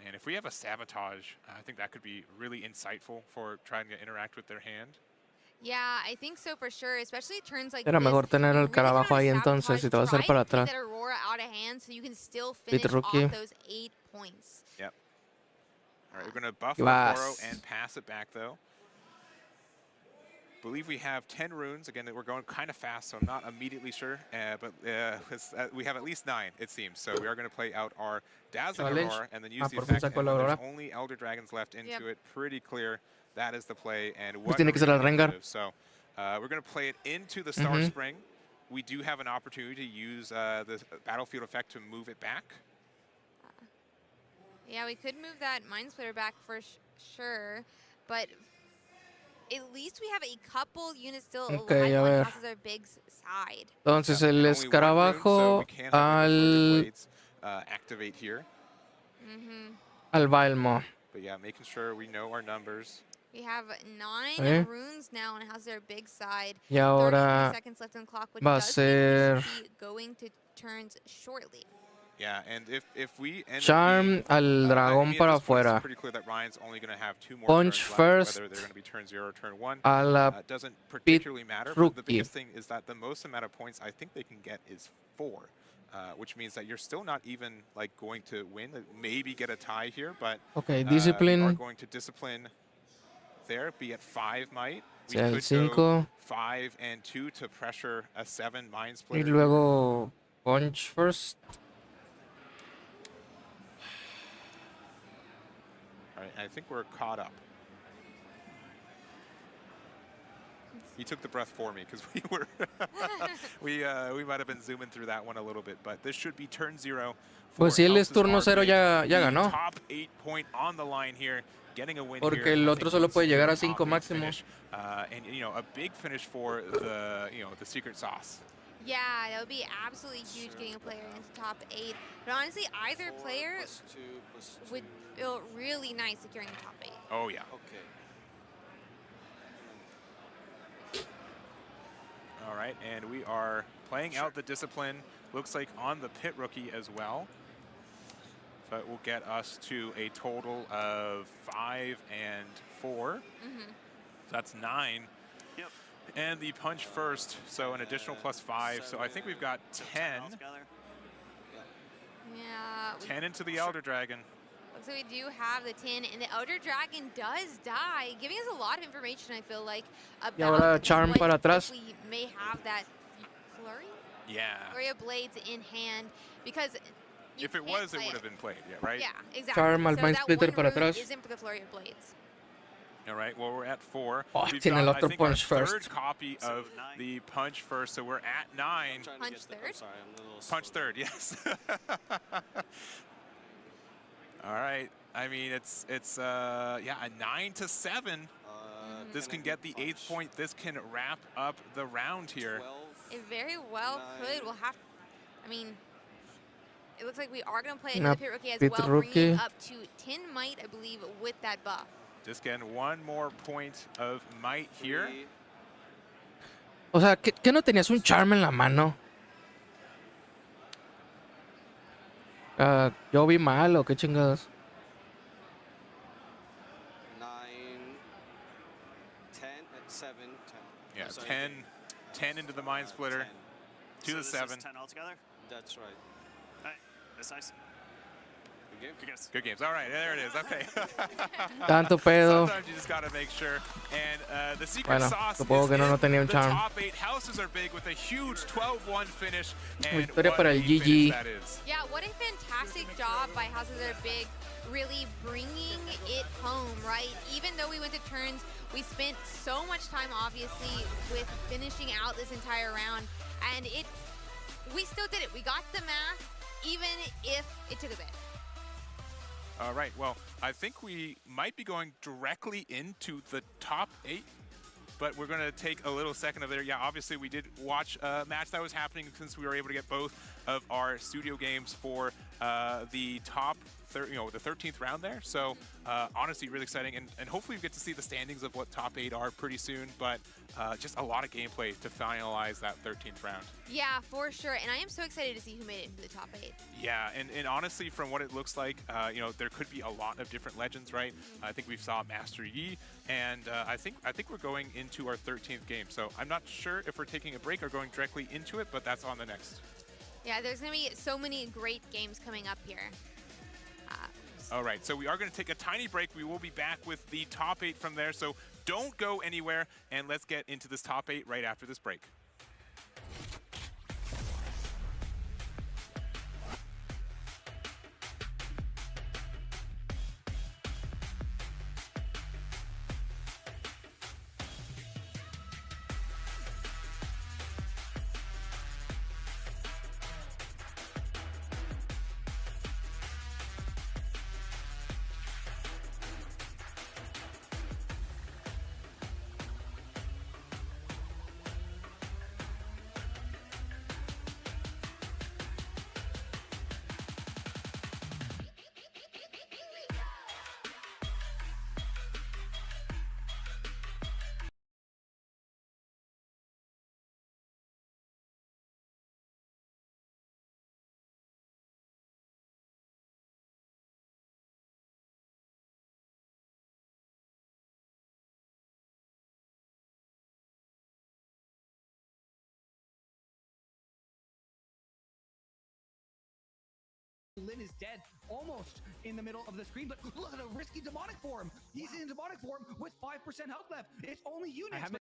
And if we have a Sabotage, I think that could be really insightful for trying to interact with their hand. Yeah, I think so for sure, especially turns like Era this. mejor tener el carabajo ahí entonces si te vas a hacer para atrás. That Aurora out of hand so you can still finish rookie. off those 8 points. Yep. All right, we're going to buff Oro and pass it back, though. Believe we have 10 runes. Again, we're going kind of fast, so I'm not immediately sure. But we have at least 9, it seems. So we are going to play out our Dazzling Aurora and then use the effect. And there's only Elder Dragons left into it. Pretty clear. That is the play. And what tiene que ser el Rengar. So we're going to play it into the Star Spring. We do have an opportunity to use the Battlefield effect to move it back. Yeah, we could move that Mind Splitter back for sure, but at least we have a couple units still alive on Houses Are Big's side. Entonces el escarabajo al activate here. Al Balmo. But yeah, making sure we know our numbers. We have 9 runes now on Houses Are Big side. Y ahora 33 seconds left on the clock, which va a does mean we ser should be going to turns shortly. Yeah, and if we end Charm up al dragón para afuera. It's pretty clear that Ryan's only going to have 2 more Punch turns first. Left, whether they're going to be turn 0 or turn 1. A la doesn't particularly matter, but the rookie. biggest thing is that the most amount of points I think they can get is 4. Which means that you're still not even like going to win. Maybe get a tie here, but discipline. are going to discipline there. Be at 5 might. We El could 5. go 5 and 2 to pressure a 7 Mind Y Splitter. luego punch first. All right, I think we're caught up. You took the breath for me because we were we might have been zooming through that one a little bit, but this should be turn 0. Pues si él es turno 0 ya ganó. Top 8 point on the line here, getting a win Porque here. el otro solo puede llegar a 5 máximo. And you know, a big finish for the the secret sauce. Yeah, that would be absolutely huge getting a player into top 8. But honestly, either player would feel really nice securing the top 8. Oh yeah. Okay. All right, and we are playing out the discipline. Looks like on the pit rookie as well. So it will get us to a total of 5 and 4. So that's 9. Yep. And the punch first, so an additional plus 5. So I think we've got 10. Yeah. 10 into the Elder Dragon. Looks like we do have the 10, and the Elder Dragon does die, giving us a lot of information, I feel like, about Y ahora Charm para atrás. we may have that flurry? Yeah. Flurry of Blades in hand, because If it was, it would have been played, yeah, right? Yeah, exactly. Charm al so Mind that Splitter one para rune atrás. isn't for the Flurry of Blades. All right, well, we're at 4. Oh, We've tiene el got, otro I think, punch our first. third copy of the punch first, so we're at 9. Punch third? Sorry, I'm a little Punch third, yes. All right. I mean, it's yeah, a 9 to 7. This can get the 8th point. This can wrap up the round here. It very well could. We'll have, I mean, it looks like we are going to play another pit rookie as well, bringing up to 10 might, I believe, with that buff. Just getting 1 more point of might here. O sea, ¿qué no tenías un charm en la mano? Yo vi mal o qué chingados. 9, 10, 7, 10. Yeah, Sorry, 10 into the Mind Splitter, 10. to So the this 7. is 10 altogether? That's right. All right, that's nice. Good game? Good games. Good games. All right, there it is. Okay. Tanto pedo. Sometimes you just got to make sure. And the secret Bueno, sauce supongo is que no tenía un the charm. top 8 houses are big with a huge 12-1 finish. And Victoria what para a el finish GG. that is. Yeah, what a fantastic job by Houses Are Big, really bringing it home, right? Even though we went to turns, we spent so much time, obviously, with finishing out this entire round, and we still did it. We got the math, even if it took a bit. All right, well, I think we might be going directly into the top 8, but we're going to take a little second of there. Yeah, obviously we did watch a match that was happening since we were able to get both of our studio games for the top the 13th round there. So honestly, really exciting, and hopefully we get to see the standings of what top 8 are pretty soon. But just a lot of gameplay to finalize that 13th round. Yeah, for sure. And I am so excited to see who made it into the top 8. Yeah, and honestly, from what it looks like, there could be a lot of different legends, right? I think we saw Master Yi, and I think we're going into our 13th game. So I'm not sure if we're taking a break or going directly into it, but that's on the next. Yeah, there's going to be so many great games coming up here. All right, so we are going to take a tiny break. We will be back with the top 8 from there. So don't go anywhere, and let's get into this top 8 right after this break. Lin is dead, almost in the middle of the screen, but look at a risky demonic form. He's in demonic form with 5% health left. It's only units.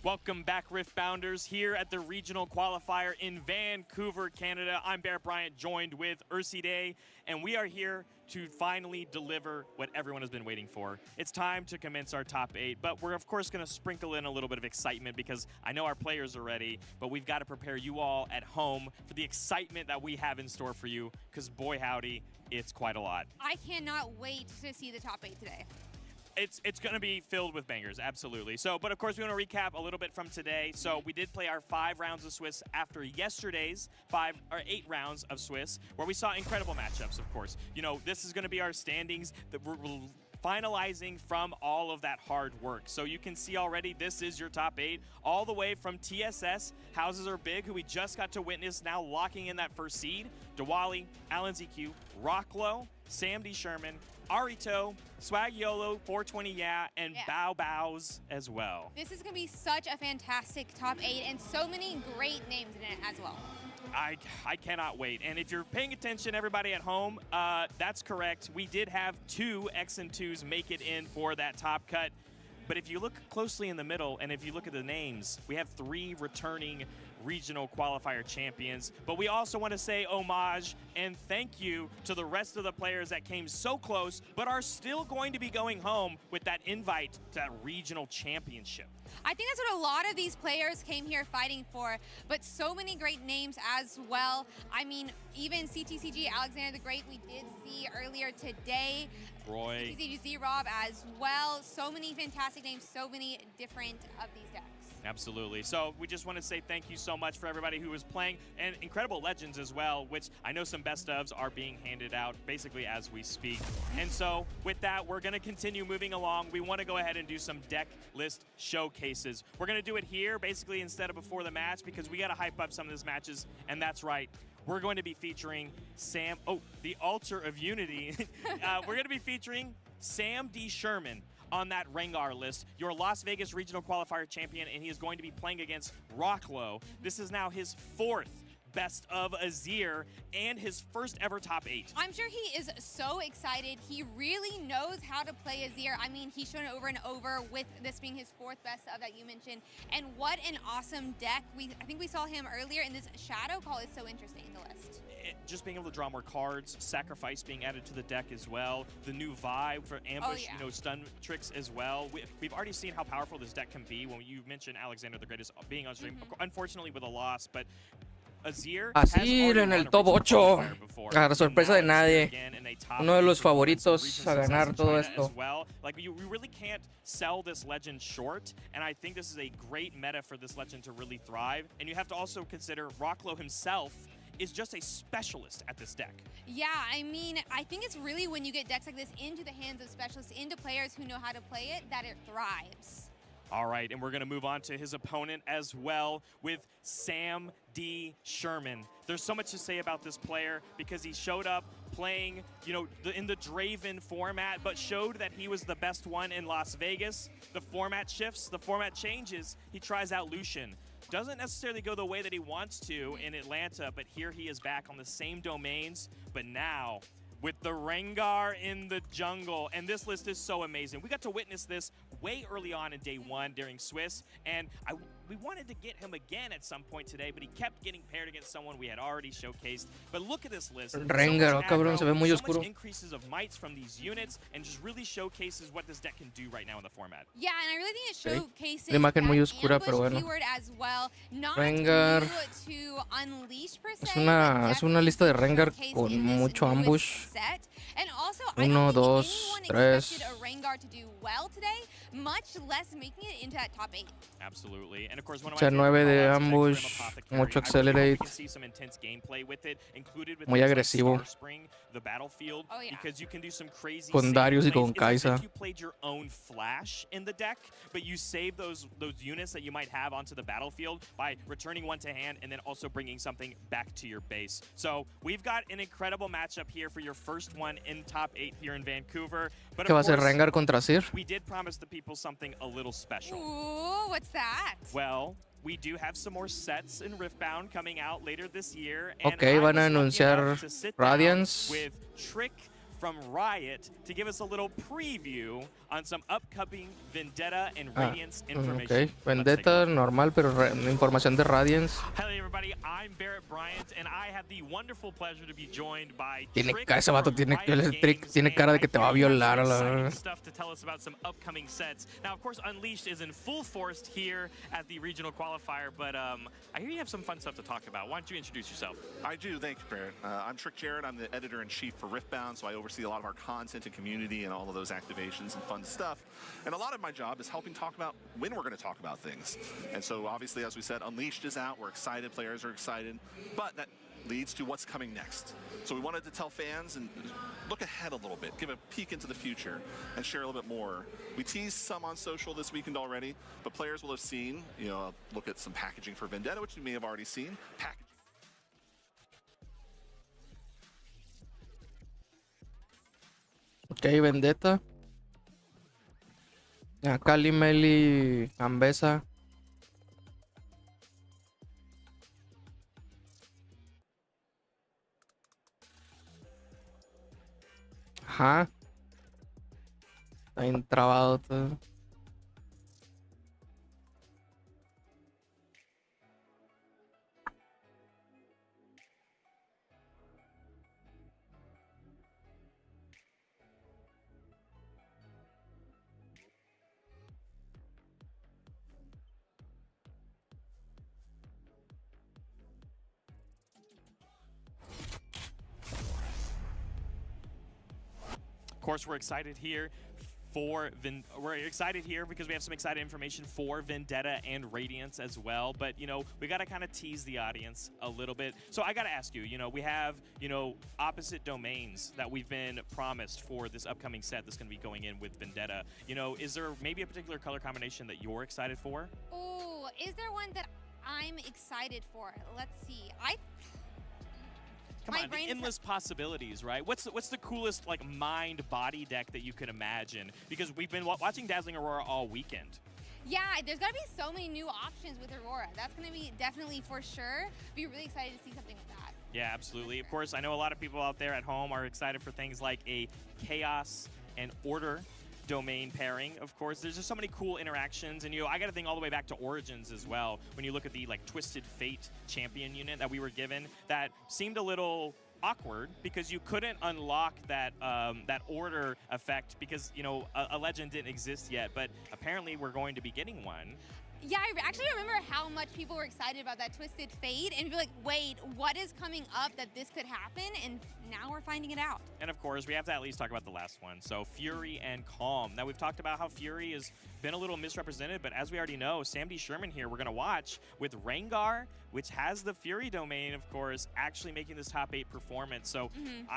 Welcome back, Riftbounders, here at the regional qualifier in Vancouver, Canada. I'm Bear Bryant, joined with Ursi Day, and we are here to finally deliver what everyone has been waiting for. It's time to commence our top 8, but we're of course going to sprinkle in a little bit of excitement because I know our players are ready, but we've got to prepare you all at home for the excitement that we have in store for you, because boy howdy, it's quite a lot. I cannot wait to see the top 8 today. It's going to be filled with bangers, absolutely. So, but of course, we want to recap a little bit from today. So we did play our 5 rounds of Swiss after yesterday's 8 rounds of Swiss, where we saw incredible matchups, of course. You know, this is going to be our standings that we'll finalizing from all of that hard work. So you can see already this is your top 8, all the way from TSS, Houses Are Big, who we just got to witness now locking in that first seed, Diwali, Alan ZQ, Rocklow, Sam D. Sherman, Arito, Swag YOLO, 420 Yeah, and Bow Bows as well. This is going to be such a fantastic top 8 and so many great names in it as well. I cannot wait. And if you're paying attention, everybody at home, that's correct. We did have 2 X&2s make it in for that top cut. But if you look closely in the middle, and if you look at the names, we have 3 returning regional qualifier champions. But we also want to say homage and thank you to the rest of the players that came so close, but are still going to be going home with that invite to that regional championship. I think that's what a lot of these players came here fighting for, but so many great names as well. I mean, even CTCG, Alexander the Great, we did see earlier today. Roy. CTCG Z-Rob as well. So many fantastic names, so many different of these decks. Absolutely. So we just want to say thank you so much for everybody who was playing, and incredible legends as well, which I know some best ofs are being handed out basically as we speak. And so with that, we're going to continue moving along. We want to go ahead and do some deck list showcases. We're going to do it here basically instead of before the match because we got to hype up some of these matches, and that's right. We're going to be featuring the Altar of Unity. We're going to be featuring Sam D. Sherman on that Rengar list, your Las Vegas Regional Qualifier champion, and he is going to be playing against Rocklow. This is now his 4th best of Azir and his first ever top 8. I'm sure he is so excited. He really knows how to play Azir. I mean, he's shown it over and over with this being his 4th best of that you mentioned. And what an awesome deck. I think we saw him earlier, and this Shadow Call is so interesting in the list. Just being able to draw more cards, Sacrifice being added to the deck as well, the new vibe for ambush, stun tricks as well. We've already seen how powerful this deck can be when you mentioned Alexander the Greatest being on stream, unfortunately with a loss, but Azir en el top 8. A sorpresa de nadie. Uno de los favoritos a ganar todo esto. Like we really can't sell this legend short, and I think this is a great meta for this legend to really thrive. And you have to also consider Rocklow himself is just a specialist at this deck. Yeah, I mean, I think it's really when you get decks like this into the hands of specialists, into players who know how to play it, that it thrives. All right, and we're going to move on to his opponent as well with Sam D. Sherman. There's so much to say about this player because he showed up playing, in the Draven format, but showed that he was the best one in Las Vegas. The format shifts, the format changes. He tries out Lucian. Doesn't necessarily go the way that he wants to in Atlanta, but here he is back on the same domains, but now with the Rengar in the jungle. And this list is so amazing. We got to witness this way early on in day 1 during Swiss, and we wanted to get him again at some point today, but he kept getting paired against someone we had already showcased. But look at this list. Rengar, cabrón, se ve muy oscuro. Much increases of mites from these units, and just really showcases what this deck can do right now in the format. Yeah, and I really think it showcases La imagen muy oscura, pero bueno. as well. Not Rengar. To unleash per se, Es una lista de Rengar con mucho ambush. And also, 1, 2, 3. A Rengar to do well today, much less making it into that top 8. Absolutely. And of course, one of my 9 de ambush, mucho accelerate. Muy agresivo. The battlefield, because you can do some crazy con Darius y con Kai'Sa. You played your own flash in the deck, but you save those units that you might have onto the battlefield by returning one to hand and then also bringing something back to your base. So we've got an incredible matchup here for your first one in top 8 here in Vancouver. But ¿Qué va a ser Rengar contra Azir? We did promise the people something a little special. Ooh, what's that? Well, we do have some more sets in Riftbound coming out later this year. And Okay, van a anunciar Radiance. With Trick from Riot to give us a little preview on some upcoming Vendetta and Radiance information. Okay, Vendetta normal, pero información de Radiance. Hello everybody, I'm Barrett Bryant, and I have the wonderful pleasure to be joined by Ese vato tiene cara de que te va a violar a la stuff to tell us about some upcoming sets. Now, of course, Unleashed is in full force here at the regional qualifier, but I hear you have some fun stuff to talk about. Why don't you introduce yourself? I do, thanks, Barrett. I'm Trick Jarrett. I'm the editor-in-chief for Riftbound, so I oversee oversee a lot of our content and community and all of those activations and fun stuff. And a lot of my job is helping talk about when we're going to talk about things. And so obviously, as we said, Unleashed is out. We're excited. Players are excited. But that leads to what's coming next. So we wanted to tell fans and look ahead a little bit, give a peek into the future, and share a little bit more. We teased some on social this weekend already, but players will have seen, you know, look at some packaging for Vendetta, which you may have already seen. Ok, Vendetta. Acá Limeli Ambesa. Ajá. Está bien trabado todo. Of course, we're excited here because we have some exciting information for Vendetta and Radiance as well. But, you know, we got to kind of tease the audience a little bit. So I got to ask you, you know, we have, you know, opposite domains that we've been promised for this upcoming set that's going to be going in with Vendetta. You know, is there maybe a particular color combination that you're excited for? Oh, is there one that I'm excited for? Let's see. Come on, the endless possibilities, right? What's the coolest like mind body deck that you can imagine? Because we've been watching Dazzling Aurora all weekend. Yeah, there's got to be so many new options with Aurora. That's going to be definitely for sure. Be really excited to see something with that. Yeah, absolutely. Of course, I know a lot of people out there at home are excited for things like a Chaos and Order domain pairing. Of course, there's just so many cool interactions, and you know, I got to think all the way back to Origins as well. When you look at the like Twisted Fate champion unit that we were given, that seemed a little awkward because you couldn't unlock that that order effect because, you know, a legend didn't exist yet, but apparently we're going to be getting one. Yeah, I actually remember how much people were excited about that Twisted Fate and be like, wait, what is coming up that this could happen? And now we're finding it out. And of course, we have to at least talk about the last one. So Fury and Calm. Now we've talked about how Fury has been a little misrepresented, but as we already know, Sam D. Sherman here, we're going to watch with Rengar, which has the Fury domain, of course, actually making this top 8 performance. So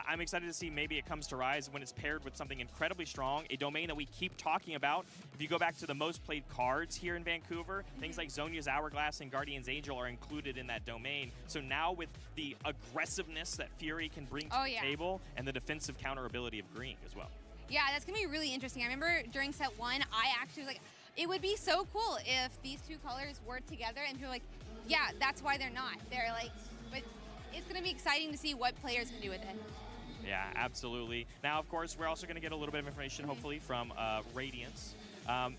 I'm excited to see maybe it comes to rise when it's paired with something incredibly strong, a domain that we keep talking about. If you go back to the most played cards here in Vancouver, things like Zhonya's Hourglass and Guardian's Angel are included in that domain. So now with the aggressiveness that Fury can bring to the table and the defensive counter ability of Green as well. Yeah, that's going to be really interesting. I remember during set 1, I actually was like, it would be so cool if these two colors were together and people were like, yeah, that's why they're not. They're like, but it's going to be exciting to see what players can do with it. Yeah, absolutely. Now, of course, we're also going to get a little bit of information, hopefully, from Radiance.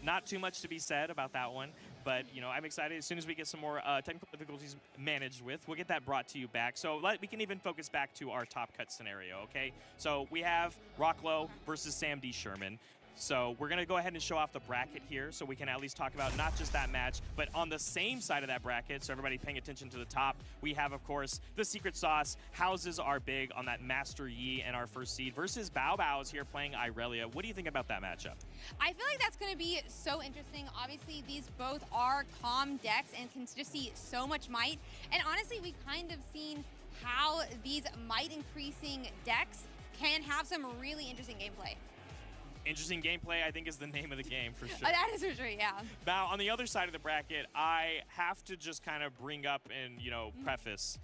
Not too much to be said about that one, but, you know, I'm excited. As soon as we get some more technical difficulties managed with, we'll get that brought to you back. So we can even focus back to our top cut scenario, okay? So we have Rocklow versus Sam D. Sherman. So we're going to go ahead and show off the bracket here so we can at least talk about not just that match, but on the same side of that bracket, so everybody paying attention to the top, we have, of course, the secret sauce. Houses are big on that Master Yi and our first seed versus Bao Bao's here playing Irelia. What do you think about that matchup? I feel like that's going to be so interesting. Obviously, these both are calm decks and can just see so much might. And honestly, we've kind of seen how these might increasing decks can have some really interesting gameplay. Interesting gameplay, I think, is the name of the game for sure. That is for sure, yeah. Now, on the other side of the bracket, I have to just kind of bring up and, you know, preface.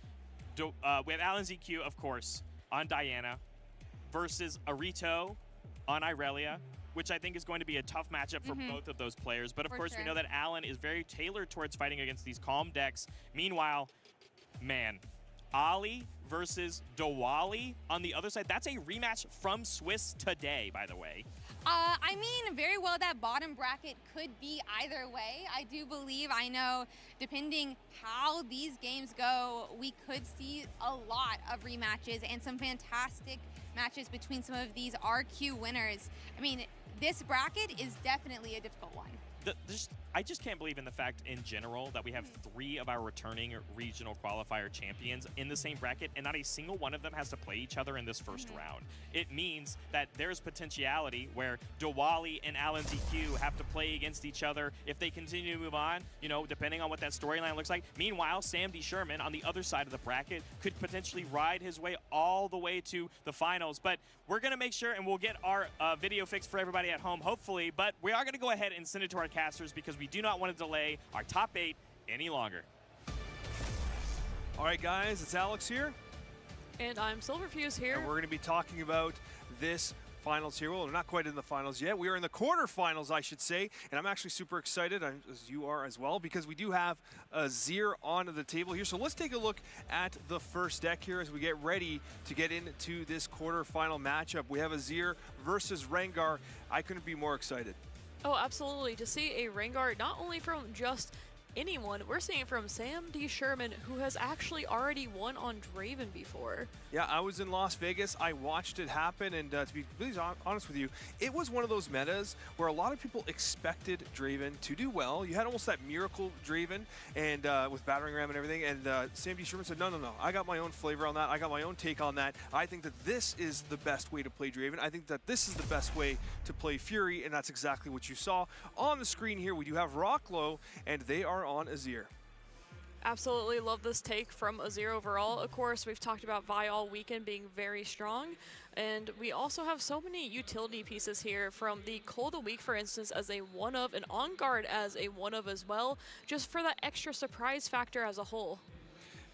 We have Alan ZQ, of course, on Diana versus Arito on Irelia, which I think is going to be a tough matchup for both of those players. But, of course, we know that Alan is very tailored towards fighting against these calm decks. Meanwhile, man, Ali versus Diwali on the other side. That's a rematch from Swiss today, by the way. I mean, very well that bottom bracket could be either way. I do believe, I know, depending how these games go, we could see a lot of rematches and some fantastic matches between some of these RQ winners. I mean, this bracket is definitely a difficult one. I just can't believe in the fact in general that we have 3 of our returning regional qualifier champions in the same bracket, and not a single one of them has to play each other in this first round. It means that there's potentiality where Diwali and Alan ZQ have to play against each other if they continue to move on, you know, depending on what that storyline looks like. Meanwhile, Sam D. Sherman on the other side of the bracket could potentially ride his way all the way to the finals. But we're going to make sure, and we'll get our video fixed for everybody at home, hopefully, but we are going to go ahead and send it to our casters because we do not want to delay our top 8 any longer. All right, guys, it's Alex here. And I'm Silverfuse here. And we're going to be talking about this finals here. Well, we're not quite in the finals yet. We are in the quarterfinals, I should say. And I'm actually super excited, as you are as well, because we do have Azir on the table here. So let's take a look at the first deck here as we get ready to get into this quarterfinal matchup. We have Azir versus Rengar. I couldn't be more excited. Oh, absolutely. To see a Rengar, not only from just anyone, we're seeing it from Sam D. Sherman, who has actually already won on Draven before. Yeah, I was in Las Vegas. I watched it happen, and to be really honest with you, it was one of those metas where a lot of people expected Draven to do well. You had almost that miracle Draven, and with battering ram and everything, and Sam D. Sherman said, no, I got my own flavor on that. I got my own take on that. I think that this is the best way to play Draven. I think that this is the best way to play Fury, and that's exactly what you saw on the screen here. We do have Rocklow, and they are on Azir. Absolutely love this take from Azir overall. Of course, we've talked about Vi all weekend being very strong, and we also have so many utility pieces here, from the Cole of the Week, for instance, as a one-of, and On Guard as a one-of as well, just for that extra surprise factor as a whole.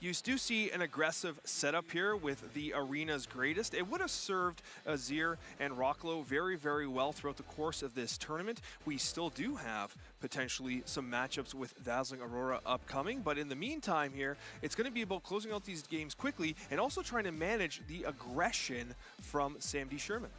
You do see an aggressive setup here with the Arena's Greatest. It would have served Azir and Rocklow very, very well throughout the course of this tournament. We still do have potentially some matchups with Dazzling Aurora upcoming, but in the meantime here, it's going to be about closing out these games quickly and also trying to manage the aggression from Sam D. Sherman.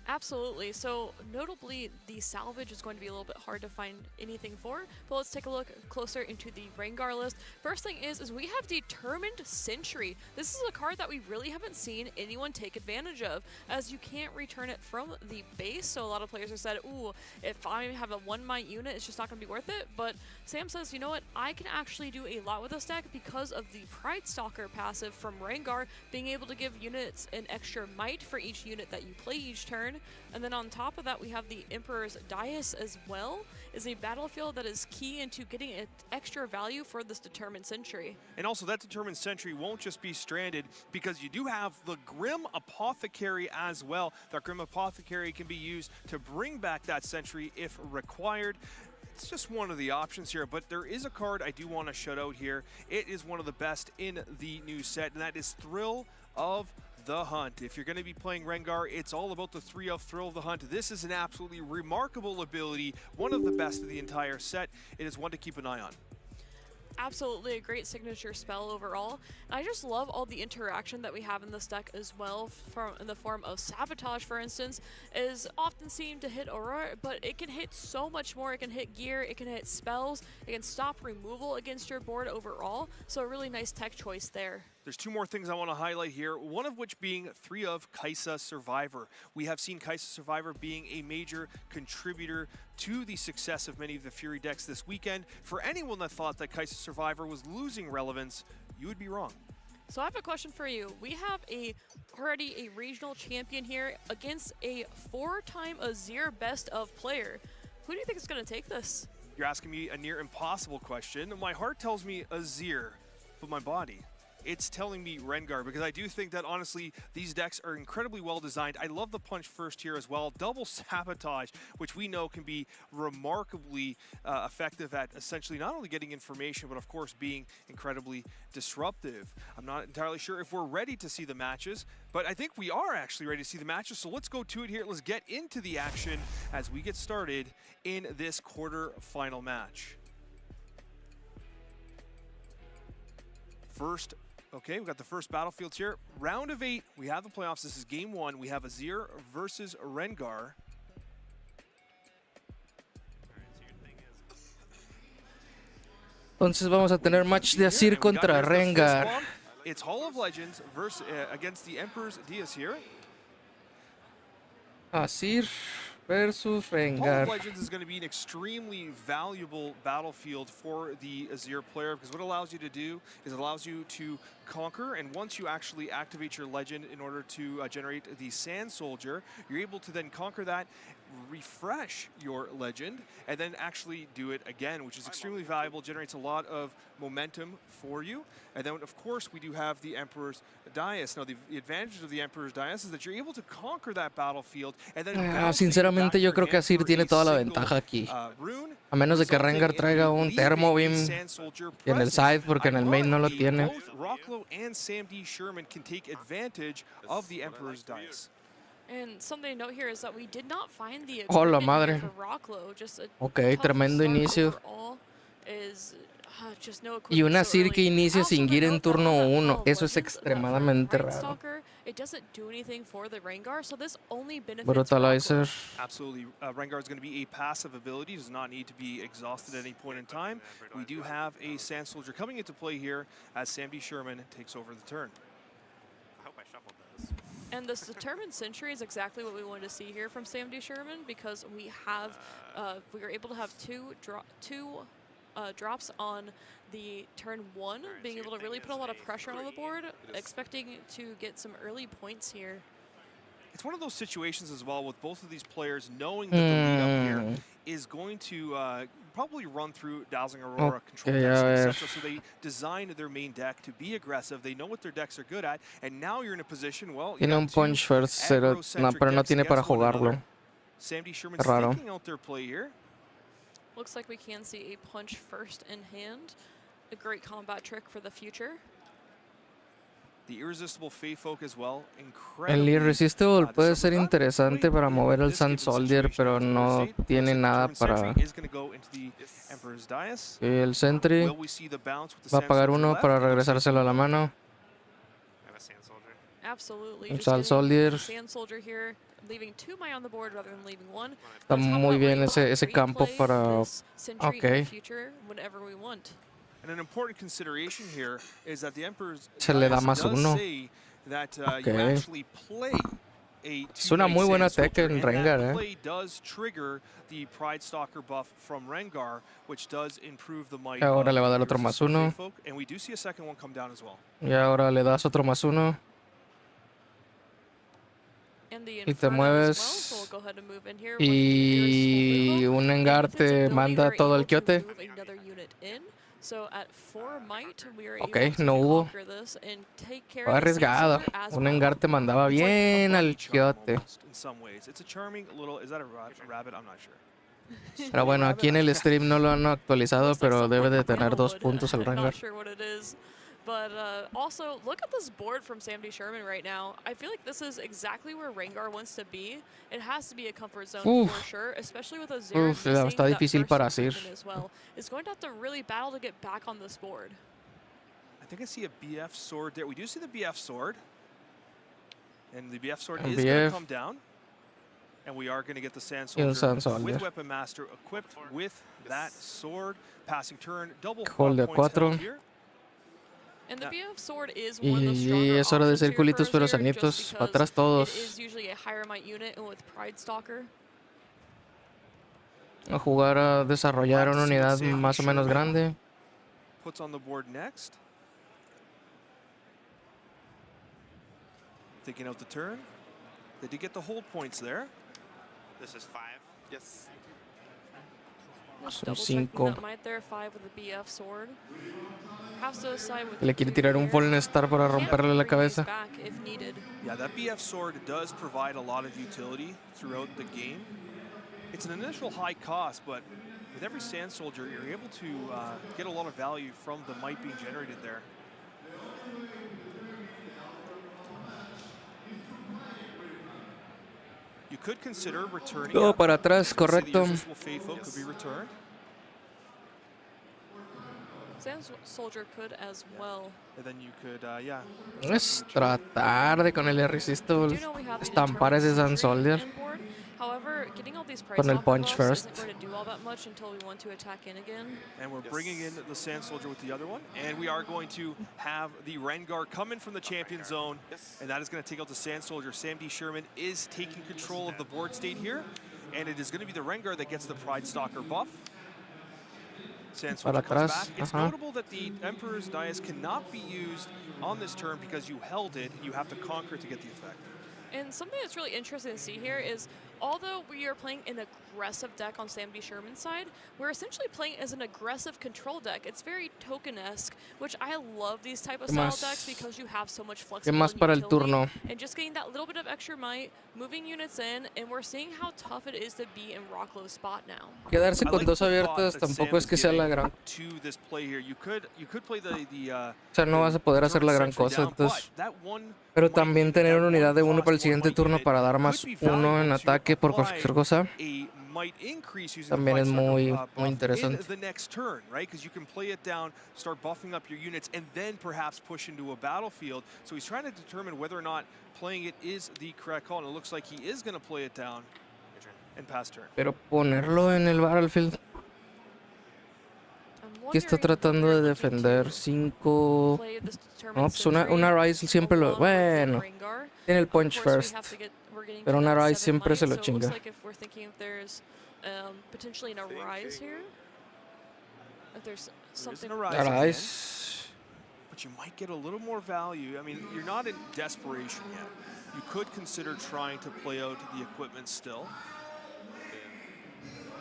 Absolutely. So notably, the salvage is going to be a little bit hard to find anything for, but let's take a look closer into the Rengar list. First thing is we have Determined Sentry. This is a card that we really haven't seen anyone take advantage of, as you can't return it from the base. So a lot of players have said, ooh, if I have a 1-mite unit, it's just not going to be worth it. But Sam says, you know what, I can actually do a lot with this deck because of the Pride Stalker passive from Rengar, being able to give units an extra might for each unit that you play each turn. And then on top of that, we have the Emperor's Dais as well, is a battlefield that is key into getting extra value for this Determined Sentry. And also that Determined Sentry won't just be stranded, because you do have the Grim Apothecary as well. That Grim Apothecary can be used to bring back that Sentry if required. It's just one of the options here, but there is a card I do want to shout out here. It is one of the best in the new set, and that is Thrill of the Hunt. If you're going to be playing Rengar, it's all about the 3 of Thrill of the Hunt. This is an absolutely remarkable ability, one of the best of the entire set. It is one to keep an eye on. Absolutely a great signature spell overall. And I just love all the interaction that we have in this deck as well, in the form of Sabotage, for instance, is often seen to hit Aurora, but it can hit so much more. It can hit gear, it can hit spells, it can stop removal against your board overall, so a really nice tech choice there. There's 2 more things I want to highlight here, one of which being 3 of Kai'Sa Survivor. We have seen Kai'Sa Survivor being a major contributor to the success of many of the Fury decks this weekend. For anyone that thought that Kai'Sa Survivor was losing relevance, you would be wrong. So I have a question for you. We have already a regional champion here against a 4-time Azir best of player. Who do you think is going to take this? You're asking me a near impossible question. My heart tells me Azir, but my body, it's telling me Rengar, because I do think that, honestly, these decks are incredibly well designed. I love the punch first here as well. Double Sabotage, which we know can be remarkably effective at essentially not only getting information, but of course being incredibly disruptive. I'm not entirely sure if we're ready to see the matches, but I think we are actually ready to see the matches. So let's go to it here. Let's get into the action as we get started in this quarter-final match. Okay, we've got the first battlefields here. Round of 8, we have the playoffs. This is game 1. We have Azir versus Rengar. Entonces vamos a tener match de Azir contra Rengar. It's Hall of Legends versus against the Emperor's Dais here. Azir versus Hall Rengar. of Legends is going to be an extremely valuable battlefield for the Azir player because what it allows you to do is it allows you to conquer, and once you actually activate your legend in order to generate the Sand Soldier, you're able to then conquer that, refresh your legend, and then actually do it again, which is extremely valuable, generates a lot of momentum for you. And then, of course, we do have the Emperor's Dais. Now, the advantage of the Emperor's Dais is that you're able to conquer that battlefield and then Sinceramente, yo creo que Azir tiene toda la ventaja aquí. A menos de que Rengar traiga un Thermo Beam en el side, porque en el main no lo tiene. Both Rocklo and Sam D. Sherman can take advantage of the Emperor's Dais. And something to note here is that we did not find the Oh, la equipment madre. here for Rocklo. Just a Ok, tough tremendo start inicio. overall is, just no Y una equipment so Azir que early. inicia sin gear en turno 1. Eso es Legends, extremadamente Pride raro. Stalker, it doesn't do anything for the Rengar, so this only benefits Brutalizer. Absolutely. Rengar is going to be a passive ability, does not need to be exhausted at any point in time. We do have a Sand Soldier coming into play here as Sam D. Sherman takes over the turn. I hope I shuffled those. And this determined sentry is exactly what we wanted to see here from Sam D. Sherman because we have, we were able to have two drops on the turn 1, being able to really put a lot of pressure on the board, expecting to get some early points here. It's one of those situations as well with both of these players knowing that the lead up here is going to probably run through Dazzling Aurora, control decks, etc. So they designed their main deck to be aggressive. They know what their decks are good at, and now you're in a position, well, Tiene un punch first, pero no tiene para jugarlo. Sam D. Sherman's Raro. thinking out their play here. Looks like we can see a punch first in hand. A great combat trick for the future. The Irresistible Fey Folk as well. El Irresistible puede ser interesante para mover el Sand Soldier, pero no tiene nada para... Y el Sentry va a pagar uno para regresárselo a la mano. Absolutely. Un Sand Soldier. Sand Soldier here, leaving 2 Mai on the board rather than leaving 1. Está muy bien ese campo para... Ok. And an important consideration here is that the Emperor's Se le da más does uno. say that you Okay. actually play a Es una muy buena tech en Rengar, that play does trigger the Pride Stalker buff from Rengar, which does improve the might Ahora of le va a dar the otro Irresistible más uno. Fey Folk, and we do see a second one come down as well. Y ahora le das otro más uno. Y te mueves. Y un Engar te manda todo el quiote. Ok, no hubo. Fue arriesgado. Un Engar te mandaba bien al quiote. In some ways, it's a charming little. Is that a rabbit? I'm not sure. Pero bueno, aquí en el stream no lo han actualizado, pero debe de tener 2 puntos el Rengar. But also, look at this board from Sam D. Sherman right now. I feel like this is exactly where Rengar wants to be. It has to be a comfort zone for sure, especially with Azir Está difícil para Azir. as well. It's going to have to really battle to get back on this board. I think I see a BF sword there. We do see the BF sword. And the BF sword El is going BF. to come down. And we are going to get the Sand Y un Soldier, Sand Soldier. with Weapon Master equipped with that sword. Passing turn, double Hold de points 4. held here. And the BF sword is one of the Y stronger es hora de options ser here for culitos pero Azir, sanitos. just Para because atrás todos. It is usually a higher might unit, and with Pride Stalker. A jugar a desarrollar una unidad más o menos grande. Puts on the board next. Thinking out the turn. They did get the hold points there. This is 5. Yes. Son 5. Might there 5 with the BF sword. Has to decide with Le quiere tirar un Fallen Star para romperle la cabeza. back if needed. Yeah, that BF sword does provide a lot of utility throughout the game. It's an initial high cost, but with every Sand Soldier, you're able to get a lot of value from the might being generated there. You could consider returning. Todo para atrás, correcto. Could be returned. Sand Soldier could as well. And then you could, yeah. Es tratar de con el Irresistible estampar ese Sand Soldier. However, getting all these Con el punch first. isn't going to do all that much until we want to attack in again. And we're bringing in the Sand Soldier with the other one. And we are going to have the Rengar come in from the champion zone. And that is going to take out the Sand Soldier. Sam D. Sherman is taking control of the board state here. And it is going to be the Rengar that gets the Pride Stalker buff. Sand Para Soldier comes atrás. back. It's Ajá. notable that the Emperor's Dais cannot be used on this turn because you held it. You have to conquer to get the effect. And something that's really interesting to see here is, although we are playing an aggressive deck on Sam B. Sherman's side, we're essentially playing as an aggressive control deck. It's very token-esque, which I love these type of ¿Qué style más? decks because you have so much ¿Qué flexibility más para and el utility, turno? and just getting that little bit of extra might, moving units in, and we're seeing how tough it is to be in Rocklow's spot now. Quedarse I con like dos the thought abiertas that tampoco Sam es que sea la giving gran. to this play here. You could play the O sea, no vas a poder hacer la gran cosa. Entonces, pero también tener una unidad de uno para el siguiente turno para dar más uno en ataque por cualquier cosa. might increase using También the es Pride muy, Stalker, muy buff interesante. in the next turn, right? Because you can play it down, start buffing up your units, and then perhaps push into a battlefield. So he's trying to determine whether or not playing it is the correct call, and it looks like he is going to play it down and pass turn. Pero ponerlo en el battlefield. ¿Qué está tratando de defender? 5. No, pues una Rise siempre lo. Bueno, tiene el punch first. Pero una Rise siempre se lo chinga. Potentially an Arise here. If there's something. Arise. But you might get a little more value. I mean, you're not in desperation yet. You could consider trying to play out the equipment still.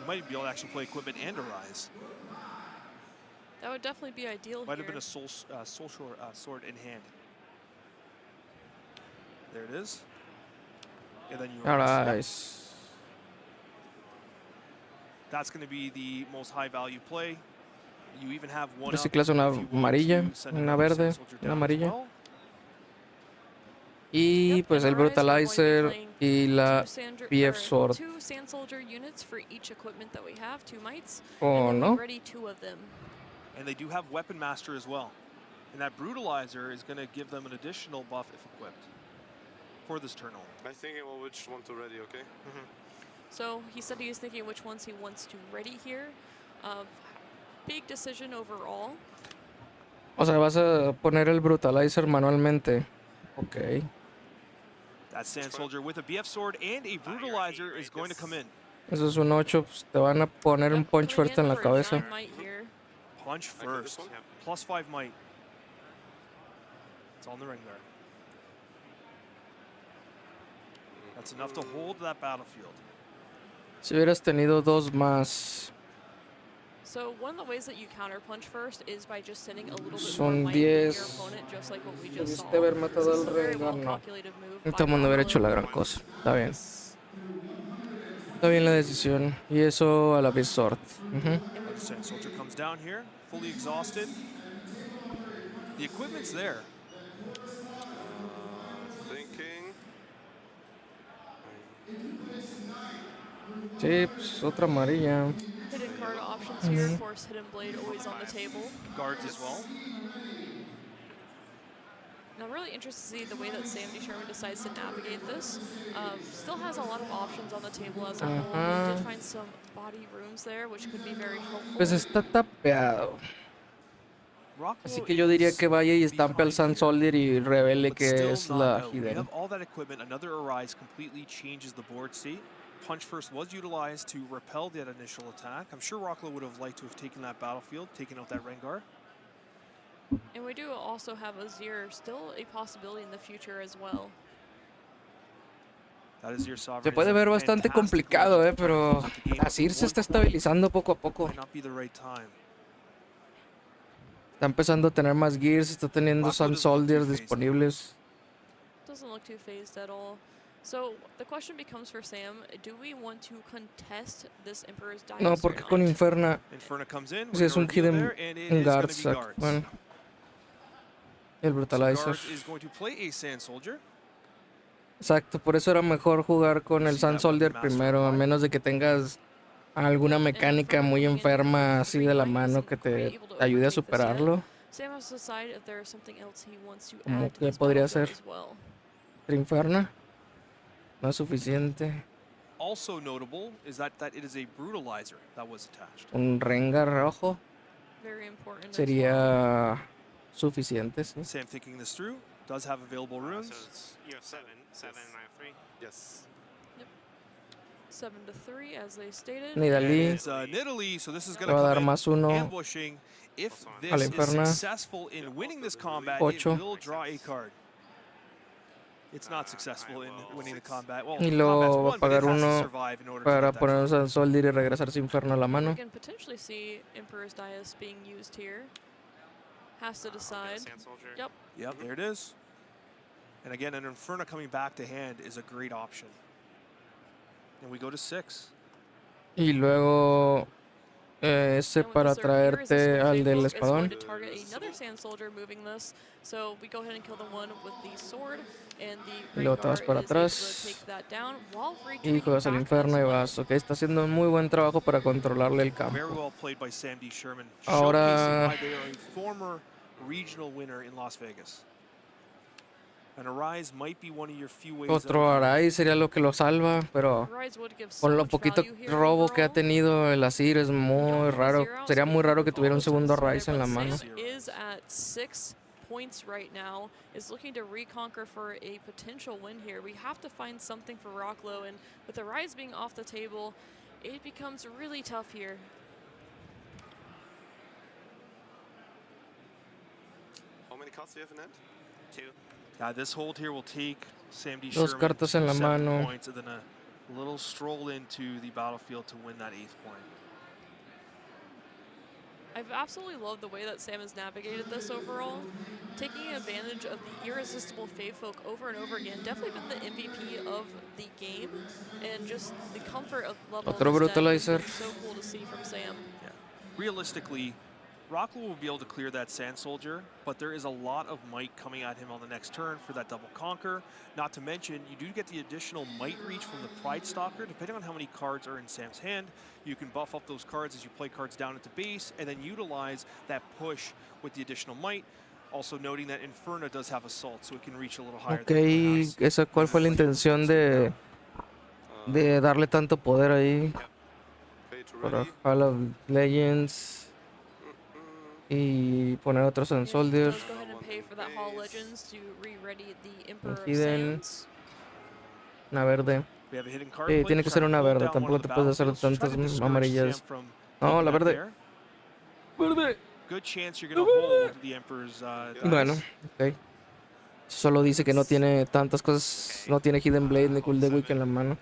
You might be able to actually play equipment and Arise. That would definitely be ideal. Might here. have been a soul sword in hand. There it is. And then you Arise. That's going to be the most high value play. You even have one. Reciclas una amarilla, una verde, una amarilla. Y pues el Brutalizer y la BF Sword. 2 Sand Soldier units for each equipment that we have, 2 mites. Oh, and no. Ready 2 of them. And they do have Weapon Master as well. And that Brutalizer is going to give them an additional buff if equipped for this turn only. I think about which one to ready, okay? So he said he was thinking which ones he wants to ready here. Big decision overall. O sea, vas a poner el Brutalizer manualmente. Ok. That Sand Soldier with a BF Sword and a Brutalizer is going to come in. Eso es un 8. Pues te van a poner un punch first en la cabeza. Punch first. Plus 5 might. It's on the Rengar. That's enough to hold that battlefield. Si hubieras tenido 2 más. So one of the ways that you counter punch first is by just sending a little bit more Son might into your 10. opponent, just like what we just saw. Debiste haber matado al This is a very Rengar, no. well-calculated move Todo by el mundo hubiera hecho Rockwell. la gran cosa. Está bien. Está bien la decisión. Y eso a la Beast Sword. Sand Soldier comes down here, fully exhausted. The equipment's there. Thinking. Sí, pues otra amarilla. Hidden card options here, of course, Hidden Blade always on the table. Guards as well. And I'm really interested to see the way that Sam D. Sherman decides to navigate this. Still has a lot of options on the table as a whole. We did find some body rooms there, which could be very helpful. Pues está tapeado. Así que yo diría que vaya y estampe al Sand Soldier y revele que es la We Hidden. have all that equipment. Another Arise completely changes the board state. Punch first was utilized to repel that initial attack. I'm sure Rocklow would have liked to have taken that battlefield, taken out that Rengar. And we do also have Azir, still a possibility in the future as well. That is your sovereign. Se puede ver bastante complicado, pero Azir se está estabilizando poco a poco. Might not be the right time. Está empezando a tener más gears, está teniendo Sand Soldiers disponibles. Doesn't look too phased at all. So the question becomes for Sam, do we want to contest this Emperor's Dais? No, porque con Inferna, si es un Hidden Guards. Bueno. El Brutalizer. Is going to play a Sand Soldier. Exacto, por eso era mejor jugar con el Sand Soldier primero, a menos de que tengas alguna mecánica muy enferma así de la mano que te ayude a superarlo. Sam has to decide if there is something else he wants to Como add to que this podría battlefield ser as well. Inferna. No es suficiente. Also notable is that it is a Brutalizer that was attached. Un Rengar rojo Very important as sería suficiente, sí. Sam thinking this through, does have available runes. So you have 7, and I have 3. Yes. 7-3, as they stated. Nidalee It's Nidalee, so this is le going va to a dar come in más uno ambushing. If a la this is Inferna. successful in winning this combat, it 8. will draw a card. It's not successful in winning the combat. Well, Y the combat's luego va a won, but it pagar has to uno survive in order to para get that poner card. un Soldier y regresarse Inferno a la We mano. can potentially see Emperor's Dais being used here. Has to decide. Yep. Yep, there it is. And again, an Inferno coming back to hand is a great option. And we go to 6. Y luego ese para traerte al del espadón. To target another Sand Soldier moving this. So we go ahead and kill the one with the sword, and the Y luego te vas para atrás y juegas al Inferno y vas. Ok, está haciendo un muy buen trabajo para controlarle el campo. Very well played by Sam D. Sherman. Ahora Showcasing why they are a former regional winner in Las Vegas. And Arise might be one of your few ways otro Arai sería lo que lo salva, pero con lo poquito robo que ha tenido el Azir es muy raro. Sería muy raro que tuviera un segundo Arai en la mano. Is at 6 points right now, is looking to reconquer for a potential win here. We have to find something for Rocklow, and with the Rise being off the table, it becomes really tough here. How many cards do you have in hand? 2. This hold here will take Sam D. Dos Sherman cartas en la 7 mano. points and then a little stroll into the battlefield to win that 8th point. I've absolutely loved the way that Sam has navigated this overall, taking advantage of the irresistible Fave Folk over and over again. Definitely been the MVP of the game, and just the comfort of level Otro of this deck has brutalizer. been so cool to see from Sam. Yeah. Realistically, Rocklow will be able to clear that Sand Soldier, but there is a lot of might coming at him on the next turn for that double conquer. Not to mention, you do get the additional might reach from the Pride Stalker. Depending on how many cards are in Sam's hand, you can buff up those cards as you play cards down at the base, and then utilize that push with the additional might. Also noting that Inferno does have Assault, so it can reach a little higher. Ok, esa cuál fue la intención de darle tanto poder ahí para Hall of Legends y poner otros Sand Soldier. Let's go ahead and pay for that Hall Legends to re-ready the Emperor of Hidden. Sands. Una verde. We have a hidden card Sí, play, tiene que ser trying to una pull verde, down one tampoco of te the puedes hacer battlefields, tantas trying to discourage amarillas. Sam from No, la taking that verde. there. Verde. Good chance you're going to hold the Emperor's Bueno, dice. ok. Solo dice que no tiene tantas cosas, no tiene Hidden Blade ni Cool the Week en la mano.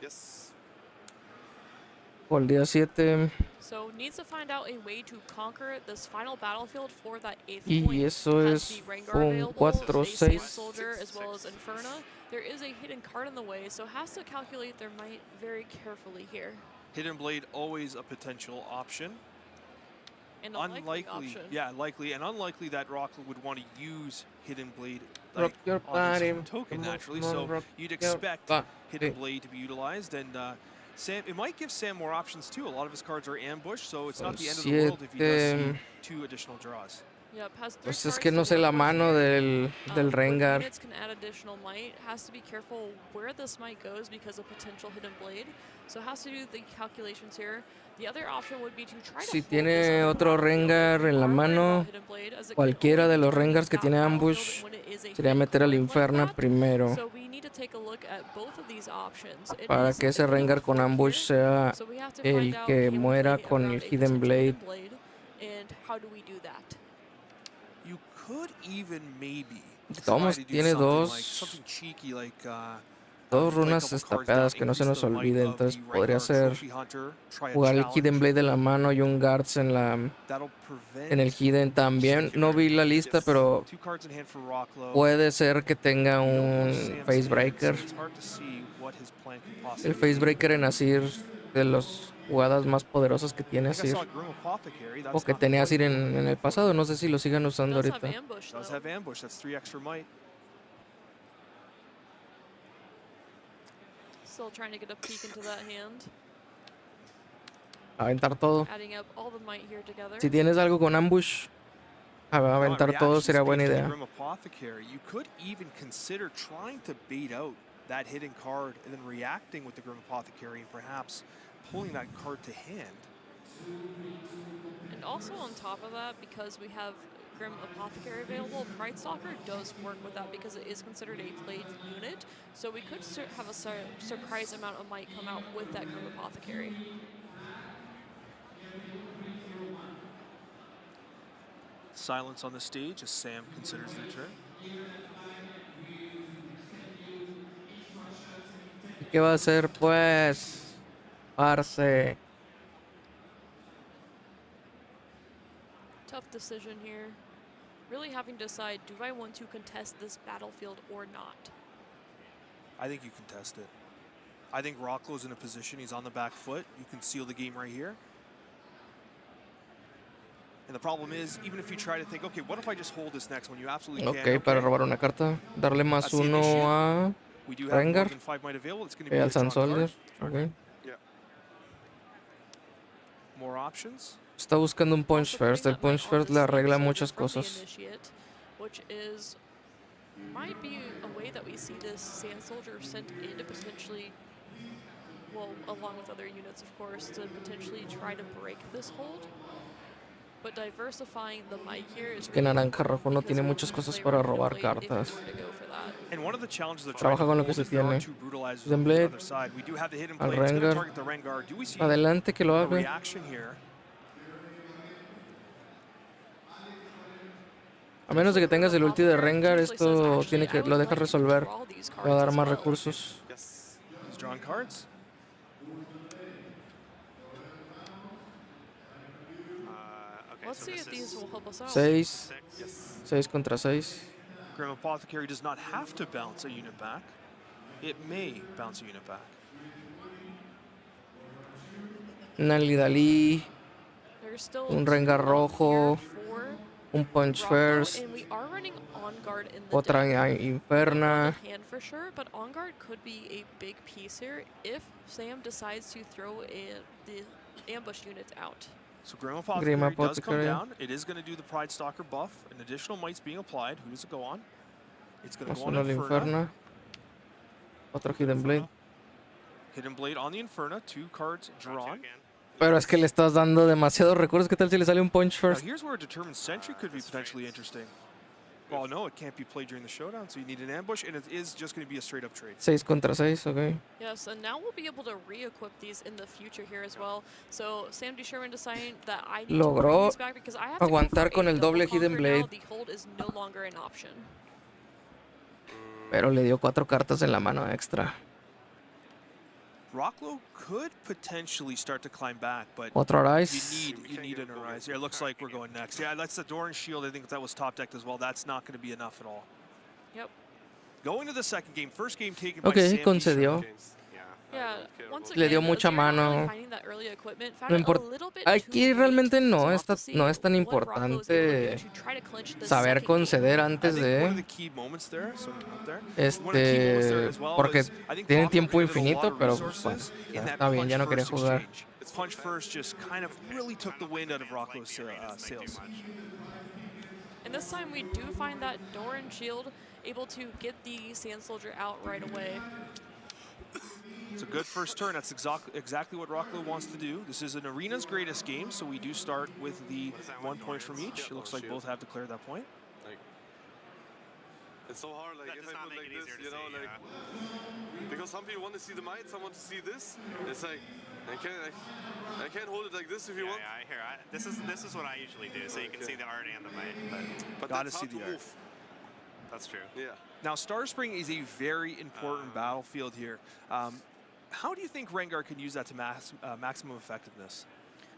Por el día 7. So needs to find out a way to conquer this final battlefield for that 8th Y point. eso Has es the Rengar un available, 4, a Sand 6. Soldier, as well as Inferno. There is a hidden card in the way, so has to calculate their might very carefully here. Hidden Blade, always a potential option. And a likely option. Yeah, likely, and unlikely that Rocklow would want to use Hidden Blade Rock your on his body, token come on, naturally, come on, so rock you'd your expect body. Hidden Blade to be utilized, and Sam, it might give Sam more options too. A lot of his cards are ambushed, so it's not the end of the world if he does see 2 additional draws. Yep, has 3 Pues es cards que no to sé la work with mano here. del Rengar. Units can add additional might. Has to be careful where this might goes because of potential Hidden Blade. So has to do the calculations here. The other option would be to try Si to tiene otro Rengar en la mano, cualquiera de los Rengars que tiene ambush, sería meter al Inferno primero. So we need to take a look at both of these options. It Para is que ese a little Rengar con fluke ambush here. sea So we have to el find out, que can we muera play con around el a Hidden potential Blade. and how do we do that? You could even maybe Todos try to do tiene something dos. like something cheeky like Dos play a runas couple cards estapeadas down, que no se increase nos the might olvide. of Entonces the podría Rengar ser Trophy Hunter, try a jugar el challenge. Hidden Blade en la mano y un Guards en That'll el prevent Hidden también. No vi la lista, pero 2 cards in hand for Rocklow. puede ser que tenga un Sam's Facebreaker. hand, so it's hard to see what his plan can El possibly be. Facebreaker en Azir, de las jugadas más poderosas que tiene I think I Azir. saw Grim Apothecary. O That's que not tenía quite Azir en el pasado. No sé si lo sigan usando Does ahorita. have ambush, Does though. have ambush. That's 3 extra might. Still trying to get a peek into that hand. Aventar todo. Adding up all the might here together. Si tienes algo con ambush, aventar todo sería buena Speaks to the idea. Grim Apothecary. You could even consider trying to bait out that hidden card and then reacting with the Grim Apothecary and perhaps pulling that card to hand. And also on top of that, because we have Grim Apothecary available, Pride Stalker does work with that because it is considered a played unit. So we could have a surprise amount of might come out with that Grim Apothecary. Silence on the stage as Sam considers their turn. ¿Qué va a hacer, pues? Parce. Tough decision here. Really having to decide, do I want to contest this battlefield or not? I think you contest it. I think Rocklow's in a position, he's on the back foot. You can seal the game right here. And the problem is, even if you try to think, okay, what if I just hold this next one? You absolutely can. Ok, para robar una carta. Darle más uno a We do have more Rengar. than 5 might available. It's going to Y be al a drawn Sun Soldier. card. Ok. Yeah. More options. Está buscando un Punch First. El Punch First le arregla muchas cosas. Which is might be a way that we see this Sand Soldier sent in to potentially, well, along with other units, of course, to potentially try to break this hold. But diversifying the mic here is Que Naranja Rojo no tiene muchas cosas para robar cartas. And one of the challenges of Trabaja con lo que se tiene. Hidden Blade al Rengar. Adelante que lo haga. A menos de que tengas el ulti de Rengar, esto tiene que lo dejas resolver. Te va a dar más recursos. Let's see if these will help us out. 6. 6 contra 6. Grim Apothecary does not have to bounce a unit back. It may bounce a unit back. Nalidali. Un Rengar rojo. Un Punch First. And we are running On Guard in the Otra Inferna. hand for sure, but On Guard could be a big piece here if Sam decides to throw the ambush units out. So Grim Apothecary does come down. It is going to do the Pride Stalker buff. An additional might's being applied. Who does it go on? It's going to go on Inferna. Otro Hidden Blade. Hidden Blade on the Inferna. 2 cards drawn. Pero es que le estás dando demasiados recursos. ¿Qué tal si le sale un Punch First? Now here's where a Determined Sentry could be potentially interesting. Well, no, it can't be played during the showdown, so you need an ambush, and it is just going to be a straight-up trade. 6 contra 6, ok. Yes, and now we'll be able to re-equip these in the future here as well. So Sam D. Sherman deciding that I need to bring these back because I have aguantar to con el doble Hidden Blade. now. The hold is no longer an option. Pero le dio 4 cartas en la mano extra. Rocklow could potentially start to climb back, but Otro Arise. you need an Arise. Yeah, it looks like we're going next. Yeah, that's the Doran Shield. I think that was top decked as well. That's not going to be enough at all. Yep. Going to the second game. First game taken by Ok, Sam concedió. Yeah, once Le dio again, mucha mano. No aquí realmente no es tan importante saber conceder antes de porque tienen tiempo infinito, pero pues, bueno, está bien, ya no quería jugar. Punch First just kind of really took the wind out of Rocklow's sails. And this time we do find that Doran Shield able to get the Sand Soldier out right away. It's a good first turn. That's exactly what Rocklow wants to do. This is an arena's greatest game, so we do start with the 1 point from each. It looks like both have declared that point. It's so hard, like, if I put like this, you know, like, because some people want to see the might, some want to see this. It's like, I can't hold it like this if you want. Yeah, this is what I usually do, so you can see the art and the might. But gotta that's see hard the to art. move. That's true. Yeah. Now, Star Spring is a very important battlefield here. How do you think Rengar can use that to maximum effectiveness?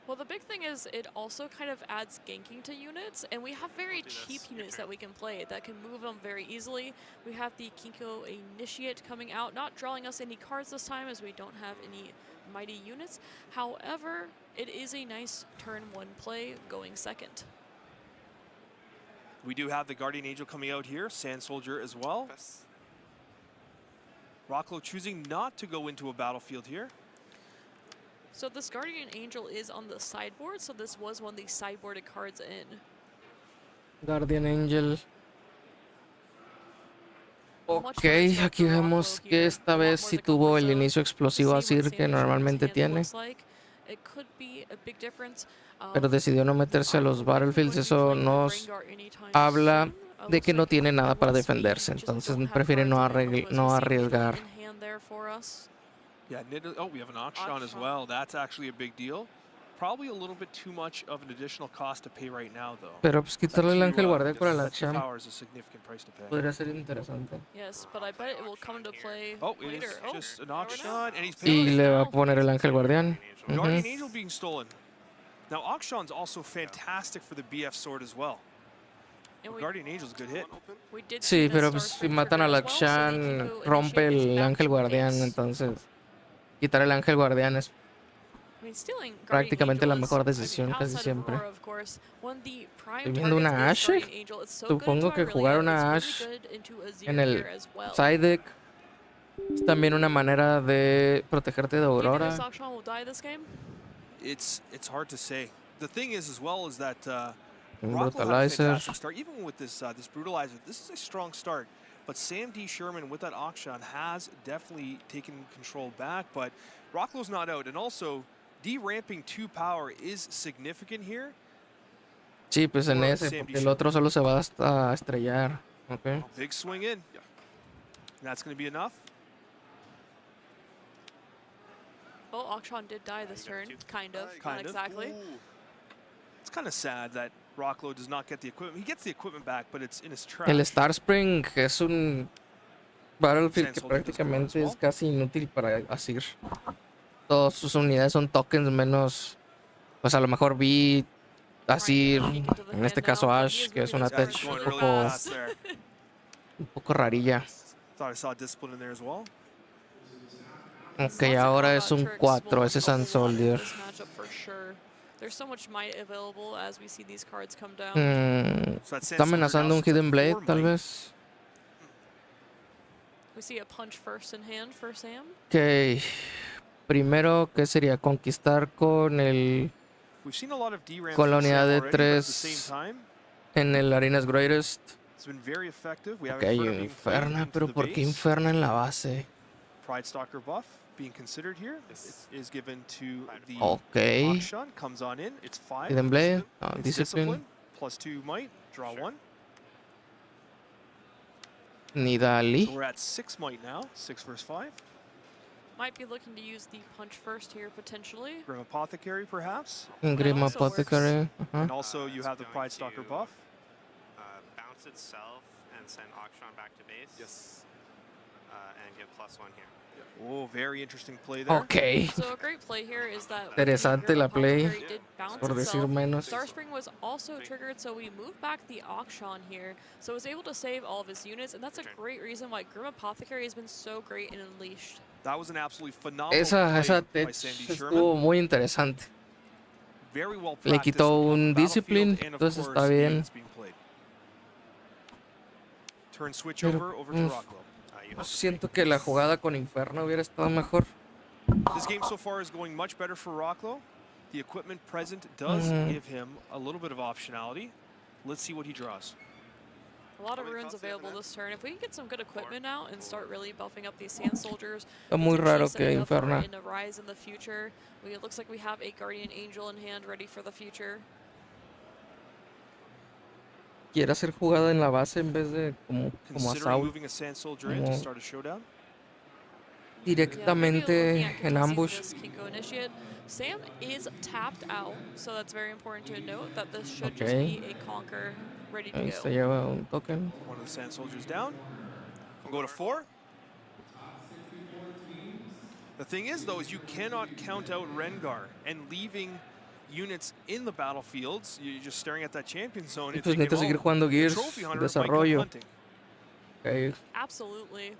Well, the big thing is it also kind of adds ganking to units, and we have very cheap units that we can play that can move them very easily. We have the Kinko Initiate coming out, not drawing us any cards this time as we don't have any mighty units. However, it is a nice turn 1 play going second. We do have the Guardian Angel coming out here, Sand Soldier as well. Rocklow choosing not to go into a battlefield here. So this Guardian Angel is on the sideboard, so this was one of the sideboarded cards in. Guardian Angel. Ok, aquí vemos que esta vez sí tuvo el inicio explosivo así que normalmente tiene. it could be a big difference. Pero decidió no meterse a los battlefields. Eso nos habla de que no tiene nada para defenderse. Entonces prefiere no arriesgar. Yeah, oh, we have an Akshan as well. That's actually a big deal. Probably a little bit too much of an additional cost to pay right now, though. Pero pues quitarle el ángel guardián por el Akshan power is a significant price to pay. podría ser interesante. Yes, but I bet it will come into play It later. is just an Akshan, and he's Y le va a poner el ángel guardián. Guardian Angel being stolen. Now, Akshan's also fantastic for the BF sword as well. Guardian Angel's a good hit. Sí, pero pues, si matan al Akshan, rompe el ángel guardián. Entonces, quitar el ángel guardián es prácticamente la mejor decisión casi siempre. Estoy viendo una Ashe. Supongo que jugar una Ashe en el side deck es también una manera de protegerte de Aurora. It's hard to say. The thing is, as well, is that Un Rocklo had a brutalizer. fantastic start. Even with this this brutalizer, this is a strong start. But Sam D. Sherman with that Akshan has definitely taken control back. But Rocklo's not out, and also de-ramping 2 power is significant here. Sí, pues en ese, porque el otro solo se va a estrellar. Okay. Big swing in. That's going to be enough. Well, Akshan did die this turn, kind of, not exactly. Ooh. It's kind of sad that Rocklo does not get the equipment. He gets the equipment back, but it's in his trash. El Star Spring es un battlefield que prácticamente es casi inútil para Azir. Todas sus unidades son tokens menos, pues a lo mejor vi Azir, en este caso Ash, que es una tech un poco rarilla. Thought I saw discipline in there as well. Ok, ahora es un 4, ese es Sun Soldier. There's so much might available as we see these cards come down. Está amenazando un Hidden Blade, tal vez. We see a punch first in hand for Sam. Ok. Primero, ¿qué sería? Conquistar con la unidad de 3 en el Arena's Greatest. Ok, Inferna, pero ¿por qué Inferna en la base? Pride Stalker buff being considered here is given to the Okay. Akshan. Comes on in. It's 5. Hidden Blade, It's Discipline. Plus 2 might. Draw 1. Nidali. So we're at 6 might now. 6 versus 5. Might be looking to use the punch first here potentially. Grim Apothecary perhaps. Grim Apothecary. And also you have the Pride Stalker buff. Bounce itself and send Akshan back to base. Yes. And give +1 here. Oh, very interesting play there. Okay. So a great play here is that Interesante la play, did bounce por decir itself. menos. Star Spring was also triggered, so we moved back the Akshan here. So was able to save all of his units, and that's a great reason why Grim Apothecary has been so great in Unleashed. That was an absolutely phenomenal Esa play tech by Sandy estuvo Sherman. muy interesante. Very well Le practiced quitó on un the Discipline, battlefield, and of entonces course, está bien. it's being played. Turn switch Pero, over to Rocklo. Siento que la jugada con Inferno hubiera estado mejor. This game so far is going much better for Rocklo. The equipment present does give him a little bit of optionality. Let's see what he draws. A lot of runes available this turn. If we can get some good equipment out and start really buffing up these Sand Soldiers, Está muy raro que setting up for Inferna. in a rise in the future. It looks like we have a Guardian Angel in hand ready for the future. Quiere hacer jugada en la base en vez de como Considering Assault. moving a Sand Soldier in to start a showdown. Directamente en ambush. This Kinko Initiate. Sam is tapped out, so that's very important to note that this should just be a Conquer ready to Ahí go. se lleva un token. One of the Sand Soldiers down. We'll go to 4. The thing is, though, is you cannot count out Rengar and leaving units in the battlefields. You're just staring at that champion zone. Entonces necesito seguir jugando Gears, desarrollo. Okay. Absolutely.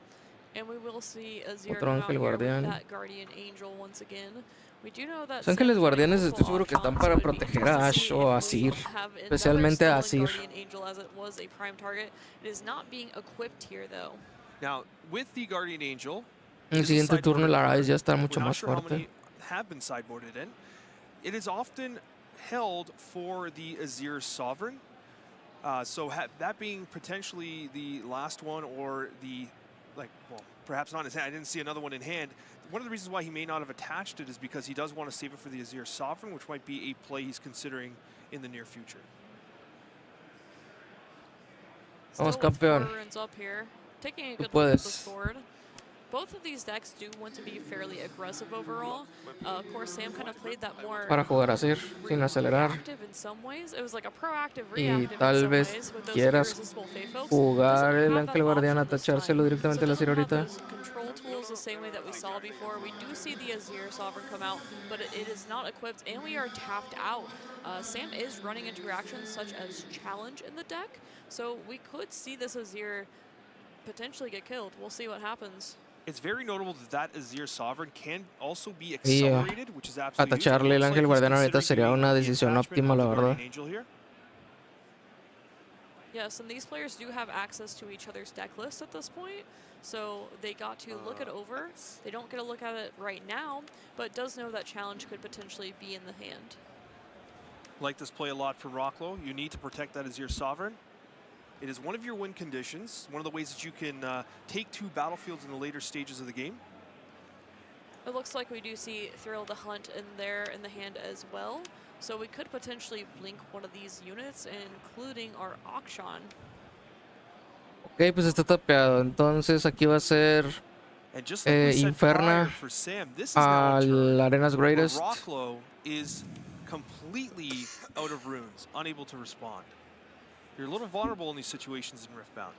And we will see a zero Otro out ángel here with guardián. that Guardian Angel once again. We do know that Los ángeles Sam's guardianes playing estoy seguro que están para proteger a Ash o a Azir, especialmente a Azir. Guardian Angel as it was a prime target. It is not being equipped here though. Now, with the Guardian Angel, En el siguiente turno el Arise ya está mucho we're not más sure how fuerte. many have been sideboarded in. It is often held for the Azir Sovereign. So that being potentially the last one or the well, perhaps not in his hand. I didn't see another one in hand. One of the reasons why he may not have attached it is because he does want to save it for the Azir Sovereign, which might be a play he's considering in the near future. Vamos, campeón. Taking a good look at this board. Both of these decks do want to be fairly aggressive overall. Of course, Sam kind of played that more Para jugar así, sin acelerar. in some ways. It was like a proactive, Y reactive tal in some vez ways with those quieras irresistible Fey folks. jugar Doesn't el have Ángel that Guardián, option this atachárselo time. directamente a la So Azir doesn't have ahorita. those control tools the same way that we saw before. We do see the Azir Sovereign come out, but it is not equipped, and we are tapped out. Sam is running into reactions such as Challenge in the deck, so we could see this Azir potentially get killed. We'll see what happens. It's very notable that Azir Sovereign can also be accelerated, which is absolutely huge. Atacharle el Ángel Guardián ahorita sería una decisión óptima, la verdad. Yes, and these players do have access to each other's deck list at this point, so they got to look it over. They don't get a look at it right now, but does know that Challenge could potentially be in the hand. Like this play a lot for Rocklo. You need to protect that Azir Sovereign. It is one of your win conditions, one of the ways that you can take 2 battlefields in the later stages of the game. It looks like we do see Thrill the Hunt in there in the hand as well, so we could potentially blink one of these units, including our Akshan. Ok, pues está tapeado, entonces aquí va a ser Inferna al Arena's Greatest. Rocklo is completely out of runes, unable to respond. You're a little vulnerable in these situations in Riftbound.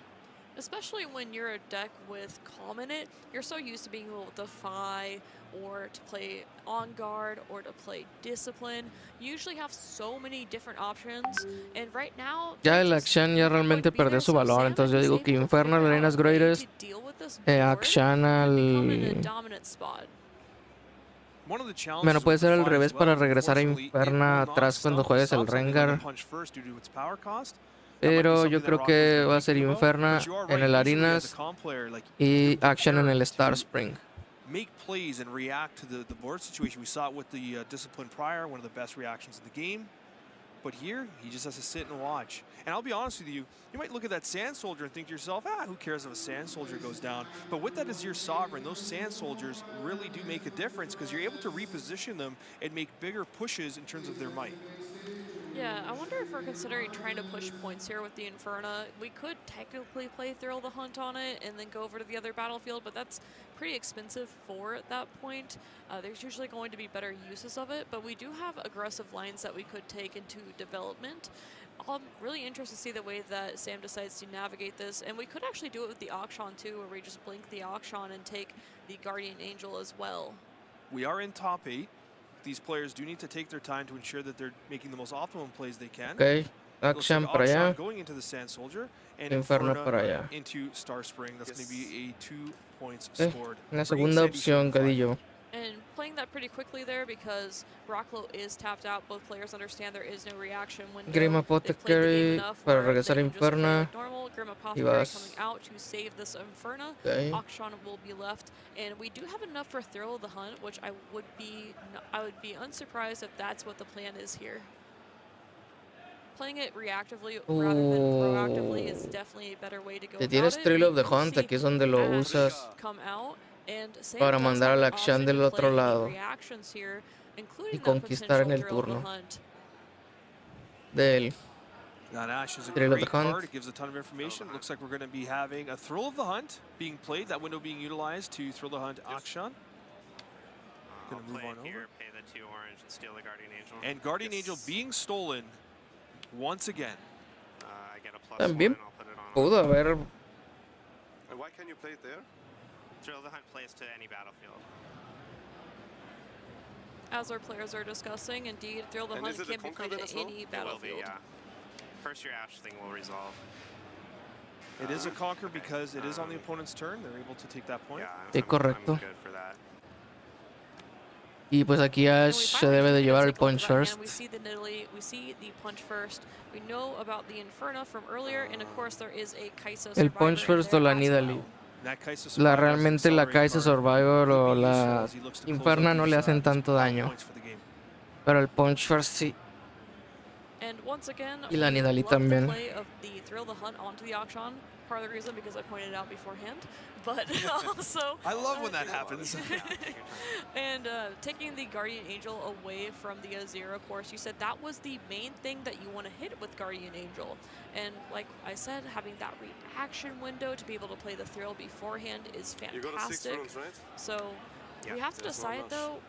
Especially when you're a deck with Calm in it, you're so used to being able to defy or to play On Guard or to play Discipline. You usually have so many different options, and right now... Ya el Akshan ya realmente perdió su valor, entonces yo digo que Inferno al Arena's Greatest, Akshan al... Bueno, puede ser al revés para regresar a Inferna atrás cuando juegues el Rengar. Pero yo creo que va a ser Inferna en el Arenas y Akshan en el Star Spring. Make plays and react to the board situation. We saw it with the Discipline prior, one of the best reactions in the game. But here, he just has to sit and watch. And I'll be honest with you, you might look at that Sand Soldier and think to yourself, who cares if a Sand Soldier goes down? But with that Azir Sovereign, those Sand Soldiers really do make a difference because you're able to reposition them and make bigger pushes in terms of their might. Yeah, I wonder if we're considering trying to push points here with the Inferna. We could technically play Thrill the Hunt on it and then go over to the other battlefield, but that's pretty expensive for that point. There's usually going to be better uses of it, but we do have aggressive lines that we could take into development. I'm really interested to see the way that Sam decides to navigate this, and we could actually do it with the Akshan too, where we just blink the Akshan and take the Guardian Angel as well. We are in top 8. These players do need to take their time to ensure that they're making the most optimum plays they can. Okay, Akshan para allá. Going into the Sand Soldier and Inferno para allá. Into Star Spring. That's going to be a 2 points scored. La segunda opción, Cadillo. And playing that pretty quickly there because Rocklo is tapped out. Both players understand there is no reaction window. Grim Apothecary para regresar a Inferna. Grim Apothecary coming out to save this Inferna. Okay. Akshan will be left, and we do have enough for Thrill of the Hunt, which I would be unsurprised if that's what the plan is here. Playing it reactively rather than proactively is definitely a better way to go. Si tienes Thrill of the Hunt, aquí es donde lo usas para mandar al Akshan del otro lado y conquistar en el turno de él. That Ash is a Thrill of great the Hunt. card. It gives a ton of information. Looks like we're going to be having a Thrill of the Hunt being played. That window being utilized to Thrill the Hunt Akshan. Going to move on over. Pay the 2 orange and steal the Guardian Angel. And Guardian Angel being stolen once again. I get a +1. También I'll put it on. pudo haber. And why can you play it there? Thrill the Hunt plays to any battlefield. As our players are discussing, indeed, Thrill the Hunt can be played at any battlefield. It will be, yeah. First your Ash thing will resolve. It is a conquer because it is on the opponent's turn. They're able to take that point. Sí, correcto. I'm good for that. Y pues aquí Ash se debe de llevar el punch first. We see the Nidalee, we see the punch first. We know about the Inferno from earlier, and of course there is a Kai'Sa El punch first o la Nidalee. Realmente la Kai'Sa Survivor o la Inferna no le hacen tanto daño. Pero el punch first sí. And once again, Y la Nidalee love the también. play of the Thrill the Hunt onto the Akshan. part of the reason because I pointed it out beforehand, but also... I love when that happens. And taking the Guardian Angel away from the Azir, of course, you said that was the main thing that you want to hit with Guardian Angel. And like I said, having that reaction window to be able to play the thrill beforehand is fantastic. You got 6 runes, right? So we have to decide, though,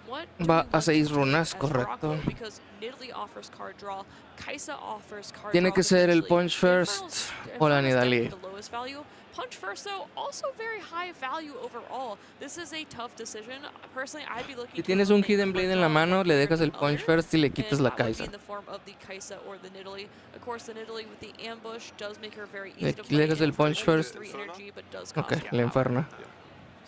what Va a 6 runas, correcto. because Nidalee offers card draw, Kai'Sa offers card Tiene draw que ser el potentially. Punch First o la Infernal's definitely Nidalee. the lowest value. Punch First, though, also very high value overall. This is a tough decision. Personally, I'd be looking Si tienes un Hidden Blade en la mano, le dejas el Punch First y le quitas la that would be Kai'Sa. in the form of the Kai'Sa or the Nidalee. Of course, the Nidalee with the ambush does make her very easy to Aquí play. le dejas el Punch First. 3 energy, but does Ok, cost la Inferna.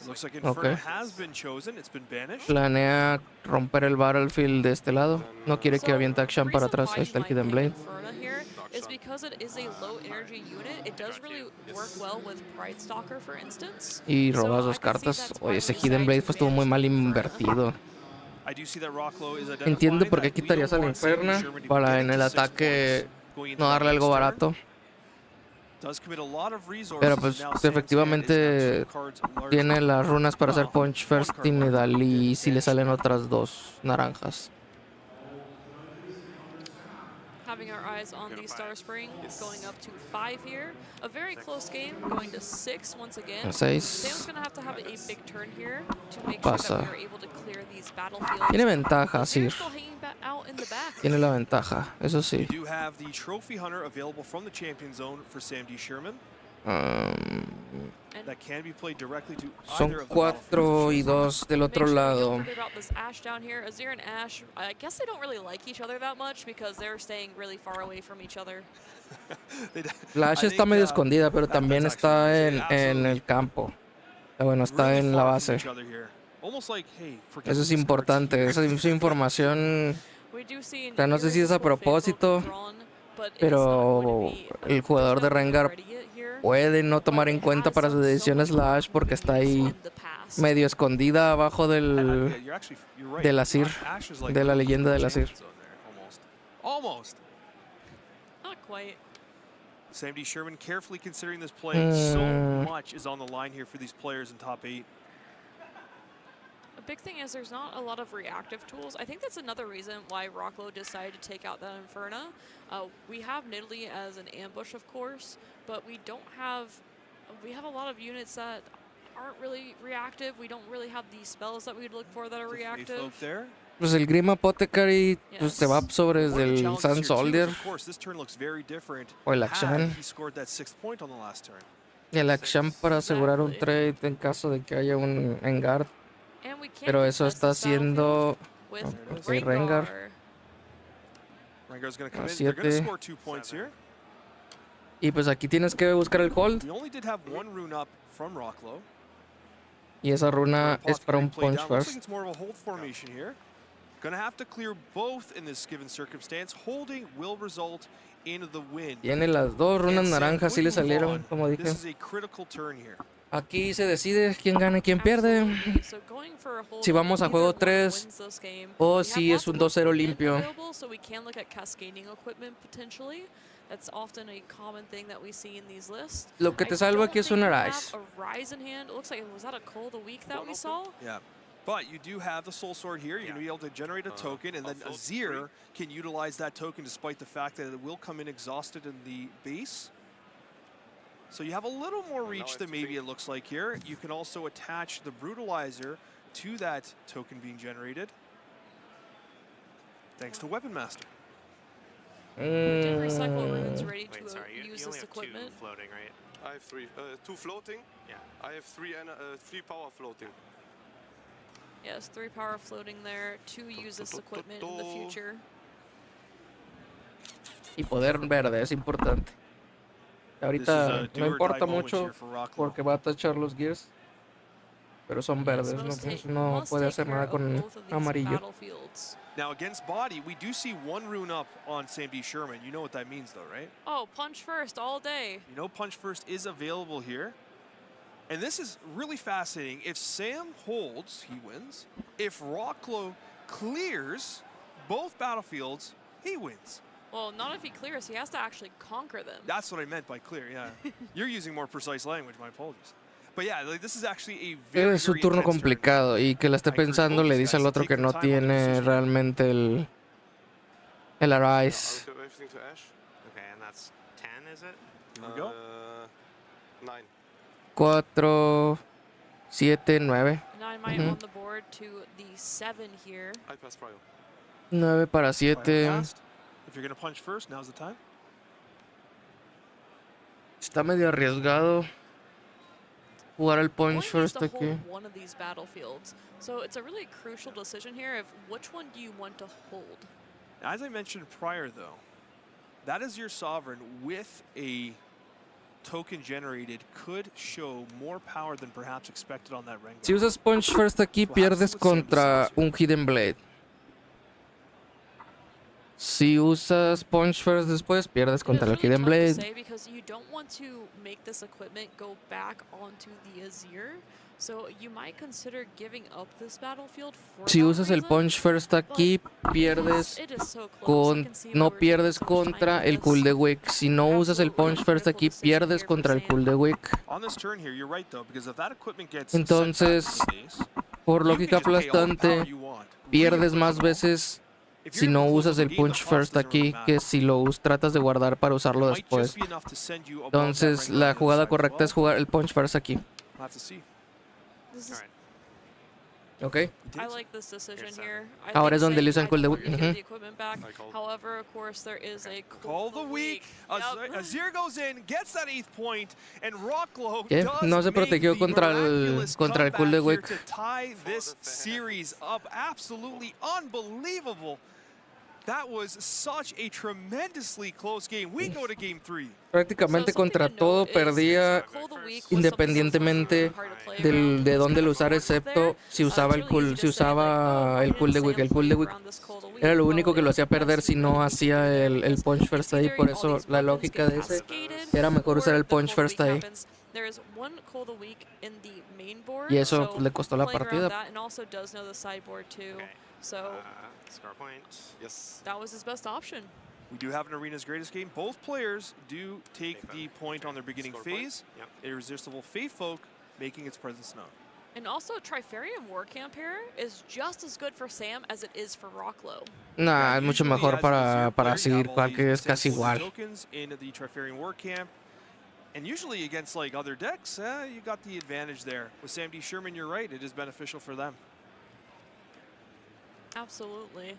Looks like Inferno Ok. has been chosen. It's been banished. Planea romper el Battlefield de este lado. No quiere que aviente Action para atrás. Ahí está el Hidden Blade. Inferno here is because it is a low energy unit. It does really work well with Pride Stalker, for instance. Y robas 2 cartas. Oye, ese Hidden Blade estuvo muy mal invertido. I do see that Rocklow is Entiendo identifying por qué that we quitarías a don't la want Sandy Inferna Sherman to be para getting en el to 6 ataque points going into no that darle algo next turn. barato. Does commit a lot of resources, Pero and pues now Sam's hand is efectivamente now 2 cards larger. tiene las runas para hacer Punch First y Nidalee y si le salen otras 2 naranjas. Having our eyes on the Star Spring, going up to 5 here. A very close game, going to 6 once again. A 6. Sam's going to have a big turn here to make sure Pasa. that we're able to clear these battlefields. Tiene ventaja, Sir. Still hanging out in the back. Tiene la ventaja, eso sí. You do have the Trophy Hunter available from the Champion Zone for Sam D. Sherman. That can be played directly to Son either of the 4 y 2 del otro lado. Don't forget about this Ashe down here. Azir and Ashe, I guess they don't really like each other that much because they're staying really far away from each other. La Ashe está medio escondida, pero también está en el campo. Bueno, está en la base. Eso es importante. Esa información, o sea, no sé si es a propósito, pero el jugador de Rengar puede no tomar en cuenta para sus decisiones la Ashe porque está ahí medio escondida abajo del Azir, de la leyenda del Azir. Almost. Not quite. Sam D. Sherman carefully considering this play. So much is on the line here for these players in top 8. The big thing is there's not a lot of reactive tools. I think that's another reason why Rocklow decided to take out that Inferna. We have Nidalee as an ambush, of course, but we have a lot of units that aren't really reactive. We don't really have the spells that we'd look for that are reactive. Pues el Grim Apothecary pues, se va sobre el Sun Soldier o el Akshan. Y el Akshan para asegurar un trade en caso de que haya un Engard. Pero eso está haciendo Rengar. A 7. Y pues aquí tienes que buscar el hold. Y esa runa es para un Punch First. Gonna have to clear both in this given circumstance. Holding will result in the win. Tiene las 2 runas naranjas, sí le salieron, como dije. This is a critical turn here. Aquí se decide quién gana y quién pierde. Si vamos a juego 3 o si es un 2-0 limpio. That's often a common thing that we see in these lists. Lo que te salva aquí es un Arise. A Rise in hand. It looks like, was that a Call of the Week that we saw? Yeah. But you do have the Soul Sword here. You're going to be able to generate a token, and then Azir can utilize that token despite the fact that it will come in exhausted in the base. So you have a little more reach than maybe it looks like here. You can also attach the Brutalizer to that token being generated. Thanks to Weapon Master. Did recycle runes ready to use this equipment. 2 floating, right? I have 3. 2 floating? Yeah. I have 3 power floating. Yes, 3 power floating there to use this equipment in the future. Y poder verde es importante. Ahorita no importa mucho porque va a tachar los gears. Pero son verdes, no puede hacer nada con amarillo. Now against body, we do see 1 rune up on Sam D. Sherman. You know what that means though, right? Oh, Punch First all day. You know Punch First is available here. And this is really fascinating. If Sam holds, he wins. If Rocklow clears both battlefields, he wins. Well, not if he clears. He has to actually conquer them. That's what I meant by clear, yeah. You're using more precise language, my apologies. But yeah, like, this is actually a very, Es un turno complicado y que la esté pensando le dice al otro que no tiene realmente el Arise. I'll give everything to Ash. Okay, and that's 10, is it? Here we go. 9. 4, 7, 9. 9 might on the board to the 7 here. I pass Prio. 9 para 7. If you're going to punch first, now's the time. Está medio arriesgado jugar el punch first aquí. One of these battlefields. So it's a really crucial decision here of which one do you want to hold. As I mentioned prior, though, that is your sovereign with a token generated could show more power than perhaps expected on that Rengar. Si usas punch first aquí, pierdes contra un Hidden Blade. Si usas punch first después, pierdes contra el Hidden Blade. Because you don't want to make this equipment go back onto the Azir. So you might consider giving up this battlefield for Si usas el punch first aquí, pierdes no pierdes contra el cool de Wick. Si no usas el punch first aquí, pierdes contra el cool de Wick. Entonces, por lógica aplastante, pierdes más veces si no usas el punch first aquí que si lo tratas de guardar para usarlo después. Entonces, la jugada correcta es jugar el punch first aquí. Okay. I like this decision here. Ahora es donde le usan Cool the Week. However, of course, there is a Call the Week. Azir goes in, gets that 8th point, and Rocklow no se protegió contra el Cool the Week. to tie this series up. Absolutely unbelievable. That was such a tremendously close game. We go to game 3. Prácticamente contra todo perdía independientemente de dónde lo usara, excepto si usaba el cool de Wick. El cool de Wick era lo único que lo hacía perder si no hacía el punch first ahí. Por eso la lógica de ese era mejor usar el punch first ahí. Y eso le costó la partida. Score point. Yes. That was his best option. We do have an Arena's Greatest game. Both players do take the point on their beginning phase. Yep. Irresistible Faith Folk making its presence known. And also, Trifarium War Camp here is just as good for Sam as it is for Rocklow. Nah, es mucho mejor para seguir que es casi igual. Tokens in the Trifarium War Camp. And usually against like other decks, you got the advantage there. With Sam D. Sherman, you're right. It is beneficial for them. Absolutely.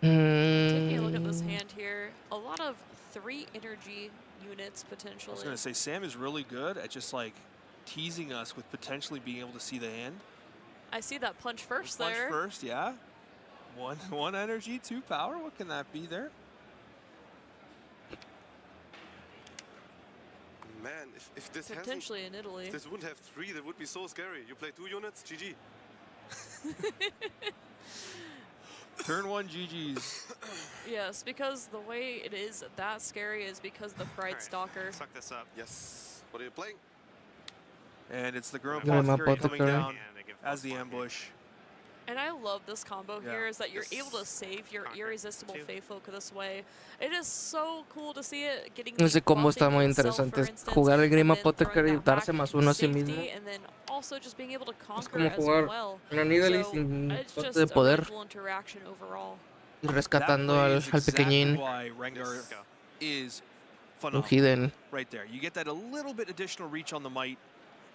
Taking a look at this hand here, a lot of 3 energy units potentially. I was going to say, Sam is really good at just like teasing us with potentially being able to see the hand. I see that punch first there. Punch first, yeah. One energy, 2 power. What can that be there? Man, if this potentially in Italy. If this wouldn't have 3, that would be so scary. You play 2 units, GG. Turn 1 GG's. Yes, because the way it is that scary is because the Pride Stalker. Suck this up. Yes. What are you playing? And it's the Grandma coming down as the ambush. And I love this combo here is that you're able to save your Irresistible Faith Folk this way. It is so cool to see it getting Ese combo está muy interesante. Jugar el Grim Apothecary y darse +1 a sí mismo. And then also just being able to conquer es como jugar una Nidalee sin coste de poder. Y rescatando al pequeñín. Un hidden. Right there. You get that a little bit additional reach on the might.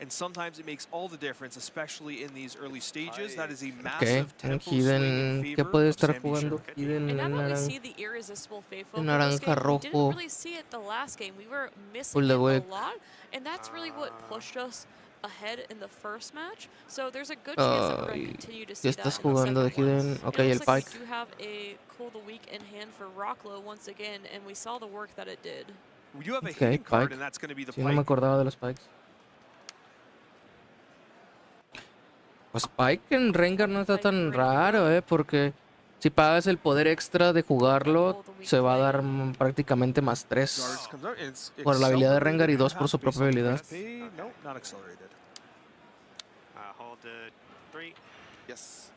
And sometimes it makes all the difference, especially in these early stages. That is a massive tempo Hidden, ¿qué puede estar jugando Hidden en naranja rojo? We didn't really see it the last game. We were missing it a lot, and that's really what pushed us ahead in the first match. So there's a good chance that we're going to continue to see that. Estás jugando de Hidden. Okay, el Pike. We do have a Cool the Week in hand for Rocklow once again, and we saw the work that it did. We do have a hidden card, and that's going to be the Pike. Sí, no me acordaba de los Pikes. Pues Pike en Rengar no está tan raro, porque si pagas el poder extra de jugarlo, se va a dar prácticamente +3 por la habilidad de Rengar y 2 por su propia habilidad. Hold the 3. Yes.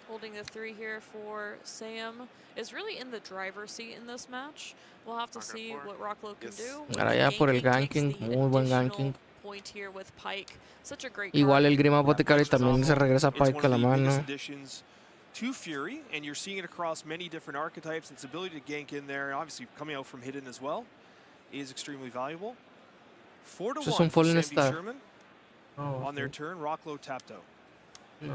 Holding the 3 here for Sam is really in the driver's seat in this match. We'll have to see what Rocklo can do. Ahora ya por el ganking, muy buen ganking. Point here with Pike. Such a great Igual card. el Grima Apothecary también se regresa Pike a la mano. To Fury, and you're seeing it across many different archetypes. Its ability to gank in there, obviously coming out from hidden as well, is extremely valuable. 4-1 for Sam Sherman. On their turn, Rocklo tapped out. No.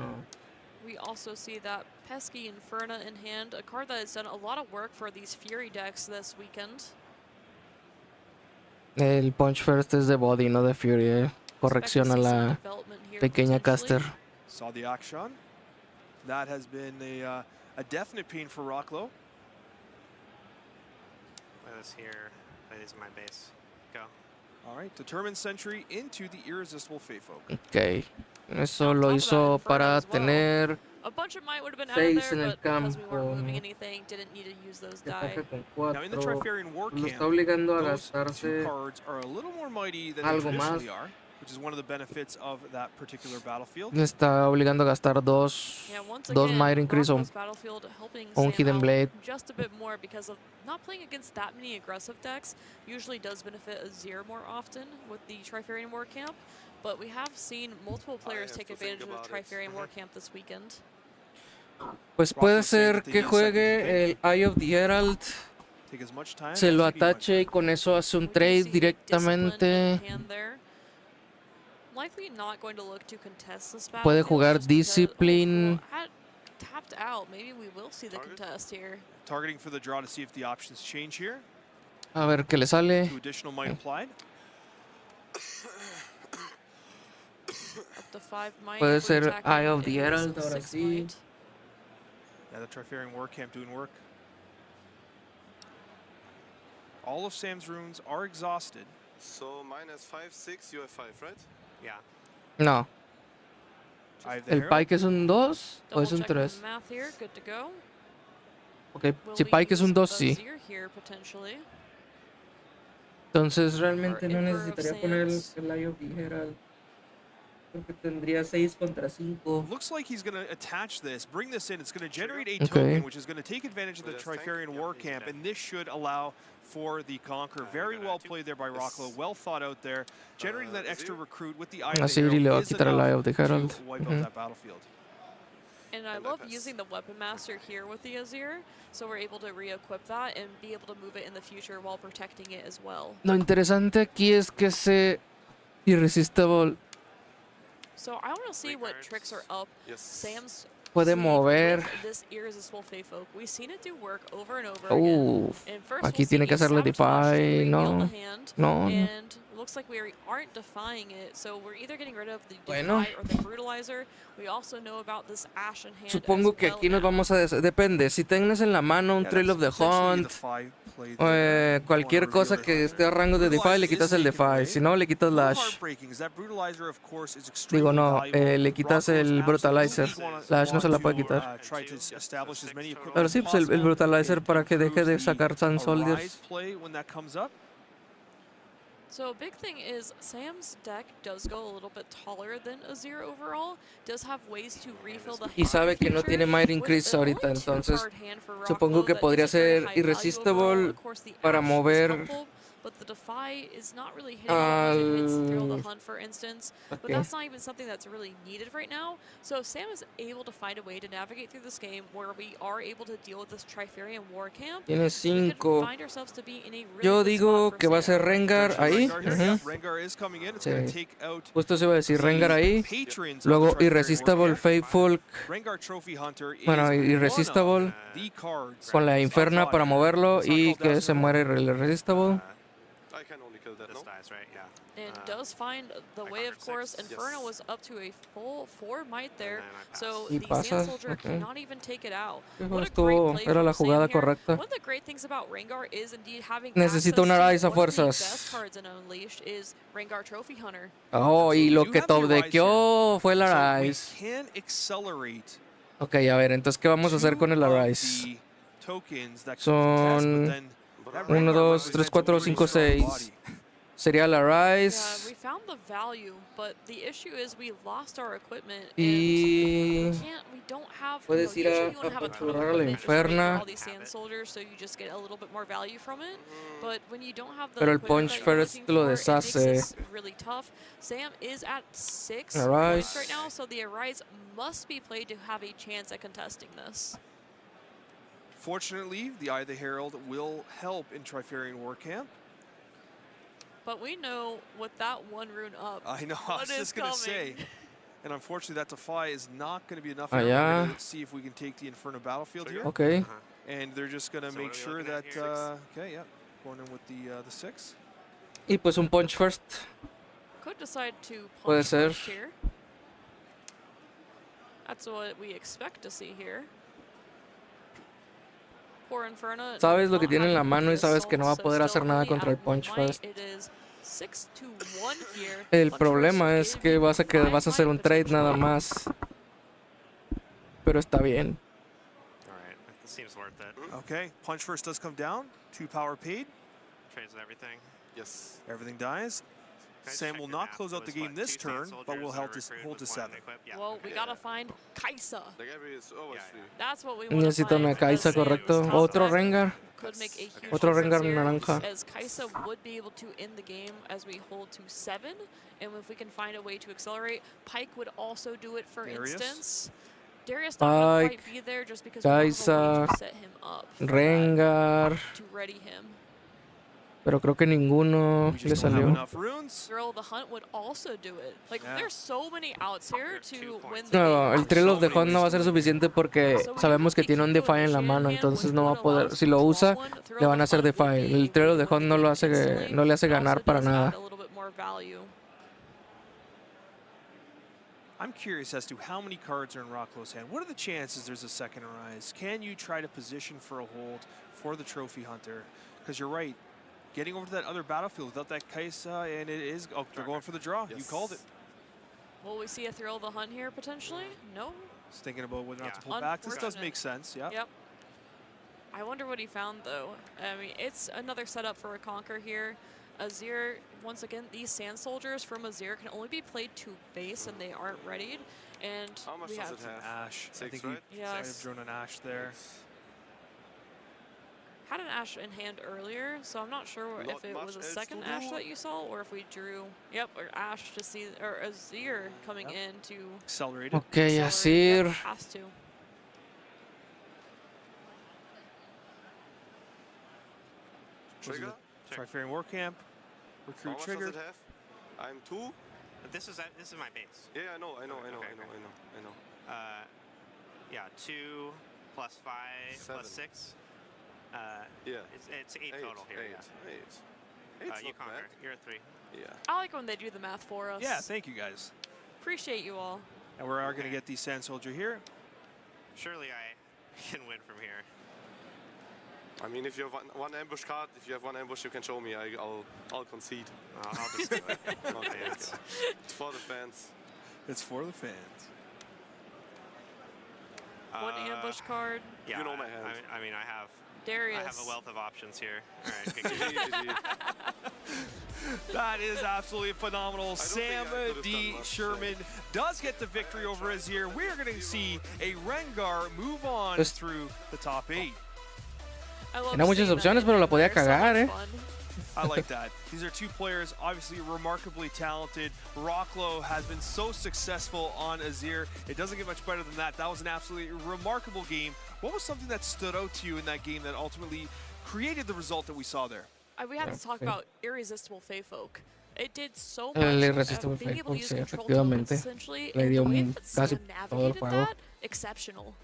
We also see that pesky Inferna in hand, a card that has done a lot of work for these Fury decks this weekend. El Punch First es de Body, no de Fury. Corrección a la pequeña caster. Saw the action. That has been a definite pain for Rocklo. Play this here. Play this in my base. Go. All right, Determined Sentry into the Irresistible Fatefolk. Ok. Eso lo hizo para tener A bunch of might would have been 6 en out el of there, but because we campo. weren't moving anything, didn't need to use those die. Now in the Trifarian War Lo Camp, está obligando a those gastarse two cards are a little more mighty than they algo más. traditionally are, which is one of the benefits of that particular battlefield. Le está obligando a gastar dos Might Increase o un Hidden Blade. Just a bit more because of not playing against that many aggressive decks usually does benefit Azir more often with the Trifarian War Camp, but we have seen multiple players take advantage of the Trifarian War Camp this weekend. Pues puede ser que juegue el Eye of the Herald, se lo atache y con eso hace un trade directamente. Likely not going to look to contest this Puede battlefield jugar just because Discipline. had tapped out. Maybe we will see the contest here. Targeting for the draw to see if the options change here. A ver qué le sale. 2 additional might applied. Up to 5 might. Puede if we're ser attacking Eye of the it is Herald ahora 6 sí. might. Yeah, the Trifarian War Camp doing work. All of Sam's runes are exhausted. So mine has 5, 6, you have 5, right? Yeah. No. I have the ¿El Herald. Pike es un 2 o es un Double-checking 3? the math here. Good to go. Ok, Will si we Pike es un use 2, sí. Azir here potentially? Entonces realmente no Emperor of necesitaría poner Sands. el Eye of the Herald. Porque tendría 6 contra 5. Looks like he's going to attach this, bring this in. It's going to generate a Okay. token, which is going to take advantage of the Trifarian War Camp, and this should allow for the Conquer. Very well played there by Rocklo, well thought out there. Generating that extra recruit with the Eye of the Así le va a Herald is quitar el Eye enough of the Herald. to wipe out Ujú. that battlefield. And I love using the Weapon Master here with the Azir, so we're able to re-equip that and be able to move it in the future while protecting it as well. Lo interesante aquí es que ese Irresistible So I want to see what tricks are up Sam's puede sleeve mover. with this Irresistible Fatefolk. We've seen it do work over and over Uf, again. And first aquí we'll tiene see que hacerle Sabotage to defy, reveal no, the hand, no, no. and looks like we aren't defying it, so we're either getting rid of the Bueno. defy or the brutalizer. We also know about this Ash in hand. Supongo que aquí nos vamos a... Depende, si tienes en la mano un Trail of the Hunt, cualquier cosa que esté a rango de Defy, le quitas el Defy. Si no, le quitas Lash. Heartbreaking is that Brutalizer, of course, is extremely Digo, no, valuable. le quitas el Brutalizer. Lash no se la puede quitar. Try to establish as many equipment Pero as sí, pues el possible. Brutalizer para que deje de sacar Sun A Soldiers. rise play when that comes up. So a big thing is Sam's deck does go a little bit taller than Azir overall, does have ways to refill the Y sabe que no tiene Might Increase ahorita, entonces supongo que podría ser Irresistible para mover but the Defy is not really hitting it when it hits Thrill the Hunt, for instance. But Okay. that's not even something that's really needed right now. So if Sam is able to find a way to navigate through this game where we are able to deal with this Trifarian War Camp, Tiene we could 5. find ourselves to be in a really Yo good digo spot for que va a ser Sam. Rengar ahí. Rengar here, Ujú. yeah, Rengar is coming in. It's going to Sí. take out Justo se iba a decir Rengar ahí. patrons of Luego the Trifarian Irresistible War Camp. Faithful. Rengar Trophy Hunter is Bueno, one Irresistible of the cards con la Inferna para moverlo y que se muere el Irresistible. I can only kill that, This no? dies, right? Yeah. And does find the way, of course. Inferno was up to a full 4 might there, so Y the pasas, Sand Soldier ok. cannot even take it out. Estuvo- What a great play era la from Sam jugada here. correcta. One of the great things about Rengar is indeed having Necesita access una to Rise a one of the fuerzas. best cards in Unleashed is Rengar Trophy Hunter. Oh, y lo que top dequeó fue la So we Rise. can accelerate Ok, a ver, entonces, ¿qué vamos a hacer con el Arise? the tokens that can contest, but Son then that 1, Rengar 2, 3, represents a 4, pretty 5, strong 6. body. Sería la Yeah, Rise. we found the value, but the issue is we lost our equipment. Y We don't have. puedes ir usually a you want to have a total apachurrar a la equipment just to wait for Inferna. all these sand soldiers, so you just get a little bit more value from it. But when you don't have the Pero el equipment Punch that you're First looking lo for, it makes deshace. this really tough. Sam is at 6 Arise. points right now, so the Arise must be played to have a chance at contesting this. Fortunately, the Eye of the Herald will help in Trifarian War Camp. But we know with that one rune up, I know, I was just going to say. And unfortunately, that Defy is not going to be enough. We're going to see if we can take the Inferno battlefield here. Okay. And they're just going to make sure that, okay, yeah, going in with the 6. Y pues un Punch First. Could decide to Puede punch ser. first here. That's what we expect to see here. Poor Inferno. Sabes lo que tiene en la mano y sabes que no va a poder hacer nada contra el Punch First. It is 6-1 here. El problema es que vas a hacer un trade nada más. Pero está bien. Alright, this seems worth it. Okay, Punch First does come down. 2 power paid. Trades with everything. Yes. Everything dies. Sam will not close out the game this turn, but will hold to 7. Well, we gotta find Kaisa. That's what we want to Necesito find. una Kaisa, correcto. Otro Rengar. Could make a huge Otro difference Rengar here, naranja. as Kaisa would be able to end the game as we hold to 7. And if we can find a way to accelerate, Pike would also do it for Darius. instance. Darius not gonna quite be there just because we don't have a way Kaisa, to set him up for Rengar. to ready him. Pero creo que ninguno le salió. Thrill of the Hunt would also do it. Like, there's so many outs here to win the No, game. el Thrill of the Hunt no va a ser suficiente porque sabemos que tiene un Defy en la mano, entonces no va a poder. Si lo usa, le van a hacer Defy. El Thrill of the Hunt no le hace ganar para nada. A little bit more value. I'm curious as to how many cards are in Rocklow's hand. What are the chances there's a second Arise? Can you try to position for a hold for the Trophy Hunter? Because you're right. Getting over to that other battlefield without that Kaisa, and it is, oh, they're going for the draw. You called it. Will we see a Thrill of the Hunt here potentially? No. Just thinking about whether or not to pull back. This does make sense, yeah. Yep. I wonder what he found though. I mean, it's another setup for a Conquer here. Azir, once again, these Sand Soldiers from Azir can only be played to base and they aren't readied. And how much we does have it have? Ash. 6, I think right? he might have drawn an Ash there. had an Ash in hand earlier, so I'm not sure if it was a second Ash that you saw or if we drew, yep, or Ash to see, or Azir coming in to accelerate. Okay, Azir. Has to. Trigger. Trifarian War Camp. Recruit How much trigger. does it have? I'm 2. This is my base. Yeah, I know. Yeah, 2 plus 5 7. plus 6. Yeah. It's 8 total here. Eight's You not conquer. bad. You're a 3. Yeah. I like when they do the math for us. Yeah, thank you guys. Appreciate you all. And we are going to get the Sand Soldier here. Surely I can win from here. I mean, if you have one ambush card, if you have one ambush, you can show me. I'll concede. I'll just do it. Okay. It's for the fans. It's for the fans. One ambush card. Yeah, you know my hand. I mean, I have Darius. I have a wealth of options here. All right. That is absolutely phenomenal. Sam D. Sherman does get the victory over Azir. We're going to see a Rengar move on through the top 8. Tenía muchas opciones, pero la podía cagar, eh. I like that. These are two players, obviously remarkably talented. Rocklow has been so successful on Azir. It doesn't get much better than that. That was an absolutely remarkable game. What was something that stood out to you in that game that ultimately created the result that we saw there? We have to talk about Irresistible Fey Folk. It did so much. El Irresistible Being Fey able to Folk, use sí, control efectivamente. tokens, essentially, Le and dio the way that casi Sam todo el navigated juego. that, exceptional.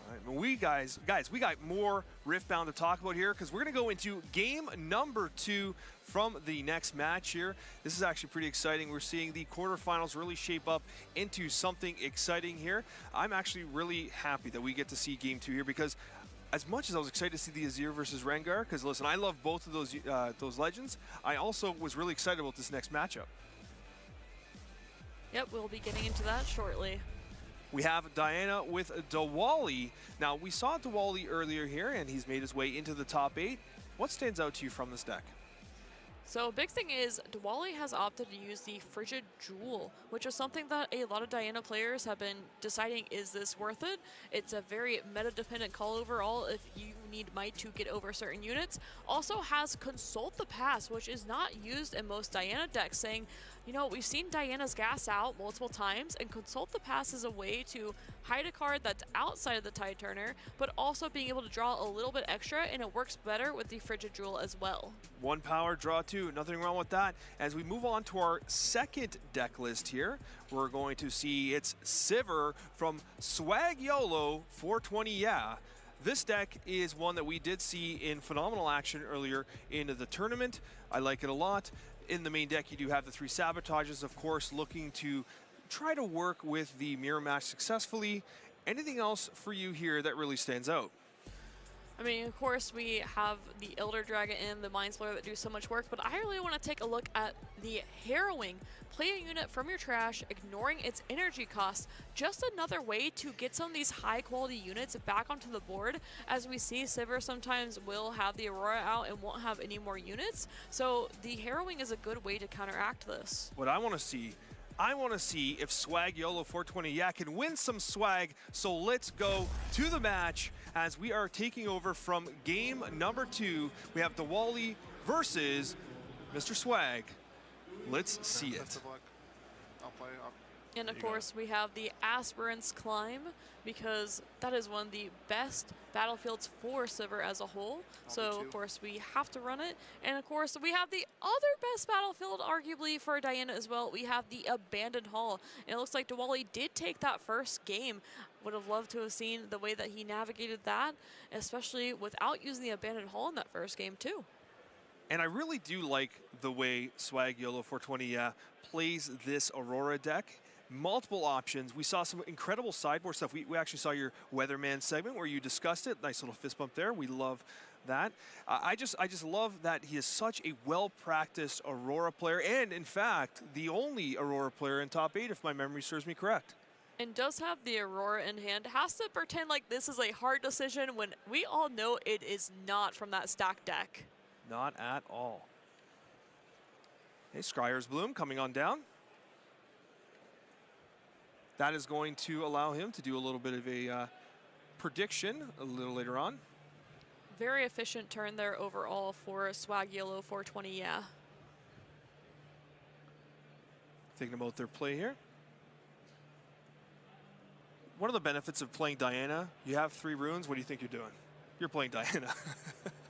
All right, we guys, we got more Riftbound to talk about here because we're going to go into game number 2 from the next match here. This is actually pretty exciting. We're seeing the quarterfinals really shape up into something exciting here. I'm actually really happy that we get to see game 2 here because as much as I was excited to see the Azir versus Rengar, because listen, I love both of those legends, I also was really excited about this next matchup. Yep, we'll be getting into that shortly. We have Diana with Diwali. Now, we saw Diwali earlier here, and he's made his way into the top 8. What stands out to you from this deck? So a big thing is Diwali has opted to use the Frigid Jewel, which is something that a lot of Diana players have been deciding, is this worth it? It's a very meta-dependent call overall if you need might to get over certain units. Also has Consult the Past, which is not used in most Diana decks, saying, you know, we've seen Diana's gas out multiple times, and Consult the Past is a way to hide a card that's outside of the Tide Turner, but also being able to draw a little bit extra, and it works better with the Frigid Jewel as well. 1 power, draw 2, nothing wrong with that. As we move on to our second deck list here, we're going to see it's Sivir from Swag YOLO 420 Yeah. This deck is one that we did see in phenomenal action earlier in the tournament. I like it a lot. In the main deck, you do have the 3 sabotages, of course, looking to try to work with the mirror match successfully. Anything else for you here that really stands out? I mean, of course, we have the Elder Dragon and the Mind Splitter that do so much work, but I really want to take a look at the Harrowing. Play a unit from your trash, ignoring its energy cost. Just another way to get some of these high-quality units back onto the board. As we see, Sivir sometimes will have the Aurora out and won't have any more units, so the Harrowing is a good way to counteract this. What I want to see if Swag YOLO 420 Yeah can win some swag. So let's go to the match as we are taking over from game number 2. We have Diwali versus Mr. Swag. Let's see it. I'll play. And of course, we have the Aspirant's Climb, because that is one of the best battlefields for Sivir as a whole. So of course we have to run it. And of course we have the other best battlefield arguably for Diana as well. We have the Abandoned Hall. And it looks like Diwali did take that first game. Would have loved to have seen the way that he navigated that, especially without using the Abandoned Hall in that first game too. And I really do like the way Swag YOLO 420 plays this Aurora deck. Multiple options. We saw some incredible sideboard stuff. We actually saw your Weatherman segment where you discussed it. Nice little fist bump there. We love that. I just love that he is such a well-practiced Aurora player, and in fact, the only Aurora player in top 8, if my memory serves me correct. And does have the Aurora in hand. Has to pretend like this is a hard decision when we all know it is not from that stacked deck. Not at all. Okay, Scryer's Bloom coming on down. That is going to allow him to do a little bit of a prediction a little later on. Very efficient turn there overall for Swag YOLO 420 Yeah. Thinking about their play here. One of the benefits of playing Diana, you have 3 runes. What do you think you're doing? You're playing Diana.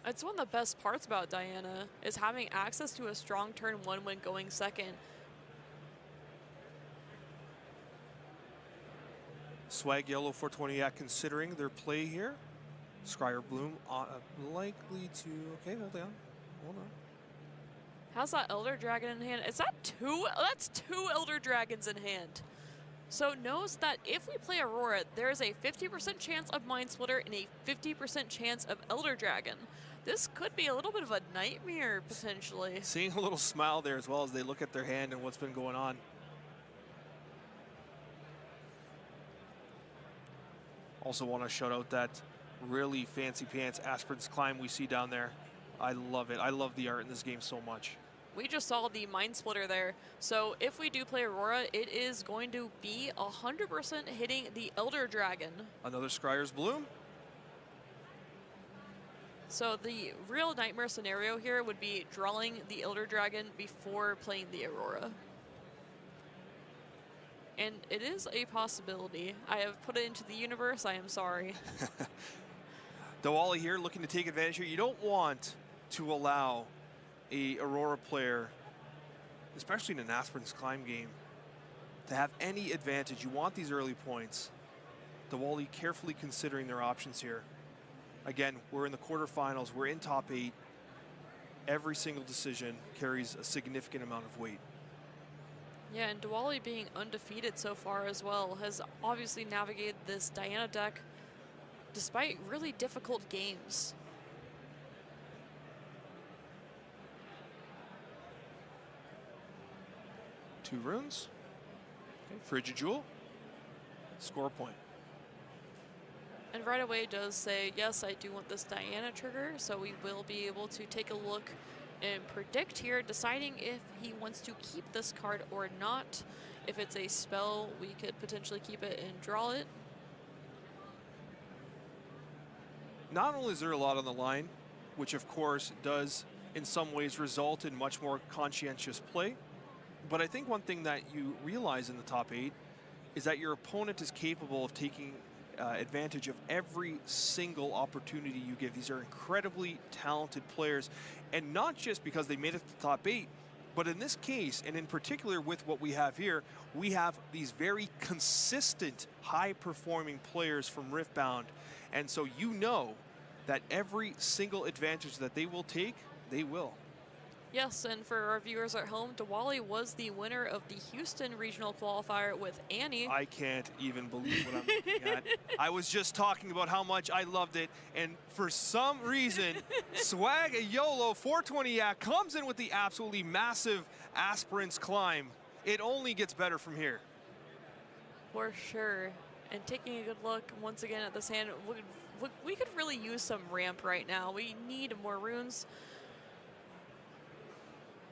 It's one of the best parts about Diana is having access to a strong turn 1 when going second. Swag YOLO 420 considering their play here. Scryer Bloom likely to... Okay, hold on. Hold on. How's that Elder Dragon in hand? Is that 2? That's 2 Elder Dragons in hand. So knows that if we play Aurora, there is a 50% chance of Mind Splitter and a 50% chance of Elder Dragon. This could be a little bit of a nightmare, potentially. Seeing a little smile there as well as they look at their hand and what's been going on. Also want to shout out that really fancy pants Aspirant's Climb we see down there. I love it. I love the art in this game so much. We just saw the Mind Splitter there. So if we do play Aurora, it is going to be 100% hitting the Elder Dragon. Another Scryer's Bloom. So the real nightmare scenario here would be drawing the Elder Dragon before playing the Aurora. And it is a possibility. I have put it into the universe. I am sorry. Diwali here looking to take advantage here. You don't want to allow a Aurora player, especially in an Aspirant's Climb game, to have any advantage. You want these early points. Diwali carefully considering their options here. Again, we're in the quarterfinals. We're in top 8. Every single decision carries a significant amount of weight. Yeah, and Diwali being undefeated so far as well has obviously navigated this Diana deck despite really difficult games. Two runes. Okay, Frigid Jewel. Score point. And right away does say, yes, I do want this Diana trigger, so we will be able to take a look and predict here, deciding if he wants to keep this card or not. If it's a spell, we could potentially keep it and draw it. Not only is there a lot on the line, which of course does in some ways result in much more conscientious play, but I think one thing that you realize in the top 8 is that your opponent is capable of taking advantage of every single opportunity you give. These are incredibly talented players, and not just because they made it to the top 8, but in this case, and in particular with what we have here, we have these very consistent, high-performing players from Riftbound, and so you know that every single advantage that they will take, they will. Yes, and for our viewers at home, Diwali was the winner of the Houston Regional Qualifier with Annie. I can't even believe what I'm looking at. I was just talking about how much I loved it, and for some reason, Swag YOLO 420 comes in with the absolutely massive Aspirant's Climb. It only gets better from here. For sure. And taking a good look once again at this hand, we could really use some ramp right now. We need more runes.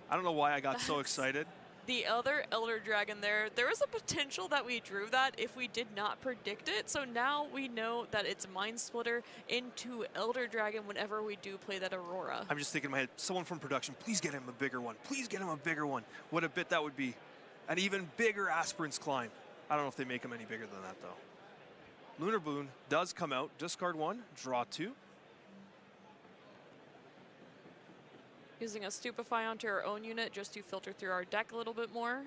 I don't know why I got so excited. The other Elder Dragon there was a potential that we drew that if we did not predict it. So now we know that it's Mind Splitter into Elder Dragon whenever we do play that Aurora. I'm just thinking in my head, someone from production, please get him a bigger one. Please get him a bigger one. What a bit that would be. An even bigger Aspirant's Climb. I don't know if they make them any bigger than that, though. Lunar Boon does come out. Discard 1, draw 2. Using a Stupefy onto our own unit just to filter through our deck a little bit more.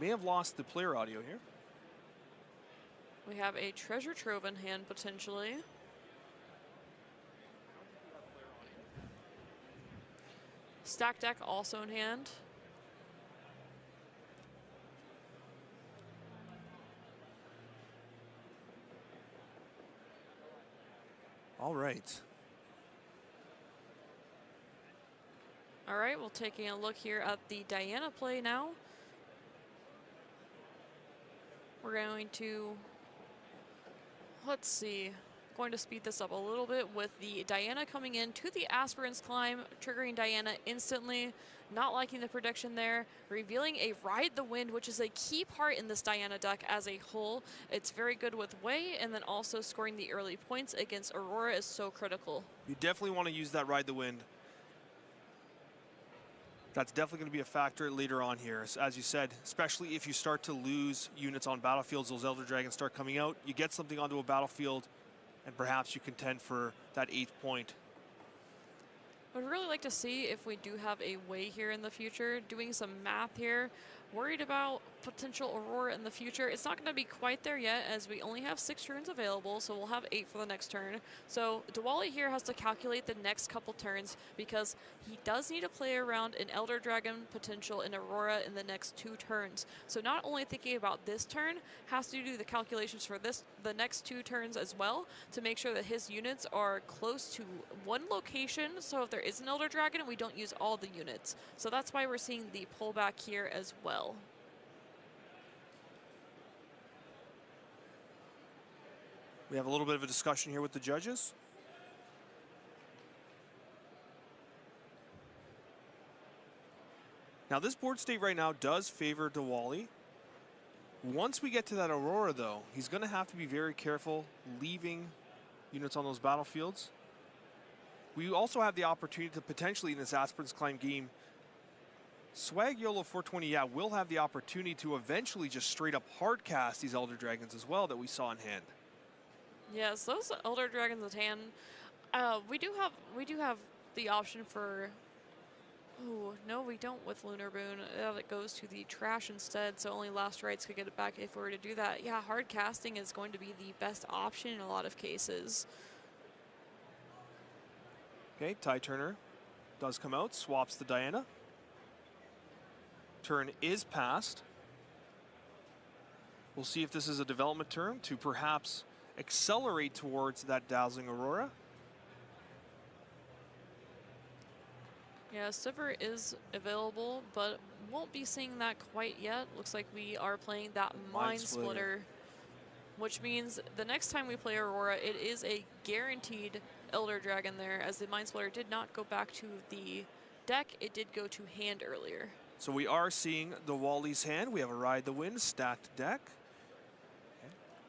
May have lost the player audio here. We have a Treasure Trove in hand potentially. Stack deck also in hand. All right. All right, we're taking a look here at the Diana play now. We're going to, let's see, going to speed this up a little bit with the Diana coming in to the Aspirant's Climb, triggering Diana instantly. Not liking the prediction there, revealing a Ride the Wind, which is a key part in this Diana deck as a whole. It's very good with Wei, and then also scoring the early points against Aurora is so critical. You definitely want to use that Ride the Wind. That's definitely going to be a factor later on here. As you said, especially if you start to lose units on battlefields, those Elder Dragons start coming out, you get something onto a battlefield, and perhaps you contend for that 8th point. I would really like to see if we do have a Wei here in the future. Doing some math here, worried about potential Aurora in the future. It's not going to be quite there yet as we only have 6 turns available, so we'll have 8 for the next turn. So Diwali here has to calculate the next couple turns because he does need to play around an Elder Dragon potential in Aurora in the next 2 turns. So not only thinking about this turn, has to do the calculations for the next 2 turns as well to make sure that his units are close to one location. So if there is an Elder Dragon, we don't use all the units. So that's why we're seeing the pullback here as well. We have a little bit of a discussion here with the judges. Now this board state right now does favor Diwali. Once we get to that Aurora though, he's going to have to be very careful leaving units on those battlefields. We also have the opportunity to potentially in this Aspirant's Climb game, Swag YOLO 420 will have the opportunity to eventually just straight up hard cast these Elder Dragons as well that we saw in hand. Yes, those Elder Dragons at hand. We do have the option for. Oh no, we don't with Lunar Boon. It goes to the trash instead, so only Last Rites could get it back if we were to do that. Yeah, hard casting is going to be the best option in a lot of cases. Okay, Ty Turner does come out, swaps the Diana. Turn is passed. We'll see if this is a development turn to perhaps accelerate towards that Dazzling Aurora. Yeah, Sivir is available, but won't be seeing that quite yet. Looks like we are playing that Mind Splitter. which means the next time we play Aurora, it is a guaranteed Elder Dragon there, as the Mind Splitter did not go back to the deck, it did go to hand earlier. So we are seeing the Wally's hand. We have a Ride the Wind stacked deck.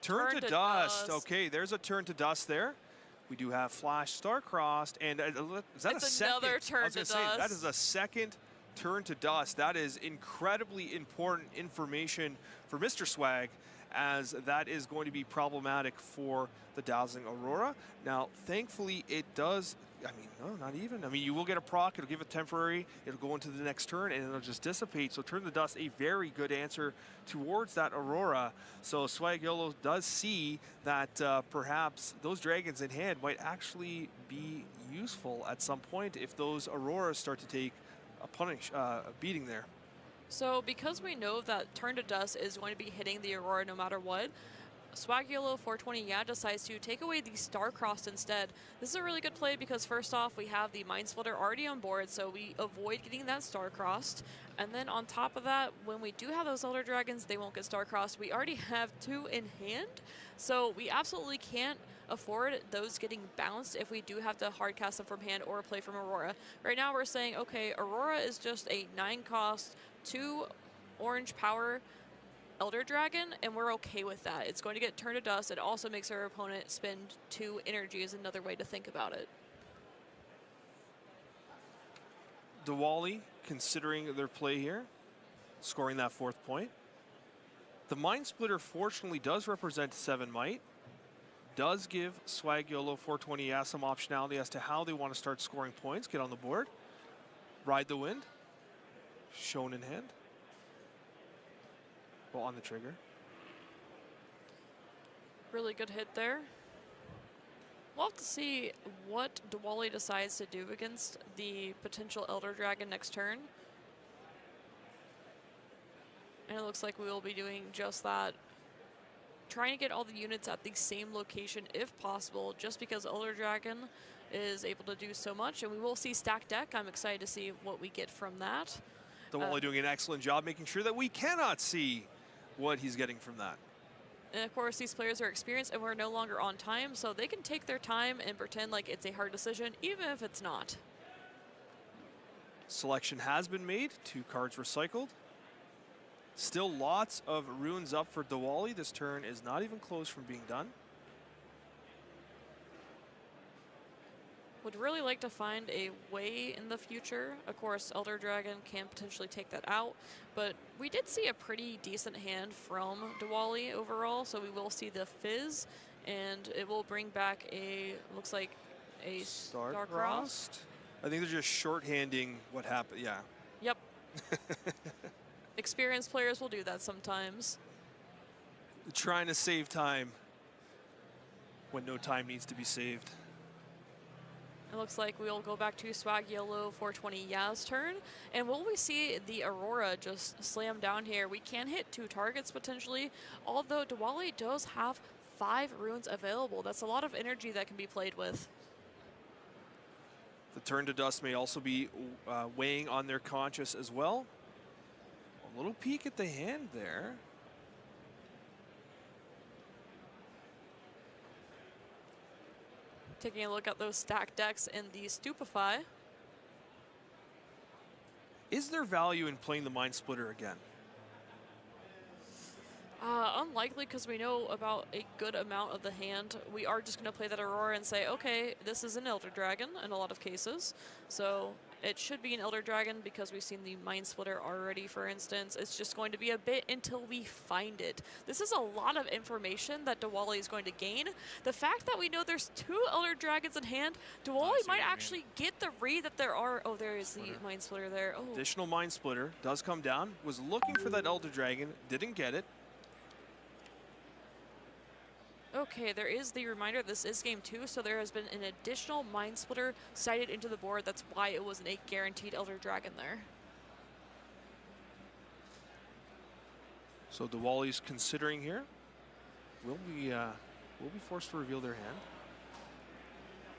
Turn to dust. Okay, there's a turn to dust there. We do have Flash Star-Crossed, and is that it's a second? Another turn I was to gonna dust. say, that is a second turn to dust. That is incredibly important information for Mr. Swag, as that is going to be problematic for the Dazzling Aurora. Now, thankfully, it does. I mean, no, not even. I mean, you will get a proc. It'll give it temporary. It'll go into the next turn, and it'll just dissipate. So turn to dust, a very good answer towards that Aurora. So Swag Yolo does see that perhaps those dragons in hand might actually be useful at some point if those Auroras start to take a beating there. So because we know that Turn to Dust is going to be hitting the Aurora no matter what, Swag Yolo 420 decides to take away the Star-Crossed instead. This is a really good play because first off, we have the Mind Splitter already on board, so we avoid getting that Star-Crossed. And then on top of that, when we do have those Elder Dragons, they won't get Star-Crossed. We already have 2 in hand, so we absolutely can't afford those getting bounced if we do have to hard cast them from hand or play from Aurora. Right now we're saying, okay, Aurora is just a 9-cost, 2 orange power Elder Dragon, and we're okay with that. It's going to get turned to dust. It also makes our opponent spend 2 energy is another way to think about it. Diwali considering their play here, scoring that 4th point. The Mind Splitter fortunately does represent 7 might, does give Swag Yolo 420 some optionality as to how they want to start scoring points, get on the board. Ride the Wind, shown in hand. Well, on the trigger. Really good hit there. We'll have to see what Diwali decides to do against the potential Elder Dragon next turn. And it looks like we will be doing just that. Trying to get all the units at the same location if possible, just because Elder Dragon is able to do so much. And we will see stack deck. I'm excited to see what we get from that. Diwali doing an excellent job making sure that we cannot see what he's getting from that. And of course, these players are experienced and we're no longer on time, so they can take their time and pretend like it's a hard decision, even if it's not. Selection has been made, 2 cards recycled. Still lots of runes up for Diwali. This turn is not even close from being done. Would really like to find a way in the future. Of course, Elder Dragon can potentially take that out, but we did see a pretty decent hand from Diwali overall, so we will see the Fizz, and it will bring back a, looks like a Star-Crossed. I think they're just shorthanding what happened, yeah. Yep. Experienced players will do that sometimes. Trying to save time when no time needs to be saved. It looks like we'll go back to Swag Yolo 420 Yaz turn. And will we see the Aurora just slam down here? We can hit 2 targets potentially, although Diwali does have 5 runes available. That's a lot of energy that can be played with. The turn to dust may also be weighing on their conscience as well. A little peek at the hand there. Taking a look at those stacked decks and the Stupefy. Is there value in playing the Mind Splitter again? Unlikely, because we know about a good amount of the hand. We are just going to play that Aurora and say, okay, this is an Elder Dragon in a lot of cases. So it should be an Elder Dragon because we've seen the Mind Splitter already, for instance. It's just going to be a bit until we find it. This is a lot of information that Diwali is going to gain. The fact that we know there's 2 Elder Dragons in hand, Diwali might actually get the read that there are. Oh, there is the Mind Splitter there. Oh. Additional Mind Splitter does come down. Was looking for that Elder Dragon, didn't get it. Okay, there is the reminder, this is game 2, so there has been an additional Mind Splitter sighted into the board. That's why it wasn't a guaranteed Elder Dragon there. So Diwali's considering here. Will be forced to reveal their hand.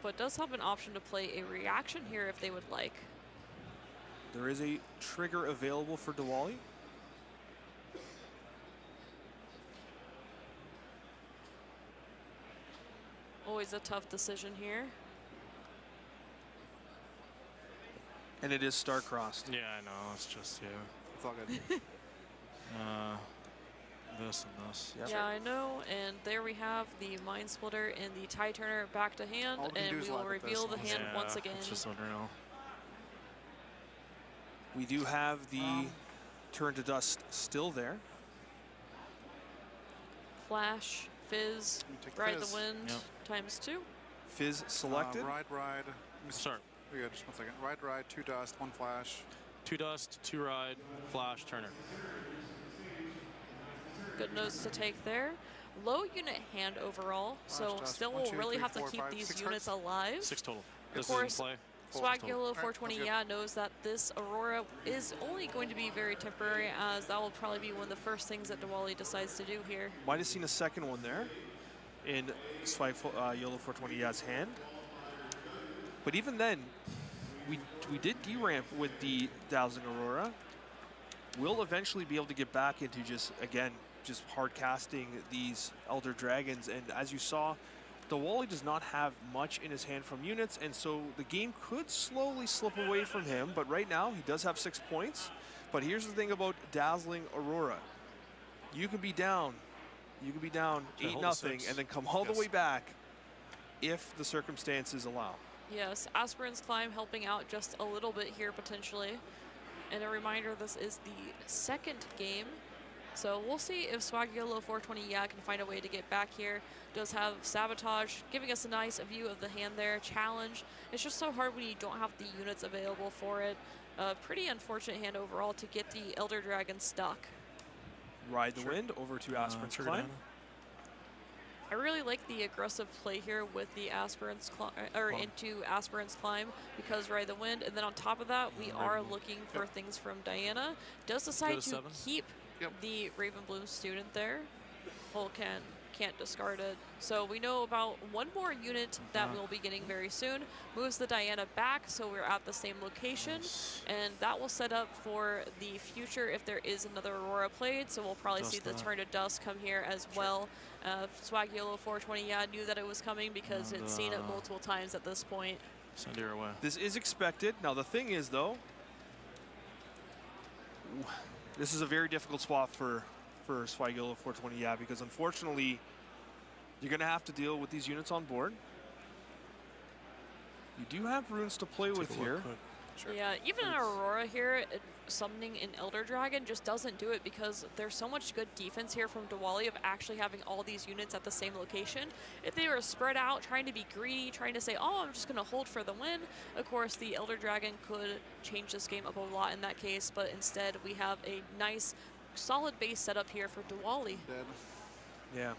But does have an option to play a reaction here if they would like. There is a trigger available for Diwali. always a tough decision here. And it is star-crossed. Yeah, I know. It's just, yeah. It's all good. This and this. Yep. Yeah, I know. And there we have the Mind Splitter and the Tie Turner back to hand, All we can and do we is will live with this. reveal the hand Yeah, once again. It's just unreal. We do have the turn to dust still there. Flash, Fizz, take Ride Fizz. the Wind, Yep. ×2. Fizz selected. Ride. Start. Yeah, just 1 second. Ride, 2 dust, 1 flash. 2 dust, 2 ride, flash, Turner. Good notes to take there. Low unit hand overall, so dust. still 1, will 2, really 3, have to 4, keep 5, these 6 units hearts. alive. 6 total. Of This course, is in play. Swag Total. Yellow Alright, 420 that's yeah knows that this Aurora is only going to be very temporary, as that will probably be one of the first things that Diwali decides to do here. Might have seen a second one there in Swag Yellow 420 Ya's hand. But even then, we did deramp with the Dazzling Aurora. We'll eventually be able to get back into just hard casting these Elder Dragons. And as you saw, Diwali does not have much in his hand from units, and so the game could slowly slip away from him. But right now, he does have 6 points. But here's the thing about Dazzling Aurora. You can be down. You can be down 8-0 and then come all the way back if the circumstances allow. Yes, Aspirant's Climb helping out just a little bit here potentially. And a reminder, this is the second game. So we'll see if Swag Yellow 420 can find a way to get back here. Does have Sabotage, giving us a nice view of the hand there. Challenge. It's just so hard when you don't have the units available for it. Pretty unfortunate hand overall to get the Elder Dragon stuck. Ride the Wind over to Aspirant's Climb. I really like the aggressive play here with the Aspirant's Climb, or into Aspirant's Climb, because Ride the Wind, and then on top of that, we are looking for things from Diana. Does decide to keep the Ravenbloom student there. Well, can't discard it. So we know about one more unit that we'll be getting very soon. Moves the Diana back, so we're at the same location, and that will set up for the future if there is another Aurora played. So we'll probably see the turn to dust come here as well. Swag Yellow 420 knew that it was coming because it's seen it multiple times at this point. Send her away. This is expected. Now the thing is though, this is a very difficult spot for Swag Yellow 420 because unfortunately you're going to have to deal with these units on board. You do have runes to play with here. Sure. Yeah, even an Aurora here, summoning an Elder Dragon just doesn't do it because there's so much good defense here from Diwali of actually having all these units at the same location. If they were spread out, trying to be greedy, trying to say, oh, I'm just going to hold for the win, of course, the Elder Dragon could change this game up a lot in that case, but instead we have a nice, solid base setup here for Diwali. Yeah.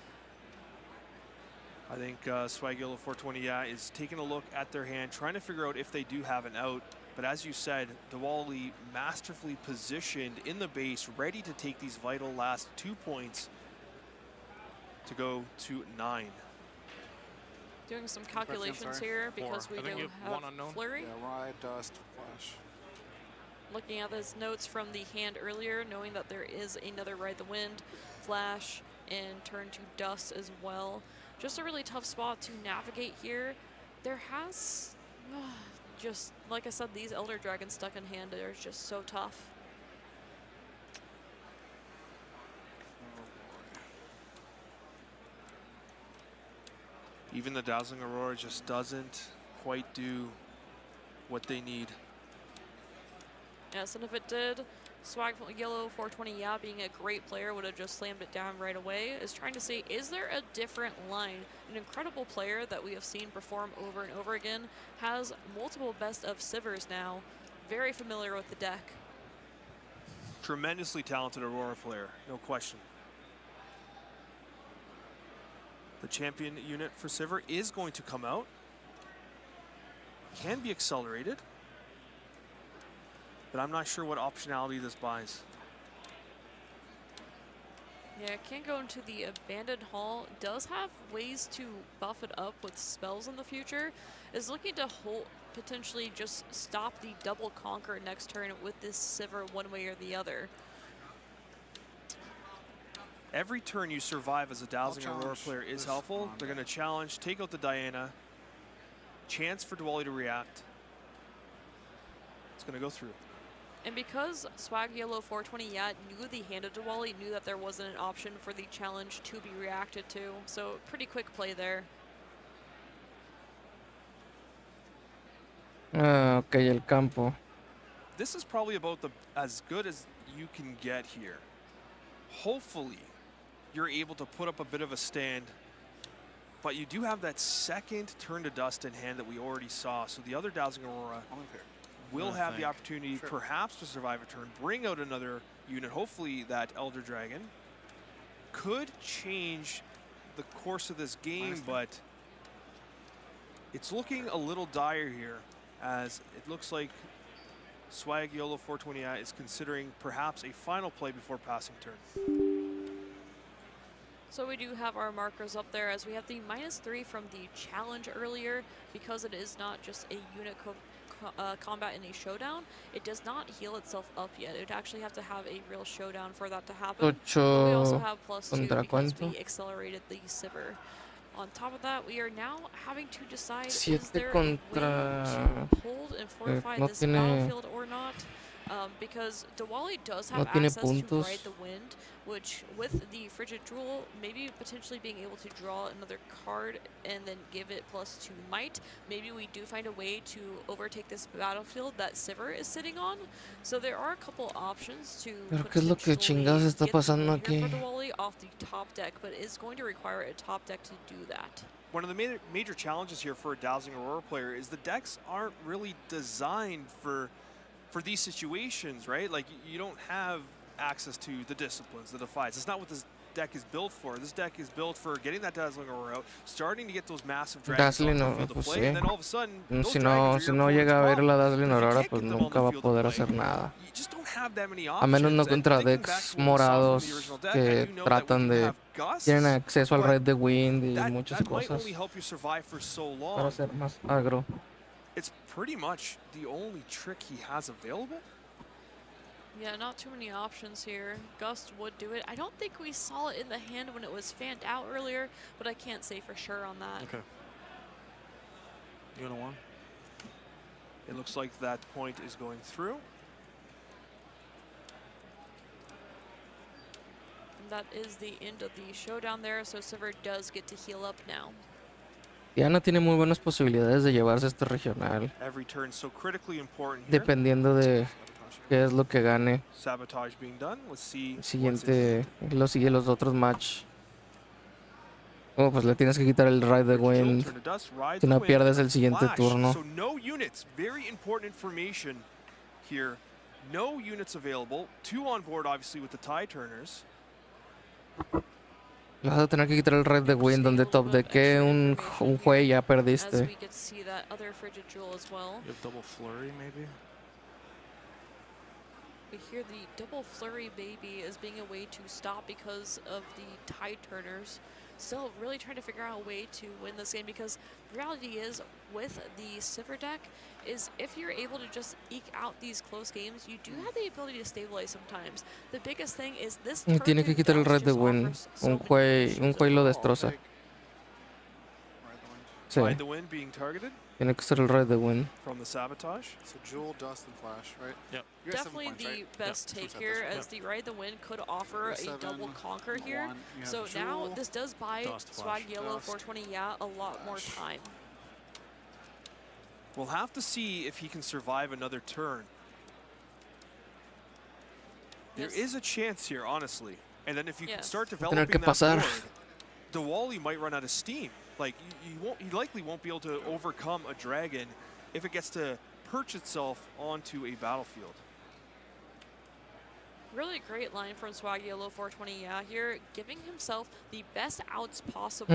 I think Swag Yellow 420 is taking a look at their hand, trying to figure out if they do have an out. But as you said, Diwali masterfully positioned in the base, ready to take these vital last 2 points to go to 9. Doing some calculations here because we do have Flurry. Yeah, Ride, Dust, Flash. Looking at those notes from the hand earlier, knowing that there is another Ride the Wind, Flash, and turn to Dust as well. Just a really tough spot to navigate here. There has... just, like I said, these Elder Dragons stuck in hand are just so tough. Even the Dazzling Aurora just doesn't quite do what they need. Yes, and if it did, Swag Yellow 420 being a great player would have just slammed it down right away. Is trying to say, is there a different line? An incredible player that we have seen perform over and over again, has multiple best of Sivers now, very familiar with the deck. Tremendously talented Aurora player, no question. The champion unit for Sivir is going to come out. Can be accelerated. But I'm not sure what optionality this buys. Yeah, can't go into the Abandoned Hall. Does have ways to buff it up with spells in the future. Is looking to potentially just stop the double conquer next turn with this Sivir one way or the other. Every turn you survive as a Dazzling Aurora player is helpful. They're going to challenge, take out the Diana. Chance for Diwali to react. It's going to go through. And because Swag Yellow 420 knew the hand of Diwali, knew that there wasn't an option for the challenge to be reacted to. So pretty quick play there. Ok, el campo. This is probably about as good as you can get here. Hopefully, you're able to put up a bit of a stand, but you do have that second turn to dust in hand that we already saw. So the other Dazzling Aurora will have the opportunity perhaps to survive a turn, bring out another unit. Hopefully that Elder Dragon could change the course of this game, but it's looking a little dire here, as it looks like Swag YOLO 420 is considering perhaps a final play before passing turn. So we do have our markers up there, as we have the -3 from the challenge earlier. Because it is not just a unit combat in a showdown, it does not heal itself up yet. It would actually have to have a real showdown for that to happen. But we also have +2 because we accelerated the Sivir. On top of that, we are now having to decide, is there a way to hold and fortify this battlefield or not? Because Diwali does have access to Ride the Wind, which with the Frigid Jewel, maybe potentially being able to draw another card and then give it +2 might, maybe we do find a way to overtake this battlefield that Sivir is sitting on. So there are a couple options to ¿Qué es lo que chingados está pasando aquí? for Diwali off the top deck, but it's going to require a top deck to do that. One of the major challenges here for a Dazzling Aurora player is the decks aren't really designed for these situations, right? Like, you don't have access to the disciplines, the defies. It's not what this deck is built for. This deck is built for getting that Dazzling Aurora out, starting to get those massive dragons on the field of play, and then all of a sudden, si no llega a ver la Dazzling Aurora, pues nunca va a poder hacer nada. You just don't have that many A options. menos no contra decks morados que tratan de... tienen acceso al Ride the Wind y muchas cosas para ser más agro. It's pretty much the only trick he has available. Yeah, not too many options here. Gust would do it. I don't think we saw it in the hand when it was fanned out earlier, but I can't say for sure on that. Okay. You gonna one? It looks like that point is going through. And that is the end of the showdown there, so Sivir does get to heal up now. Diana tiene muy buenas posibilidades de llevarse este regional. Every turn so critically important here. Dependiendo de qué es lo que gane. Sabotage being done. Let's see. Siguiente, los otros match. Oh, pues le tienes que quitar el Ride the Wind. Si no pierdes el siguiente turno. So no units. Very important information here. No units available. 2 on board, obviously, with the tie turners. Vas a tener que quitar el Ride the Wind, donde top de que un juez ya perdiste. We see that other Frigid Jewel as well. You have double flurry, maybe? We hear the double flurry baby as being a way to stop because of the tide turners. Still really trying to figure out a way to win this game, because the reality is with the Sivir deck is if you're able to just eke out these close games, you do have the ability to stabilize sometimes. The biggest thing is this turn tiene que quitar el Ride the Wind. Un juez lo destroza. Sí. Ride the Wind being targeted. Tiene que ser el Ride the Wind. From the Sabotage. So Jewel, Dust, and Flash, right? Yep. Definitely the best take here, as the Ride the Wind could offer a double conquer here. So now this does buy Swag Yellow 420 a lot more time. We'll have to see if he can survive another turn. There is a chance here, honestly. And then if you can start developing that board, Diwali might run out of steam. Like, you likely won't be able to overcome a dragon if it gets to perch itself onto a battlefield. Really great line from Swag Yellow 420 here, giving himself the best outs possible.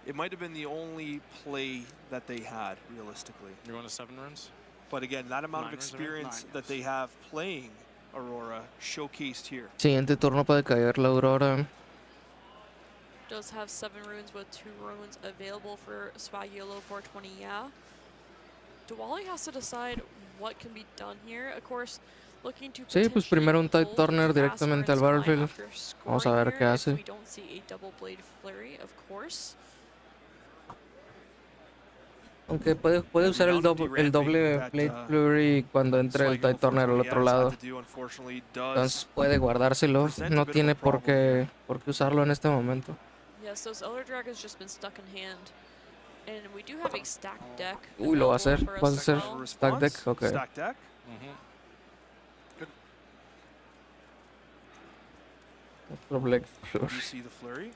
It might have been the only play that they had, realistically. You're going to 7 runs? But again, that amount of experience that they have playing Aurora showcased here. Siguiente turno puede caer la Aurora. Does have 7 runes with 2 runes available for Swag Yellow 420 Diwali has to decide what can be done here. Of course, Looking to Sí, pues primero un Tide Turner directamente al Battlefield. Vamos a ver qué hace. We don't see a double blade flurry, of course. Aunque puede usar el doble Blade Flurry cuando entre el Tide Turner al otro lado. Entonces puede guardárselo. No tiene por qué usarlo en este momento. Yes, those Elder Dragons just been stuck in hand. And we do have a stacked deck. Uy, lo va a hacer. ¿Va a hacer stack deck? Ok. Stack deck. Otro Blade You Flurry. see the flurry.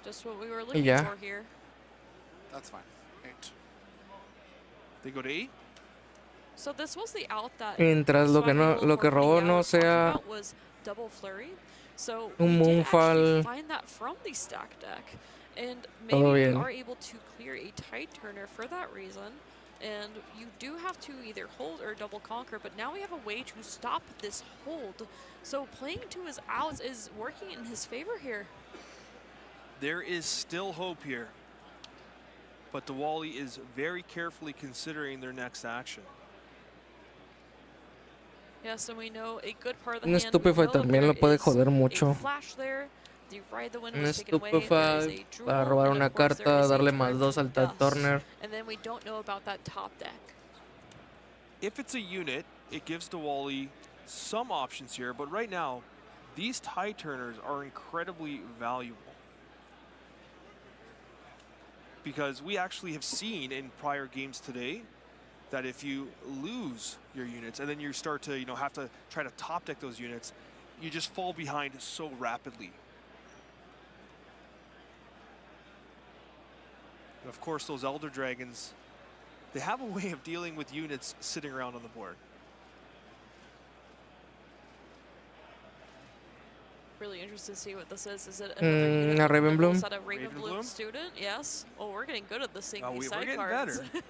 Just what we were looking ya. for here. That's fine. 8. They go to 8. So this was the out that Mientras lo que robó no sea was double flurry. So un we did actually Moonfall. find that from the stack deck, and Todo maybe we bien. are able to clear a Tide Turner for that reason. And you do have to either hold or double conquer, but now we have a way to stop this hold. So playing to his outs is working in his favor here. There is still hope here. But Diwali is very carefully considering their next action. Yes, and we know a good part of the Un hand. Stupefy también lo puede joder mucho. Flash there. The Ride the Wind Un was taken away. There is a Stupefy Drool, para robar and una of course there carta, is a darle turn más 2 al Tide dust. Turner. And then we don't know about that top deck. If it's a unit, it gives Diwali some options here, but right now, these Tide Turners are incredibly valuable. Because we actually have seen in prior games today that if you lose your units and then you start to, have to try to top deck those units, you just fall behind so rapidly. And of course, those Elder Dragons, they have a way of dealing with units sitting around on the board. Really interested to see what this is. Is it another unit a Ravenbloom? Is that a Ravenbloom student? Yes. Oh, we're getting good at this thing. These We're getting sidecars. better.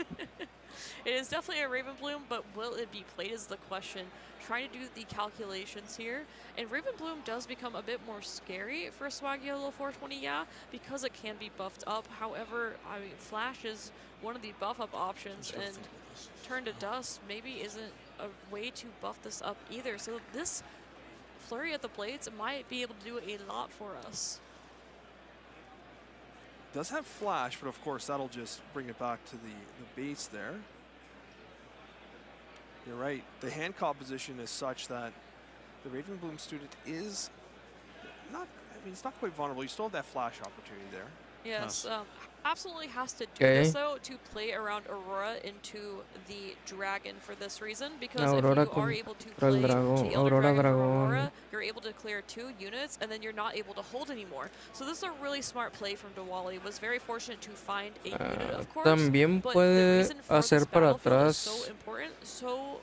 It is definitely a Ravenbloom, but will it be played is the question. Trying to do the calculations here, and Ravenbloom does become a bit more scary for Swag Yellow 420, yeah, because it can be buffed up. However, I mean, Flash is one of the buff up options, and Turn to Dust maybe isn't a way to buff this up either. So this Flurry at the Blades might be able to do a lot for us. Does have Flash, but of course that'll just bring it back to the base there. You're right. The hand composition is such that the Ravenbloom student is not, it's not quite vulnerable. You still have that Flash opportunity there. Yes, absolutely has to do this though to play around Aurora into the Dragon for this reason, because Aurora if you are able to contra el play the dragón, Elder Aurora Dragon from dragón. Aurora, you're able to clear 2 units and then you're not able to hold anymore. So this is a really smart play from Diwali. Was very fortunate to find a unit, of course. También but puede the reason for hacer this para battlefield is atrás. so important,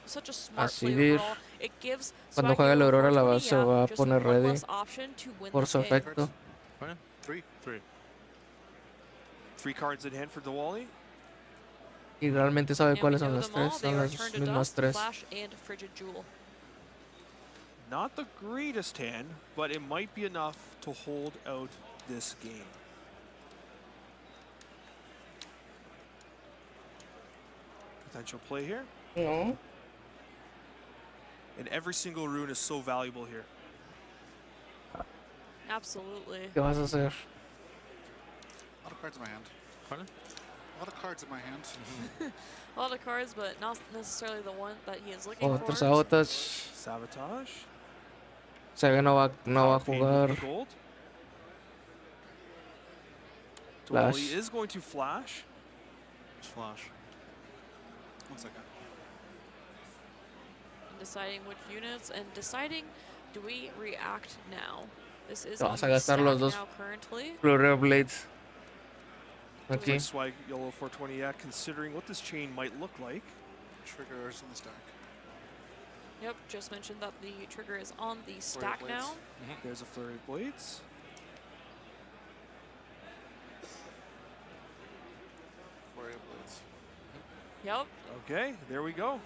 such a smart Así play vir. overall. It gives Cuando Swag juegue la Yellow Aurora la 420, base se va a just poner one ready less option to win por this su game. efecto. 3. 3 cards in hand for Diwali. Y realmente sabe And we cuáles son know las them all. 3, They son are las Turn to mismas Dust, 3. Flash, and Frigid Jewel. Not the greatest hand, but it might be enough to hold out this game. Potential play here. No. And every single rune is so valuable here. Absolutely. ¿Qué vas a hacer? A lot of cards in my hand. Pardon? A lot of cards in my hand. A lot of cards, but not necessarily the one that he is looking Otro for. sabotage. Sabotage. Se ve que no va a jugar. Gold. Flash. Diwali is going to flash. Flash. 1 second. And deciding which units and deciding, do we react now? This is Te vas a on the gastar los stack dos now currently. Flurry of Blades. Looks Aquí. like Swag Yellow 420, yeah, considering what this chain might look like. Triggers in the stack. Yep, just mentioned that the trigger is on the stack Blades. now. There's a Flurry of Blades. Flurry of Blades. Yep, Okay, there we go.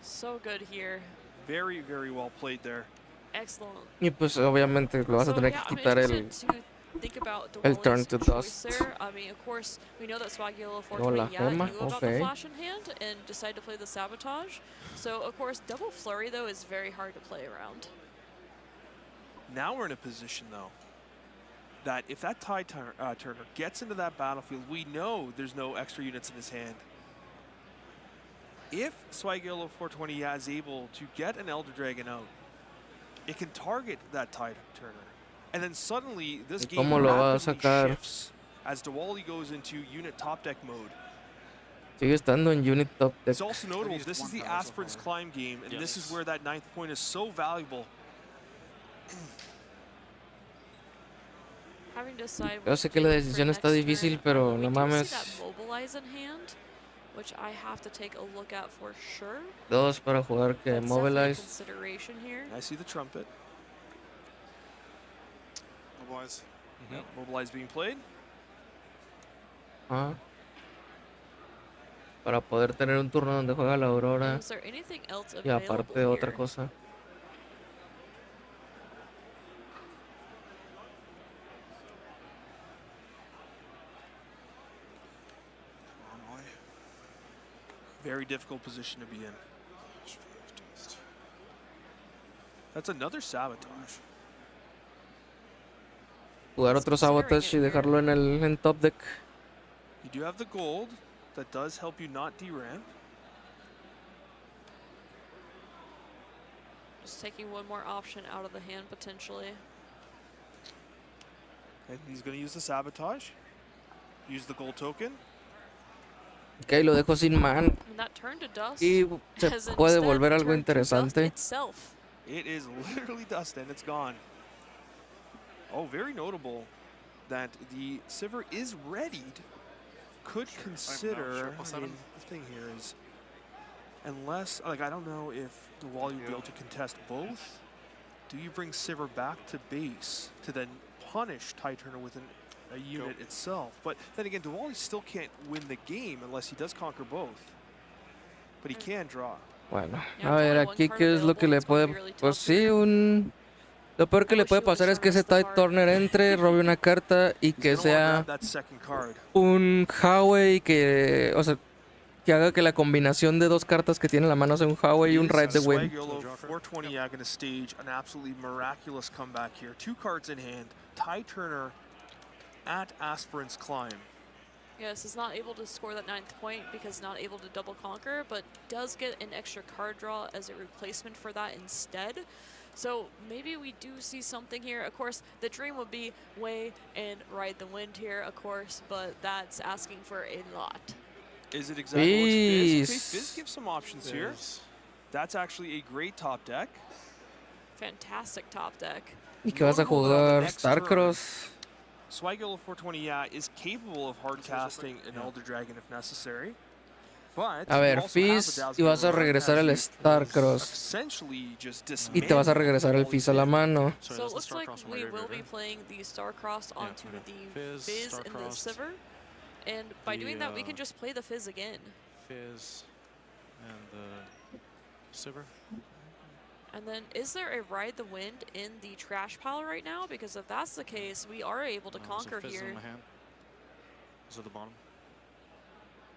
so good here. Very, very well played there. Excellent. Y pues obviamente lo vas a So, tener yeah, que I'm quitar el interested to think about El turn Diwali's to choice dust. there. I mean, of course, we know that Swagula Luego la 420 gema, knew about okay. the flash in hand and decided to play the sabotage. So, of course, double flurry, though, is very hard to play around. Now we're in a position, though, that if that Tide Turner gets into that battlefield, we know there's no extra units in his hand. If Swagula 420 is able to get an Elder Dragon out, it can target that Tide Turner. And then suddenly, this game ¿Cómo lo va a rapidly sacar? shifts as Diwali goes into unit top deck mode. Sigue estando en unit top deck. It's also notable, this is the Aspirant's Climb game, and this is where that 9th point is so valuable. Having to decide Yo sé que la decisión está difícil, pero no mames. that mobilize in hand, which I have to take a look at for sure. Dos para jugar que That's definitely a mobilize. consideration here. I see the trumpet. Mobilize. Yep, mobilize being played. Ah. Para poder tener un turno donde juega la Aurora. Is there anything else Y aparte available otra here? cosa. Very difficult position to be in. That's another sabotage. Jugar otro sabotage y dejarlo en top deck. You do have the gold. That does help you not deramp. Just taking one more option out of the hand potentially. And he's going to use the sabotage. Use the gold token. Ok, lo dejo sin man. And that turn to dust Y se has puede instead volver algo turned to dust interesante. itself. It is literally dust and it's gone. Oh, very notable that the Sivir is readied. Could consider, I mean, the thing here is, unless, like, I don't know if the Wally will be able to contest both. Do you bring Sivir back to base to then punish Tide Turner with a unit itself? But then again, Diwali still can't win the game unless he does conquer both. But he can draw. Bueno, a ver, aquí qué es lo que le puede... Pues sí, lo peor que le puede pasar es que ese Tide Turner entre, robe una carta y que sea un Huawei que... O sea, que haga que la combinación de dos cartas que tiene en la mano sea un Huawei y un Ride the Wind. Swagula 420 going to stage an absolutely miraculous comeback here. 2 cards in hand. Tide Turner at Aspirant's Climb. Yes, is not able to score that 9th point because not able to double conquer, but does get an extra card draw as a replacement for that instead. So maybe we do see something here. Of course, the dream would be Wei and Ride the Wind here, of course, but that's asking for a lot. Is it exactly what's Fizz? Okay, Fizz gives some options here. That's actually a great top deck. Fantastic top deck. ¿Y qué vas a jugar? Starcross. Swagula 420, yeah, is capable of hard casting an Elder Dragon if necessary. But A ver, Fizz, y vas a regresar el Starcross. Y te vas a regresar el Fizz a la mano. So it looks like we will be playing the Starcross onto the Fizz and the Sivir. And by doing that, we can just play the Fizz again. Fizz and the Sivir. And then, is there a Ride the Wind in the trash pile right now? Because if that's the case, we are able to conquer here. Is at the bottom.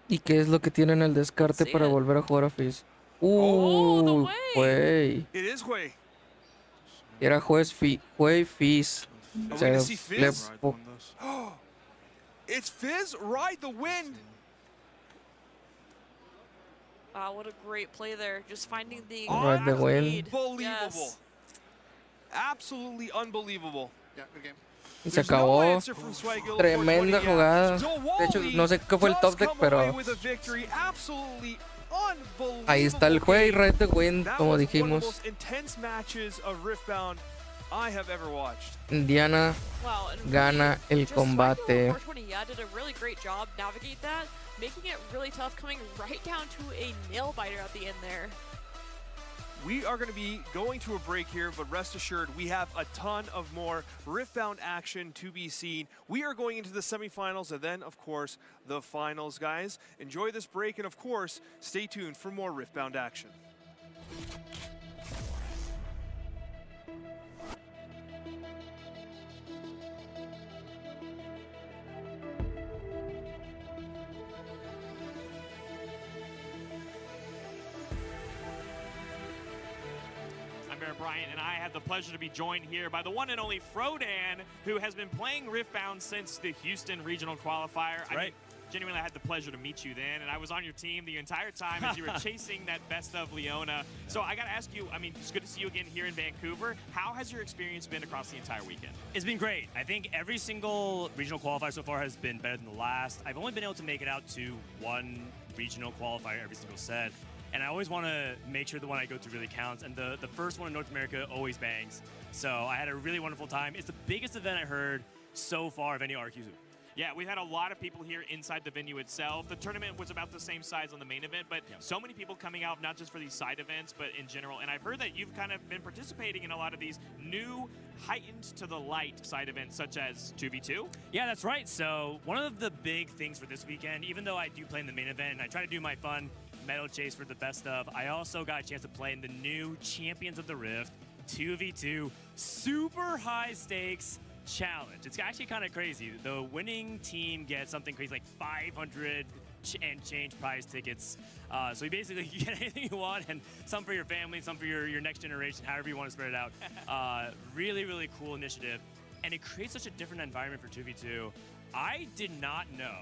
¿Y qué es lo que tiene en el descarte para volver a jugar a Fizz? Güey. It is Hui. Era Hui Fizz. O sea, It's Fizz, Ride the Wind. Wow, what a great play there. Just finding the Ride the Wind. Unbelievable. Yes. Absolutely unbelievable. Yeah, good game. Y se acabó. Tremenda jugada. De hecho, no sé qué fue el top deck, pero ahí está el juego y Ride the Wind, como dijimos. Indiana gana el combate. Did a really great job navigate that, making it really tough, coming right down to a nail biter at the end there. We are going to be going to a break here, but rest assured, we have a ton of more Riftbound action to be seen. We are going into the semifinals and then, of course, the finals, guys. Enjoy this break, and of course, stay tuned for more Riftbound action. Bryant and I had the pleasure to be joined here by the one and only Frodan, who has been playing Riftbound since the Houston Regional Qualifier. I mean, genuinely, I had the pleasure to meet you then, and I was on your team the entire time as you were chasing that best of Leona. So I got to ask you, I mean, it's good to see you again here in Vancouver. How has your experience been across the entire weekend? It's been great. I think every single regional qualifier so far has been better than the last. I've only been able to make it out to one regional qualifier every single set, and I always want to make sure the one I go to really counts, and the first one in North America always bangs. So I had a really wonderful time. It's the biggest event I heard so far of any RQ. Yeah, we've had a lot of people here inside the venue itself. The tournament was about the same size on the main event, but so many people coming out, not just for these side events, but in general. And I've heard that you've kind of been participating in a lot of these new, heightened to the light side events, such as 2v2. Yeah, that's right. So one of the big things for this weekend, even though I do play in the main event and I try to do my fun medal chase for the best of, I also got a chance to play in the new Champions of the Rift 2v2 super high stakes challenge. It's actually kind of crazy. The winning team gets something crazy like 500 and change prize tickets. So you basically get anything you want, and some for your family, some for your next generation, however you want to spread it out. Really, really cool initiative. And it creates such a different environment for 2v2. I did not know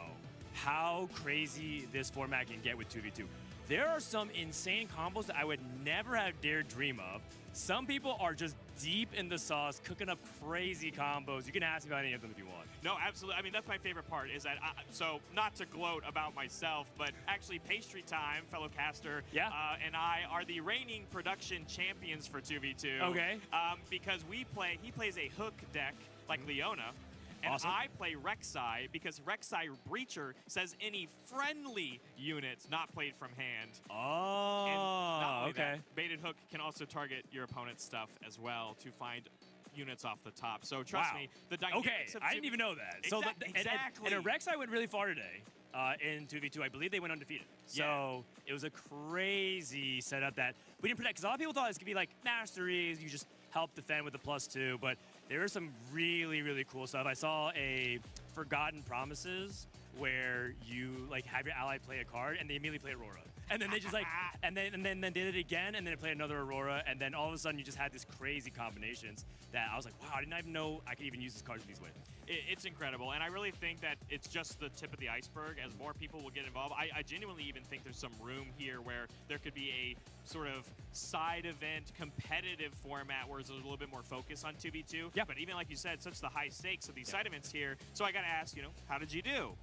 how crazy this format can get with 2v2. There are some insane combos that I would never have dared dream of. Some people are just deep in the sauce, cooking up crazy combos. You can ask me about any of them if you want. No, absolutely. I mean, that's my favorite part is that, so not to gloat about myself, but actually Pastry Time, fellow caster, and I are the reigning production champions for 2v2. Okay. Because he plays a hook deck like Leona. And Awesome. I play Rek'Sai because Rek'Sai Breacher says any friendly units not played from hand. Oh, and not only okay. That, baited hook can also target your opponent's stuff as well to find units off the top. So trust me, the dynamics of I didn't even know that. Exactly. And Rek'Sai went really far today in 2v2. I believe they went undefeated. So it was a crazy setup that we didn't predict. Because a lot of people thought this could be like masteries. You just help defend with the +2. But there was some really, really cool stuff. I saw a Forgotten Promises where you like have your ally play a card and they immediately play Aurora. And then they just like, and then did it again, and then they played another Aurora, and then all of a sudden you just had these crazy combinations that I was like, wow, I didn't even know I could even use these cards in these ways. It's incredible, and I really think that it's just the tip of the iceberg. As more people will get involved, I genuinely even think there's some room here where there could be a sort of side event competitive format where there's a little bit more focus on 2v2. Yeah. But even like you said, such the high stakes of these side events here. So I got to ask, how did you do?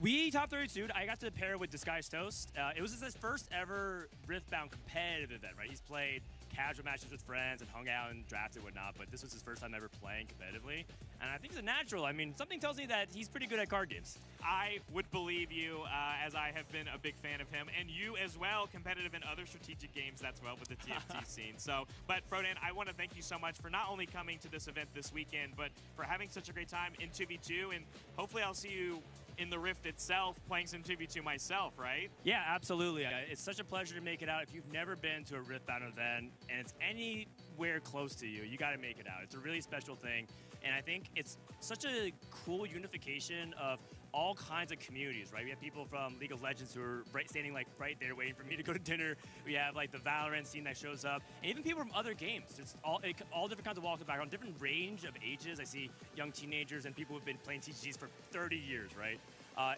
We top 32. I got to pair with Disguised Toast. It was his first ever Riftbound competitive event, right? He's played casual matches with friends and hung out and drafted and whatnot, but this was his first time ever playing competitively. And I think he's a natural. I mean, something tells me that he's pretty good at card games. I would believe you, as I have been a big fan of him, and you as well, competitive in other strategic games, that's well, with the TFT scene. So, but Frodan, I want to thank you so much for not only coming to this event this weekend, but for having such a great time in 2v2, and hopefully I'll see you in the Rift itself, playing some 2v2 myself, right? Yeah, absolutely. It's such a pleasure to make it out. If you've never been to a Riftbound event and it's anywhere close to you, you got to make it out. It's a really special thing. And I think it's such a cool unification of all kinds of communities, right? We have people from League of Legends who are standing like right there waiting for me to go to dinner. We have like the Valorant scene that shows up, and even people from other games. It's all different kinds of walks of background, different range of ages. I see young teenagers and people who've been playing TCGs for 30 years, right?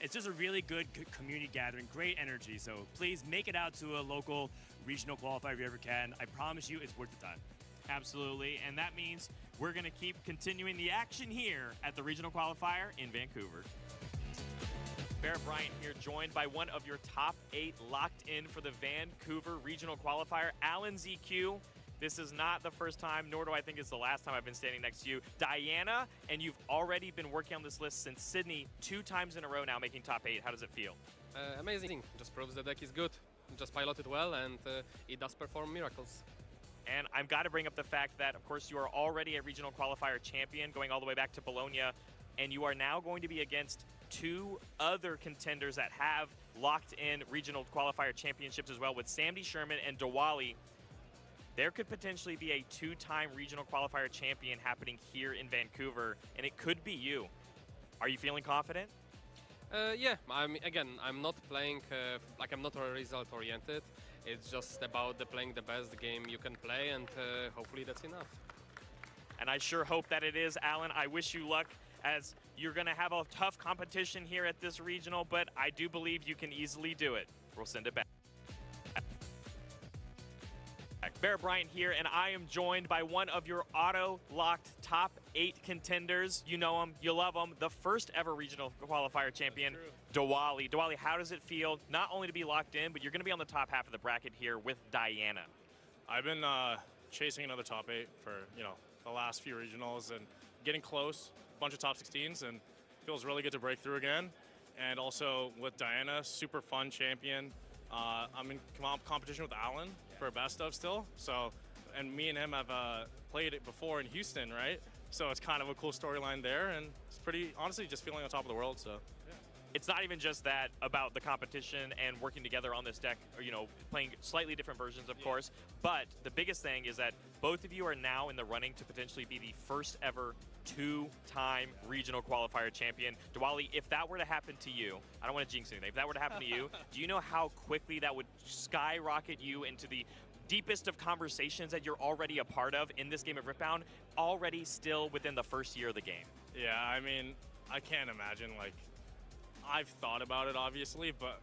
It's just a really good community gathering, great energy. So please make it out to a local regional qualifier if you ever can. I promise you it's worth the time. Absolutely, and that means we're going to keep continuing the action here at the regional qualifier in Vancouver. Bear Bryant here, joined by one of your top 8 locked in for the Vancouver regional qualifier, Alan ZQ. This is not the first time, nor do I think it's the last time I've been standing next to you. Diana, and you've already been working on this list since Sydney 2 times in a row now, making top 8. How does it feel? Amazing. Just proves the deck is good. Just pilot it well, and it does perform miracles. And I've got to bring up the fact that, of course, you are already a regional qualifier champion, going all the way back to Bologna, and you are now going to be against 2 other contenders that have locked in regional qualifier championships as well, with Sandy Sherman and Diwali. There could potentially be a 2-time regional qualifier champion happening here in Vancouver, and it could be you. Are you feeling confident? Yeah, I'm not playing, I'm not result oriented. It's just about playing the best game you can play, and hopefully that's enough. And I sure hope that it is, Alan. I wish you luck, as you're going to have a tough competition here at this regional, but I do believe you can easily do it. We'll send it back. Bear Bryant here, and I am joined by one of your auto-locked top 8 contenders. You know him, you love him, the first ever regional qualifier champion, Diwali. Diwali, how does it feel not only to be locked in, but you're going to be on the top half of the bracket here with Diana? I've been chasing another top 8 for, the last few regionals and getting close, a bunch of top 16s, and it feels really good to break through again. And also with Diana, super fun champion. I'm in competition with Alan for best of still. So, and me and him have played it before in Houston, right? So it's kind of a cool storyline there, and it's pretty, honestly, just feeling on top of the world. So. Yeah. It's not even just that about the competition and working together on this deck, or, playing slightly different versions, of course. But the biggest thing is that both of you are now in the running to potentially be the first ever 2-time regional qualifier champion. Diwali, if that were to happen to you, I don't want to jinx anything, if that were to happen to you, do you know how quickly that would skyrocket you into the deepest of conversations that you're already a part of in this game of Riftbound, already still within the first year of the game? Yeah, I mean, I can't imagine, I've thought about it, obviously, but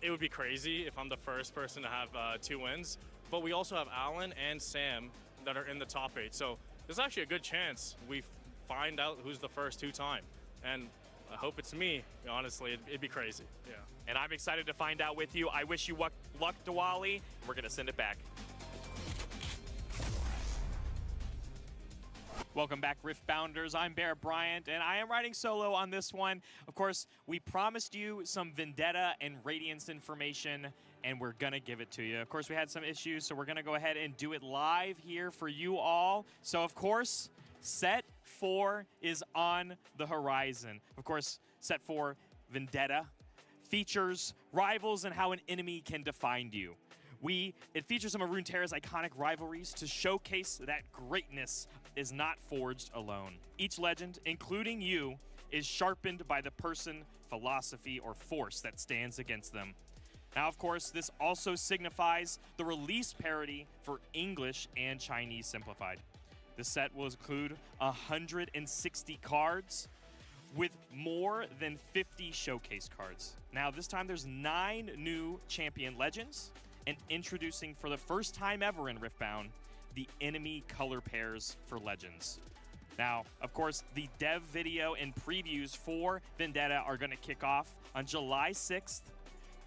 it would be crazy if I'm the first person to have 2 wins. But we also have Alan and Sam that are in the top 8. So there's actually a good chance we find out who's the first 2-time. And I hope it's me, honestly. It'd be crazy. Yeah. And I'm excited to find out with you. I wish you luck, Diwali. We're going to send it back. Welcome back, Riftbounders. I'm Bear Bryant, and I am riding solo on this one. Of course, we promised you some Vendetta and Radiance information, and we're going to give it to you. Of course, we had some issues, so we're going to go ahead and do it live here for you all. So, of course, Set 4 is on the horizon. Of course, Set 4, Vendetta, features rivals and how an enemy can define you. It features some of Runeterra's iconic rivalries to showcase that greatness is not forged alone. Each legend, including you, is sharpened by the person, philosophy, or force that stands against them. Now, of course, this also signifies the release parity for English and Chinese simplified. The set will include 160 cards with more than 50 showcase cards. Now, this time there's 9 new champion legends, and introducing for the first time ever in Riftbound, the enemy color pairs for legends. Now, of course, the dev video and previews for Vendetta are going to kick off on July 6th.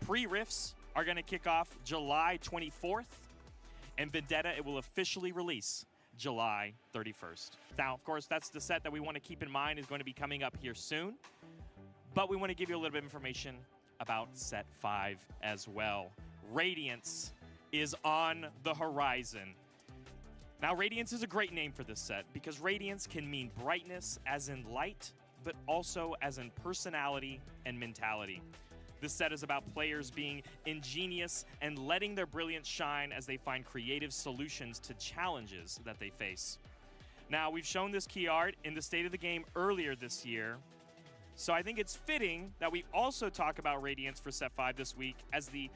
Pre-riffs are going to kick off July 24th. And Vendetta, it will officially release July 31st. Now, of course, that's the set that we want to keep in mind is going to be coming up here soon. But we want to give you a little bit of information about Set 5 as well. Radiance is on the horizon. Now, Radiance is a great name for this set because Radiance can mean brightness as in light, but also as in personality and mentality. This set is about players being ingenious and letting their brilliance shine as they find creative solutions to challenges that they face. Now, we've shown this key art in the State of the Game earlier this year, so I think it's fitting that we also talk about Radiance for Set 5 this week, as the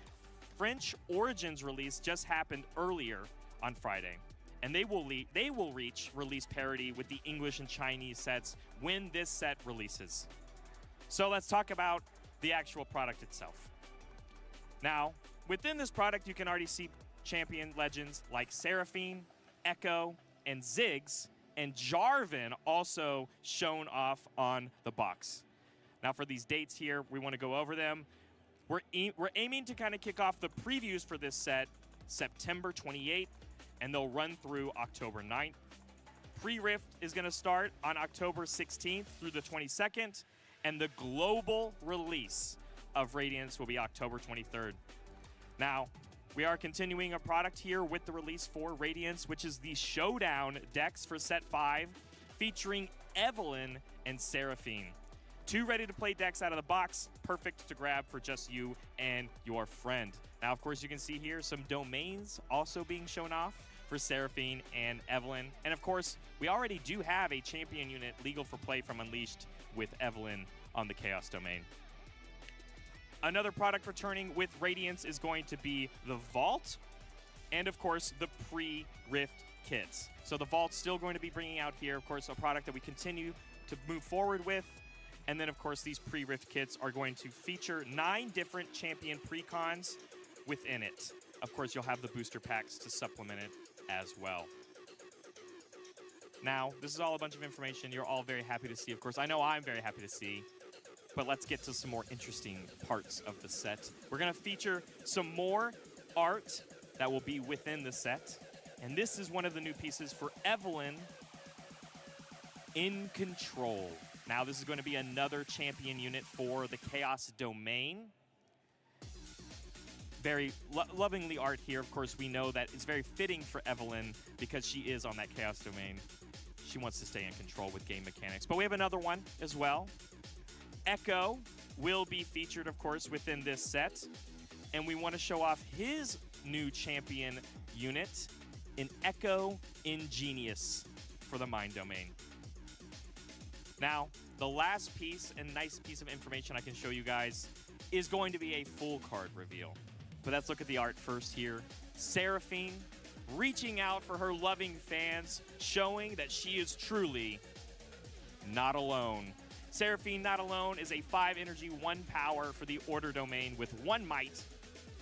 French Origins release just happened earlier on Friday. And they will reach release parity with the English and Chinese sets when this set releases. So let's talk about the actual product itself. Now, within this product, you can already see champion legends like Seraphine, Echo, and Ziggs, and Jarvan also shown off on the box. Now, for these dates here, we want to go over them. We're aiming to kind of kick off the previews for this set September 28th, and they'll run through October 9th. Pre-Rift is going to start on October 16th through the 22nd, and the global release of Radiance will be October 23rd. Now, we are continuing a product here with the release for Radiance, which is the Showdown decks for Set 5, featuring Evelyn and Seraphine. 2 ready-to-play decks out of the box, perfect to grab for just you and your friend. Now, of course, you can see here some domains also being shown off for Seraphine and Evelyn. And, of course, we already do have a champion unit legal for play from Unleashed with Evelyn on the Chaos domain. Another product returning with Radiance is going to be the Vault, and of course the pre-Rift kits. So the Vault's still going to be bringing out here, of course, a product that we continue to move forward with. And then, of course, these pre-Rift kits are going to feature 9 different champion precons within it. Of course, you'll have the booster packs to supplement it as well. Now, this is all a bunch of information you're all very happy to see. Of course, I know I'm very happy to see. But let's get to some more interesting parts of the set. We're going to feature some more art that will be within the set. And this is one of the new pieces for Evelynn in Control. Now, this is going to be another champion unit for the Chaos Domain. Very lovingly art here. Of course, we know that it's very fitting for Evelynn because she is on that Chaos Domain. She wants to stay in control with game mechanics. But we have another one as well. Echo will be featured, of course, within this set. And we want to show off his new champion unit, an Echo Ingenious for the Mind Domain. Now, the last piece and nice piece of information I can show you guys is going to be a full card reveal. But let's look at the art first here. Seraphine reaching out for her loving fans, showing that she is truly not alone. Seraphine Not Alone is a 5 energy, 1 power for the Order Domain with 1 might.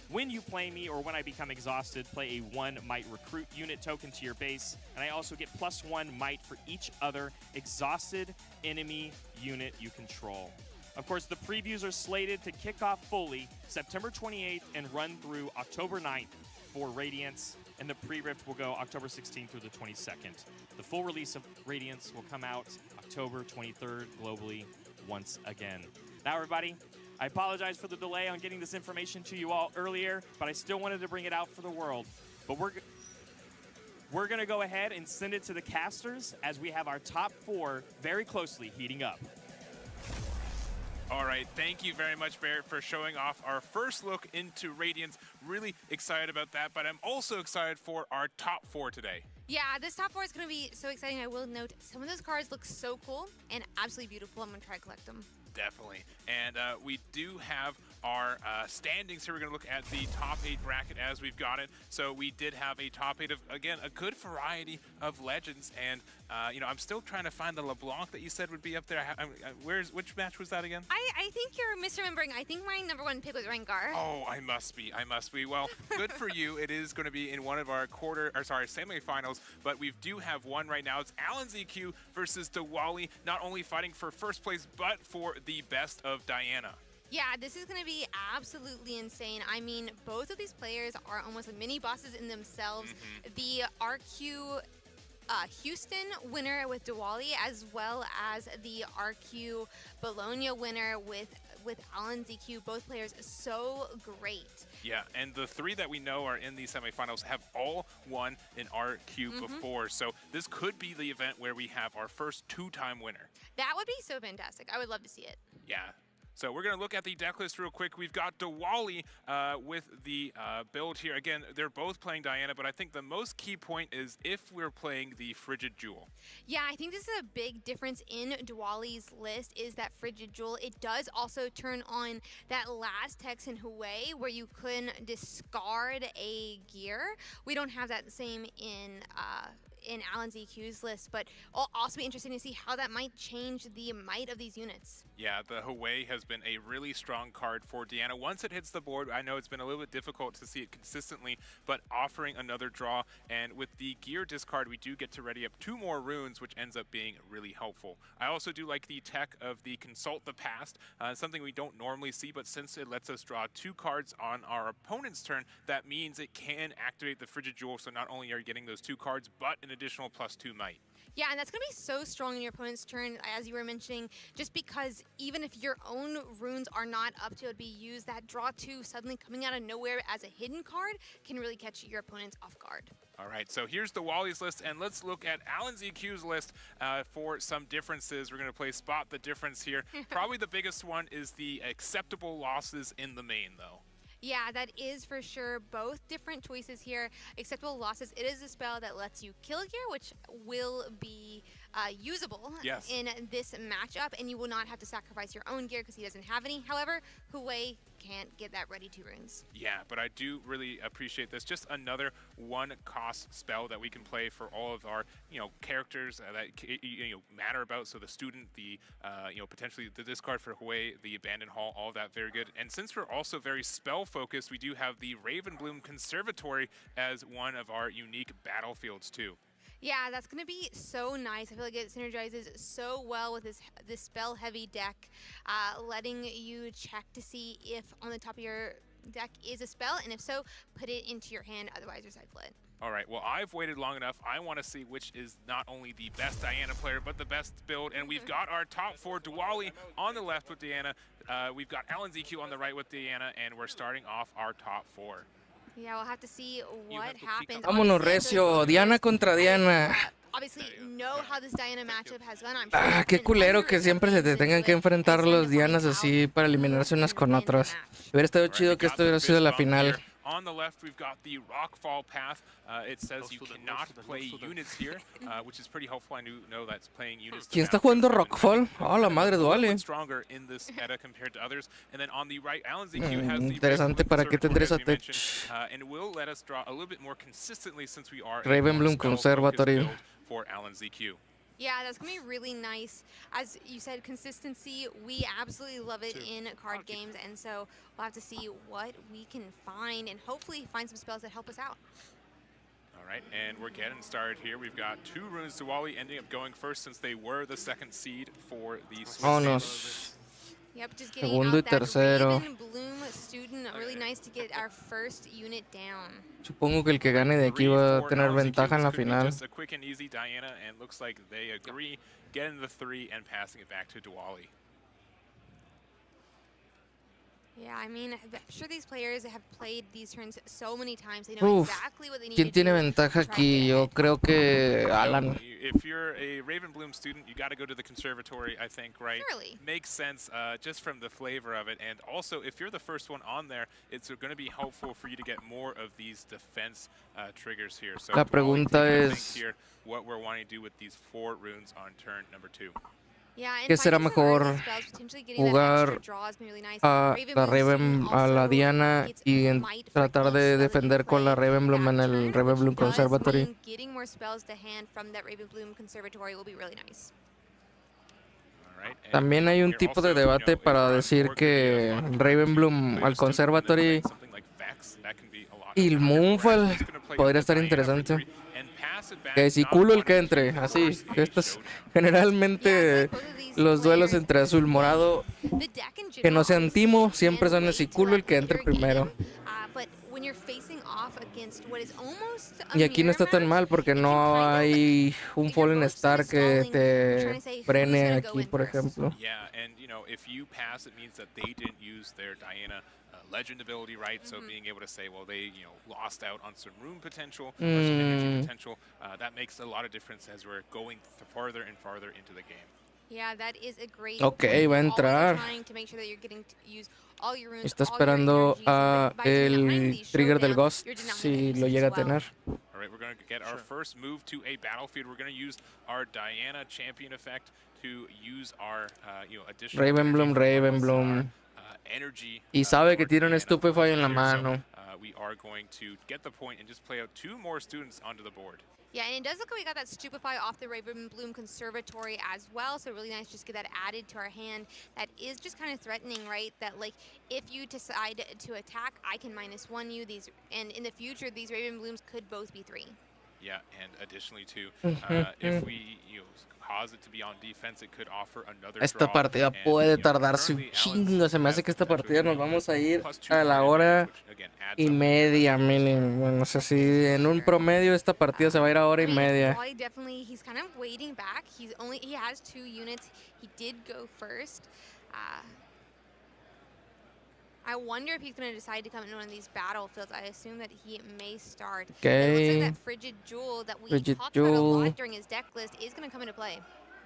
When you play me or when I become exhausted, play a 1 might recruit unit token to your base, and I also get +1 might for each other exhausted enemy unit you control. Of course, the previews are slated to kick off fully September 28th and run through October 9th for Radiance, and the pre-rift will go October 16th through the 22nd. The full release of Radiance will come out October 23rd globally once again. Now, everybody, I apologize for the delay on getting this information to you all earlier, but I still wanted to bring it out for the world. But we're going to go ahead and send it to the casters as we have our top 4 very closely heating up. All right, thank you very much, Barrett, for showing off our first look into Radiance. Really excited about that, but I'm also excited for our top 4 today. Yeah, this top 4 is going to be so exciting. I will note some of those cards look so cool and absolutely beautiful. I'm going to try to collect them. Definitely. And we do have our standings here. We're going to look at the top 8 bracket as we've got it. So we did have a top 8 of, again, a good variety of legends. And, you know, I'm still trying to find the LeBlanc that you said would be up there. Which match was that again? I think you're misremembering. I think my #1 pick was Rengar. Oh, I must be. Well, good for you. It is going to be in one of our semifinals, but we do have one right now. It's Alan ZQ versus Diwali, not only fighting for first place, but for the best of Diana. Yeah, this is going to be absolutely insane. I mean, both of these players are almost like mini bosses in themselves. The RQ Houston winner with Diwali, as well as the RQ Bologna winner with Alan ZQ. Both players so great. Yeah, and the 3 that we know are in these semifinals have all won an RQ before. So this could be the event where we have our first 2-time winner. That would be so fantastic. I would love to see it. Yeah. So we're going to look at the deck list real quick. We've got Diwali with the build here. Again, they're both playing Diana, but I think the most key point is if we're playing the Frigid Jewel. Yeah, I think this is a big difference in Diwali's list is that Frigid Jewel. It does also turn on that last Texan Hue where you couldn't discard a gear. We don't have that same in Alan ZQ's list, but it'll also be interesting to see how that might change the might of these units. Yeah, the Hue has been a really strong card for Deanna. Once it hits the board, I know it's been a little bit difficult to see it consistently, but offering another draw, and with the gear discard, we do get to ready up 2 more runes, which ends up being really helpful. I also do like the tech of the Consult the Past, something we don't normally see, but since it lets us draw 2 cards on our opponent's turn, that means it can activate the Frigid Jewel, so not only are you getting those 2 cards, but an additional +2 might. Yeah, and that's going to be so strong in your opponent's turn, as you were mentioning, just because even if your own runes are not up to be used, that draw 2 suddenly coming out of nowhere as a hidden card can really catch your opponents off guard. All right, so here's the Wally's list, and let's look at Alan ZQ's list for some differences. We're going to play Spot the Difference here. Probably the biggest one is the acceptable losses in the main, though. Yeah, that is for sure. Both different choices here. Acceptable losses. It is a spell that lets you kill gear, which will be usable in this matchup, and you will not have to sacrifice your own gear because he doesn't have any. However, Hue can't get that ready 2 runes. Yeah, but I do really appreciate this. Just another 1-cost spell that we can play for all of our, characters that matter about. So the student, the potentially the discard for Hue, the abandoned hall, all of that very good. And since we're also very spell focused, we do have the Ravenbloom Conservatory as one of our unique battlefields too. Yeah, that's going to be so nice. I feel like it synergizes so well with this spell-heavy deck, letting you check to see if on the top of your deck is a spell, and if so, put it into your hand, otherwise recycle it. All right, well, I've waited long enough. I want to see which is not only the best Diana player, but the best build, and we've got our top 4, Diwali on the left with Diana. We've got LNZQ on the right with Diana, and we're starting off our top 4. Yeah, we'll have to see what happens. Vámonos, recio. Diana contra Diana. Obviously, know how this Diana matchup has gone. I'm Ah, qué culero que siempre se te tengan que enfrentar los Dianas así para eliminarse unas con otras. Hubiera estado chido que esto hubiera sido la final. On the left, we've got the Rockfall path. It says you cannot play units here, which is pretty helpful. I know that's playing units. ¿Quién está jugando Rockfall? Oh, la madre duele. Stronger in this meta compared to others. And then on the right, Alan ZQ has the interesante, ¿para qué tendría esa tech? And will let us draw a little bit more consistently since we are Ravenbloom Conservatory for Alan ZQ. Yeah, that's going to be really nice. As you said, consistency, we absolutely love it in card games, and so we'll have to see what we can find and hopefully find some spells that help us out. All right, and we're getting started here. We've got 2 runes to Wally ending up going first since they were the 2nd seed for the Swiss. Vámonos. Yep, just getting Segundo y out that tercero. Ravenbloom student. Really nice to get our first unit down. Supongo que el que gane de aquí va a tener ventaja en la final. Just a quick and easy Diana, and looks like they agree, getting the 3 and passing it back to Diwali. Yeah, I mean, I'm sure these players have played these turns so many times. They know exactly what they need ¿Quién to tiene do. ventaja aquí? Yo creo que Alan. If you're a Ravenbloom student, you got to go to the conservatory, I think, right? Surely. Makes sense just from the flavor of it. And also, if you're the first one on there, it's going to be helpful for you to get more of these defense triggers here. So La pregunta es, here what we're wanting to do with these 4 runes on turn number 2. ¿qué será mejor? ¿Jugar a la Diana y tratar de defender con la Ravenbloom en el Ravenbloom Conservatory? Getting more spells to hand from that Ravenbloom Conservatory will be really nice. También hay un tipo de debate para decir que Ravenbloom al Conservatory y el Moonfall podría estar interesante. Que si culo el que entre, así. Estos generalmente los duelos entre azul morado que no sean timo siempre son así culo el que entre primero. Y aquí no está tan mal porque no hay un Fallen Star que te frene aquí, por ejemplo. Legend ability, right? So being able to say, well, they lost out on some rune potential, or some energy potential, that makes a lot of difference as we're going farther and farther into the game. Yeah, that is a great. Okay, va a entrar. Está esperando a el trigger del Ghost si lo llega a tener. All right, we're going to get our first move to a battlefield. We're going to use our Diana champion effect to use our additional Ravenbloom. Y sabe que tiene un Stupefy en la mano. We are going to get the point and just play out 2 more students onto the board. Yeah, and it does look like we got that Stupefy off the Ravenbloom Conservatory as well, so really nice just get that added to our hand. That is just kind of threatening, right? That like if you decide to attack, I can -1 you these, and in the future these Ravenblooms could both be 3. Yeah, and additionally too, if we cause it to be on defense, it could offer another Esta partida puede tardarse un chingo. Se me hace que esta partida nos vamos a ir a la hora y media mínimo. Bueno, no sé si en un promedio esta partida se va a ir a hora y media. Definitely, he's kind of waiting back. He has 2 units. He did go first. I wonder if he's going to decide to come in one of these battlefields. I assume that he may start. Okay. It looks like that Frigid Jewel that we talked about a lot during his deck list is going to come into play.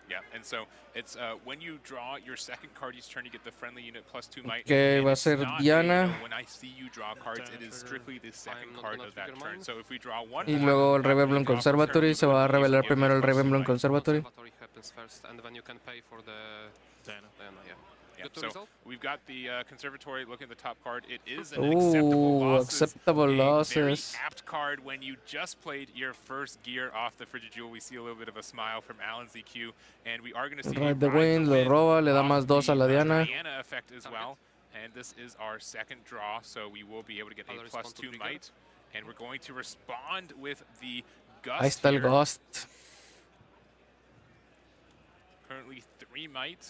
Yeah, and so it's when you draw your second card each turn, you get the friendly unit +2 might. Okay, va a ser Diana. When I see you draw cards, it is strictly the second card of that turn. So if we draw 1 y luego el Ravenbloom Conservatory se va a revelar primero el Ravenbloom Conservatory. Yeah, so we've got the Conservatory looking at the top card. It is an acceptable acceptable losses. Very losses. apt card when you just played your first gear off the Frigid Jewel. We see a little bit of a smile from Alan ZQ, and we are going to see Ride the Wind, lo roba, le da más 2 a la Diana. Diana effect as well. And this is our second draw, so we will be able to get a +2 might. And we're going to respond with the Gust. Ahí está el Ghost. Currently 3 might.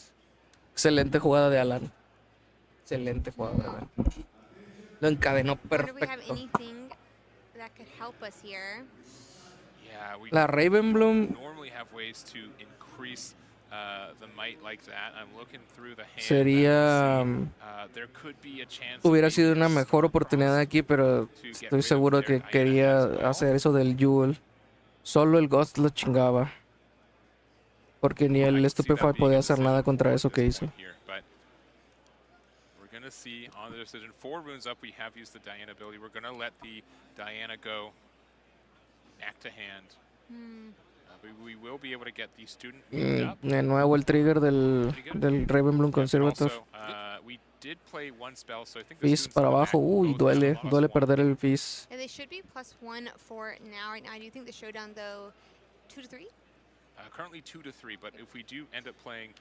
Excelente jugada de Alan. Excelente jugada de Alan. Lo encadenó Wonder if we have perfecto. anything that could help us here. Yeah, we La Ravenbloom normally have ways to increase the might like that. I'm looking through the hand. sería There could be a chance hubiera sido una mejor oportunidad aquí, pero estoy seguro que quería hacer eso del Jewel. Solo el Ghost lo chingaba. Porque ni el Stupefy podía hacer nada contra eso que hizo. We're going to see on the decision 4 runes up. We have used the Diana ability. We're going to let the Diana go back to hand. We will be able to get the student moved up. De nuevo el trigger del Ravenbloom Conservator. We did play one spell, so I think Fizz para abajo. Uy, duele perder el Fizz. Yeah, they should be +1 for now. Right now, I do think the showdown though 2 to 3. Currently 2 to 3, but if we do end up playing,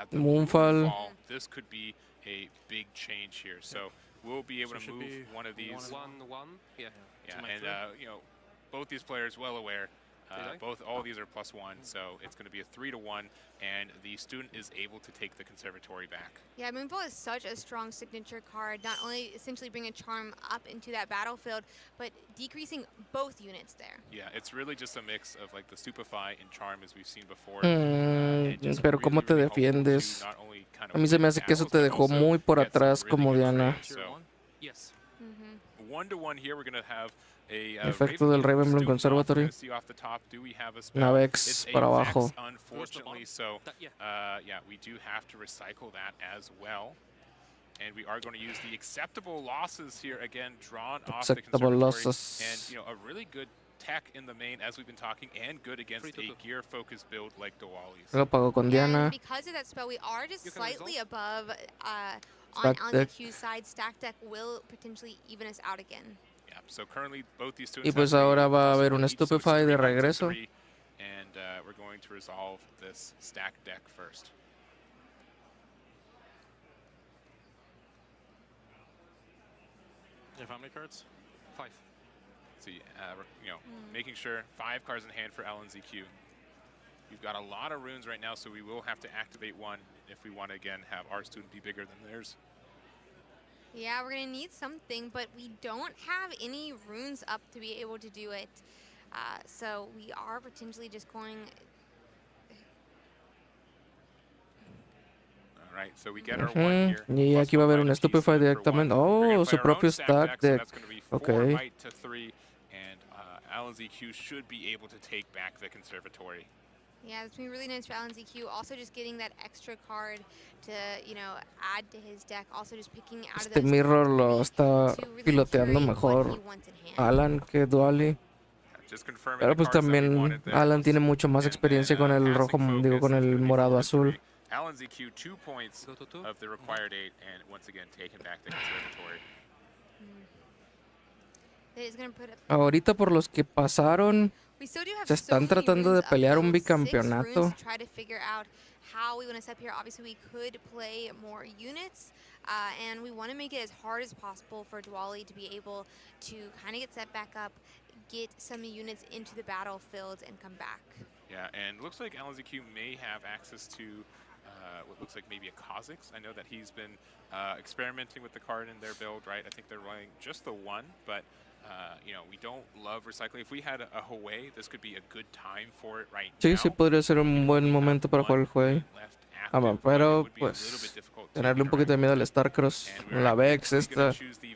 the Moonfall, this could be a big change here. So we'll be able to move one of these. 1-1. Yeah. And you know, both these players well aware. All these are +1, so it's going to be a 3-1, and the student is able to take the Conservatory back. Yeah, Moonfall is such a strong signature card. Not only essentially bringing Charm up into that battlefield, but decreasing both units there. Yeah, it's really just a mix of like the Stupefy and Charm as we've seen before. Pero cómo te defiendes. A mí se me hace que eso te dejó muy por atrás como Diana. Yes. 1-1 here. We're going to have Efecto del Ravenbloom Conservatory. Una Vex para abajo. Unfortunately, so yeah, we do have to recycle that as well. And we are going to use the acceptable losses here again, drawn off the Conservatory. And you know, a really good tech in the main, as we've been talking, and good against a gear-focused build like Diwali's. Lo pagó con Diana. And because of that spell, we are just slightly above on LZQ's side. Stack deck will potentially even us out again. Yeah, so currently both these students Y pues ahora va a haber un Stupefy de regreso. And we're going to resolve this stack deck first. You have how many cards? 5. See, you know, making sure 5 cards in hand for LNZQ. We've got a lot of runes right now, so we will have to activate one if we want to again have our student be bigger than theirs. Yeah, we're gonna need something, but we don't have any runes up to be able to do it. So we are potentially just going. All right, so we get our one here. Y aquí va a haber un Stupefy directamente. Oh, su propio stack deck. Okay. Might to 3, and LNZQ should be able to take back the Conservatory. Yeah, it's been really nice for LNZQ. Also, just getting that extra card to, you know, add to his deck. Also, just picking out of those Mirror lo está piloteando mejor Alan que Duali. Pero pues también Alan tiene mucho más experiencia con el rojo, digo, con el morado azul. LNZQ 2 points of the required 8, and once again taking back the Conservatory. Ahorita por los que pasaron, se están tratando de pelear un bicampeonato. Try to figure out how we want to set up here. Obviously, we could play more units, and we want to make it as hard as possible for Diwali to be able to kind of get set back up, get some units into the battlefield, and come back. Yeah, and looks like LNZQ may have access to what looks like maybe a Kha'Zix. I know that he's been experimenting with the card in their build, right? I think they're running just the one, but you know, we don't love recycling. If we had a Hwei, this could be a good time for it right now. Sí, podría ser un buen momento para jugar el Hwei. Pero pues tenerle un poquito de miedo al Starcross, la Vex,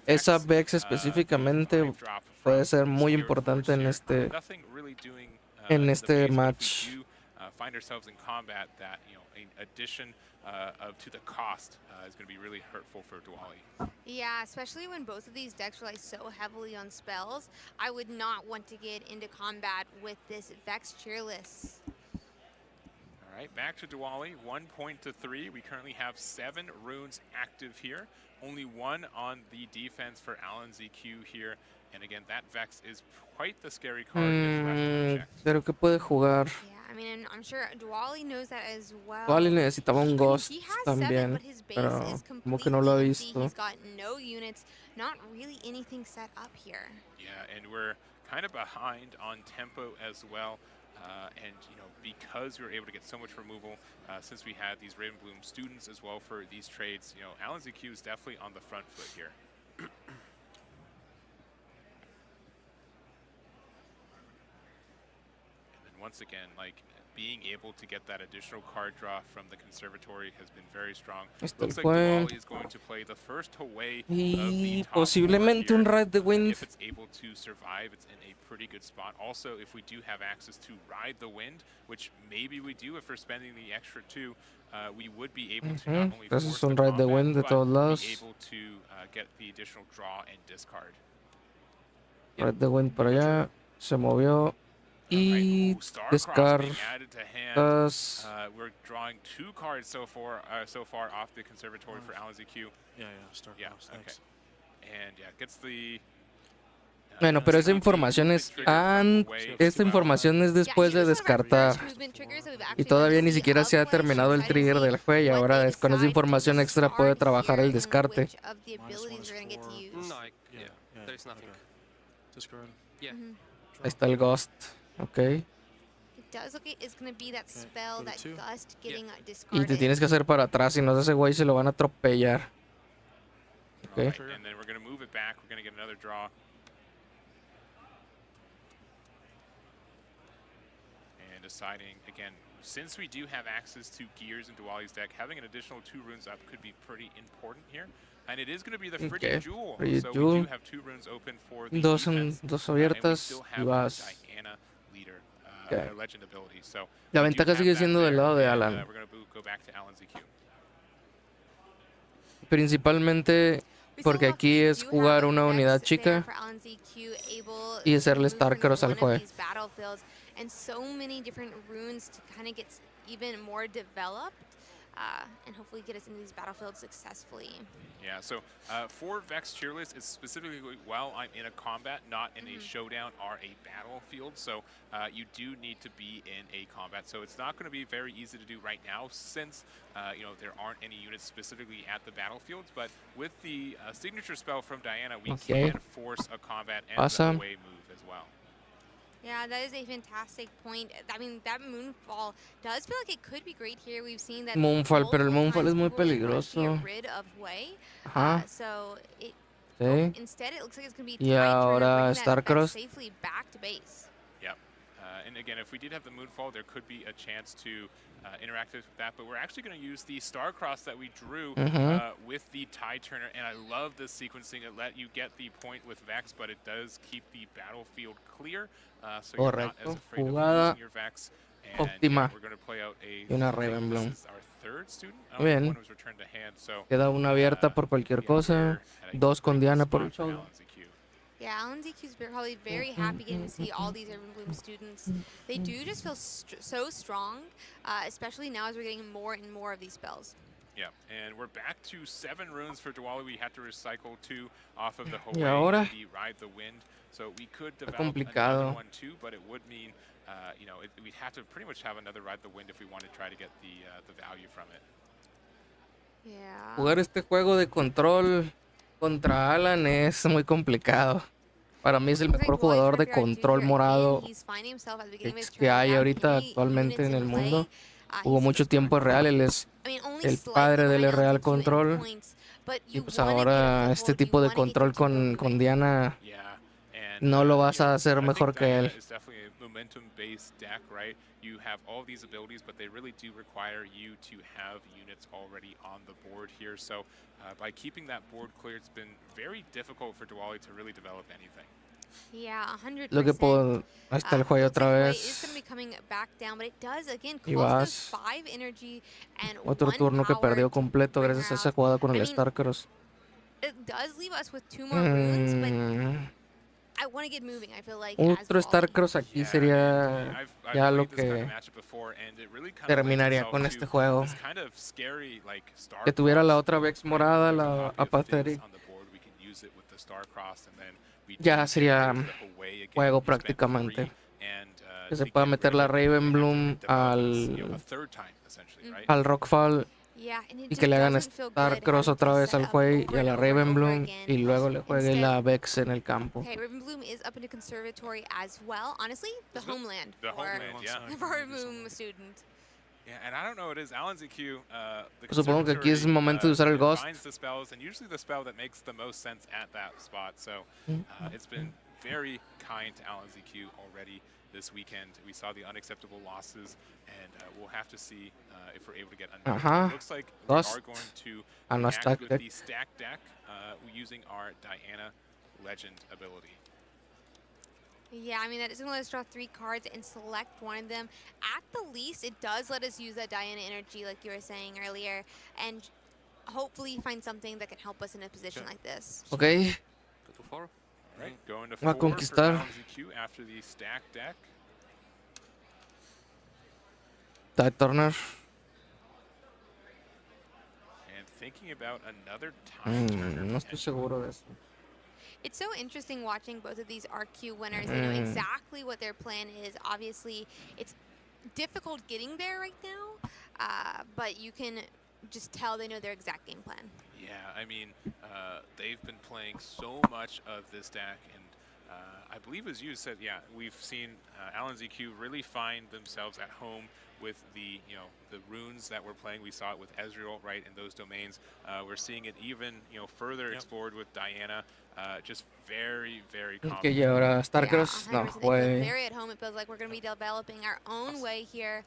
esa Vex específicamente puede ser muy importante en este match. Find ourselves in combat, that, you know, in addition to the cost is going to be really hurtful for Diwali. Yeah, especially when both of these decks rely so heavily on spells. I would not want to get into combat with this Vex Cheerless. All right, back to Diwali, 1 point to 3. We currently have 7 runes active here. Only 1 on the defense for Alan ZQ here. And again, that Vex is quite the scary card if left unchecked. Pero que puede jugar. Yeah, I mean, and I'm sure Diwali knows that as well. Diwali necesitaba un I mean, Ghost he has también, 7, but his base pero is como que no lo he completely visto. empty. He's got no units, not really anything set up here. Yeah, and we're kind of behind on tempo as well. And, you know, because we were able to get so much removal, since we had these Raven Bloom students as well for these trades, you know, Alan ZQ is definitely on the front foot here. Once again, like being able to get that additional card draw from the conservatory has been very strong. Looks like Diwali is going to play the first away of the top posiblemente un Ride the Wind. If it's able to survive, it's in a pretty good spot. Also, if we do have access to Ride the Wind, which maybe we do if we're spending the extra 2, we would be able to not only force Entonces un Ride the Wind de todos lados. be able to get the additional draw and discard. Ride the Wind para allá. Se movió. Y descartas. We're drawing 2 cards so far off the conservatory for Alan ZQ. Yeah, Starcross. Yeah, okay. And yeah, gets the. Bueno, pero esa información es esta información es después de descartar. Y todavía ni siquiera se ha terminado el trigger del juego y ahora con esa información extra puede trabajar el descarte. No, there's nothing. Discard. Yeah. Ahí está el Ghost. Ok. It does look like it's going to be that spell, that gust getting discarded. Y te tienes que hacer para atrás, si no ese güey se lo van a atropellar. Ok. Right, and then we're going to move it back. We're going to get another draw. And deciding, again, since we do have access to gears in Diwali's deck, having an additional 2 runes up could be pretty important here. And it is going to be the Frigid Jewel. So we do have 2 runes open for the defense. Dos abiertas y vas. Diana leader, legend ability. So la ventaja sigue siendo del lado de Alan. We're going to go back to Alan ZQ. Principalmente porque aquí es jugar una unidad chica y hacerle Starcross al juego. And so many different runes to kind of get even more developed. And hopefully get us into these battlefields successfully. Yeah, so for Vex Cheerless, it's specifically while I'm in a combat, not in a showdown or a battlefield. So you do need to be in a combat. So it's not going to be very easy to do right now since you know, there aren't any units specifically at the battlefields. But with the signature spell from Diana, we can force a combat and an away move as well. Yeah, that is a fantastic point. I mean, that Moonfall does feel like it could be great here. We've seen that Moonfall, pero el Moonfall es muy peligroso. Ajá. So instead, it looks like it's going to be y ahora Starcross. Safely back to base. Yep. And again, if we did have the Moonfall, there could be a chance to interact with that. But we're actually going to use the Starcross that we drew with the Tide Turner. And I love this sequencing. It let you get the point with Vex, but it does keep the battlefield clear. So you're not as afraid of losing your Vex. And óptima. we're going to play out a y una Raven Bloom. This is our 3rd student. Bien. One was returned to hand, so, queda una abierta por cualquier cosa. 2 con Diana por el show. Yeah, Alan ZQ's probably very happy getting to see all these Raven Bloom students. They do just feel so strong, especially now as we're getting more and more of these spells. Yeah, and we're back to 7 runes for Diwali. We had to recycle 2 off of the y ahora the Ride the Wind. So we could develop another one too, but it would mean, you know, we'd have to pretty much have another Ride the Wind if we want to try to get the value from it. Yeah. Jugar este juego de control contra Alan es muy complicado. Para mí es el mejor jugador de control morado que hay ahorita actualmente en el mundo. Jugó mucho tiempo en Real, él es el padre del Real Control. Y pues ahora este tipo de control con Diana no lo vas a hacer mejor que él. Momentum-based deck, right? You have all these abilities, but they really do require you to have units already on the board here. So by keeping that board clear, it's been very difficult for Diwali to really develop anything. Yeah, 100%. Lo que puedo, ahí está el juego otra vez. Y vas. Otro turno que perdió completo gracias a esa jugada con el Starcross. It does leave us with 2 more runes, but I want to get moving. I feel like Otro Starcross aquí sería ya lo que terminaría con este juego. Que tuviera la otra Vex morada, la Apathetic. Ya sería juego prácticamente. Que se pueda meter la Ravenbloom al Rockfall y que le hagan Starcross otra vez al Huey y a la Ravenbloom y luego le juegue la Vex en el campo. Okay, Riftbound is up into Conservatory as well. Honestly, the homeland for a Ravenbloom student. Yeah, and I don't know what it is. Alan ZQ, Pues supongo que aquí es el momento de usar el Ghost. Finds the spells, and usually the spell that makes the most sense at that spot. So it's been very kind to Alan ZQ already this weekend. We saw the unacceptable losses, and we'll have to see if we're able to get another. It looks like we are going to react with the stack deck using our Diana Legend ability. Yeah, I mean, that is going to let us draw 3 cards and select one of them. At the least, it does let us use that Diana energy, like you were saying earlier, and hopefully find something that can help us in a position like this. Okay. All right, going to 4 for Alan ZQ after the stack deck. Tide Turner. And thinking about another Tide Turner. No estoy seguro de eso. It's so interesting watching both of these RQ winners. They know exactly what their plan is. Obviously, it's difficult getting there right now, but you can just tell they know their exact game plan. Yeah, I mean, they've been playing so much of this deck, and I believe, as you said, yeah, we've seen Alan ZQ really find themselves at home with the the runes that we're playing. We saw it with Ezreal, right, in those domains. We're seeing it even further explored with Diana. Just very, very confident. Que ya ahora Starcross, no, güey. Very at home. It feels like we're going to be developing our own way here.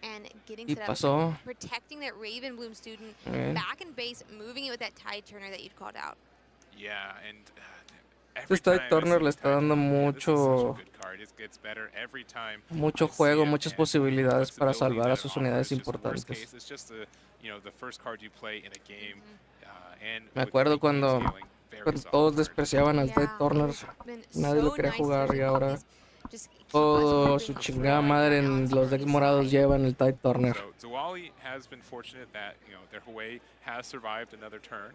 And getting set up, protecting that Ravenbloom student back in base, moving it with that Tide Turner that you'd called out. Yeah, and este Tide Turner le está dando mucho juego, muchas posibilidades para salvar a sus unidades importantes. Me acuerdo cuando todos despreciaban al Tide Turner, nadie lo quería jugar y ahora todo su chingada madre en los decks morados llevan el Tide Turner. So Zawali has been fortunate that their Hwei has survived another turn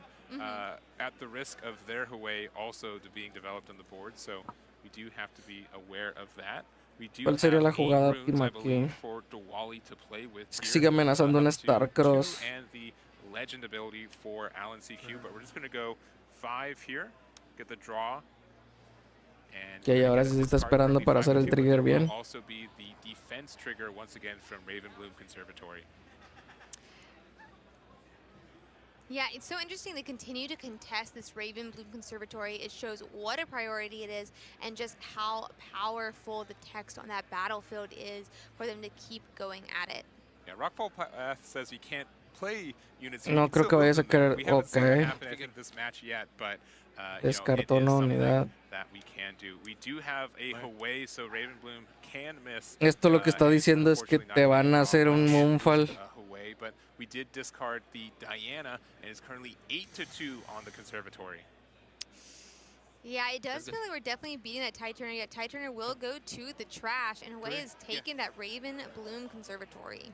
at the risk of their Hwei also being developed on the board. So we do have to be aware of that. We do ¿Cuál sería la jugada óptima aquí? Sigue amenazando un Starcross. And the legend ability for Alan ZQ, but we're just going to go 5 here, get the draw. Que ahora sí se está esperando para hacer el trigger bien. Also be the defense trigger once again from Ravenbloom Conservatory. Yeah, it's so interesting they continue to contest this Ravenbloom Conservatory. It shows what a priority it is and just how powerful the text on that battlefield is for them to keep going at it. Yeah, Rockfall says he can't play units. No creo que vayas a querer. Okay. This match yet, but descartó una unidad. That we can do. We do have a Hwei, so Ravenbloom can miss. Esto lo que está diciendo es que te van a hacer un Moonfall. But we did discard the Diana, and it's currently 8-2 on the Conservatory. Yeah, it does feel like we're definitely beating that Tide Turner. Yet Tide Turner will go to the trash, and Hwei has taken that Ravenbloom Conservatory.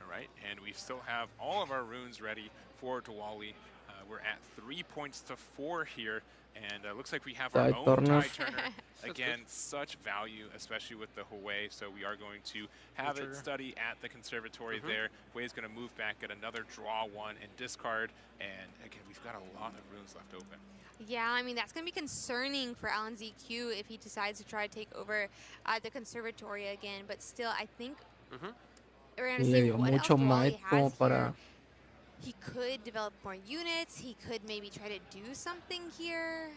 All right, and we still have all of our runes ready for Diwali. We're at 3 points to 4 here, and looks like we have our own Tide Turner. Again, such value, especially with the Hwei, so we are going to have it study at the Conservatory there. Hwei is going to move back, get another draw 1, and discard, and again, we've got a lot of runes left open. Yeah, I mean, that's going to be concerning for Alan ZQ if he decides to try to take over the Conservatory again, but still, I think we're going to see what else Wally has here. He could develop more units. He could maybe try to do something here.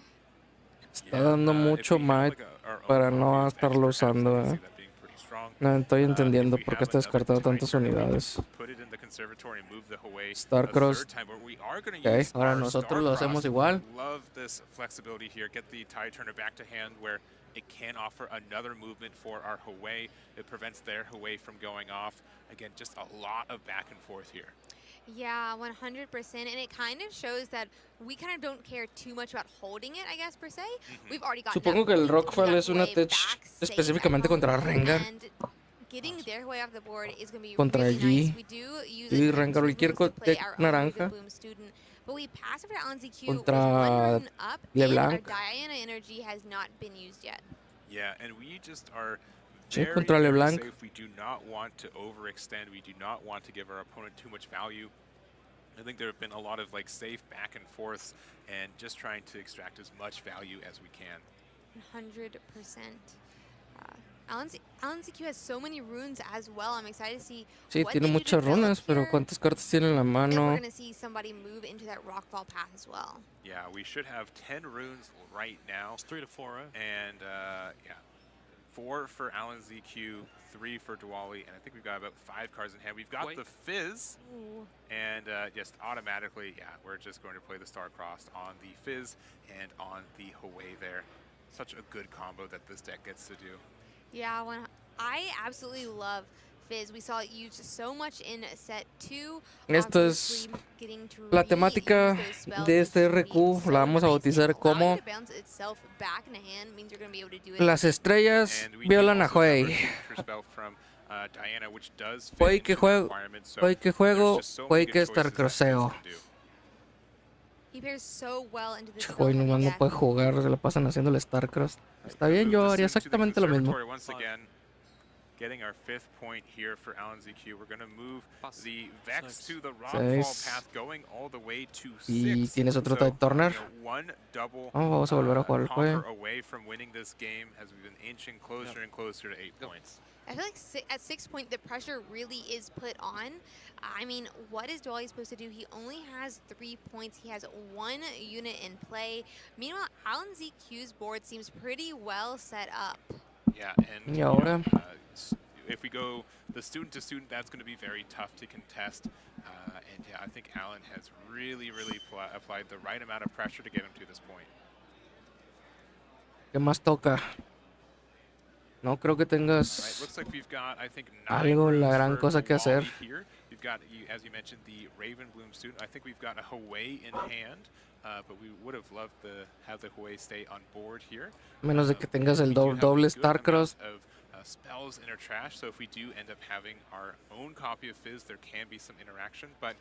Está dando mucho might para no estarlo usando. No estoy entendiendo por qué está descartando tantas unidades. Starcross. Okay, ahora nosotros lo hacemos igual. Love this flexibility here. Get the Tide Turner back to hand where it can offer another movement for our Hwei. It prevents their Hwei from going off. Again, just a lot of back and forth here. Yeah, 100%. And it kind of shows that we kind of don't care too much about holding it, I guess, per se. We've already got Supongo que el Rockfall es una tech específicamente contra Rengar. Getting their way off the board is going to be Contra really G. nice. We do use Y it Rengar, cualquier deck naranja. student, but we pass over to Alan ZQ Contra with one rune up, LeBlanc. and our Diana energy has not been used yet. Yeah, and we just are Sí, very, contra very LeBlanc. safe. We do not want to overextend. We do not want to give our opponent too much value. I think there have been a lot of like safe back and forths and just trying to extract as much value as we can. 100%. Alan ZQ has so many runes as well. I'm excited to see Sí, what tiene they do muchas develop runas, pero here. ¿cuántas cartas tiene en la And we're mano? going to see somebody move into that rockfall path as well. Yeah, we should have 10 runes right now. It's 3 to 4, right? And yeah, 4 for Alan ZQ, 3 for Diwali, and I think we've got about 5 cards in hand. We've got the Fizz, and just automatically, yeah, we're just going to play the Star-Crossed on the Fizz and on the Hwei there. Such a good combo that this deck gets to do. Yeah, I absolutely love Fizz. We saw it used so much in set 2. Esto es la temática de este RQ. La vamos a bautizar como Las estrellas violan a Hwei. Hwei que juego, Hwei que Starcrosseo. Hwei nomás no puede jugar, se la pasan haciendo el Starcross. Está bien, yo haría exactamente lo mismo. Getting our 5th point here for Alan ZQ. We're going to move the Vex to the Rockfall path, going all the way to 6. Y tienes otro Tide Turner. One double Vamos a volver a jugar el conquer juego. away from winning this game as we've been inching closer and closer to 8 points. I feel like at 6 point, the pressure really is put on. I mean, what is Diwali supposed to do? He only has 3 points. He has 1 unit in play. Meanwhile, Alan ZQ's board seems pretty well set up. Yeah, and Y ahora, if we go the student to student, that's going to be very tough to contest. And yeah, I think Alan has really, really applied the right amount of pressure to get him to this point. ¿qué más toca? No creo que tengas Right, looks like we've got, I think, 9 algo la runes gran for cosa que hacer. Wally here. We've got, as you mentioned, the Raven Bloom student. I think we've got a Hwei in hand, but we would have loved to have the Hwei stay on board here. Menos de que tengas el doble Starcross. Of spells in our trash, so if we do end up having our own copy of Fizz, there can be some interaction, but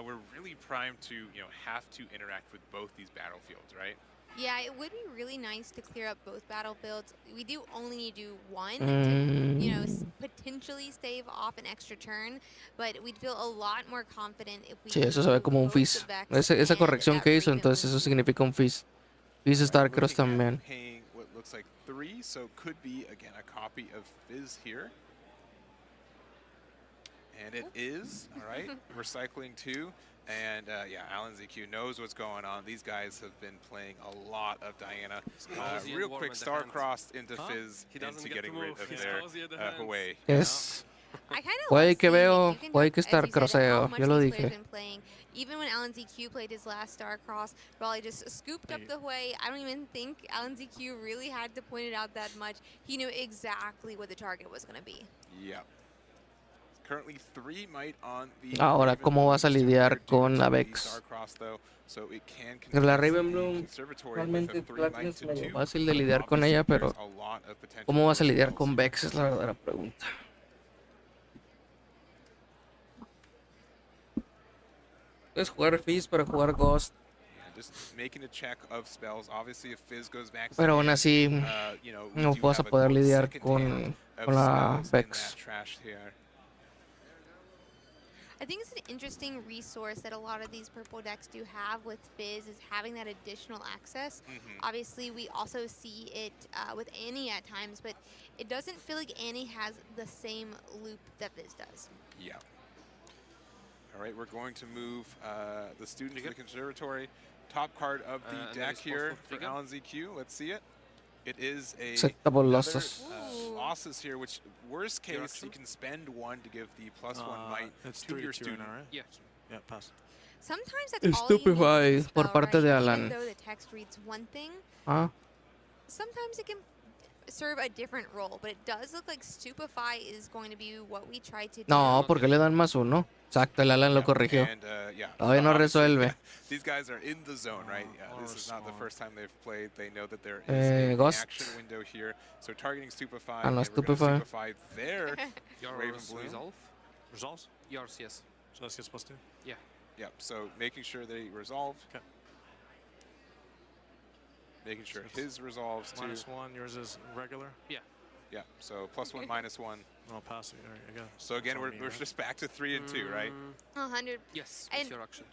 we're really primed to, have to interact with both these battlefields, right? Yeah, it would be really nice to clear up both battlefields. We do only need to do one to, potentially stave off an extra turn, but we'd feel a lot more confident if we Sí, eso se ve como un Fizz. Esa corrección que hizo, entonces eso significa un Fizz. Fizz Starcross también. What looks like 3, so could be again a copy of Fizz here. And it is, all right, recycling 2. And yeah, Alan ZQ knows what's going on. These guys have been playing a lot of Diana. Real quick, Star-Crossed into Fizz, into getting rid of their Hwei. Es Hwei que veo, Hwei que Starcrosseo. Yo lo dije. Even when Alan ZQ played his last Star-Cross, Raleigh just scooped up the Hwei. I don't even think Alan ZQ really had to point it out that much. He knew exactly what the target was going to be. Yeah. Currently 3 might on the Ahora, ¿cómo vas a lidiar con la Vex? So it can La Raven Bloom realmente es medio fácil de lidiar con ella, pero ¿cómo vas a lidiar con Vex? Es la verdadera pregunta. Es jugar Fizz para jugar Ghost. Pero aún así, no vas a poder lidiar con la Vex. I think it's an interesting resource that a lot of these purple decks do have with Fizz, is having that additional access. Obviously, we also see it with Annie at times, but it doesn't feel like Annie has the same loop that Fizz does. Yeah. All right, we're going to move the student to the conservatory. Top card of the deck here for Alan ZQ. Let's see it. It is double losses. Losses here, which worst case you can spend 1 to give the +1 might to your student. Right? Yeah. Yeah, pass. Sometimes that's all you Stupefy need to por spell, parte right? de Even Alan. though the text reads one thing, sometimes it can serve a different role, but it does look like Stupefy is going to be what we try to do. No, porque le dan +1. Exacto, el Alan lo corrigió. And, yeah, Todavía no obviously, resuelve. yeah, these guys are in the zone, right? This is not the first time they've played. They know that there is an Ghost. action window here. So targeting Stupefy, Ah, no, and we're going to Stupefy. Stupefy their Raven Yours Bloom. resolve? Resolves? Yours, yes. So that's gets plus 2? Yeah. Yep, so making sure they resolve. Okay. Making sure his resolves too. -1, yours is regular? Yeah. Yeah, so +1, -1. Oh, passing. All right, I got it. So again, That's on we're me, just back to 3 and 2, right? 100. Yes, And with your action.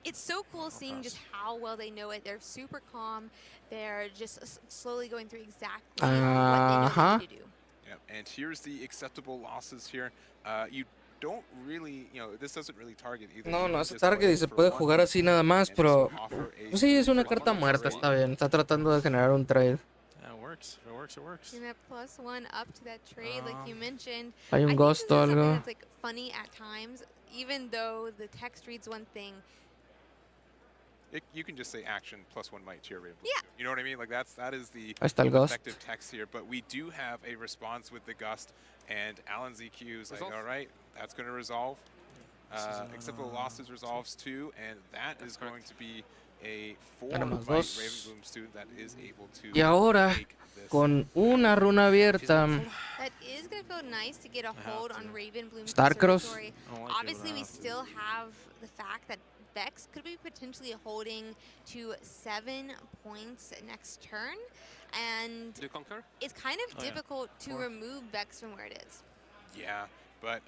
it's so cool seeing just how well they know it. They're super calm. They're just slowly going through exactly what they know they need to do. Yep, and here's the acceptable losses here. You don't really, this doesn't really target either. No, You no can hace just target play y se for puede one jugar así nada más, and pero just offer a pues sí, es una for carta one muerta, rate. está bien. Está tratando de generar un trade. Yeah, it works. If it works, it works. And that +1 up to that trade, like you mentioned. Hay un I think ghost this o is something algo. that's like funny at times, even though the text reads one thing. You can just say action +1 might to your Raven. Yeah. You know what I mean? Like that is the Ahí está el ghost. effective text here. But we do have a response with the gust, and Alan ZQ is like, Resolve. all right, that's going to resolve. Acceptable losses resolves too, and that is going to be a 4 Tenemos might dos. Ravenbloom student that is able to Y ahora, take this. con una runa abierta, That is going to feel nice to get a hold on Ravenbloom Starcross. Conservatory. I don't like it, Obviously, but I we have to. still have the fact that Vex could be potentially holding to 7 points next turn, and Do you concur? it's kind of Oh, yeah. difficult to 4. remove Vex from where it is. Yeah, but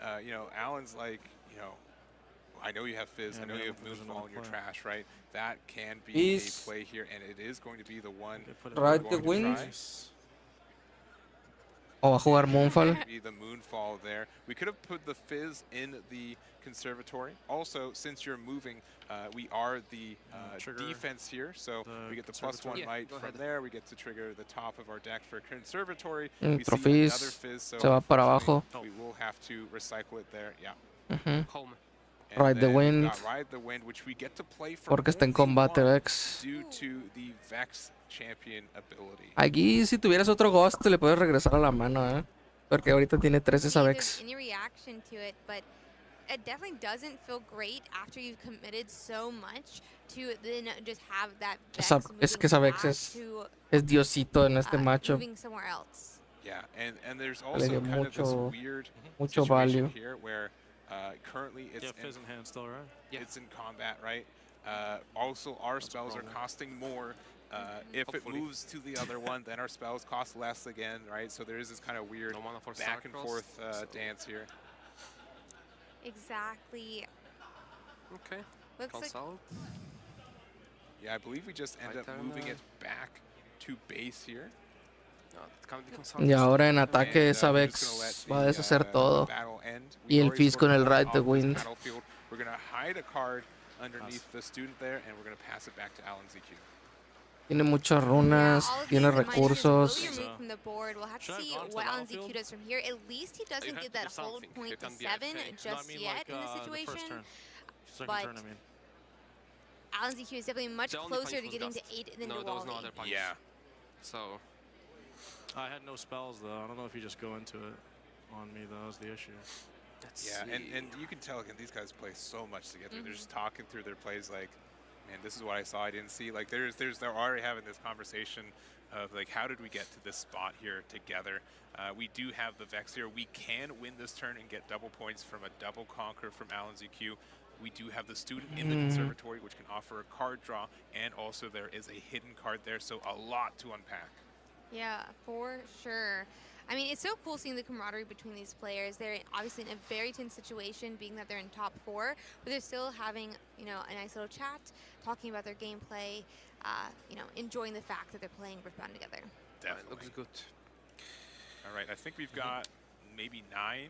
Alan's like, I know you have Fizz, Yeah, I know yeah, you have there's Moonfall in your another trash, right? That can be Fizz. a play here, and it is going to be the one Ride we're the going to wind. try. O va a jugar Moonfall. Be the Moonfall there. We could have put the Fizz in the Conservatory. Also, since you're moving, we are the Trigger defense here, so we get the Conservatory. +1 might go from ahead. there. We get to trigger the top of our deck for Conservatory. Mm, We see Trophies. another Fizz, so Se va para abajo. we will have to recycle it there. Yeah. Ujú. Home. And Ride the then we've wind. got Ride the Wind, which we get to play for Porque está en only combate one Vex. due to the Vex champion ability. Aquí, si tuvieras otro ghost, le puedes regresar a la mano, ¿eh? Porque ahorita tiene 13 esa See if Vex. there's any reaction to it, but it definitely doesn't feel great after you've committed so much to then just have that Vex Es que esa Vex back es to Diosito en este macho. moving somewhere else. Yeah, and there's Le also dio kind of this mucho- weird mucho situation value. here where currently it's Yeah, Fizz in hand still, right? it's in combat, right? Also, our spells are costing more. If it Hopefully. moves to the other one, then our spells cost less again, right? So there is this kind of weird No mana for back and Starcross, forth so- dance here. Exactly. Okay. Looks like Consult. Yeah, I believe we just end up Right moving there. it back to base here. No, it can't be consult. Y ahora en ataque And, esa we're just gonna Vex let va a the, deshacer todo. battle end. Y We el already Fizz con el scored one Ride the off this Wind. battlefield. We're gonna hide a card underneath the student there, and we're gonna pass it back to Alan ZQ. Tiene muchas yeah, runas, all of tiene these minuses will recursos. be removed from the board. We'll have to Should I have see gone to what the Alan battlefield? ZQ does from here. At least he doesn't have get to do that hold something. point You to can't be 7 AFK. No, I just mean yet like, in this the first situation. turn. Second but- turn, I mean. Alan ZQ is definitely much The only closer punch to was getting to dust. 8 than No, to there was no Wally. other punch. Yeah. So, I had no spells though. I don't know if you just go into it on me. That was the issue. let's Yeah, see. and you can tell again, these guys play so much together. They're just talking through their plays like, man, this is what I saw, I didn't see. Like they're already having this conversation of like, how did we get to this spot here together? We do have the Vex here. We can win this turn and get double points from a double conquer from Alan ZQ. We do have the student in the conservatory, which can offer a card draw, and also there is a hidden card there, so a lot to unpack. Yeah, for sure. I mean, it's so cool seeing the camaraderie between these players. They're obviously in a very tense situation, being that they're in top 4, but they're still having, a nice little chat, talking about their gameplay, enjoying the fact that they're playing Riftbound together. Definitely. Looks good. All right, I think we've got maybe 9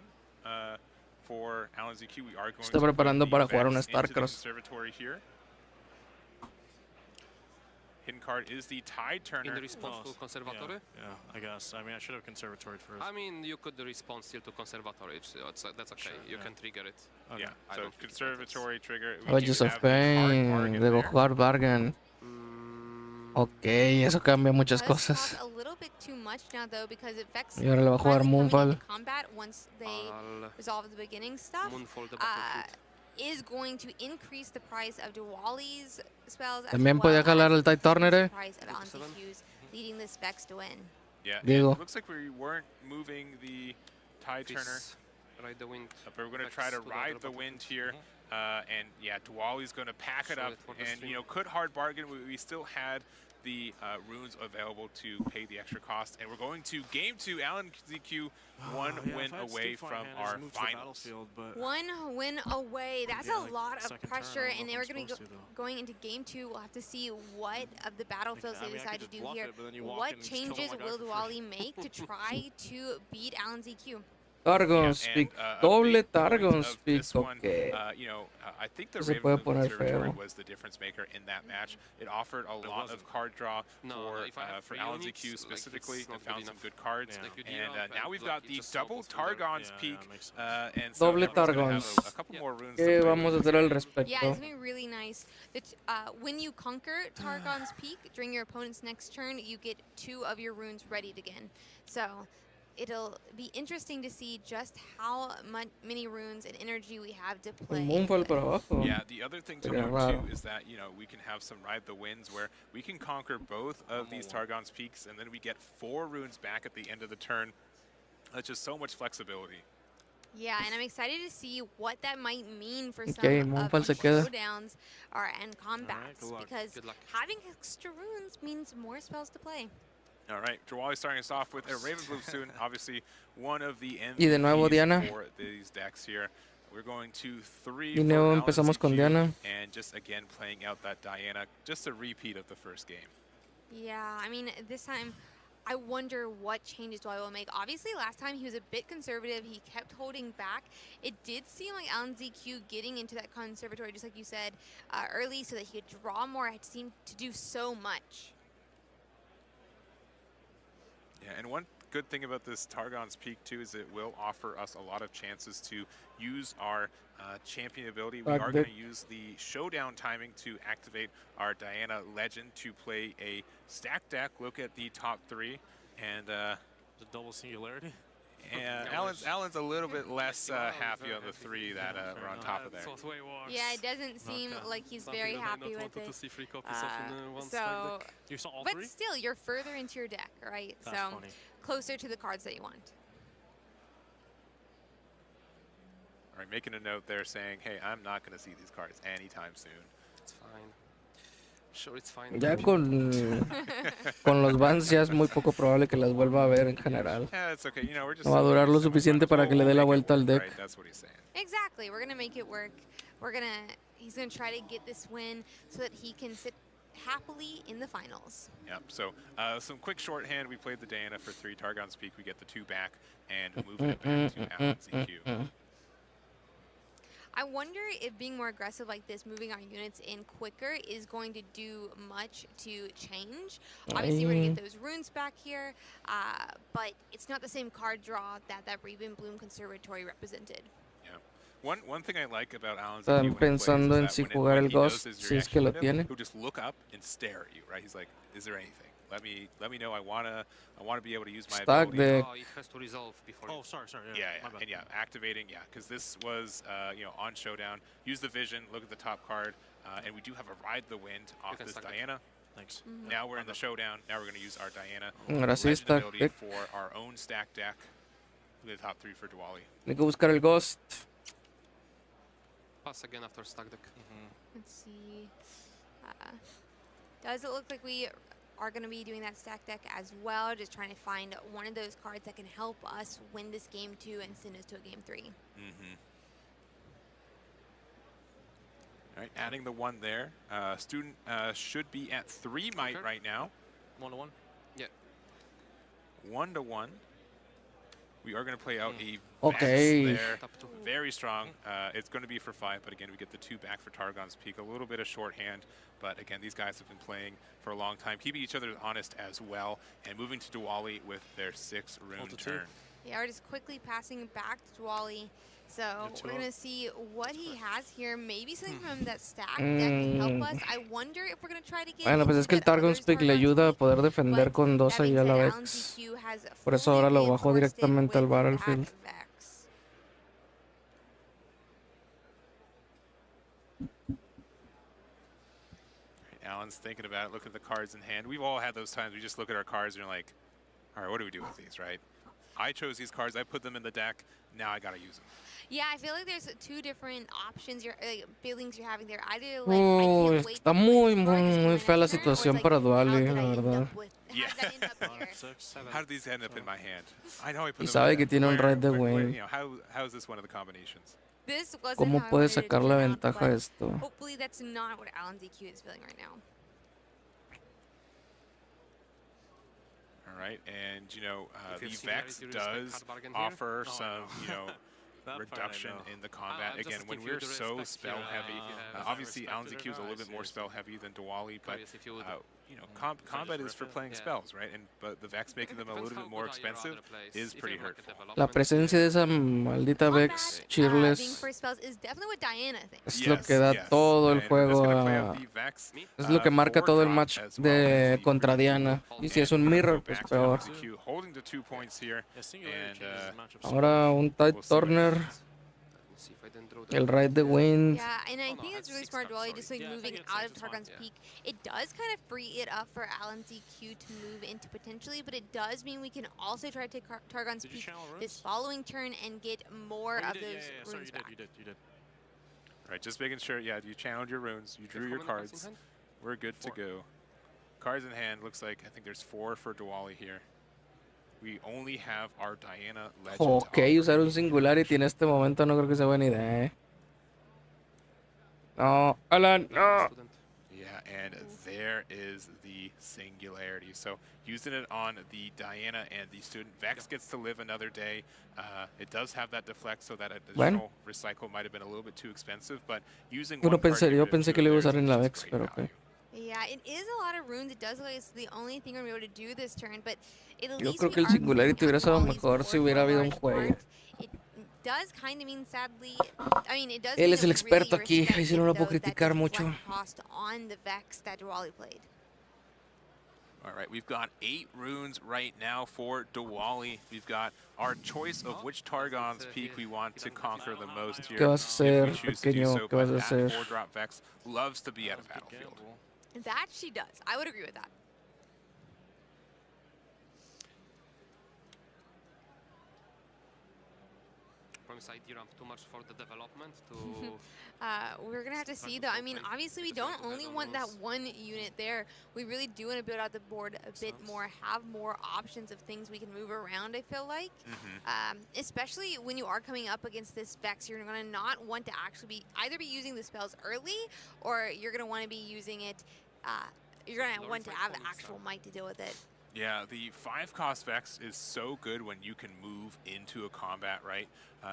for Alan ZQ. We are going Está to put preparando the para jugar Vex un into the Starcross. conservatory here. Hidden card is the Tide Turner. In the response to Yeah, Conservatory? yeah, I guess. I mean, I should have Conservatory first. I mean, you could respond still to Conservatory, so that's okay. Sure, You yeah. can trigger it. Okay. Yeah, I so don't think it matters. conservatory trigger. We Wages do of have the hard Pain, bargain de there. Hard Bargain. Ok, eso cambia muchas Does cosas. cost a little bit too much now though, because it Vex Y ahora le va a jugar finally coming Moonfall. into combat once they I'll resolve the beginning stuff. Moonfall the Uh, battlefield. is going to increase the price of Diwali's spells as También well podía jalar el Tide Turner, the price of Alan CQ's, leading this Vex to win. Yeah, Digo. it looks like we weren't moving the Tide Turner. Ride the wind. But we're going to try to ride the wind here. And yeah, Diwali's going to pack it up. And, you know, could hard bargain. We still had the runes available to pay the extra cost. And we're going to game 2. Alan ZQ, one win away from our finals. One win away. That's a lot of pressure, and then we're going to be going into game 2. We'll have to see what of the battlefields they decide to do here. What changes will Diwali make to try to beat Alan ZQ? Targon Speak, doble Targon Speak, okay. You know, I think the Se Raven puede Blue poner Conservatory feo. was the difference maker in that match. It offered a lot of card draw for Alan ZQ specifically. It found some good cards. And now we've got the double Targon's Peak. And so Doble Targons. a couple more runes. ¿Qué vamos a hacer al respecto? Yeah, it's going to be really nice. When you conquer Targon's Peak during your opponent's next turn, you get 2 of your runes readied again. So it'll be interesting to see just how many runes and energy we have to play. Yeah, the other thing to note too is that, you know, we can have some Ride the Winds where we can conquer both of these Targon's Peaks and then we get 4 runes back at the end of the turn. That's just so much flexibility. Yeah, and I'm excited to see what that might mean for some Moonfall of se the queda. showdowns and combats, because having extra runes means more spells to play. All right, Diwali starting us off with a Raven Blue soon. Obviously, one of the Y de nuevo Diana. MVPs for these decks here. We're going to 3 Y luego for empezamos LNCQ, con Diana. and just again playing out that Diana, just a repeat of the first game. Yeah, I mean, this time, I wonder what changes Dwight will make. Obviously, last time he was a bit conservative. He kept holding back. It did seem like Alan ZQ getting into that conservatory, just like you said, early so that he could draw more. It seemed to do so much. Yeah, and one good thing about this Targon's Peak too is it will offer us a lot of chances to use our champion ability. We are going to use the showdown timing to activate our Diana Legend to play a stack deck, look at the top 3, and the double singularity. And Alan's a little bit less happy on the 3 that were on top of there. Yeah, it doesn't seem like he's very happy with it. You saw all but 3? Still, you're further into your deck, right? That's so funny. Closer to the cards that you want. All right, making a note there saying, hey, I'm not going to see these cards anytime soon. It's fine. Sure, it's fine. Ya con los bans ya es muy poco probable que las vuelva a ver en general. Yeah, it's okay. You know, we're just No va a durar lo suficiente para que le dé la vuelta al deck. Right, that's what he's saying. Exactly. We're going to make it work. He's going to try to get this win so that he can sit happily in the finals. Yep, so some quick shorthand. We played the Diana for 3, Targon's Peak. We get the 2 back and moving it back to Alan ZQ. I wonder if being more aggressive like this, moving our units in quicker, is going to do much to change. Obviously, we're going to get those runes back here, but it's not the same card draw that Raven Bloom Conservatory represented. Yeah. One thing I like about Alan Están pensando en si jugar el Ghost, si es que lo tiene. He'll just look up and stare at you, right? He's like, is there anything? Let me know. I wanna be able to use my Stack ability. deck. Oh, it has to resolve before. Oh, sorry. Yeah, and yeah, activating, yeah, because this was, you know, on Showdown. Use the vision, look at the top card, and we do have a Ride the Wind off this Diana. Thanks. Now we're in the Showdown. Now we're going to use our Diana Ahora sí, Legend stack ability deck. for our own stack deck. The top 3 for Diwali. Hay que buscar el Ghost. Pass again after stack deck. Let's see. Does it look like we are going to be doing that stack deck as well, just trying to find one of those cards that can help us win this game 2 and send us to a game 3. All right, adding the 1 there. Student should be at 3 might right now. 1-1. Yeah. 1-1. We are going to play out a Okay. Vex there. Very strong. It's going to be for 5, but again, we get the 2 back for Targon's Peak. A little bit of shorthand, but again, these guys have been playing for a long time, keeping each other honest as well, and moving to Diwali with their 6 rune turn. Yeah, we're just quickly passing back to Diwali. So we're going to see what he has here. Maybe something from that stack deck can help us. I wonder if we're going to try to get Bueno, pues es que el Targon's Peak le ayuda a poder defender con 2 ahí a la vez. Por eso ahora lo bajó directamente al Battlefield. Alan's thinking about it, look at the cards in hand. We've all had those times we just look at our cards and you're like, all right, what do we do with these, right? I chose these cards, I put them in the deck, now I gotta use them. Yeah, I feel like there's two different options, feelings you're having there. Either like, I can't wait Está muy fea la situación para Duali, la verdad. Yeah. How did these end up in my hand? I know I put Y them sabe in que tiene un Ride the Wind. you know, how is this one of the combinations? This wasn't ¿Cómo how I puede wanted it to sacar la turn out, ventaja but de esto? hopefully that's not what Alan ZQ is feeling right now. All right, and you know, the Vex does offer some, you know, reduction in the combat. Again, when we're so spell heavy, obviously Alan ZQ is a little bit more spell heavy than Diwali, but you know, combat is for playing spells, right? But the Vex making them a little bit more expensive is pretty hurtful. La presencia de esa maldita Vex Cheerless Being first spells is definitely what Diana thinks. es lo que da todo el juego es lo que marca todo el match de contra Diana. Y si es un mirror, pues peor. Holding the 2 points here, and Ahora un tight turner. El Ride the Wind. Yeah, and I think it's really smart, Duali, just like moving out of Targon's Peak. It does kind of free it up for Alan ZQ to move into potentially, but it does mean we can also try to take Targon's Peak this following turn and get more of those runes back. You did. All right, just making sure, yeah, you channeled your runes, you drew your cards. We're good to go. Cards in hand, looks like, I think there's 4 for Diwali here. We only have our Diana Legend. Ok, usar un Singularity en este momento no creo que sea buena idea, ¿eh? No, Alan, no. Yeah, and there is the Singularity. So using it on the Diana and the Student. Vex gets to live another day. It does have that deflect, so that additional recycle might have been a little bit too expensive, but using Yo pensé que lo iba a usar en la Vex, pero ok. Yeah, it is a lot of runes. It does look like it's the only thing we're able to do this turn, but it at Yo least creo que el Singularity hubiera sido mejor si hubiera habido un juego. It does kind of mean, sadly, I mean, it does Él mean es el it's really experto aquí, ahí sí no lo puedo respected, criticar though, mucho. that cost on the Vex that Diwali played. All right, we've got 8 runes right now for Diwali. We've got our choice of which Targon's Peak we want to conquer the most here. ¿Qué vas a hacer, pequeño? ¿Qué vas a hacer? 4-drop Vex loves to be at a battlefield. That she does. I would agree with that. Promise I ramp too much for the development to We're gonna have to see though. I mean, obviously we don't only want that one unit there. We really do want to build out the board a bit more, have more options of things we can move around, I feel like. Especially when you are coming up against this Vex, you're gonna not want to actually either be using the spells early, or you're gonna want to be using it, you're gonna want to have actual might to deal with it. Yeah, the 5-cost Vex is so good when you can move into a combat, right?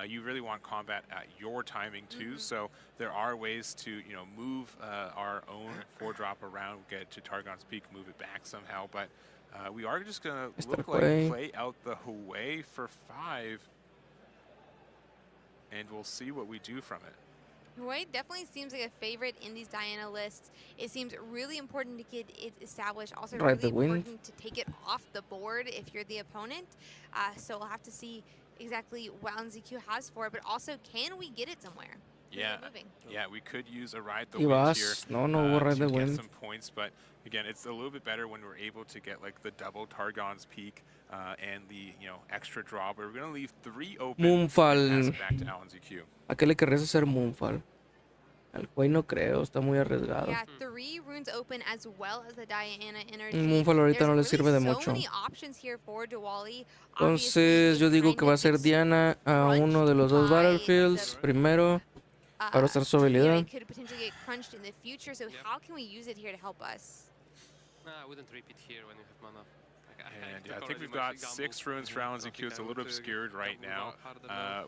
You really want combat at your timing too, so there are ways to, you know, move our own 4-drop around, get to Targon's Peak, move it back somehow, but we are just gonna look like play out the Hue for 5, and we'll see what we do from it. Hue definitely seems like a favorite in these Diana lists. It seems really important to get it established. Also really important to take it off the board if you're the opponent. So we'll have to see exactly what ZQ has for it, but also can we get it somewhere? Yeah, yeah, we could use a Ride the Y Wind here vas, no hubo Ride the to get Wind. some points, but again, it's a little bit better when we're able to get like the double Targon's Peak and the, you know, extra draw, but we're going to leave 3 open and pass Moonfall. it back to Alan ZQ. ¿A qué le querrías hacer Moonfall? Al Hue no creo, está muy arriesgado. Yeah, 3 runes open as well as the Diana energy. Moonfall ahorita no le sirve de so mucho. many options here for Diwali. Entonces yo digo que va a ser Diana a uno de los 2 battlefields primero para usar su habilidad. It could potentially get crunched in the future, so how can we use it here to help us? I wouldn't repeat here when you have mana. And yeah, I think we've got 6 runes for Alan ZQ. It's a little obscured right now.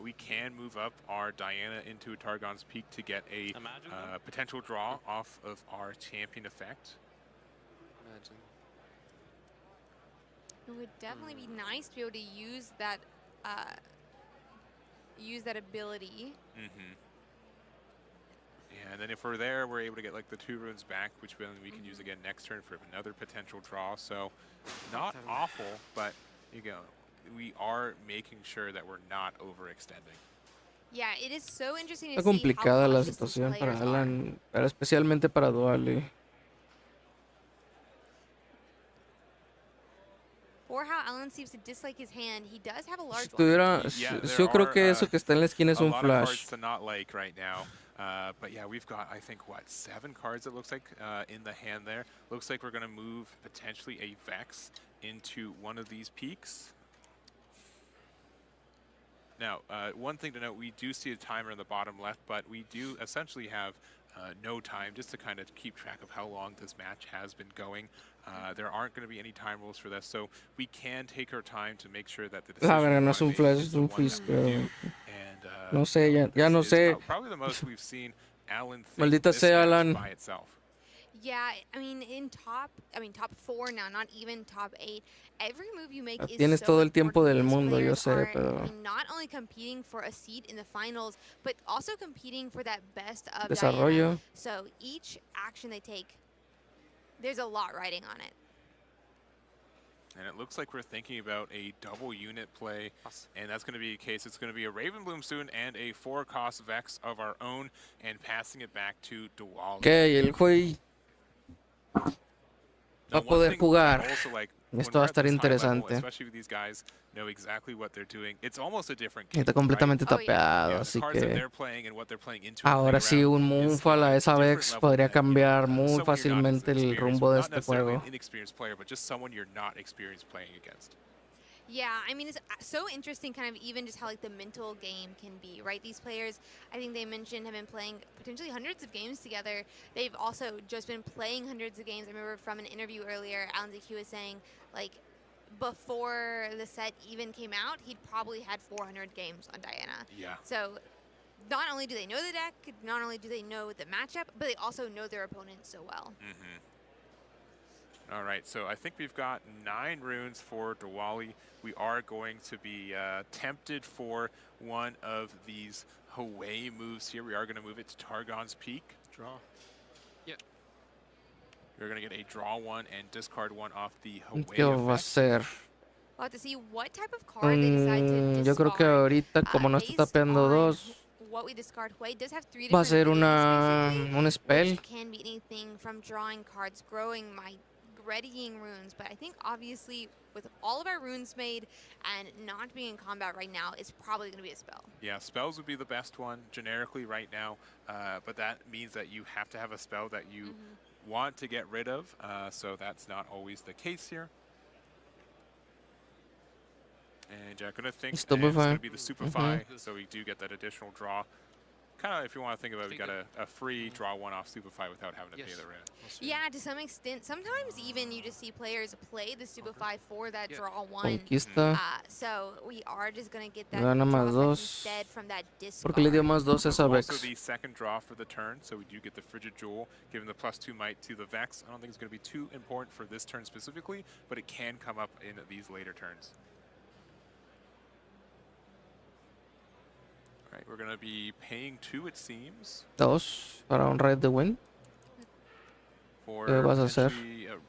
We can move up our Diana into Targon's Peak to get a potential draw off of our champion effect. It would definitely be nice to be able to use that ability. Yeah, and then if we're there, we're able to get like the 2 runes back, which then we can use again next turn for another potential draw. So not awful, but you go. We are making sure that we're not overextending. Yeah, it is so interesting to Está see complicada how la cautious these situación para players are. Alan, pero especialmente para Duali. Alan seems to dislike his hand. He does have a large one. Yo creo que eso que está en la esquina es un a lot flash. of cards to not like right now. But yeah, we've got, I think, what, 7 cards it looks like in the hand there. Looks like we're going to move potentially a Vex into one of these peaks. Now, one thing to note, we do see a timer in the bottom left, but we do essentially have no time just to kind of keep track of how long this match has been going. There aren't going to be any time rules for this, so we can take our time to make sure that the decision La verga, no es un flash, es un freeze, creo. No sé, ya no sé. Probably the most we've seen Alan think Maldita this sea, match Alan. by itself. Yeah, I mean, top 4 now, not even top 8. Every move you make is Tienes so todo el tiempo important. del These mundo, yo players sé, are, pero I mean, not only competing for a seat in the finals, but also competing for that best of desarrollo. Diana. So each action they take, there's a lot riding on it. And it looks like we're thinking about a double unit play, and that's going to be the case. It's going to be a Ravenbloom soon and a 4-cost Vex of our own, and passing it back to Diwali. Ok, el juego va a poder jugar. Esto va a estar interesante. Especially with these guys know exactly what they're doing. It's almost a different game, Está completamente right? tapeado, The así cards that que they're playing and what they're playing into ahora sí un Moonfall a esa Vex podría cambiar muy fácilmente el rumbo de este juego. An inexperienced player, but just someone you're not experienced playing against. Yeah, I mean, it's so interesting kind of even just how like the mental game can be, right? These players, I think they mentioned, have been playing potentially hundreds of games together. They've also just been playing hundreds of games. I remember from an interview earlier, Alan ZQ was saying, like, before the set even came out, he'd probably had 400 games on Diana. Yeah. So not only do they know the deck, not only do they know the matchup, but they also know their opponent so well. All right, so I think we've got 9 runes for Diwali. We are going to be tempted for one of these Hwei moves here. We are going to move it to Targon's Peak. Draw. Yep. We're going to get a draw 1 and discard 1 off the Hwei ¿Qué va a ser? We'll have to see what type of card they decide to discard. Yo creo que ahorita, como no está tapeando 2, what we discard, Hwei does have 3 va a different ser abilities, un spell. which can be anything from drawing cards, growing my readying runes, but I think obviously with all of our runes made and not being in combat right now, it's probably going to be a spell. Yeah, spells would be the best one generically right now, but that means that you have to have a spell that you want to get rid of, so that's not always the case here. And I'm going to think it's going to be the Superfy, so we do get that additional draw. Kind of, if you want to think about it, we got a free draw 1 off Superfy without having to pay the rent. Yeah, to some extent. Sometimes even you just see players play the Superfy for that draw 1. Conquista. So we are just going to get that Gana más draw 2. instead from that discard. Porque le dio más 2 esa Vex. Also the second draw for the turn, so we do get the Frigid Jewel, giving the +2 might to the Vex. I don't think it's going to be too important for this turn specifically, but it can come up in these later turns. Right, we're going to be paying 2, it seems. 2 para un Ride the Wind. ¿Qué vas a hacer?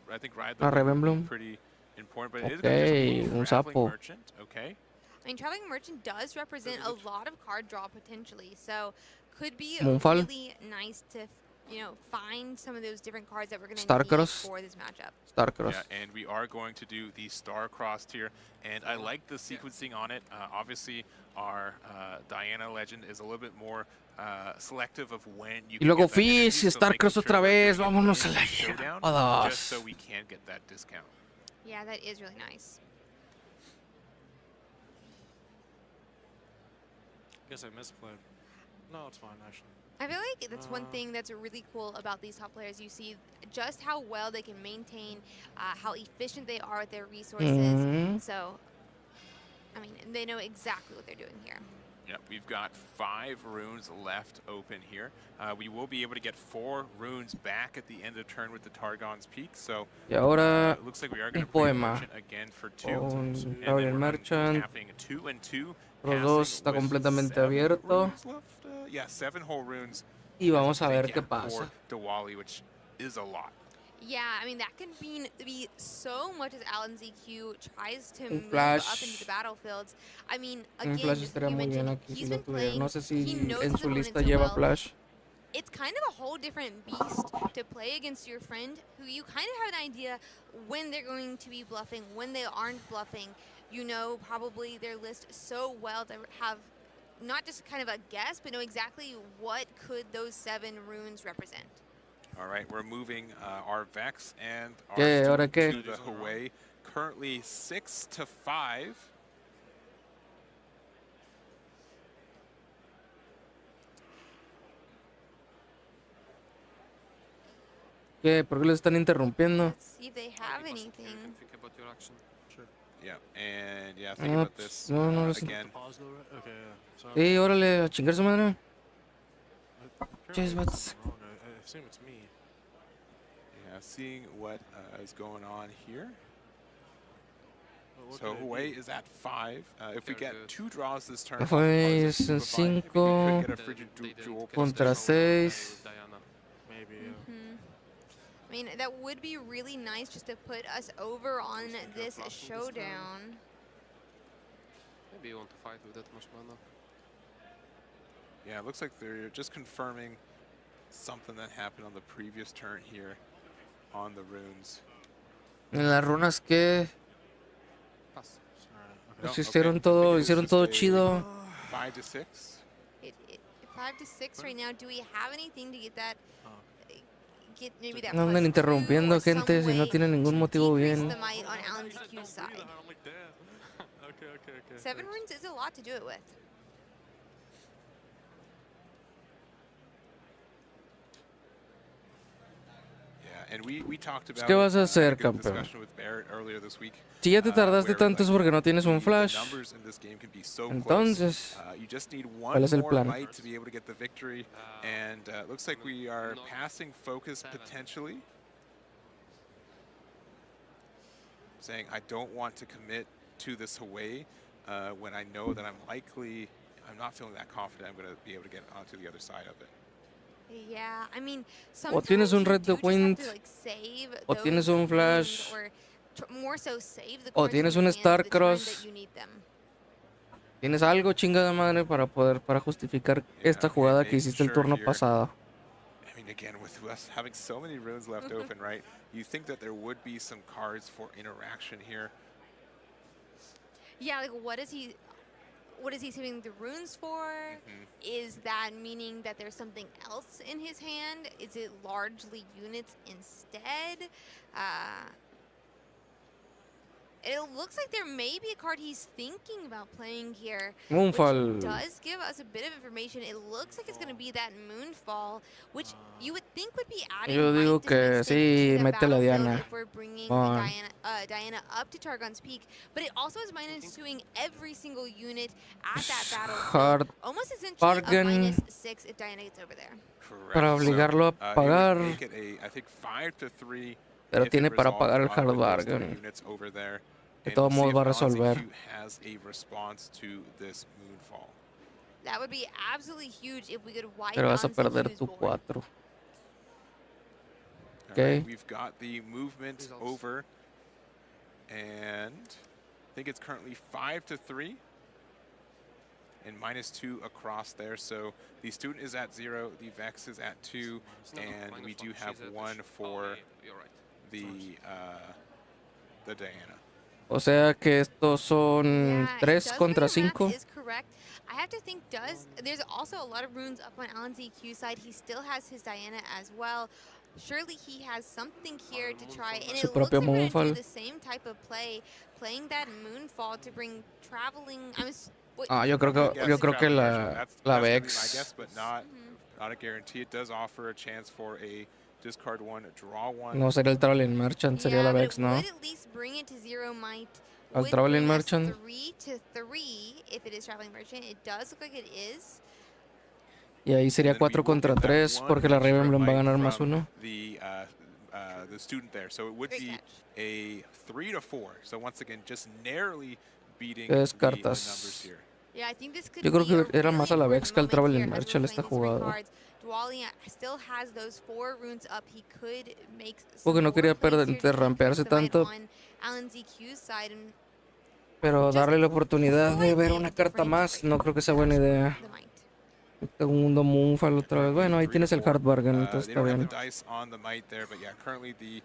I think Ride a the Wind Ravenbloom. would be pretty important, but it is going to just move un Traveling sapo. Merchant. Okay. I mean, Traveling Merchant does represent a lot of card draw potentially, so could be Moonfall. really nice to, you know, find some of those different cards that we're going to need Starcross. for this matchup. Starcross. Yeah, and we are going to do the Star-Crossed here, and I like the sequencing on it. Obviously, our Diana Legend is a little bit more selective of when you Y luego can get that energy, Fizz y so Starcross making otra sure we're vez. doing Vámonos a the la showdown, hierba. just so we can get that discount. Yeah, that is really nice. Guess I misplayed. No, it's fine, actually. I feel like that's one thing that's really cool about these top players. You see just how well they can maintain, how efficient they are with their resources. So, I mean, they know exactly what they're doing here. Yep, we've got 5 runes left open here. We will be able to get 4 runes back at the end of turn with the Targon's Peak. So Y ahora it looks like we are going un to play poema. Merchant again for 2. Un And Traveling then we're Merchant. tapping 2 and 2. Los 2 está completamente abierto. Yeah, 7 whole runes. Y vamos a ver Yeah, qué pasa. For Diwali, which is a lot. Yeah, I mean, that can be so much as Alan ZQ tries to move flash. up into the battlefields. I mean, Un again, flash just estaría you muy bien mentioned, aquí si he's lo been tuviera. playing, No sé he si knows en his su opponent lista so lleva well. flash. it's kind of a whole different beast to play against your friend who you kind of have an idea when they're going to be bluffing, when they aren't bluffing. You know probably their list so well to have not just kind of a guess, but know exactly what could those 7 runes represent. All right, we're moving our Vex and our ¿Ahora student qué? to the Hue. Currently 6-5. ¿Qué? ¿Por qué lo están interrumpiendo? See if they have anything. Think about your action. Yeah, and yeah, think about this no, again. Sí, órale, a chingar su madre. Jeez, I assume it's me. Yeah, seeing what is going on here. What So could it Hue be? is at 5. If we get 2 draws this turn, Hue es 5 contra 6. Maybe. I mean, that would be really nice just to put us over on this showdown. Maybe you want to fight with that much mana. Yeah, it looks like they're just confirming something that happened on the previous turn here on the runes. En las runas que No, hicieron okay. todo, I think it is hicieron just todo a chido. 5-6. 5-6 right now. Do we have anything to get that? Get maybe that. No anden interrumpiendo, gente, si no tienen ningún motivo bien. The might on Alan's EQ side. Okay. 7 runes is a lot to do it with. Yeah, and we talked about ¿Qué vas a hacer, a good campeón? discussion with Barrett earlier this week. Si ya te tardaste where, tanto es porque no tienes un the flash. numbers in this game can be so Entonces, close. You just need ¿cuál one es el more plan? might to be able to get the victory, and it looks like we are passing focus potentially. Saying I don't want to commit to this Hue when I know that I'm not feeling that confident I'm going to be able to get onto the other side of it. Yeah, I mean, O tienes un red de wind, save o tienes un flash, or more so save the o tienes un Star Cross. you need them. Tienes algo chingada madre para justificar esta jugada que hiciste el turno pasado. I mean, again, with us having so many runes left open, right? You think that there would be some cards for interaction here. Yeah, like what is he saving the runes for? Is that meaning that there's something else in his hand? Is it largely units instead? It looks like there may be a card he's thinking about playing here, Moonfall. which does give us a bit of information. It looks like it's going to be that Moonfall, which you would think would be adding Yo digo might que sí, mete la Diana. if we're bringing Bon. Diana up to Targon's Peak, but it also is -2ing every single unit at that battlefield. Hard Almost essentially bargain. a -6 if Diana gets over there. Correct. Para obligarlo a So, pagar. it would make it I think 5-3. Pero if it tiene para resolves pagar el on hard with those 3 bargain. units over there. De And todos we'll modos see va a if Alonso resolver. Q has a response to this Moonfall. That would be absolutely huge if we could wipe Pero vas a out perder CQ's tu board. 4. All Okay. right, we've got the movement over, and I think it's currently 5-3, and -2 across there. So the student is at 0, the Vex is at 2, and we do have 1 for the Diana. O sea que estos son Yeah, 3 does contra your math 5. is correct. I have to think there's also a lot of runes up on Alan's EQ side. He still has his Diana as well. Surely he has something here to try, and Su it looks propio like we're going to Moonfall. do the same type of play, playing that Moonfall to bring traveling. Yo creo que la That's gonna be my Vex. guess, but not a guarantee. It does offer a chance for a discard 1, draw 1. No sería el Traveling Merchant, sería la but Vex, it ¿no? would at least bring it to 0 might. Al Would Traveling bring us Merchant. 3-3 if it is Traveling Merchant. It does look like it is. Y ahí sería 4 contra 3 porque la Ravenblom va a ganar +1. The student there, so it would be a 3-4. So once again, just narrowly beating ¿Qué the descartas? numbers here. Yeah, I think this could Yo creo be a que era más a la really Vex que al important moment Traveling here as Merchant we're esta playing these three jugada. cards. Dwali still has those 4 runes up. He could make some Porque no more quería plays here to rampearse increase the might tanto. on Alan's EQ side and Pero darle la oportunidad de ver una carta más no creo que sea buena idea. the might. Segundo Moonfall otra vez. Bueno, ahí tienes el hard bargain, entonces They está don't have bien. the dice on the might there, but yeah, currently the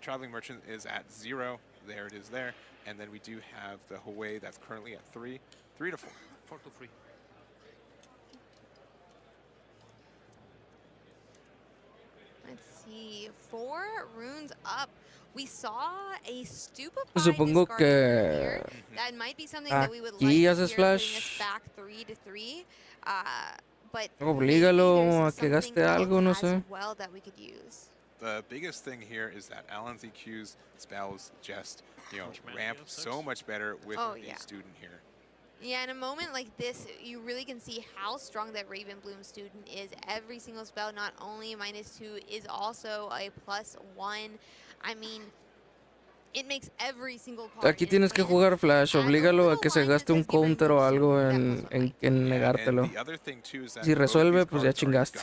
Traveling Merchant is at 0. There it is there. And then we do have the Hawaii that's currently at 3. 3 to 4. 4 to 3. Let's see. 4 runes up. We saw a stupefy Supongo discard que earlier. That might be something that we would like aquí to haces hear, putting us flash. back 3 to 3. But Oblígalo a que gaste algo, no sé. well that we could use. The biggest thing here is that Alan ZQ's spells just, ramp so much better with the student here. Yeah, in a moment like this, you really can see how strong that Raven Bloom student is. Every single spell, not only -2, is also a +1. I mean, it makes every single card. Aquí tienes que jugar flash. Oblígalo a que se gaste un counter o algo en negártelo. Si resuelve, pues ya chingaste.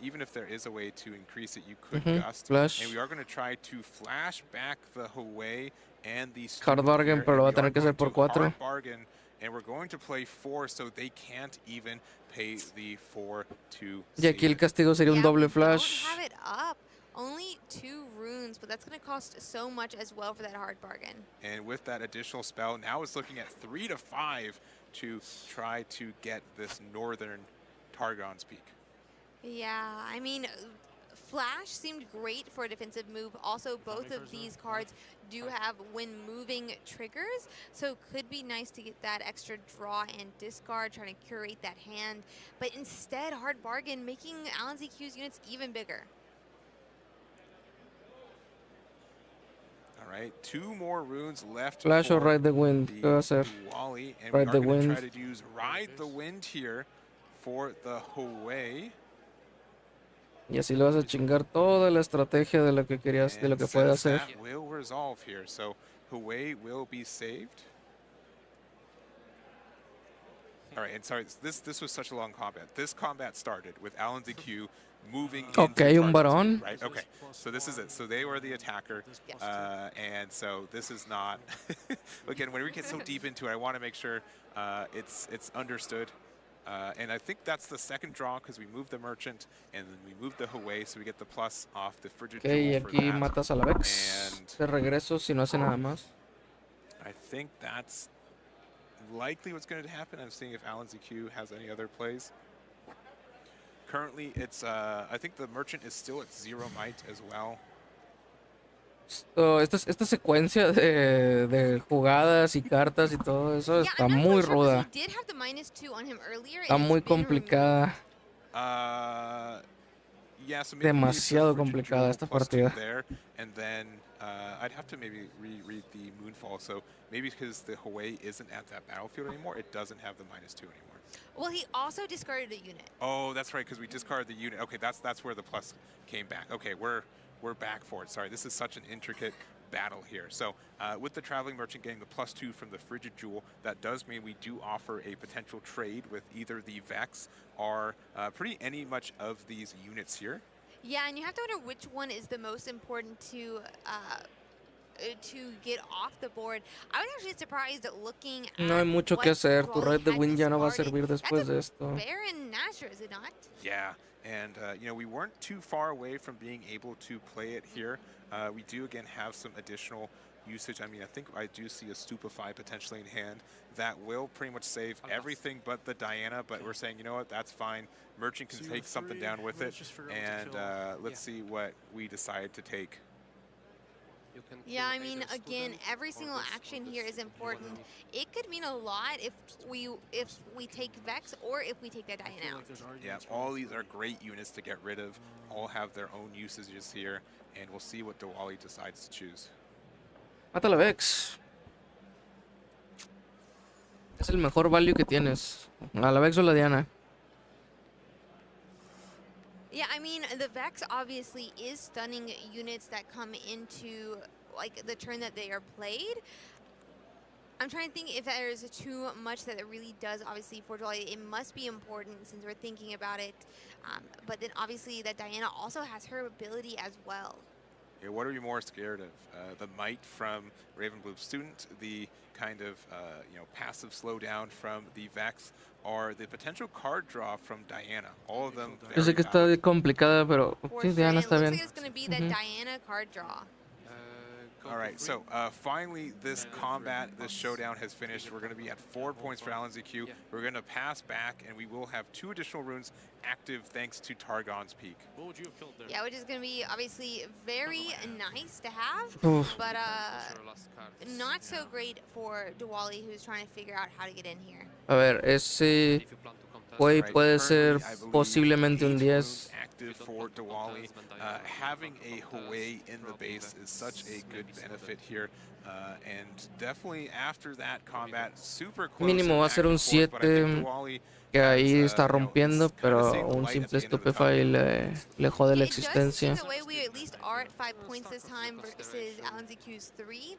Even if there is a way to increase it, you could gust. Flash. And we are going to try to flash back the Hawaii and the Hard bargain, pero lo va a tener que hacer por 4. Hard bargain, and we're going to play 4, so they can't even pay the 4 to. Y aquí el castigo sería un doble flash. Have it up. Only 2 runes, but that's going to cost so much as well for that hard bargain. And with that additional spell, now it's looking at 3 to 5 to try to get this northern Targon's Peak. Yeah, I mean, Flash seemed great for a defensive move. Also, both of these cards do have when moving triggers, so it could be nice to get that extra draw and discard, trying to curate that hand. But instead, hard bargain, making Alan ZQ's units even bigger. All right, 2 more runes left. Flash or Ride the Wind. ¿Qué va a hacer? Wally, and Ride the we are going to Wind. try to use Ride the Wind here for the Hawaii. Y así le vas a chingar toda la estrategia de lo que querías, de lo que puede hacer. That will resolve here, so Hawaii will be saved. All right, and sorry, this was such a long combat. This combat started with Alan ZQ moving Okay, into un Targon's varón. Peak, right? Okay, so this is it. So they were the attacker, and so this is not. Again, when we get so deep into it, I want to make sure it's understood. And I think that's the second draw because we moved the Merchant and then we moved the Hawaii, so we get the plus off the Frigid Ok, y Jewel for aquí that. matas a la Vex. De regreso si no hace nada más. I think that's likely what's going to happen. I'm seeing if Alan ZQ has any other plays. Currently, it's I think the Merchant is still at 0 might as well. Esta secuencia de jugadas y cartas y todo eso está muy ruda. Está muy complicada. Yeah, so Demasiado complicada esta partida. There, and then I'd have to maybe reread the Moonfall. So maybe because the Hawaii isn't at that battlefield anymore, it doesn't have the -2 anymore. Well, he also discarded a unit. Oh, that's right, because we discarded the unit. Okay, that's where the plus came back. Okay, we're back for it. Sorry, this is such an intricate battle here. So with the Traveling Merchant getting the +2 from the Frigid Jewel, that does mean we do offer a potential trade with either the Vex or pretty any much of these units here. Yeah, and you have to wonder which one is the most important to get off the board. I was actually surprised at looking at No hay mucho que hacer. Tu Ride the Wind ya no va a servir después de esto. Baron Nashor, is it not? Yeah, and we weren't too far away from being able to play it here. We do again have some additional usage. I mean, I think I do see a Stupefy potentially in hand that will pretty much save everything but the Diana, but we're saying, you know what, that's fine. Merchant can take something down with it, and let's see what we decide to take. Yeah, I mean, again, every single action here is important. It could mean a lot if we take Vex or if we take that Diana out. Yeah, all these are great units to get rid of. All have their own usages here, and we'll see what Diwali decides to choose. Mata la Vex. Es el mejor value que tienes. A la Vex o la Diana. Yeah, I mean, the Vex obviously is stunning units that come into, like, the turn that they are played. I'm trying to think if there's too much that it really does, obviously, for Diwali. It must be important since we're thinking about it. But then, obviously, that Diana also has her ability as well. Yeah, what are you more scared of? The might from Ravenbloom Student, the kind of passive slowdown from the Vex, or the potential card draw from Diana. All of them Yo sé very que está complicada, pero For sí, sure. Diana It está looks bien. like it's going to be that Diana card draw. All right, so finally this combat, this showdown has finished. We're going to be at 4 points for AlanZQ. We're going to pass back, and we will have 2 additional runes active thanks to Targon's Peak. What would you have killed there? Yeah, which is going to be obviously very nice to have, Oof. but not so great for Diwali, who's trying to figure out how to get in here. A ver, ese Huey puede ser posiblemente un 10. Active for Diwali. Having a Huey in the base is such a good benefit here. And definitely after that combat, super close. Mínimo va a ser un 7, que ahí está rompiendo, pero un simple Stupefy le jode la existencia. It does seem the way we at least are at 5 points this time versus AlanZQ's 3.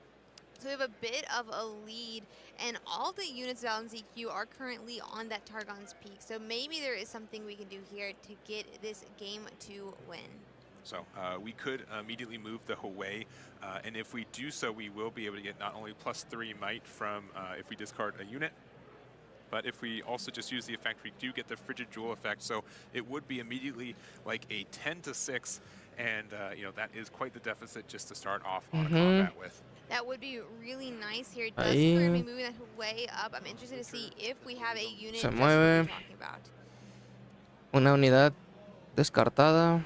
So we have a bit of a lead, and all the units of AlanZQ are currently on that Targon's Peak. So maybe there is something we can do here to get this game to win. So we could immediately move the Huey, and if we do so, we will be able to get not only +3 might from if we discard a unit, but if we also just use the effect, we do get the Frigid Jewel effect. So it would be immediately like a 10-6, and that is quite the deficit just to start off on a combat with. That would be really nice here. It does seem we're going to be moving that way up. I'm interested to see if we have a unit just what we're talking about. Una unidad descartada.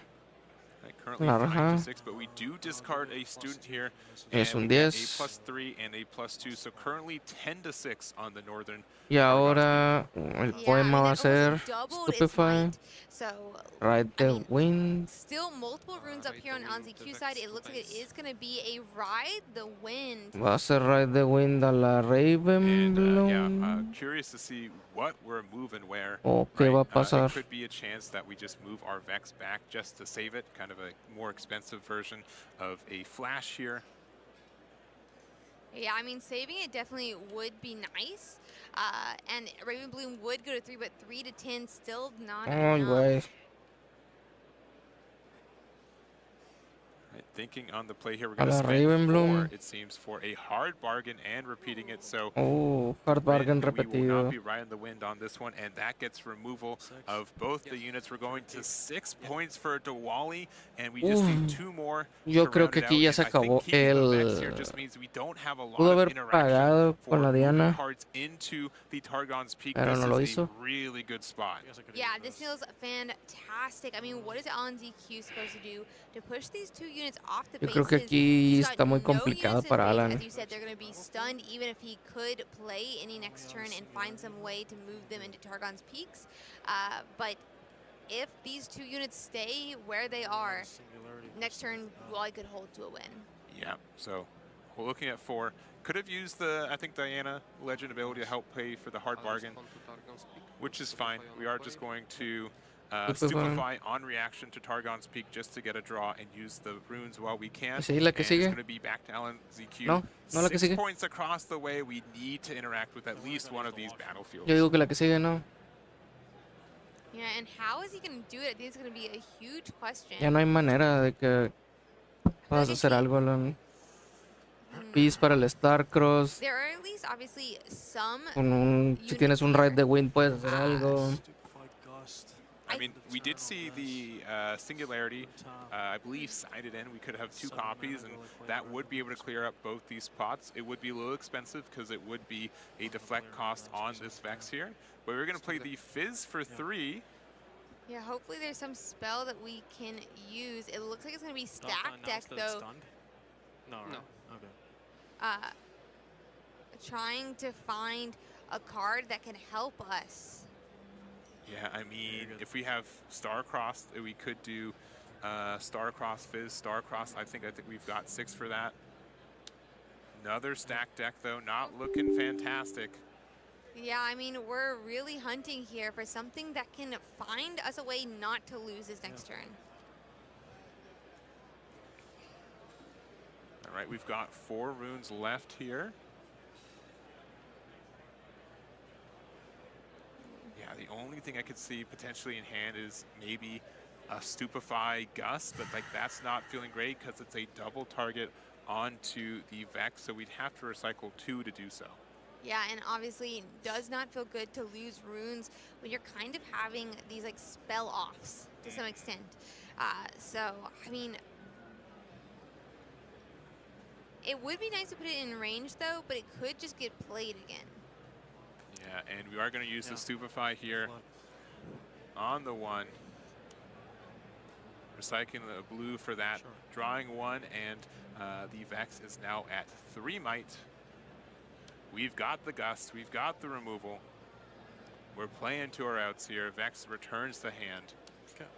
Currently 5-6, but we do discard a student here. Es un we get 10. a +3 and a +2, so currently 10-6 on the northern. Y ahora el poema va a ser Stupefy, Ride the Wind. Still multiple runes up here on AlanZQ side. It looks like it is going to be a Ride the Wind. Va a ser Ride the Wind a la Ravenbloom. Curious to see what we're moving where. O qué va a pasar. It could be a chance that we just move our Vex back just to save it, kind of a more expensive version of a Flash here. Yeah, I mean, saving it definitely would be nice. And Ravenbloom would go to 3, but 3 to 10 still not enough. Güey. Thinking on the play here, we're going to spend Ravenbloom. 4, it seems, for a hard bargain and repeating it. So hard bargain we will repetido. not be riding the wind on this one, and that gets removal of both the units. We're going to 6 points for Diwali, and we just need 2 more. Yo creo que aquí ya se acabó el... Pudo haber pagado con la Diana, pero no lo hizo. Really good spot. Yeah, this feels fantastic. I mean, what is AlanZQ supposed to do to push these 2 units off the Yo bases? creo que aquí está muy complicado para Alan. As you said, they're going to be stunned even if he could play any next turn and find some way to move them into Targon's Peaks. But if these 2 units stay where they are, next turn, Wally could hold to a win. Yeah, so we're looking at 4. Could have used the, I think, Diana Legend ability to help pay for the hard bargain, which is fine. We are just going to Stupefy on reaction to Targon's Peak just to get a draw and use the runes while we can. Sí, la que and sigue. It's going to be back to AlanZQ. No, la que 6 sigue. points across the way. We need to interact with at least one of these battlefields. Yo digo que la que sigue no. Yeah, and how is he going to do it? I think it's going to be a huge question. Ya no hay manera de que puedas hacer algo, Alan. Peace para el Starcross. There are at least obviously some. Si tienes un Ride the Wind puedes hacer algo. I mean, we did see the Singularity, I believe, sided in. We could have 2 copies, and that would be able to clear up both these spots. It would be a little expensive because it would be a deflect cost on this Vex here. But we're going to play the Fizz for 3. Yeah, hopefully there's some spell that we can use. It looks like it's going to be stack deck, though. No. Okay. Trying to find a card that can help us. Yeah, I mean, if we have Starcross, we could do Starcross, Fizz, Starcross. I think we've got 6 for that. Another stack deck, though, not looking fantastic. Yeah, I mean, we're really hunting here for something that can find us a way not to lose this next turn. All right, we've got 4 runes left here. Yeah, the only thing I could see potentially in hand is maybe a Stupefy Gust, but like that's not feeling great because it's a double target onto the Vex, so we'd have to recycle 2 to do so. Yeah, and obviously it does not feel good to lose runes when you're kind of having these like spell offs to some extent. So, I mean, it would be nice to put it in range though, but it could just get played again. Yeah, and we are going to use the Stupefy here on the 1. Recycling the blue for that, drawing 1, and the Vex is now at 3 might. We've got the Gust, we've got the removal. We're playing to our outs here. Vex returns the hand.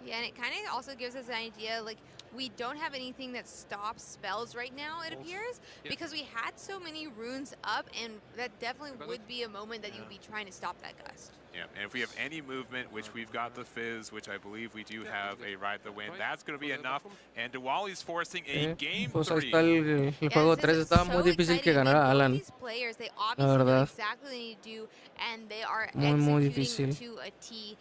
Yeah, and it kind of also gives us an idea, like, we don't have anything that stops spells right now, it appears, because we had so many runes up, and that definitely would be a moment that you'd be trying to stop that Gust. Yeah, and if we have any movement, which we've got the Fizz, which I believe we do have a Ride the Wind, that's going to be enough. And Diwali's forcing a game 3. Pues ahí está el juego 3. Estaba muy difícil que ganara Alan. These players, they La obviously know verdad. exactly what they need to do, and they are Muy executing difícil. to a T.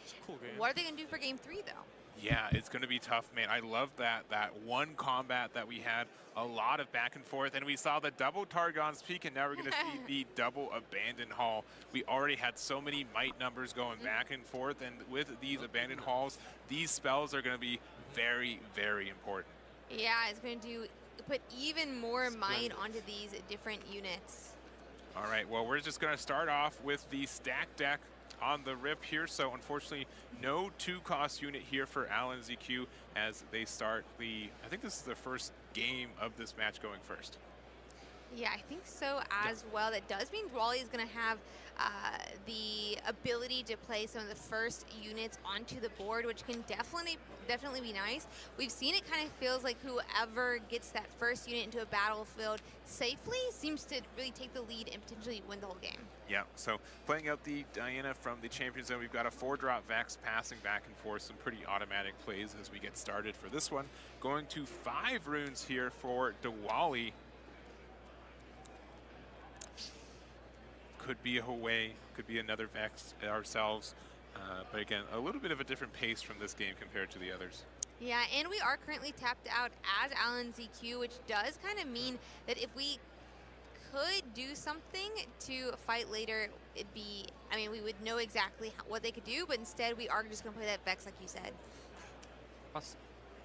What are they going to do for game 3, though? Yeah, it's going to be tough, man. I love that one combat that we had, a lot of back and forth, and we saw the double Targon's Peak, and now we're going to see the double Abandoned Hall. We already had so many might numbers going back and forth, and with these Abandoned Halls, these spells are going to be very, very important. Yeah, it's going to put even more might onto these different units. All right, well, we're just going to start off with the stack deck on the rip here. So unfortunately, no 2-cost unit here for Alan ZQ as they start the, I think this is the first game of this match going first. Yeah, I think so as well. That does mean Wally is going to have the ability to play some of the first units onto the board, which can definitely be nice. We've seen it kind of feels like whoever gets that first unit into a battlefield safely seems to really take the lead and potentially win the whole game. Yeah, so playing out the Diana from the Champion Zone, we've got a 4-drop Vex passing back and forth, some pretty automatic plays as we get started for this one. Going to 5 runes here for Diwali. Could be a Huawei, could be another Vex ourselves, but again, a little bit of a different pace from this game compared to the others. Yeah, and we are currently tapped out as Alan ZQ, which does kind of mean that if we could do something to fight later, it'd be, I mean, we would know exactly what they could do, but instead we are just going to play that Vex like you said.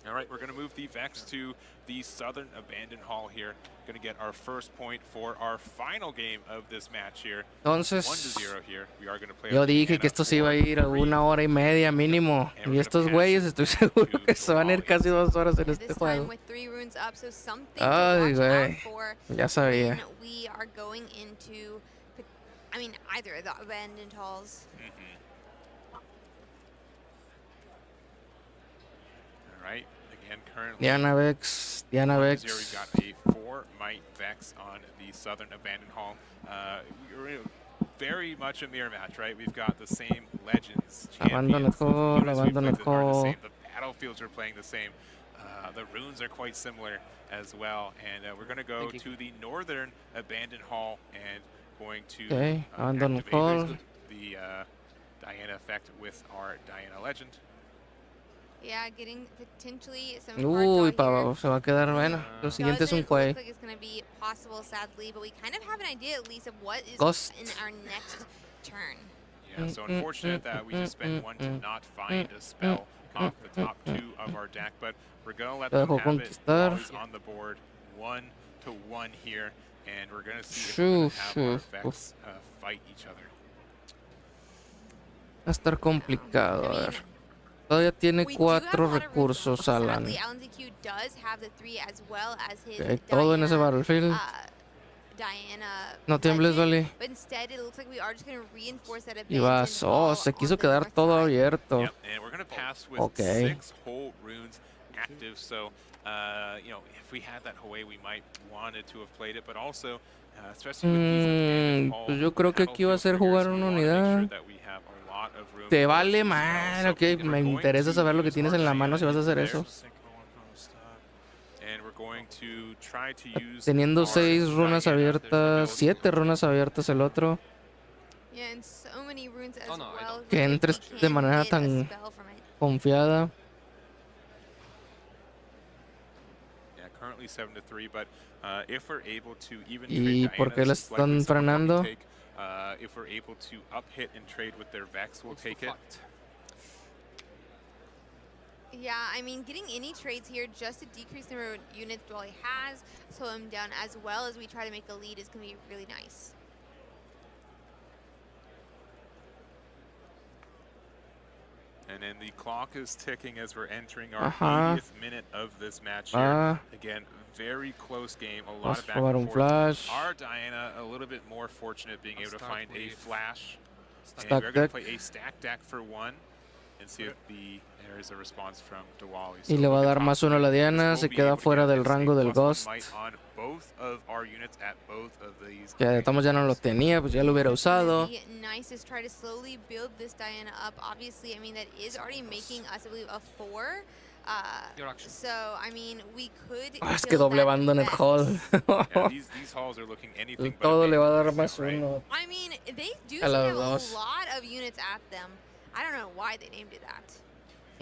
All right, we're going to move the Vex to the Southern Abandoned Hall here. Going to get our first point for our final game of this match here. Entonces, 1-0 here. We are going to play yo dije que esto se iba a ir a 1 hora y media mínimo. Y estos güeyes estoy seguro que se van a ir casi 2 horas en este juego. With 3 runes up, so something Ay, to watch out güey. for Ya sabía. when we are going into, I mean, either of the Abandoned Halls. All right, again, currently Diana Vex. Here we've got a 4-might Vex on the Southern Abandoned Hall. We're very much a mirror match, right? We've got the same legends, champions, the units we played are the same, the battlefields are playing the same. The runes are quite similar as well, and we're going to go to the Northern Abandoned Hall and going to activate the Diana effect with our Diana legend. Yeah, getting potentially some hard draw here. Se va a quedar bueno. Lo siguiente es un Doesn't look Huawei. like it's going to be possible, sadly, but we kind of have an idea at least of what is Ghost. in our next turn. Yeah, so unfortunate that we just spent 1 to not find a spell off the top 2 of our deck, but we're going to let them have it while he's on the board. 1-1 here, and we're going to see if we're going to have our Vex fight each other. Va a estar complicado, a ver. Todavía tiene 4 recursos, Alan. Sadly, Alan ZQ does have the 3 as well as his Okay, todo en ese battlefield. Diana No tiembles, legend, Vali. but instead it looks like we are just going to reinforce that Y vas. Oh, se quiso quedar todo abierto. Yep, and we're going to pass with Okay. 6 whole runes active, so you know, if we had that Huawei, we might wanted to have played it, but also, especially with these Pues yo creo que aquí va a ser jugar una unidad. Te vale mal, ok. Me interesa saber lo que tienes en la mano si vas a hacer eso. Teniendo 6 runas abiertas, 7 runas abiertas el otro. Yeah, and so many runes as well. Que entres de manera tan confiada. currently 7-3, but if we're able to even ¿Y trade por qué la Diana's, like we están saw Poppy frenando? take, if we're able to up hit and trade with their Vex, we'll take it. Yeah, I mean, getting any trades here just to decrease the number of units Dwally has, slow him down as well as we try to make a lead is going to be really nice. And then the clock is ticking as we're entering our 80th minute of this match here. Again, very close game, a lot of back and forth. Our Diana a little bit more fortunate being able to find a flash. And we're going to play a stack deck for one and see if there is a response from Diwali. Y le va a dar +1 a la Diana, se queda fuera del rango del Ghost. Que de todos ya no lo tenía, pues ya lo hubiera usado. Nice is try to slowly build this Diana up. Obviously, I mean, that is already making us, I believe, a 4. So, I mean, we could. Es que doble bando en el hall. Todo le va a dar +1. I mean, they do seem to have a lot of units at them. I don't know why they named it that.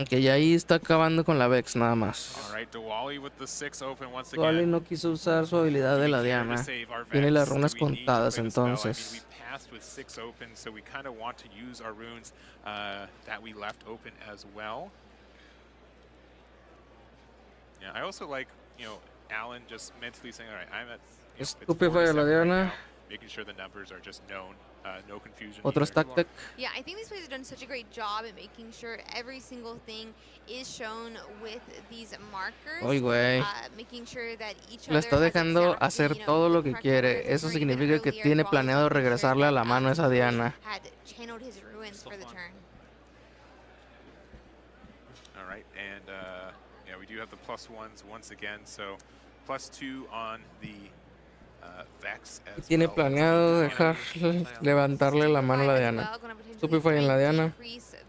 Que ya ahí está acabando con la Vex nada más. Diwali no quiso usar su habilidad de la Diana. Tiene las runas contadas entonces. With 6 open, so we kind of want to use our runes that we left open as well. Yeah, I also like, Alan just mentally saying, all right, I'm at Stupefy la Diana. Making sure the numbers are just known, no confusion. Otro stack deck. Yeah, I think these players have done such a great job at making sure every single thing is shown with these markers. Ay, güey. Making sure that each La está dejando hacer todo lo que quiere. Eso significa que tiene planeado regresarle a la mano a esa Diana. Had channeled his ruins for the turn. All right, and yeah, we do have the +1s once again, so +2 on the Vex as Tiene planeado dejar levantarle la mano a la Diana. Stupefy en la Diana.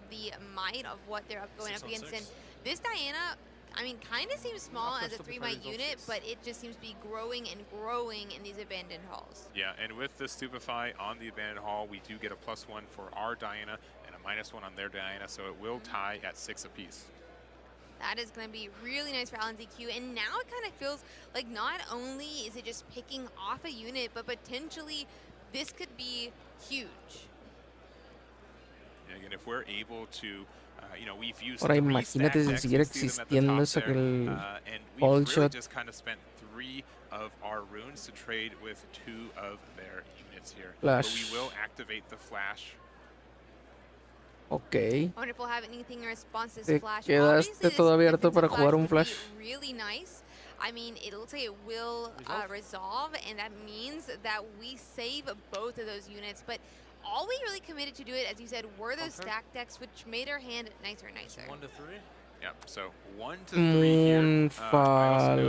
The might of what they're going up against, and this Diana, I mean, kind of seems small as a 3-might unit, but it just seems to be growing and growing in these abandoned halls. Yeah, and with the Stupefy on the abandoned hall, we do get a +1 for our Diana and a -1 on their Diana, so it will tie at 6 apiece. That is going to be really nice for Alan ZQ, and now it kind of feels like not only is it just picking off a unit, but potentially this could be huge. Yeah, again, if we're able to, we've used Ahora imagínate si siguiera existiendo ese el all shot. Just kind of spent 3 of our runes to trade with 2 of their units here. Flash. But we will activate the flash. Okay. I wonder if we'll have anything in response to Te this flash. quedaste todo abierto para jugar un flash. Really nice. I mean, it looks like it will resolve, and that means that we save both of those units. But all we really committed to do it, as you said, were those stack decks, which made our hand nicer and nicer. 1 to 3. Yeah, so 1 to 3 here. Moonfall.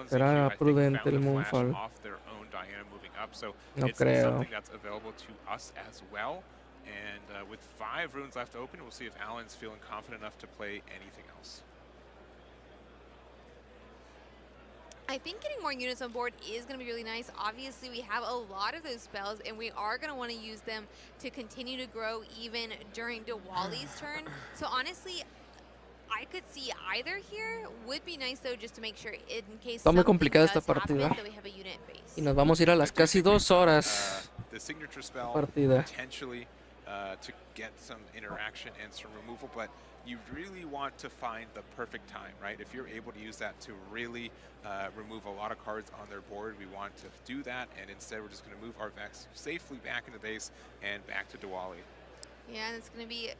Será prudente el Moonfall. Off their own Diana moving up, so No it's creo. something that's available to us as well. And with 5 runes left open, we'll see if Alan's feeling confident enough to play anything else. I think getting more units on board is going to be really nice. Obviously, we have a lot of those spells, and we are going to want to use them to continue to grow even during Diwali's turn. So honestly, I could see either here. Would be nice, though, just to make sure in case Está muy something complicada does esta happen, partida. that we have a unit base. Y nos vamos a ir a las casi 2 horas. The signature spell Partida. potentially to get some interaction and some removal, but you really want to find the perfect time, right? If you're able to use that to really remove a lot of cards on their board, we want to do that, and instead we're just going to move our Vex safely back into base and back to Diwali. Yeah, and it's going to be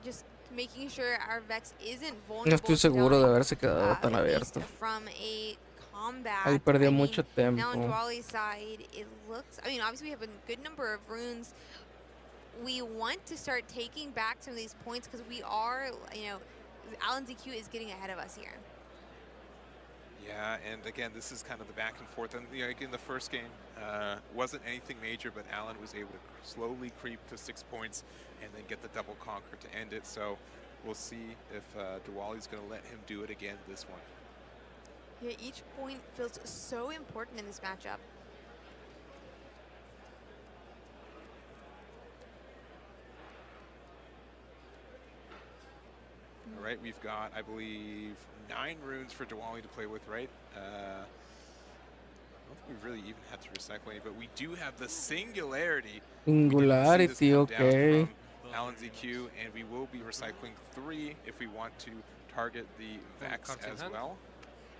just making sure our Vex isn't vulnerable. No estoy seguro de haberse quedado tan abierto. From a combat. Ahí perdió mucho tiempo. Now on Diwali's side, it looks, I mean, obviously we have a good number of runes. We want to start taking back some of these points because we are, Alan ZQ is getting ahead of us here. Yeah, and again, this is kind of the back and forth. And again, the first game wasn't anything major, but Alan was able to slowly creep to 6 points and then get the double conquer to end it. So we'll see if Diwali's going to let him do it again this one. Yeah, each point feels so important in this matchup. right? We've got, I believe, 9 runes for Diwali to play with, right? I don't think we really even had to recycle any, but we do have the Singularity. Singularity, okay. Alan ZQ, and we will be recycling 3 if we want to target the Vex as well.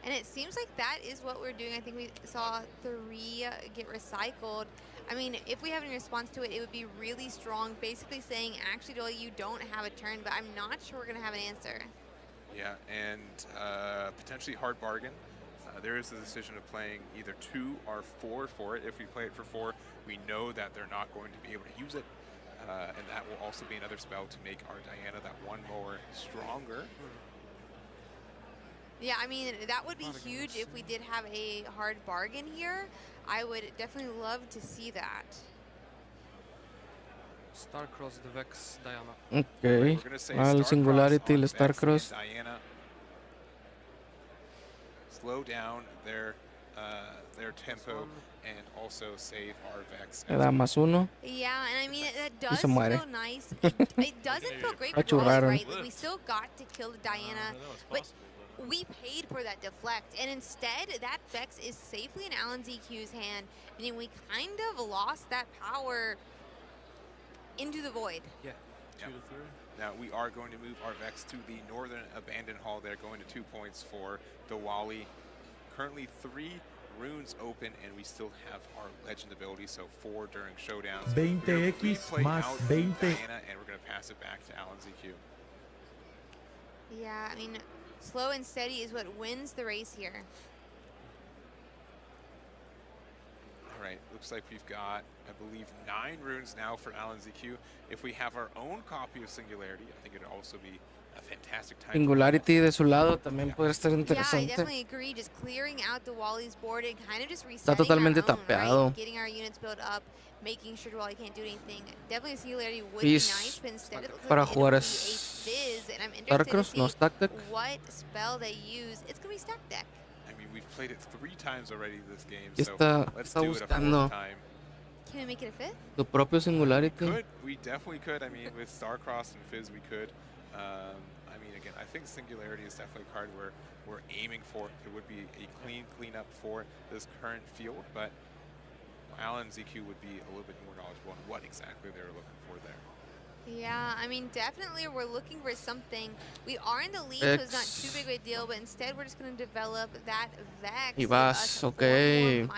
And it seems like that is what we're doing. I think we saw 3 get recycled. I mean, if we have any response to it, it would be really strong, basically saying, actually, Dolly, you don't have a turn, but I'm not sure we're going to have an answer. Yeah, and potentially hard bargain. There is the decision of playing either 2 or 4 for it. If we play it for 4, we know that they're not going to be able to use it. And that will also be another spell to make our Diana that 1 more stronger. Yeah, I mean, that would be huge if we did have a hard bargain here. I would definitely love to see that. Starcross, the Vex, Diana. Okay. Al Singularity, el Starcross. Diana. Slow down their tempo and also save our Vex. Le da +1. Yeah, and I mean, that does se muere. feel nice. It doesn't feel great for Dolly, right? Like, we still got to kill the Diana, but we paid for that deflect, and instead that Vex is safely in Alan ZQ's hand, meaning we kind of lost that power into the void. Yeah. 2 to 3. Now we are going to move our Vex to the northern abandoned hall. They're going to 2 points for Diwali. Currently 3 runes open, and we still have our legend ability, so 4 during showdowns. 20x más 20. Diana, and we're going to pass it back to Alan ZQ. Yeah, I mean, slow and steady is what wins the race here. All right, looks like we've got, I believe, 9 runes now for Alan ZQ. If we have our own copy of Singularity, I think it'd also be a fantastic time. Singularity de su lado también puede estar Yeah, I interesante. definitely agree. Just clearing out the Wally's board and kind of just resetting Está totalmente our own, tapeado. right? Getting our units built up, making sure Wally can't do anything. Definitely Singularity would Fizz be nice, but instead it looks para like jugar it'll es be a Fizz, and I'm interested Starcross, to no see Stack Deck. what spell they use. It's going to be Stack Deck. I mean, we've played it 3 times already this game, Y so let's está do it a 4th buscando time. Can we make it a 5th? tu propio Singularity. We definitely could. I mean, with Starcross and Fizz, we could. I mean, again, I think Singularity is definitely a card we're aiming for. It would be a cleanup for this current field, but Alan ZQ would be a little bit more knowledgeable on what exactly they're looking for there. Yeah, I mean, definitely we're looking for something. We are in the lead, so it's not too big of a deal, but instead we're just going to develop that Vex. Y vas, ok.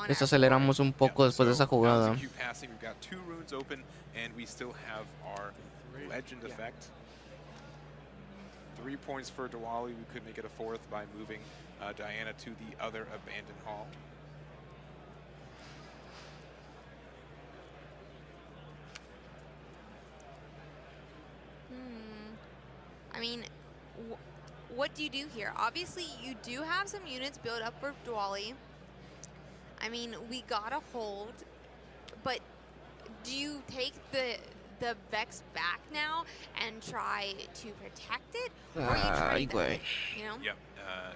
Desaceleramos un poco después de esa jugada. ZQ passing, we've got 2 runes open, and we still have our legend effect. 3 points for Diwali. We could make it a 4th by moving Diana to the other abandoned hall. I mean, what do you do here? Obviously, you do have some units built up for Diwali. I mean, we gotta hold, but do you take the Vex back now and try to protect it, or you try to, you know? Yep.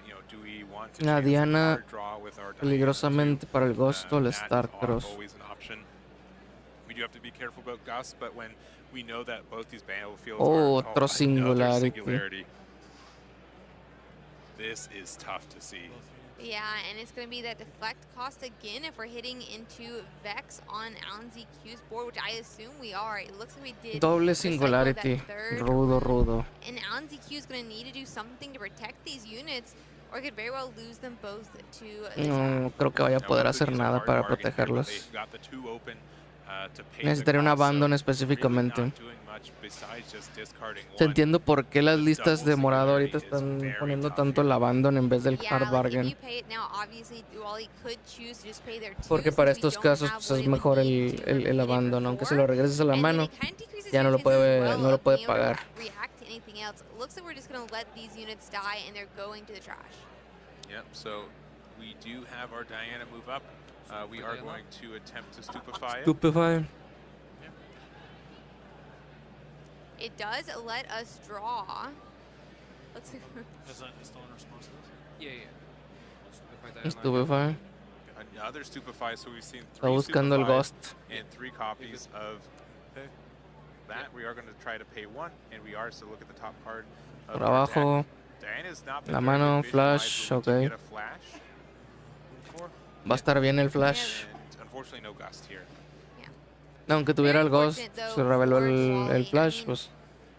You know, do we want to La Diana hard draw with our peligrosamente para el Ghost o el That's Starcross. always an option. We do have to be careful about Gus, but when we know that both these battlefields Oh, are otro Singularity. Singularity, this is tough to see. Yeah, and it's going to be that deflect cost again if we're hitting into Vex on Alan ZQ's board, which I assume we are. It looks like we did. Doble recycle Singularity. that 3rd Rudo, rune. rudo. And Alan ZQ is going to need to do something to protect these units, or could very well lose them both to the No creo que vaya a poder hacer nada para protegerlos. Necesitaría un abandon específicamente. Te entiendo por qué las listas de morado ahorita están poniendo tanto el abandon en vez del hard bargain. Porque para estos casos pues, es mejor el abandon, aunque se lo regreses a la mano, ya no lo puede pagar. Looks like we're just going to let these units die and they're going to the trash. Yep, so we do have our Diana move up. We are going to attempt to stupefy it. Stupefy. It does let us draw. Looks like Is that still in response to this? Yeah. Stupefy. Another stupefy, so we've seen Está 3 buscando el stupefies Ghost. and 3 copies of that, we are going to try to pay 1, and we are to look at the top card of Por our abajo. deck. Diana's not been La very mano, good vision-wise, flash, but we do ok. get a flash. Va a estar bien el flash. And unfortunately, no gust here. Aunque tuviera el ghost, se reveló el flash, pues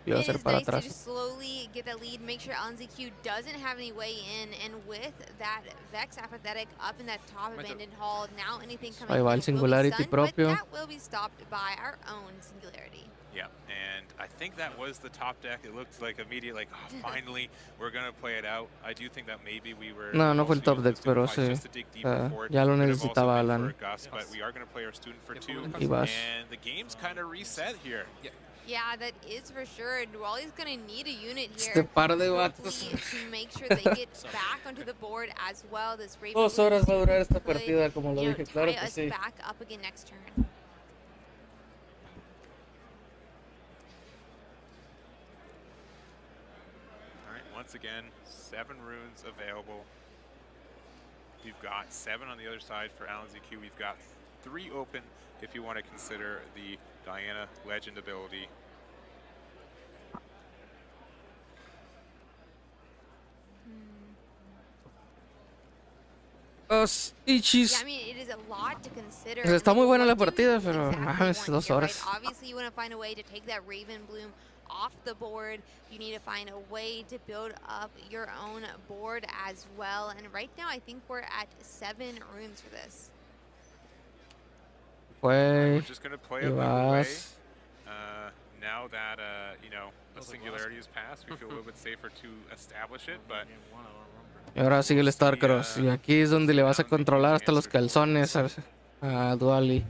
le iba a It hacer is para nice to atrás. just slowly get that lead, make sure LNZQ doesn't have any way in, and with that Vex Apathetic up in that top abandoned hall, now anything coming Ahí va el in will be Singularity stunned, propio. but that will be stopped by our own Singularity. Yeah, and I think that was the top deck. It looked like immediate, like, oh, finally, we're going to play it out. I do think that maybe we were... No, no fue el top deck, pero sí. Ya lo necesitaba Alan. But we are going to play our student for 2, Y vas. and the game's kind of reset here. Yeah, that is for sure. Duali's going to need a unit here Este par de vatos. to make sure they get back onto the board as well. This Raven 2 horas va a durar esta could, partida, como lo you know, dije, claro tie que us sí. back up again next turn. All right, once again, 7 runes available. We've got 7 on the other side for Alan ZQ. We've got 3 open if you want to consider the Diana Legend ability. Dos ichis. Yeah, I mean, it is a lot to consider. Pues está muy buena la partida, What do you pero exactly mames, want 2 here, right? horas. Obviously, you want to find a way to take that Raven Bloom off the board. You need to find a way to build up your own board as well. And right now, I think we're at 7 runes for this. Fue. We're just going to play Y it the way. vas. Now that, you know, a singularity has passed, we feel a little bit safer to establish it, but... Y ahora sigue el Starcross. Y aquí es donde le vas a controlar hasta los calzones a Duali.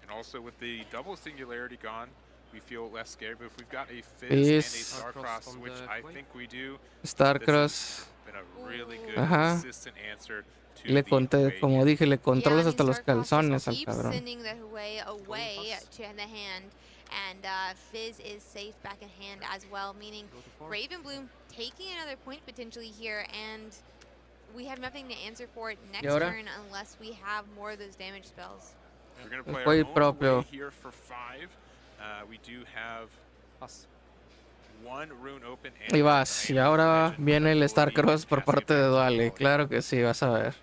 And also with the double singularity gone, we feel less scared. But if we've got a Fizz Fizz. and a Starcross, which I think we do, Starcross. this has been a really good, Ajá. consistent answer to Le the conté, Huey como dije, le controlas hasta los Starcross just calzones al keeps cabrón. sending the Huey away to the hand. And Fizz is safe back in hand as well, meaning Raven Bloom taking another point potentially here, and we have nothing to answer for it next turn unless we have more of those damage spells. We're going to play our own way here for 5. We do have 1 rune open. And Y vas. Y ahora viene el Starcross por parte de Duali. Claro que sí, vas a ver.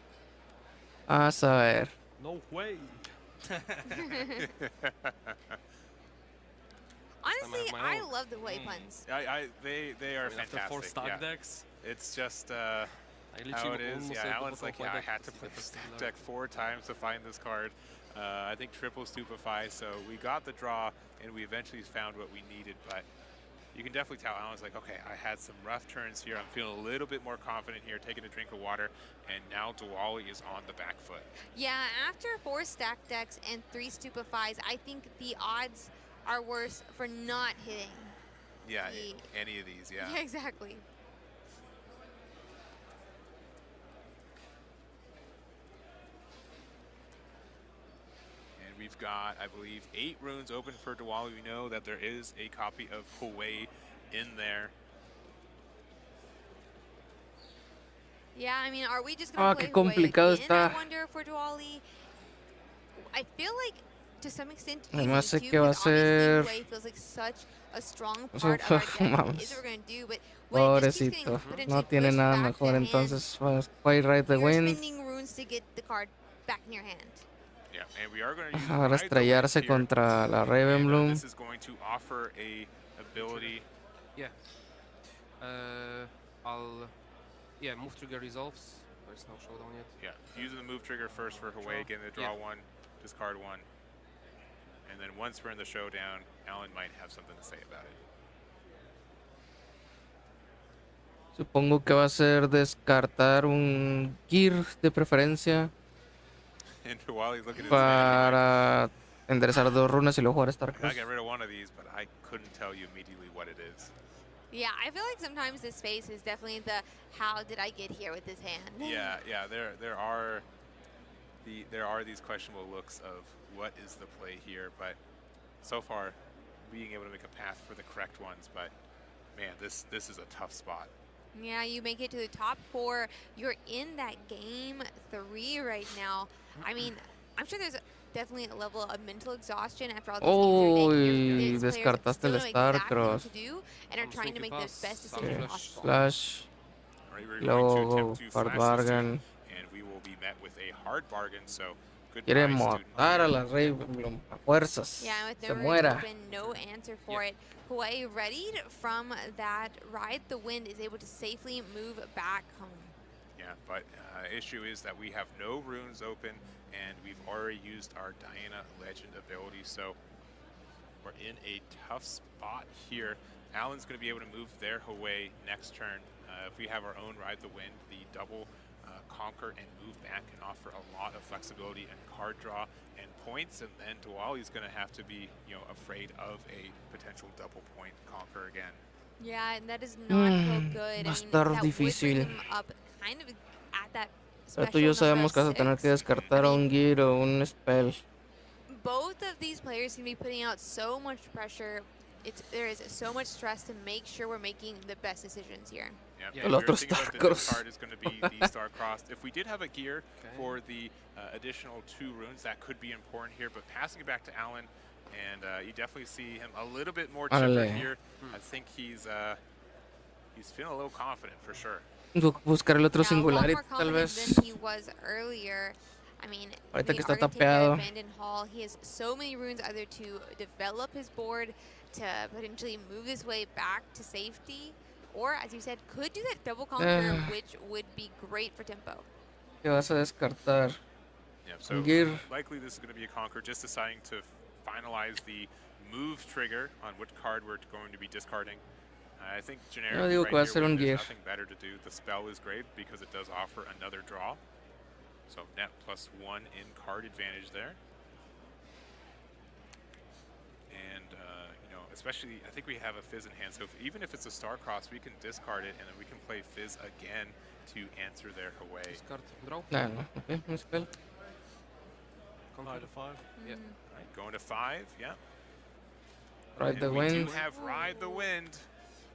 Vas a ver. No way. Honestly, I love the way puns. They are fantastic. 4 stock yeah. decks. It's just how it is. Yeah, Alan's like, yeah, I had to play the stack deck 4 times to find this card. I think triple stupefy, so we got the draw, and we eventually found what we needed, but you can definitely tell Alan's like, okay, I had some rough turns here. I'm feeling a little bit more confident here, taking a drink of water, and now Duali is on the back foot. Yeah, after 4 stack decks and 3 stupefies, I think the odds are worse for not hitting. Yeah, any of these, yeah. Yeah, exactly. And we've got, I believe, 8 runes open for Duali. We know that there is a copy of Huey in there. Yeah, I mean, are we just going to play qué complicado Huey again, está. I wonder, for Duali? I feel like, to some extent, Además sé UV2, que va a but obviously ser. Huey feels like such a strong part of our deck. It is Vamos. what we're going to do, but when it just keeps Pobrecito. getting No potentially tiene pushed nada back mejor. to hand, Entonces, White Right the you're Wind. spending runes to get the card back in your hand. Yeah, and we are going to use Ahora Ride the Wind estrellarse here. contra la Raven And, Bloom. this is going to offer a ability. Yeah. Yeah, move trigger resolves. There's no showdown yet. Yeah, using the move trigger first for Huey, getting the draw 1, discard 1. And then once we're in the showdown, Alan might have something to say about it. Supongo que va a ser descartar un gear de preferencia And while he's looking at his para enderezar 2 runas y luego jugar I Starcross. got rid of one of these, but I couldn't tell you immediately what it is. Yeah, I feel like sometimes this phase is definitely the how did I get here with this hand. Yeah, there are these questionable looks of what is the play here, but so far being able to make a path for the correct ones, but man, this is a tough spot. Yeah, you make it to the top 4. You're in that game 3 right now. I mean, I'm sure there's definitely a level of mental exhaustion after all these Uy, games are descartaste el Starcross. to do and are trying to make the best decision Okay, possible. Slash. Right, we're Luego going to attempt to hard flash this dude, bargain. and we will be met with a hard bargain. So Quiere goodbye, student. matar a la Riftbound a fuerzas. Yeah, with Se no room muera. open, no answer for it. Hawaii, readied from that ride the wind, is able to safely move back home. Yeah, but issue is that we have no runes open, and we've already used our Diana Legend ability, so we're in a tough spot here. Alan's going to be able to move their Hawaii next turn. If we have our own Ride the Wind, the double conquer and move back can offer a lot of flexibility and card draw and points, and then Diwali's going to have to be, afraid of a potential double point conquer again. Yeah, and that does not feel good. Va a estar difícil. Up kind of at that Pero tú y yo sabemos que vas a tener que descartar un Gear o un Spell. Both of these players can be putting out so much pressure. There is so much stress to make sure we're making the best decisions here. Yeah, the other card is going to be the Star-Crossed. If we did have a gear for the additional 2 runes, that could be important here. But passing it back to Alan, and you definitely see him a little bit more chipper here. I think he's feeling a little confident for sure. Buscar el otro Singularity, tal vez. Than he was earlier. I mean, ahorita que está tapeado. Hall, he has so many runes either to develop his board, to potentially move his way back to safety, or, as you said, could do that double conquer, which would be great for tempo. ¿Qué vas a descartar? Yeah, so Gear. Likely this is going to be a conquer, just deciding to finalize the move trigger on which card we're going to be discarding. I think generically digo right que va a here, ser un there's gear. nothing better to do. The spell is great because it does offer another draw. So net +1 in card advantage there. And, especially, I think we have a Fizz in hand. So even if it's a Star-Cross, we can discard it, and then we can play Fizz again to answer their Hawaii. Okay, un Spell. 5 to 5. Yeah. Right, going to 5, yeah. Ride the We Wind. do have Ride the Wind.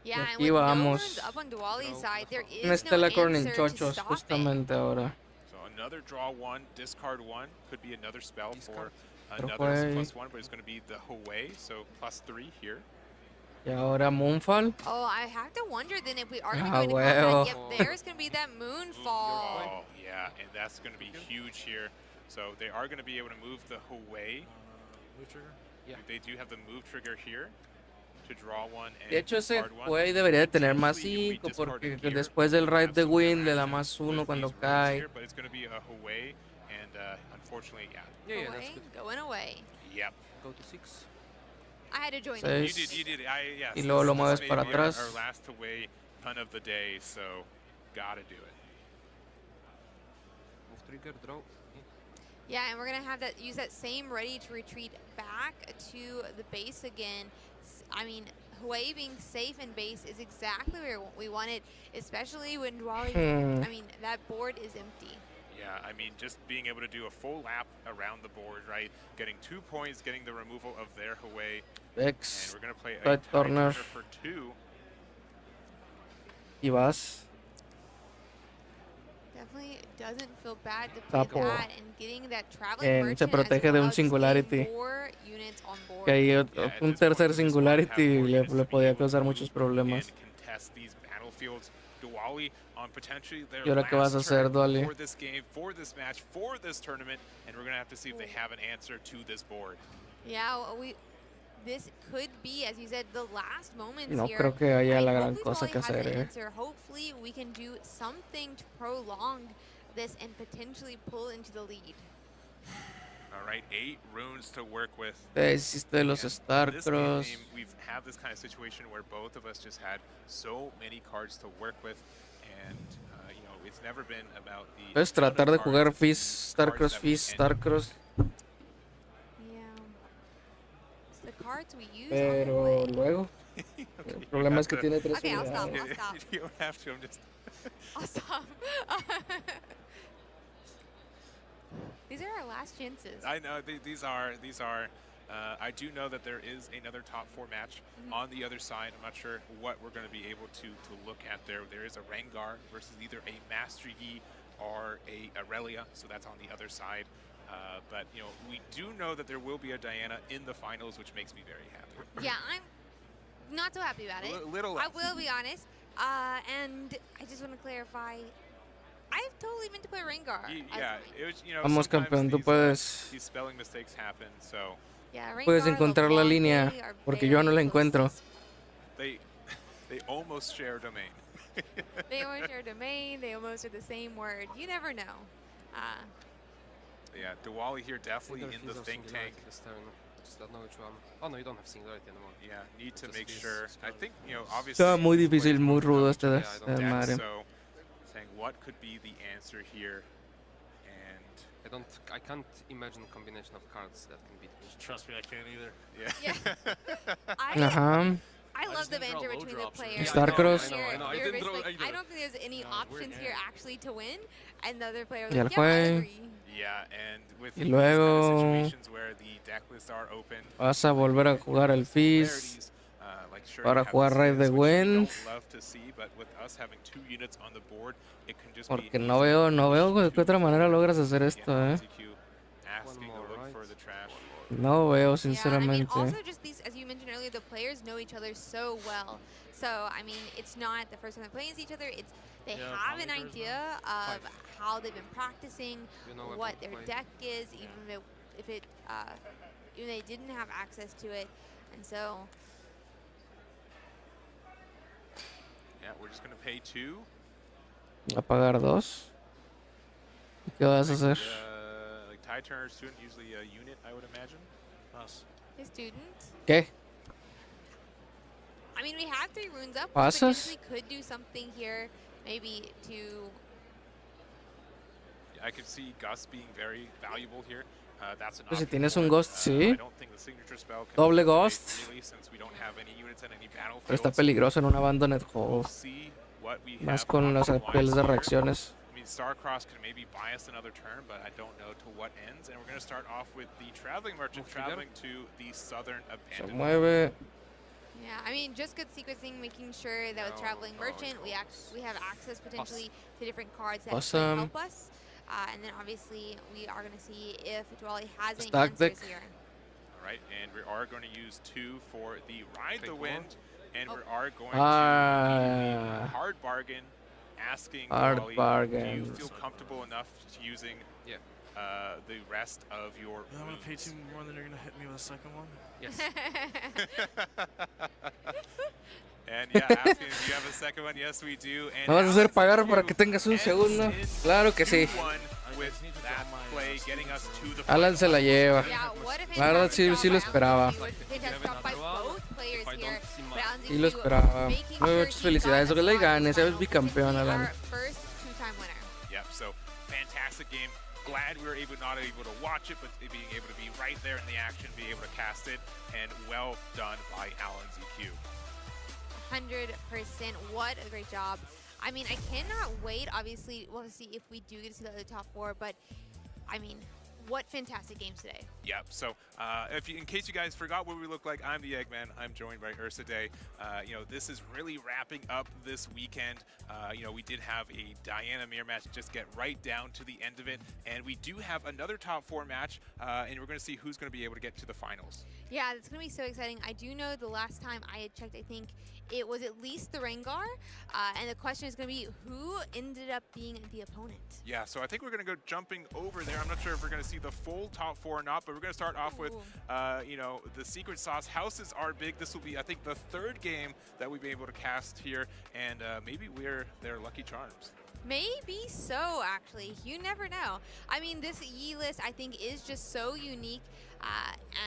Yeah, and Aquí with vamos. no runes up on Diwali's side, there is Un Stella no Corn en answer to chochos, stop justamente ahora. So another draw 1, discard 1. Could be another spell for Otro another Hawaii. +1, but it's going to be the Hawaii, so +3 here. Y ahora Moonfall. Oh, I have to wonder then if we are going to Ah, go into huevo. combat. Yep, there's going to be that Moonfall. Oh, yeah, and that's going to be huge here. So they are going to be able to move the Hawaii. Move trigger? Yeah. They do have the move trigger here to draw 1 and De hecho, ese discard 1. güey debería de tener más 5 porque después del Ride the Wind le da más 1 cuando cae. Here, but it's going to be a Hawaii, and unfortunately, Yeah, that's good. Going away. Yep. Go to 6. I had to join You Seis. did. Yes, Y luego lo mueves this para may be atrás. Our last Hawaii pun of the day, so gotta do it. Move trigger, draw. Yeah, and we're going to have that use that same ready to retreat back to the base again. I mean, Hawaii being safe in base is exactly where we want it, especially when Diwali, I mean, that board is empty. Yeah, I mean, just being able to do a full lap around the board, right? Getting 2 points, getting the removal of their Hawaii. Vex. And we're going to play a Right tie corner. turner for 2. Y vas. Definitely doesn't feel bad to play Tapo. that, and getting that traveling merchant Se protege de un Singularity. more units on board. Que ahí un tercer Singularity le podía causar muchos problemas. Contest these battlefields. Diwali on potentially their ¿Y ahora qué vas a last hacer, turn Duali? for this game, for this match, for this tournament, and we're going to have to see if they have an answer to this board. Yeah, this could be, as you said, the last moments No here. creo que haya la gran Hopefully cosa Diwali que has an hacer, answer. Hopefully we can do something to prolong this and potentially pull into the lead. All right, 8 runes to work with. Te hiciste de los This Starcross. game, we've had this kind of situation where both of us just had so many cards to work with, and it's never been about the. Puedes tratar de jugar Fizz, Starcross, Fizz, Starcross. Yeah. It's the cards we use Pero on the way. luego. El problema es que tiene 3 Okay, I'll stop. unidades. I'll stop. You don't have to. I'm just. I'll stop. These are our last chances. I know these are. I do know that there is another top 4 match on the other side. I'm not sure what we're going to be able to look at there. There is a Rengar versus either a Master Yi or a Aurelia, so that's on the other side. But, you know, we do know that there will be a Diana in the finals, which makes me very happy. Yeah, I'm not so happy about it. Little I less. will be honest. And I just want to clarify, I've totally meant to play Rengar. Yeah, it was, you know, Vamos, campeón, tú puedes. These spelling mistakes happen, so. Yeah, Puedes Rengar, encontrar la línea, porque yo no la encuentro. They almost share domain. They almost share domain. They almost are the same word. You never know. Yeah, Diwali here definitely in the think tank. Just don't know which one. Oh no, you don't have singularity anymore. Yeah, need to make sure. I think, you know, obviously. Está muy difícil, muy rudo este madre. So, saying what could be the answer here, and I can't imagine a combination of cards that can beat me. Trust me, I can't either. Yeah. I love the banter between the players. Starcross. I don't think there's any options here actually to win, and the other player was Y el like, yeah, I juez. agree. Yeah, and with Y these kind of luego situations where the deck lists are open, vas a volver a jugar el Fizz like sure para you have jugar this Raid de Fizz, which we Wind. don't love to see, but with us having 2 units on the board, it can just Porque be no veo de qué otra manera logras hacer esto, asking to look for the trash. No veo, Yeah, I mean, sinceramente. also just these, as you mentioned earlier, the players know each other so well. So, I mean, it's not the first time they're playing against each other. It's they have an idea of how they've been practicing, what their deck is, even if it, even they didn't have access to it, and so. Yeah, we're just gonna pay 2. A pagar 2. ¿Y qué vas a hacer? Like Tide Turner student, usually a unit, I would imagine. Us. A student. ¿Qué? I mean, we have 3 runes up. We ¿Pasas? potentially could do something here, maybe to. I could see Gus being very valuable here. That's an Pues si option tienes for un it. Ghost, sí. I don't think the signature spell can Doble be played Ghost. really, since we don't have any units and any battlefields. Pero está peligroso en un Abandoned We'll Hole. see what we Más have con las option-wise pieles de here. reacciones. I mean, Starcross can maybe buy us another turn, but I don't know to what ends. And we're going to start off with the Traveling Merchant traveling to the southern Se abandoned. mueve. Yeah, I mean, just good sequencing, making sure that with Traveling Merchant, we have access potentially to different cards that Awesome. could help us. And then obviously, we are going to see if Dwally has any Stack answers deck. here. All right, and we are going to use 2 for the Ride the Wind, and we are going Ah. to hard bargain, asking Hard Dwally, do you bargain. feel comfortable enough using the rest of your I'm going to pay runes? 2 more than you're going to hit me with a second one? Yes. And yeah, asking if you have a second one. Yes, we do. And ¿Me vas a hacer Alex pagar Q para que tengas un ends segundo? in Claro que sí. 2-1 with that play, getting us to the Alan se la lleva. Yeah, what a La verdad sí, sí lo esperaba. fantastic job by both players here. But Sí lo esperaba. Muchas felicidades. Ojalá y gane. Seas bicampeón, Alan. our first 2-time winner. Yep, so fantastic game. Glad we were not able to watch it, but being able to be right there in the action, be able to cast it, and well done by Alan ZQ. 100%. What a great job. I mean, I cannot wait. Obviously, we'll see if we do get to the other top 4, but I mean, what fantastic games today. Yep, so in case you guys forgot what we look like, I'm the Eggman. I'm joined by Ursa Day. You know, this is really wrapping up this weekend. You know, we did have a Diana mirror match just get right down to the end of it, and we do have another top 4 match, and we're going to see who's going to be able to get to the finals. Yeah, it's going to be so exciting. I do know the last time I had checked, I think it was at least the Rengar, and the question is going to be who ended up being the opponent. Yeah, so I think we're going to go jumping over there. I'm not sure if we're going to see the full top 4 or not, but we're going to start off with, you know, the secret sauce. Houses are big. This will be, I think, the 3rd game that we'll be able to cast here, and maybe we're their lucky charms. Maybe so, actually. You never know. I mean, this Yi list, I think, is just so unique,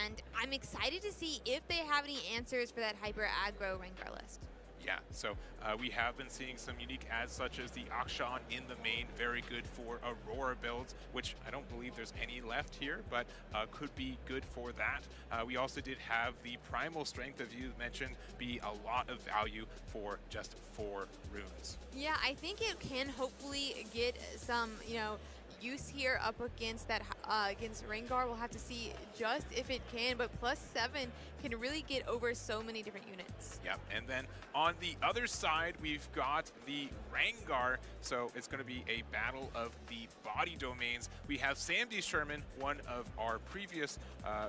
and I'm excited to see if they have any answers for that hyper aggro Rengar list. Yeah, so we have been seeing some unique ads such as the Akshan in the main, very good for Aurora builds, which I don't believe there's any left here, but could be good for that. We also did have the Primal Strength, as you mentioned, be a lot of value for just 4 runes. Yeah, I think it can hopefully get some, you know, use here up against that against Rengar. We'll have to see just if it can, but +7 can really get over so many different units. Yep, and then on the other side, we've got the Rengar, so it's going to be a battle of the body domains. We have Sam D. Sherman, one of our previous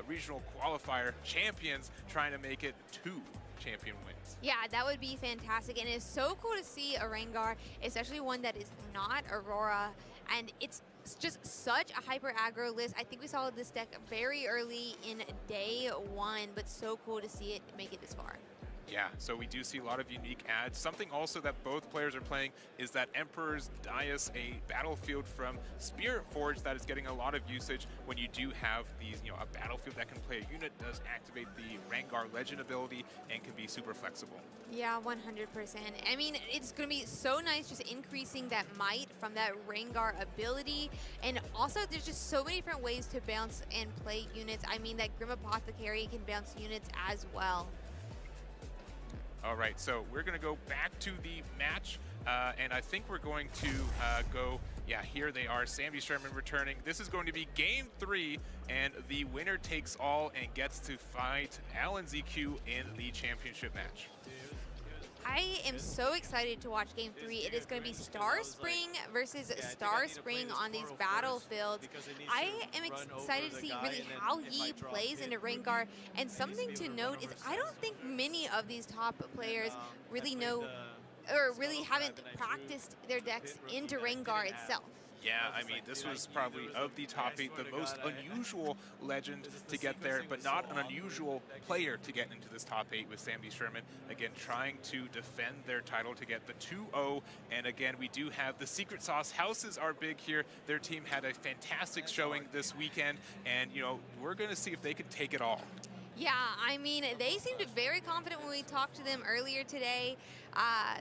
regional qualifier champions, trying to make it 2 champion wins. Yeah, that would be fantastic, and it's so cool to see a Rengar, especially one that is not Aurora, and it's just such a hyper aggro list. I think we saw this deck very early in day 1, but so cool to see it make it this far. Yeah, so we do see a lot of unique adds. Something also that both players are playing is that Emperor's Dais, a battlefield from Spirit Forge that is getting a lot of usage when you do have these, a battlefield that can play a unit, does activate the Rengar Legend ability, and can be super flexible. Yeah, 100%. I mean, it's going to be so nice just increasing that might from that Rengar ability. And also, there's just so many different ways to bounce and play units. I mean, that Grim Apothecary can bounce units as well. All right, so we're going to go back to the match, and I think we're going to go, here they are, Sam D. Sherman returning. This is going to be Game 3, and the winner takes all and gets to fight Alan ZQ in the championship match. I am so excited to watch Game 3. It is going to be Star Spring versus Star Spring on these battlefields. I am excited to see really how he plays into Rengar. And something to note is I don't think many of these top players really know or really haven't practiced their decks into Rengar itself. Yeah, I mean, this was probably, of the top 8, the most unusual legend to get there, but not an unusual player to get into this top 8 with Sam D. Sherman. Again, trying to defend their title to get the 2-0. And again, we do have the secret sauce houses are big here. Their team had a fantastic showing this weekend, and, we're going to see if they can take it all. Yeah, I mean, they seemed very confident when we talked to them earlier today.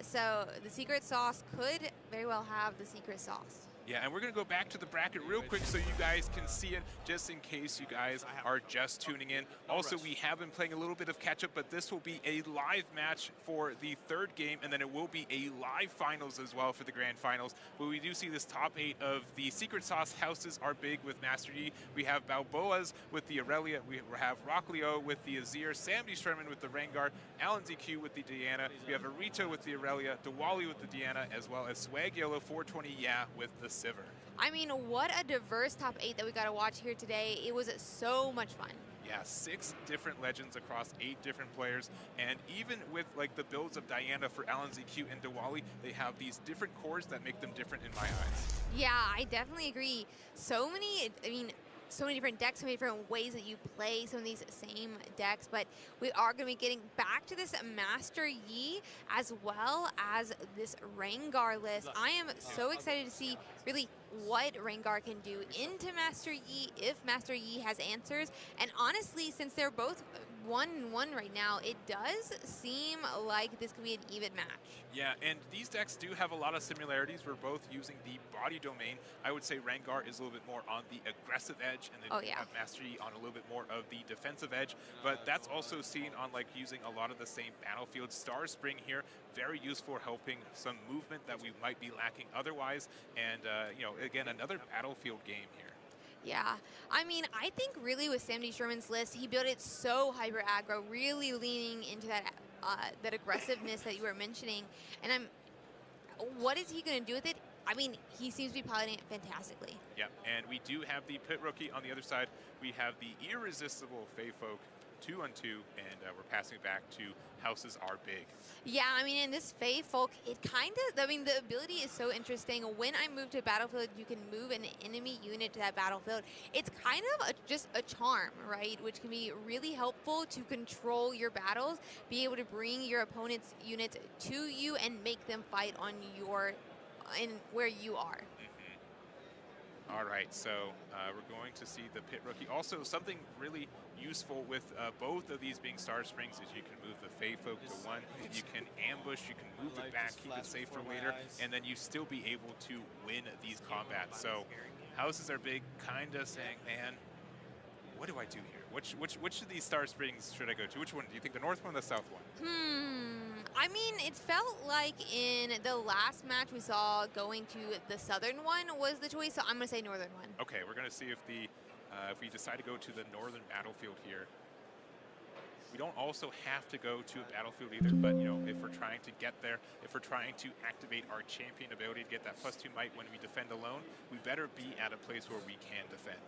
So the secret sauce could very well have the secret sauce. Yeah, and we're going to go back to the bracket real quick so you guys can see it, just in case you guys are just tuning in. Also, we have been playing a little bit of catch-up, but this will be a live match for the 3rd game, and then it will be a live finals as well for the grand finals. But we do see this top 8 of the secret sauce houses are big with Master Yi. We have Balboa's with the Aurelia. We have Rockleo with the Azir, Sam D. Sherman with the Rengar, Alan ZQ with the Diana. We have Arito with the Aurelia, Diwali with the Diana, as well as Swag Yellow 420 with the Sivir. I mean, what a diverse top 8 that we got to watch here today. It was so much fun. Yeah, 6 different legends across 8 different players, and even with the builds of Diana for Alan ZQ and Diwali, they have these different cores that make them different in my eyes. Yeah, I definitely agree. So many different decks, so many different ways that you play some of these same decks, but we are going to be getting back to this Master Yi as well as this Rengar list. I am so excited to see really what Rengar can do into Master Yi if Master Yi has answers. And honestly, since they're both 1-1 right now, it does seem like this could be an even match. Yeah, and these decks do have a lot of similarities. We're both using the body domain. I would say Rengar is a little bit more on the aggressive edge, and then Master Yi on a little bit more of the defensive edge. But that's also seen on using a lot of the same battlefields. Star Spring here, very useful, helping some movement that we might be lacking otherwise. And again, another battlefield game here. Yeah, I mean, I think really with Sam D. Sherman's list, he built it so hyper aggro, really leaning into that that aggressiveness that you were mentioning. And what is he going to do with it? I mean, he seems to be piloting it fantastically. Yeah, and we do have the Pit Rookie on the other side. We have the irresistible Fey Folk 2-on-2, and we're passing back to Houses Are Big. Yeah, I mean, in this Fey Folk, it kind of, I mean, the ability is so interesting. When I move to a battlefield, you can move an enemy unit to that battlefield. It's kind of just a charm, right? Which can be really helpful to control your battles, be able to bring your opponent's units to you and make them fight on where you are. All right, so we're going to see the Pit Rookie. Also, something really useful with both of these being Star Springs is you can move the Fey Folk to 1, you can ambush, you can move it back, keep it safe for later, and then you still be able to win these combats. So Houses Are Big, kind of saying, man, what do I do here? Which of these Star Springs should I go to? Which one? Do you think the north one or the south one? I mean, it felt like in the last match we saw going to the southern one was the choice, so I'm going to say northern one. Okay, we're going to see if we decide to go to the northern battlefield here. We don't also have to go to a battlefield either, but you know, if we're trying to get there, if we're trying to activate our champion ability to get that +2 might when we defend alone, we better be at a place where we can defend.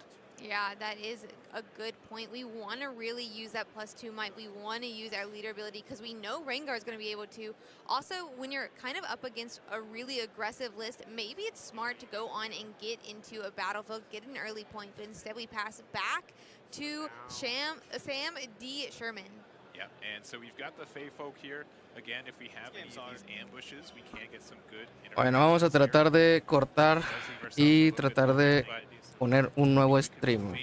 Yeah, that is a good point. We want to really use that +2 might. We want to use our leader ability because we know Rengar is going to be able to. Also, when you're kind of up against a really aggressive list, maybe it's smart to go on and get into a battlefield, get an early point, but instead we pass back to Sam D. Sherman. Yeah, and so we've got the Fey folk here. Again, if we have any of these ambushes, we can get some good. Bueno, vamos a tratar de cortar y tratar de poner un nuevo stream.